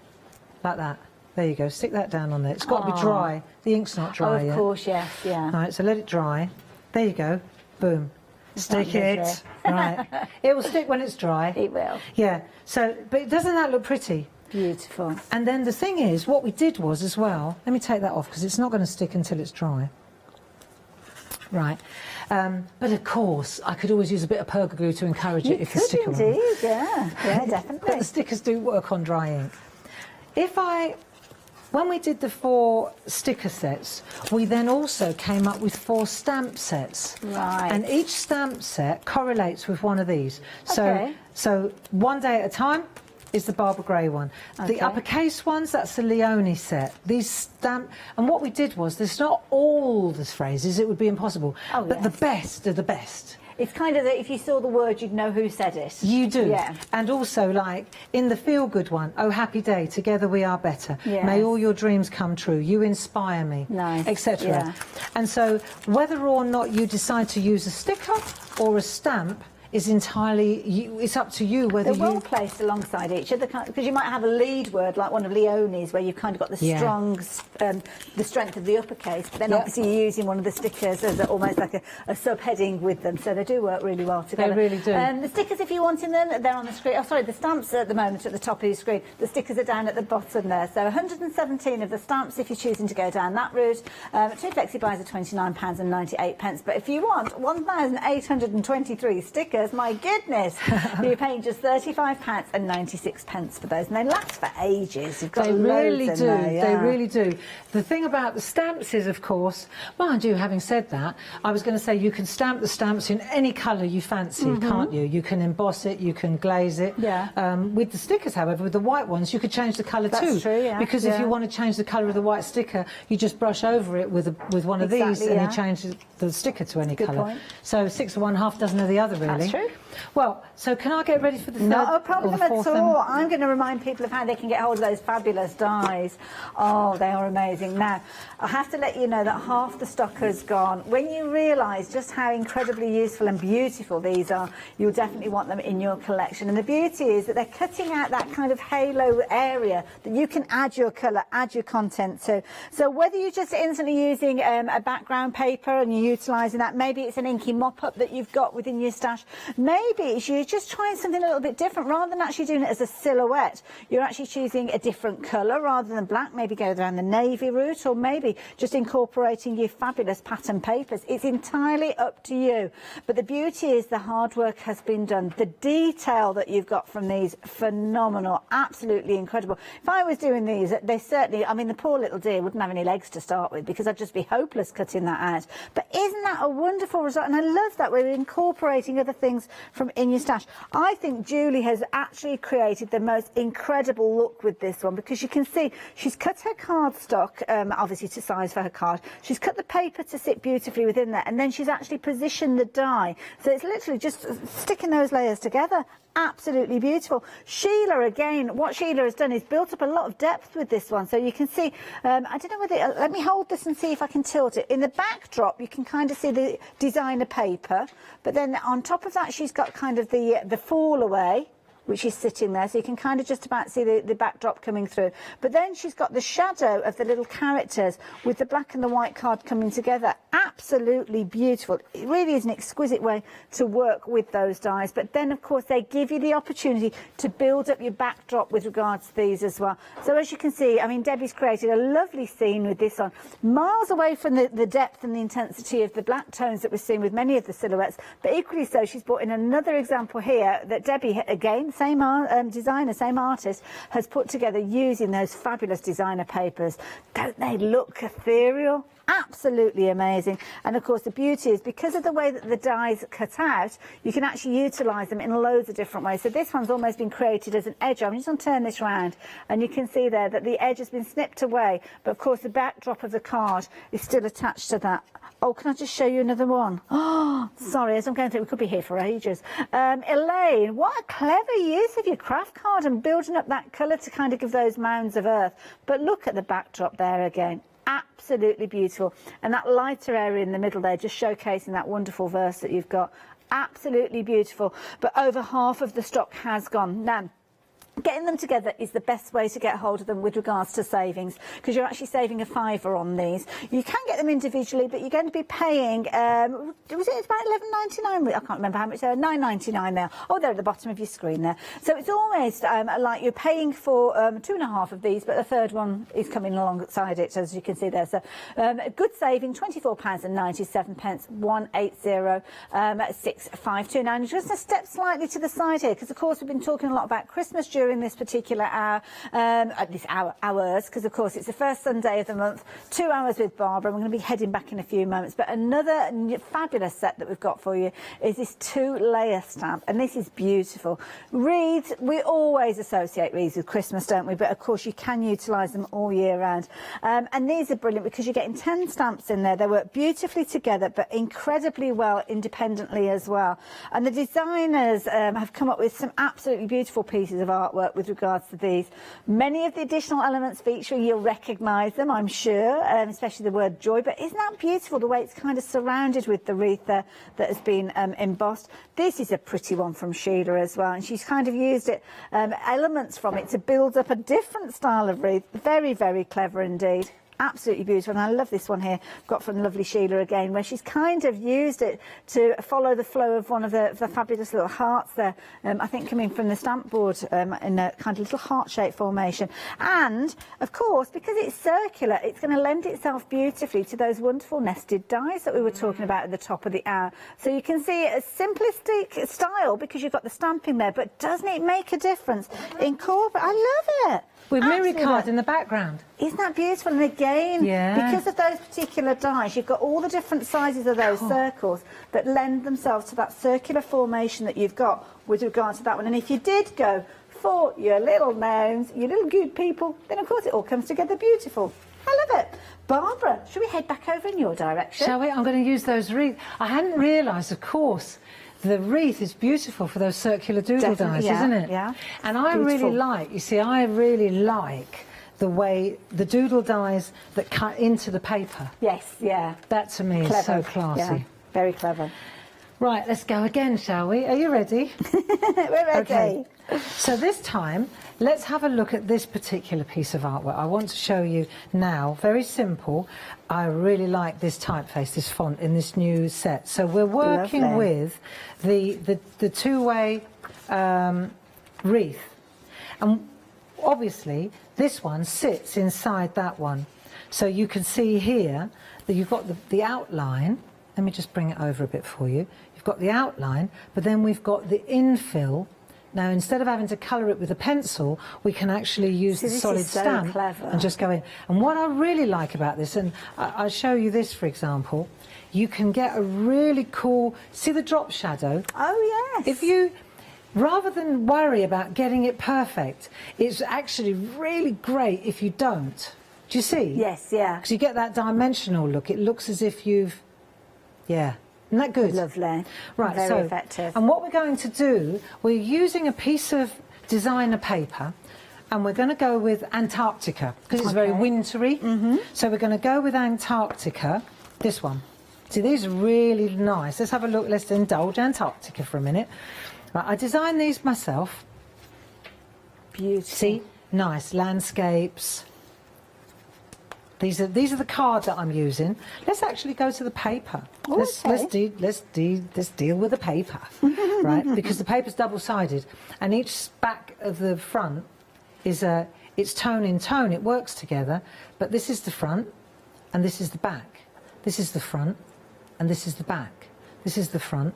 Like that. There you go. Stick that down on there. It's got to be dry. The ink's not dry yet. Of course, yes, yeah. Right, so let it dry. There you go. Boom. Stick it. Right. It will stick when it's dry. It will. Yeah. So, but doesn't that look pretty? Beautiful. And then the thing is, what we did was as well, let me take that off because it's not going to stick until it's dry. Right. But of course, I could always use a bit of pergo glue to encourage it if the sticker You could indeed, yeah, definitely. But the stickers do work on dry ink. When we did the 4 sticker sets, we then also came up with 4 stamp sets. Right. And each stamp set correlates with one of these. Okay. So one day at a time is the Barbara Gray one. Okay. The uppercase ones, that's the Leone set. These stamp, and what we did was, there's not all the phrases, it would be impossible. Oh, but yes. the best are the best. It's kind of that if you saw the word, you'd know who said it. You do. Yeah. And also, like, in the feel-good one, oh, happy day, together we are better. Yes. May all your dreams come true. You inspire me. Nice. Etc. Yeah. And so, whether or not you decide to use a sticker or a stamp is entirely, it's up to you whether They're well placed alongside each other, because you might have a lead word like one of Leone's where you've kind of got the strong, the strength of the uppercase, but then obviously you're using one of the stickers as almost like a subheading with them, so they do work really well together. They really do. The stickers, if you want in them, they're on the screen. Oh, sorry, the stamps are at the moment at the top of your screen. The stickers are down at the bottom there. So 117 of the stamps if you're choosing to go down that route. 2 flexi buys are £29.98. But if you want 1,823 stickers, my goodness, you're paying just £35.96 for those, and they last for ages. You've got they really loads do. in there, yeah. They really do. The thing about the stamps is, of course, mind you, having said that, I was going to say you can stamp the stamps in any colour you fancy, can't you? You can emboss it, you can glaze it. Yeah. With the stickers, however, with the white ones, you could change the colour too. That's true, yeah. Because if you want to change the colour of the white sticker, you just brush over it with one of these, and you change the sticker to any colour. Point. So 6 of one, half dozen of the other, really. That's true. Well, so can I get ready for the third? Not a problem or the at fourth all. then? I'm going to remind people of how they can get hold of those fabulous dies. Oh, they are amazing. Now, I have to let you know that half the stock has gone. When you realise just how incredibly useful and beautiful these are, you'll definitely want them in your collection. And the beauty is that they're cutting out that kind of halo area that you can add your colour, add your content to. So whether you're just instantly using a background paper and you're utilising that, maybe it's an inky mop-up that you've got within your stash, maybe you're just trying something a little bit different. Rather than actually doing it as a silhouette, you're actually choosing a different colour rather than black. Maybe go down the navy route, or maybe just incorporating your fabulous pattern papers. It's entirely up to you. But the beauty is the hard work has been done. The detail that you've got from these, phenomenal, absolutely incredible. If I was doing these, they certainly, I mean, the poor little deer wouldn't have any legs to start with because I'd just be hopeless cutting that out. But isn't that a wonderful result? And I love that we're incorporating other things from in your stash. I think Julie has actually created the most incredible look with this one, because you can see she's cut her cardstock, obviously to size for her card. She's cut the paper to sit beautifully within there, and then she's actually positioned the die. So it's literally just sticking those layers together. Absolutely beautiful. Sheila, again, what Sheila has done is built up a lot of depth with this one. So you can see, I don't know whether, let me hold this and see if I can tilt it. In the backdrop, you can kind of see the designer paper, but then on top of that, she's got kind of the fall away, which is sitting there, so you can kind of just about see the backdrop coming through. But then she's got the shadow of the little characters with the black and the white card coming together. Absolutely beautiful. It really is an exquisite way to work with those dies. But then, of course, they give you the opportunity to build up your backdrop with regards to these as well. So as you can see, I mean, Debbie's created a lovely scene with this on. Miles away from the depth and the intensity of the black tones that we're seeing with many of the silhouettes, but equally so, she's brought in another example here that Debbie, again, same designer, same artist, has put together using those fabulous designer papers. Don't they look ethereal? Absolutely amazing. And of course the beauty is, because of the way that the dies cut out, you can actually utilise them in loads of different ways. So this one's almost been created as an edge. I'm just going to turn this round, and you can see there that the edge has been snipped away, but of course the backdrop of the card is still attached to that. Oh, can I just show you another one? Oh, sorry, as I'm going through, we could be here for ages. Elaine, what a clever use of your craft card and building up that colour to kind of give those mounds of earth. But look at the backdrop there again. Absolutely beautiful. And that lighter area in the middle there, just showcasing that wonderful verse that you've got. Absolutely beautiful. But over half of the stock has gone. Now, Getting them together is the best way to get hold of them with regards to savings, because you're actually saving a £5 on these. You can get them individually, but you're going to be paying, was it about £11.99? I can't remember how much they are, £9.99 there. Oh, they're at the bottom of your screen there. So it's almost like you're paying for 2.5 of these, but the third one is coming alongside it, as you can see there. So a good saving, £24.97, 180 Now, just a step slightly to the side here, because of course we've been talking a lot about Christmas during this particular hour, hours, because of course it's the first Sunday of the month, 2 hours with Barbara. We're going to be heading back in a few moments, but another fabulous set that we've got for you is this 2-layer stamp, and this is beautiful. Wreaths, we always associate wreaths with Christmas, don't we? But of course you can utilise them all year round, and these are brilliant because you're getting 10 stamps in there. They work beautifully together, but incredibly well independently as well. And the designers have come up with some absolutely beautiful pieces of artwork with regards to these. Many of the additional elements featuring, you'll recognise them, I'm sure, especially the word joy. But isn't that beautiful, the way it's kind of surrounded with the wreath there that has been embossed? This is a pretty one from Sheila as well, and she's kind of used it, elements from it to build up a different style of wreath. Very, very clever indeed. Absolutely beautiful, and I love this one here, got from lovely Sheila again, where she's kind of used it to follow the flow of one of the fabulous little hearts there, I think coming from the stamp board in a kind of little heart-shaped formation. And, of course, because it's circular, it's going to lend itself beautifully to those wonderful nested dies that we were talking about at the top of the hour. So you can see a simplistic style because you've got the stamping there, but doesn't it make a difference? Incorporate, I love it. With mirror card in the background. Isn't that beautiful? And again, because of those particular dies, you've got all the different sizes of those circles that lend themselves to that circular formation that you've got with regard to that one. And if you did go for your little gnomes, your little good people, then of course it all comes together beautiful. I love it. Barbara, should we head back over in your direction? Shall we? I'm going to use those wreaths. I hadn't realised, of course, the wreath is beautiful for those circular doodle dies, isn't it? Yeah. And I really like, you see, I really like the way the doodle dies that cut into the paper. Yes, yeah. That to me is so classy. Yeah, very clever. Right, let's go again, shall we? Are you ready? We're ready. Okay. So this time, let's have a look at this particular piece of artwork. I want to show you now, very simple. I really like this typeface, this font in this new set. So we're working with the two-way wreath. And obviously, this one sits inside that one. So you can see here that you've got the outline. Let me just bring it over a bit for you. You've got the outline, but then we've got the infill. Now, instead of having to colour it with a pencil, we can actually use the solid stamp and just go in. And what I really like about this, and I'll show you this, for example, you can get a really cool, see the drop shadow? Oh, yes. If you, rather than worry about getting it perfect, it's actually really great if you don't. Do you see? Yes, yeah. Because you get that dimensional look. It looks as if you've, yeah. Isn't that good? Lovely. Right, very so, effective. And what we're going to do, we're using a piece of designer paper, and we're going to go with Antarctica, because it's very wintry. So we're going to go with Antarctica, this one. See, these are really nice. Let's have a look, let's indulge Antarctica for a minute. Right, I designed these myself. Beautiful. See, nice landscapes. These are the cards that I'm using. Let's actually go to the paper. Let's deal with the paper, right? Because the paper's double-sided, and each back of the front is it's tone in tone. It works together. But this is the front, and this is the back. This is the front, and this is the back. This is the front,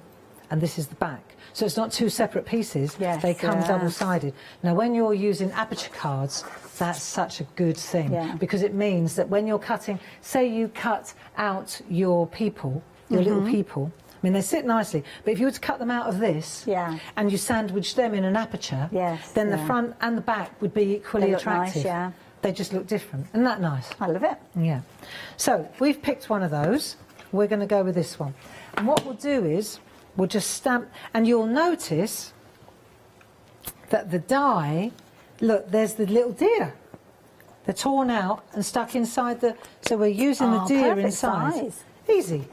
and this is the back. So it's not two separate pieces. Yes, they come double-sided. Now, when you're using aperture cards, that's such a good thing, because it means that when you're cutting, say you cut out your people, your little people, I mean, they sit nicely, but if you were to cut them out of this, and you sandwich them in an aperture, then the front and the back would be equally attractive. Nice, They just look different. Isn't that nice? I love it. Yeah. So, we've picked one of those. We're going to go with this one. And what we'll do is, we'll just stamp, and you'll notice that the die, look, there's the little deer. They're torn out and stuck inside the, so we're using the deer inside. Size. Easy,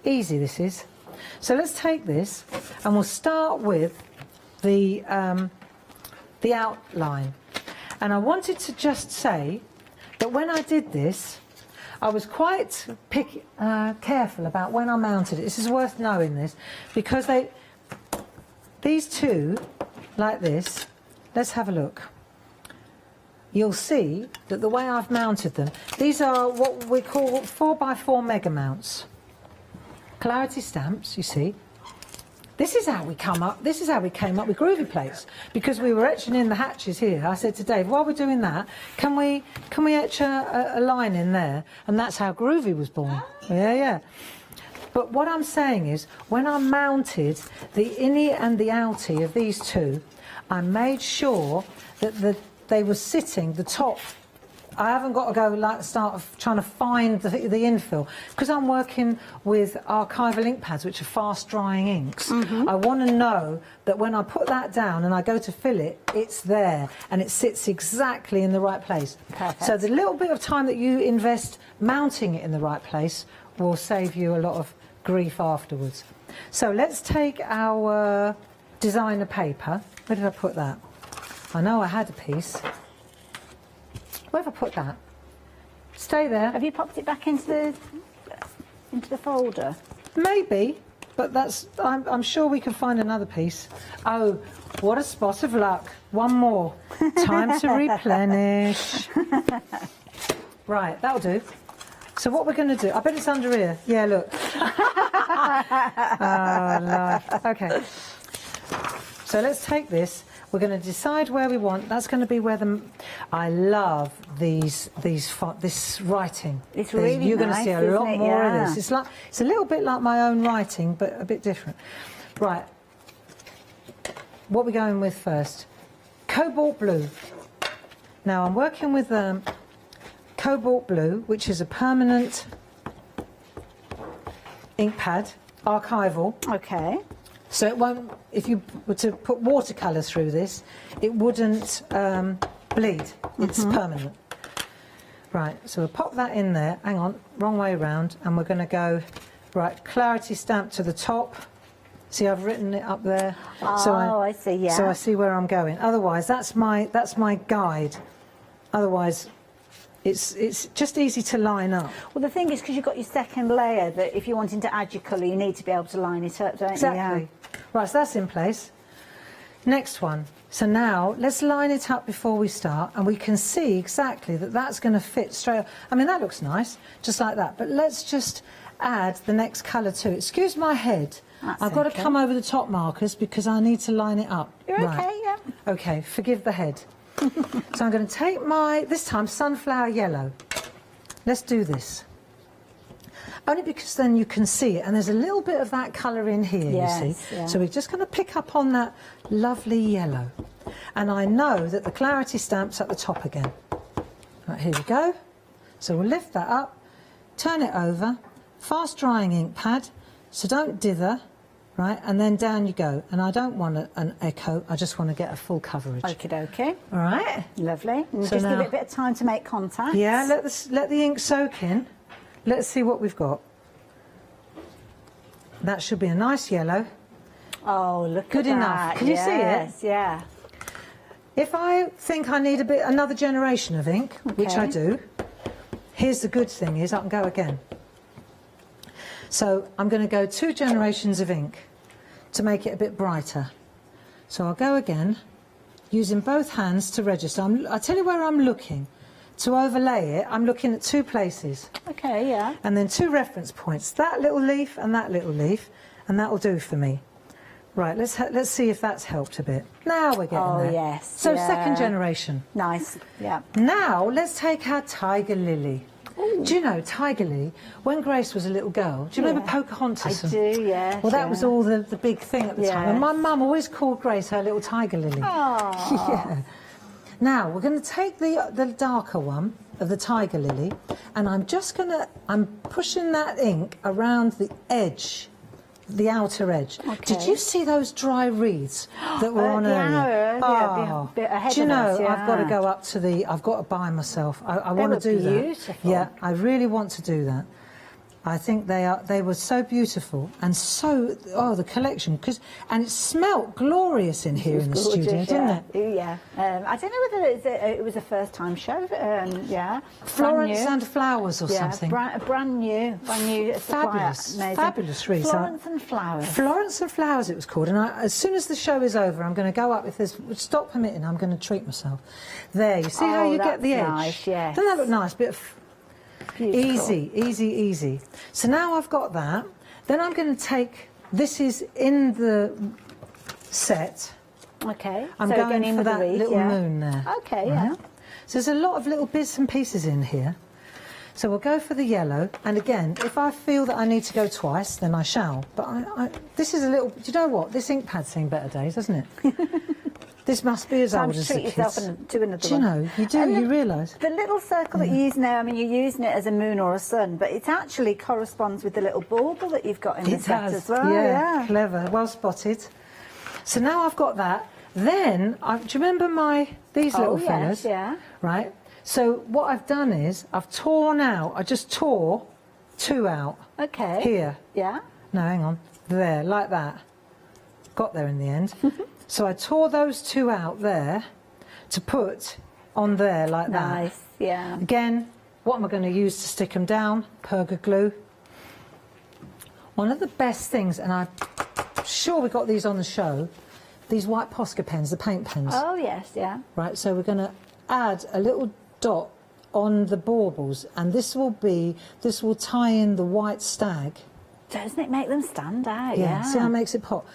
easy this is. So let's take this, and we'll start with the the outline. And I wanted to just say that when I did this, I was quite careful about when I mounted it. This is worth knowing this, because these two, like this, let's have a look. You'll see that the way I've mounted them, these are what we call 4x4 mega mounts. Clarity stamps, you see. This is how we came up with groovy plates, because we were etching in the hatches here. I said to Dave, while we're doing that, can we etch a line in there? And that's how groovy was born. Yeah. But what I'm saying is, when I mounted the innie and the outie of these two, I made sure that they were sitting, the top. I haven't got to go start trying to find the infill, because I'm working with archival ink pads, which are fast drying inks. I want to know that when I put that down and I go to fill it, it's there and it sits exactly in the right place. Perfect. So the little bit of time that you invest mounting it in the right place will save you a lot of grief afterwards. So let's take our designer paper. Where did I put that? I know I had a piece. Where have I put that? Stay there. Have you popped it back into the folder? Maybe, but I'm sure we can find another piece. Oh, what a spot of luck. One more. Time to replenish. Right, that'll do. So what we're going to do, I bet it's under here. Yeah, look. Oh, life. Okay. So let's take this. We're going to decide where we want. That's going to be where I love this writing. It's really You're going to nice, see a lot isn't it? more Yeah. of this. It's a little bit like my own writing, but a bit different. Right. What are we going with first? Cobalt blue. Now I'm working with cobalt blue, which is a permanent ink pad, archival. Okay. So it won't, if you were to put watercolour through this, it wouldn't bleed. It's permanent. Right, so we'll pop that in there. Hang on, wrong way around. And we're going to go, right, clarity stamp to the top. See, I've written it up there. Oh, I see, yeah. So I see where I'm going. Otherwise, that's my guide. Otherwise, it's just easy to line up. Well, the thing is, because you've got your second layer, that if you're wanting to add your colour, you need to be able to line it up, don't Exactly. you? Right, so that's in place. Next one. So now let's line it up before we start, and we can see exactly that that's going to fit straight up. I mean, that looks nice, just like that. But let's just add the next colour to it. Excuse my head. I've got to come over the top markers because I need to line it up. You're okay, yeah. Okay, forgive the head. So I'm going to take this time, sunflower yellow. Let's do this. Only because then you can see it, and there's a little bit of that colour in here, Yes, you see. yeah. So we're just going to pick up on that lovely yellow. And I know that the clarity stamp's at the top again. Right, here we go. So we'll lift that up, turn it over, fast drying ink pad, so don't dither. Right, and then down you go. And I don't want an echo, I just want to get a full coverage. Okie dokie. All right. Lovely. And So just now- give it a bit of time to make contact. Yeah, let the ink soak in. Let's see what we've got. That should be a nice yellow. Oh, look Good at enough. that. Can you see it? Yes, yeah. If I think I need another generation of ink, which I Okay. do, here's the good thing is I can go again. So I'm going to go 2 generations of ink to make it a bit brighter. So I'll go again, using both hands to register. I'll tell you where I'm looking. To overlay it, I'm looking at 2 places. Okay, yeah. And then 2 reference points, that little leaf, and that will do for me. Right, let's see if that's helped a bit. Now we're getting there. Oh, yes. So yeah. second generation. Nice, yeah. Now let's take our tiger lily. Do you know, tiger lily, when Grace was a little girl, do you remember Pocahontas? I do, yes. Well, that was all the big thing at the time. And my mum always called Grace her little tiger lily. Oh. Yeah. Now, we're going to take the darker one of the tiger lily, and I'm pushing that ink around the edge, the outer edge. Okay. Did you see those dry reeds that were on the earlier? hour, yeah, a bit ahead do you of know, us, yeah. I've got to go up to I've got to buy myself. I They want to look do that. beautiful. Yeah, I really want to do that. I think they were so beautiful and so, the collection, and it smelt glorious in here in the studio, didn't it? Yeah. I don't know whether it was a first time show, yeah. Florence and Flowers or something. Brand new Fabulous, fabulous wreath. Florence and Flowers. Florence and Flowers it was called, and as soon as the show is over, I'm going to go up, if there's, stop permitting, I'm going to treat myself. There, you see how you get the edge? Nice, yes. Doesn't that look nice? Bit of Beautiful. Easy. So now I've got that. Then I'm going to take, this is in the set. Okay. I'm so going in for with that the wreath, little moon there. Okay, Right? yeah. So there's a lot of little bits and pieces in here. So we'll go for the yellow, and again, if I feel that I need to go twice, then I shall. But this is a little, do you know what? This ink pad's seen better days, hasn't it? This must be as old as the treat kids. yourself to another do you know, you do, you realise? The little circle that you use now, I mean, you're using it as a moon or a sun, but it actually corresponds with the little bauble that you've got in the set as well. Yeah, clever, well spotted. So now I've got that. Then, do you remember these little fellas? Yeah. Right. So what I've done is I've torn out. I just tore 2 out. Okay. Here. Yeah. No, hang on. There, like that. Got there in the end. So I tore those 2 out there to put on there like that. Nice. Yeah. Again, what am I going to use to stick them down? Perga glue. One of the best things, and I'm sure we got these on the show. These white Posca pens, the paint pens. Oh yes, yeah. Right, so we're going to add a little dot on the baubles, and this will tie in the white stag. Doesn't it make them stand out? Yeah. See how it makes it pop?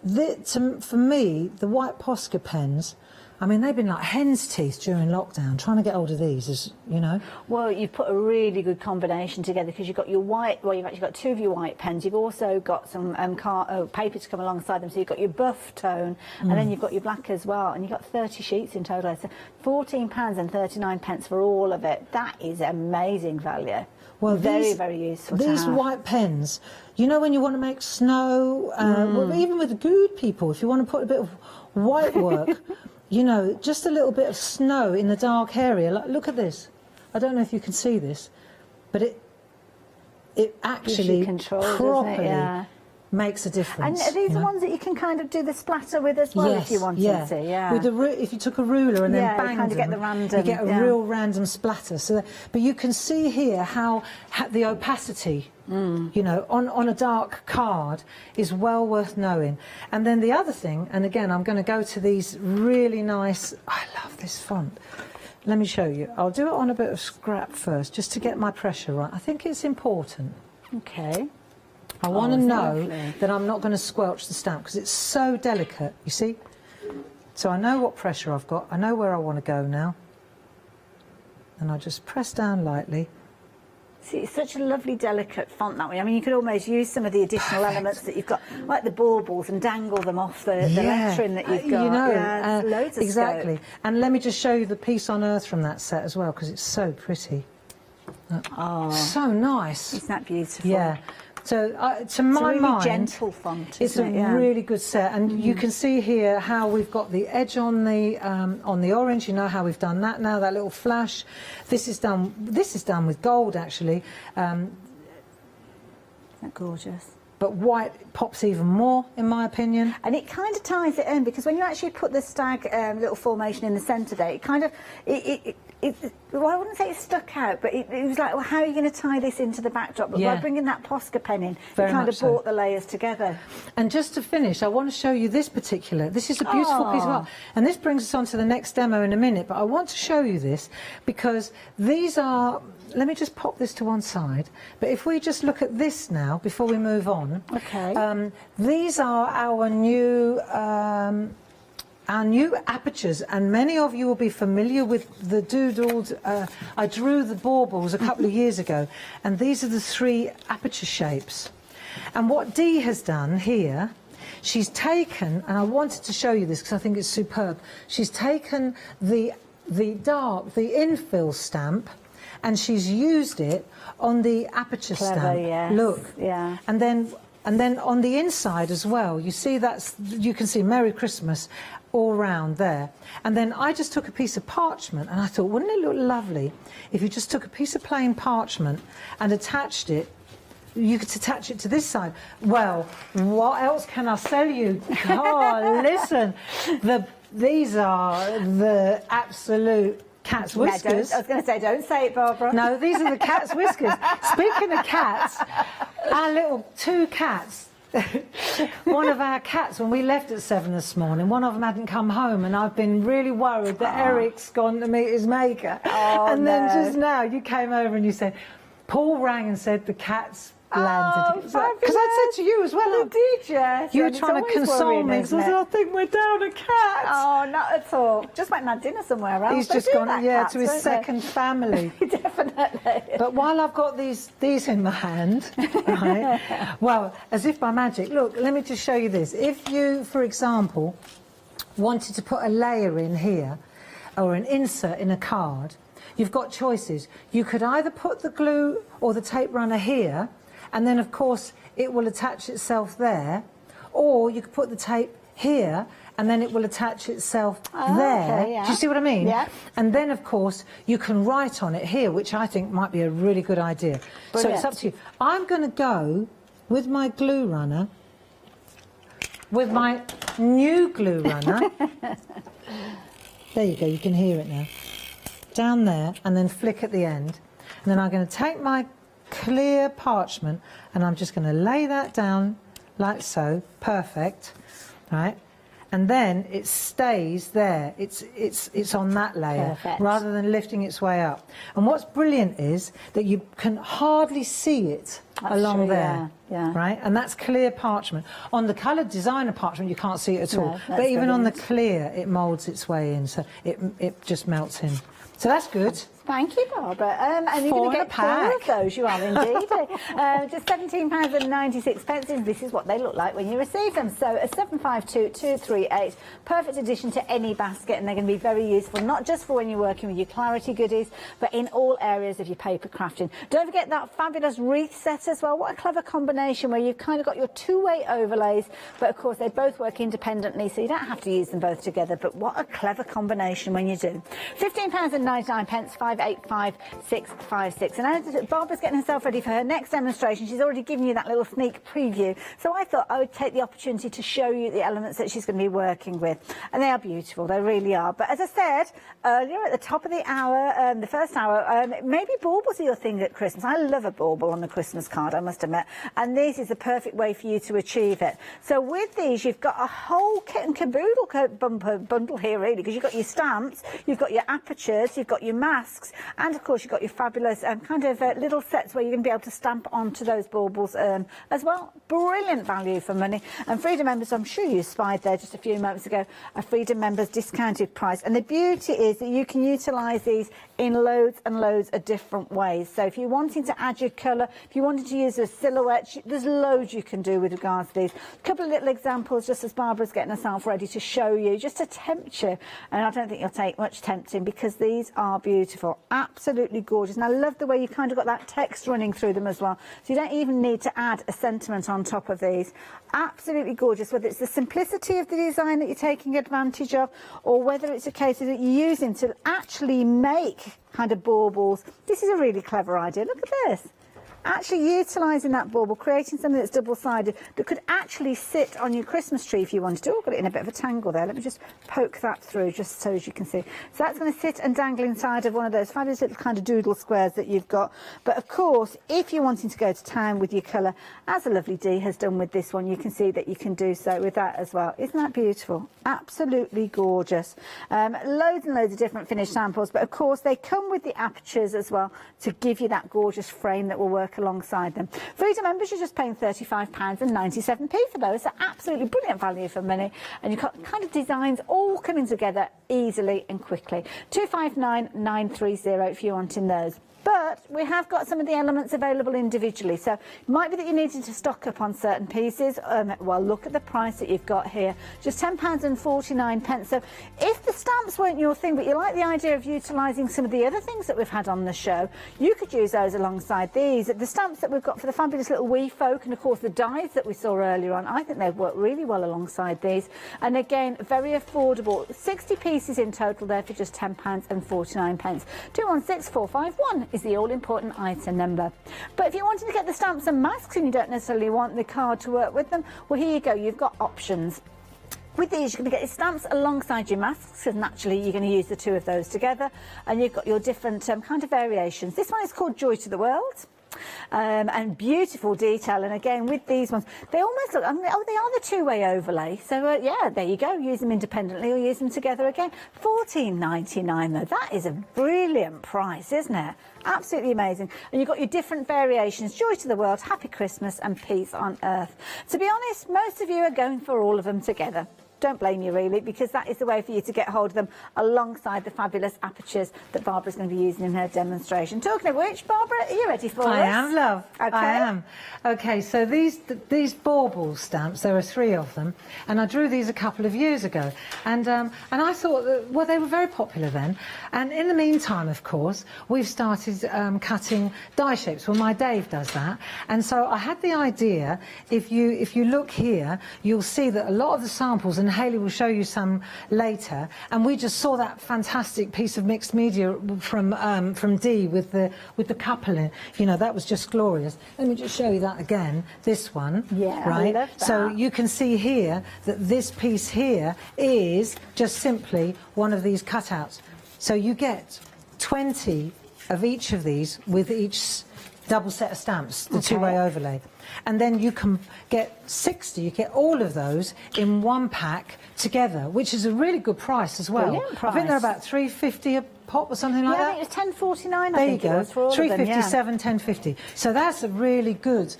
For me, the white Posca pens, I mean, they've been like hen's teeth during lockdown, trying to get hold of these, as you know. Well, you've put a really good combination together because you've got your white, well, you've actually got 2 of your white pens. You've also got some paper to come alongside them. So you've got your buff tone and then you've got your black as well. And you've got 30 sheets in total. So £14.39 for all of it. That is amazing value. Well, very useful to These have. white pens, you know, when you want to make snow, well, even with good people, if you want to put a bit of white work, you know, just a little bit of snow in the dark area. Like, look at this. I don't know if you can see this, but it actually properly makes a difference. And are these the ones that you can kind of do the splatter with as well, if you wanted to? Yeah. With if you took a ruler and then banged kind of get them, the random, you get a real random splatter. So, but you can see here how the opacity, you know, on a dark card is well worth knowing. And then the other thing, and again, I'm going to go to these really nice. I love this font. Let me show you. I'll do it on a bit of scrap first, just to get my pressure right. I think it's important. Okay. I want to know that I'm not going to squelch the stamp because it's so delicate, you see? So I know what pressure I've got. I know where I want to go now. And I just press down lightly. See, it's such a lovely, delicate font that way. I mean, you could almost use some of the additional elements that you've got, like the baubles, and dangle them off the lettering that you've got. You know, loads of exactly. scope. And let me just show you the piece on earth from that set as well, because it's so pretty. So nice. Isn't that beautiful? Yeah. So, to my mind, it's a really gentle font. It's a really good set, and you can see here how we've got the edge on the orange. You know how we've done that now. That little flash. This is done. This is done with gold, actually. Isn't that gorgeous? But white pops even more, in my opinion. And it kind of ties it in, because when you actually put the stag little formation in the centre there, it kind of, well, I wouldn't say it stuck out, but it was like, well, how are you going to tie this into the backdrop? But by bringing that Posca pen in, you kind of brought the layers together. And just to finish, I want to show you this this is a beautiful piece of art. And this brings us on to the next demo in a minute, but I want to show you this because these are, let me just pop this to one side, but if we just look at this now, before we move on. Okay. These are our new apertures, and many of you will be familiar with the doodled. I drew the baubles a couple of years ago, and these are the 3 aperture shapes. And what Dee has done here, she's taken, and I wanted to show you this because I think it's superb. She's taken the infill stamp, and she's used it on the aperture stamp. Yes. Look, yeah, and then on the inside as well, you see you can see Merry Christmas all round there. And then I just took a piece of parchment, and I thought, wouldn't it look lovely if you just took a piece of plain parchment and attached it you could attach it to this side. Well, what else can I sell you? Oh, listen, these are the absolute cat's whiskers. I was going to say, don't say it, Barbara. No, these are the cat's whiskers. Speaking of cats, our little 2 cats. One of our cats, when we left at 7 this morning, one of them hadn't come home, and I've been really worried that Eric's gone to meet his maker. And then just now you came over and you said, Paul rang and said the cat's landed. Because I said to you as well, You did, yes. you were And trying to it's always console worrying, me, isn't because I it? said, I think we're down a cat. Oh, not at all. Just went and had dinner somewhere else. He's They just do gone, that, yeah, cats, to his don't they? second family. Definitely. But while I've got these in my hand, right, well, as if by magic, look, let me just show you this. If you, for example, wanted to put a layer in here, or an insert in a card, you've got choices. You could either put the glue or the tape runner here, and then, of course, it will attach itself there, or you could put the tape here, and then it will attach itself there. Okay, yeah. Do you see what I mean? Yeah. And then, of course, you can write on it here, which I think might be a really good idea. So it's up to you. I'm going to go with my glue runner, with my new glue runner. There you go, you can hear it now. Down there, and then flick at the end. And then I'm going to take my clear parchment, and I'm just going to lay that down like so. Perfect. Right? And then it stays there. It's on that layer. Perfect. Rather than lifting its way up. And what's brilliant is that you can hardly see it along true, there. yeah. Right? And that's clear parchment. On the coloured designer parchment, you can't see it at all. No, But even on the brilliant. clear, it moulds its way in, so it just melts in. So that's good. Thank you, Barbara. And you're 4 going to in a get 4 pack. of those, you are indeed. Just £17.96. This is what they look like when you receive them. So a 752238, perfect addition to any basket, and they're going to be very useful, not just for when you're working with your clarity goodies, but in all areas of your paper crafting. Don't forget that fabulous wreath set as well. What a clever combination where you've kind of got your 2-way overlays, but of course they both work independently, so you don't have to use them both together. But what a clever combination when you do. £15.99, 585656. And as Barbara's getting herself ready for her next demonstration, she's already given you that little sneak preview. So I thought I would take the opportunity to show you the elements that she's going to be working with. And they are beautiful, they really are. But as I said earlier at the top of the hour, the first hour, maybe baubles are your thing at Christmas. I love a bauble on a Christmas card, I must admit. And this is the perfect way for you to achieve it. So with these, you've got a whole kit and caboodle bundle here, really, because you've got your stamps, you've got your apertures, you've got your masks, and of course you've got your fabulous kind of little sets where you're going to be able to stamp onto those baubles as well. Brilliant value for money. And Freedom members, I'm sure you spied there just a few moments ago, a Freedom members discounted price. And the beauty is that you can utilise these in loads and loads of different ways. So if you're wanting to add your colour, if you wanted to use a silhouette, there's loads you can do with regards to these. A couple of little examples just as Barbara's getting herself ready to show you, just to tempt you. And I don't think you'll take much tempting, because these are beautiful, absolutely gorgeous. And I love the way you kind of got that text running through them as well, so you don't even need to add a sentiment on top of these. Absolutely gorgeous, whether it's the simplicity of the design that you're taking advantage of, or whether it's a case that you're using to actually make kind of baubles. This is a really clever idea. Look at this. Actually utilising that bauble, creating something that's double-sided that could actually sit on your Christmas tree if you wanted to. Oh, got it in a bit of a tangle there. Let me just poke that through just so as you can see. So that's going to sit and dangle inside of one of those fabulous little kind of doodle squares that you've got. But of course, if you're wanting to go to town with your colour, as a lovely Dee has done with this one, you can see that you can do so with that as well. Isn't that beautiful? Absolutely gorgeous. Loads and loads of different finished samples, but of course they come with the apertures as well to give you that gorgeous frame that will work alongside them. Freedom members, you're just paying £35.97 for those. So absolutely brilliant value for money, and you've got kind of designs all coming together easily and quickly. 259930 if you're wanting those. But we have got some of the elements available individually, so it might be that you needed to stock up on certain pieces. Well, look at the price that you've got here, just £10.49. So if the stamps weren't your thing, but you like the idea of utilising some of the other things that we've had on the show, you could use those alongside these. The stamps that we've got for the fabulous little wee folk, and of course the dies that we saw earlier on, I think they've worked really well alongside these. And again, very affordable. 60 pieces in total there for just £10.49. 216451 is the all-important item number. But if you wanted to get the stamps and masks and you don't necessarily want the card to work with them, well, here you go, you've got options. With these, you're going to get your stamps alongside your masks, because naturally you're going to use the two of those together, and you've got your different kind of variations. This one is called Joy to the World. And beautiful detail, and again with these ones they almost look, I mean, oh, they are the two-way overlay, so yeah, there you go, use them independently or use them together again. $14.99 though, that is a brilliant price, isn't it? Absolutely amazing. And you've got your different variations: Joy to the World, Happy Christmas and Peace on Earth. To be honest, most of you are going for all of them together. Don't blame you really, because that is the way for you to get hold of them alongside the fabulous apertures that Barbara's going to be using in her demonstration. Talking of which, Barbara, are you ready for us? I am, love. Okay. I am. Okay, so these bauble stamps, there are 3 of them, and I drew these a couple of years ago, and I thought that, well, they were very popular then, and in the meantime, of course, we've started cutting die shapes. Well, my Dave does that, and so I had the idea, if you look here, you'll see that a lot of the samples, and Hayley will show you some later, and we just saw that fantastic piece of mixed media from Dee with the couple in. You know, that was just glorious. Let me just show you that again. This one, yeah, right? I love that. So you can see here that this piece here is just simply one of these cutouts. So you get 20 of each of these with each double set of stamps, the two-way overlay. And then you can get 60, you get all of those in one pack together, which is a really good price as well. Brilliant price. I think they're about $3.50 a pop or something like that. Yeah, I think it was $10.49, There I think you go, it was for all of them, yeah. $3.57, $10.50. So that's a really good,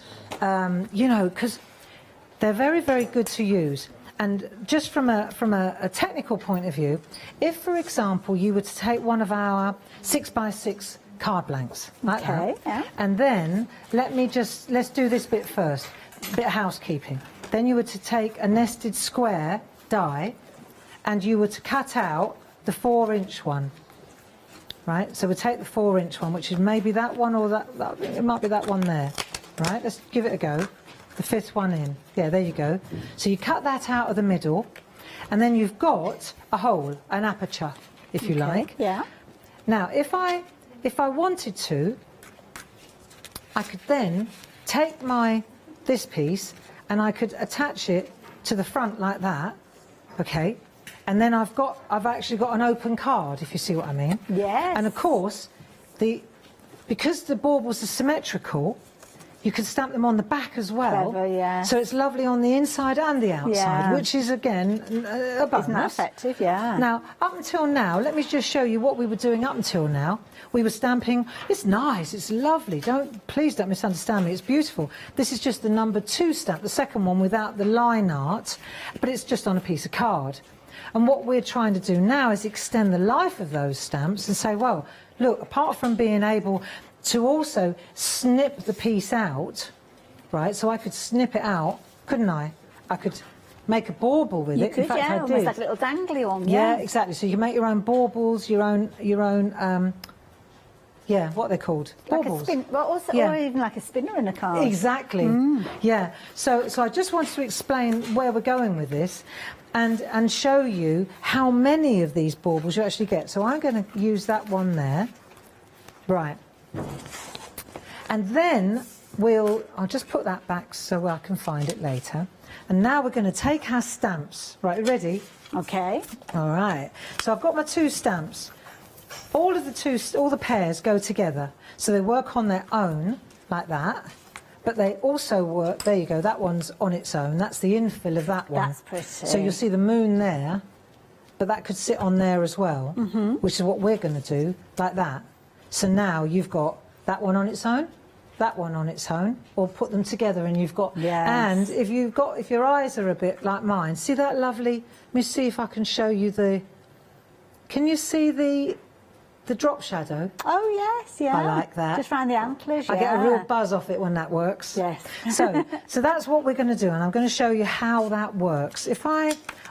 you know, because they're very, very good to use. And just from a technical point of view, if, for example, you were to take one of our 6x6 card blanks, like that, yeah. and then let's do this bit first, bit of housekeeping. Then you were to take a nested square die, and you were to cut out the 4-inch one, right? So we'll take the 4-inch one, which is maybe that one, or that it might be that one there, right? Let's give it a go. The 5th one in. Yeah, there you go. So you cut that out of the middle, and then you've got a hole, an aperture, if you like. Yeah. Now, if I wanted to, I could then take this piece and I could attach it to the front like that, okay? And then I've actually got an open card, if you see what I mean. Yes. And of course, because the baubles are symmetrical, you can stamp them on the back as well. Clever, yeah. So it's lovely on the inside and the outside, Yeah. which is, again, a bonus. Isn't that effective? Yeah. Now, up until now, let me just show you what we were doing up until now. We were stamping. It's nice, it's lovely. Please don't misunderstand me, it's beautiful. This is just the number 2 stamp, the second one without the line art, but it's just on a piece of card. And what we're trying to do now is extend the life of those stamps and say, well, look, apart from being able to also snip the piece out, right? So I could snip it out, couldn't I? I could make a bauble with You it. could, In fact, yeah, I almost did. like a little dangly one. Yeah, exactly. So you can make your own baubles, your own. Yeah, what they're called? Like Baubles. a spin, well, also, Yeah. or even like a spinner in a card. Exactly. Yeah. So I just wanted to explain where we're going with this, and show you how many of these baubles you actually get. So I'm going to use that one there, right? And then I'll just put that back so I can find it later. And now we're going to take our stamps. Right, ready? Okay. All right. So I've got my 2 stamps. All the pairs go together, so they work on their own like that. But they also work. There you go. That one's on its own. That's the infill of that one. That's pretty. So you'll see the moon there, but that could sit on there as well, which is what we're going to do, like that. So now you've got that one on its own, that one on its own, or put them together, and you've got. Yes. And if your eyes are a bit like mine, see that lovely. Let me see if I can show you the. Can you see the drop shadow? Oh yes, yeah. I like that. Just round the antlers. I get a real buzz off it when that works. Yes. so that's what we're going to do, and I'm going to show you how that works.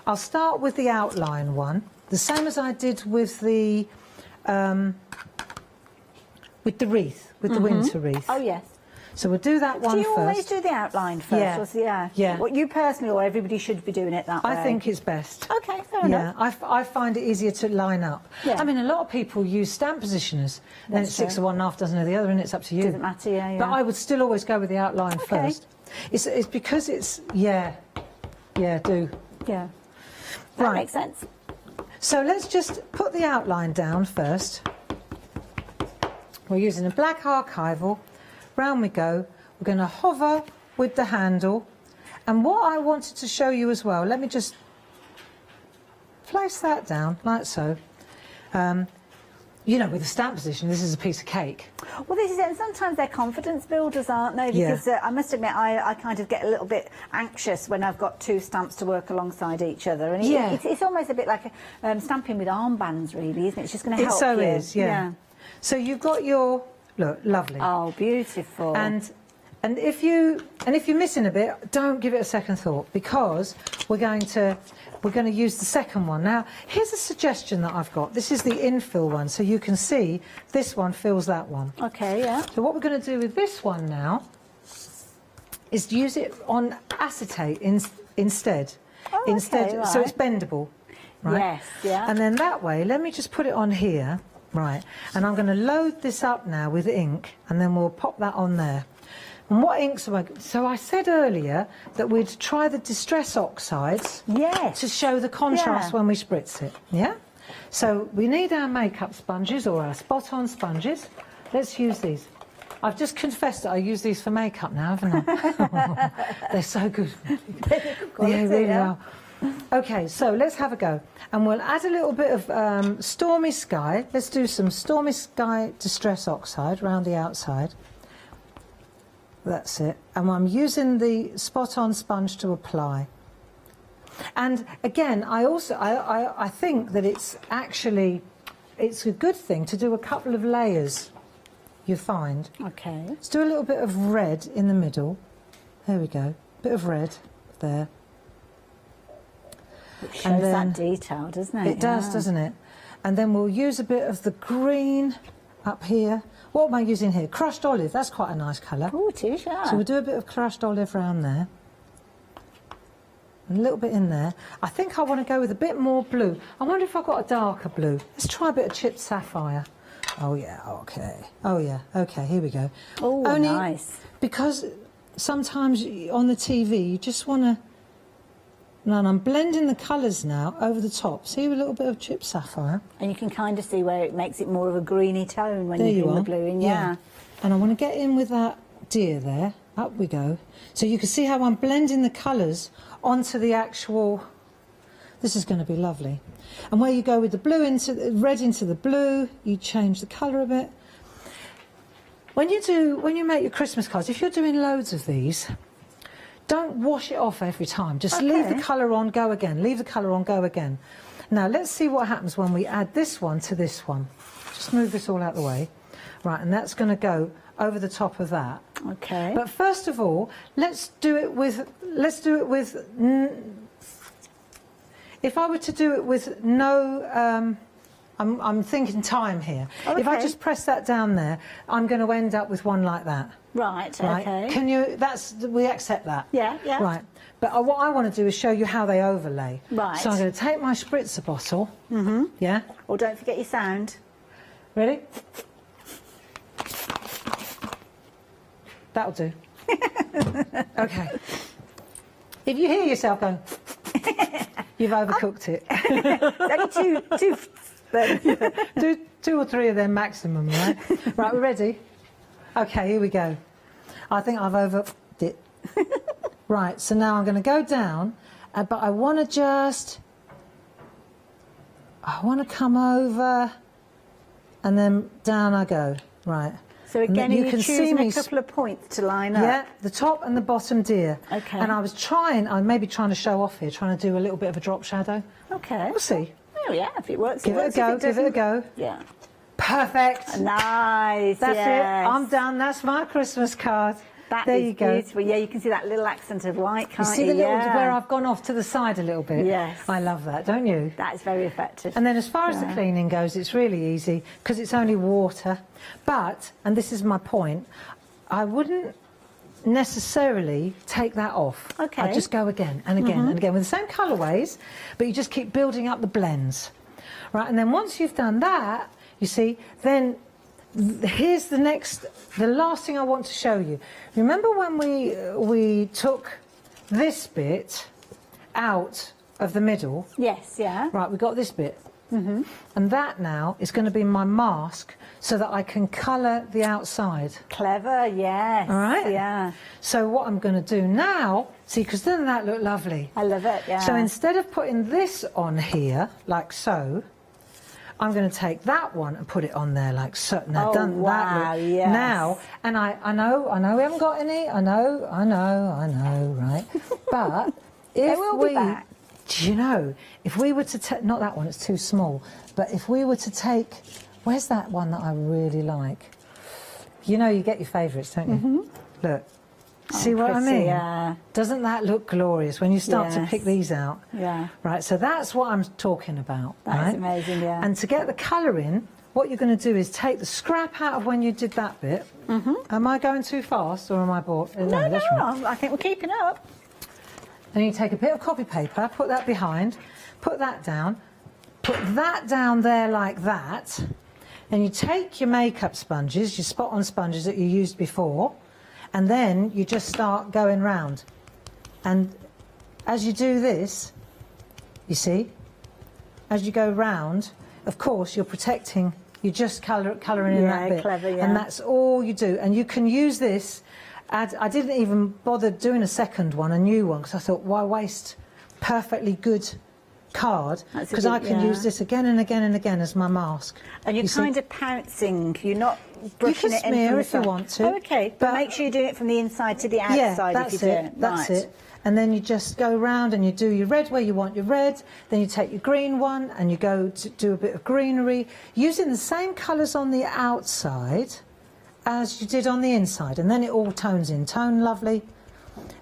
I'll start with the outline one, the same as I did with the wreath, with the winter wreath. Oh yes. So we'll do that one first. Do you always first. do the outline first? Yeah. What, you personally, or everybody should be doing it that way? I think it's best. Okay, fair enough. I find it easier to line up. Yeah. I mean, a lot of people use stamp positioners. Then That's it's 6 true. of one, half dozen of the other, and it's up to you. Doesn't matter, yeah. But I would still always go with the outline first. It's because it's, do. Yeah. That makes sense. So let's just put the outline down first. We're using a black archival. Round we go. We're going to hover with the handle. And what I wanted to show you as well, let me just place that down like so. You know, with the stamp position, this is a piece of cake. Well, this is it. And sometimes they're confidence builders, aren't they? Because I must admit, I kind of get a little bit anxious when I've got two stamps to work alongside each other. And it's almost a bit like stamping with armbands, really, isn't it? It's just going to help you. It so is, yeah. So you've got your, look, lovely. Oh, beautiful. And if you're missing a bit, don't give it a second thought, because we're going to use the second one. Now, here's a suggestion that I've got. This is the infill one, so you can see this one fills that one. Okay, yeah. So what we're going to do with this one now is use it on acetate instead. Oh, okay, right. So it's bendable, right? Yes, yeah. And then that way, let me just put it on here, right? And I'm going to load this up now with ink, and then we'll pop that on there. And what inks am I... So I said earlier that we'd try the Distress Oxides to show the contrast when we spritz it, yeah? So we need our makeup sponges or our spot-on sponges. Let's use these. I've just confessed that I use these for makeup now, haven't I? They're so good. They really are. OK, so let's have a go. And we'll add a little bit of Stormy Sky. Let's do some Stormy Sky Distress Oxide around the outside. That's it. And I'm using the spot-on sponge to apply. And again, I think that it's a good thing to do a couple of layers, you find. Okay. Let's do a little bit of red in the middle. There we go. Bit of red there. It shows that detail, doesn't it? It does, doesn't it? And then we'll use a bit of the green up here. What am I using here? Crushed olive. That's quite a nice colour. Oh, it is, yeah. So we'll do a bit of crushed olive around there. And a little bit in there. I think I want to go with a bit more blue. I wonder if I've got a darker blue. Let's try a bit of chipped sapphire. Oh, yeah, OK. Oh, yeah, OK, here we go. Oh, nice. Because sometimes on the TV, you just want to... No, and I'm blending the colours now over the top. See, with a little bit of chipped sapphire. And you can kind of see where it makes it more of a greeny tone when you put the blue in, yeah. And I want to get in with that deer there. Up we go. So you can see how I'm blending the colours onto the actual... This is going to be lovely. And where you go with the blue into the red into the blue, you change the colour a bit. When you make your Christmas cards, if you're doing loads of these, don't wash it off every time. Just leave the colour on, go again. Leave the colour on, go again. Now, let's see what happens when we add this one to this one. Just move this all out of the way. Right, and that's going to go over the top of that. Okay. But first of all, let's do it with... If I were to do it with no... I'm thinking time here. Okay. If I just press that down there, I'm going to end up with one like that. Right, okay. Can you... we accept that. Yeah, yeah. Right. But what I want to do is show you how they overlay. Right. So I'm going to take my spritzer bottle. Mm-hmm. Yeah? Or don't forget your sound. Ready? That'll do. OK. If you hear yourself going... you've overcooked it. Only two do 2 or 3 of them maximum, right? Right, we're ready? OK, here we go. I think I've overcooked it. Right, so now I'm going to go down, but I want to just... I want to come over, and then down I go. Right. So again, you can choosing a couple of points to line up. Yeah, the top and the bottom deer. Okay. And I'm maybe trying to show off here, trying to do a little bit of a drop shadow. Okay. We'll see. Oh yeah, if it works, Give it a go, give it a go. Yeah. Perfect. Nice. That's yes. it. I'm done. That's my Christmas card. There you go. Beautiful. Yeah, you can see that little accent of white, can't you? See the little where I've gone off to the side a little bit? Yes. I love that, don't you? That is very effective. And then as far as the cleaning goes, it's really easy because it's only water. But, and this is my point, I wouldn't necessarily take that off. Okay. I just go again and again and again with the same colourways, but you just keep building up the blends. Right, and then once you've done that, you see, then here's the last thing I want to show you. Remember when we took this bit out of the middle? Yes, yeah. Right, we got this bit. And that now is going to be my mask so that I can colour the outside. Clever, yes. All right? Yeah. So what I'm going to do now, see, because doesn't that look lovely? I love it, yeah. So instead of putting this on here, like so, I'm going to take that one and put it on there like so. Now, Oh, wow, yes. Now, and I know we haven't got any, I know, right? But if will be back. do you know, if we were to take, not that one, it's too small, but if we were to take, where's that one that I really like? You know, you get your favourites, don't you? Look. See what I pretty, mean? yeah. Doesn't that look glorious when you start to Yes. pick these out? Yeah. Right, so that's what I'm talking about. That's right? amazing, yeah. And to get the colour in, what you're going to do is take the scrap out of when you did that bit. Am I going too fast or am I bored? No, that's right. I think we're keeping up. Then you take a bit of copy paper, put that behind, put that down there like that. Then you take your makeup sponges, your spot-on sponges that you used before, and then you just start going round. And as you do this, you see, as you go round, of course you're protecting, you're just colouring in that bit. Clever, yeah. And that's all you do. And you can use this, I didn't even bother doing a second one, a new one, because I thought, why waste perfectly good card, because I can use this again and again and again as my mask. And you're kind of pouncing, you're not brushing it in smear from the if you side. want to. Oh, okay, but make sure you do it from the inside to the outside that's if you do it. it. That's Right. it. And then you just go round and you do your red where you want your red, then you take your green one and you go to do a bit of greenery, using the same colours on the outside as you did on the inside, and then it all tones in. Tone lovely.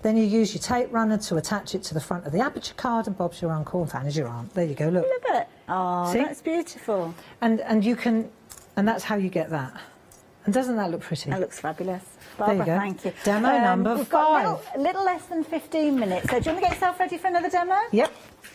Then you use your tape runner to attach it to the front of the aperture card, and Bob's your uncle and Fanny's your aunt. There you go, look. Look at it. Oh, See? that's beautiful. And you can, and that's how you get that. And doesn't that look pretty? That looks fabulous. There you Barbara, go. thank you. Demo number we've 5. Got a little less than 15 minutes. So do you want to get yourself ready for another demo? Yep.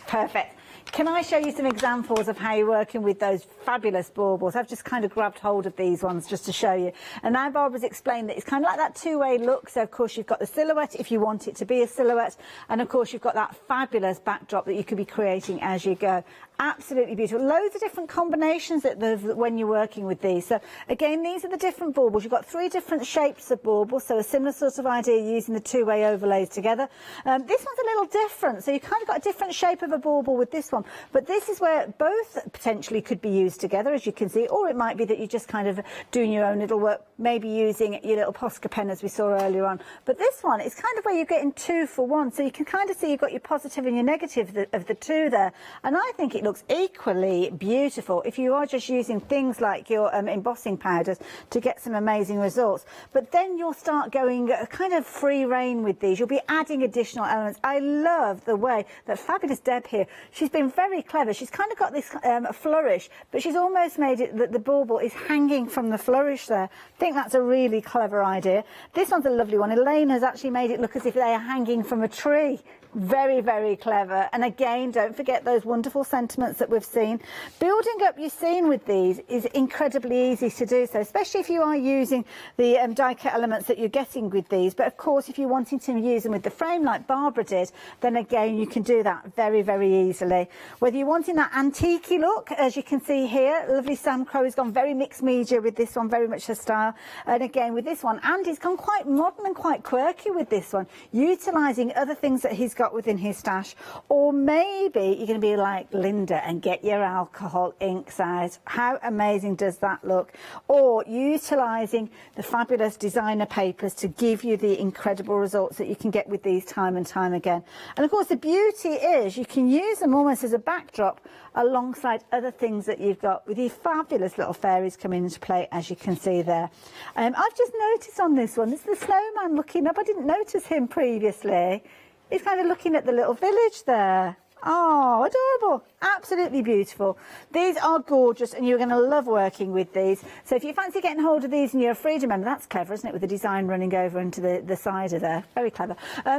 Perfect. Can I show you some examples of how you're working with those fabulous baubles? I've just kind of grabbed hold of these ones just to show you. And now Barbara's explained that it's kind of like that two-way look. So, of course, you've got the silhouette if you want it to be a silhouette. And, of course, you've got that fabulous backdrop that you could be creating as you go. Absolutely beautiful. Loads of different combinations when you're working with these. So, again, these are the different baubles. You've got 3 different shapes of baubles, so a similar sort of idea using the two-way overlays together. This one's a little different, so you've kind of got a different shape of a bauble with this one. But this is where both potentially could be used together, as you can see, or it might be that you're just kind of doing your own little work, maybe using your little Posca pen as we saw earlier on. But this one is kind of where you're getting 2 for 1, so you can kind of see you've got your positive and your negative of the 2 there. And I think it looks equally beautiful if you are just using things like your embossing powders to get some amazing results. But then you'll start going kind of free rein with these. You'll be adding additional elements. I love the way that fabulous Deb here, she's been very clever. She's kind of got this flourish, but she's almost made it that the bauble is hanging from the flourish there. I think that's a really clever idea. This one's a lovely one. Elaine has actually made it look as if they are hanging from a tree. Very, very clever. And again, don't forget those wonderful sentiments that we've seen. Building up your scene with these is incredibly easy to do so, especially if you are using the die cut elements that you're getting with these. But of course, if you're wanting to use them with the frame like Barbara did, then again, you can do that very, very easily. Whether you're wanting that antique-y look, as you can see here, lovely Sam Crow has gone very mixed media with this one, very much her style. And again, with this one, Andy's gone quite modern and quite quirky with this one, utilising other things that he's got within his stash. Or maybe you're going to be like Linda and get your alcohol inks out. How amazing does that look? Or utilising the fabulous designer papers to give you the incredible results that you can get with these time and time again. And of course the beauty is you can use them almost as a backdrop alongside other things that you've got with these fabulous little fairies coming into play, as you can see there. I've just noticed on this one, this is the snowman looking up. I didn't notice him previously. He's kind of looking at the little village there. Oh, adorable. Absolutely beautiful. These are gorgeous and you're going to love working with these. So if you fancy getting hold of these and you're a Freedom member, that's clever, isn't it, with the design running over into the side of there. Very clever.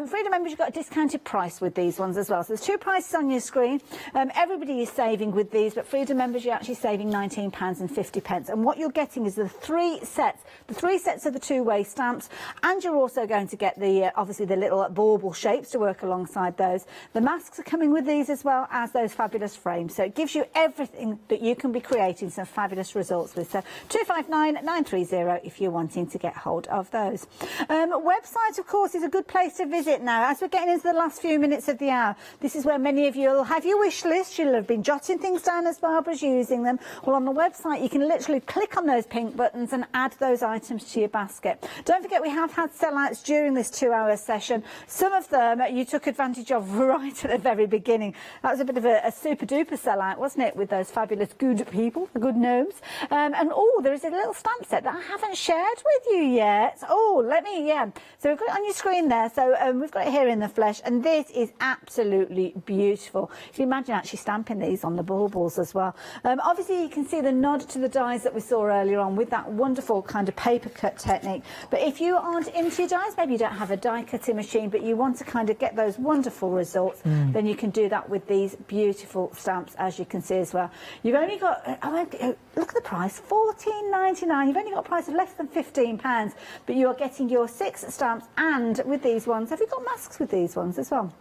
Freedom members, you've got a discounted price with these ones as well. So there's 2 prices on your screen. Everybody is saving with these, but Freedom members, you're actually saving £19.50. And what you're getting is the 3 sets. The 3 sets of the 2-way stamps, and you're also going to get the, obviously, the little bauble shapes to work alongside those. The masks are coming with these as well as those fabulous frames. So it gives you everything that you can be creating some fabulous results with. So 259930 if you're wanting to get hold of those. Website, of course, is a good place to visit now. As we're getting into the last few minutes of the hour, this is where many of you will have your wish list. You'll have been jotting things down as Barbara's using them. Well, on the website, you can literally click on those pink buttons and add those items to your basket. Don't forget, we have had sellouts during this 2-hour session. Some of them you took advantage of right at the very beginning. That was a bit of a super duper sellout, wasn't it, with those fabulous good people, the good gnomes. And oh, there is a little stamp set that I haven't shared with you yet. Oh, let me, so we've got it on your screen there. So we've got it here in the flesh, and this is absolutely beautiful. If you imagine actually stamping these on the baubles as well. Obviously, you can see the nod to the dies that we saw earlier on with that wonderful kind of paper cut technique. But if you aren't into your dies, maybe you don't have a die cutting machine, but you want to kind of get those wonderful results, then you can do that with these beautiful stamps, as you can see as well. You've only got, look at the price, £14.99. You've only got a price of less than £15, but you are getting your 6 stamps, and with these ones, have you got masks with these ones as well?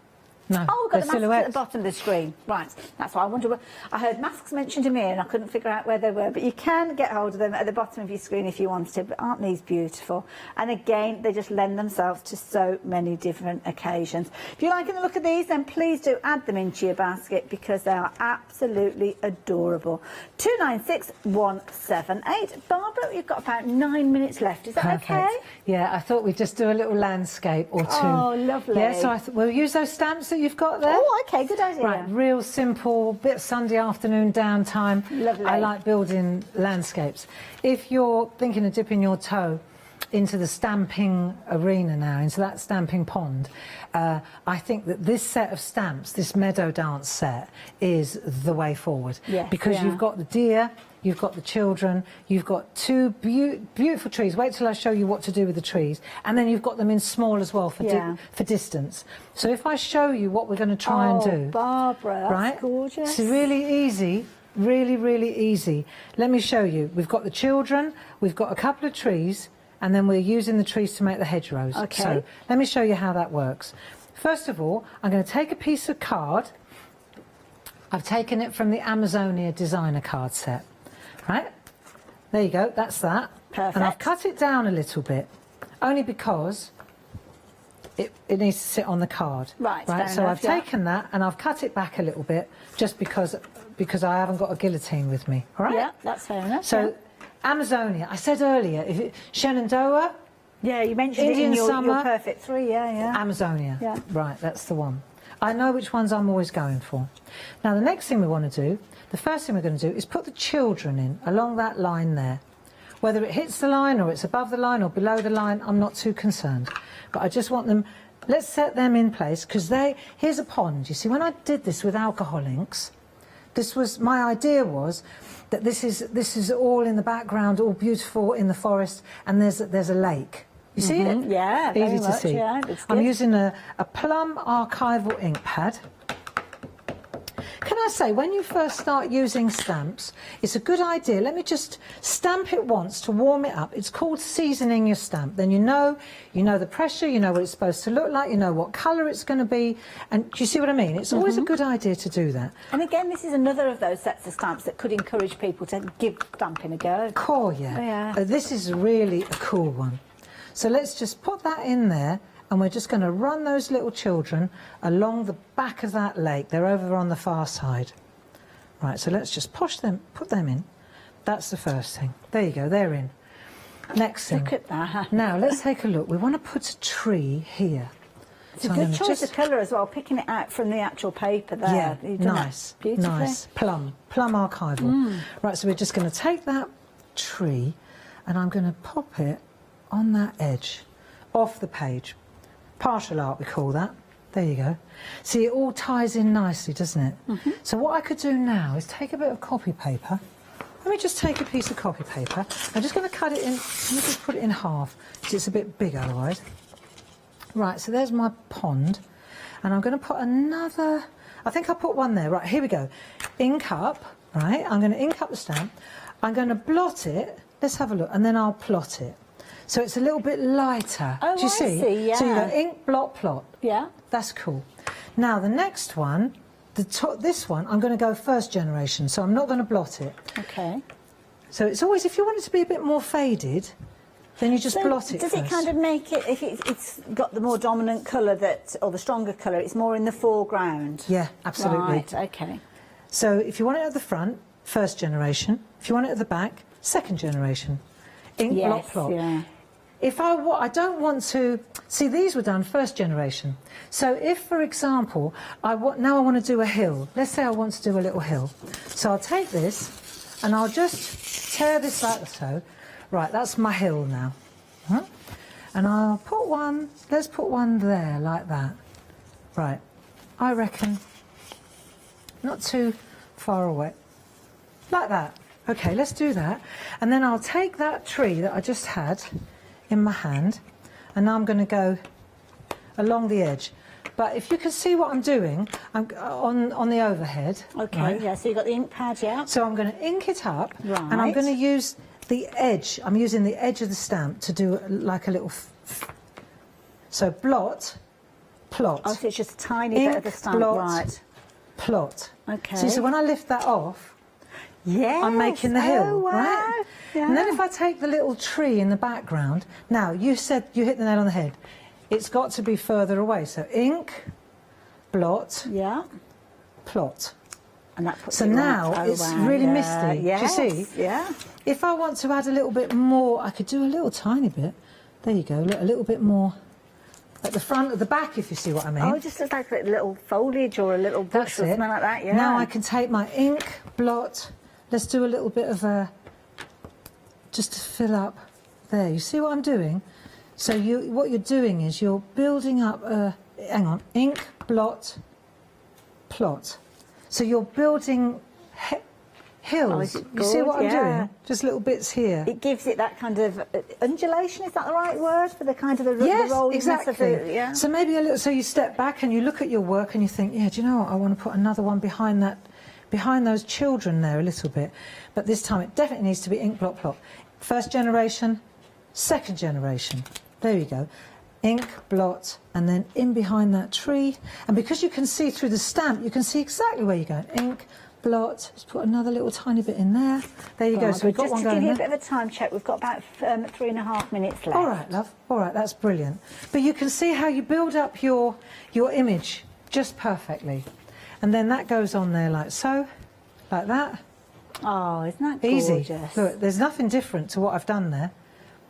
No, oh, we've got the masks silhouettes at the bottom of the screen. Right, that's why I wonder. I heard masks mentioned to me and I couldn't figure out where they were, but you can get hold of them at the bottom of your screen if you wanted to. But aren't these beautiful? And again, they just lend themselves to so many different occasions. If you're liking the look of these, then please do add them into your basket because they are absolutely adorable. 296178. Barbara, you've got about 9 minutes left. Is that Perfect. okay? Yeah, I thought we'd just do a little landscape or 2. Oh, lovely. Yeah, so I thought we'll use those stamps that you've got there. Oh, okay, good idea. Right, real simple, bit of Sunday afternoon downtime. Lovely. I like building landscapes. If you're thinking of dipping your toe into the stamping arena now, into that stamping pond, I think that this set of stamps, this meadow dance set, is the way forward. Yes, because you've got the deer, you've got the children, you've got 2 beautiful trees. Wait till I show you what to do with the trees. And then you've got them in small as well for distance. So if I show you what we're going to try and do. Barbara, that's right? gorgeous. It's really easy, really easy. Let me show you. We've got the children, we've got a couple of trees, and then we're using the trees to make the hedgerows. Okay. So let me show you how that works. First of all, I'm going to take a piece of card. I've taken it from the Amazonia designer card set. Right, there you go, that's that. Perfect. And I've cut it down a little bit, only because it needs to sit on the card. Right, so I've taken that and I've cut it back a little bit, just because I haven't got a guillotine with me. All right? Yeah, that's fair enough. So, Amazonia, I said earlier, Shenandoah. Yeah, you mentioned Indian it in summer, your perfect 3, yeah. Amazonia. Yeah. Right, that's the one. I know which ones I'm always going for. Now, the next thing we want to do, the first thing we're going to do is put the children in along that line there. Whether it hits the line or it's above the line or below the line, I'm not too concerned. But I just want them, let's set them in place, because here's a pond. You see, when I did this with alcohol inks, my idea was that this is all in the background, all beautiful in the forest, and there's a lake. You see it? Yeah, very Easy to much, see. yeah, it's I'm good. using a plum archival ink pad. Can I say, when you first start using stamps, it's a good idea. Let me just stamp it once to warm it up. It's called seasoning your stamp. Then you know the pressure, you know what it's supposed to look like, you know what colour it's going to be. And do you see what I mean? It's always a good idea to do that. And again, this is another of those sets of stamps that could encourage people to give stamping a go. Cool, yeah. This is really a cool one. So let's just put that in there, and we're just going to run those little children along the back of that lake. They're over on the far side. Right, so let's just put them in. That's the first thing. There you go, they're in. Next thing. Look at that. Now, let's take a look. We want to put a tree here. It's a good choice of colour as well, picking it out from the actual paper there. Yeah, You've done nice, that beautifully. nice. Plum archival. Right, so we're just going to take that tree, and I'm going to pop it on that edge, off the page. Partial art, we call that. There you go. See, it all ties in nicely, doesn't it? So what I could do now is take a bit of copy paper. Let me just take a piece of copy paper. I'm just going to cut it in, let me just put it in half, because it's a bit big otherwise. Right, so there's my pond. And I'm going to put another, I think I'll put one there. Right, here we go. Ink up, right? I'm going to ink up the stamp. I'm going to blot it. Let's have a look, and then I'll plot it. So it's a little bit lighter. Oh, do you see? I see, yeah. So you go ink, blot, plot. Yeah. That's cool. Now the next one, this one, I'm going to go first generation, so I'm not going to blot it. Okay. So it's always, if you want it to be a bit more faded, then you just blot it Does first. it kind of make it, if it's got the more dominant colour or the stronger colour, it's more in the foreground? Yeah, absolutely. Right, okay. So if you want it at the front, first generation. If you want it at the back, second generation. Ink, Yes, blot, plot. yeah. If I don't want to... See, these were done first generation. So if, for example, now I want to do a hill. Let's say I want to do a little hill. So I'll take this and I'll just tear this like so. Right, that's my hill now. And I'll put one... Let's put one there, like that. Right. I reckon not too far away. Like that. OK, let's do that. And then I'll take that tree that I just had in my hand, and now I'm going to go along the edge. But if you can see what I'm doing, I'm on the overhead. OK, right? yeah, so you've got the ink pad, yeah. So I'm going to ink it up, right. And I'm going to use the edge. I'm using the edge of the stamp to do like a little... So blot, plot. Oh, so it's just a tiny ink, bit of the stamp, blot, right. Plot. OK. See, so when I lift that off, yes. I'm making the hill, oh, wow. right? Yeah. And then if I take the little tree in the background, now you said you hit the nail on the head. It's got to be further away. So ink, blot, yeah, plot. And that puts so it now right. it's wow. really yeah. misty. Yes. Do you see? Yeah. If I want to add a little bit more, I could do a little tiny bit. There you go, a little bit more at the front, at the back, if you see what I mean. Oh, just like a little foliage or a little bush or something like that, yeah. Now I can take my ink, blot, let's do a little bit of a, just to fill up there. You see what I'm doing? So what you're doing is you're building up hang on, ink, blot, plot. So you're building hills. Oh, you see what I'm doing? Just little bits here. It gives it that kind of undulation, is that the right word? For the kind of the yes, rolliness exactly. of the... Yeah. So maybe a little, so you step back and you look at your work and you think, yeah, do you know what, I want to put another one behind that, behind those children there a little bit. But this time it definitely needs to be ink, blot, plot. First generation, second generation. There you go. Ink, blot, and then in behind that tree. And because you can see through the stamp, you can see exactly where you're going. Ink, blot, just put another little tiny bit in there. There you go. So we've got one going there. Just to give you a bit of a time check, we've got about 3.5 minutes left. All right, love. All right, that's brilliant. But you can see how you build up your image just perfectly. And then that goes on there like so, like that. Oh, isn't that gorgeous? Easy. Look, there's nothing different to what I've done there.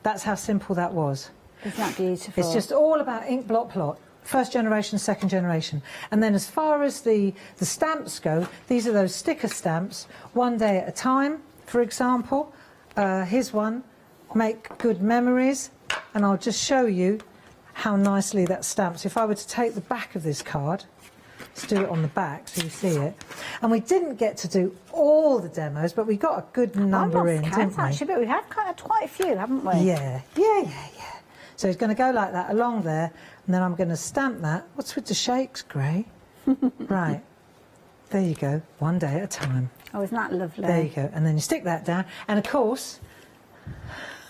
That's how simple that was. Isn't that beautiful? It's just all about ink, blot, plot. First generation, second generation. And then as far as the stamps go, these are those sticker stamps, one day at a time, for example. Here's one, make good memories. And I'll just show you how nicely that stamps. If I were to take the back of this card, let's do it on the back so you see it. And we didn't get to do all the demos, but we got a good number in, didn't we? Actually, but we have quite a few, haven't we? Yeah. So it's going to go like that along there, and then I'm going to stamp that. What's with the shakes, Gray? Right. There you go. One day at a time. Oh, isn't that lovely? There you go. And then you stick that down. And, of course...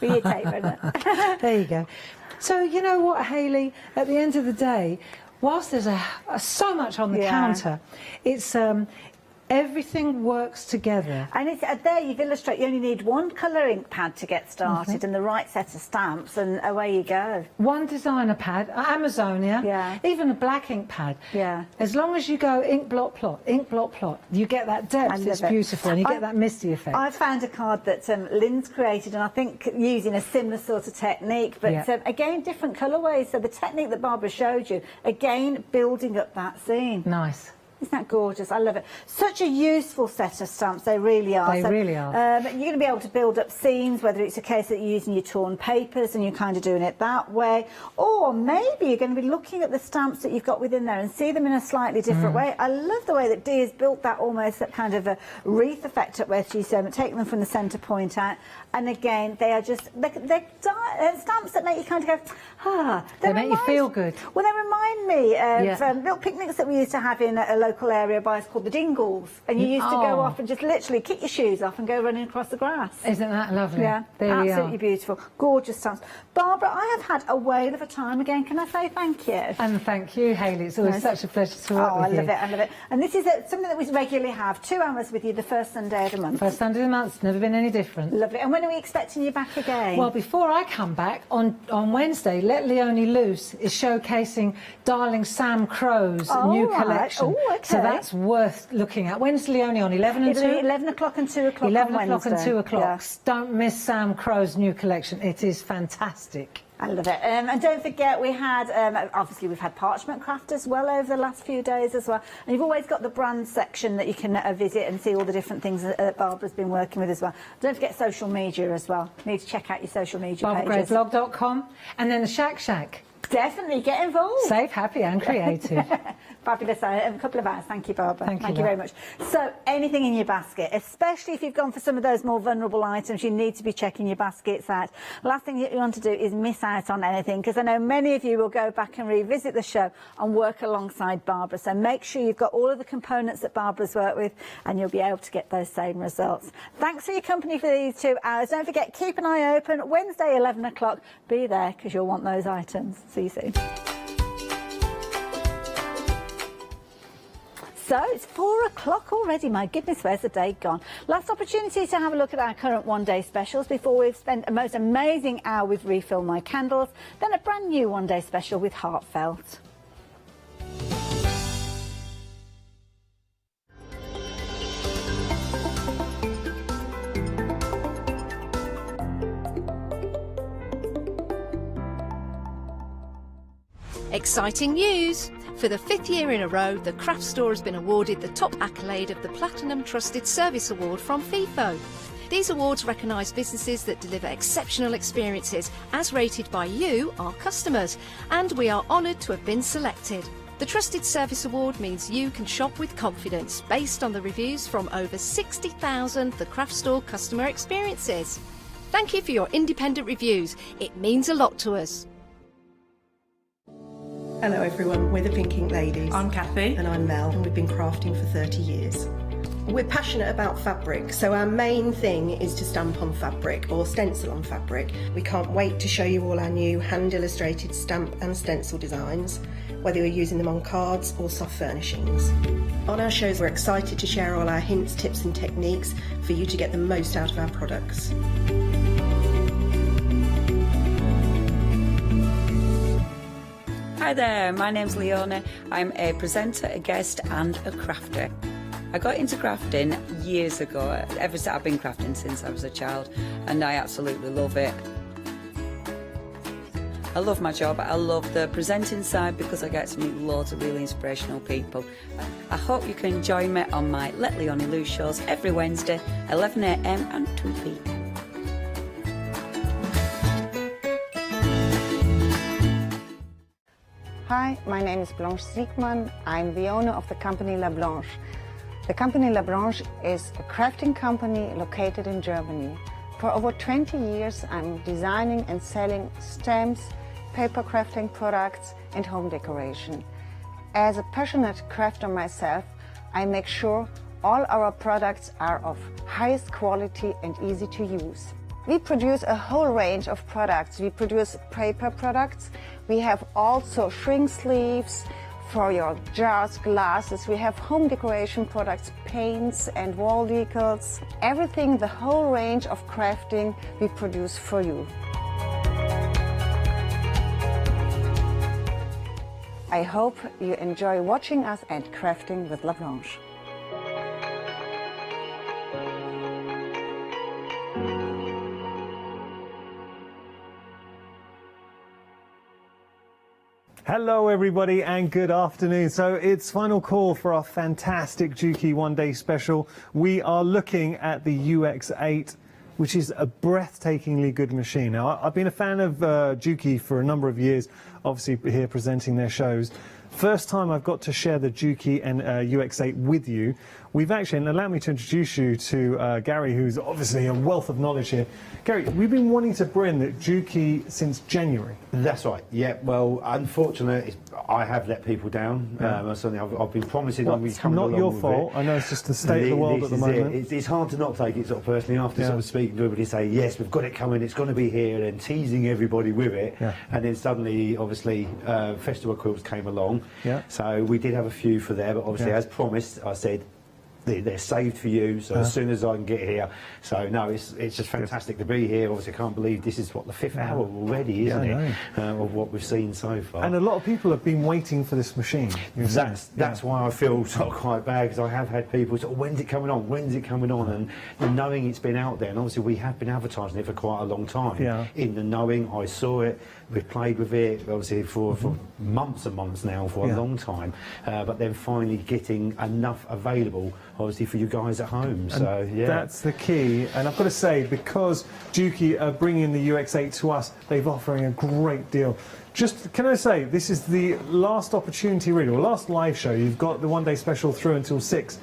Be your tape, isn't it? There you go. So, you know what, Hayley? At the end of the day, whilst there's so much on the counter, it's... everything works together. And it's, there you've illustrated you only need one colour ink pad to get started and the right set of stamps, and away you go. One designer pad, Amazonia, even a black ink pad. Yeah. As long as you go ink, blot, plot, you get that depth, it's beautiful, and you get that misty effect. I found a card that Lynn's created, and I think using a similar sort of technique, but again, different colourways. So the technique that Barbara showed you, again, building up that scene. Nice. Isn't that gorgeous? I love it. Such a useful set of stamps, they really are. They really are. You're going to be able to build up scenes, whether it's a case that you're using your torn papers and you're kind of doing it that way, or maybe you're going to be looking at the stamps that you've got within there and see them in a slightly different way. I love the way that Dee has built that almost that kind of a wreath effect at where she's taking them from the centre point out. And again, they are just, they're stamps that make you kind of go, They make you feel good. Well, they remind me of little picnics that we used to have in a local area by us called the Dingles. And you used to go off and just literally kick your shoes off and go running across the grass. Isn't that lovely? Yeah, there we are. absolutely beautiful. Gorgeous stamps. Barbara, I have had a whale of a time again. Can I say thank you? And thank you, Hayley. It's always such a pleasure to work with you. I love it, I love it. And this is something that we regularly have, 2 hours with you the first Sunday of the month. First Sunday of the month, never been any different. Lovely. And when are we expecting you back again? Well, before I come back, on Wednesday, Let Leonie Loose is showcasing Darling Sam Crow's new collection. Oh, okay. So that's worth looking at. When's Leonie on? 11 and 2? 11 o'clock and 2 o'clock 11 on o'clock and Wednesday. 2 o'clock. Yeah. Don't miss Sam Crow's new collection. It is fantastic. I love it. And don't forget, we had, obviously we've had Parchment Craft as well over the last few days as well. And you've always got the brand section that you can visit and see all the different things that Barbara's been working with as well. Don't forget social media as well. You need to check out your social media pages. BarbaraGrayBlog.com. And then the Shack Shack. Definitely get involved. Safe, happy and creative. Fabulous. A couple of hours. Thank you, Barbara. Thank you very much. So, anything in your basket, especially if you've gone for some of those more vulnerable items, you need to be checking your baskets out. Last thing you want to do is miss out on anything, because I know many of you will go back and revisit the show and work alongside Barbara. So make sure you've got all of the components that Barbara's worked with, and you'll be able to get those same results. Thanks for your company for these 2 hours. Don't forget, keep an eye open. Wednesday, 11 o'clock. Be there, because you'll want those items. See you soon. So it's 4 o'clock already. My goodness, where's the day gone? Last opportunity to have a look at our current one-day specials before we've spent a most amazing hour with Refill My Candles, then a brand new one-day special with Heartfelt. Exciting news! For the 5th year in a row, the craft store has been awarded the top accolade of the Platinum Trusted Service Award from FIFO. These awards recognise businesses that deliver exceptional experiences as rated by you, our customers, and we are honoured to have been selected. The Trusted Service Award means you can shop with confidence based on the reviews from over 60,000 The Craft Store customer experiences. Thank you for your independent reviews. It means a lot to us. Hello everyone, we're the Pink Ink Ladies. I'm Kathy. And I'm Mel, and we've been crafting for 30 years. We're passionate about fabric, so our main thing is to stamp on fabric or stencil on fabric. We can't wait to show you all our new hand-illustrated stamp and stencil designs, whether you're using them on cards or soft furnishings. On our shows, we're excited to share all our hints, tips and techniques for you to get the most out of our products. Hi there, my name's Leona. I'm a presenter, a guest and a crafter. I got into crafting years ago. I've been crafting since I was a child and I absolutely love it. I love my job. I love the presenting side because I get to meet loads of really inspirational people. I hope you can join me on my Let Leonie Loose shows every Wednesday, 11 AM and 2 PM. Hi, my name is Blanche Siegmann. I'm the owner of the company La Blanche. The company La Blanche is a crafting company located in Germany. For over 20 years, I'm designing and selling stamps, paper crafting products, and home decoration. As a passionate crafter myself, I make sure all our products are of highest quality and easy to use. We produce a whole range of products. We produce paper products. We have also shrink sleeves for your jars, glasses. We have home decoration products, paints and wall decals. Everything, the whole range of crafting we produce for you. I hope you enjoy watching us and crafting with La Blanche. Hello everybody and good afternoon. So it's final call for our fantastic Juki one-day special. We are looking at the UX8, which is a breathtakingly good machine. Now, I've been a fan of Juki for a number of years, obviously here presenting their shows. First time I've got to share the Juki and UX8 with you. We've actually, and allow me to introduce you to Gary, who's obviously a wealth of knowledge here. Gary, we've been wanting to bring the Juki since January. That's right, yeah. Well, unfortunately, I have let people down. I've been promising I'll be coming along with it. Not your fault. I know it's just the state of the world at the moment. It's hard to not take it sort of personally after sort of speaking to everybody, say, yes, we've got it coming, it's going to be here, and teasing everybody with it. And then suddenly, obviously, Festive quilts came along. So we did have a few for there, but obviously, as promised, I said, they're saved for you, so as soon as I can get here. So no, it's just fantastic to be here. Obviously, I can't believe this is what the 5th hour already, isn't it, of what we've seen so far. And a lot of people have been waiting for this machine. That's why I feel sort of quite bad, because I have had people sort of, when's it coming on? When's it coming on? And knowing it's been out there, and obviously we have been advertising it for quite a long time. In the knowing, I saw it. We've played with it, obviously, for months and months now, for a long time. But then finally getting enough available, obviously, for you guys at home. And so, that's the key. And I've got to say, because Juki are bringing the UX8 to us, they're offering a great deal. Just, can I say, this is the last opportunity, really, or last live show. You've got the one-day special through until 6.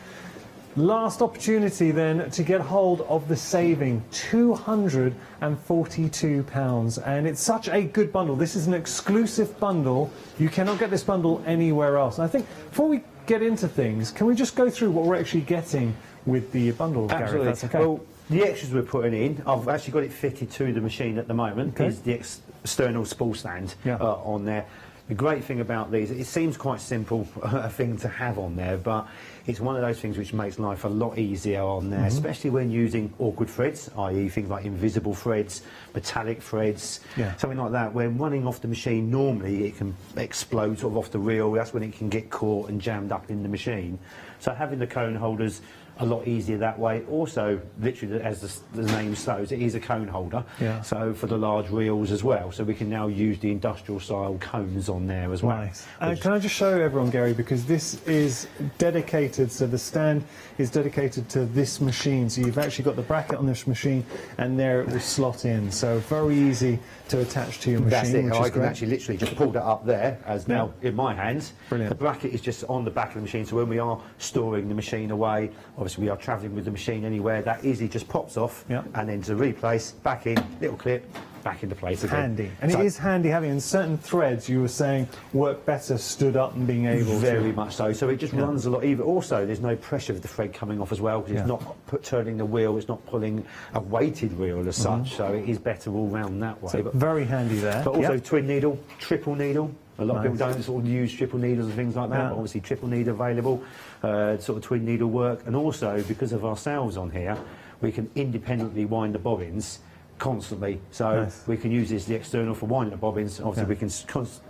Last opportunity then to get hold of the saving, £242, and it's such a good bundle. This is an exclusive bundle. You cannot get this bundle anywhere else. And I think before we get into things, can we just go through what we're actually getting with the bundle, Gary? Absolutely. If that's okay. Well, the extras we're putting in, I've actually got it fitted to the machine at the moment. Is the external spool stand on there. The great thing about these, it seems quite simple a thing to have on there, but it's one of those things which makes life a lot easier on there, especially when using awkward threads, i.e. things like invisible threads, metallic threads, something like that. When running off the machine, normally it can explode sort of off the reel. That's when it can get caught and jammed up in the machine. So having the cone holders a lot easier that way. Also, literally, as the name shows, it is a cone holder. So for the large reels as well. So we can now use the industrial style cones on there as well. Nice. Can I just show everyone, Gary, because this is dedicated, so the stand is dedicated to this machine. So you've actually got the bracket on this machine, and there it will slot in. So very easy to attach to your machine. That's it. I can actually literally just pull that up there, as now in my hands. Brilliant. The bracket is just on the back of the machine, so when we are storing the machine away, obviously we are travelling with the machine anywhere, that easily just pops off, and then to replace, back in, little clip, back into place again. Handy. And it is handy having, in certain threads, you were saying, work better stood up and being able to. Very much so. So it just runs a lot easier. Also, there's no pressure of the thread coming off as well, because it's not turning the wheel, it's not pulling a weighted wheel as such, so it is better all round that way. So but very handy there. But also twin needle, triple needle. A lot of people don't sort of use triple needles and things like that, but obviously triple needle available, sort of twin needle work. And also, because of our sales on here, we can independently wind the bobbins constantly. So we can use this, the external, for winding the bobbins. Obviously we can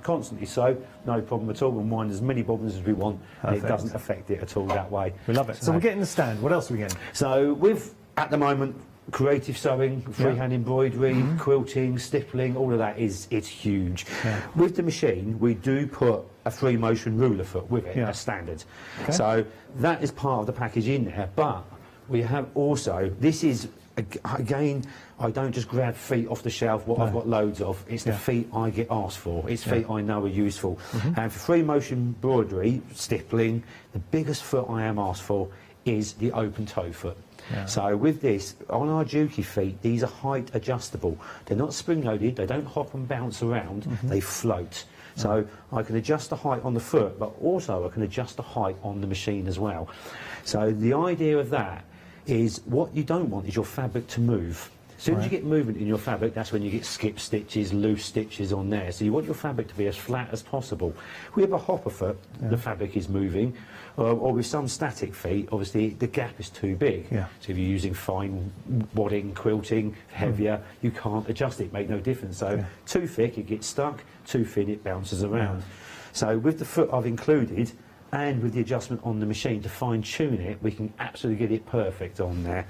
constantly sew, no problem at all, and wind as many bobbins as we want, and it doesn't affect it at all that way. We love it. So we're getting the stand. What else are we getting? So with, at the moment, creative sewing, freehand embroidery, quilting, stippling, all of that it's huge. With the machine, we do put a free motion ruler foot with it as standard. So that is part of the package in there, but we have also, this is, again, I don't just grab feet off the shelf, what I've got loads of. It's the feet I get asked for. It's feet I know are useful. And for free motion embroidery, stippling, the biggest foot I am asked for is the open toe foot. So with this, on our Juki feet, these are height adjustable. They're not spring loaded, they don't hop and bounce around, they float. So I can adjust the height on the foot, but also I can adjust the height on the machine as well. So the idea of that is, what you don't want is your fabric to move. As soon as you get movement in your fabric, that's when you get skip stitches, loose stitches on there. So you want your fabric to be as flat as possible. With a hopper foot, the fabric is moving, or with some static feet, obviously the gap is too big. So if you're using fine wadding, quilting, heavier, you can't adjust it, make no difference. So too thick, it gets stuck, too thin, it bounces around. So with the foot I've included, and with the adjustment on the machine to fine-tune it, we can absolutely get it perfect on there.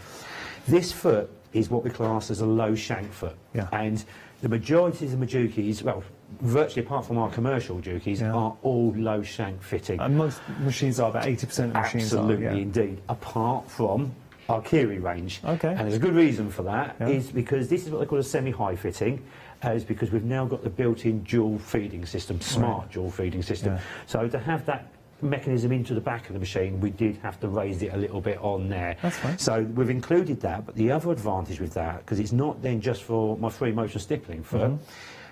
This foot is what we class as a low shank foot, and the majority of the Majukis, well, virtually apart from our commercial Jukies, are all low shank fitting. And most machines are, about 80% of machines Absolutely, are. indeed. Apart from our Kiri range. Okay. And there's a good reason for that, is because this is what they call a semi-high fitting, is because we've now got the built-in dual feeding system, smart dual feeding system. So to have that mechanism into the back of the machine, we did have to raise it a little bit on there. That's fine. So we've included that, but the other advantage with that, because it's not then just for my free motion stippling foot,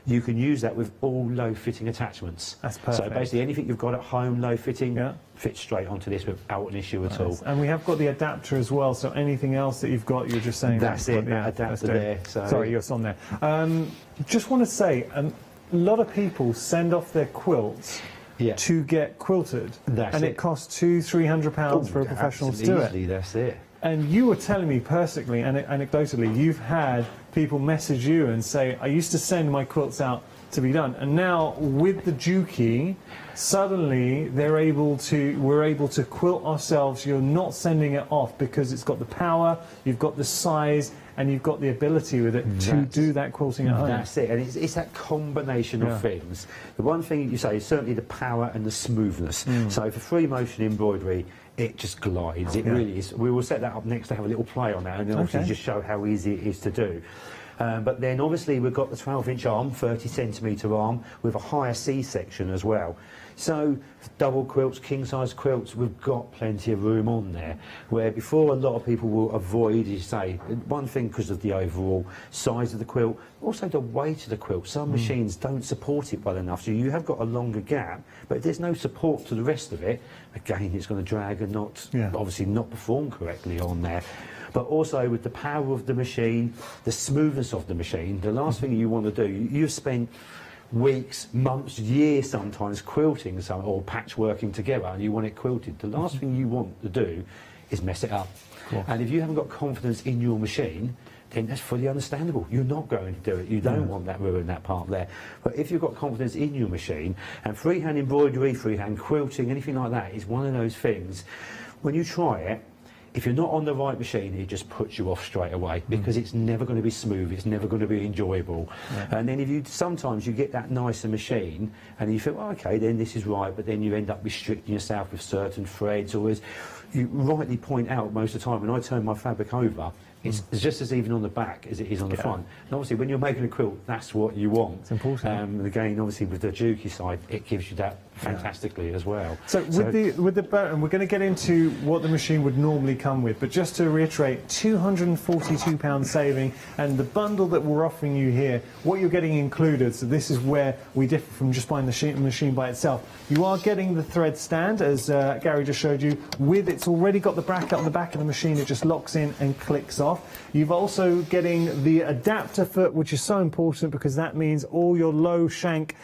you can use that with all low fitting attachments. That's perfect. So basically anything you've got at home low fitting fits straight onto this without an issue at all. And we have got the adapter as well, so anything else that you've got, you're just saying... That's it, that adapter there. So. Sorry, it's on there. Just want to say, a lot of people send off their quilts to get quilted, and it costs £200-300 for a professional to do it. Easily, that's it. And you were telling me personally, and anecdotally, you've had people message you and say, I used to send my quilts out to be done, and now with the Juki, suddenly we're able to quilt ourselves. You're not sending it off because it's got the power, you've got the size, and you've got the ability with it to do that quilting at home. That's it, and it's that combination of things. The one thing you say is certainly the power and the smoothness. So for free motion embroidery, it just glides. It really is. We will set that up next to have a little play on that, and obviously just show how easy it is to do. But then obviously we've got the 12-inch arm, 30cm arm, with a higher C-section as well. So double quilts, king-size quilts, we've got plenty of room on there. Where before a lot of people will avoid, as you say, one thing because of the overall size of the quilt, also the weight of the quilt. Some machines don't support it well enough, so you have got a longer gap, but if there's no support to the rest of it, again, it's going to drag and not, obviously not perform correctly on there. But also with the power of the machine, the smoothness of the machine, the last thing you want to do, you've spent weeks, months, years sometimes quilting or patchworking together, and you want it quilted. The last thing you want to do is mess it up. And if you haven't got confidence in your machine, then that's fully understandable. You're not going to do it. You don't want that ruin, that part there. But if you've got confidence in your machine, and freehand embroidery, freehand quilting, anything like that is one of those things, when you try it, if you're not on the right machine, it just puts you off straight away, because it's never going to be smooth, it's never going to be enjoyable. And then if you sometimes you get that nicer machine and you think, well, okay, then this is right, but then you end up restricting yourself with certain threads, or as you rightly point out most of the time, when I turn my fabric over, it's just as even on the back as it is on the front. And obviously when you're making a quilt, that's what you want. It's important. And again, obviously with the Juki side, it gives you that fantastically as well. So with the boat, and we're going to get into what the machine would normally come with, but just to reiterate, £242 saving, and the bundle that we're offering you here, what you're getting included, so this is where we differ from just buying the machine by itself. You are getting the thread stand, as Gary just showed you, it's already got the bracket on the back of the machine, it just locks in and clicks off. You've also getting the adapter foot, which is so important because that means all your low shank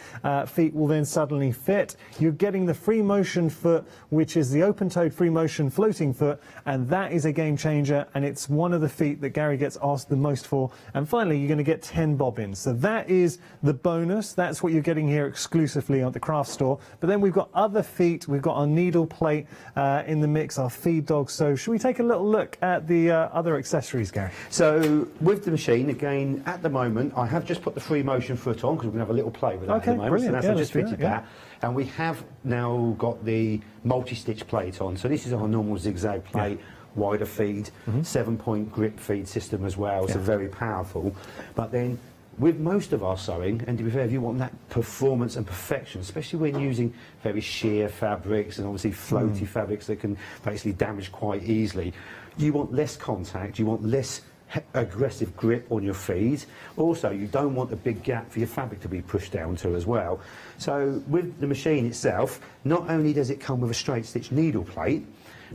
feet will then suddenly fit. You're getting the free motion foot, which is the open-toed free motion floating foot, and that is a game changer, and it's one of the feet that Gary gets asked the most for. And finally, you're going to get 10 bobbins. So that is the bonus. That's what you're getting here exclusively at the craft store. But then we've got other feet. We've got our needle plate in the mix, our feed dogs. So should we take a little look at the other accessories, Gary? So with the machine, again, at the moment, I have just put the free motion foot on because we're going to have a little play with that at the moment. Brilliant. So that's, I just fitted that. And we have now got the multi-stitch plate on. So this is our normal zigzag plate, wider feed, 7-point grip feed system as well, so very powerful. But then with most of our sewing, and to be fair, if you want that performance and perfection, especially when using very sheer fabrics and obviously floaty fabrics that can basically damage quite easily, you want less contact, you want less aggressive grip on your feed. Also, you don't want a big gap for your fabric to be pushed down to as well. So with the machine itself, not only does it come with a straight stitch needle plate,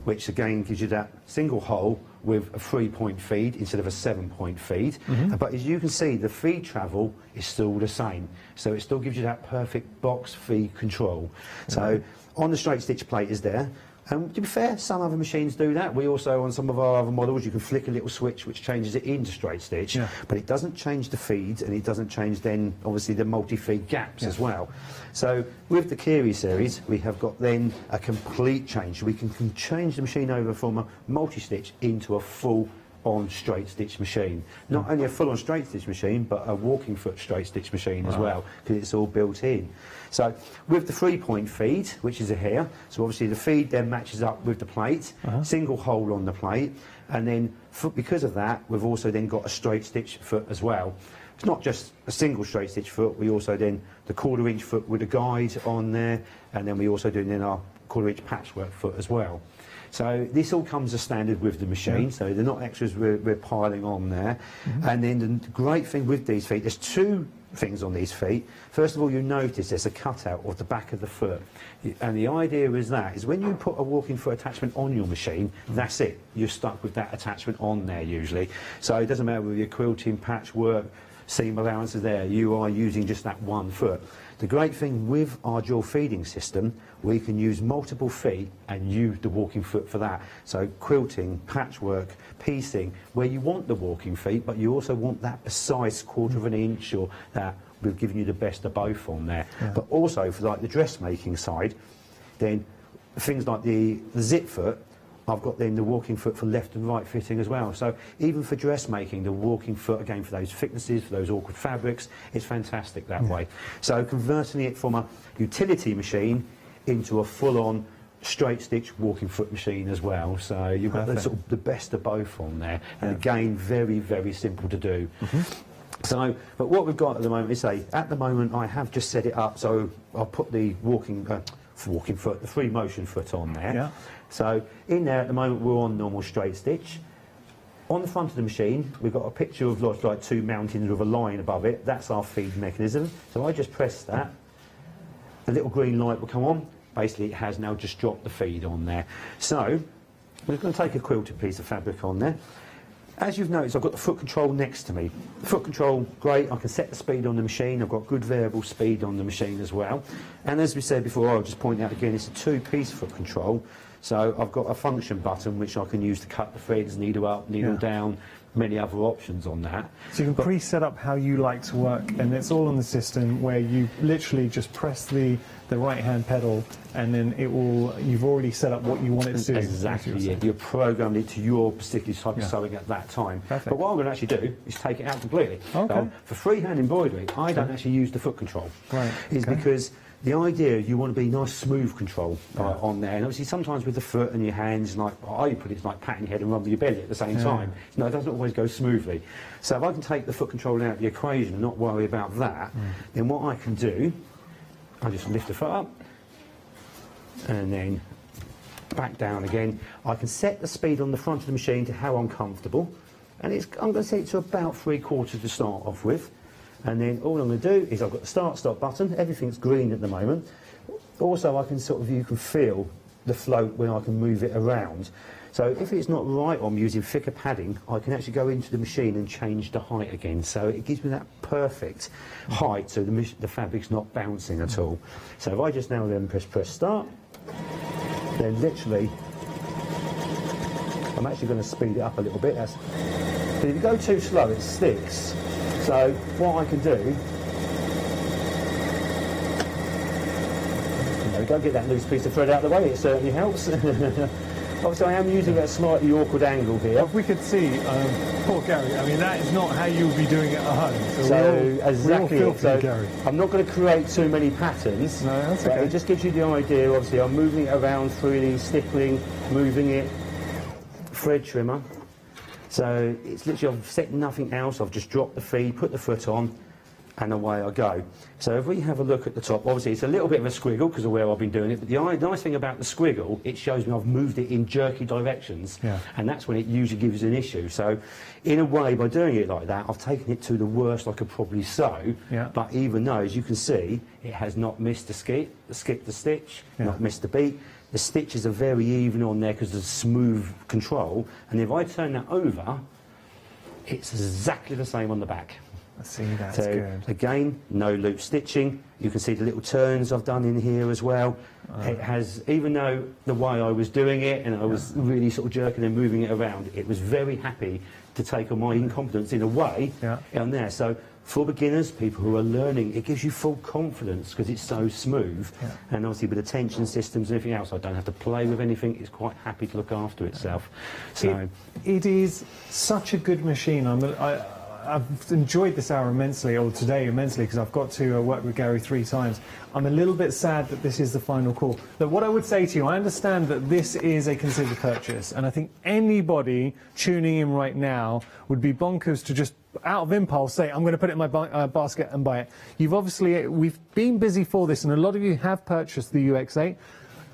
which again gives you that single hole with a 3-point feed instead of a 7-point feed, but as you can see, the feed travel is still the same, so it still gives you that perfect box feed control. So on the straight stitch plate is there. To be fair, some other machines do that. We also, on some of our other models, you can flick a little switch which changes it into straight stitch, but it doesn't change the feeds, and it doesn't change then, obviously, the multi-feed gaps as well. So with the Kiri series, we have got then a complete change. We can change the machine over from a multi-stitch into a full on straight stitch machine. Not only a full-on straight stitch machine, but a walking foot straight stitch machine as well, because it's all built in. So with the 3-point feed, which is here, so obviously the feed then matches up with the plate, single hole on the plate, and then because of that, we've also then got a straight stitch foot as well. It's not just a single straight stitch foot, we also then the 1/4 inch foot with a guide on there, and then we also do then our 1/4 inch patchwork foot as well. So this all comes as standard with the machine, so they're not extras we're piling on there. And then the great thing with these feet, there's 2 things on these feet. First of all, you notice there's a cutout of the back of the foot, and the idea is when you put a walking foot attachment on your machine, that's it, you're stuck with that attachment on there usually. So it doesn't matter with your quilting, patchwork, seam allowances there, you are using just that one foot. The great thing with our dual feeding system, we can use multiple feet and use the walking foot for that. So quilting, patchwork, piecing, where you want the walking feet, but you also want that precise 1/4 inch, or that we've given you the best of both on there. But also for like the dressmaking side, then things like the zip foot, I've got then the walking foot for left and right fitting as well. So even for dressmaking, the walking foot, again, for those thicknesses, for those awkward fabrics, it's fantastic that way. So converting it from a utility machine into a full-on straight stitch walking foot machine as well. So you've got the, sort of the best of both on there. And again, very, very simple to do. So, but what we've got at the moment is, at the moment I have just set it up, so I'll put the walking foot, the free motion foot on there. So in there at the moment we're on normal straight stitch. On the front of the machine we've got a picture of like 2 mountains with a line above it. That's our feed mechanism. So I just press that, the little green light will come on. Basically it has now just dropped the feed on there. So we're going to take a quilted piece of fabric on there. As you've noticed, I've got the foot control next to me. The foot control, great, I can set the speed on the machine. I've got good variable speed on the machine as well. And as we said before, I'll just point out again, it's a 2-piece foot control. So I've got a function button which I can use to cut the threads, needle up, needle down, many other options on that. So you can pre-set up how you like to work, and it's all on the system where you literally just press the right-hand pedal, and then it will. You've already set up what you want it to do. Exactly. Yeah. You're programmed it to your particular type of sewing at that time. But what I'm going to actually do is take it out completely. So for freehand embroidery, I don't actually use the foot control. Is because the idea, you want to be nice smooth control on there, and obviously sometimes with the foot and your hands, like I put it's like patting your head and rubbing your belly at the same time. No, it doesn't always go smoothly. So if I can take the foot control out of the equation and not worry about that, then what I can do, I just lift the foot up and then back down again. I can set the speed on the front of the machine to how I'm comfortable, and I'm going to set it to about 3/4 to start off with. And then all I'm going to do is I've got the start-stop button, everything's green at the moment. Also I can you can feel the float when I can move it around. So if it's not right or I'm using thicker padding, I can actually go into the machine and change the height again. So it gives me that perfect height so the fabric's not bouncing at all. So if I just now then press start, then literally, I'm actually going to speed it up a little bit. But if you go too slow, it sticks. So what I can do, there we go, get that loose piece of thread out of the way, it certainly helps. Obviously I am using a slightly awkward angle here. Well, if we could see, poor Gary, I mean that is not how you would be doing it at home. So exactly, we all feel for you, Gary. I'm not going to create too many patterns, no, that's okay. It just gives you the idea. Obviously I'm moving it around freely, stippling, moving it, thread trimmer. So it's literally, I've set nothing else, I've just dropped the feed, put the foot on, and away I go. So if we have a look at the top, obviously it's a little bit of a squiggle because of where I've been doing it, but the nice thing about the squiggle, it shows me I've moved it in jerky directions, and that's when it usually gives an issue. So in a way, by doing it like that, I've taken it to the worst I could probably sew, but even though, as you can see, it has not missed the stitch, not missed the beat. The stitches are very even on there because there's smooth control, and if I turn that over, it's exactly the same on the back. See, that's good. Again, no loop stitching. You can see the little turns I've done in here as well. It has, even though the way I was doing it and I was really sort of jerking and moving it around, it was very happy to take on my incompetence in a way on there. So for beginners, people who are learning, it gives you full confidence because it's so smooth. And obviously with the tension systems and everything else, I don't have to play with anything. It's quite happy to look after itself. So it is such a good machine. I've enjoyed this hour immensely, or today immensely, because I've got to work with Gary 3 times. I'm a little bit sad that this is the final call. But what I would say to you, I understand that this is a considered purchase, and I think anybody tuning in right now would be bonkers to just, out of impulse, say, I'm going to put it in my basket and buy it. We've been busy for this, and a lot of you have purchased the UX8.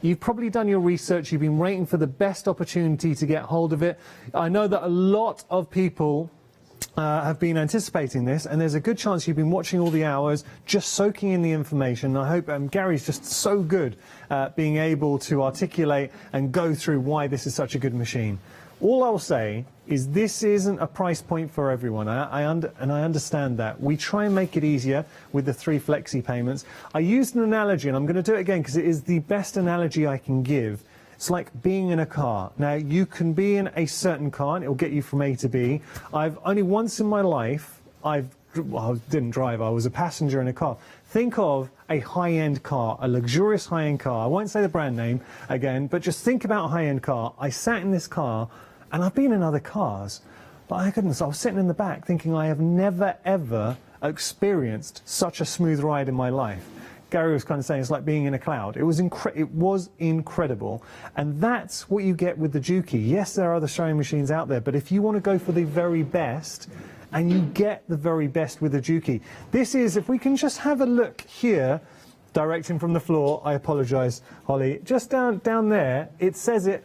You've probably done your research, you've been waiting for the best opportunity to get hold of it. I know that a lot of people have been anticipating this, and there's a good chance you've been watching all the hours, just soaking in the information. I hope Gary's just so good at being able to articulate and go through why this is such a good machine. All I'll say is this isn't a price point for everyone, and I understand that. We try and make it easier with the 3 flexi payments. I used an analogy, and I'm going to do it again because it is the best analogy I can give. It's like being in a car. Now, you can be in a certain car and it'll get you from A to B. I've only once in my life, I didn't drive, I was a passenger in a car. Think of a high-end car, a luxurious high-end car. I won't say the brand name again, but just think about a high-end car. I sat in this car, and I've been in other cars, but I was sitting in the back thinking I have never, ever experienced such a smooth ride in my life. Gary was kind of saying it's like being in a cloud. It was incredible, and that's what you get with the Juki. Yes, there are other sewing machines out there, but if you want to go for the very best, and you get the very best with the Juki, this is, if we can just have a look here, directing from the floor, I apologise, Holly, just down there, it says it,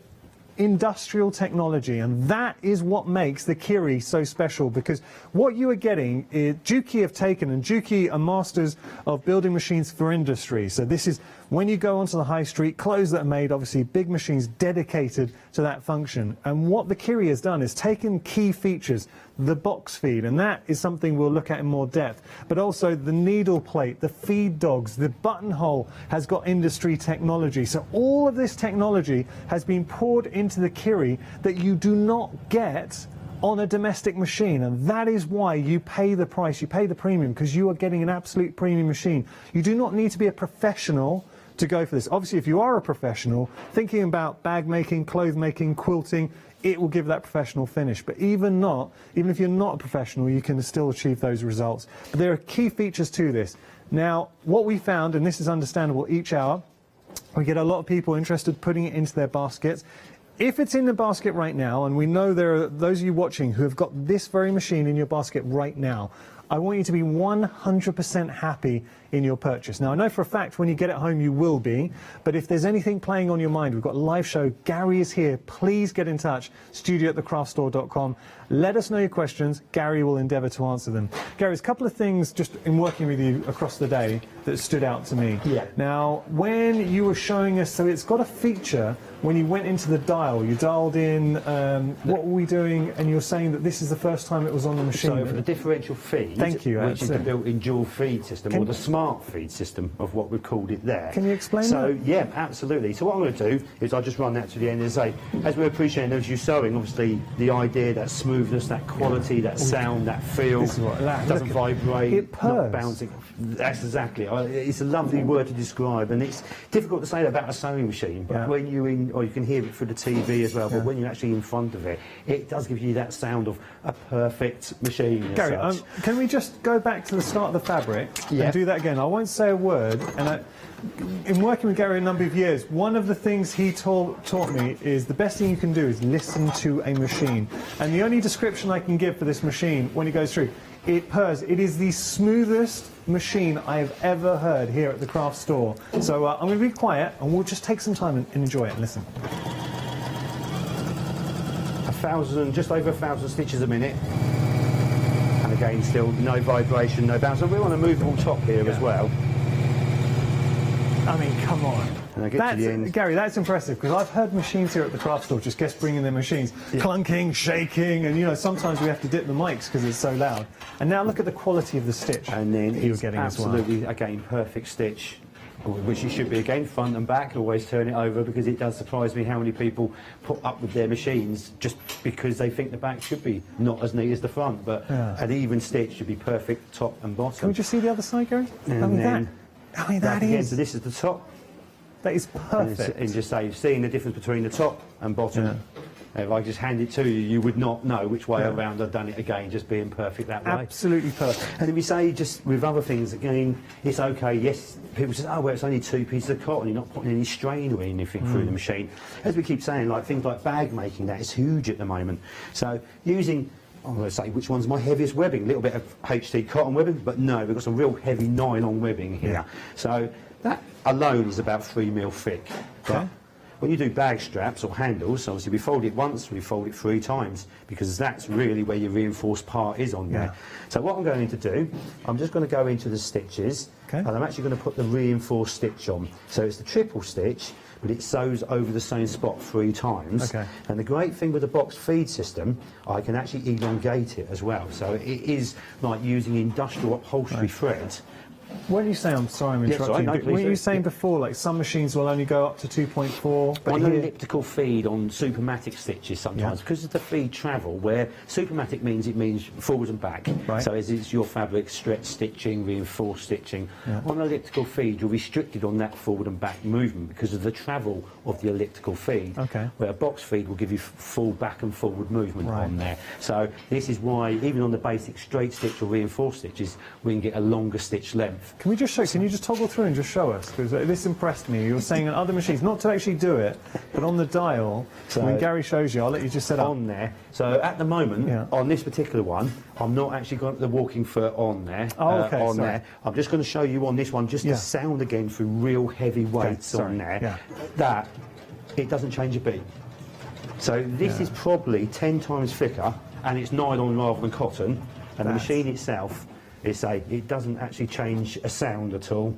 industrial technology, and that is what makes the Kiri so special, because what you are getting is Juki have taken, and Juki are masters of building machines for industry. So this is when you go onto the high street, clothes that are made, obviously big machines dedicated to that function. And what the Kiri has done is taken key features, the box feed, and that is something we'll look at in more depth, but also the needle plate, the feed dogs, the buttonhole has got industry technology. So all of this technology has been poured into the Kiri that you do not get on a domestic machine, and that is why you pay the price, you pay the premium, because you are getting an absolute premium machine. You do not need to be a professional to go for this. Obviously, if you are a professional, thinking about bag making, clothes making, quilting, it will give that professional finish. But even if you're not a professional, you can still achieve those results. But there are key features to this. Now, what we found, and this is understandable each hour, we get a lot of people interested putting it into their baskets. If it's in the basket right now, and we know there are those of you watching who have got this very machine in your basket right now, I want you to be 100% happy in your purchase. Now, I know for a fact when you get it home you will be, but if there's anything playing on your mind, we've got a live show, Gary is here, please get in touch, studio@thecraftstore.com. Let us know your questions, Gary will endeavour to answer them. Gary, there's a couple of things just in working with you across the day that stood out to me. Yeah. Now, when you were showing us, so it's got a feature when you went into the dial, you dialed in, what were we doing, and you were saying that this is the first time it was on the machine. So for the differential feed, thank you, which is the built-in dual feed system, or the smart feed system of what we've called it there. Can you explain that? So, yeah, absolutely. So what I'm going to do is I'll just run that to the end and say, as we're appreciating as you're sewing, obviously the idea, that smoothness, that quality, that sound, that feel, doesn't vibrate, it purrs. not bouncing. That's exactly. It's a lovely word to describe, and it's difficult to say that about a sewing machine, but when you're in, or you can hear it through the TV as well, but when you're actually in front of it, it does give you that sound of a perfect machine. Gary, can we just go back to the start of the fabric and do that again? I won't say a word, and in working with Gary a number of years, one of the things he taught me is the best thing you can do is listen to a machine. And the only description I can give for this machine when it goes through, it purrs. It is the smoothest machine I have ever heard here at the craft store. So I'm going to be quiet and we'll just take some time and enjoy it and listen. Just over 1,000 stitches a minute. And again, still no vibration, no bounce. And we're on a movable top here as well. I mean, come on. And I get to the end. Gary, that's impressive, because I've heard machines here at the craft store, just guests bringing their machines, clunking, shaking, and, you know, sometimes we have to dip the mics because it's so loud. And now look at the quality of the stitch. And then you're getting absolutely, as well. again, perfect stitch. which it should be again, front and back. Always turn it over, because it does surprise me how many people put up with their machines just because they think the back should be not as neat as the front. But an even stitch should be perfect top and bottom. Can we just see the other side, Gary? And then that is. So this is the top. That is perfect. And just say, seeing the difference between the top and bottom. If I just hand it to you, you would not know which way around I've done it again, just being perfect that way. Absolutely perfect. And if you say, just with other things, again, it's okay, yes, people say, oh, well, it's only 2 pieces of cotton, you're not putting any strain or anything through the machine. As we keep saying, like things like bag making, that is huge at the moment. So using, I'm going to say, which one's my heaviest webbing? A little bit of HT cotton webbing, but no, we've got some real heavy nylon webbing here. So that alone is about 3mm thick. But when you do bag straps or handles, obviously we fold it once, we fold it 3 times, because that's really where your reinforced part is on there. So what I'm going to do, I'm just going to go into the stitches, and I'm actually going to put the reinforced stitch on. So it's the triple stitch, but it sews over the same spot 3 times. And the great thing with the box feed system, I can actually elongate it as well. So it is like using industrial upholstery thread. When you say, I'm sorry I'm interrupting, were you saying before, like some machines will only go up to 2.4? But on an elliptical feed on Supermatic stitches sometimes, because of the feed travel, where Supermatic means it means forwards and back. So as it's your fabric, stretch stitching, reinforced stitching. On an elliptical feed, you're restricted on that forward and back movement because of the travel of the elliptical feed. Where a box feed will give you full back and forward movement on there. So this is why, even on the basic straight stitch or reinforced stitches, we can get a longer stitch length. Can we just show, can you just toggle through and just show us? Because this impressed me. You were saying on other machines, not to actually do it, but on the dial, so when Gary shows you, I'll let you just set up. On there. So at the moment, on this particular one, I'm not actually got the walking foot on there. On there. I'm just going to show you on this one, just the sound again through real heavy weights on there. That, it doesn't change a beat. So this is probably 10 times thicker, and it's nylon rather than cotton, and the machine itself, it doesn't actually change a sound at all.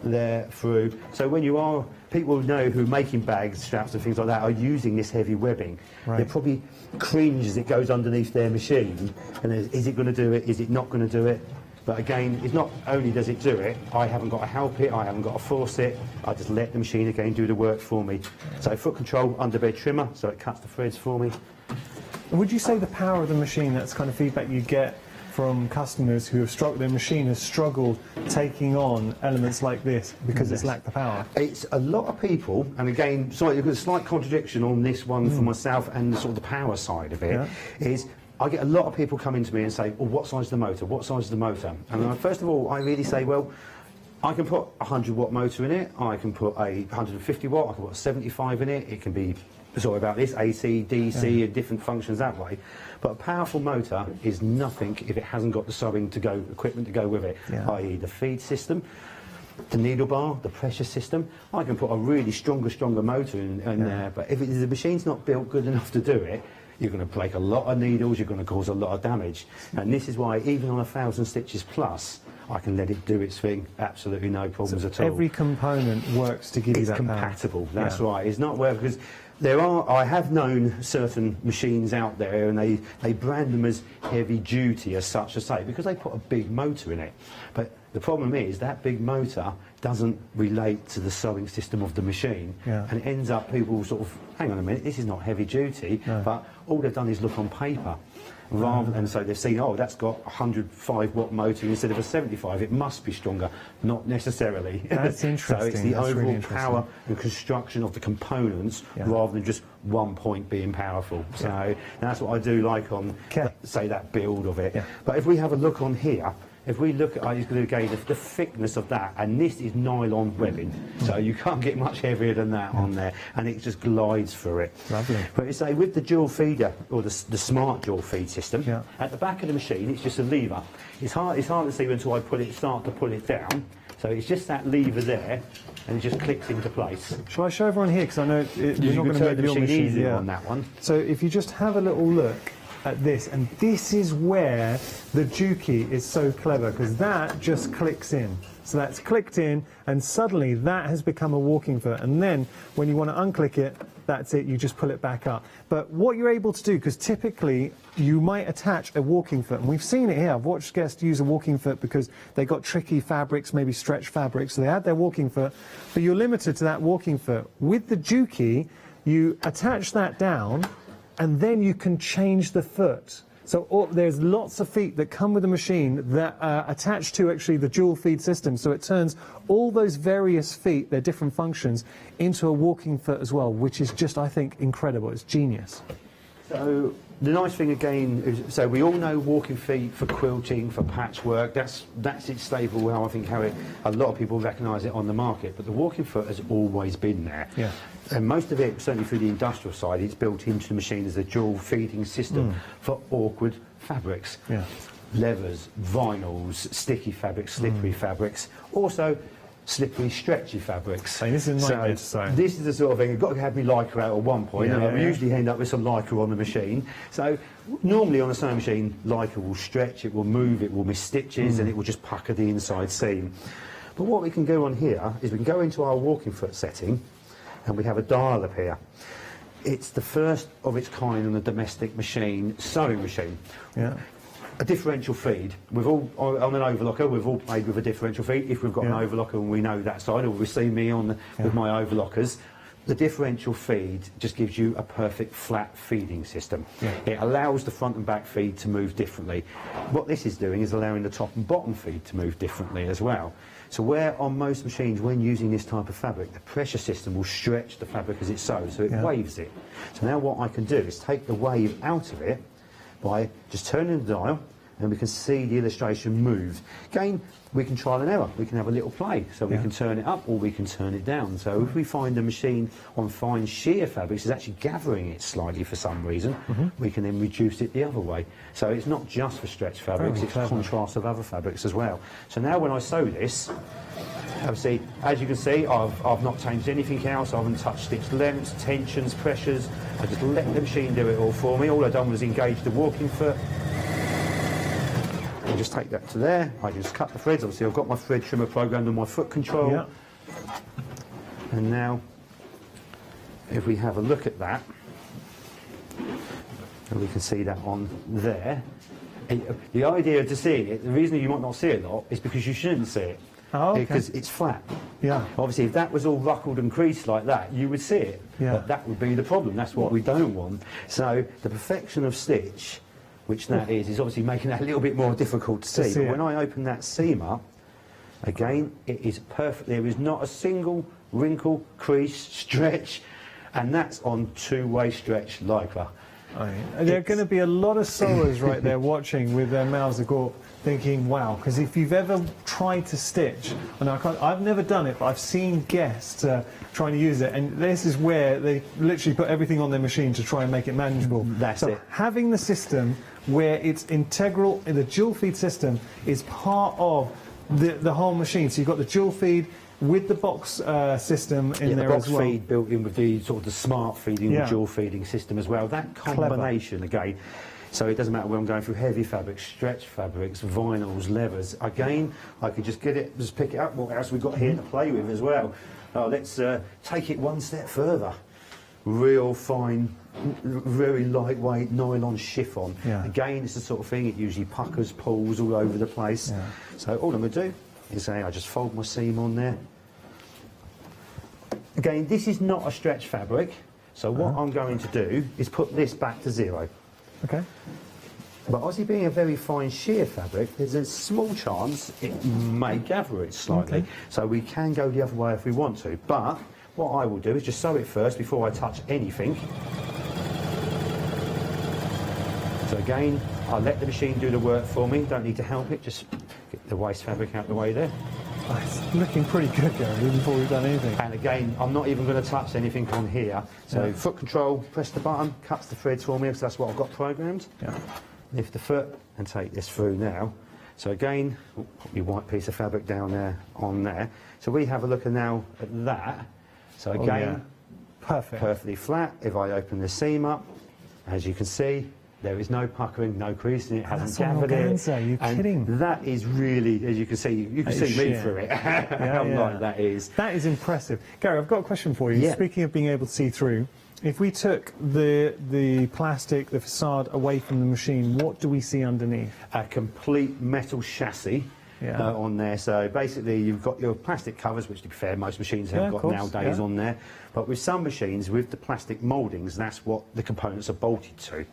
There through. So when you are, people know who are making bags, straps and things like that are using this heavy webbing. They probably cringe as it goes underneath their machine. And is it going to do it? Is it not going to do it? But again, it's not only does it do it, I haven't got to help it, I haven't got to force it, I just let the machine again do the work for me. So foot control, underbed trimmer, so it cuts the threads for me. Would you say the power of the machine, that's kind of feedback you get from customers who have struggled, their machine has struggled taking on elements like this because it's lacked the power? It's a lot of people, and again, sorry, there's a slight contradiction on this one for myself and the sort of the power side of it, is I get a lot of people coming to me and say, well, what size is the motor? What size is the motor? And first of all, I really say, well, I can put a 100-watt motor in it, I can put a 150-watt, I can put a 75 in it, it can be, sorry about this, AC, DC, and different functions that way. But a powerful motor is nothing if it hasn't got the sewing to go, equipment to go with it, i.e. the feed system, the needle bar, the pressure system. I can put a really stronger motor in there, but if the machine's not built good enough to do it, you're going to break a lot of needles, you're going to cause a lot of damage. And this is why, even on 1,000 stitches plus, I can let it do its thing, absolutely no problems at all. Every component works to give you that compatible, power. That's right. It's not where, because there are, I have known certain machines out there, and they brand them as heavy duty as such to say, because they put a big motor in it. But the problem is that big motor doesn't relate to the sewing system of the machine, and it ends up people sort of, hang on a minute, this is not heavy duty, but all they've done is look on paper. And so they've seen, oh, that's got a 105-watt motor instead of a 75. It must be stronger. Not necessarily. That's interesting. So it's the That's overall really power and construction of the components rather than just one point being powerful. So that's what I do like on, say, that build of it. But if we have a look on here, if we look at, I'm just going to gauge the thickness of that, and this is nylon webbing, so you can't get much heavier than that on there, and it just glides through it. Lovely. But you say with the dual feeder, or the smart dual feed system, at the back of the machine, it's just a lever. It's hard to see until I start to pull it down. So it's just that lever there, and it just clicks into place. Shall I show everyone here, because I know you're not going to make the your machine easier on that one. So if you just have a little look at this, and this is where the Juki is so clever, because that just clicks in. So that's clicked in, and suddenly that has become a walking foot, and then when you want to unclick it, that's it, you just pull it back up. But what you're able to do, because typically you might attach a walking foot, and we've seen it here, I've watched guests use a walking foot because they got tricky fabrics, maybe stretch fabrics, so they had their walking foot, but you're limited to that walking foot. With the Juki, you attach that down, and then you can change the foot. So there's lots of feet that come with the machine that are attached to actually the dual feed system. So it turns all those various feet, their different functions, into a walking foot as well, which is just, I think, incredible. It's genius. So the nice thing again is, so we all know walking feet for quilting, for patchwork. That's its staple. How I think a lot of people recognise it on the market. But the walking foot has always been there. Yeah. And most of it, certainly through the industrial side, it's built into the machine as a dual feeding system for awkward fabrics. Yeah. Leathers, vinyls, sticky fabrics, slippery fabrics. Also, slippery, stretchy fabrics. So this is a nightmare to sew. This is the sort of thing, I've got to have my lycra out at one point, and I usually end up with some lycra on the machine. So normally on a sewing machine, lycra will stretch, it will move, it will miss stitches, and it will just pucker the inside seam. But what we can do on here is we can go into our walking foot setting, and we have a dial up here. It's the first of its kind on a domestic machine, sewing machine. Yeah. A differential feed. We've all, on an overlocker, we've all played with a differential feed. If we've got an overlocker and we know that side, or we've seen me on with my overlockers, the differential feed just gives you a perfect flat feeding system. Yeah. It allows the front and back feed to move differently. What this is doing is allowing the top and bottom feed to move differently as well. So where on most machines, when using this type of fabric, the pressure system will stretch the fabric as it sews, so it waves it. So now what I can do is take the wave out of it by just turning the dial, and we can see the illustration move. Again, we can trial and error. We can have a little play. So we can turn it up or we can turn it down. So if we find a machine on fine sheer fabrics is actually gathering it slightly for some reason, we can then reduce it the other way. So it's not just for stretch fabrics, it's contrast of other fabrics as well. So now when I sew this, obviously, as you can see, I've not changed anything else. I haven't touched stitch lengths, tensions, pressures. I just let the machine do it all for me. All I've done was engage the walking foot. I just take that to there. I just cut the threads. Obviously, I've got my thread trimmer programmed on my foot control. Yeah. And now, if we have a look at that, and we can see that on there. The idea to see it, the reason you might not see it a lot is because you shouldn't see it. Oh, okay. Because it's flat. Yeah. Obviously, if that was all ruckled and creased like that, you would see it. Yeah. But that would be the problem. That's what we don't want. So the perfection of stitch, which that is obviously making that a little bit more difficult to see. But when I open that seam up, again, it is perfect. There is not a single wrinkle, crease, stretch, and that's on two-way stretch lycra. There are going to be a lot of sewers right there watching with their mouths agort, thinking, wow, because if you've ever tried to stitch, and I've never done it, but I've seen guests trying to use it, and this is where they literally put everything on their machine to try and make it manageable. That's it. Having the system where it's integral, the dual feed system is part of the whole machine. So you've got the dual feed with the box system in there as well. The box feed built in with the sort of the smart feeding, the dual feeding system as well. That combination again. So it doesn't matter where I'm going through heavy fabrics, stretch fabrics, vinyls, leathers. Again, I can just get it, just pick it up. What else we've got here to play with as well? Let's take it one step further. Real fine, very lightweight nylon chiffon. Yeah. Again, it's the sort of thing, it usually puckers, pulls all over the place. Yeah. So all I'm going to do is say I just fold my seam on there. Again, this is not a stretch fabric, so what I'm going to do is put this back to zero. Okay. But obviously being a very fine sheer fabric, there's a small chance it may gather it slightly. Okay. So we can go the other way if we want to. But what I will do is just sew it first before I touch anything. So again, I'll let the machine do the work for me. Don't need to help it, just get the waste fabric out the way there. Oh, it's looking pretty good, Gary, even before we've done anything. And again, I'm not even going to touch anything on here. So foot control, press the button, cuts the threads for me, because that's what I've got programmed. Yeah. Lift the foot and take this through now. So again, put your white piece of fabric down there, on there. So we have a look now at that. So again, perfectly flat. If I open the seam up, as you can see, There is no puckering, no creasing. It hasn't That's on gathered it. organza, you're And kidding. that is really, as you can see, you can see me through it. How light that is. That is impressive. Gary, I've got a question for you. Yeah. Speaking of being able to see through, if we took the plastic, the facade away from the machine, what do we see underneath? A complete metal chassis. On there, so basically you've got your plastic covers, which to be fair most machines have got nowadays on there, but with some machines with the plastic mouldings, that's what the components are bolted to.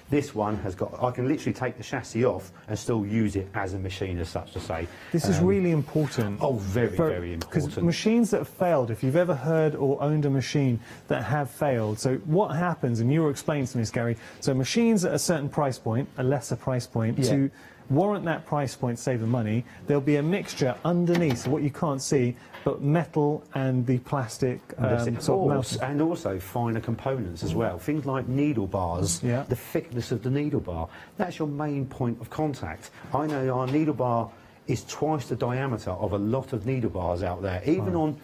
This one has got, I can literally take the chassis off and still use it as a machine as such to say. This is really important. Oh, very important. Because machines that have failed, if you've ever heard or owned a machine that have failed, so what happens, and you were explaining to me, Gary, so machines at a certain price point, a lesser price point, to warrant that price point, save the money, there'll be a mixture underneath, so what you can't see, but metal and the plastic and also finer components as well. Things like needle bars, the thickness of the needle bar, that's your main point of contact. I know our needle bar is twice the diameter of a lot of needle bars out there, even on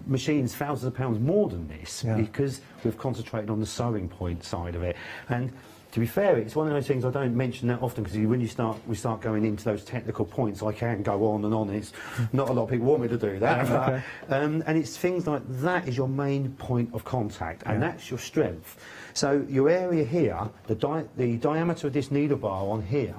machines, thousands of pounds more than this, because we've concentrated on the sewing point side of it. And to be fair, it's one of those things I don't mention that often, because when we start going into those technical points, I can go on and on. It's not a lot of people want me to do that. And it's things like that is your main point of contact, and that's your strength. So your area here, the diameter of this needle bar on here,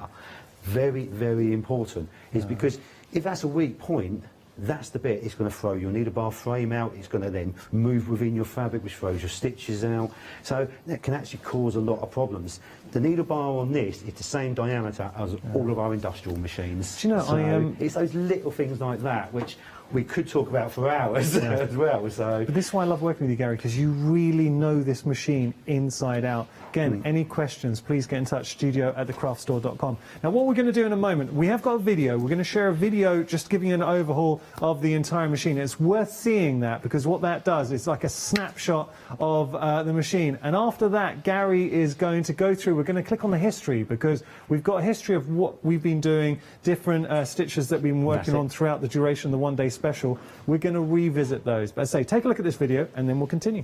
very, very important, is because if that's a weak point, that's the bit it's going to throw your needle bar frame out. It's going to then move within your fabric, which throws your stitches out. So that can actually cause a lot of problems. The needle bar on this is the same diameter as all of our industrial machines. Do you know, so it's those little things like that which we could talk about for hours as well. So but this is why I love working with you, Gary, because you really know this machine inside out. Again, any questions, please get in touch, studio@thecraftstore.com. Now, what we're going to do in a moment, we have got a video. We're going to share a video just giving you an overhaul of the entire machine. It's worth seeing that, because what that does is like a snapshot of the machine. And after that, Gary is going to go through, we're going to click on the history, because we've got a history of what we've been doing, different stitches that we've been working on throughout the duration of the one-day special. We're going to revisit those. But as I say, take a look at this video and then we'll continue.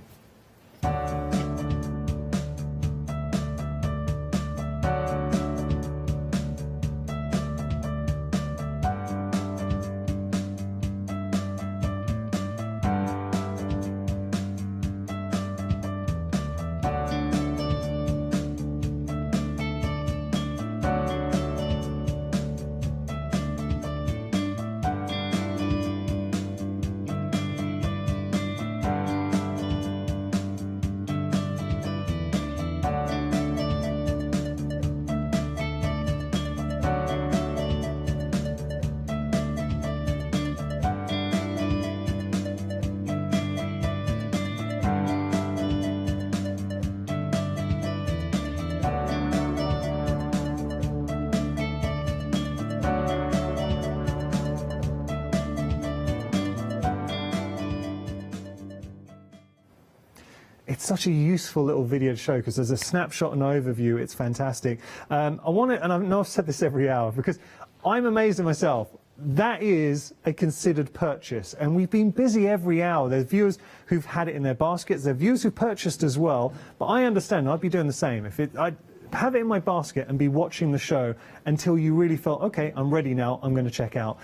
It's such a useful little video to show, because there's a snapshot and overview. It's fantastic. I want to, and I know I've said this every hour, because I'm amazed at myself. That is a considered purchase, and we've been busy every hour. There's viewers who've had it in their baskets. There are viewers who've purchased as well, but I understand. I'd be doing the same. I'd have it in my basket and be watching the show until you really felt, okay, I'm ready now, I'm going to check out.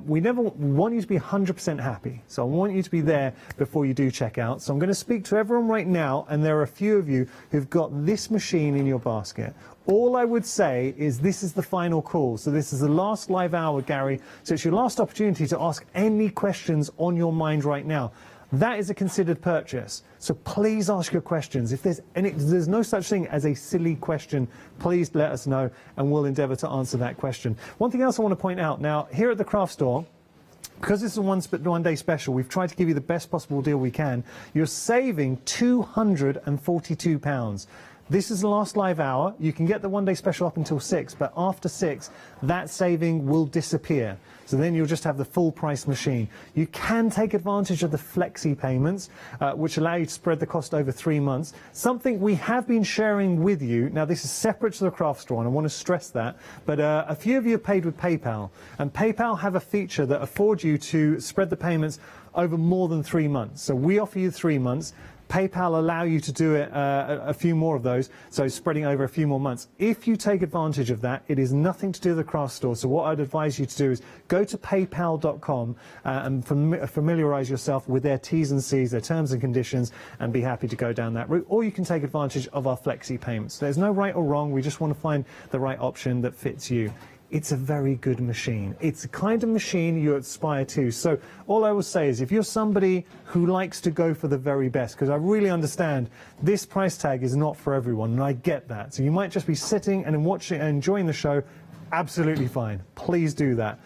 We never want you to be 100% happy, so I want you to be there before you do check out. So I'm going to speak to everyone right now, and there are a few of you who've got this machine in your basket. All I would say is this is the final call. So this is the last live hour, Gary. So it's your last opportunity to ask any questions on your mind right now. That is a considered purchase. So please ask your questions. If there's any, there's no such thing as a silly question, please let us know and we'll endeavour to answer that question. One thing else I want to point out, now here at the Craft Store, because this is a one-day special, we've tried to give you the best possible deal we can. You're saving £242. This is the last live hour. You can get the one-day special up until 6, but after 6, that saving will disappear. So then you'll just have the full price machine. You can take advantage of the flexi payments, which allow you to spread the cost over 3 months. Something we have been sharing with you. Now, this is separate to the Craft Store, and I want to stress that. But a few of you have paid with PayPal, and PayPal have a feature that affords you to spread the payments over more than 3 months. So we offer you 3 months. PayPal allow you to do it a few more of those, so spreading over a few more months. If you take advantage of that, it is nothing to do with the craft store. So what I'd advise you to do is go to paypal.com and familiarise yourself with their T's and C's, their terms and conditions, and be happy to go down that route. Or you can take advantage of our flexi payments. There's no right or wrong. We just want to find the right option that fits you. It's a very good machine. It's the kind of machine you aspire to. So all I will say is if you're somebody who likes to go for the very best, because I really understand this price tag is not for everyone, and I get that. So you might just be sitting and watching and enjoying the show, absolutely fine. Please do that.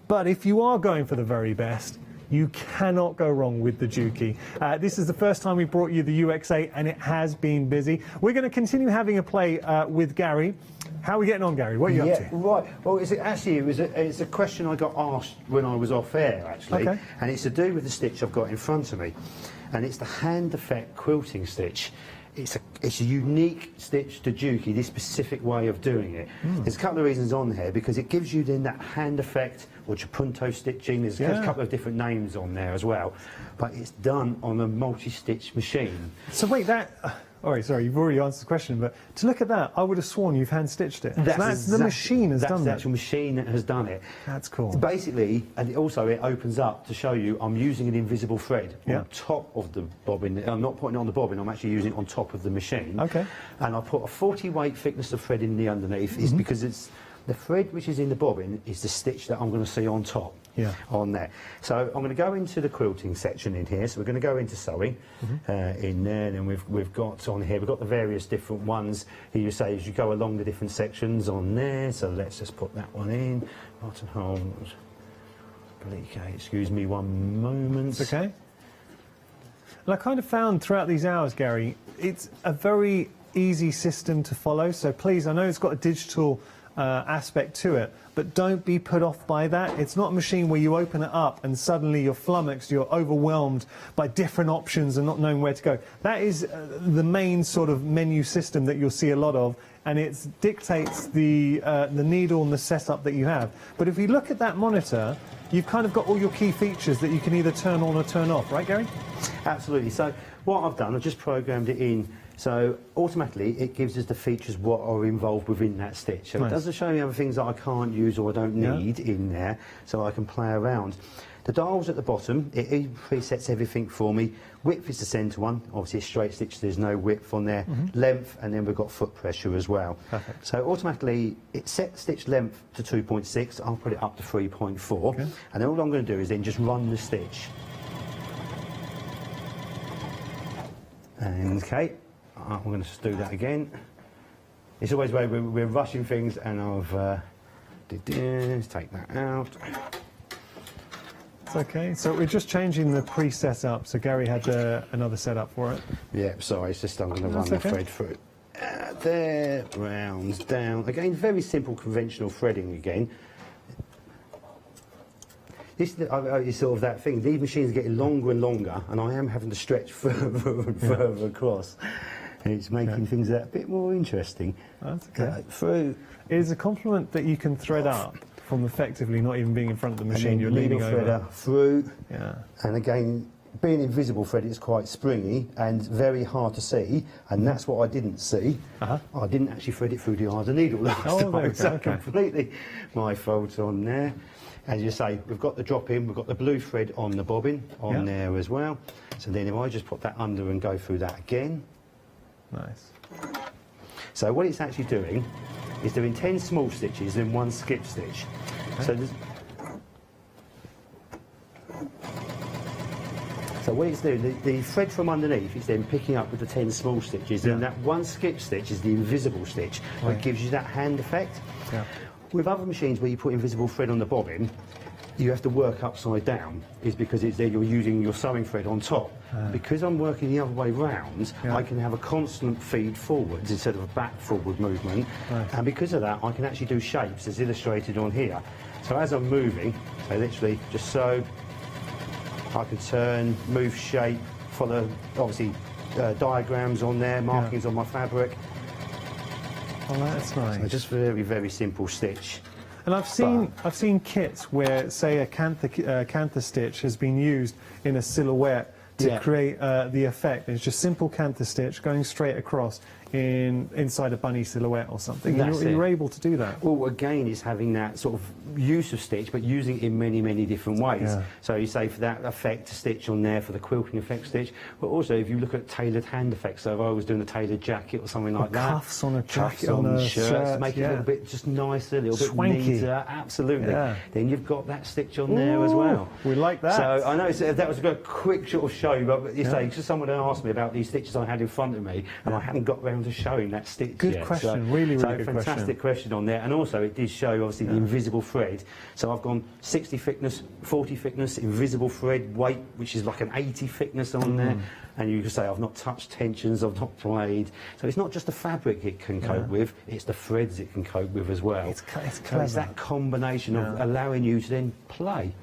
But if you are going for the very best, you cannot go wrong with the Juki. This is the first time we brought you the UX8, and it has been busy. We're going to continue having a play with Gary. How are we getting on, Gary? What are you up to? Right. Well, it's a question I got asked when I was off air, actually. Okay. And it's to do with the stitch I've got in front of me. And it's the hand effect quilting stitch. It's a unique stitch to Juki, this specific way of doing it. There's a couple of reasons on here, because it gives you then that hand effect, or punto stitching. There's a couple of different names on there as well. But it's done on a multi-stitch machine. So wait, all right, sorry, you've already answered the question, but to look at that, I would have sworn you've hand-stitched it. That's the machine has done that. That's the actual machine that has done it. That's cool. Basically, and also it opens up to show you I'm using an invisible thread on top of the bobbin. I'm not putting it on the bobbin, I'm actually using it on top of the machine. Okay. And I put a 40 weight thickness of thread in the underneath, is because it's the thread which is in the bobbin is the stitch that I'm going to see on top. On there. So I'm going to go into the quilting section in here. So we're going to go into sewing in there, and then we've got on here, we've got the various different ones. Here you say as you go along the different sections on there. So let's just put that one in. Buttonholes. Okay, excuse me one moment. It's okay. And I kind of found throughout these hours, Gary, it's a very easy system to follow. So please, I know it's got a digital aspect to it, but don't be put off by that. It's not a machine where you open it up and suddenly you're flummoxed, you're overwhelmed by different options and not knowing where to go. That is the main sort of menu system that you'll see a lot of, and it dictates the needle and the setup that you have. But if you look at that monitor, you've kind of got all your key features that you can either turn on or turn off, right, Gary? Absolutely. So what I've done, I've just programmed it in. So automatically it gives us the features what are involved within that stitch. So it doesn't show me other things that I can't use or I don't need in there, so I can play around. The dials at the bottom, it presets everything for me. Width is the centre one, obviously a straight stitch, there's no width on there. Length, and then we've got foot pressure as well. Perfect. So automatically it sets stitch length to 2.6, I'll put it up to 3.4, and then all I'm going to do is then just run the stitch. And okay. I'm going to just do that again. It's always where we're rushing things, and I've let's take that out. It's okay. So we're just changing the preset up. So Gary had another setup for it. Yeah, sorry, it's just I'm going to run the thread through. There, rounds down. Again, very simple conventional threading again. This is sort of that thing. These machines are getting longer and longer, and I am having to stretch further and further across. And it's making things a bit more interesting. That's okay. Through. It is a compliment that you can thread up from effectively not even being in front of the machine. You're leaning over. Through. And again, being invisible thread is quite springy and very hard to see, and that's what I didn't see. I didn't actually thread it through the eye of the needle last time, so completely my fault on there. As you say, we've got the drop in, we've got the blue thread on the bobbin on there as well. So then if I just put that under and go through that again. Nice. So what it's actually doing is doing 10 small stitches and 1 skip stitch. So what it's doing, the thread from underneath is then picking up with the 10 small stitches, and that 1 skip stitch is the invisible stitch, which gives you that hand effect. With other machines where you put invisible thread on the bobbin, you have to work upside down, is because it's there you're using your sewing thread on top. Because I'm working the other way round, I can have a constant feed forwards instead of a back forward movement, and because of that I can actually do shapes as illustrated on here. So as I'm moving, so literally just sew, I can turn, move shape, follow obviously diagrams on there, markings on my fabric. Oh, that's nice. So just very, very simple stitch. And I've seen kits where, say, a cantha stitch has been used in a silhouette to create the effect. It's just simple canter stitch going straight across inside a bunny silhouette or something. You're able to do that. Well, again, it's having that sort of use of stitch, but using it in many, many different ways. Yeah. So you say for that effect to stitch on there, for the quilting effect stitch, but also if you look at tailored hand effects, so if I was doing a tailored jacket or something like that. Cuffs on a jacket, on on a shirts, shirt, make it a little bit just nicer, a little Swanky. bit neater, absolutely. Yeah. Then you've got that stitch on there as well. We like that. So I know that was a quick sort of show, but you say, just someone asked me about these stitches I had in front of me, and I hadn't got round to showing that stitch Good yet. question, So, really so good fantastic question on there. And also it did show obviously the invisible thread. So I've gone 60 thickness, 40 thickness, invisible thread, weight, which is like an 80 thickness on there. And you can say I've not touched tensions, I've not played. So it's not just the fabric it can cope with, it's the threads it can cope with as well. It's so it's that combination of allowing you to then play.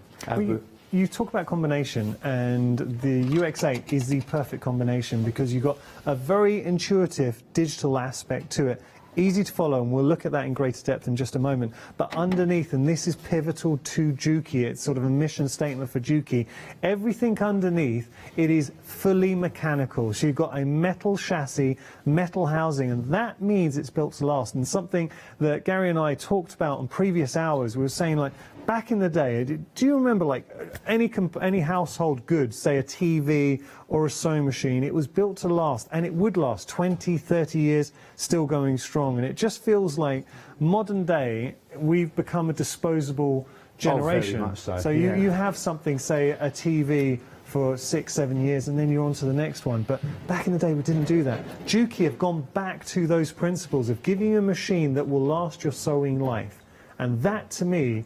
You talk about combination, and the UX8 is the perfect combination because you've got a very intuitive digital aspect to it. Easy to follow, and we'll look at that in greater depth in just a moment. But underneath, and this is pivotal to Juki, it's sort of a mission statement for Juki, everything underneath, it is fully mechanical. So you've got a metal chassis, metal housing, and that means it's built to last. And something that Gary and I talked about on previous hours, we were saying, like, back in the day, do you remember, like, any household goods, say a TV or a sewing machine, it was built to last, and it would last 20, 30 years, still going strong. And it just feels like modern day, we've become a disposable generation. Very much so. So you have something, say a TV for 6, 7 years, and then you're on to the next one. But back in the day, we didn't do that. Juki have gone back to those principles of giving you a machine that will last your sewing life. And that, to me,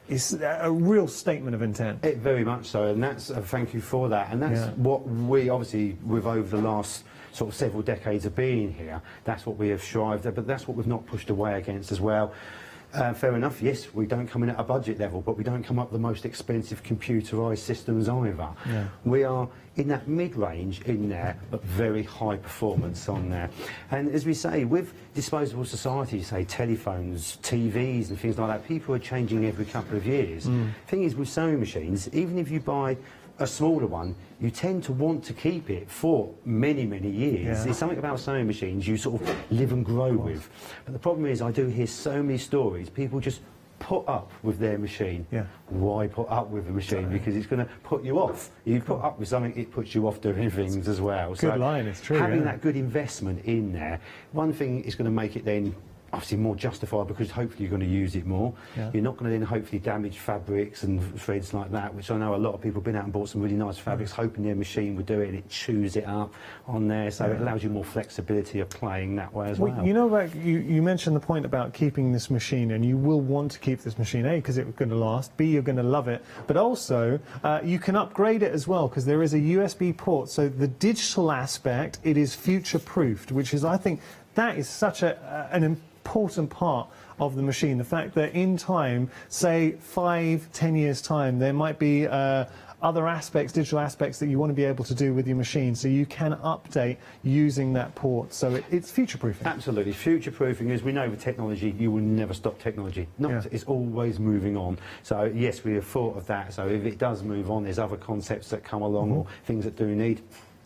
is a real statement of intent. Very much so, and that's thank you for that. And that's what we obviously, with over the last sort of several decades of being here, that's what we have strived at, but that's what we've not pushed away against as well. Fair enough, yes, we don't come in at a budget level, but we don't come up with the most expensive computerised systems either. Yeah. We are in that mid-range in there, but very high performance on there. And as we say, with disposable society, say telephones, TVs and things like that, people are changing every couple of years. Thing is, with sewing machines, even if you buy a smaller one, you tend to want to keep it for many, many years. Yeah. There's something about sewing machines you sort of live and grow with. But the problem is, I do hear so many stories, people just put up with their machine. Yeah. Why put up with the machine? Because it's going to put you off. You put up with something, it puts you off doing things as well. Good line, it's true. Having that good investment in there, one thing is going to make it then obviously more justified because hopefully you're going to use it more. Yeah. You're not going to then hopefully damage fabrics and threads like that, which I know a lot of people have been out and bought some really nice fabrics hoping their machine would do it, and it chews it up on there, so it allows you more flexibility of playing that way as well. You know, you mentioned the point about keeping this machine, and you will want to keep this machine, A, because it's going to last, B, you're going to love it, but also you can upgrade it as well, because there is a USB port, so the digital aspect, it is future-proofed, which is, I think, that is such an important part of the machine. The fact that in time, say 5, 10 years time, there might be other aspects, digital aspects that you want to be able to do with your machine, so you can update using that port. So it's future-proofing. Absolutely. Future-proofing, as we know with technology, you will never stop technology. It's always moving on. So yes, we have thought of that. So if it does move on, there's other concepts that come along or things that do need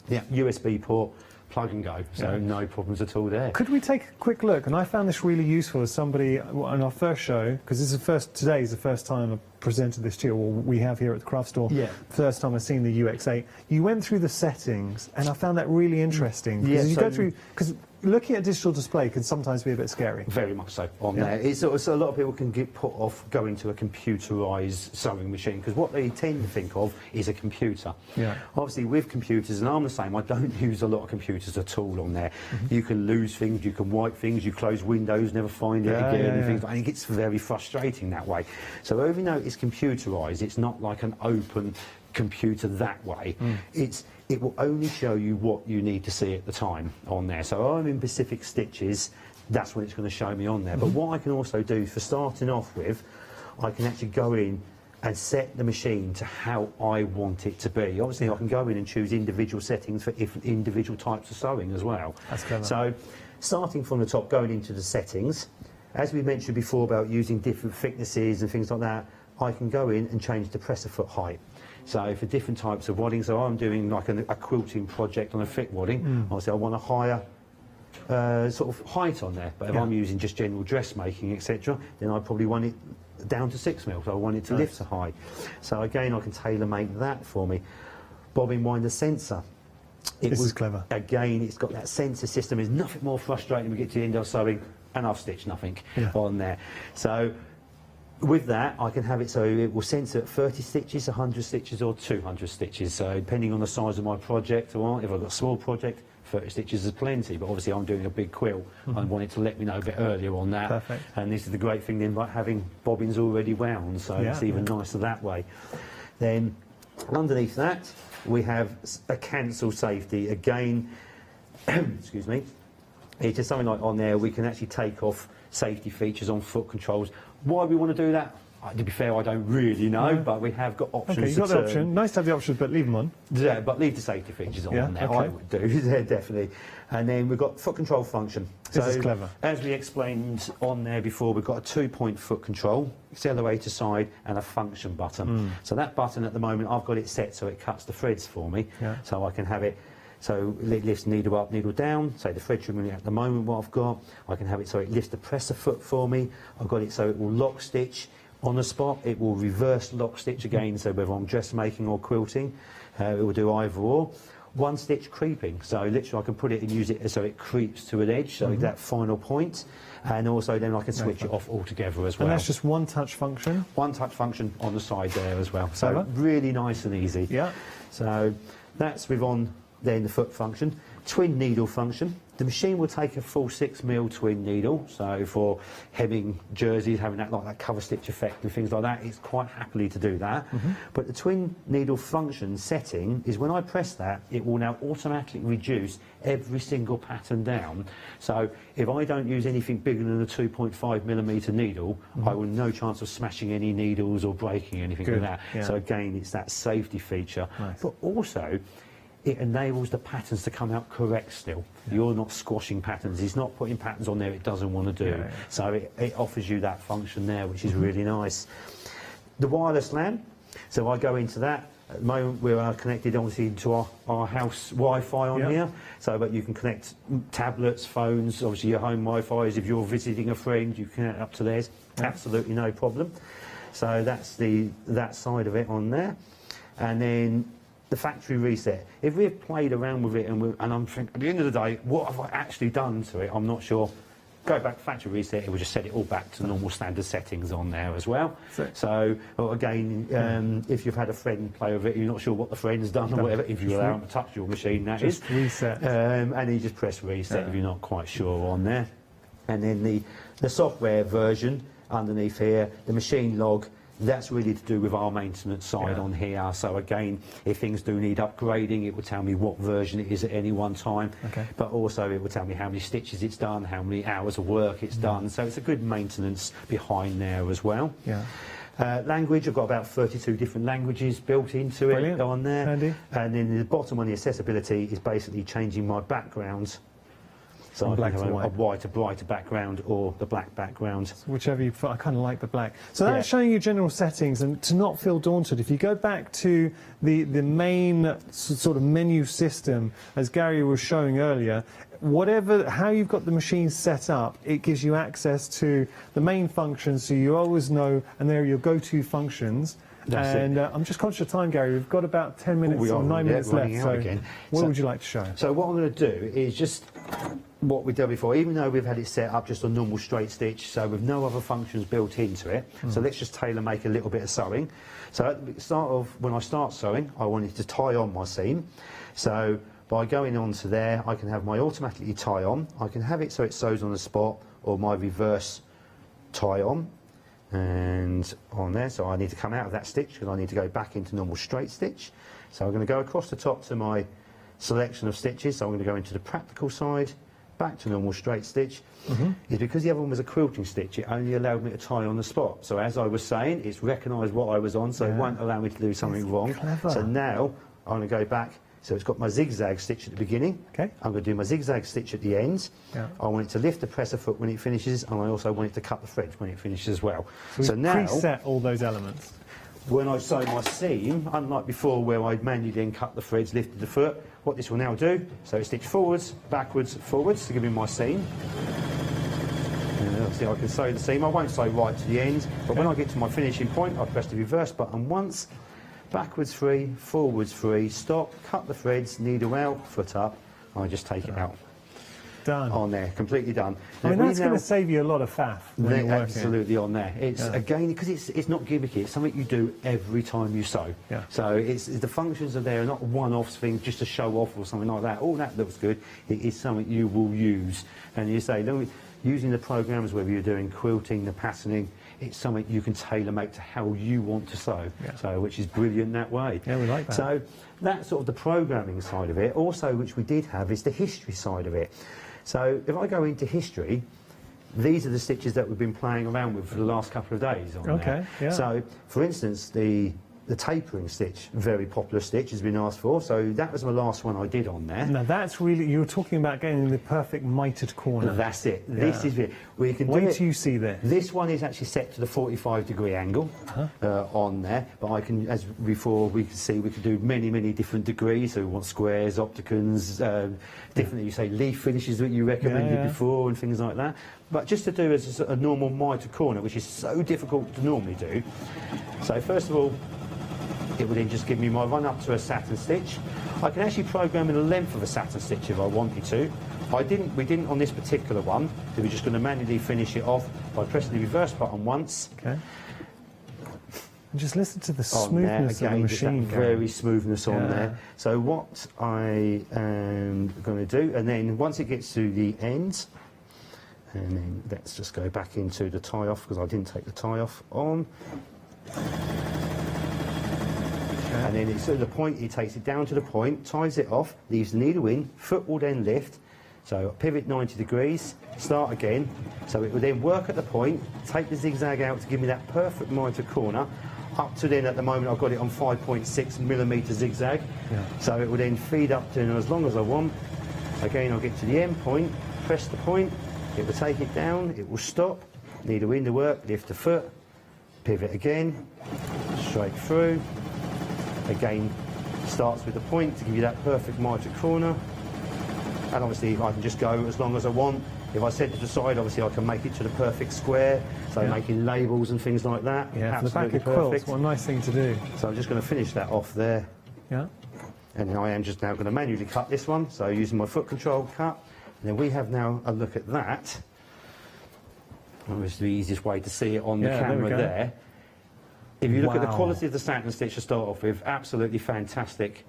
USB port, plug and go, so no problems at all there. Could we take a quick look? And I found this really useful as somebody on our first show, because today is the first time I've presented this to you, or we have here at the craft store. Yeah. First time I've seen the UX8. You went through the settings, and I found that really interesting. Because you go through, because looking at digital display can sometimes be a bit scary. Very much so on there. It's so a lot of people can get put off going to a computerised sewing machine because what they tend to think of is a computer. Yeah. Obviously with computers, and I'm the same, I don't use a lot of computers at all on there. You can lose things, you can wipe things, you close windows, never find it again, and things like that. And it gets very frustrating that way. So even though it's computerised, it's not like an open computer that way. It will only show you what you need to see at the time on there. So I'm in Pacific Stitches, that's when it's going to show me on there. But what I can also do for starting off with, I can actually go in and set the machine to how I want it to be. Obviously I can go in and choose individual settings for individual types of sewing as well. That's clever. So starting from the top, going into the settings, as we mentioned before about using different thicknesses and things like that, I can go in and change the presser foot height. So for different types of wadding, so I'm doing like a quilting project on a thick wadding, obviously I want a higher sort of height on there, but if I'm using just general dressmaking, etc., then I probably want it down to 6 mil, so I want it to lift so high. So again, I can tailor-make that for me. Bobbin winder sensor. This is clever. Again, it's got that sensor system. There's nothing more frustrating when we get to the end of sewing and I've stitched nothing on there. So with that, I can have it so it will sensor at 30 stitches, 100 stitches or 200 stitches. So depending on the size of my project, or if I've got a small project, 30 stitches is plenty, but obviously I'm doing a big quilt. I want it to let me know a bit earlier on that. Perfect. And this is the great thing then about having bobbins already wound, so it's even nicer that way. Then underneath that, we have a cancel safety. Again, excuse me, it's just something like on there we can actually take off safety features on foot controls. Why we want to do that? To be fair, I don't really know, but we have got options. Okay, you've got the option. Nice to have the options, but leave them on. Yeah, but leave the safety features on there. I would do, definitely. And then we've got foot control function. This is clever. As we explained on there before, we've got a 2-point foot control, accelerator side, and a function button. So that button at the moment, I've got it set so it cuts the threads for me, so I can have it. So it lifts needle up, needle down, say the thread trimming at the moment what I've got. I can have it so it lifts the presser foot for me. I've got it so it will lock stitch on the spot. It will reverse lock stitch again, so whether I'm dressmaking or quilting, it will do either or. One stitch creeping, so literally I can put it and use it so it creeps to an edge, so that final point, and also then I can switch it off altogether as well. And that's just one touch function? One touch function on the side there as well, so really nice and easy. Yeah. So that's with on then the foot function. Twin needle function. The machine will take a full 6 mil twin needle, so for hemming jerseys, having that like that cover stitch effect and things like that, it's quite happily to do that. But the twin needle function setting is when I press that, it will now automatically reduce every single pattern down. So if I don't use anything bigger than a 2.5mm needle, I will no chance of smashing any needles or breaking anything like that. So again, it's that safety feature. But also, it enables the patterns to come out correct still. You're not squashing patterns. It's not putting patterns on there it doesn't want to do. So it offers you that function there, which is really nice. The wireless LAN, so I go into that. At the moment we are connected obviously to our house Wi-Fi on here, so but you can connect tablets, phones, obviously your home Wi-Fi is if you're visiting a friend, you connect up to theirs, absolutely no problem. So that's that side of it on there. And then the factory reset. If we've played around with it and I'm thinking, at the end of the day, what have I actually done to it? I'm not sure. Go back factory reset, it will just set it all back to normal standard settings on there as well. So again, if you've had a friend play with it, you're not sure what the friend's done or whatever, if you allow them to touch your machine, that is. Just reset. And you just press reset if you're not quite sure on there. And then the software version underneath here, the machine log, that's really to do with our maintenance side on here. So again, if things do need upgrading, it will tell me what version it is at any one time. But also it will tell me how many stitches it's done, how many hours of work it's done. So it's a good maintenance behind there as well. Language, I've got about 32 different languages built into it on there. Handy. And then the bottom on the accessibility is basically changing my backgrounds. So I can have a white, a brighter background or the black background. Whichever you prefer. I kind of like the black. So that's showing you general settings, and to not feel daunted, if you go back to the main sort of menu system, as Gary was showing earlier, how you've got the machine set up, it gives you access to the main functions, so you always know, and there are your go-to functions. I'm just conscious of time, Gary. We've got about 10 minutes or 9 minutes left. So what would you like to show? So what I'm going to do is just what we've done before, even though we've had it set up just on normal straight stitch, so with no other functions built into it. So let's just tailor make a little bit of sewing. So at the start of, when I start sewing, I wanted to tie on my seam. So by going on to there, I can have my automatically tie on. I can have it so it sews on the spot, or my reverse tie on. And on there, so I need to come out of that stitch because I need to go back into normal straight stitch. So I'm going to go across the top to my selection of stitches. So I'm going to go into the practical side, back to normal straight stitch. Is because the other one was a quilting stitch, it only allowed me to tie on the spot. So as I was saying, it's recognised what I was on, so it won't allow me to do something wrong. Clever. So now I'm going to go back. So it's got my zigzag stitch at the beginning. I'm going to do my zigzag stitch at the end. I want it to lift the presser foot when it finishes, and I also want it to cut the threads when it finishes as well. So now preset all those elements. when I sew my seam, unlike before where I manually then cut the threads, lifted the foot, what this will now do, so it's stitch forwards, backwards, forwards to give me my seam. And obviously I can sew the seam. I won't sew right to the end, but when I get to my finishing point, I press the reverse button once, backwards 3, forwards 3, stop, cut the threads, needle out, foot up, I just take it out. Done. On there, completely done. I mean, that's going to save you a lot of faff when you're working. Absolutely on there. It's again, because it's not gimmicky, it's something you do every time you sew. Yeah. So it's the functions are there, not one-off things just to show off or something like that. Oh, that looks good. It is something you will use. And you say, using the programs, whether you're doing quilting, the patterning, it's something you can tailor-make to how you want to sew. Yeah. So, which is brilliant that way. Yeah, we like that. So that's sort of the programming side of it. Also, which we did have, is the history side of it. So if I go into history, these are the stitches that we've been playing around with for the last couple of days on there. Yeah. So, for instance, the tapering stitch, very popular stitch, has been asked for, so that was the last one I did on there. Now that's really, you were talking about getting the perfect mitered corner. That's it. This is it. We can Wait do it. till you see this. This one is actually set to the 45-degree angle on there, but I can, as before, we can see we can do many, many different degrees. So we want squares, opticons, different, you say leaf finishes that you recommended before and things like that. But just to do as a normal mitered corner, which is so difficult to normally do. So first of all, it would then just give me my run up to a satin stitch. I can actually program in the length of a satin stitch if I wanted to. We didn't on this particular one, so we're just going to manually finish it off by pressing the reverse button once. Okay. And just listen to the smoothness of the machine. Very smoothness on there. So what I am going to do, and then once it gets to the ends, and then let's just go back into the tie off because I didn't take the tie off on. And then it's at the point, he takes it down to the point, ties it off, leaves the needle in, foot will then lift, so pivot 90 degrees, start again, so it will then work at the point, take the zigzag out to give me that perfect mitered corner, up to then at the moment I've got it on 5.6mm zigzag, so it will then feed up to as long as I want. Again I'll get to the end point, press the point, it will take it down, it will stop, needle in the work, lift the foot, pivot again, straight through. Again, starts with the point to give you that perfect mitered corner. And obviously I can just go as long as I want. If I set it aside, obviously I can make it to the perfect square, so making labels and things like that. Yeah, for the back of quilts, what a nice thing to do. So I'm just going to finish that off there. Yeah. And then I am just now going to manually cut this one, so using my foot control cut. And then we have now a look at that. That was the easiest way to see it on the camera there. If you look at the quality of the satin stitch to start off with, absolutely fantastic.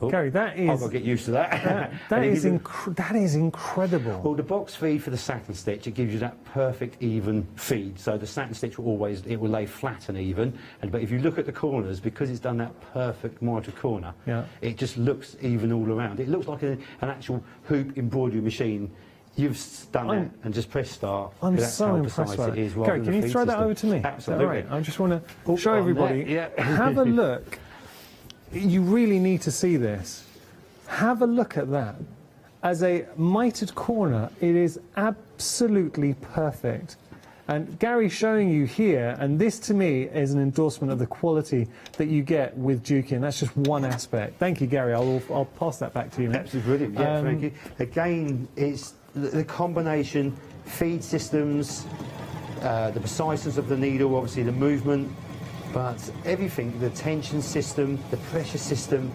Oh, Gary, that is... I've got to get used to that. That is incredible. Well, the box feed for the satin stitch, it gives you that perfect even feed. So the satin stitch will always, it will lay flat and even. But if you look at the corners, because it's done that perfect mitered corner, it just looks even all around. It looks like an actual hoop embroidery machine. You've done that and just press start. I'm that's so how impressed precise by it it. is. Gary, can you throw that over to me? Absolutely. Right? I just want to show everybody. Have a look. You really need to see this. Have a look at that. As a mitered corner, it is absolutely perfect. And Gary's showing you here, and this to me is an endorsement of the quality that you get with Juki, and that's just one aspect. Thank you, Gary. I'll pass that back to you. Absolutely brilliant. Yeah, thank you. Again, it's the combination, feed systems, the preciseness of the needle, obviously the movement, but everything, the tension system, the pressure system,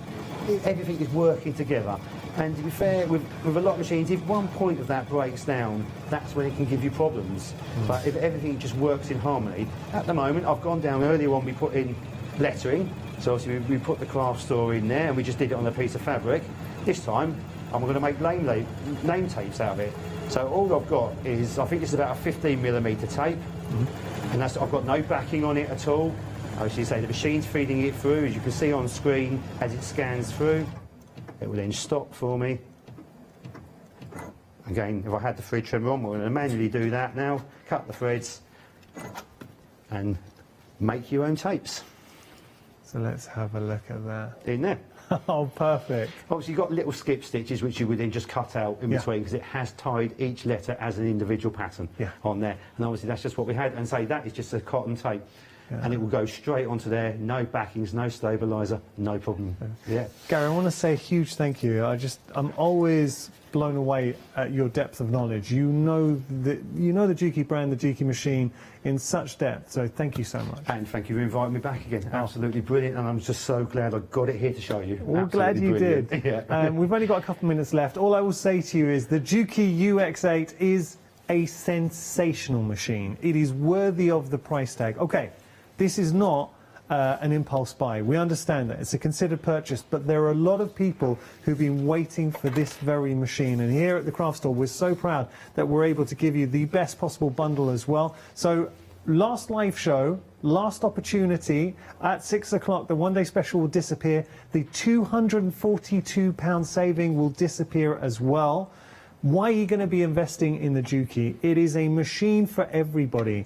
everything is working together. And to be fair, with a lot of machines, if one point of that breaks down, that's when it can give you problems. But if everything just works in harmony, at the moment, I've gone down earlier on, we put in lettering, so obviously we put the craft store in there, and we just did it on a piece of fabric. This time, I'm going to make name tapes out of it. So all I've got is, I think it's about a 15mm tape, and that's, I've got no backing on it at all. As you say, the machine's feeding it through, as you can see on screen, as it scans through. It will then stop for me. Again, if I had the thread trimmer on, we're going to manually do that now, cut the threads, and make your own tapes. So let's have a look at that. In there. Oh, perfect. Obviously, you've got little skip stitches which you would then just cut out in between, because it has tied each letter as an individual pattern on there. And obviously, that's just what we had. And say that is just a cotton tape. and it will go straight onto there, no backings, no stabiliser, no problem. Yeah. Gary, I want to say a huge thank you. I'm always blown away at your depth of knowledge. You know the Juki brand, the Juki machine in such depth, so thank you so much. And thank you for inviting me back again. Absolutely brilliant, and I'm just so glad I got it here to show you. We're glad you brilliant. did. Yeah. We've only got a couple of minutes left. All I will say to you is the Juki UX8 is a sensational machine. It is worthy of the price tag. Okay, this is not an impulse buy. We understand that. It's a considered purchase, but there are a lot of people who've been waiting for this very machine. And here at the craft store, we're so proud that we're able to give you the best possible bundle as well. So last live show, last opportunity at 6 o'clock, the one-day special will disappear. The £242 saving will disappear as well. Why are you going to be investing in the Juki? It is a machine for everybody,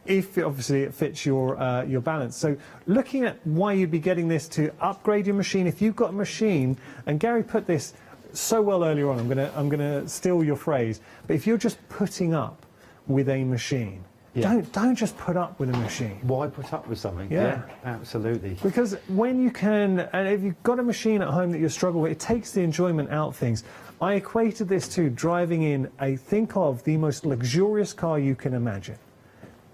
if obviously it fits your balance. So looking at why you'd be getting this to upgrade your machine, if you've got a machine, and Gary put this so well earlier on, I'm gonna steal your phrase, but if you're just putting up with a machine, don't just put up with a machine. Why put up with something? Yeah, absolutely. Because when you can, and if you've got a machine at home that you're struggling with, it takes the enjoyment out of things. I equated this to driving in think of the most luxurious car you can imagine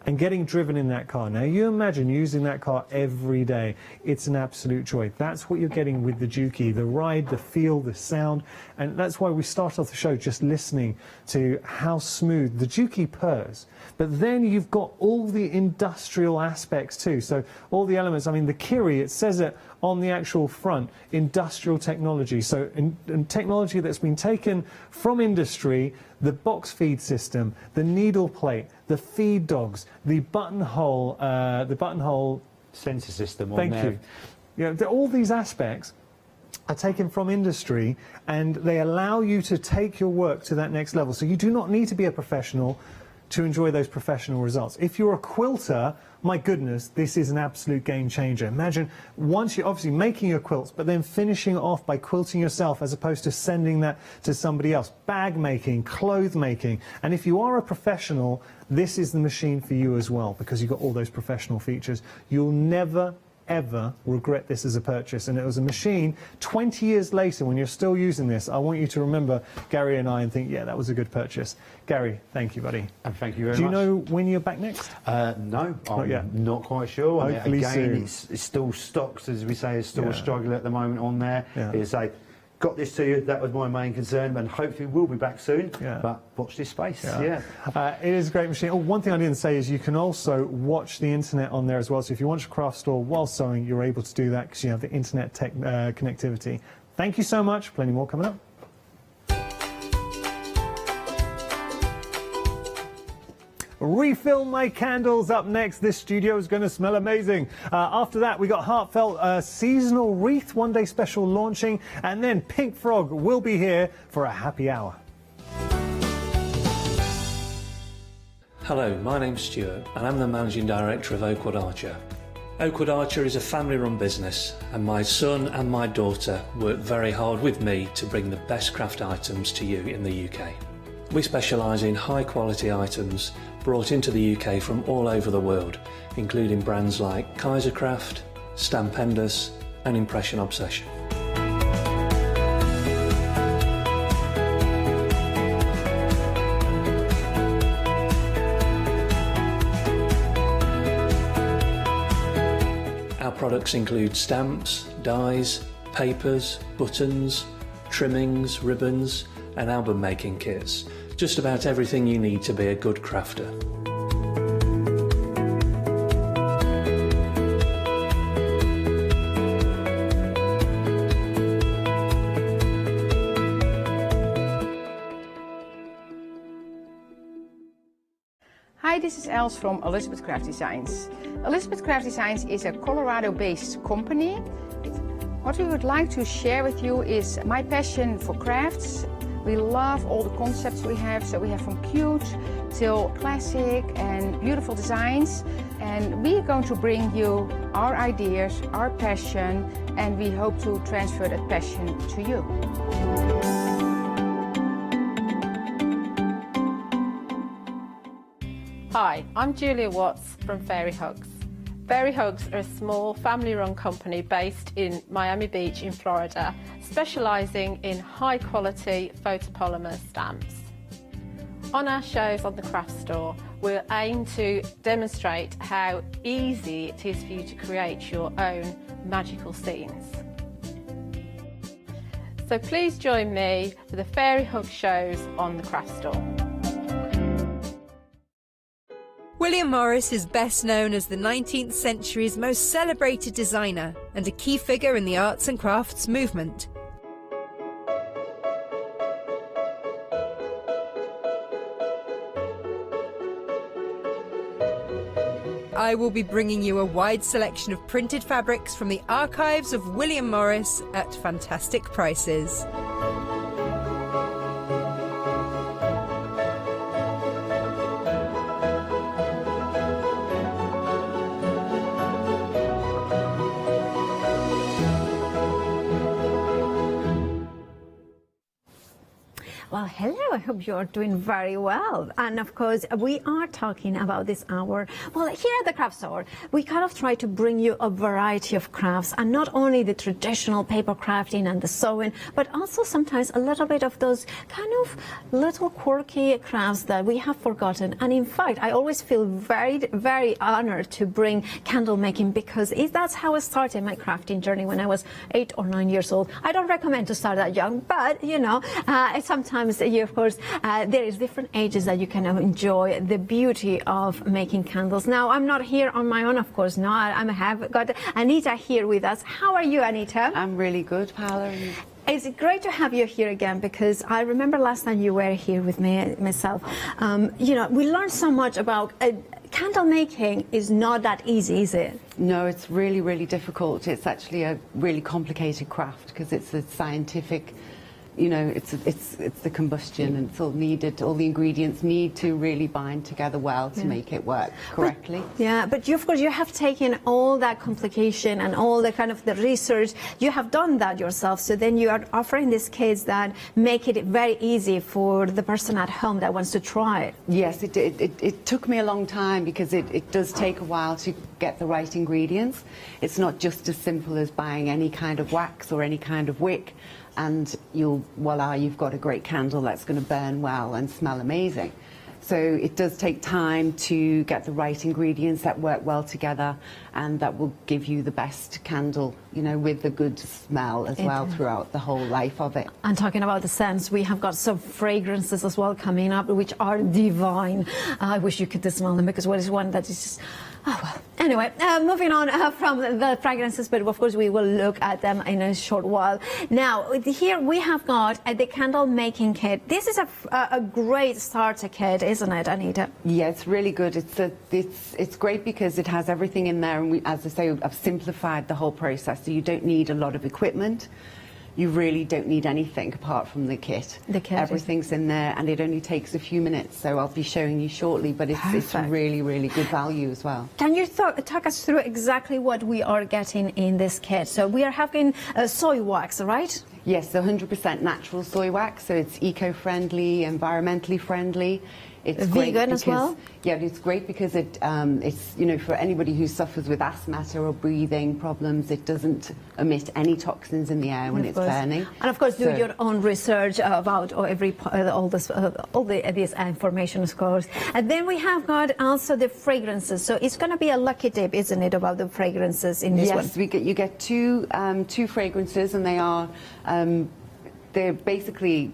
and getting driven in that car. Now you imagine using that car every day. It's an absolute joy. That's what you're getting with the Juki, the ride, the feel, the sound, and that's why we start off the show just listening to how smooth the Juki purrs. But then you've got all the industrial aspects too. So all the elements, I mean the Kiri, it says it on the actual front, industrial technology. So in technology that's been taken from industry, the box feed system, the needle plate, the feed dogs, the buttonhole sensor system on thank there. you. All these aspects are taken from industry, and they allow you to take your work to that next level. So you do not need to be a professional to enjoy those professional results. If you're a quilter, my goodness, this is an absolute game changer. Imagine once you're obviously making your quilts, but then finishing it off by quilting yourself as opposed to sending that to somebody else. Bag making, clothes making. And if you are a professional, this is the machine for you as well, because you've got all those professional features. You'll never ever regret this as a purchase. And it was a machine 20 years later when you're still using this. I want you to remember Gary and I and think, yeah, that was a good purchase. Gary, thank you, buddy. And thank you very much. Do you know when you're back next? No, I'm not quite sure. Hopefully again, soon. it's still stocks, as we say, it's still a struggle at the moment on there. It's a got this to you, that was my main concern, and hopefully we'll be back soon, but watch this space. It is a great machine. Oh, one thing I didn't say is you can also watch the internet on there as well. So if you watch a craft store while sewing, you're able to do that because you have the internet connectivity. Thank you so much. Plenty more coming up. Refill my candles up next. This studio is going to smell amazing. After that, we got Heartfelt seasonal wreath one-day special launching, and then Pink Frog will be here for a happy hour. Hello, my name's Stuart, and I'm the Managing Director of Oakwood Archer. Oakwood Archer is a family-run business, and my son and my daughter work very hard with me to bring the best craft items to you in the UK. We specialise in high-quality items brought into the UK from all over the world, including brands like Kaisercraft, Stampendous and Impression Obsession. Our products include stamps, dies, papers, buttons, trimmings, ribbons and album making kits. Just about everything you need to be a good crafter. Hi, this is Els from Elizabeth Craft Designs. Elizabeth Craft Designs is a Colorado-based company. What we would like to share with you is my passion for crafts. We love all the concepts we have, so we have from cute till classic and beautiful designs. And we are going to bring you our ideas, our passion, and we hope to transfer that passion to you. Hi, I'm Julia Watts from Fairy Hugs. Fairy Hugs are a small family-run company based in Miami Beach in Florida, specialising in high-quality photopolymer stamps. On our shows on the craft store, we'll aim to demonstrate how easy it is for you to create your own magical scenes. So please join me for the Fairy Hug shows on the craft store. William Morris is best known as the 19th century's most celebrated designer and a key figure in the arts and crafts movement. I will be bringing you a wide selection of printed fabrics from the archives of William Morris at fantastic prices. Well, hello, I hope you're doing very well. And of course, we are talking about this hour. Well, here at the craft store, we kind of try to bring you a variety of crafts, and not only the traditional paper crafting and the sewing, but also sometimes a little bit of those kind of little quirky crafts that we have forgotten. And in fact, I always feel very, very honored to bring candle making, because that's how I started my crafting journey when I was 8 or 9 years old. I don't recommend to start that young, but you know, sometimes of course, there is different ages that you can enjoy the beauty of making candles. Now, I'm not here on my own, of course. No, I have got Anita here with us. How are you, Anita? I'm really good, Paula. It's great to have you here again, because I remember last time you were here with me, myself. You know, we learned so much about candle making is not that easy, is it? No, it's really, really difficult. It's actually a really complicated craft, because it's a scientific, you know, it's the combustion, and it's all needed. All the ingredients need to really bind together well to make it work correctly. But you, of course, you have taken all that complication and all the kind of the research. You have done that yourself. So then you are offering these kits that make it very easy for the person at home that wants to try it. Yes, it took me a long time, because it does take a while to get the right ingredients. It's not just as simple as buying any kind of wax or any kind of wick, and voila, you've got a great candle that's going to burn well and smell amazing. So it does take time to get the right ingredients that work well together, and that will give you the best candle, you know, with the good smell as well throughout the whole life of it. And talking about the scents, we have got some fragrances as well coming up, which are divine. I wish you could smell them, because what is one that is just... Oh, well. Anyway, moving on from the fragrances, but of course we will look at them in a short while. Now, here we have got the candle making kit. This is a great starter kit, isn't it, Anita? Yeah, it's really good. It's great because it has everything in there, and as I say, I've simplified the whole process, so you don't need a lot of equipment. You really don't need anything apart from the kit. Everything's in there, and it only takes a few minutes, so I'll be showing you shortly, but it's really, really good value as well. Can you talk us through exactly what we are getting in this kit? So we are having soy wax, right? Yes, 100% natural soy wax, so it's eco-friendly, environmentally friendly. It's vegan as well? Yeah, it's great because it's, you know, for anybody who suffers with asthma or breathing problems, it doesn't emit any toxins in the air when it's burning. And of course, do your own research about all this information, of course. And then we have got also the fragrances. So it's going to be a lucky dip, isn't it, about the fragrances in this one? Yes, you get two fragrances, and they are they're basically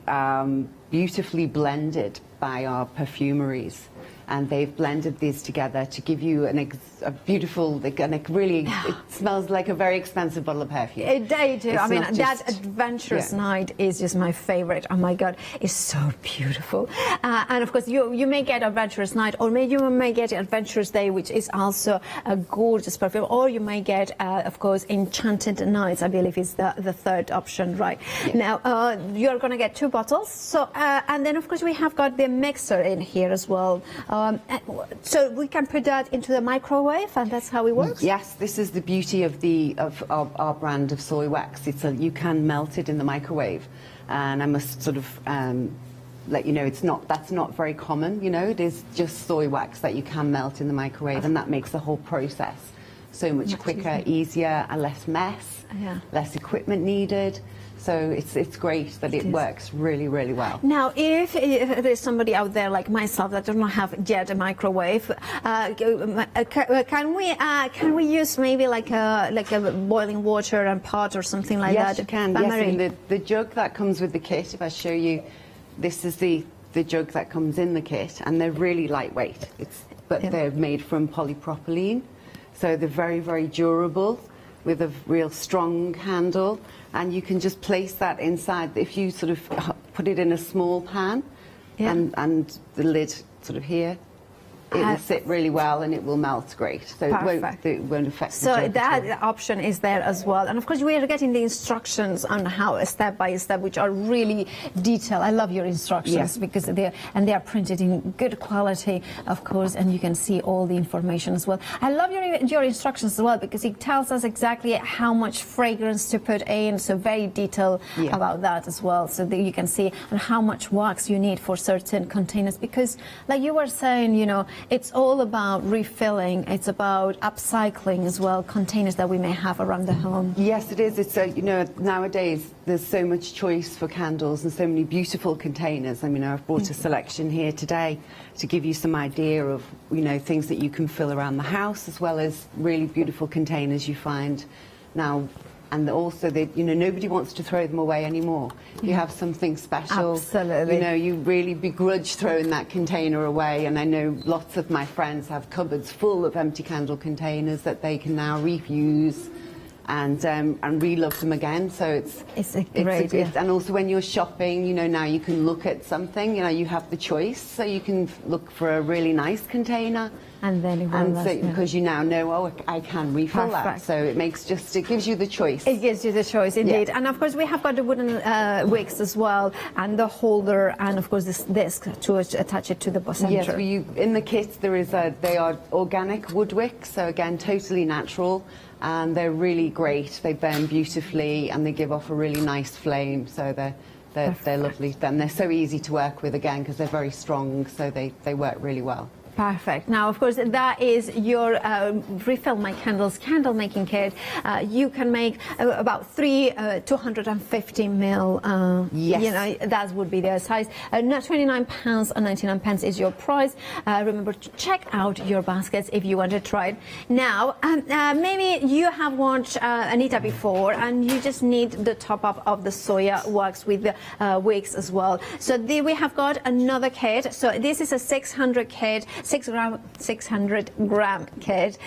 beautifully blended by our perfumeries, and they've blended these together to give you a beautiful, it smells like a very expensive bottle of perfume. They do. I mean, that Adventurous Night is just my favorite. Oh my God, it's so beautiful. And of course, you may get Adventurous Night, or maybe you may get Adventurous Day, which is also a gorgeous perfume, or you may get, of course, Enchanted Nights, I believe is the third option, right? Yeah. Now, you're going to get 2 bottles. So, and then, of course, we have got the mixer in here as well. So we can put that into the microwave, and that's how it works? Yes, this is the beauty of our brand of soy wax. You can melt it in the microwave, and I must sort of let you know that's not very common. You know, it is just soy wax that you can melt in the microwave, and that makes the whole process so much quicker, easier, and less mess, less equipment needed. So it's great that it works really, really well. Now, if there's somebody out there like myself that does not have yet a microwave, can we use maybe like a boiling water and pot or something like that? Yes, you can. Yes, and the jug that comes with the kit, if I show you, this is the jug that comes in the kit, and they're really lightweight. But they're made from polypropylene, so they're very, very durable, with a real strong handle, and you can just place that inside. If you sort of put it in a small pan, and the lid sort of here, it will sit really well and it will melt great. So it won't affect the jug. So that option is there as well. And of course we are getting the instructions on how step by step, which are really detailed. I love your instructions because they are printed in good quality, of course, and you can see all the information as well. I love your instructions as well because it tells us exactly how much fragrance to put in, so very detailed about that as well, so that you can see and how much wax you need for certain containers, because like you were saying, you know, it's all about refilling, it's about upcycling as well, containers that we may have around the home. Yes, it is. It's you know, nowadays there's so much choice for candles and so many beautiful containers. I mean, I've brought a selection here today to give you some idea of, you know, things that you can fill around the house, as well as really beautiful containers you find now. And also, you know, nobody wants to throw them away anymore. You have something special. Absolutely. You know, you really begrudge throwing that container away. And I know lots of my friends have cupboards full of empty candle containers that they can now reuse and re-love them again. So it's great. And also when you're shopping, you know, now you can look at something. You know, you have the choice, so you can look for a really nice container. And then because you now know, oh, I can refill that. So it gives you the choice. It gives you the choice, indeed. And of course we have got the wooden wicks as well, and the holder, and of course this disc to attach it to the center. Yes, in the kit they are organic wood wicks, so again totally natural, and they're really great. They burn beautifully and they give off a really nice flame. So they're lovely. And they're so easy to work with again because they're very strong. So they work really well. Perfect. Now, of course, that is your Refill My Candles candle making kit. You can make about 3 250 mil. Yes. You know, that would be their size. £29.99 is your price. Remember to check out your baskets if you want to try it. Now, maybe you have watched Anita before, and you just need the top up of the soya wax with the wicks as well. So we have got another kit. So this is a 600 kit. 600 gram kit.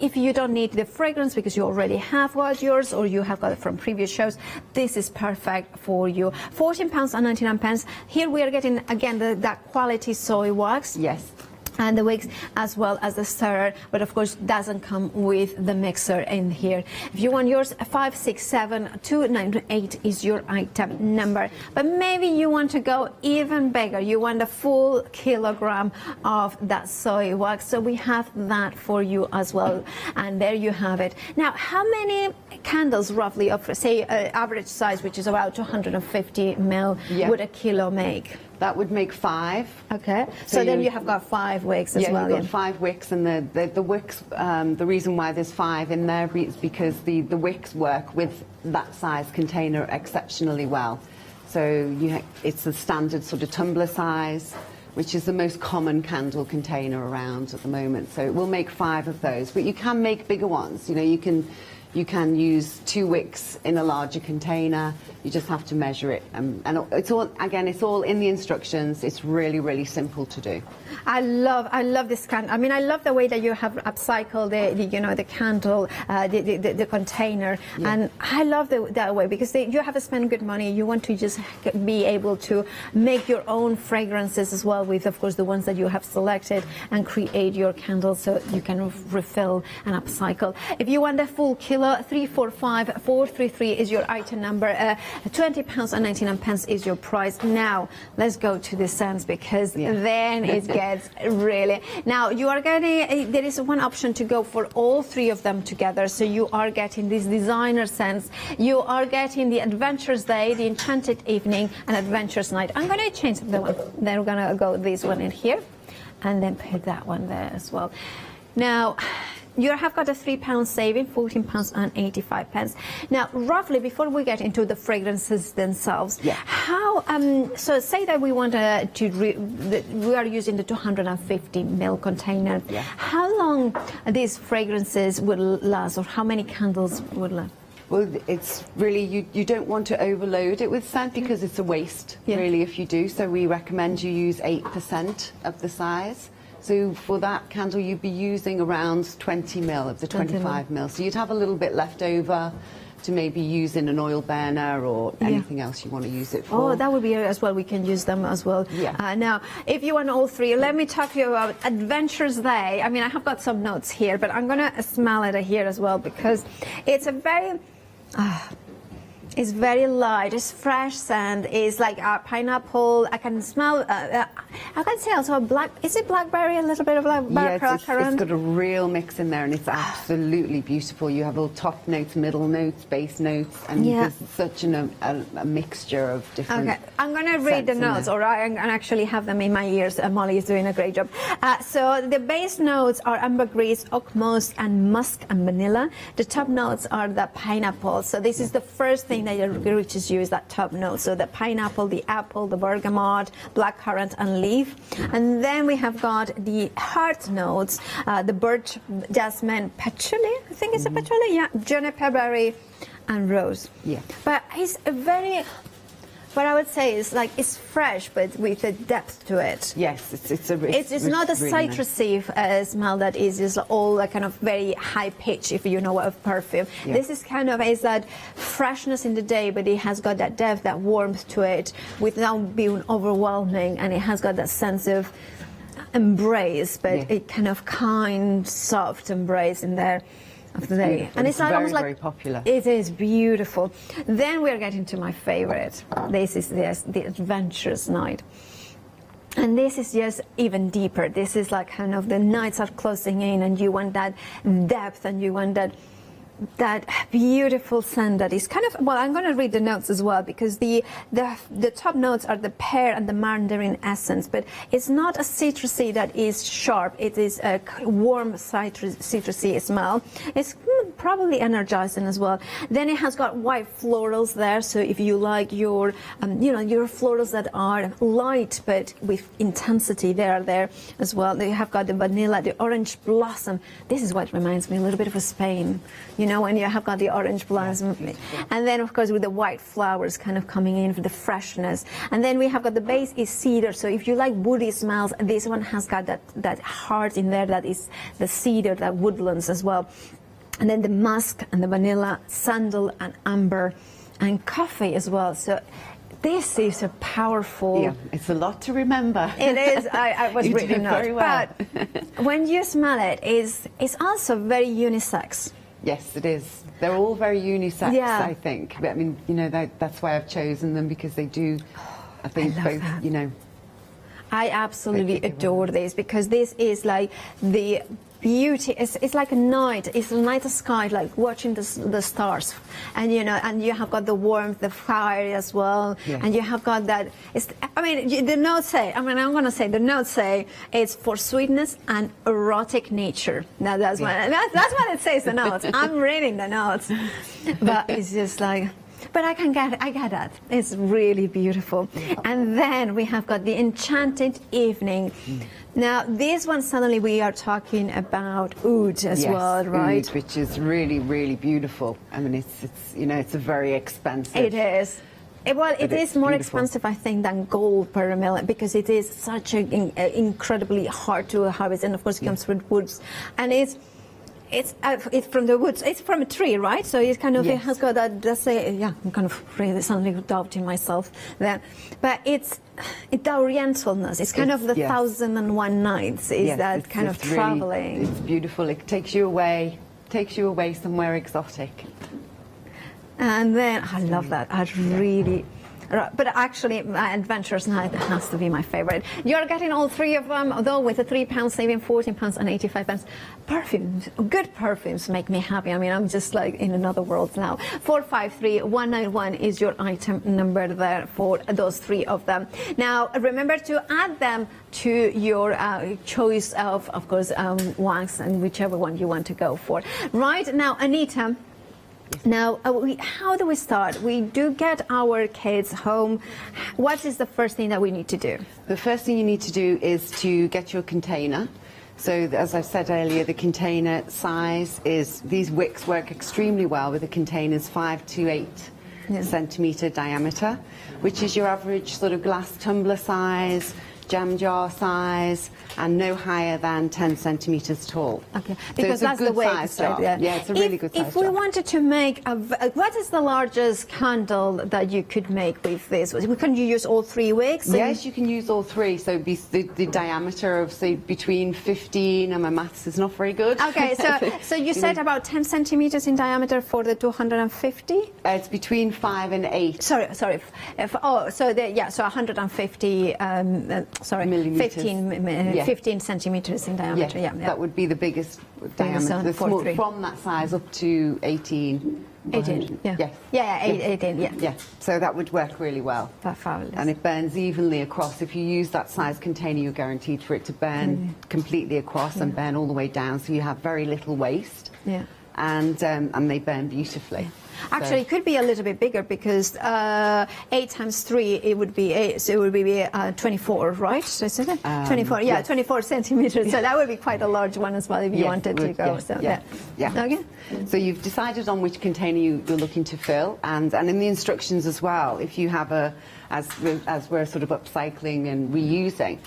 If you don't need the fragrance because you already have yours, or you have got it from previous shows, this is perfect for you. £14.99. Here we are getting again that quality soy wax. Yes. And the wicks as well as the stirrer, but of course doesn't come with the mixer in here. If you want yours, 567298 is your item number. But maybe you want to go even bigger. You want a full kilogram of that soy wax. So we have that for you as well. And there you have it. Now, how many candles roughly of, say, average size, which is about 250 mil, would a kilo make? That would make 5. Okay. So then you have got 5 wicks as well. Yeah, you've got 5 wicks, and the wicks. The reason why there's 5 in there is because the wicks work with that size container exceptionally well. So it's a standard sort of tumbler size, which is the most common candle container around at the moment. So it will make 5 of those, but you can make bigger ones. You know, you can use 2 wicks in a larger container. You just have to measure it, and it's all in the instructions. It's really, really simple to do. I love this candle. I mean, I love the way that you have upcycled the candle, the container, and I love that way because you have to spend good money. You want to just be able to make your own fragrances as well with, of course, the ones that you have selected, and create your candles so you can refill and upcycle. If you want a full kilo, 345433 is your item number. £20.99 is your price. Now let's go to the scents, because then it gets really. Now you are getting. There is one option to go for all 3 of them together. So you are getting these designer scents. You are getting the Adventurous Day, the Enchanted Evening, and Adventurous Night. I'm going to change the one. Then we're going to go this one in here, and then put that one there as well. Now, you have got a £3 saving, £14.85. Now, roughly, before we get into the fragrances themselves, how? So, say that we want we are using the 250 ml container. How long these fragrances would last, or how many candles would last? Well, it's really, you don't want to overload it with scent because it's a waste, really, if you do. So we recommend you use 8% of the size. So for that candle, you'd be using around 20 ml of the 25 ml. So you'd have a little bit left over to maybe use in an oil burner or anything else you want to use it for. Oh, that would be as well. We can use them as well. Now, if you want all three, let me talk to you about Adventures Day. I mean, I have got some notes here, but I'm going to smell it here as well because it's a very... it's very light, it's fresh scent, it's like pineapple. I can smell, I can say also is it blackberry, a little bit of blackberry? It's got a real mix in there and it's absolutely beautiful. You have all top notes, middle notes, base notes, and there's such a mixture of different I'm going to read the notes, all right? I'm going to actually have them in my ears. Molly is doing a great job. So the base notes are ambergris, oak moss, and musk and vanilla. The top notes are the pineapple. So this is the first thing that reaches you is that top note. So the pineapple, the apple, the bergamot, blackcurrant, and leaf. And then we have got the heart notes, the birch, jasmine, patchouli. I think it's a patchouli. Juniper berry, and rose. But it's a very... What I would say is like it's fresh, but with a depth to it. Yes, it's not a really citrusy smell that is all a kind of very high pitch, if you know, of perfume. This is kind of is that freshness in the day, but it has got that depth, that warmth to it, without being overwhelming, and it has got that sense of embrace, but it kind of kind, soft embrace in there. Of the day. And it's very, almost like very popular. It is beautiful. Then we're getting to my favorite. This is the Adventurous Night. And this is just even deeper. This is like kind of the nights are closing in and you want that depth and you want that beautiful scent that is kind of, well, I'm going to read the notes as well because the top notes are the pear and the mandarin essence, but it's not a citrusy that is sharp. It is a warm citrusy smell. It's probably energizing as well. Then it has got white florals there, so if you like your your florals that are light but with intensity, they are there as well. They have got the vanilla, the orange blossom. This is what reminds me a little bit of Spain. You know, when you have got the orange blossom. And then, of course, with the white flowers kind of coming in for the freshness. And then we have got the base is cedar. So if you like woody smells, this one has got that heart in there that is the cedar, that woodlands as well. And then the musk and the vanilla, sandal and amber and coffee as well. So this is a powerful... Yeah, it's a lot to remember. It is. I was reading notes. very well. But when you smell it, it's also very unisex. Yes, it is. They're all very unisex, I think. But, I mean, you know, that's why I've chosen them, because they do, I think, both, you know... I absolutely adore this, because this is like the beauty. It's like a night. It's a night sky, like watching the stars, and you know, and you have got the warmth, the fire as well, and you have got that. I mean, the notes say. I mean, I'm going to say the notes say it's for sweetness and erotic nature. Now that's what it says. The notes. I'm reading the notes, but it's just like. But I get that. It's really beautiful. And then we have got the Enchanted Evening. Now, this one, suddenly we are talking about oud as well, right? Oud, which is really, really beautiful. I mean, it's you know, it's a very expensive. It is. Well, it is more expensive, I think, than gold per ml, because it is such an incredibly hard to harvest, and of course it comes from woods, and it's from the woods. It's from a tree, right? So it kind of it has got that. Let's say, I'm kind of really suddenly doubting myself there, but it's the Orientalness. It's kind of the 1001 Nights. Is that kind of traveling? Really, it's beautiful. It takes you away somewhere exotic. And then I love that. I But actually, Adventurers Night has to be my favourite. You're getting all three of them, though, with a £3 saving, £14 and 85 pence. Perfumes, good perfumes make me happy. I mean, I'm just like in another world now. 453191 is your item number there for those three of them. Now, remember to add them to your choice of course, wax, and whichever one you want to go for. Right now, Anita. Now, how do we start? We do get our kids home. What is the first thing that we need to do? The first thing you need to do is to get your container. So, as I said earlier, the container size is, these wicks work extremely well with the containers 5 to 8 centimetre diameter, which is your average sort of glass tumbler size, jam jar size, and no higher than 10 centimetres tall. Okay, because so that's the way to start. Yeah, it's a really good size If we wanted to make what is the largest candle that you could make with this? Can you use all three wicks? Yes, you can use all three. So the diameter of, say, between 15, and my maths is not very good. Okay, so you said about 10 centimetres in diameter for the 250? It's between 5 and 8. Sorry. So 150. Millimetres. 15 centimetres in diameter. Yeah, that would be the biggest diameter. From that size up to 18. 18. Yeah. Yes. 18. Yeah. Yeah. So that would work really well. Fabulous. And it burns evenly across. If you use that size container, you're guaranteed for it to burn completely across and burn all the way down. So you have very little waste. Yeah. And they burn beautifully. Actually, it could be a little bit bigger because 8 times 3 it would be 8, so it would be 24, right? So is it 24? Yeah, yes. 24 centimeters. So that would be quite a large one as well if you wanted to go. Yeah. Okay. So you've decided on which container you're looking to fill, and in the instructions as well. If you have as we're sort of upcycling and reusing.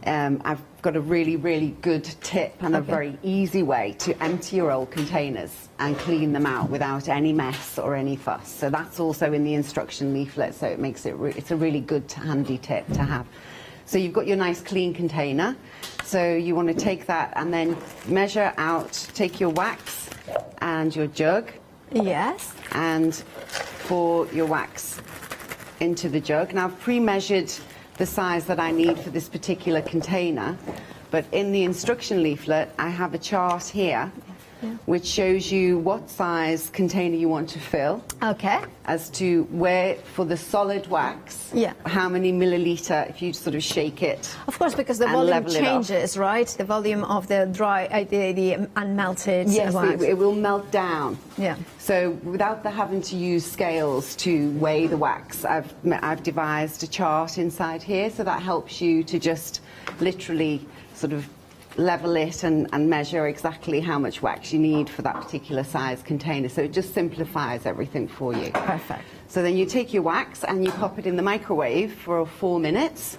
I've got a really, really good tip and a very easy way to empty your old containers and clean them out without any mess or any fuss. So that's also in the instruction leaflet, so it makes it's a really good, handy tip to have. So you've got your nice clean container. So you want to take that and then measure out, take your wax and your jug. Yes. And pour your wax into the jug. Now I've pre-measured the size that I need for this particular container, but in the instruction leaflet I have a chart here which shows you what size container you want to fill. Okay. As to where, for the solid wax, how many milliliter, if you sort of shake it. Of course, because the volume changes, right? The volume of the dry, the unmelted wax. It will melt down. Yeah. So without having to use scales to weigh the wax, I've devised a chart inside here, so that helps you to just literally sort of level it and measure exactly how much wax you need for that particular size container. So it just simplifies everything for you. Perfect. So then you take your wax and you pop it in the microwave for 4 minutes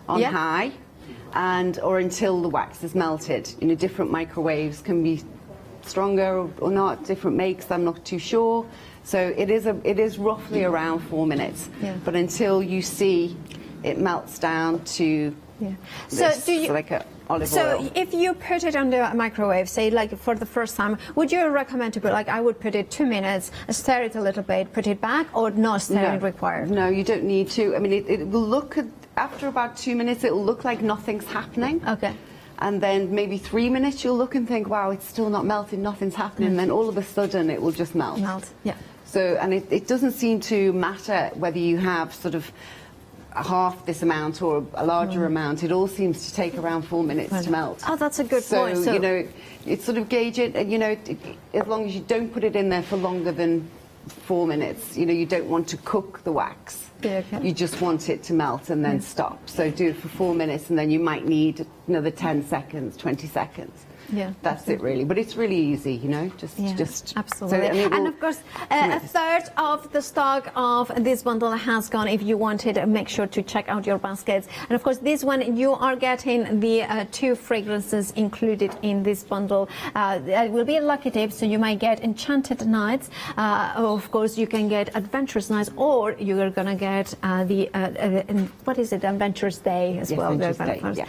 on high, or until the wax is melted. You know, different microwaves can be stronger or not, different makes, I'm not too sure. So it is roughly around 4 minutes. But until you see it melts down to this, so do you, like a olive oil. If you put it on the microwave, say like for the first time, would you recommend to put, like I would put it 2 minutes, stir it a little bit, put it back, or no stirring required? No, you don't need to. I mean, it will look, after about 2 minutes, it will look like nothing's happening. Okay. And then maybe 3 minutes, you'll look and think, wow, it's still not melting, nothing's happening. And then all of a sudden, it will just melt. Yeah. So, and it doesn't seem to matter whether you have sort of half this amount or a larger amount. It all seems to take around 4 minutes to melt. Oh, that's a good point. So, you know, it's sort of gauge it, and, you know, as long as you don't put it in there for longer than 4 minutes, you know, you don't want to cook the wax. You just want it to melt and then stop. So do it for 4 minutes, and then you might need another 10 seconds, 20 seconds. Yeah, that's it really. But it's really easy, you know, just absolutely. So, and of course, a third of the stock of this bundle has gone. If you wanted, make sure to check out your baskets. And of course, this one you are getting the 2 fragrances included in this bundle. It will be a lucky tip, so you might get Enchanted Nights. Of course, you can get Adventurous Nights, or you are gonna get what is it, Adventurous Day as well. Adventurous Day,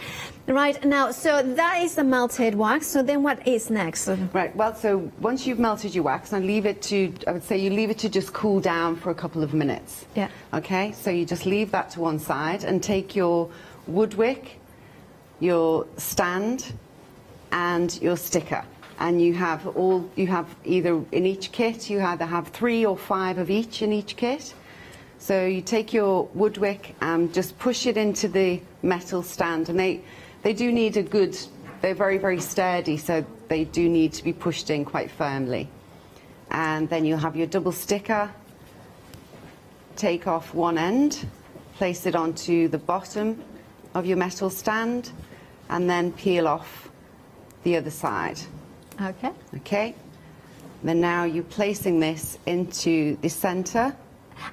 Right now, so that is the melted wax. so then what is next? Right, well, so once you've melted your wax, I would say you leave it to just cool down for a couple of minutes. Yeah. Okay, so you just leave that to one side and take your wood wick, your stand, and your sticker. And you have either in each kit, you either have 3 or 5 of each in each kit. So you take your wood wick and just push it into the metal stand, and they do need a good, they're very, very sturdy, so they do need to be pushed in quite firmly. And then you'll have your double sticker, take off one end, place it onto the bottom of your metal stand, and then peel off the other side. Okay. Okay. Then now you're placing this into the centre.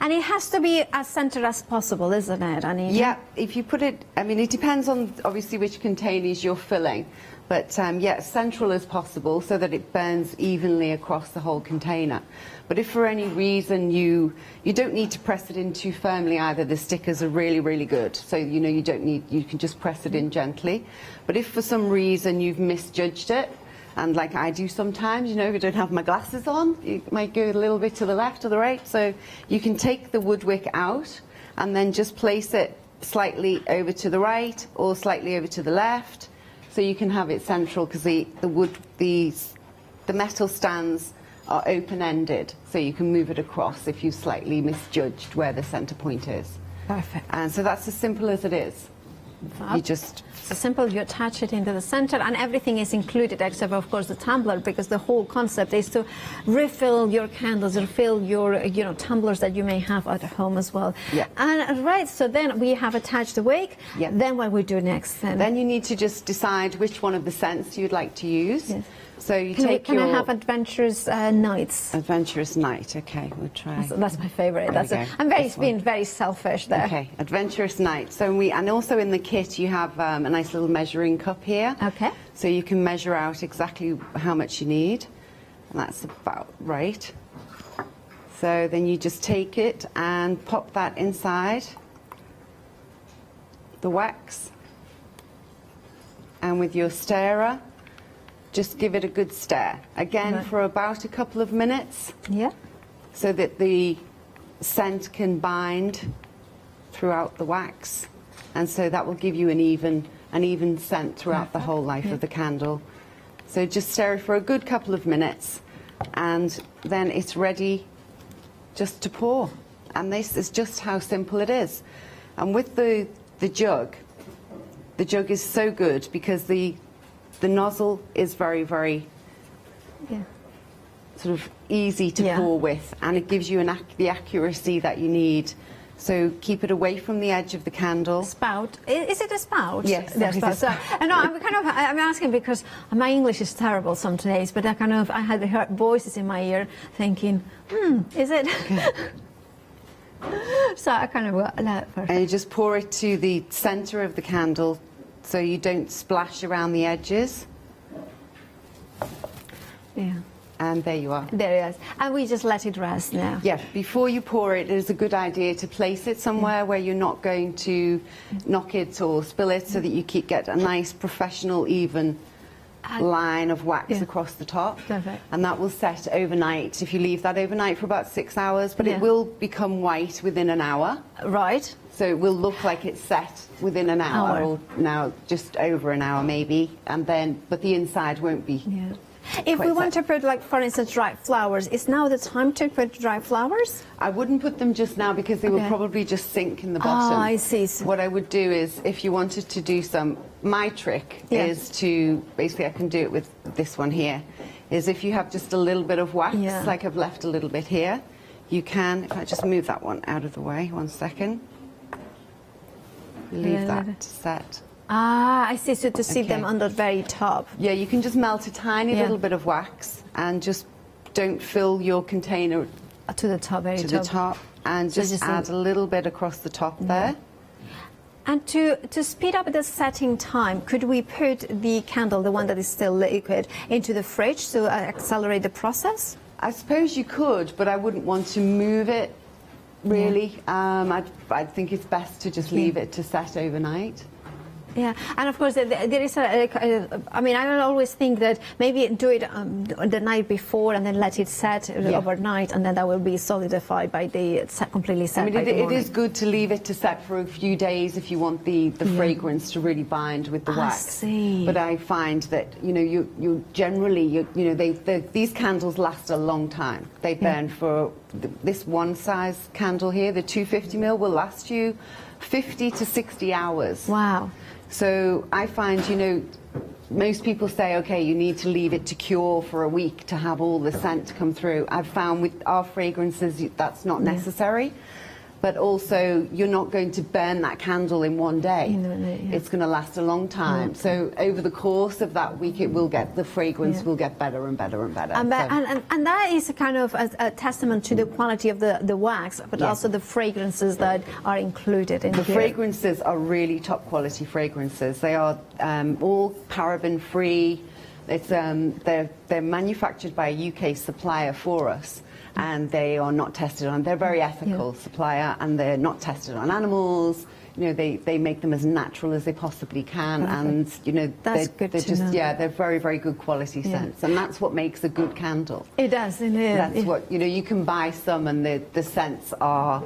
And it has to be as centre as possible, isn't it, Annie? Yeah, if you put it, I mean, it depends on obviously which containers you're filling, but yeah, central as possible so that it burns evenly across the whole container. But if for any reason you don't need to press it in too firmly either, the stickers are really, really good. So, you know, you can just press it in gently. But if for some reason you've misjudged it, and like I do sometimes, you know, if I don't have my glasses on, it might go a little bit to the left or the right. So you can take the wood wick out and then just place it slightly over to the right or slightly over to the left. So you can have it central, because the metal stands are open-ended. So you can move it across if you slightly misjudged where the centre point is. Perfect. And so that's as simple as it is. You just... So simple, you attach it into the center, and everything is included except, of course, the tumbler, because the whole concept is to refill your candles, refill your, you know, tumblers that you may have at home as well. Yeah. And right, so then we have attached the wick. Yeah. Then what we do next? Then you need to just decide which one of the scents you'd like to use. Yes. So you Can I have Adventurous Nights? Adventurous Night, okay, we'll try. That's my favourite. I'm being very selfish there. Okay, Adventurous Night. So and also in the kit you have a nice little measuring cup here. Okay. So you can measure out exactly how much you need, and that's about right. So then you just take it and pop that inside the wax, and with your stirrer, just give it a good stir. Again, for about a couple of minutes. Yeah. So that the scent can bind throughout the wax. And so that will give you an even scent throughout the whole life of the candle. So just stir it for a good couple of minutes, and then it's ready just to pour. And this is just how simple it is. And with the jug is so good because the nozzle is very, very sort of easy to pour with, and it gives you the accuracy that you need. So keep it away from the edge of the candle. Spout. Is it a spout? Yes. So, and I'm asking because my English is terrible some days, but I had heard voices in my ear thinking, is it? So I kind of got that first. And you just pour it to the centre of the candle so you don't splash around the edges. Yeah. And there you are. There it is. And we just let it rest now. Yeah, before you pour it, it is a good idea to place it somewhere where you're not going to knock it or spill it, so that you get a nice, professional, even line of wax across the top. Perfect. And that will set overnight, if you leave that overnight for about 6 hours, but it will become white within an hour. Right. So it will look like it's set within an hour, or now just over an hour maybe, and then, but the inside won't be. Yeah. If we want to put, like, for instance, dried flowers, is now the time to put dried flowers? I wouldn't put them just now because they will probably just sink in the bottom. Oh, I see. What I would do is, if you wanted to do some, my trick is to, basically I can do it with this one here, is if you have just a little bit of wax, like I've left a little bit here, you can, if I just move that one out of the way, 1 second, leave that to set. Ah, I see. So to see them on the very top. Yeah, you can just melt a tiny little bit of wax and just don't fill your container to the top, the top, and so just add a little bit across the top there. And to speed up the setting time, could we put the candle, the one that is still liquid, into the fridge to accelerate the process? I suppose you could, but I wouldn't want to move it, really. I think it's best to just leave it to set overnight. Yeah, and of course there is I mean, I always think that maybe do it the night before and then let it set overnight, and then that will be solidified by the completely set. I mean, by the it morning. is good to leave it to set for a few days if you want the fragrance to really bind with the wax. See. But I find that you generally these candles last a long time. They burn for this one size candle here, the 250ml, will last you 50 to 60 hours. Wow. So I find, most people say, okay, you need to leave it to cure for a week to have all the scent come through. I've found with our fragrances that's not necessary. But also, you're not going to burn that candle in one day. It's going to last a long time. So over the course of that week, the fragrance will get better and better and better. And that is a kind of a testament to the quality of the wax, but also the fragrances that are included in the here. fragrances are really top quality fragrances. They are all paraben free. It's they're manufactured by a UK supplier for us. And they are not tested on. They're a very ethical supplier, and they're not tested on animals. They make them as natural as they possibly can, and that's good they're to just know. they're very, very good quality scents, and that's what makes a good candle. It does, That's what you can buy some, and the scents are,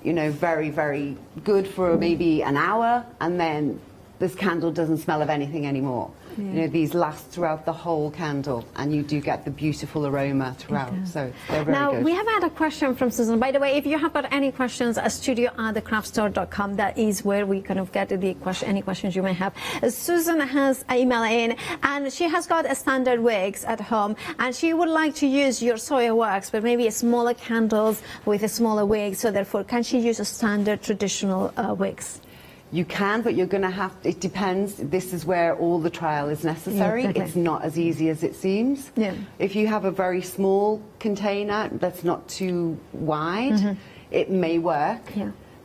very, very good for maybe an hour, and then this candle doesn't smell of anything anymore. These last throughout the whole candle, and you do get the beautiful aroma throughout. So they're very now, good. we have had a question from Susan. By the way, if you have got any questions, studio@thecraftstore.com, that is where we kind of get any questions you may have. Susan has an email in, and she has got a standard wigs at home, and she would like to use your soya wax, but maybe a smaller candles with a smaller wig, so therefore, can she use a standard traditional wigs? You can, but you're going to have, it depends. This is where all the trial is necessary. Exactly. It's not as easy as it seems. If you have a very small container that's not too wide, it may work.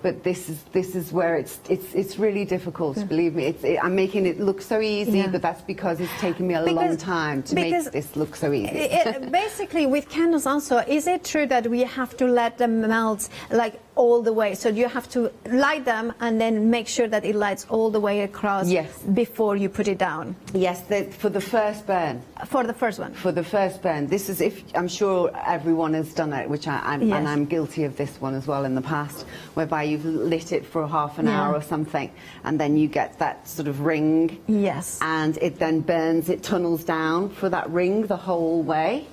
But this is where it's really difficult. Believe me, I'm making it look so easy, but that's because it's taken me a long time to make this look so easy. Basically, with candles also, is it true that we have to let them melt like all the way? So you have to light them and then make sure that it lights all the way across before you put it down? Yes, for the first burn. For the first one? For the first burn. This is, I'm sure everyone has done it, which and I'm guilty of this one as well in the past, whereby you've lit it for half an hour or something, and then you get that sort of ring. Yes. And it then burns, it tunnels down for that ring the whole way.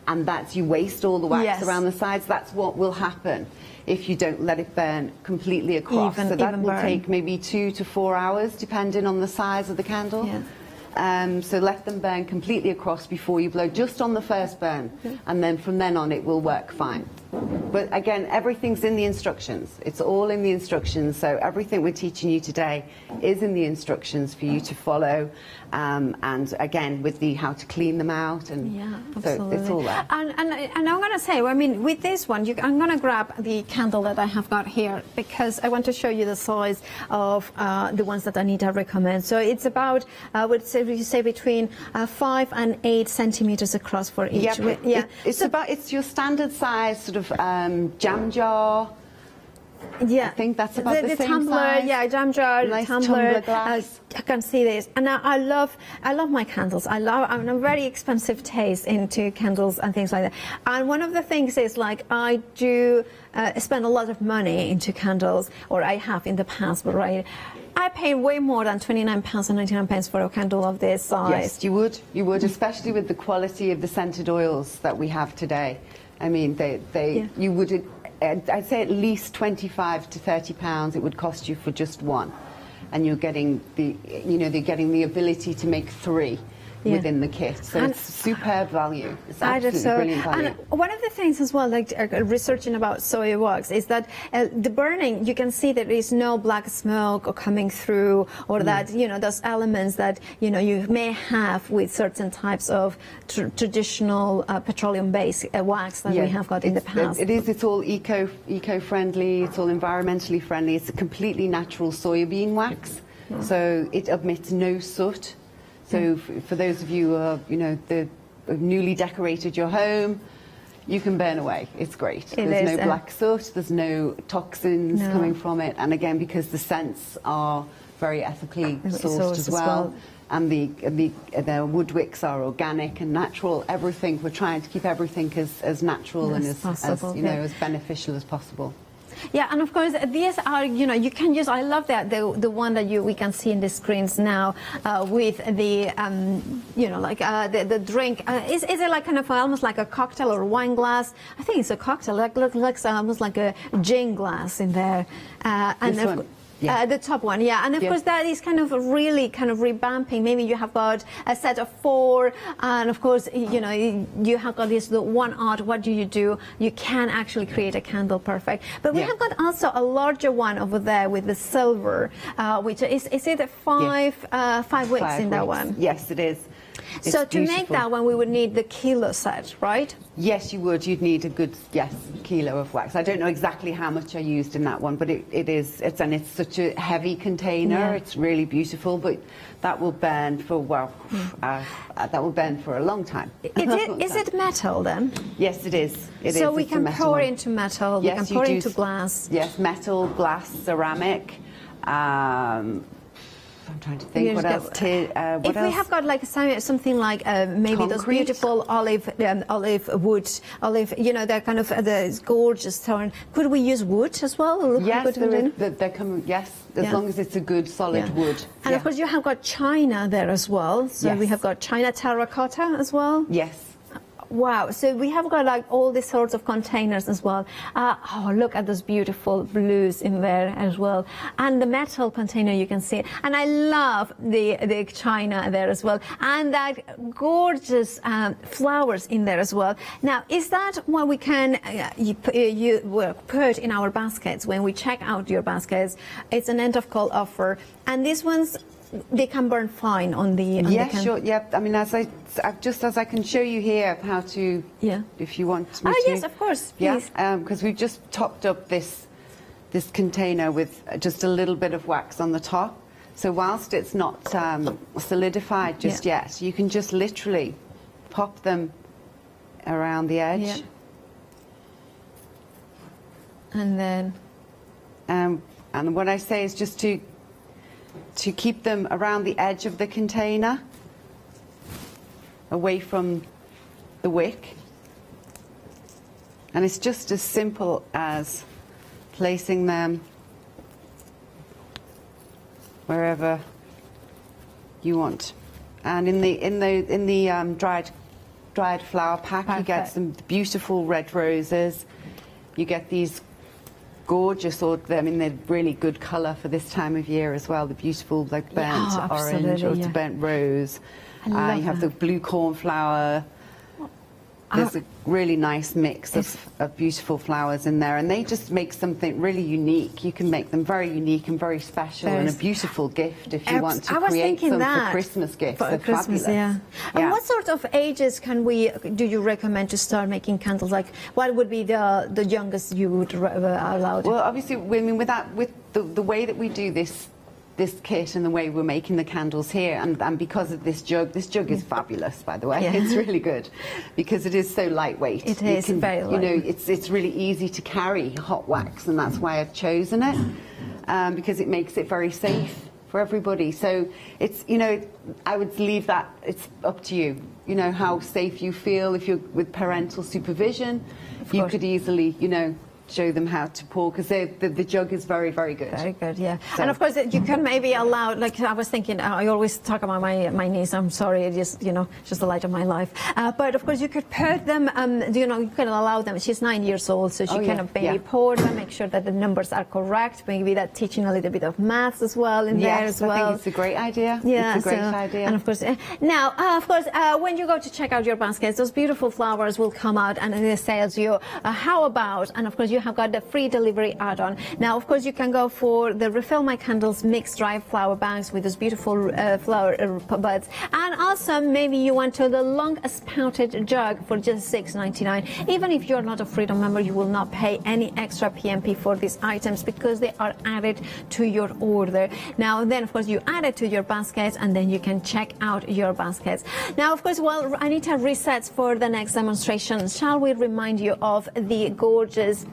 And you waste all the wax around the sides. That's what will happen if you don't let it burn completely across. So that will take maybe 2 to 4 hours, depending on the size of the candle. So let them burn completely across before you blow, just on the first burn. And then from then on, it will work fine. But again, everything's in the instructions. It's all in the instructions. So everything we're teaching you today is in the instructions for you to follow. And again, with the how to clean them out, and so it's all there. And I'm going to say, I mean, with this one, I'm going to grab the candle that I have got here, because I want to show you the size of the ones that Anita recommends. So it's about, I would say between 5 and 8 centimeters across for each. It's your standard size sort of jam jar. I think that's about the same tumbler, size. Jam jar, nice tumbler glass. I can see this, and I love my candles. I'm a very expensive taste into candles and things like that. And one of the things is, like, I do spend a lot of money into candles, or I have in the past, but I pay way more than £29.99 for a candle of this size. Yes, you would, especially with the quality of the scented oils that we have today. I mean, you would. I'd say at least £25 to £30 it would cost you for just one, and you're getting they're getting the ability to make 3 within the kit. So it's superb value. It's absolutely brilliant value. And one of the things as well, like researching about soya wax, is that the burning, you can see there is no black smoke or coming through, or that, those elements that, you may have with certain types of traditional petroleum-based wax that we have got in the past. It's all eco-friendly, it's all environmentally friendly. It's a completely natural soybean wax, so it emits no soot. So for those of you who have newly decorated your home, you can burn away. It's great. There's no black soot, there's no toxins coming from it. And again, because the scents are very ethically sourced as well. And the wood wicks are organic and natural. Everything, we're trying to keep everything as natural and as as beneficial as possible. Yeah, and of course these are, you can use. I love that the one that we can see in the screens now with the the drink. Is it like kind of almost like a cocktail or a wine glass? I think it's a cocktail. Looks almost like a gin glass in there. The top one, yeah, and of course that is kind of really kind of revamping. Maybe you have got a set of 4, and of course you have got this one art. What do? You can actually create a candle perfect. But we have got also a larger one over there with the silver, which is it 5 wicks in that one? Yes, it is. It's so to beautiful. make that one, we would need the kilo set, right? Yes, you would. You'd need a good kilo of wax. I don't know exactly how much I used in that one, but it's such a heavy container. Yeah. It's really beautiful, but that will burn for that will burn for a long time. Is it metal then? Yes, it is. So we can pour into metal. Yes, we can pour into glass. Yes, metal, glass, ceramic. I'm trying to think what else. If we have got like something like maybe Concrete. those beautiful olive wood, they're kind of the gorgeous tone. Could we use wood as well? Yes, as long as it's a good solid wood. And of course you have got china there as well. So we have got china terracotta as well. Yes. Wow, so we have got like all these sorts of containers as well. Oh, look at those beautiful blues in there as well. And the metal container, you can see it. And I love the china there as well. And that gorgeous flowers in there as well. Now, is that what we can put in our baskets when we check out your baskets? It's an end of call offer. And these ones, they can burn fine on the... Sure. Yeah, I mean, as I can show you here how to... Yeah. If you want me to. Yes, of course, please. Yeah, because we've just topped up this container with just a little bit of wax on the top. So whilst it's not solidified just yet, you can just literally pop them around the edge. Yeah. And then... and what I say is just to keep them around the edge of the container, away from the wick. And it's just as simple as placing them wherever you want. And in the dried flower pack, you get some beautiful red roses. You get these gorgeous, they're really good colour for this time of year as well. The beautiful like burnt orange or burnt rose. You have the blue cornflower. There's a really nice mix of beautiful flowers in there, and they just make something really unique. You can make them very unique and very special, and a beautiful gift if you want to create them for Christmas gifts. For Christmas, And what sort of ages do you recommend to start making candles? Like, what would be the youngest you would allow? Well, obviously, I mean, with the way that we do this kit and the way we're making the candles here, and because of this jug is fabulous, by the way. It's really good because it is so lightweight. It is very lightweight. It's really easy to carry hot wax, and that's why I've chosen it, because it makes it very safe for everybody. So it's, I would leave that, it's up to you, how safe you feel. If you're with parental supervision, you could easily, show them how to pour, because the jug is very, very good. Very good, yeah. So. And of course, you can maybe allow, like I was thinking, I always talk about my niece, I'm sorry, it is, just the light of my life. But of course, you could put them, you can allow them, she's 9 years old, so she can maybe pour them, make sure that the numbers are correct, maybe that teaching a little bit of maths as well in there as well. I think it's a great idea. Yeah, it's a great idea. And of course, now, when you go to check out your baskets, those beautiful flowers will come out and it says you, how about, and of course, you have got the free delivery add-on. Now, of course, you can go for the Refill My Candles mixed dry flower bags with those beautiful flower buds. And also, maybe you want the long spouted jug for just $6.99. Even if you're not a Freedom member, you will not pay any extra PMP for these items because they are added to your order. Now, then, of course, you add it to your baskets and then you can check out your baskets. Now, of course, while Anita resets for the next demonstration, shall we remind you of the gorgeous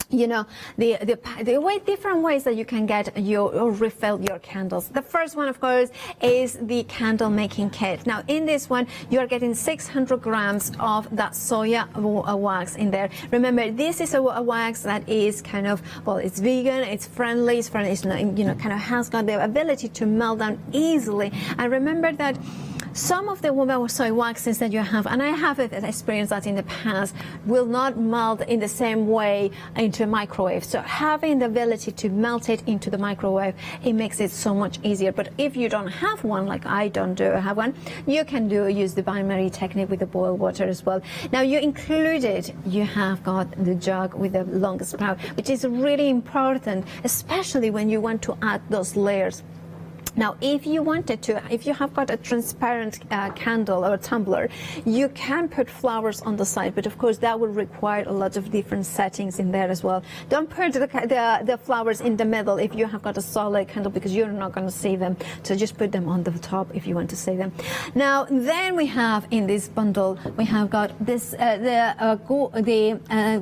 you know, the different ways that you can get or refill your candles. The first one, of course, is the candle making kit. Now, in this one, you are getting 600 grams of that soya wax in there. Remember, this is a wax that is kind of, well, it's vegan, it's friendly, it's you know, kind of has got the ability to melt down easily. And remember that some of the soy waxes that you have, and I have experienced that in the past, will not melt in the same way into a microwave. So having the ability to melt it into the microwave, it makes it so much easier. But if you don't have one, like I don't have one, you can use the bain-marie technique with the boiled water as well. Now you have got the jug with the longest spout, which is really important, especially when you want to add those layers. Now, if you have got a transparent candle or a tumbler, you can put flowers on the side, but of course that will require a lot of different settings in there as well. Don't put the flowers in the middle if you have got a solid candle, because you're not going to see them. So just put them on the top if you want to see them. Now, then we have in this bundle, we have got this the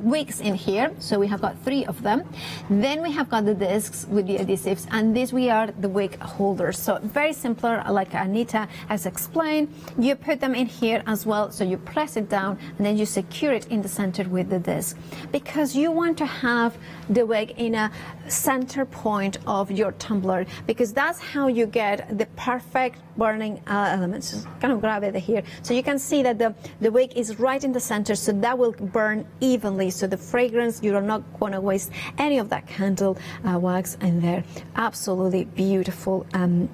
wicks in here. So we have got 3 of them. Then we have got the discs with the adhesives, and these are the wick holders. So very simpler, like Anita has explained. You put them in here as well, so you press it down and then you secure it in the center with the disc, because you want to have the wick in a center point of your tumbler, because that's how you get the perfect burning elements. Just kind of grab it here, so you can see that the wick is right in the center, so that will burn evenly. So the fragrance, you are not going to waste any of that candle wax in there. Absolutely beautiful.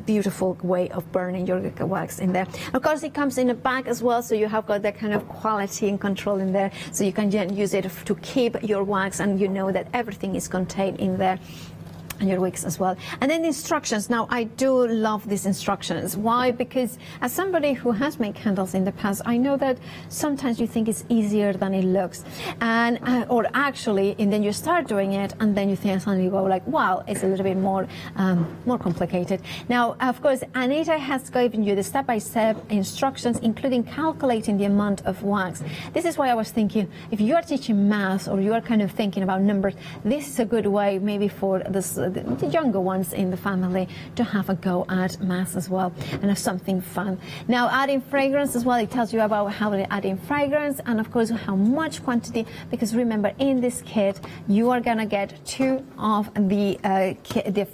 Beautiful way of burning your wax in there. Of course, it comes in a bag as well, so you have got that kind of quality and control in there, so you can use it to keep your wax, and you know that everything is contained in there. And your wicks as well. And then the instructions. Now, I do love these instructions. Why? Because as somebody who has made candles in the past, I know that sometimes you think it's easier than it looks, and or actually, and then you start doing it, and then you think suddenly you go like, wow, it's a little bit more complicated. Now, of course, Anita has given you the step-by-step instructions, including calculating the amount of wax. This is why I was thinking, if you are teaching math or you are kind of thinking about numbers, this is a good way maybe for the younger ones in the family to have a go at math as well and have something fun. Now, adding fragrance as well, it tells you about how to add in fragrance, and of course how much quantity, because remember, in this kit you are gonna get 2 of the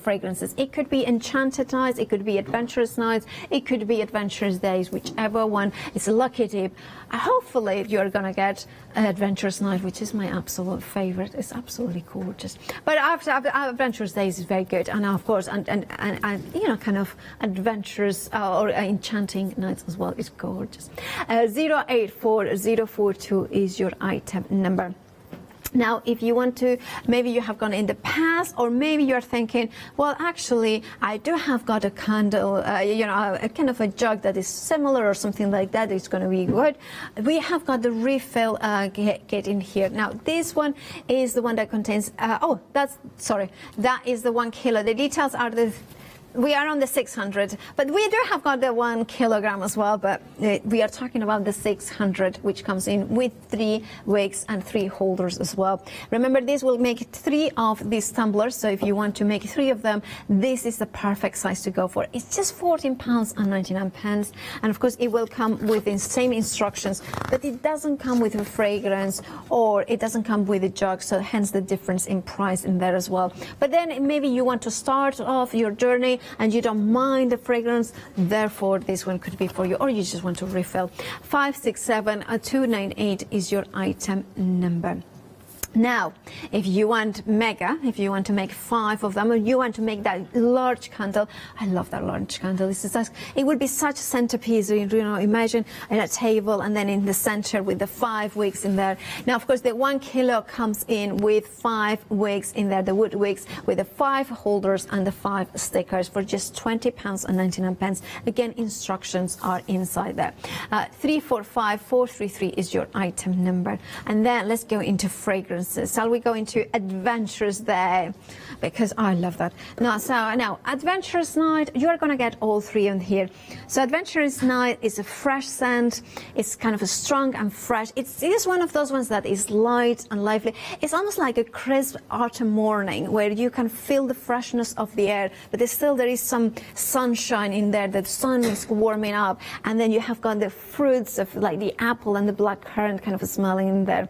fragrances. It could be enchanted nights, it could be adventurous nights, it could be adventurous days, whichever one is a lucky dip. Hopefully you're gonna get an adventurous night, which is my absolute favorite. It's absolutely gorgeous. But after adventurous days is very good, and of course, and you know, kind of adventurous or enchanting nights as well is gorgeous. 084042 is your item number. Now, if you want to, maybe you have gone in the past, or maybe you're thinking, well, actually, I do have got a candle, you know, a kind of a jug that is similar or something like that. It's going to be good. We have got the refill kit in here. Now, this one is the one that contains, that is the 1 kilo. The details are we are on the 600, but we do have got the 1 kilogram as well, but we are talking about the 600, which comes in with 3 wicks and 3 holders as well. Remember, this will make 3 of these tumblers, so if you want to make 3 of them, this is the perfect size to go for. It's just £14.99, and of course it will come with the same instructions, but it doesn't come with a fragrance, or it doesn't come with a jug, so hence the difference in price in there as well. But then maybe you want to start off your journey and you don't mind the fragrance, therefore this one could be for you, or you just want to refill. 567298 is your item number. Now, if you want mega, if you want to make 5 of them, or you want to make that large candle, I love that large candle. It would be such a centerpiece. You know, imagine in a table and then in the center with the 5 wicks in there. Now, of course, the 1 kilo comes in with 5 wicks in there, the wood wicks with the 5 holders and the 5 stickers for just £20.99. Again, instructions are inside there. 345433 is your item number. And then let's go into fragrance. preferences. Shall we go into Adventurous Day? Because I love that. No, so now, Adventurous Night, you're going to get all three in here. So Adventurous Night is a fresh scent. It's kind of a strong and fresh. It is one of those ones that is light and lively. It's almost like a crisp autumn morning where you can feel the freshness of the air, but there is some sunshine in there. The sun is warming up, and then you have got the fruits of like the apple and the blackcurrant kind of smelling in there.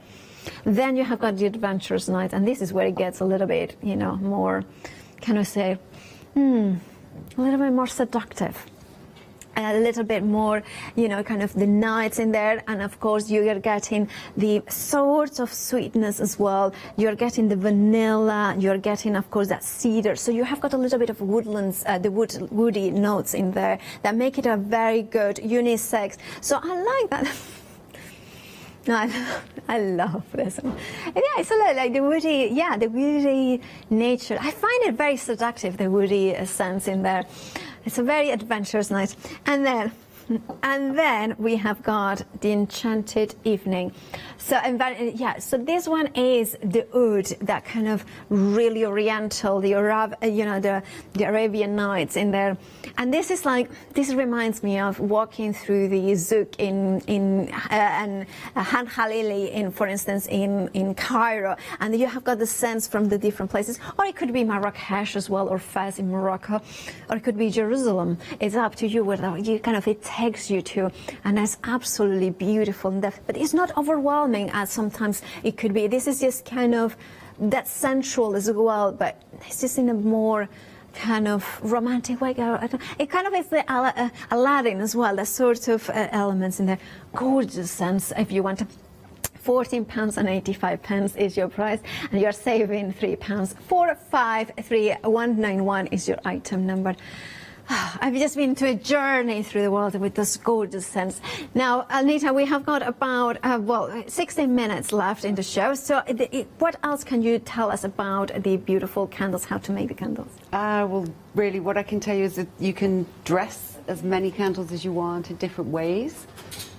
Then you have got the Adventurous Night, and this is where it gets a little bit, you know, more, can I say, a little bit more seductive. And a little bit more, you know, kind of the nights in there. And of course, you're getting the sorts of sweetness as well. You're getting the vanilla. You're getting, of course, that cedar. So you have got a little bit of woodlands, the woody notes in there that make it a very good unisex. So I like that. No, I love this one. Yeah, it's a lot like the woody nature. I find it very seductive, the woody sense in there. It's a very adventurous night. And then we have got the Enchanted Evening. So, so this one is the oud, that kind of really oriental, the Arabian Nights in there. And this is like, this reminds me of walking through the Zouk in Han Khalili, for instance, in Cairo. And you have got the sense from the different places. Or it could be Marrakesh as well, or Fez in Morocco. Or it could be Jerusalem. It's up to you where it takes you to. And that's absolutely beautiful. But it's not overwhelming as sometimes it could be. This is just kind of that sensual as well, but it's just in a more kind of romantic way. It kind of is the Aladdin as well, the sort of elements in there. Gorgeous sense, if you want to. £14.85 is your price, and you're saving £3. 453191 is your item number. I've just been to a journey through the world with those gorgeous scents. Now, Anita, we have got about 16 minutes left in the show. So what else can you tell us about the beautiful candles, how to make the candles? Well, really, what I can tell you is that you can dress as many candles as you want in different ways.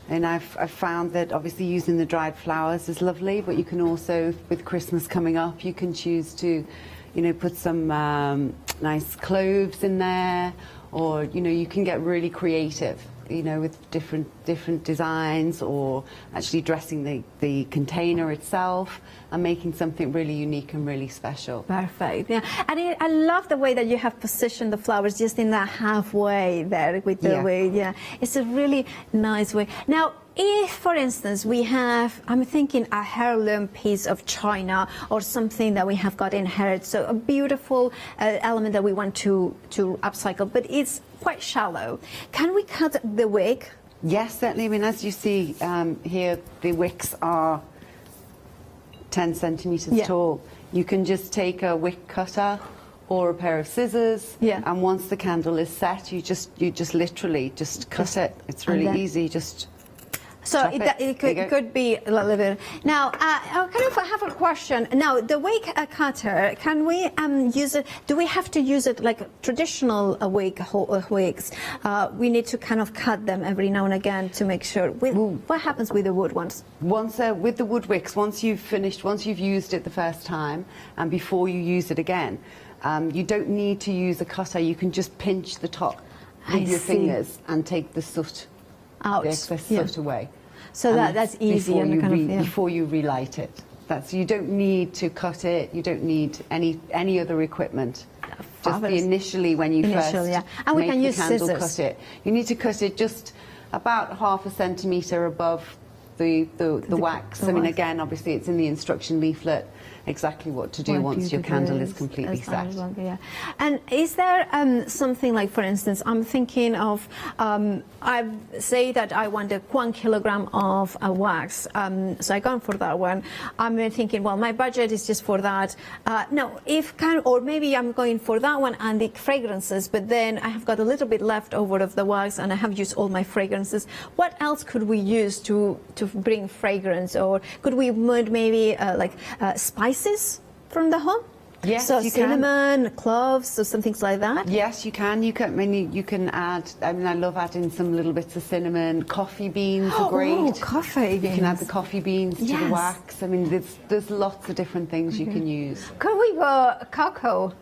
And I've found that obviously using the dried flowers is lovely, but you can also, with Christmas coming up, you can choose to, you know, put some nice cloves in there, or, you know, you can get really creative, you know, with different designs, or actually dressing the container itself and making something really unique and really special. Perfect. Yeah, and I love the way that you have positioned the flowers just in that halfway there with the way. Yeah, it's a really nice way. Now, if, for instance, we have, I'm thinking a heirloom piece of china or something that we have got inherited, so a beautiful element that we want to upcycle, but it's quite shallow. Can we cut the wick? Yes, certainly. I mean, as you see here, the wicks are 10 centimetres tall. You can just take a wick cutter or a pair of scissors, and once the candle is set, you just literally just cut it. It's really easy. Just so it could be a little bit. Now, I have a question. Now, the wick cutter, can we use it? Do we have to use it like traditional wigs? We need to kind of cut them every now and again to make sure. What happens with the wood ones? Once with the wood wicks, once you've used it the first time, and before you use it again, you don't need to use a cutter. You can just pinch the top with your fingers and take the soot out, the excess soot away. So that's easy. Before you relight it. You don't need to cut it. You don't need any other equipment. Just initially when you first and we make can the use candle, scissors. cut it. You need to cut it just about ½ centimetre above the wax. I mean, again, obviously it's in the instruction leaflet exactly what to do once your candle is completely set. And is there something like, for instance, I'm thinking of, I say that I want 1 kilogram of wax, so I gone for that one. I'm thinking, well, my budget is just for that. No, or maybe I'm going for that one and the fragrances, but then I have got a little bit left over of the wax and I have used all my fragrances. What else could we use to bring fragrance, or could we maybe spices from the home? Yes, so you cinnamon, cloves, or some things like that? Yes, you can. You can. I mean, you can add. I mean, I love adding some little bits of cinnamon. Coffee beans are great. Oh, coffee beans. You can add the coffee beans to the Yes. wax. I mean, there's lots of different things you can use. Could we go cocoa,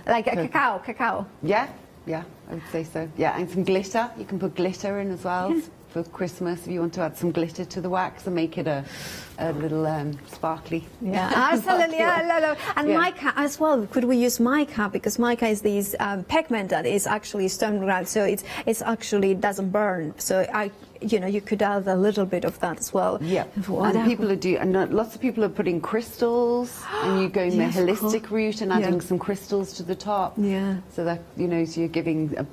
like a cacao? Yeah, I would say so. Yeah, and some glitter. You can put glitter in as well for Christmas if you want to add some glitter to the wax and make it a little sparkly. Yeah, absolutely. And mica as well. Could we use mica, because mica is this pigment that is actually stone ground, so it's actually doesn't burn. So you could add a little bit of that as well. Yeah, and people are lots of people are putting crystals, and you're going the holistic route and adding some crystals to the top. Yeah. So that so you're giving a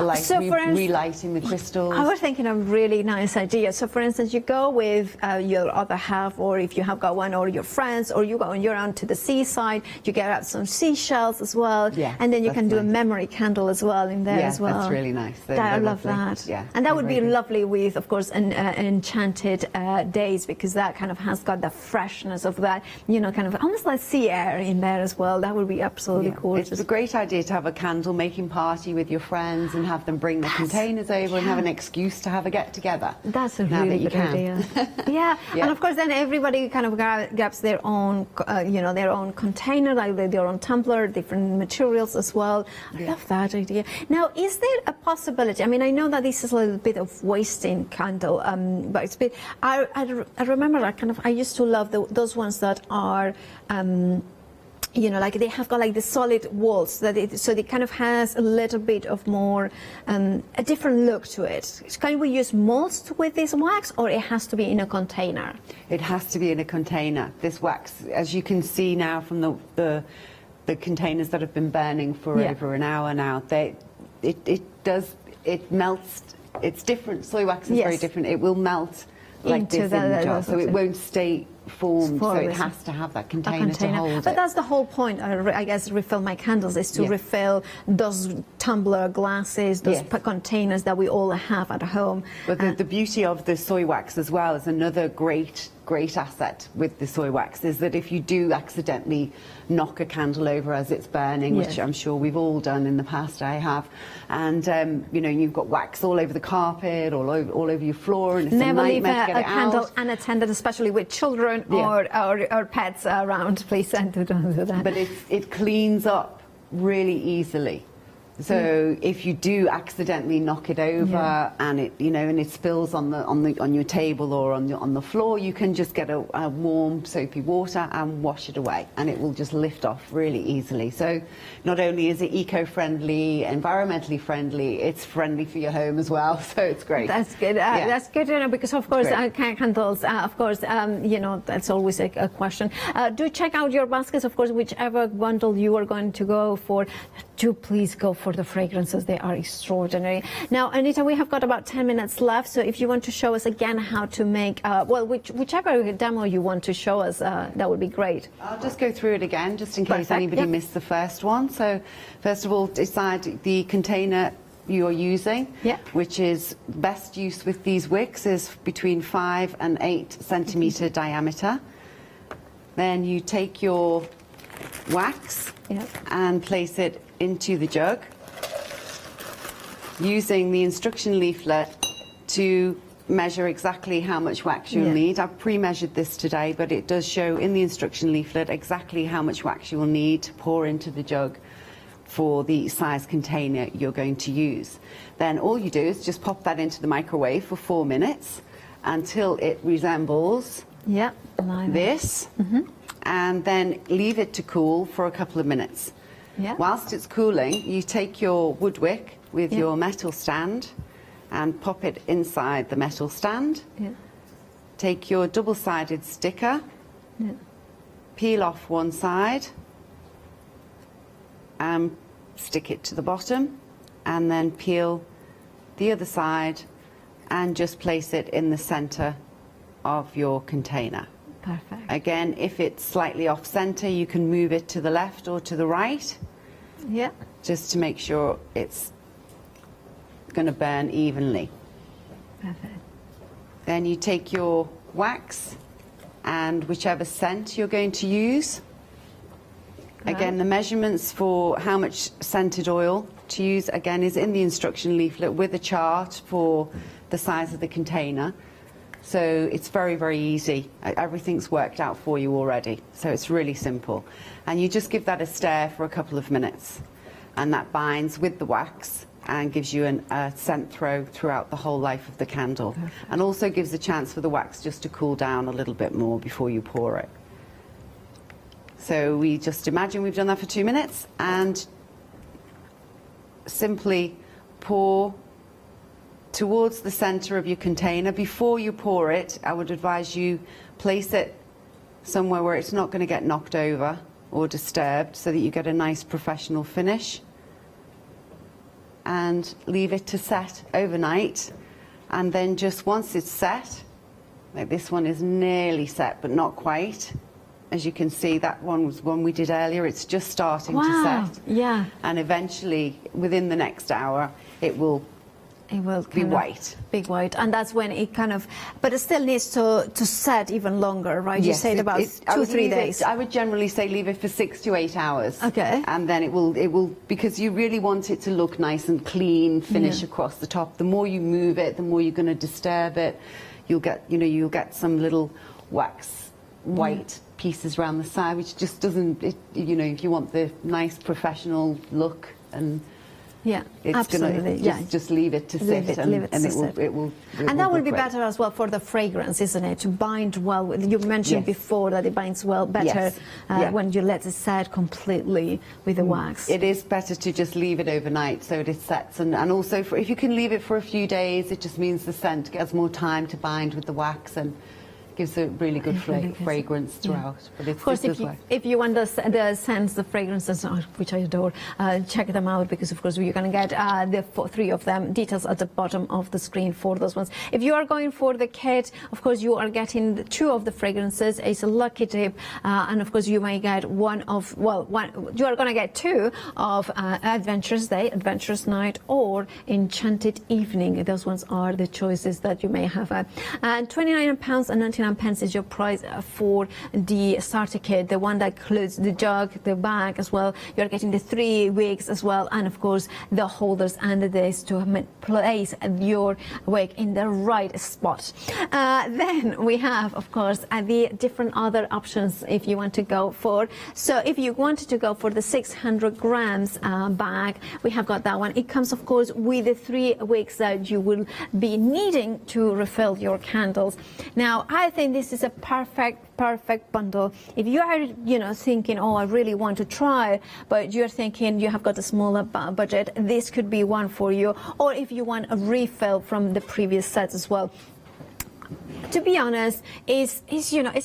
light, So for instance, relighting the crystals. I was thinking of a really nice idea. So for instance, you go with your other half, or if you have got one, or your friends, or you go on your own to the seaside, you get out some seashells as well, and then you can do a memory candle as well in there as well. That's really nice. I love that. Yeah, and that would be lovely with, of course, an enchanted days, because that kind of has got the freshness of that, kind of almost like sea air in there as well. That would be absolutely gorgeous. It's a great idea to have a candle making party with your friends and have them bring the containers over and have an excuse to have a get-together. That's a really good idea. Yeah, and of course then everybody kind of grabs their own, their own container, like their own tumbler, different materials as well. I love that idea. Now, is there a possibility? I mean, I know that this is a little bit of wasting candle, but it's bit. I remember I used to love those ones that are. Like they have got like the solid walls, so it kind of has a little bit of more, a different look to it. Can we use molds with this wax, or it has to be in a container? It has to be in a container. This wax, as you can see now from the containers that have been burning for over an hour now, it melts. It's different. Soy wax is very different. It will melt like this in the jar, so it won't stay formed, so it has to have that container to hold it. But that's the whole point, I guess, refill my candles, is to refill those tumbler glasses, those containers that we all have at home. But the beauty of the soy wax as well is another great asset with the soy wax is that if you do accidentally knock a candle over as it's burning, which I'm sure we've all done in the past, I have, and you've got wax all over the carpet, all over your floor, and it's never a leave nightmare to get a it candle out. unattended, especially with children or pets around. Please don't do that. But it cleans up really easily. So if you do accidentally knock it over and it spills on your table or on the floor, you can just get a warm soapy water and wash it away, and it will just lift off really easily. So not only is it eco-friendly, environmentally friendly, it's friendly for your home as well. So it's great. That's good. That's good to know, because of course candles. Of course, that's always a question. Do check out your baskets. Of course, whichever bundle you are going to go for, do please go for the fragrances. They are extraordinary. Now, Anita, we have got about 10 minutes left, so if you want to show us again how to make, whichever demo you want to show us, that would be great. I'll just go through it again, just in case anybody missed the first one. So, first of all, decide the container you're using, which is best use with these wicks is between 5 and 8 centimetre diameter. Then you take your wax and place it into the jug, using the instruction leaflet to measure exactly how much wax you'll need. I've pre-measured this today, but it does show in the instruction leaflet exactly how much wax you will need to pour into the jug for the size container you're going to use. Then all you do is just pop that into the microwave for 4 minutes until it resembles this, and then leave it to cool for a couple of minutes. Whilst it's cooling, you take your wood wick with your metal stand and pop it inside the metal stand. Take your double-sided sticker, peel off one side and stick it to the bottom, and then peel the other side and just place it in the centre of your container. Perfect. Again, if it's slightly off centre, you can move it to the left or to the right. Just to make sure it's going to burn evenly. Perfect. Then you take your wax and whichever scent you're going to use, Again, the measurements for how much scented oil to use, again, is in the instruction leaflet with a chart for the size of the container. So it's very, very easy. Everything's worked out for you already. So it's really simple. And you just give that a stir for a couple of minutes. And that binds with the wax and gives you a scent throw throughout the whole life of the candle. Perfect. And also gives a chance for the wax just to cool down a little bit more before you pour it. So we just imagine we've done that for 2 minutes and simply pour towards the center of your container. Before you pour it, I would advise you place it somewhere where it's not going to get knocked over or disturbed so that you get a nice professional finish. And leave it to set overnight. And then just once it's set, like this one is nearly set but not quite. As you can see, that one was one we did earlier. It's just starting to set. Yeah. And eventually, within the next hour, it will be white. Big white. And that's when it kind of, but it still needs to set even longer, right? Yes, you said about 2-3 days. I would generally say leave it for 6 to 8 hours. Okay. And then it will, because you really want it to look nice and clean, finish across the top. The more you move it, the more you're going to disturb it. You'll get, you'll get some little wax, white pieces around the side, which just doesn't, if you want the nice professional look, and it's absolutely. Just leave it to sit, and it will. And that will be better as well for the fragrance, isn't it? To bind well. You mentioned before that it binds well better when you let it set completely with the wax. It is better to just leave it overnight so it sets, and also if you can leave it for a few days, it just means the scent gets more time to bind with the wax and gives a really good fragrance throughout. But of course, if you want the scents, the fragrances, which I adore, check them out, because of course you're going to get the 3 of them. Details at the bottom of the screen for those ones. If you are going for the kit, of course you are getting 2 of the fragrances. It's a lucky tip, and of course you may get you are going to get 2 of Adventurous Day, Adventurous Night, or Enchanted Evening. Those ones are the choices that you may have. And £29.99 is your price for the starter kit, the one that includes the jug, the bag as well. You're getting the 3 wigs as well, and of course the holders and the discs to place your wig in the right spot. Then we have, of course, the different other options if you want to go for. So if you wanted to go for the 600 grams bag, we have got that one. It comes, of course, with the 3 wigs that you will be needing to refill your candles. Now, I think this is a perfect bundle. If you are, thinking, oh, I really want to try, but you're thinking you have got a smaller budget, this could be one for you. Or if you want a refill from the previous sets as well. To be honest, it's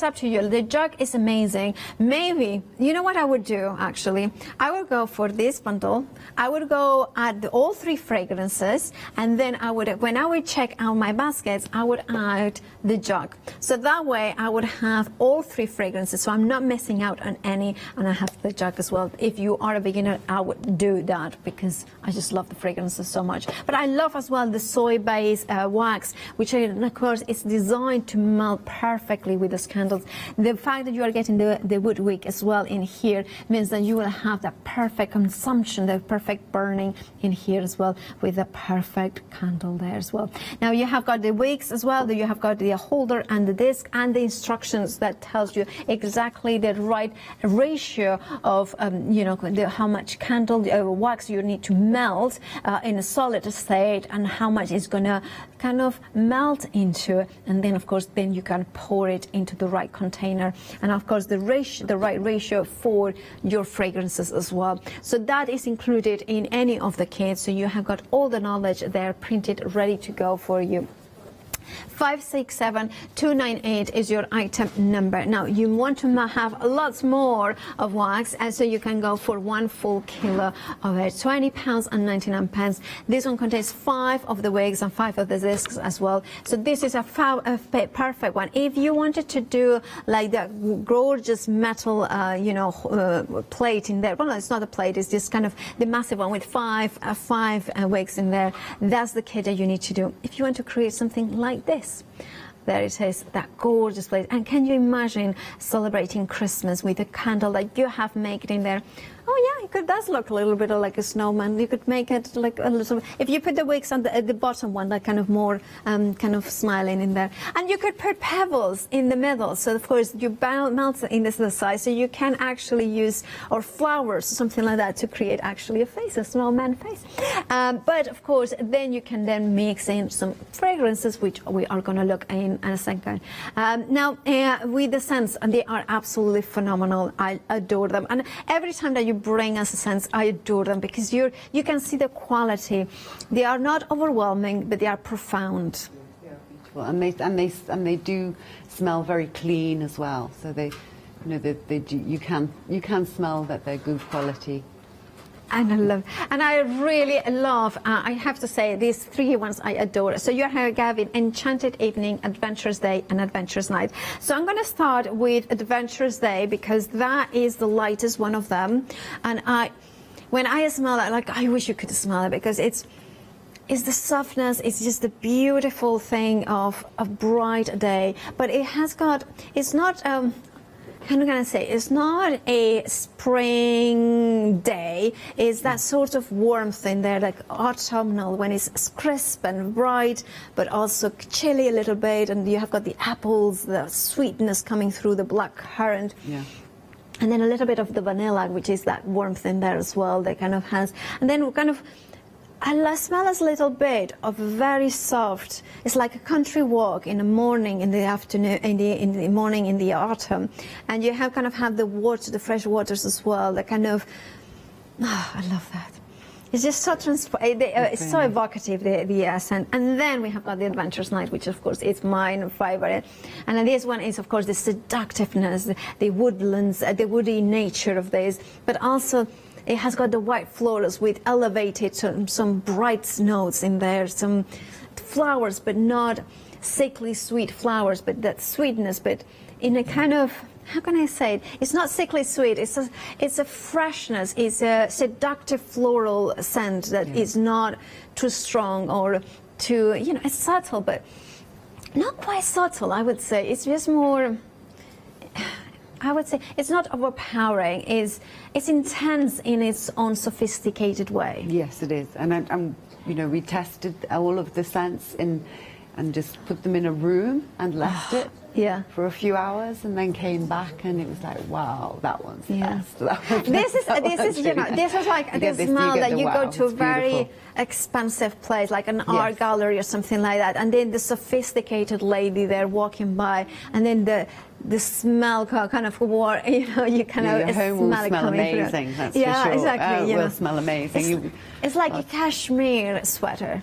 up to you. The jug is amazing. Maybe, you know what I would do, actually? I would go for this bundle. I would go add all 3 fragrances, and then when I would check out my baskets, I would add the jug. So that way I would have all 3 fragrances, so I'm not missing out on any, and I have the jug as well. If you are a beginner, I would do that, because I just love the fragrances so much. But I love as well the soy-based wax, which of course is designed to melt perfectly with those candles. The fact that you are getting the wood wick as well in here means that you will have the perfect consumption, the perfect burning in here as well, with the perfect candle there as well. Now you have got the wicks as well, you have got the holder and the disc and the instructions that tells you exactly the right ratio of how much candle wax you need to melt in a solid state, and how much is going to kind of melt into, and then of course then you can pour it into the right container, and of course the right ratio for your fragrances as well. So that is included in any of the kits, so you have got all the knowledge there printed ready to go for you. 567298 is your item number. Now you want to have lots more of wax, and so you can go for 1 full kilo of it, £20.99. This one contains 5 of the wigs and 5 of the discs as well. So this is a perfect one. If you wanted to do like that gorgeous metal, plate in there. Well, no, it's not a plate. It's just kind of the massive one with 5 wigs in there. That's the kit that you need to do. If you want to create something like this, There it is, that gorgeous place. And can you imagine celebrating Christmas with a candle that you have made in there? Oh yeah, it does look a little bit like a snowman. You could make it like a little. If you put the wicks on the bottom one, that kind of more kind of smiling in there, and you could put pebbles in the middle. So of course you melt in the side, so you can actually use or flowers, something like that, to create actually a face, a snowman face. But of course, then you can then mix in some fragrances, which we are going to look in a second. Now with the scents, and they are absolutely phenomenal. I adore them, and every time that you bring us a sense, I adore them, because you can see the quality. They are not overwhelming, but they are profound. And they do smell very clean as well. So they, you can smell that they're good quality. And I really love, I have to say, these three ones I adore. So you're here, Gavin, Enchanted Evening, Adventurous Day, and Adventurous Night. So I'm going to start with Adventurous Day, because that is the lightest one of them. And when I smell it, like, I wish you could smell it, because it's the softness, it's just the beautiful thing of a bright day. But it has got, it's not, I'm going to say, it's not a spring day. It's that sort of warmth in there, like autumnal, when it's crisp and bright, but also chilly a little bit, and you have got the apples, the sweetness coming through the black currant. Yeah. And then a little bit of the vanilla, which is that warmth in there as well, that kind of has. And then kind of, I smell a little bit of very soft. It's like a country walk in the morning, in the afternoon, in the morning, in the autumn, and you have kind of the water, the fresh waters as well. That kind of, I love that. It's just so it's so evocative, the scent. And then we have got the Adventurous Night, which of course is mine favorite. And then this one is of course the seductiveness, the woodlands, the woody nature of this, but also it has got the white florals with elevated some bright notes in there, some flowers, but not sickly sweet flowers, but that sweetness, but in a kind of, how can I say it? It's not sickly sweet. It's a freshness. It's a seductive floral scent that is not too strong or too, it's subtle, but not quite subtle, I would say. It's just more, I would say it's not overpowering. It's intense in its own sophisticated way. Yes, it is. And we tested all of the scents and just put them in a room and left it for a few hours, and then came back, and it was like, wow, that one's the best. This is like the smell that you go to a very expensive place, like an art gallery or something like that, and then the sophisticated lady there walking by, and then the smell kind of war, you kind of your home smell will smell amazing. That's for sure. Exactly. It will smell amazing. It's like a cashmere sweater.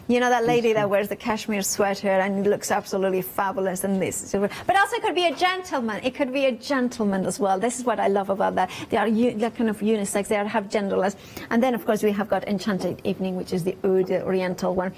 That lady that wears the cashmere sweater and looks absolutely fabulous, and this. But also it could be a gentleman. It could be a gentleman as well. This is what I love about that. They're kind of unisex. They have genderless. And then, of course, we have got Enchanted Evening, which is the Oud Oriental one.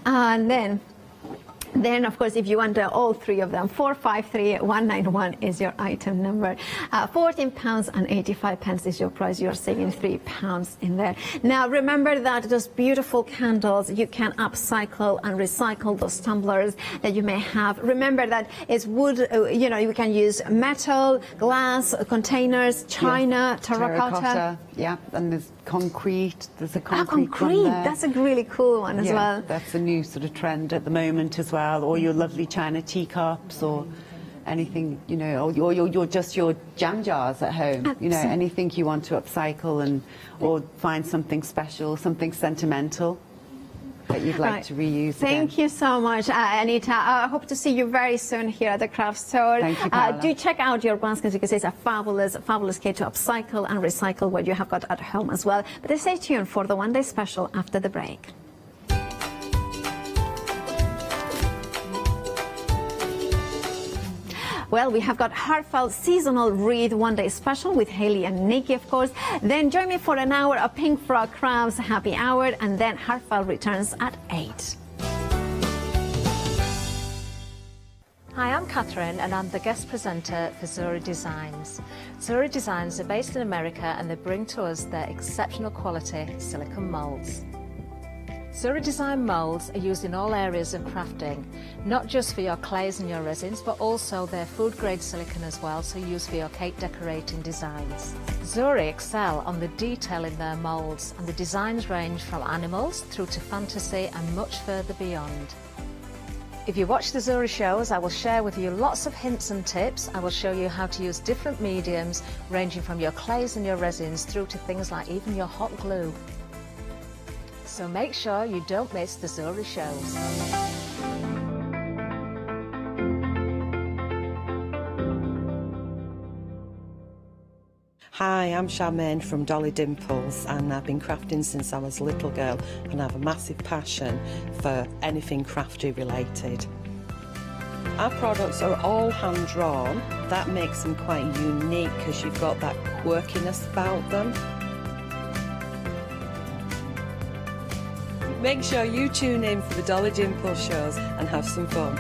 And then, of course, if you want all three of them, 453191 is your item number. £14.85 is your price. You're saving £3 in there. Now, remember that those beautiful candles, you can upcycle and recycle those tumblers that you may have. Remember that it's wood, you can use metal, glass, containers, china, terracotta. Yeah, and there's concrete. There's a concrete concrete. one there. That's a really cool one as well. That's a new sort of trend at the moment as well. Or your lovely china teacups, or anything, or your jam jars at home. Anything you want to upcycle or find something special, something sentimental that you'd like to reuse. Thank you so much, Anita. I hope to see you very soon here at the craft store. Thank you, Paola. Do check out your baskets, because it's a fabulous kit to upcycle and recycle what you have got at home as well. But stay tuned for the one-day special after the break. Well, we have got Heartfelt Seasonal Wreath one-day special with Haley and Nikki, of course. Then join me for an hour of Pink Frog Crafts Happy Hour, and then Heartfelt returns at 8. Hi, I'm Catherine, and I'm the guest presenter for Zuri Designs. Zuri Designs are based in America, and they bring to us their exceptional quality silicone moulds. Zuri design moulds are used in all areas of crafting, not just for your clays and your resins, but also their food grade silicone as well, so used for your cake decorating designs. Zuri excel on the detail in their moulds, and the designs range from animals through to fantasy and much further beyond. If you watch the Zuri shows, I will share with you lots of hints and tips. I will show you how to use different mediums, ranging from your clays and your resins through to things like even your hot glue. So make sure you don't miss the Zuri shows. Hi, I'm Charmaine from Dolly Dimples, and I've been crafting since I was a little girl, and I have a massive passion for anything crafty related. Our products are all hand drawn. That makes them quite unique because you've got that quirkiness about them. Make sure you tune in for the Dolly Dimples shows and have some fun.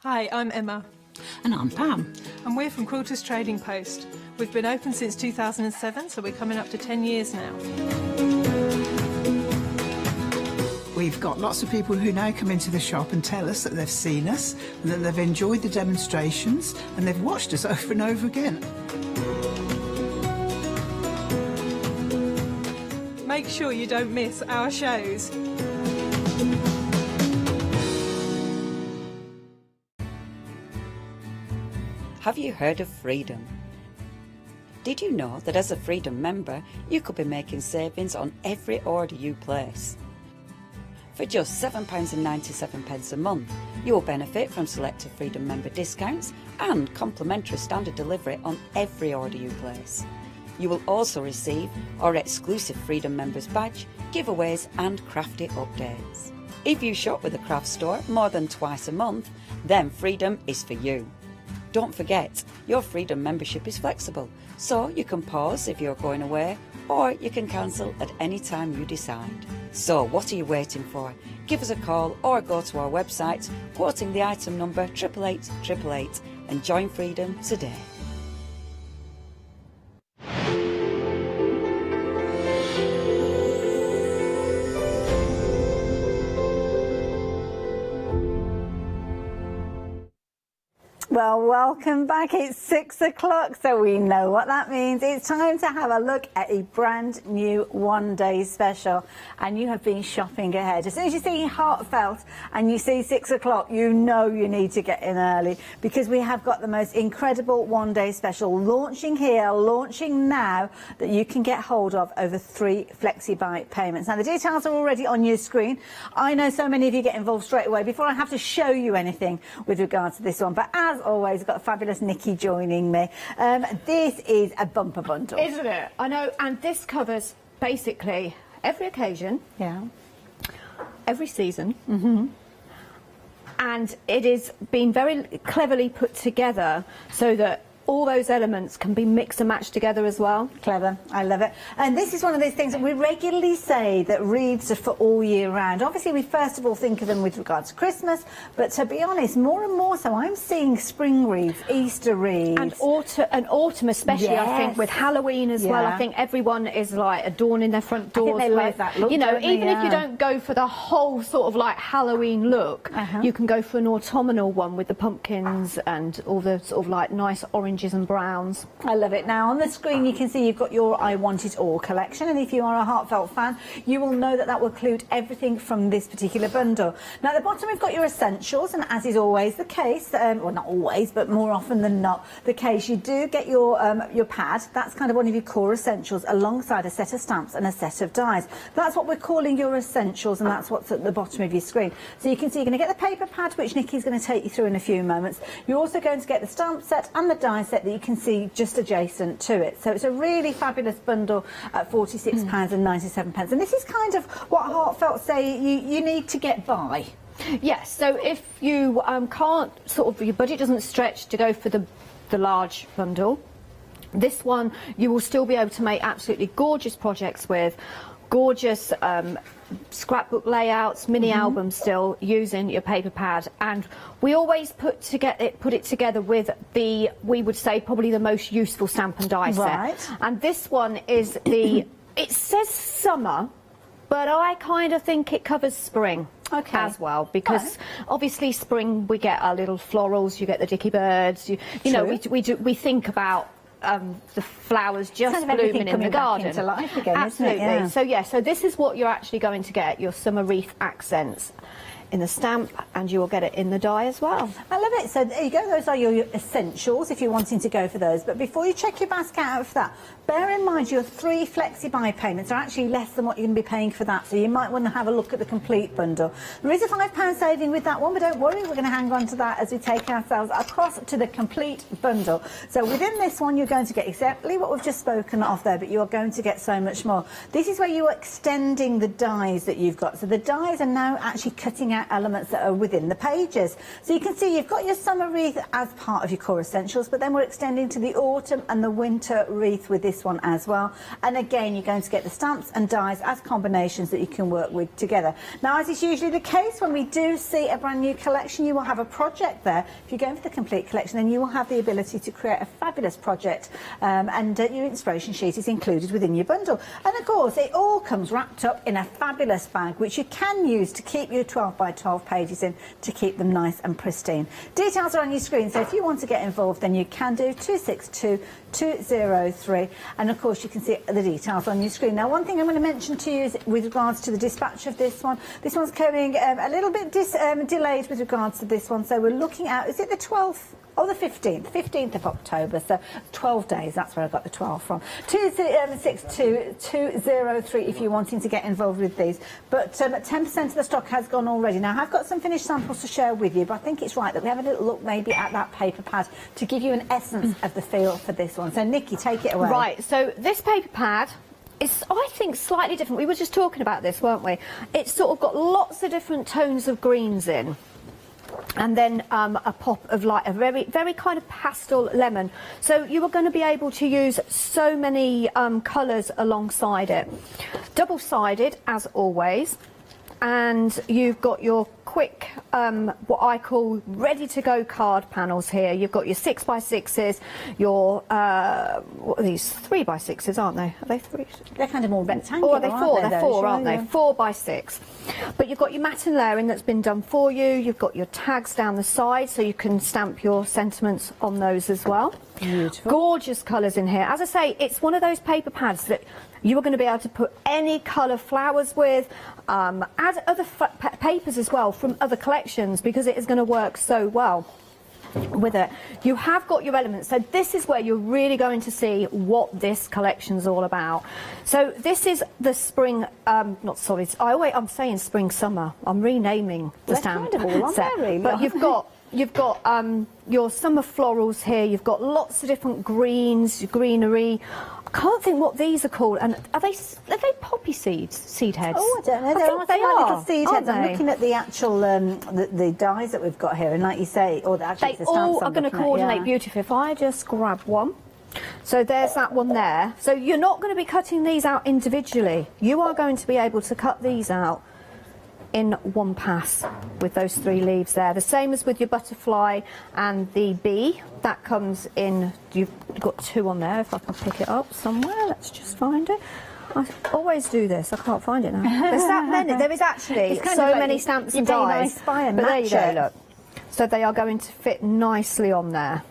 Hi, I'm Emma. And I'm Pam. And we're from Quilters Trading Post. We've been open since 2007, so we're coming up to 10 years now. We've got lots of people who now come into the shop and tell us that they've seen us, and that they've enjoyed the demonstrations, and they've watched us over and over again. Make sure you don't miss our shows. Have you heard of Freedom? Did you know that as a Freedom member, you could be making savings on every order you place? For just £7.97 a month, you will benefit from selected Freedom member discounts and complimentary standard delivery on every order you place. You will also receive our exclusive Freedom Members badge, giveaways and crafty updates. If you shop with the craft store more than twice a month, then Freedom is for you. Don't forget, your Freedom membership is flexible, so you can pause if you're going away, or you can cancel at any time you decide. So what are you waiting for? Give us a call or go to our website, quoting the item number 88888, and join Freedom today. Well, welcome back. It's 6 o'clock, so we know what that means. It's time to have a look at a brand new one-day special. And you have been shopping ahead. As soon as you see Heartfelt and you see 6 o'clock, you know you need to get in early, because we have got the most incredible one-day special launching here, launching now, that you can get hold of over 3 flexi-buy payments. Now, the details are already on your screen. I know so many of you get involved straight away before I have to show you anything with regards to this one. But as always, I've got fabulous Nikki joining me. This is a bumper bundle, isn't it? I know, and this covers basically every occasion, every season, and it is been very cleverly put together so that all those elements can be mixed and matched together as well. Clever, I love it. And this is one of those things that we regularly say that wreaths are for all year round. Obviously, we first of all think of them with regards to Christmas, but to be honest, more and more so, I'm seeing spring wreaths, Easter wreaths. And autumn especially, yes. I think, with Halloween as well. I think everyone is like adorning their front doors. I think they love that look, you know, don't they? even if you don't go for the whole sort of like Halloween look, you can go for an autumnal one with the pumpkins and all the sort of like nice oranges and browns. I love it. Now on the screen you can see you've got your I Want It All collection, and if you are a Heartfelt fan, you will know that that will include everything from this particular bundle. Now at the bottom we've got your essentials, and as is always the case, well not always, but more often than not the case, you do get your pad. That's kind of one of your core essentials, alongside a set of stamps and a set of dies. That's what we're calling your essentials, and that's what's at the bottom of your screen. So you can see you're going to get the paper pad, which Nikki's going to take you through in a few moments. You're also going to get the stamp set and the die set that you can see just adjacent to it. So it's a really fabulous bundle at £46.97. And this is kind of what Heartfelt say you need to get by. Yes, so if you can't, sort of, your budget doesn't stretch to go for the large bundle, this one you will still be able to make absolutely gorgeous projects with. gorgeous scrapbook layouts, mini albums still using your paper pad, and we always put it together with the, we would say, probably the most useful stamp and die set. And this one is the, it says summer, but I kind of think it covers spring as well, because obviously spring we get our little florals, you get the dicky birds, you know, we think about the flowers just blooming in the garden. Into life again, absolutely. Isn't it? Yeah. So this is what you're actually going to get, your summer wreath accents in the stamp, and you will get it in the die as well. I love it. So there you go, those are your essentials if you're wanting to go for those. But before you check your basket out for that, bear in mind your 3 flexi-buy payments are actually less than what you're going to be paying for that, so you might want to have a look at the complete bundle. There is a £5 saving with that one, but don't worry, we're going to hang on to that as we take ourselves across to the complete bundle. So within this one, you're going to get exactly what we've just spoken of there, but you are going to get so much more. This is where you are extending the dies that you've got. So the dies are now actually cutting out elements that are within the pages. So you can see you've got your summer wreath as part of your core essentials, but then we're extending to the autumn and the winter wreath with this one as well. And again, you're going to get the stamps and dies as combinations that you can work with together. Now, as is usually the case, when we do see a brand new collection, you will have a project there. If you're going for the complete collection, then you will have the ability to create a fabulous project, and your inspiration sheet is included within your bundle. And of course, it all comes wrapped up in a fabulous bag, which you can use to keep your 12 by 12 pages in, to keep them nice and pristine. Details are on your screen, so if you want to get involved, then you can do 262 203, and of course you can see the details on your screen. Now, one thing I'm going to mention to you is with regards to the dispatch of this one. This one's coming a little bit delayed with regards to this one, so we're looking at, is it the 12th? Oh, the 15th of October, so 12 days, that's where I got the 12 from. 262 203 if you're wanting to get involved with these. But 10% of the stock has gone already. Now, I've got some finished samples to share with you, but I think it's right that we have a little look maybe at that paper pad to give you an essence of the feel for this one. So, Nikki, take it away. Right, so this paper pad is, I think, slightly different. We were just talking about this, weren't we? It's sort of got lots of different tones of greens in. And then a pop of like a very, very kind of pastel lemon. So you are going to be able to use so many colours alongside it. Double-sided, as always. And you've got your quick, what I call ready-to-go card panels here. You've got your 6x6s, your, what are these? 3x6s, aren't they? Are they 3? They're kind of more rectangular, Oh, are they 4? They're 4, aren't they? Yeah. 4x6. But you've got your matte and layering that's been done for you. You've got your tags down the side, so you can stamp your sentiments on those as well. Beautiful. Gorgeous colours in here. As I say, it's one of those paper pads that you are going to be able to put any colour flowers with, add other papers as well from other collections, because it is going to work so well with it. You have got your elements, so this is where you're really going to see what this collection's all about. So this is the spring, not sorry, I'm saying spring summer. I'm renaming the stamp kind of all on set. there, really, But you've got your summer florals here. You've got lots of different greens, greenery. I can't think what these are called. And are they poppy seed heads? Oh, I don't know. They are little seed heads. I'm looking at the actual the dies that we've got here, and like you say, or actually they the stamps all I'm are going to looking at, coordinate yeah. beautifully. If I just grab one. So there's that one there. So you're not going to be cutting these out individually. You are going to be able to cut these out in one pass with those 3 leaves there. The same as with your butterfly and the bee. That comes in, you've got 2 on there, if I can pick it up somewhere. Let's just find it. I always do this, I can't find it now. There's that many, there is actually so many stamps and dies. But there you go, look. So they are going to fit nicely on there.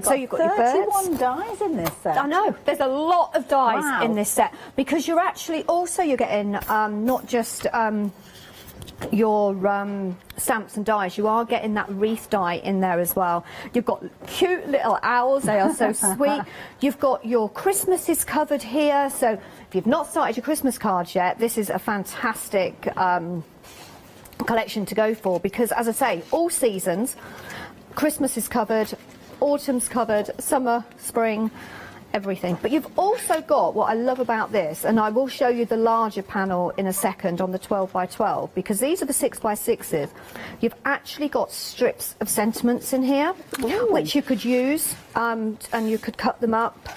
So you've got 31 dies in this set. I know, there's a lot of dies in this set, because you're actually also, you're getting not just your stamps and dies, you are getting that wreath die in there as well. You've got cute little owls, they are so sweet. You've got your Christmases covered here, so if you've not started your Christmas cards yet, this is a fantastic collection to go for, because as I say, all seasons, Christmas is covered, autumn's covered, summer, spring, everything. But you've also got, what I love about this, and I will show you the larger panel in a second on the 12x12, because these are the 6x6s. You've actually got strips of sentiments in here, which you could use, and you could cut them up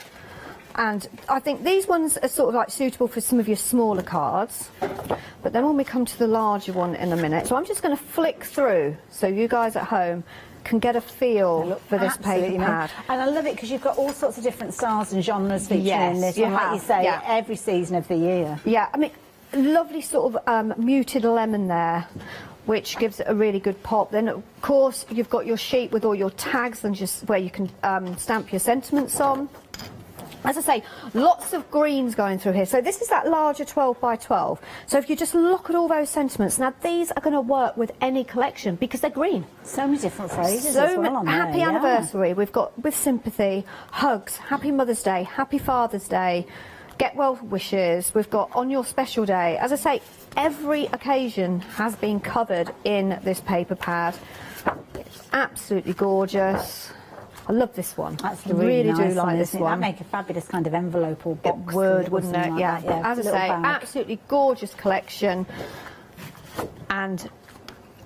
And I think these ones are sort of like suitable for some of your smaller cards. But then when we come to the larger one in a minute, so I'm just going to flick through so you guys at home can get a feel for this paper pad. And I love it because you've got all sorts of different styles and genres featuring in this one, like you say, every season of the year. Yeah, I mean, lovely sort of muted lemon there, which gives it a really good pop. Then, of course, you've got your sheet with all your tags and just where you can stamp your sentiments on. As I say, lots of greens going through here. So this is that larger 12 by 12. So if you just look at all those sentiments, now these are going to work with any collection because they're green. So many different phrases as well on there. Happy anniversary. We've got with sympathy, hugs, happy Mother's Day, happy Father's Day, get well wishes. We've got on your special day. As I say, every occasion has been covered in this paper pad. It's absolutely gorgeous. I love this one. That's I really nice do like this one. That'd make a fabulous kind of envelope or box. It would, wouldn't it? Like Yeah. that, As I say, absolutely gorgeous collection. And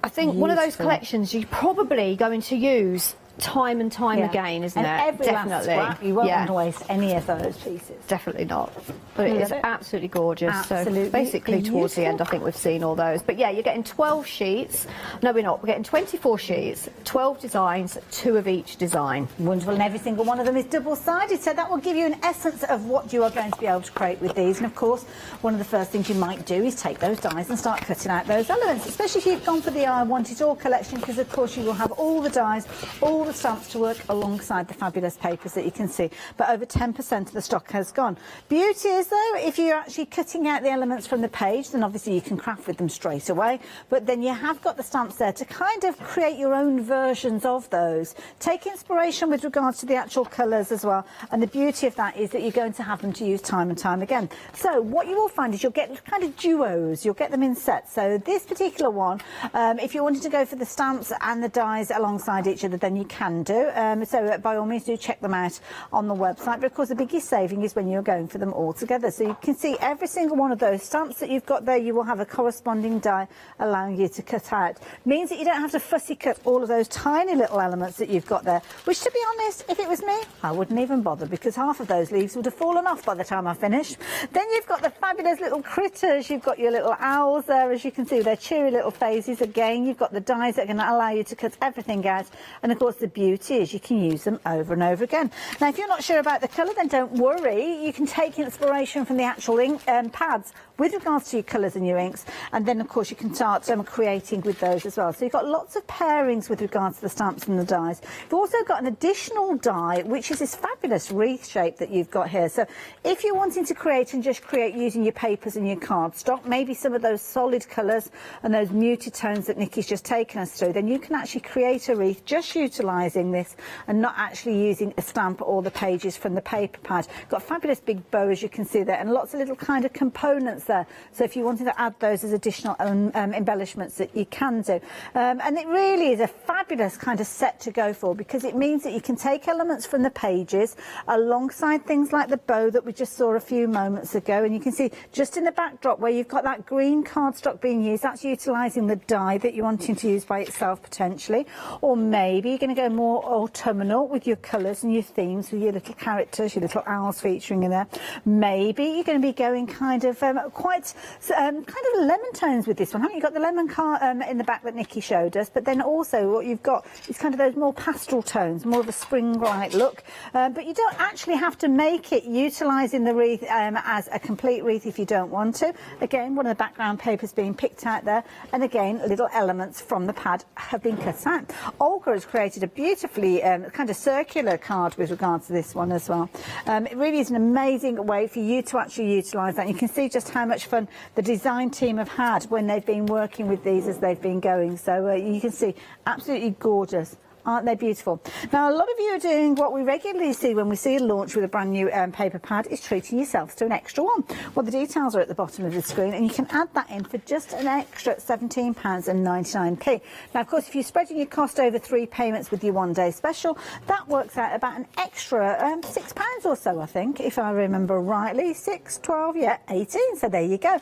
I think one of those collections you're probably going to use time and time again, isn't it? Every last scrap, you won't want to waste any of those pieces. Definitely not. But it is absolutely gorgeous. Absolutely So basically towards the end I think we've seen all those. But yeah, you're getting 12 sheets. No, we're not. We're getting 24 sheets, 12 designs, 2 of each design. Wonderful, and every single one of them is double-sided, so that will give you an essence of what you are going to be able to create with these. And of course, one of the first things you might do is take those dies and start cutting out those elements, especially if you've gone for the I Want It All collection, because of course you will have all the dies, all the stamps to work alongside the fabulous papers that you can see. But over 10% of the stock has gone. Beauty is, though, if you're actually cutting out the elements from the page, then obviously you can craft with them straight away. But then you have got the stamps there to kind of create your own versions of those. Take inspiration with regards to the actual colours as well. And the beauty of that is that you're going to have them to use time and time again. So what you will find is you'll get kind of duos. You'll get them in sets. So this particular one, if you wanted to go for the stamps and the dies alongside each other, then you can do. So by all means do check them out on the website. But of course the biggest saving is when you're going for them all together. So you can see every single one of those stamps that you've got there, you will have a corresponding die allowing you to cut out. Means that you don't have to fussy cut all of those tiny little elements that you've got there, which, to be honest, if it was me, I wouldn't even bother, because half of those leaves would have fallen off by the time I finished. Then you've got the fabulous little critters. You've got your little owls there, as you can see, with their cheery little faces. Again, you've got the dies that are going to allow you to cut everything out. And of course the beauty is you can use them over and over again. Now, if you're not sure about the colour, then don't worry. You can take inspiration from the actual ink pads with regards to your colours and your inks, and then of course you can start creating with those as well. So you've got lots of pairings with regards to the stamps and the dies. You've also got an additional die, which is this fabulous wreath shape that you've got here. So if you're wanting to create and just create using your papers and your cardstock, maybe some of those solid colours and those muted tones that Nikki's just taken us through, then you can actually create a wreath just utilising this and not actually using a stamp or the pages from the paper pad. Got a fabulous big bow, as you can see there, and lots of little kind of components there. So if you wanted to add those as additional embellishments, that you can do. And it really is a fabulous kind of set to go for, because it means that you can take elements from the pages alongside things like the bow that we just saw a few moments ago. And you can see just in the backdrop where you've got that green cardstock being used, that's utilising the die that you're wanting to use by itself potentially. Or maybe you're going to go more autumnal with your colours and your themes, with your little characters, your little owls featuring in there. Maybe you're going to be going kind of quite kind of lemon tones with this one. Haven't you got the lemon in the back that Nikki showed us? But then also what you've got is kind of those more pastel tones, more of a spring-like look. But you don't actually have to make it utilising the wreath as a complete wreath if you don't want to. Again, one of the background papers being picked out there, and again, little elements from the pad have been cut out. Olga has created a beautifully kind of circular card with regards to this one as well. It really is an amazing way for you to actually utilise that. You can see just how much fun the design team have had when they've been working with these as they've been going. So you can see, absolutely gorgeous. Aren't they beautiful? Now, a lot of you are doing what we regularly see when we see a launch with a brand new paper pad, is treating yourselves to an extra one. Well, the details are at the bottom of the screen, and you can add that in for just an extra £17.99. Now, of course, if you're spreading your cost over 3 payments with your one-day special, that works out about an extra £6 or so, I think, if I remember rightly. 6, 12, yeah, 18. So there you go.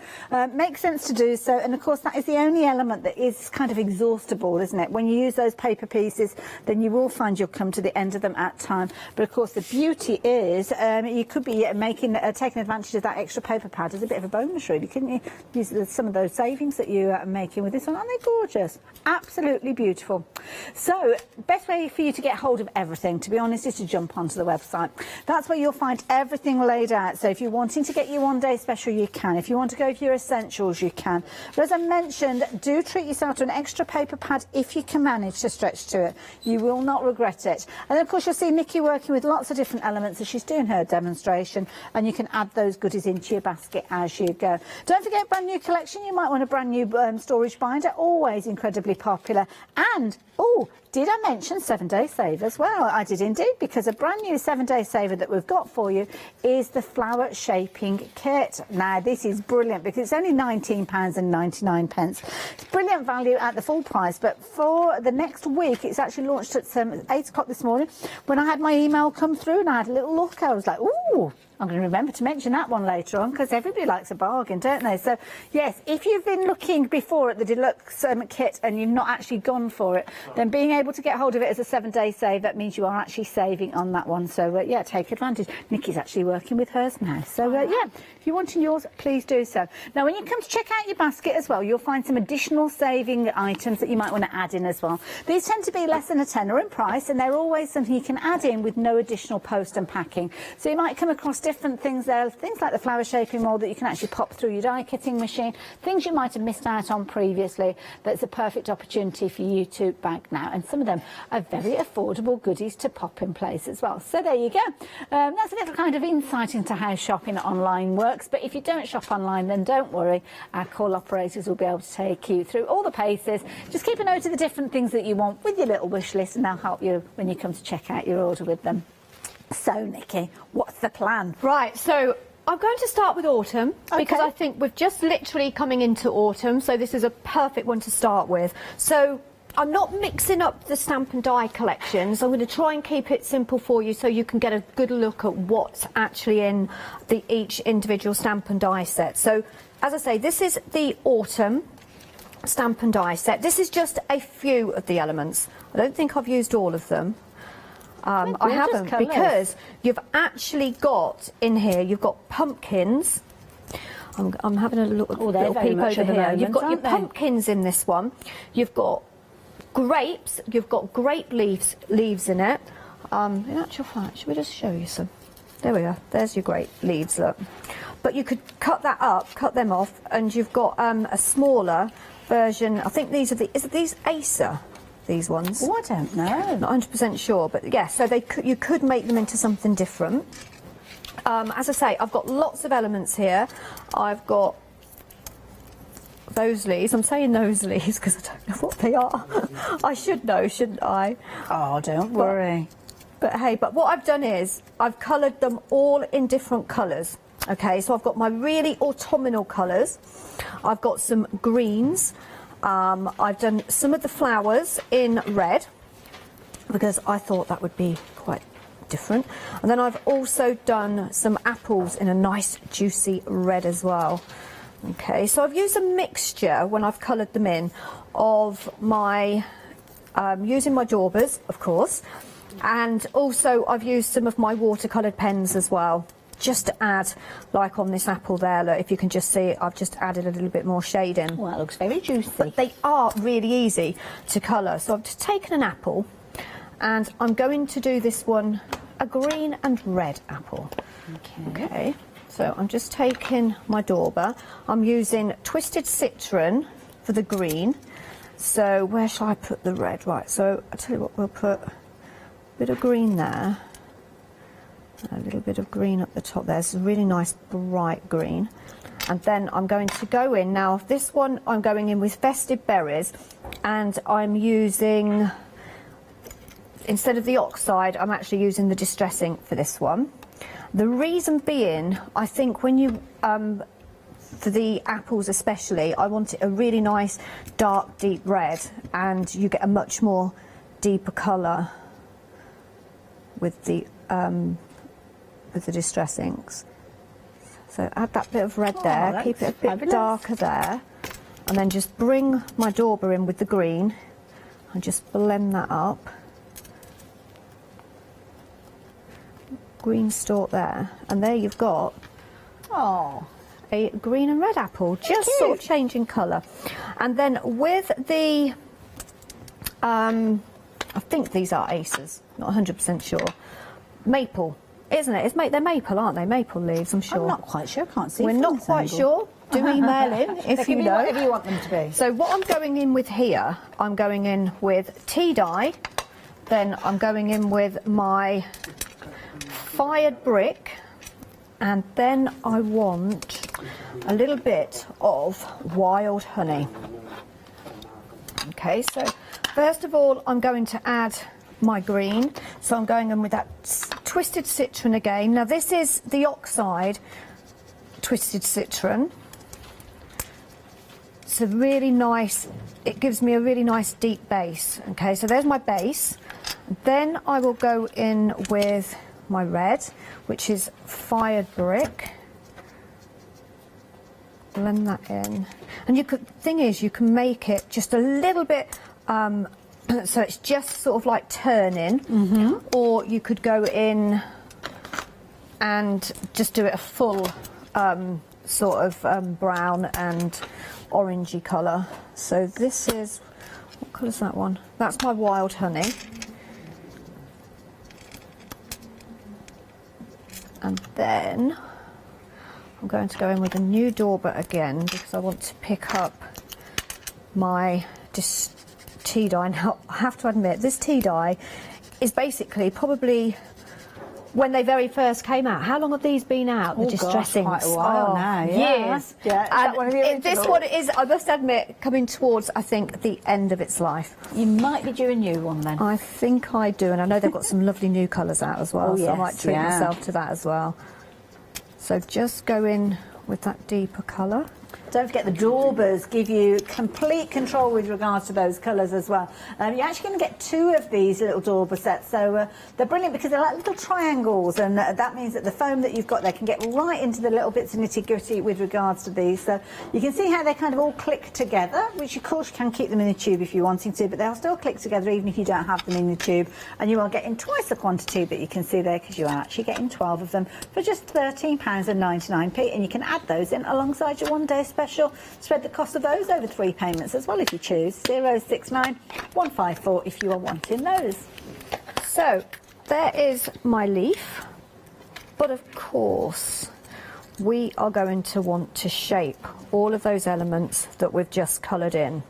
Makes sense to do so. And, of course, that is the only element that is kind of exhaustible, isn't it? When you use those paper pieces, then you will find you'll come to the end of them at time. But of course the beauty is you could be taking advantage of that extra paper pad as a bit of a bonus, really, couldn't you? Use some of those savings that you are making with this one. Aren't they gorgeous? Absolutely beautiful. So best way for you to get hold of everything, to be honest, is to jump onto the website. That's where you'll find everything laid out. So if you're wanting to get your one-day special, you can. If you want to go for your essentials, you can. But as I mentioned, do treat yourself to an extra paper pad if you can manage to stretch to it. You will not regret it. And then of course you'll see Nikki working with lots of different elements as she's doing her demonstration, and you can add those goodies into your basket as you go. Don't forget, brand new collection. You might want a brand new storage binder, always incredibly popular. And oh, did I mention 7-day save as well? I did indeed, because a brand new 7-day saver that we've got for you is the flower shaping kit. Now this is brilliant because it's only £19.99. It's brilliant value at the full price, but for the next week it's actually launched at 8 o'clock this morning. When I had my email come through and I had a little look, I was like, ooh, I'm going to remember to mention that one later on, because everybody likes a bargain, don't they? So yes, if you've been looking before at the deluxe kit and you've not actually gone for it, then being able to get hold of it as a 7-day save, that means you are actually saving on that one. So yeah, take advantage. Nikki's actually working with hers now. So yeah, if you're wanting yours, please do so. Now when you come to check out your basket as well, you'll find some additional saving items that you might want to add in as well. These tend to be less than a tenner in price, and they're always something you can add in with no additional post and packing. So you might come across different things there, things like the flower shaping mould that you can actually pop through your die cutting machine, things you might have missed out on previously. That's a perfect opportunity for you to bag now, and some of them are very affordable goodies to pop in place as well. So there you go. That's a little kind of insight into how shopping online works, but if you don't shop online, then don't worry, our call operators will be able to take you through all the paces. Just keep a note of the different things that you want with your little wish list, and they'll help you when you come to check out your order with them. So Nikki, what's the plan? Right, so I'm going to start with autumn, because I think we're just literally coming into autumn, so this is a perfect one to start with. So I'm not mixing up the stamp and die collections. I'm going to try and keep it simple for you so you can get a good look at what's actually in each individual stamp and die set. So as I say, this is the autumn stamp and die set. This is just a few of the elements. I don't think I've used all of them. I haven't, because you've actually got in here, you've got pumpkins. I'm having a look, little peep over here. You've got your pumpkins in this one. You've got grapes. You've got grape leaves in it. In actual fact, should we just show you some? There we are. There's your grape leaves. Look, but you could cut that up, cut them off, and you've got a smaller version. I think these are these Acer. These ones. Oh, I don't know. Not 100% sure, but yeah, so you could make them into something different. As I say, I've got lots of elements here. I've got those leaves. I'm saying those leaves because I don't know what they are. I should know, shouldn't I? Oh, don't worry. But hey, but what I've done is I've coloured them all in different colours. Okay, so I've got my really autumnal colours. I've got some greens. I've done some of the flowers in red because I thought that would be quite different. And then I've also done some apples in a nice juicy red as well. Okay, so I've used a mixture when I've coloured them in of my, using my daubers, of course, and also I've used some of my watercoloured pens as well. Just to add, like on this apple there, look, if you can just see it, I've just added a little bit more shade in. Well, it looks very juicy. But they are really easy to colour. So I've just taken an apple, and I'm going to do this one, a green and red apple. Okay. So I'm just taking my dauber. I'm using Twisted Citron for the green. So where shall I put the red? Right, so I'll tell you what, we'll put a bit of green there. A little bit of green at the top there. It's a really nice bright green. And then I'm going to go in. Now, this one I'm going in with Festive Berries, and I'm using, instead of the oxide, I'm actually using the Distress ink for this one. The reason being, I think when you, for the apples especially, I want it a really nice dark deep red, and you get a much more deeper colour with the Distress inks. So add that bit of red there, keep it a bit fabulous. Darker there, and then just bring my dauber in with the green and just blend that up. green stalk there, and there you've got a green and red apple, just sort of changing colour. And then with the, I think these are aces, not 100% sure, maple, isn't it? They're maple, aren't they? Maple leaves, I'm sure. I'm not quite sure, can't see. We're not quite sure. Do email in if you know. Whatever you want them to be. So what I'm going in with here, I'm going in with tea dye, then I'm going in with my fired brick, and then I want a little bit of wild honey. Okay, so first of all, I'm going to add my green. So I'm going in with that twisted citron again. Now this is the oxide twisted citron. It's a really nice, it gives me a really nice deep base. Okay, so there's my base. Then I will go in with my red, which is fired brick. Blend that in. And you could, thing is, you can make it just a little bit, so it's just sort of like turning, or you could go in and just do it a full sort of brown and orangey colour. So this is, what colour is that one? That's my wild honey. And then I'm going to go in with a new dauber again, because I want to pick up my tea dye. Now, I have to admit, this tea dye is basically probably when they very first came out. How long have these been out, the distressings? Quite a while now, years. Yeah, is that one of the originals? This one is, I must admit, coming towards, I think, the end of its life. You might be due a new one then. I think I do, and I know they've got some lovely new colours out as well, Oh, so I might yes, treat yeah. myself to that as well. So just go in with that deeper colour. Don't forget the daubers give you complete control with regards to those colours as well. You're actually going to get 2 of these little dauber sets, so they're brilliant because they're like little triangles, and that means that the foam that you've got there can get right into the little bits of nitty-gritty with regards to these. So you can see how they kind of all click together, which of course you can keep them in the tube if you're wanting to, but they'll still click together even if you don't have them in the tube, and you are getting twice the quantity that you can see there, because you are actually getting 12 of them for just £13.99, and you can add those in alongside your one-day special. Spread the cost of those over 3 payments as well if you choose. 069 154 if you are wanting those. So there is my leaf, but of course we are going to want to shape all of those elements that we've just coloured in.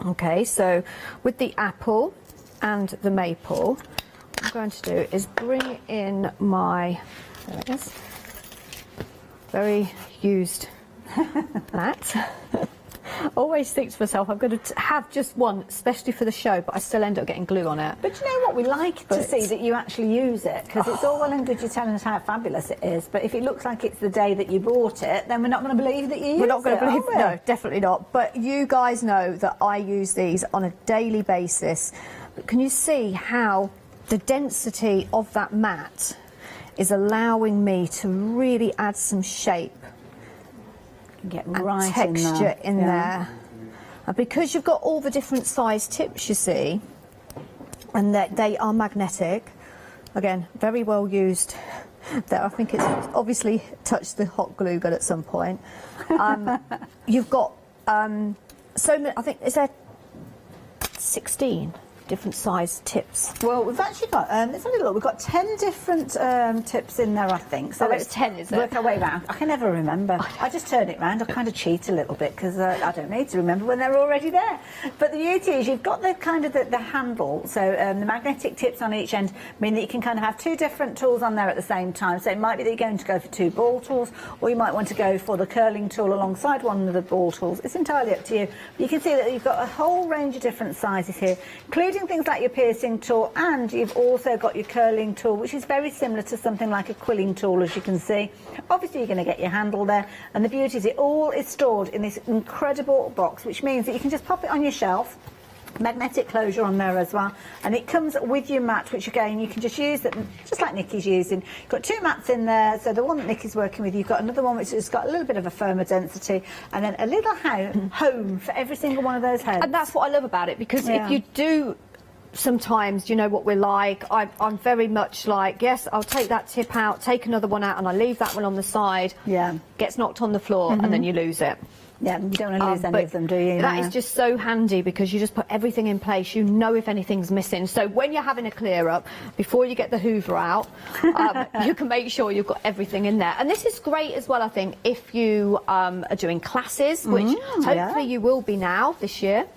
Okay, so with the apple and the maple, what I'm going to do is bring in my, there it is, very used that. Always think to myself, I'm going to have just one, especially for the show, but I still end up getting glue on it. But you know what, we like to see that you actually use it, because it's all well and good you telling us how fabulous it is, but if it looks like it's the day that you bought it, then we're not going to believe that you use it. We're not going to believe, are we? no, definitely not. But you guys know that I use these on a daily basis. But can you see how the density of that mat is allowing me to really add some shape? Get and right texture in Yeah. there. And because you've got all the different size tips, you see, and that they are magnetic, again, very well used. There, I think it's obviously touched the hot glue gun at some point. You've got so many, I think, is there 16 different size tips? Well, we've actually got, let's have a look, we've got 10 different tips in there, I think. So it's 10, is it? Work our way round. I can never remember. I just turn it round. I kind of cheat a little bit because I don't need to remember when they're already there. But the beauty is you've got the kind of the handle, so the magnetic tips on each end mean that you can kind of have 2 different tools on there at the same time. So it might be that you're going to go for 2 ball tools, or you might want to go for the curling tool alongside one of the ball tools. It's entirely up to you. You can see that you've got a whole range of different sizes here, including things like your piercing tool, and you've also got your curling tool, which is very similar to something like a quilling tool, as you can see. Obviously you're going to get your handle there, and the beauty is it all is stored in this incredible box, which means that you can just pop it on your shelf. Magnetic closure on there as well, and it comes with your mat, which again you can just use that just like Nikki's using. You've got 2 mats in there, so the one that Nikki's working with, you've got another one which has got a little bit of a firmer density, and then a little home for every single one of those heads. And that's what I love about it, because if you do sometimes, you know what we're like, I'm very much like, yes, I'll take that tip out, take another one out, and I leave that one on the side. Yeah. Gets knocked on the floor, and then you lose it. Yeah, you don't want to lose any of them, do you? That is just so handy because you just put everything in place. You know if anything's missing. So when you're having a clear up, before you get the Hoover out, you can make sure you've got everything in there. And this is great as well, I think, if you are doing classes, which hopefully you will be now this year,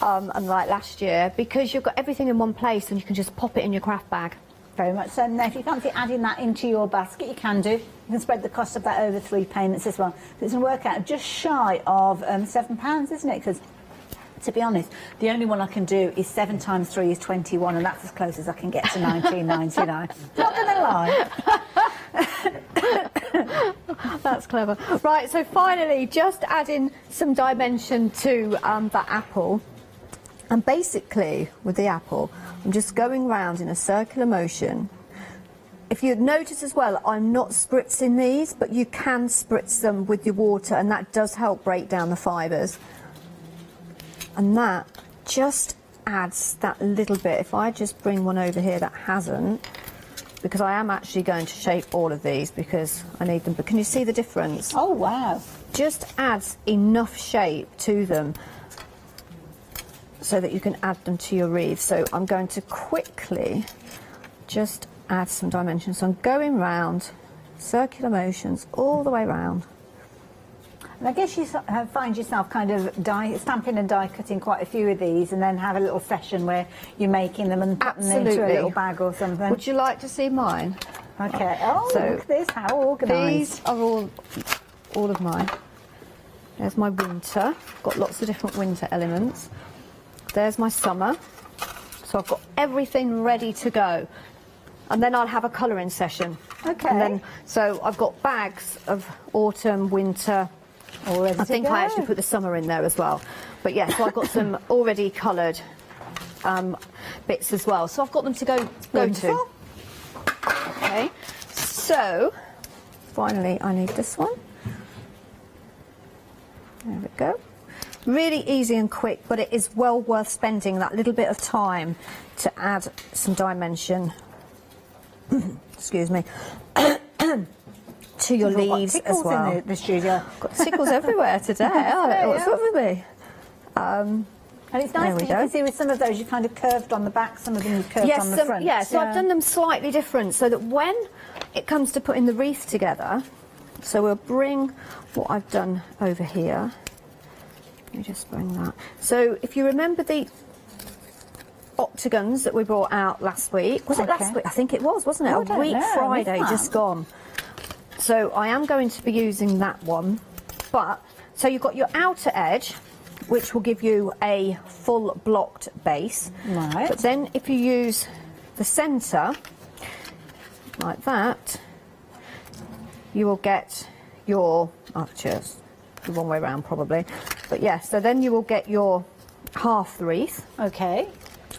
unlike last year, because you've got everything in one place and you can just pop it in your craft bag. Very much so. Now, if you fancy adding that into your basket, you can do. You can spread the cost of that over 3 payments as well. So it's going to work out just shy of £7, isn't it? Because, to be honest, the only one I can do is 7 times 3 is 21, and that's as close as I can get to 19.99. Not going to lie. That's clever. Right, so finally, just adding some dimension to that apple. And basically, with the apple, I'm just going round in a circular motion. If you notice as well, I'm not spritzing these, but you can spritz them with your water, and that does help break down the fibres. And that just adds that little bit. If I just bring one over here that hasn't, because I am actually going to shape all of these because I need them. But can you see the difference? Oh, wow. Just adds enough shape to them so that you can add them to your wreath. So I'm going to quickly just add some dimensions. So I'm going round, circular motions all the way round. And I guess you find yourself kind of stamping and die cutting quite a few of these, and then have a little session where you're making them and putting them into a little bag or something. Would you like to see mine? Okay. Oh, so look at this, how organised. These are all of mine. There's my winter. Got lots of different winter elements. There's my summer. So I've got everything ready to go. And then I'll have a colouring session. Okay. And then, so I've got bags of autumn, winter. Already I think I actually put the summer in there as well. But yeah, so I've got some already coloured bits as well. So I've got them to go to. Okay. So finally, I need this one. There we go. Really easy and quick, but it is well worth spending that little bit of time to add some dimension. Excuse me. To your leaves as well. In the studio. Got tickles everywhere today. What's up with me? And it's nice because you can see with some of those you kind of curved on the back, some of them you've curved on the front. So I've done them slightly different so that when it comes to putting the wreath together, so we'll bring what I've done over here. Let me just bring that. So if you remember the octagons that we brought out last week, was it last week? I think it was, wasn't it? A week Friday just gone. So I am going to be using that one, but so you've got your outer edge, which will give you a full blocked base. Right. But then if you use the centre, like that, you will get your, just the wrong way around probably, but yeah, so then you will get your half wreath. Okay.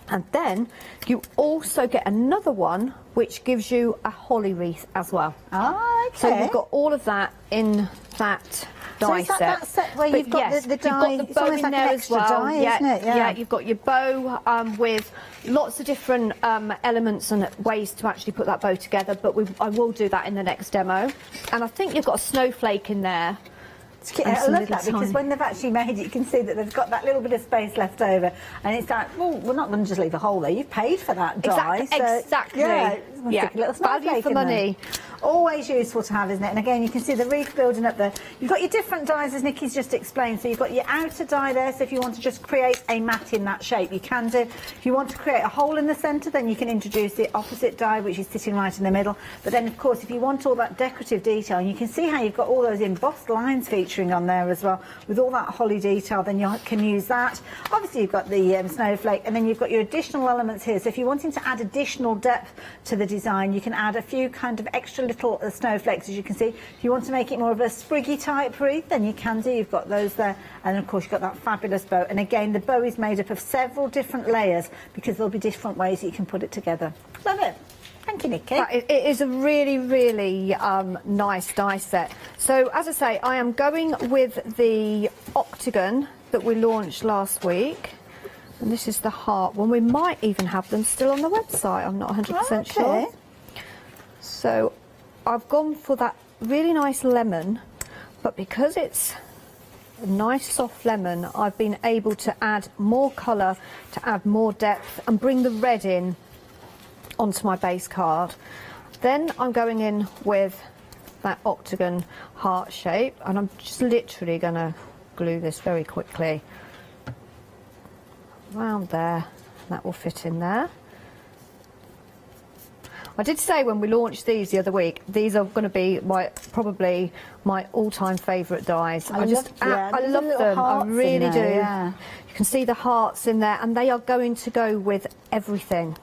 And then you also get another one which gives you a holly wreath as well. Ah, okay. So you've got all of that in that die set. That set where you've got the die, you've got the bow in there as well. Die, isn't it? Yeah, you've got your bow with lots of different elements and ways to actually put that bow together, but I will do that in the next demo. And I think you've got a snowflake in there. I love that because when they've actually made it, you can see that they've got that little bit of space left over, and it's like, well, we're not going to just leave a hole there. You've paid for that die. Exactly. Yeah, stick a little value for money. Always useful to have, isn't it? And again, you can see the wreath building up there. You've got your different dies, as Nikki's just explained. So you've got your outer die there. So if you want to just create a mat in that shape, you can do. If you want to create a hole in the centre, then you can introduce the opposite die, which is sitting right in the middle. But then, of course, if you want all that decorative detail, and you can see how you've got all those embossed lines featuring on there as well, with all that holly detail, then you can use that. Obviously, you've got the snowflake, and then you've got your additional elements here. So if you're wanting to add additional depth to the design, you can add a few kind of extra little snowflakes, as you can see. If you want to make it more of a spriggy type wreath, then you can do. You've got those there, and of course you've got that fabulous bow. And again, the bow is made up of several different layers because there'll be different ways that you can put it together. Love it. Thank you, Nikki. It is a really, really nice die set. So, as I say, I am going with the octagon that we launched last week. And this is the heart one. We might even have them still on the website. I'm not 100% sure. So I've gone for that really nice lemon, but because it's a nice soft lemon, I've been able to add more colour, to add more depth and bring the red in onto my base card. Then I'm going in with that octagon heart shape, and I'm just literally going to glue this very quickly around there. That will fit in there. I did say when we launched these the other week, these are going to be probably my all-time favourite dies. I love them. I really do. Yeah. You can see the hearts in there, and they are going to go with everything,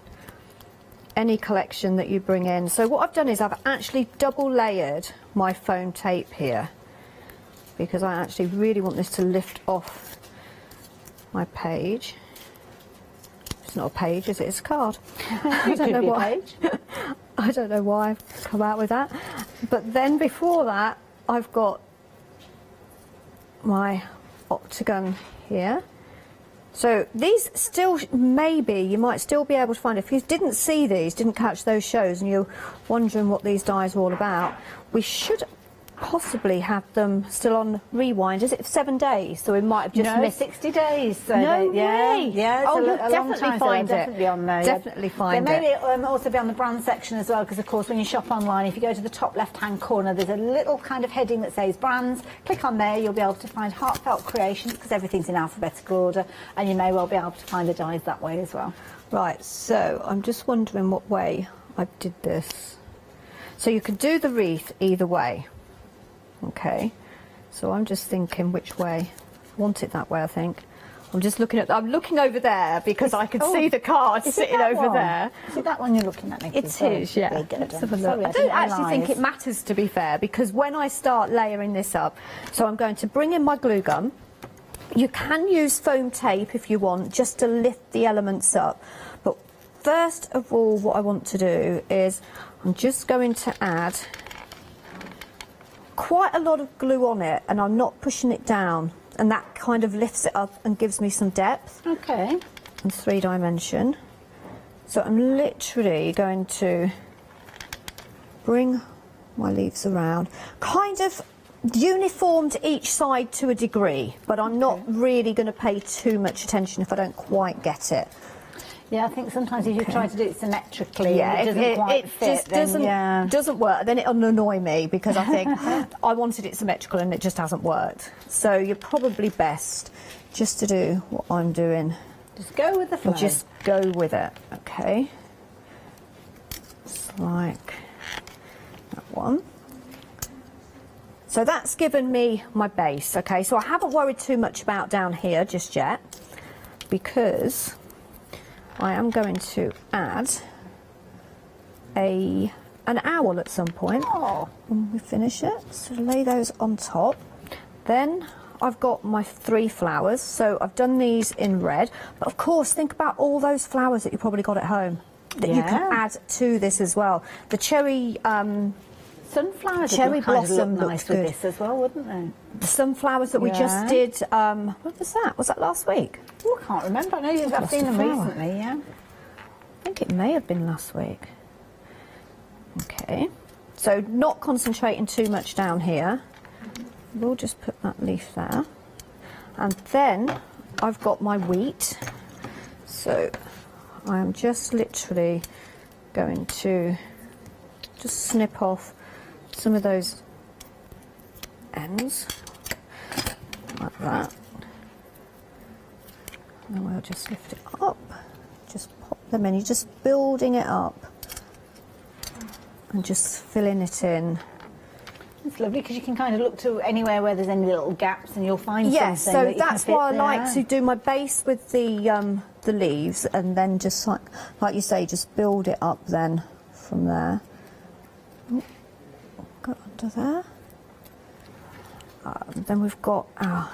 any collection that you bring in. So what I've done is I've actually double layered my foam tape here, because I actually really want this to lift off my page. It's not a page, is it? It's a card. I don't know why. I don't know why I've come out with that. But then before that, I've got my octagon here. So these still, maybe you might still be able to find, if you didn't see these, didn't catch those shows, and you're wondering what these dies are all about, we should possibly have them still on Rewind. Is it 7 days? So we might have just missed 60 days. So no way. Yeah. Oh, you'll definitely find it. Definitely on there. Definitely find there it. may be, also be on the brand section as well, because of course when you shop online, if you go to the top left-hand corner, there's a little kind of heading that says brands. Click on there, you'll be able to find Heartfelt Creations, because everything's in alphabetical order, and you may well be able to find the dies that way as well. Right. So I'm just wondering what way I did this. So you could do the wreath either way. Okay, so I'm just thinking which way. I want it that way, I think. I'm just looking at. I'm looking over there because I can see the card sitting over there. Is it that one you're looking at, Nikki? It is, yeah. Let's have a look. Sorry, I don't actually think it matters, to be fair, because when I start layering this up, so I'm going to bring in my glue gun. You can use foam tape if you want, just to lift the elements up. But first of all, what I want to do is I'm just going to add quite a lot of glue on it, and I'm not pushing it down, and that kind of lifts it up and gives me some depth. Okay. In 3 dimension. So I'm literally going to bring my leaves around, kind of uniformed each side to a degree, but I'm not really going to pay too much attention if I don't quite get it. Yeah, I think sometimes if you try to do it symmetrically, yeah, it doesn't quite fit. Just doesn't work. Then it'll annoy me, because I think I wanted it symmetrical and it just hasn't worked. So you're probably best just to do what I'm doing. Just go with the flow. Just go with it. Okay. Just like that one. So that's given me my base. Okay, so I haven't worried too much about down here just yet, because I am going to add an owl at some point when we finish it. So lay those on top. Then I've got my 3 flowers. So I've done these in red. But of course, think about all those flowers that you probably got at home that you can add to this as well. The cherry sunflowers, cherry blossom look looks nice with good. this as well, wouldn't they? The sunflowers that we just did. What was that? Was that last week? Oh, I can't remember. I know I've seen them recently, yeah. I think it may have been last week. Okay, so not concentrating too much down here. We'll just put that leaf there. And then I've got my wheat. So I am just literally going to just snip off some of those ends like that. And we'll just lift it up, just pop them in. You're just building it up and just filling it in. It's lovely because you can kind of look to anywhere where there's any little gaps and you'll find yes, something. Yes, so that's why I like to do my base with the leaves, and then just like you say, just build it up then from there. Go under there. Then we've got our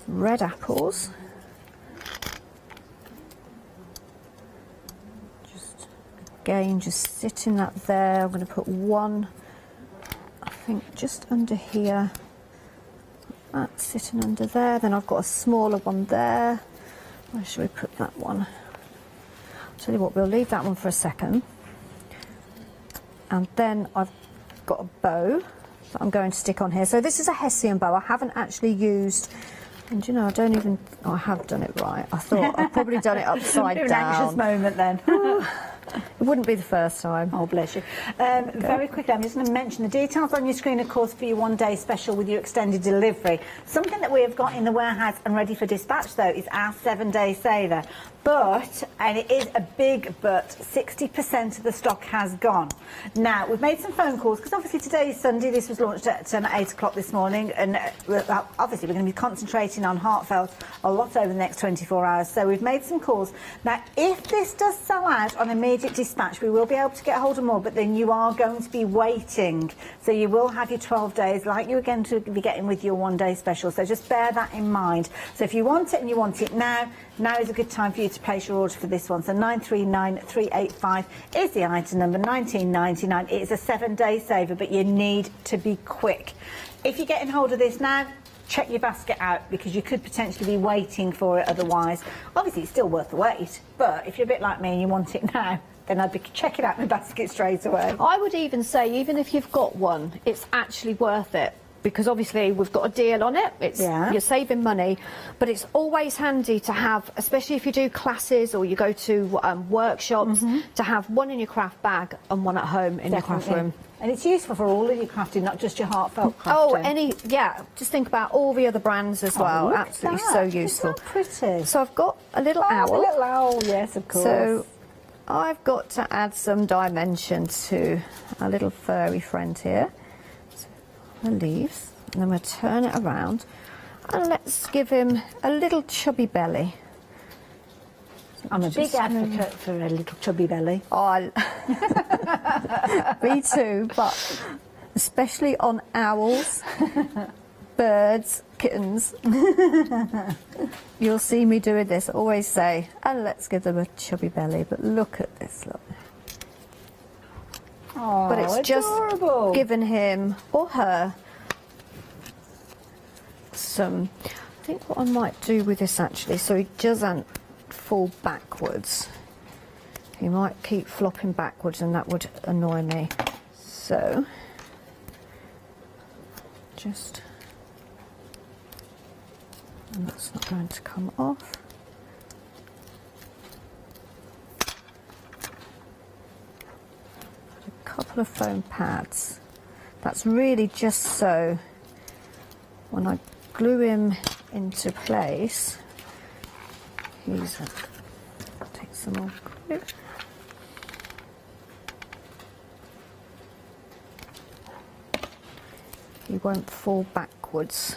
red apples. Just again, just sitting that there. I'm going to put one, I think, just under here. That's sitting under there. Then I've got a smaller one there. Where should we put that one? Tell you what, we'll leave that one for a second. And then I've got a bow that I'm going to stick on here. So this is a Hessian bow. I haven't actually used, and you know, I have done it right. I thought I've probably done it upside down. An anxious moment then. It wouldn't be the first time. Oh, bless you. Very quickly, I'm just going to mention the details on your screen, of course, for your one-day special with your extended delivery. Something that we have got in the warehouse and ready for dispatch, though, is our 7-day saver. But, and it is a big but, 60% of the stock has gone. Now, we've made some phone calls, because obviously today is Sunday. This was launched at 8 o'clock this morning, and obviously we're going to be concentrating on Heartfelt a lot over the next 24 hours. So we've made some calls. Now, if this does sell out on immediate dispatch, we will be able to get hold of more, but then you are going to be waiting. So you will have your 12 days, like you're going to be getting with your one-day special. So just bear that in mind. So if you want it and you want it now is a good time for you to place your order for this one. So 939385 is the item number, 19.99. It is a 7-day saver, but you need to be quick. If you're getting hold of this now, check your basket out, because you could potentially be waiting for it otherwise. Obviously, it's still worth the wait, but if you're a bit like me and you want it now, then I'd be checking out my basket straight away. I would even say, even if you've got one, it's actually worth it. Because obviously we've got a deal on it, you're saving money, but it's always handy to have, especially if you do classes or you go to workshops, to have one in your craft bag and one at home in your craft room. And it's useful for all of your crafting, not just your Heartfelt crafting. Just think about all the other brands as well. Absolutely so useful. Isn't that pretty? So I've got a little owl. A little owl, yes, of course. So I've got to add some dimension to our little furry friend here. The leaves, and then we'll turn it around, and let's give him a little chubby belly. I'm a big advocate for a little chubby belly. Oh, me too, but especially on owls, birds, kittens. You'll see me doing this. I always say, and let's give them a chubby belly, but look at this, look. Oh, but it's adorable. Just giving him or her some. I think what I might do with this actually, so he doesn't fall backwards. He might keep flopping backwards, and that would annoy me. So just, and that's not going to come off. Couple of foam pads. That's really just so when I glue him into place, take some more glue. He won't fall backwards.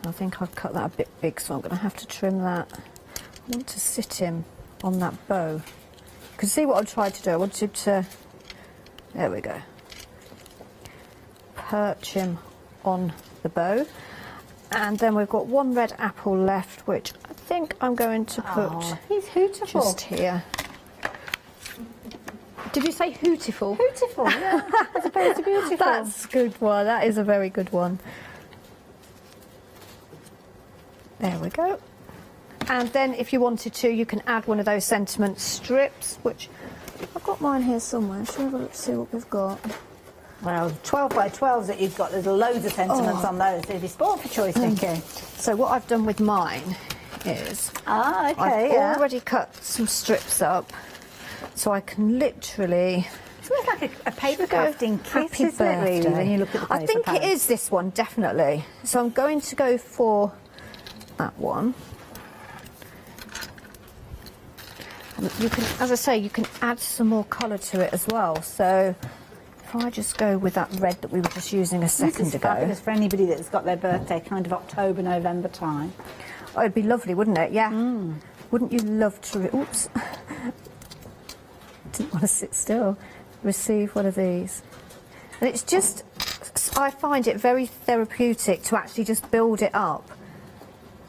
I think I've cut that a bit big, so I'm going to have to trim that. I want to sit him on that bow. You can see what I tried to do. I wanted to, there we go, perch him on the bow. And then we've got one red apple left, which I think I'm going to put he's hootiful. just here. Did you say hootiful? Hootiful, yeah. As opposed to beautiful. That's a good one. That is a very good one. There we go. And then if you wanted to, you can add one of those sentiment strips, which I've got mine here somewhere. Shall we have a look to see what we've got? Well, 12 by 12s that you've got, there's loads of sentiments on those. They'd be sport for choice, Nikki. So what I've done with mine is I've already cut some strips up, so I can literally. It's almost like a paper crafting kit, isn't it, really, when you look at the paper I think pads. it is this one, definitely. So I'm going to go for that one. And you can, as I say, you can add some more colour to it as well. So if I just go with that red that we were just using a second ago. Fabulous for anybody that's got their birthday kind of October, November time. Oh, it'd be lovely, wouldn't it? Yeah. Wouldn't you love to... Oops. Didn't want to sit still. Receive one of these. And it's just... I find it very therapeutic to actually just build it up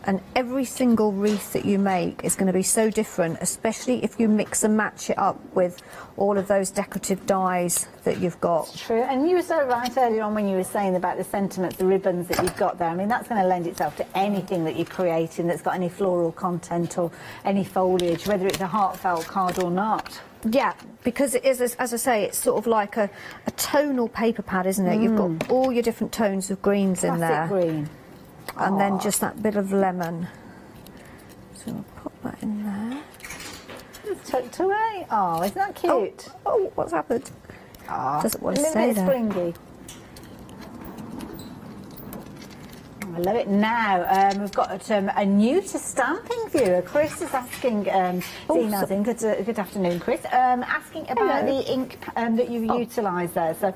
and every single wreath that you make is going to be so different, especially if you mix and match it up with all of those decorative dies that you've got. True, and you were so right earlier on when you were saying about the sentiments, the ribbons that you've got there. I mean, that's going to lend itself to anything that you're creating that's got any floral content or any foliage, whether it's a heartfelt card or not. Yeah, because it is, as I say, it's sort of like a tonal paper pad, isn't it? You've got all your different tones of greens in there. Classic green. And then just that bit of lemon. So we'll put that in there. It's tucked away. Oh, isn't that cute? Oh, what's happened? Oh, doesn't want a to little stay bit there. springy. I love it. Now we've got a new to stamping viewer. Chris is asking, emails in. Good afternoon, Chris. Asking about the ink that you've utilised there. So,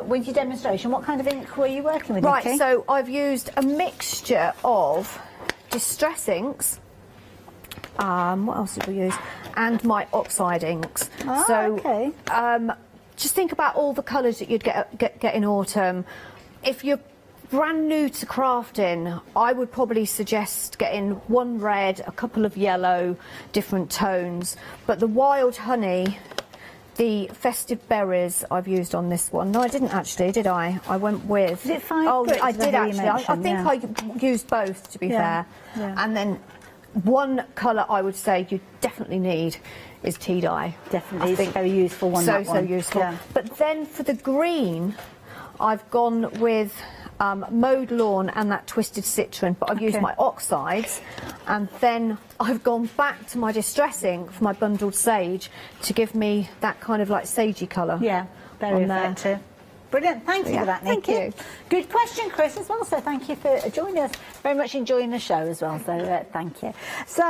with your demonstration, what kind of ink were you working with? Right, Nikki? so I've used a mixture of distress inks. What else did we use? And my oxide inks. Oh, so, okay. Just think about all the colours that you'd get in autumn. If you're brand new to crafting, I would probably suggest getting one red, a couple of yellow, different tones. But the wild honey, the festive berries I've used on this one. No, I didn't actually, did I? I went with... Did it find Oh, Brits, I the did who you actually. I mentioned? think I used both, to be Yeah. fair. Yeah. And then one colour I would say you definitely need is tea dye. Definitely, it's very useful one. So that one. useful. Yeah. But then for the green, I've gone with mowed lawn and that twisted citron, but I've used my oxides, and then I've gone back to my distress ink for my bundled sage to give me that kind of like sagey colour. Yeah, very effective. Brilliant, thank you for that, Thank Nikki. you. Good question, Chris, as well, so thank you for joining us. Very much enjoying the show as well, so thank you. So,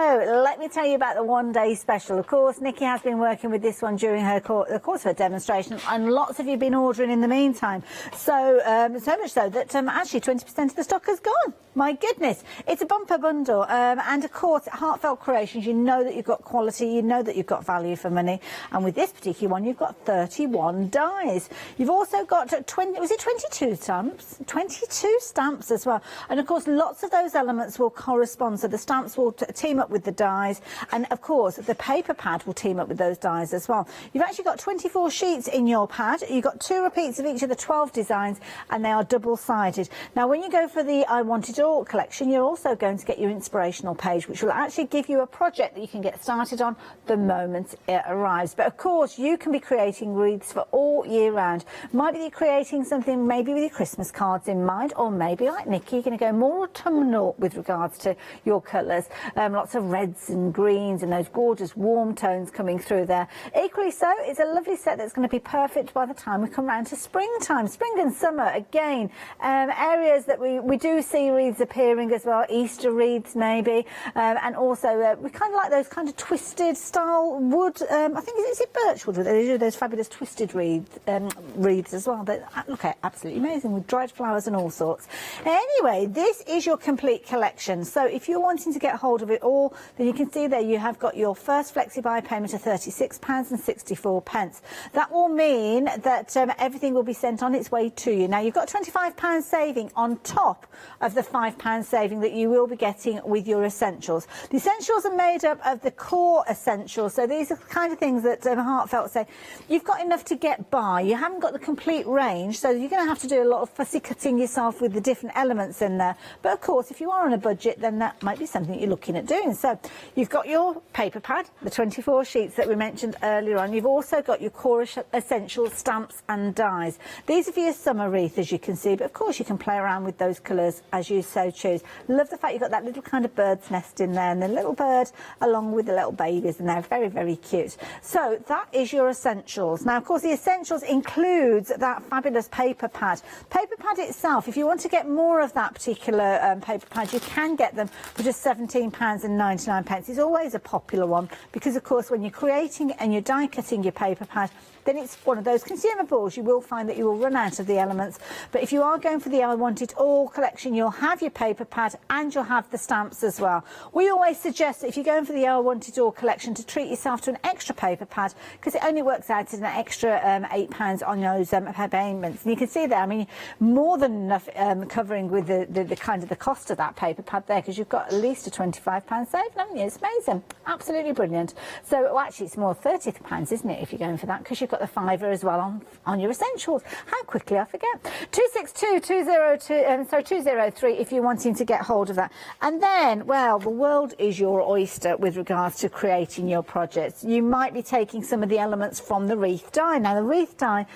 let me tell you about the one-day special. Of course, Nikki has been working with this one during the course of her demonstration, and lots of you have been ordering in the meantime. So, so much so that actually 20% of the stock has gone. My goodness, it's a bumper bundle, and of course, Heartfelt Creations, you know that you've got quality, you know that you've got value for money, and with this particular one, you've got 31 dies. You've also got 22 stamps? 22 stamps as well. And of course, lots of those elements will correspond. So the stamps will team up with the dies. And of course, the paper pad will team up with those dies as well. You've actually got 24 sheets in your pad. You've got 2 repeats of each of the 12 designs, and they are double-sided. Now, when you go for the I Want It All collection, you're also going to get your inspirational page, which will actually give you a project that you can get started on the moment it arrives. But of course, you can be creating wreaths for all year round. Might be creating something maybe with your Christmas cards in mind, or maybe like Nikki, you're going to go more autumnal with regards to your colours. Lots of reds and greens and those gorgeous warm tones coming through there. Equally so, it's a lovely set that's going to be perfect by the time we come round to springtime. Spring and summer, again, areas that we do see wreaths appearing as well, Easter wreaths maybe, and also we kind of like those kind of twisted style wood, I think, is it birchwood? They do those fabulous twisted wreaths as well. They look absolutely amazing with dried flowers and all sorts. Anyway, this is your complete collection. So if you're wanting to get hold of it all, then you can see there you have got your first FlexiBuy payment of £36.64. That will mean that everything will be sent on its way to you. Now, you've got £25 saving on top of the £5 saving that you will be getting with your essentials. The essentials are made up of the core essentials. So these are the kind of things that Heartfelt say you've got enough to get by. You haven't got the complete range, so you're going to have to do a lot of fussy cutting yourself with the different elements in there. But of course, if you are on a budget, then that might be something you're looking at doing. So you've got your paper pad, the 24 sheets that we mentioned earlier on. You've also got your core essential stamps and dies. These are for your summer wreath, as you can see, but of course you can play around with those colours as you so choose. Love the fact you've got that little kind of bird's nest in there, and the little bird along with the little babies, and they're very, very cute. So that is your essentials. Now, of course, the essentials includes that fabulous paper pad. Paper pad itself, if you want to get more of that particular paper pad, you can get them for just £17.99. It's always a popular one because, of course, when you're creating and you're die cutting your paper pad, then it's one of those consumables. You will find that you will run out of the elements. But if you are going for the I Want It All collection, you'll have your paper pad and you'll have the stamps as well. We always suggest that if you're going for the I Want It All collection to treat yourself to an extra paper pad, because it only works out as an extra £8 on those payments. And you can see there, I mean, more than enough covering with the kind of the cost of that paper pad there, because you've got at least a £25 save, haven't you? It's amazing. Absolutely brilliant. So well, actually it's more £30, isn't it, if you're going for that, because you've got the fiver as well on your essentials. How quickly I forget. 262-203 if you're wanting to get hold of that. And then, well, the world is your oyster with regards to creating your projects. You might be taking some of the elements from the wreath die. Now, the wreath die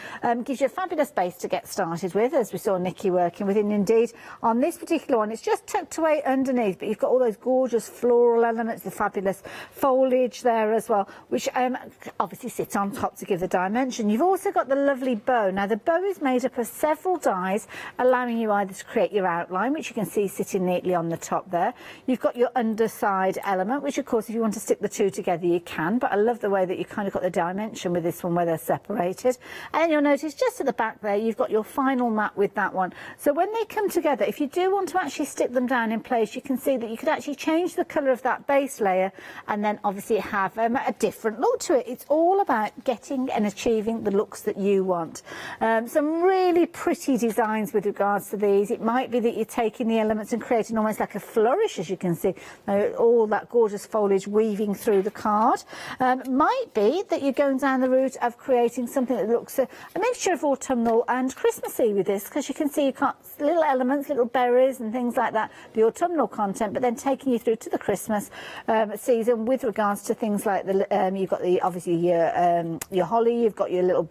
gives you a fabulous base to get started with, as we saw Nikki working with. And indeed, on this particular one, it's just tucked away underneath, but you've got all those gorgeous floral elements, the fabulous foliage there as well, which obviously sits on top to give the dimension. You've also got the lovely bow. Now, the bow is made up of several dies, allowing you either to create your outline, which you can see sitting neatly on the top there. You've got your underside element, which, of course, if you want to stick the two together, you can, but I love the way that you kind of got the dimension with this one where they're separated. And then you'll notice just at the back there, you've got your final mat with that one. So when they come together, if you do want to actually stick them down in place, you can see that you could actually change the colour of that base layer and then obviously have a different look to it. It's all about getting and achieving the looks that you want. Some really pretty designs with regards to these. It might be that you're taking the elements and creating almost like a flourish, as you can see, all that gorgeous foliage weaving through the card. Might be that you're going down the route of creating something that looks a mixture of autumnal and Christmassy with this, because you can see you've got little elements, little berries and things like that, the autumnal content, but then taking you through to the Christmas season with regards to things like you've got obviously your holly, you've got your little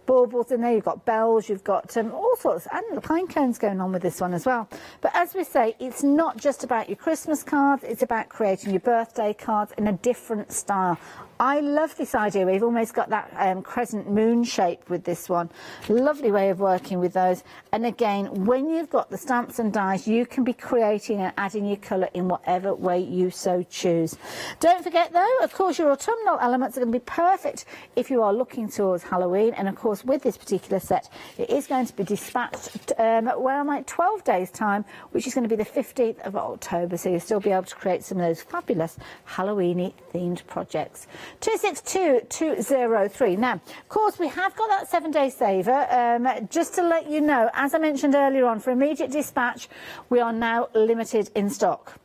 baubles in there, you've got bells, you've got all sorts, and the pine cones going on with this one as well. But as we say, it's not just about your Christmas cards, it's about creating your birthday cards in a different style. I love this idea. We've almost got that crescent moon shape with this one. Lovely way of working with those. And again, when you've got the stamps and dies, you can be creating and adding your colour in whatever way you so choose. Don't forget though, of course, your autumnal elements are going to be perfect if you are looking towards Halloween. And of course, with this particular set, it is going to be dispatched around like 12 days time, which is going to be the 15th of October. So you'll still be able to create some of those fabulous Halloween-y themed projects. 262-203. Now, of course, we have got that 7-day saver. Just to let you know, as I mentioned earlier on, for immediate dispatch, we are now limited in stock.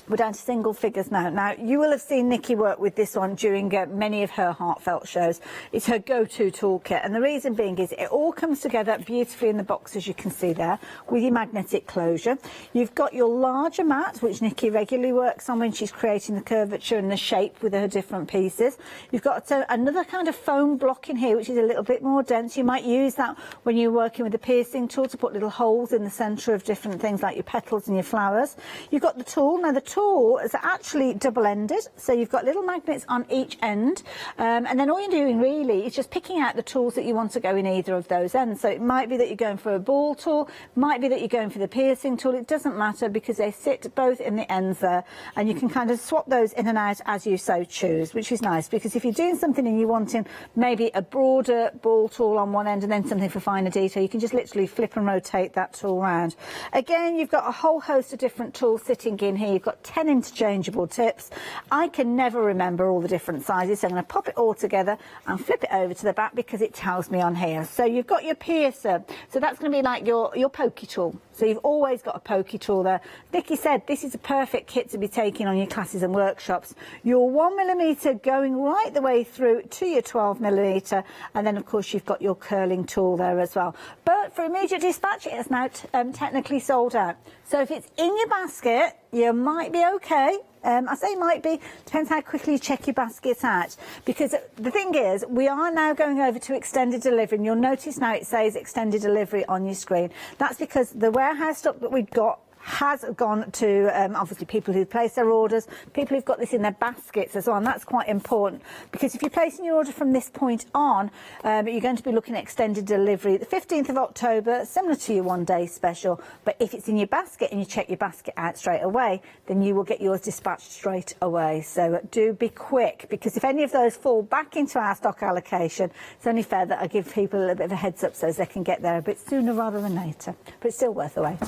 We're down to single figures now. Now, you will have seen Nikki work with this one during many of her heartfelt shows. It's her go-to toolkit, and the reason being is it all comes together beautifully in the box, as you can see there, with your magnetic closure. You've got your larger mat, which Nikki regularly works on when she's creating the curvature and the shape with her different pieces. You've got another kind of foam block in here, which is a little bit more dense. You might use that when you're working with the piercing tool to put little holes in the centre of different things like your petals and your flowers. You've got the tool. Now, the tool is actually double-ended, so you've got little magnets on each end, and then all you're doing really is just picking out the tools that you want to go in either of those ends. So it might be that you're going for a ball tool, might be that you're going for the piercing tool. It doesn't matter, because they sit both in the ends there, and you can kind of swap those in and out as you so choose, which is nice, because if you're doing something and you're wanting maybe a broader ball tool on one end and then something for finer detail, you can just literally flip and rotate that tool around. Again, you've got a whole host of different tools sitting in here. You've got 10 interchangeable tips. I can never remember all the different sizes, so I'm going to pop it all together and flip it over to the back because it tells me on here. So you've got your piercer, so that's going to be like your pokey tool. So you've always got a pokey tool there. Nikki said this is a perfect kit to be taking on your classes and workshops. Your 1mm going right the way through to your 12mm, and then of course you've got your curling tool there as well. But for immediate dispatch, it is now technically sold out. So if it's in your basket, you might be okay. I say might be, depends how quickly you check your baskets out. Because the thing is, we are now going over to extended delivery, and you'll notice now it says extended delivery on your screen. That's because the warehouse stock that we've got has gone to obviously people who've placed their orders, people who've got this in their baskets as well, and that's quite important because if you're placing your order from this point on, you're going to be looking at extended delivery the 15th of October, similar to your one-day special, but if it's in your basket and you check your basket out straight away, then you will get yours dispatched straight away. So do be quick, because if any of those fall back into our stock allocation, it's only fair that I give people a little bit of a heads up so they can get there a bit sooner rather than later, but it's still worth the wait.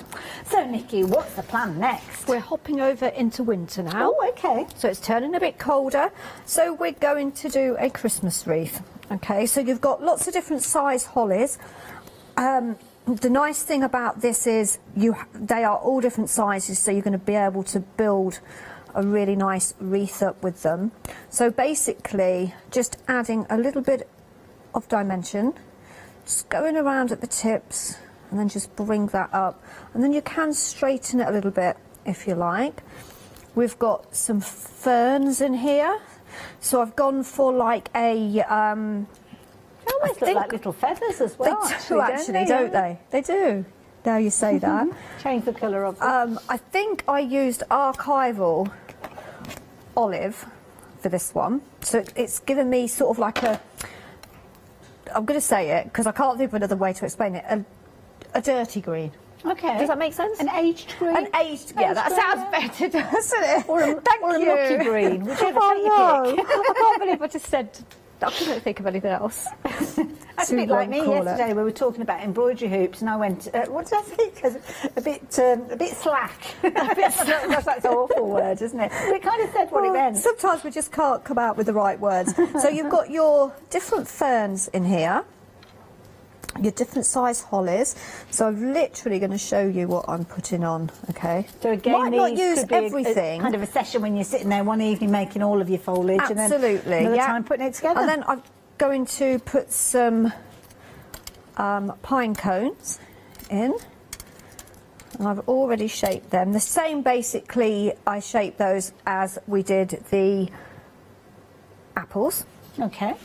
So Nikki, what's the plan next? We're hopping over into winter now. Oh, okay. So it's turning a bit colder. So we're going to do a Christmas wreath. Okay, so you've got lots of different size hollies. The nice thing about this is they are all different sizes, so you're going to be able to build a really nice wreath up with them. So basically, just adding a little bit of dimension, just going around at the tips, and then just bring that up, and then you can straighten it a little bit if you like. We've got some ferns in here, so I've gone for like a they almost look like little feathers as well. They don't they? They do. Now you say that. Change the colour of them. I think I used archival olive for this one, so it's given me sort of like a, I'm going to say it because I can't think of another way to explain it, a dirty green. Okay. Does that make sense? An aged green? An aged, yeah, that sounds better, doesn't it? Or a lucky green, whichever you pick. I can't believe I just said, I couldn't think of anything else. That's a bit like me yesterday. We were talking about embroidery hoops, and I went, what did I say? 'Cause a bit slack. Gosh, that's an awful word, isn't it? But it kind of said what it meant. Sometimes we just can't come out with the right words. So you've got your different ferns in here, your different size hollies. So I'm literally going to show you what I'm putting on, okay? So again, might not these use could be everything. kind of a session when you're sitting there one evening making all of your foliage, Absolutely, and then another time putting it together. And then I'm going to put some pine cones in. And I've already shaped them. The same, basically, I shaped those as we did the apples. Okay.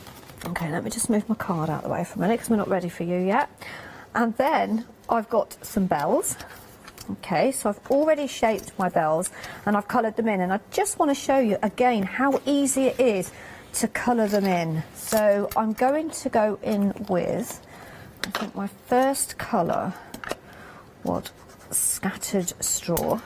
Okay, let me just move my card out of the way for a minute because we're not ready for you yet. And then I've got some bells. Okay, so I've already shaped my bells and I've coloured them in, and I just want to show you again how easy it is to colour them in. So I'm going to go in with, I think my first colour was scattered straw.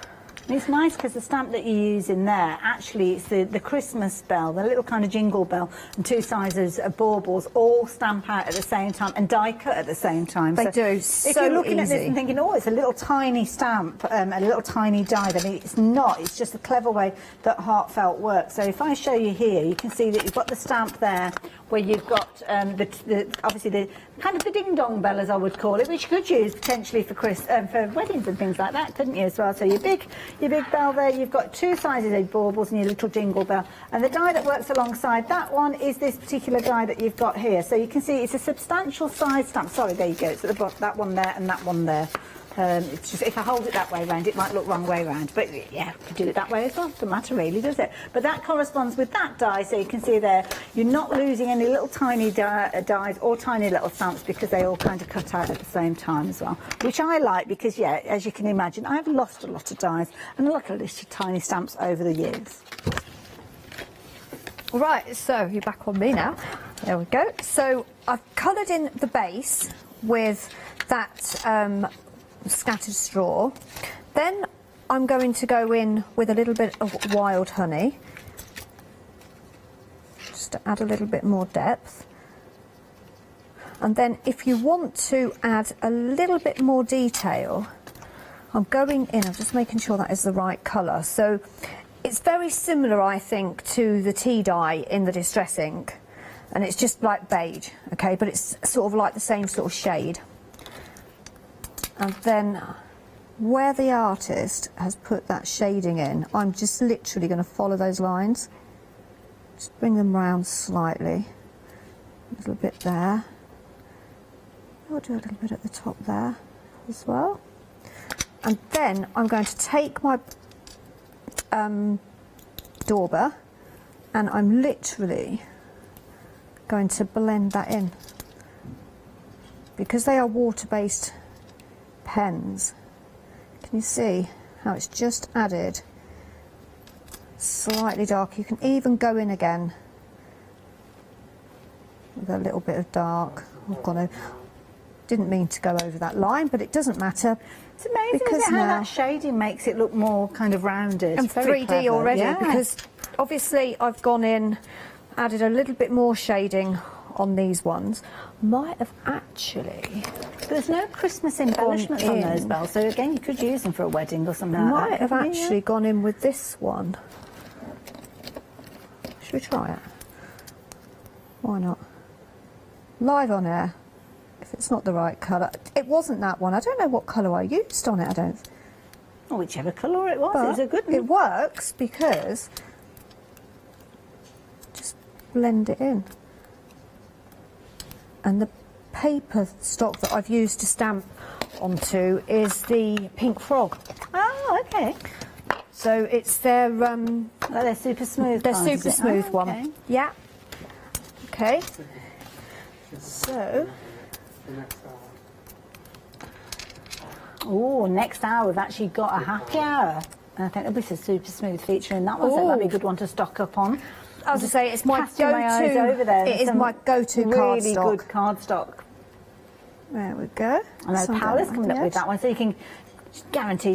And it's nice because the stamp that you use in there, actually it's the Christmas bell, the little kind of jingle bell, and two sizes of baubles all stamp out at the same time and die cut at the same time. They do, If you're looking at this and thinking, oh, it's a little tiny stamp, a little tiny die, then it's not. It's just a clever way that Heartfelt works. So if I show you here, you can see that you've got the stamp there where you've got obviously the kind of the ding-dong bell, as I would call it, which you could use potentially for weddings and things like that, couldn't you, as well? So your big bell there, you've got two sizes of baubles and your little jingle bell. And the die that works alongside that one is this particular die that you've got here. So you can see it's a substantial size stamp. Sorry, there you go. It's at the bottom, that one there and that one there. It's just, if I hold it that way round, it might look wrong way round, but yeah, you could do it that way as well. Doesn't matter really, does it? But that corresponds with that die, so you can see there, you're not losing any little tiny dies or tiny little stamps because they all kind of cut out at the same time as well, which I like because, yeah, as you can imagine, I've lost a lot of dies and a lot of little tiny stamps over the years. Right, so you're back on me now. There we go. So I've coloured in the base with that scattered straw. Then I'm going to go in with a little bit of wild honey, just to add a little bit more depth. And then if you want to add a little bit more detail, I'm going in, I'm just making sure that is the right colour. So it's very similar, I think, to the tea dye in the Distress ink, and it's just like beige, okay, but it's sort of like the same sort of shade. And then where the artist has put that shading in, I'm just literally going to follow those lines. Just bring them round slightly. A little bit there. I'll do a little bit at the top there as well. And then I'm going to take my dauber and I'm literally going to blend that in. Because they are water-based pens, can you see how it's just added slightly dark. You can even go in again with a little bit of dark. Didn't mean to go over that line, but it doesn't matter. It's amazing, because isn't it, how now, that shading makes it look more kind of rounded. and Very 3D clever. already, Yeah. because obviously I've gone in, added a little bit more shading on these ones. Might have actually... There's no Christmas embellishments on those in. bells, so again you could use them for a wedding or something like that. Might have couldn't you? actually gone in with this one. Should we try it? Why not? Live on air. If it's not the right colour. It wasn't that one. I don't know what colour I used on it, I don't... Or whichever colour it was, But it's a good one. it works because... Just blend it in. And the paper stock that I've used to stamp onto is the Pink Frog. Oh, okay. So it's their... they're super smooth. Their kind, super is it? smooth Oh, one. okay. Yeah. Okay. So... Oh, next hour we've actually got a happy hour. And I think there'll be some super smooth feature in that one, so that'd be a good one to stock up on. As I say, it's my Casting my eyes go-to. over there. It is my go-to cardstock. Really good cardstock. There we go. I know So Palace that coming up one, with that one, so you can guarantee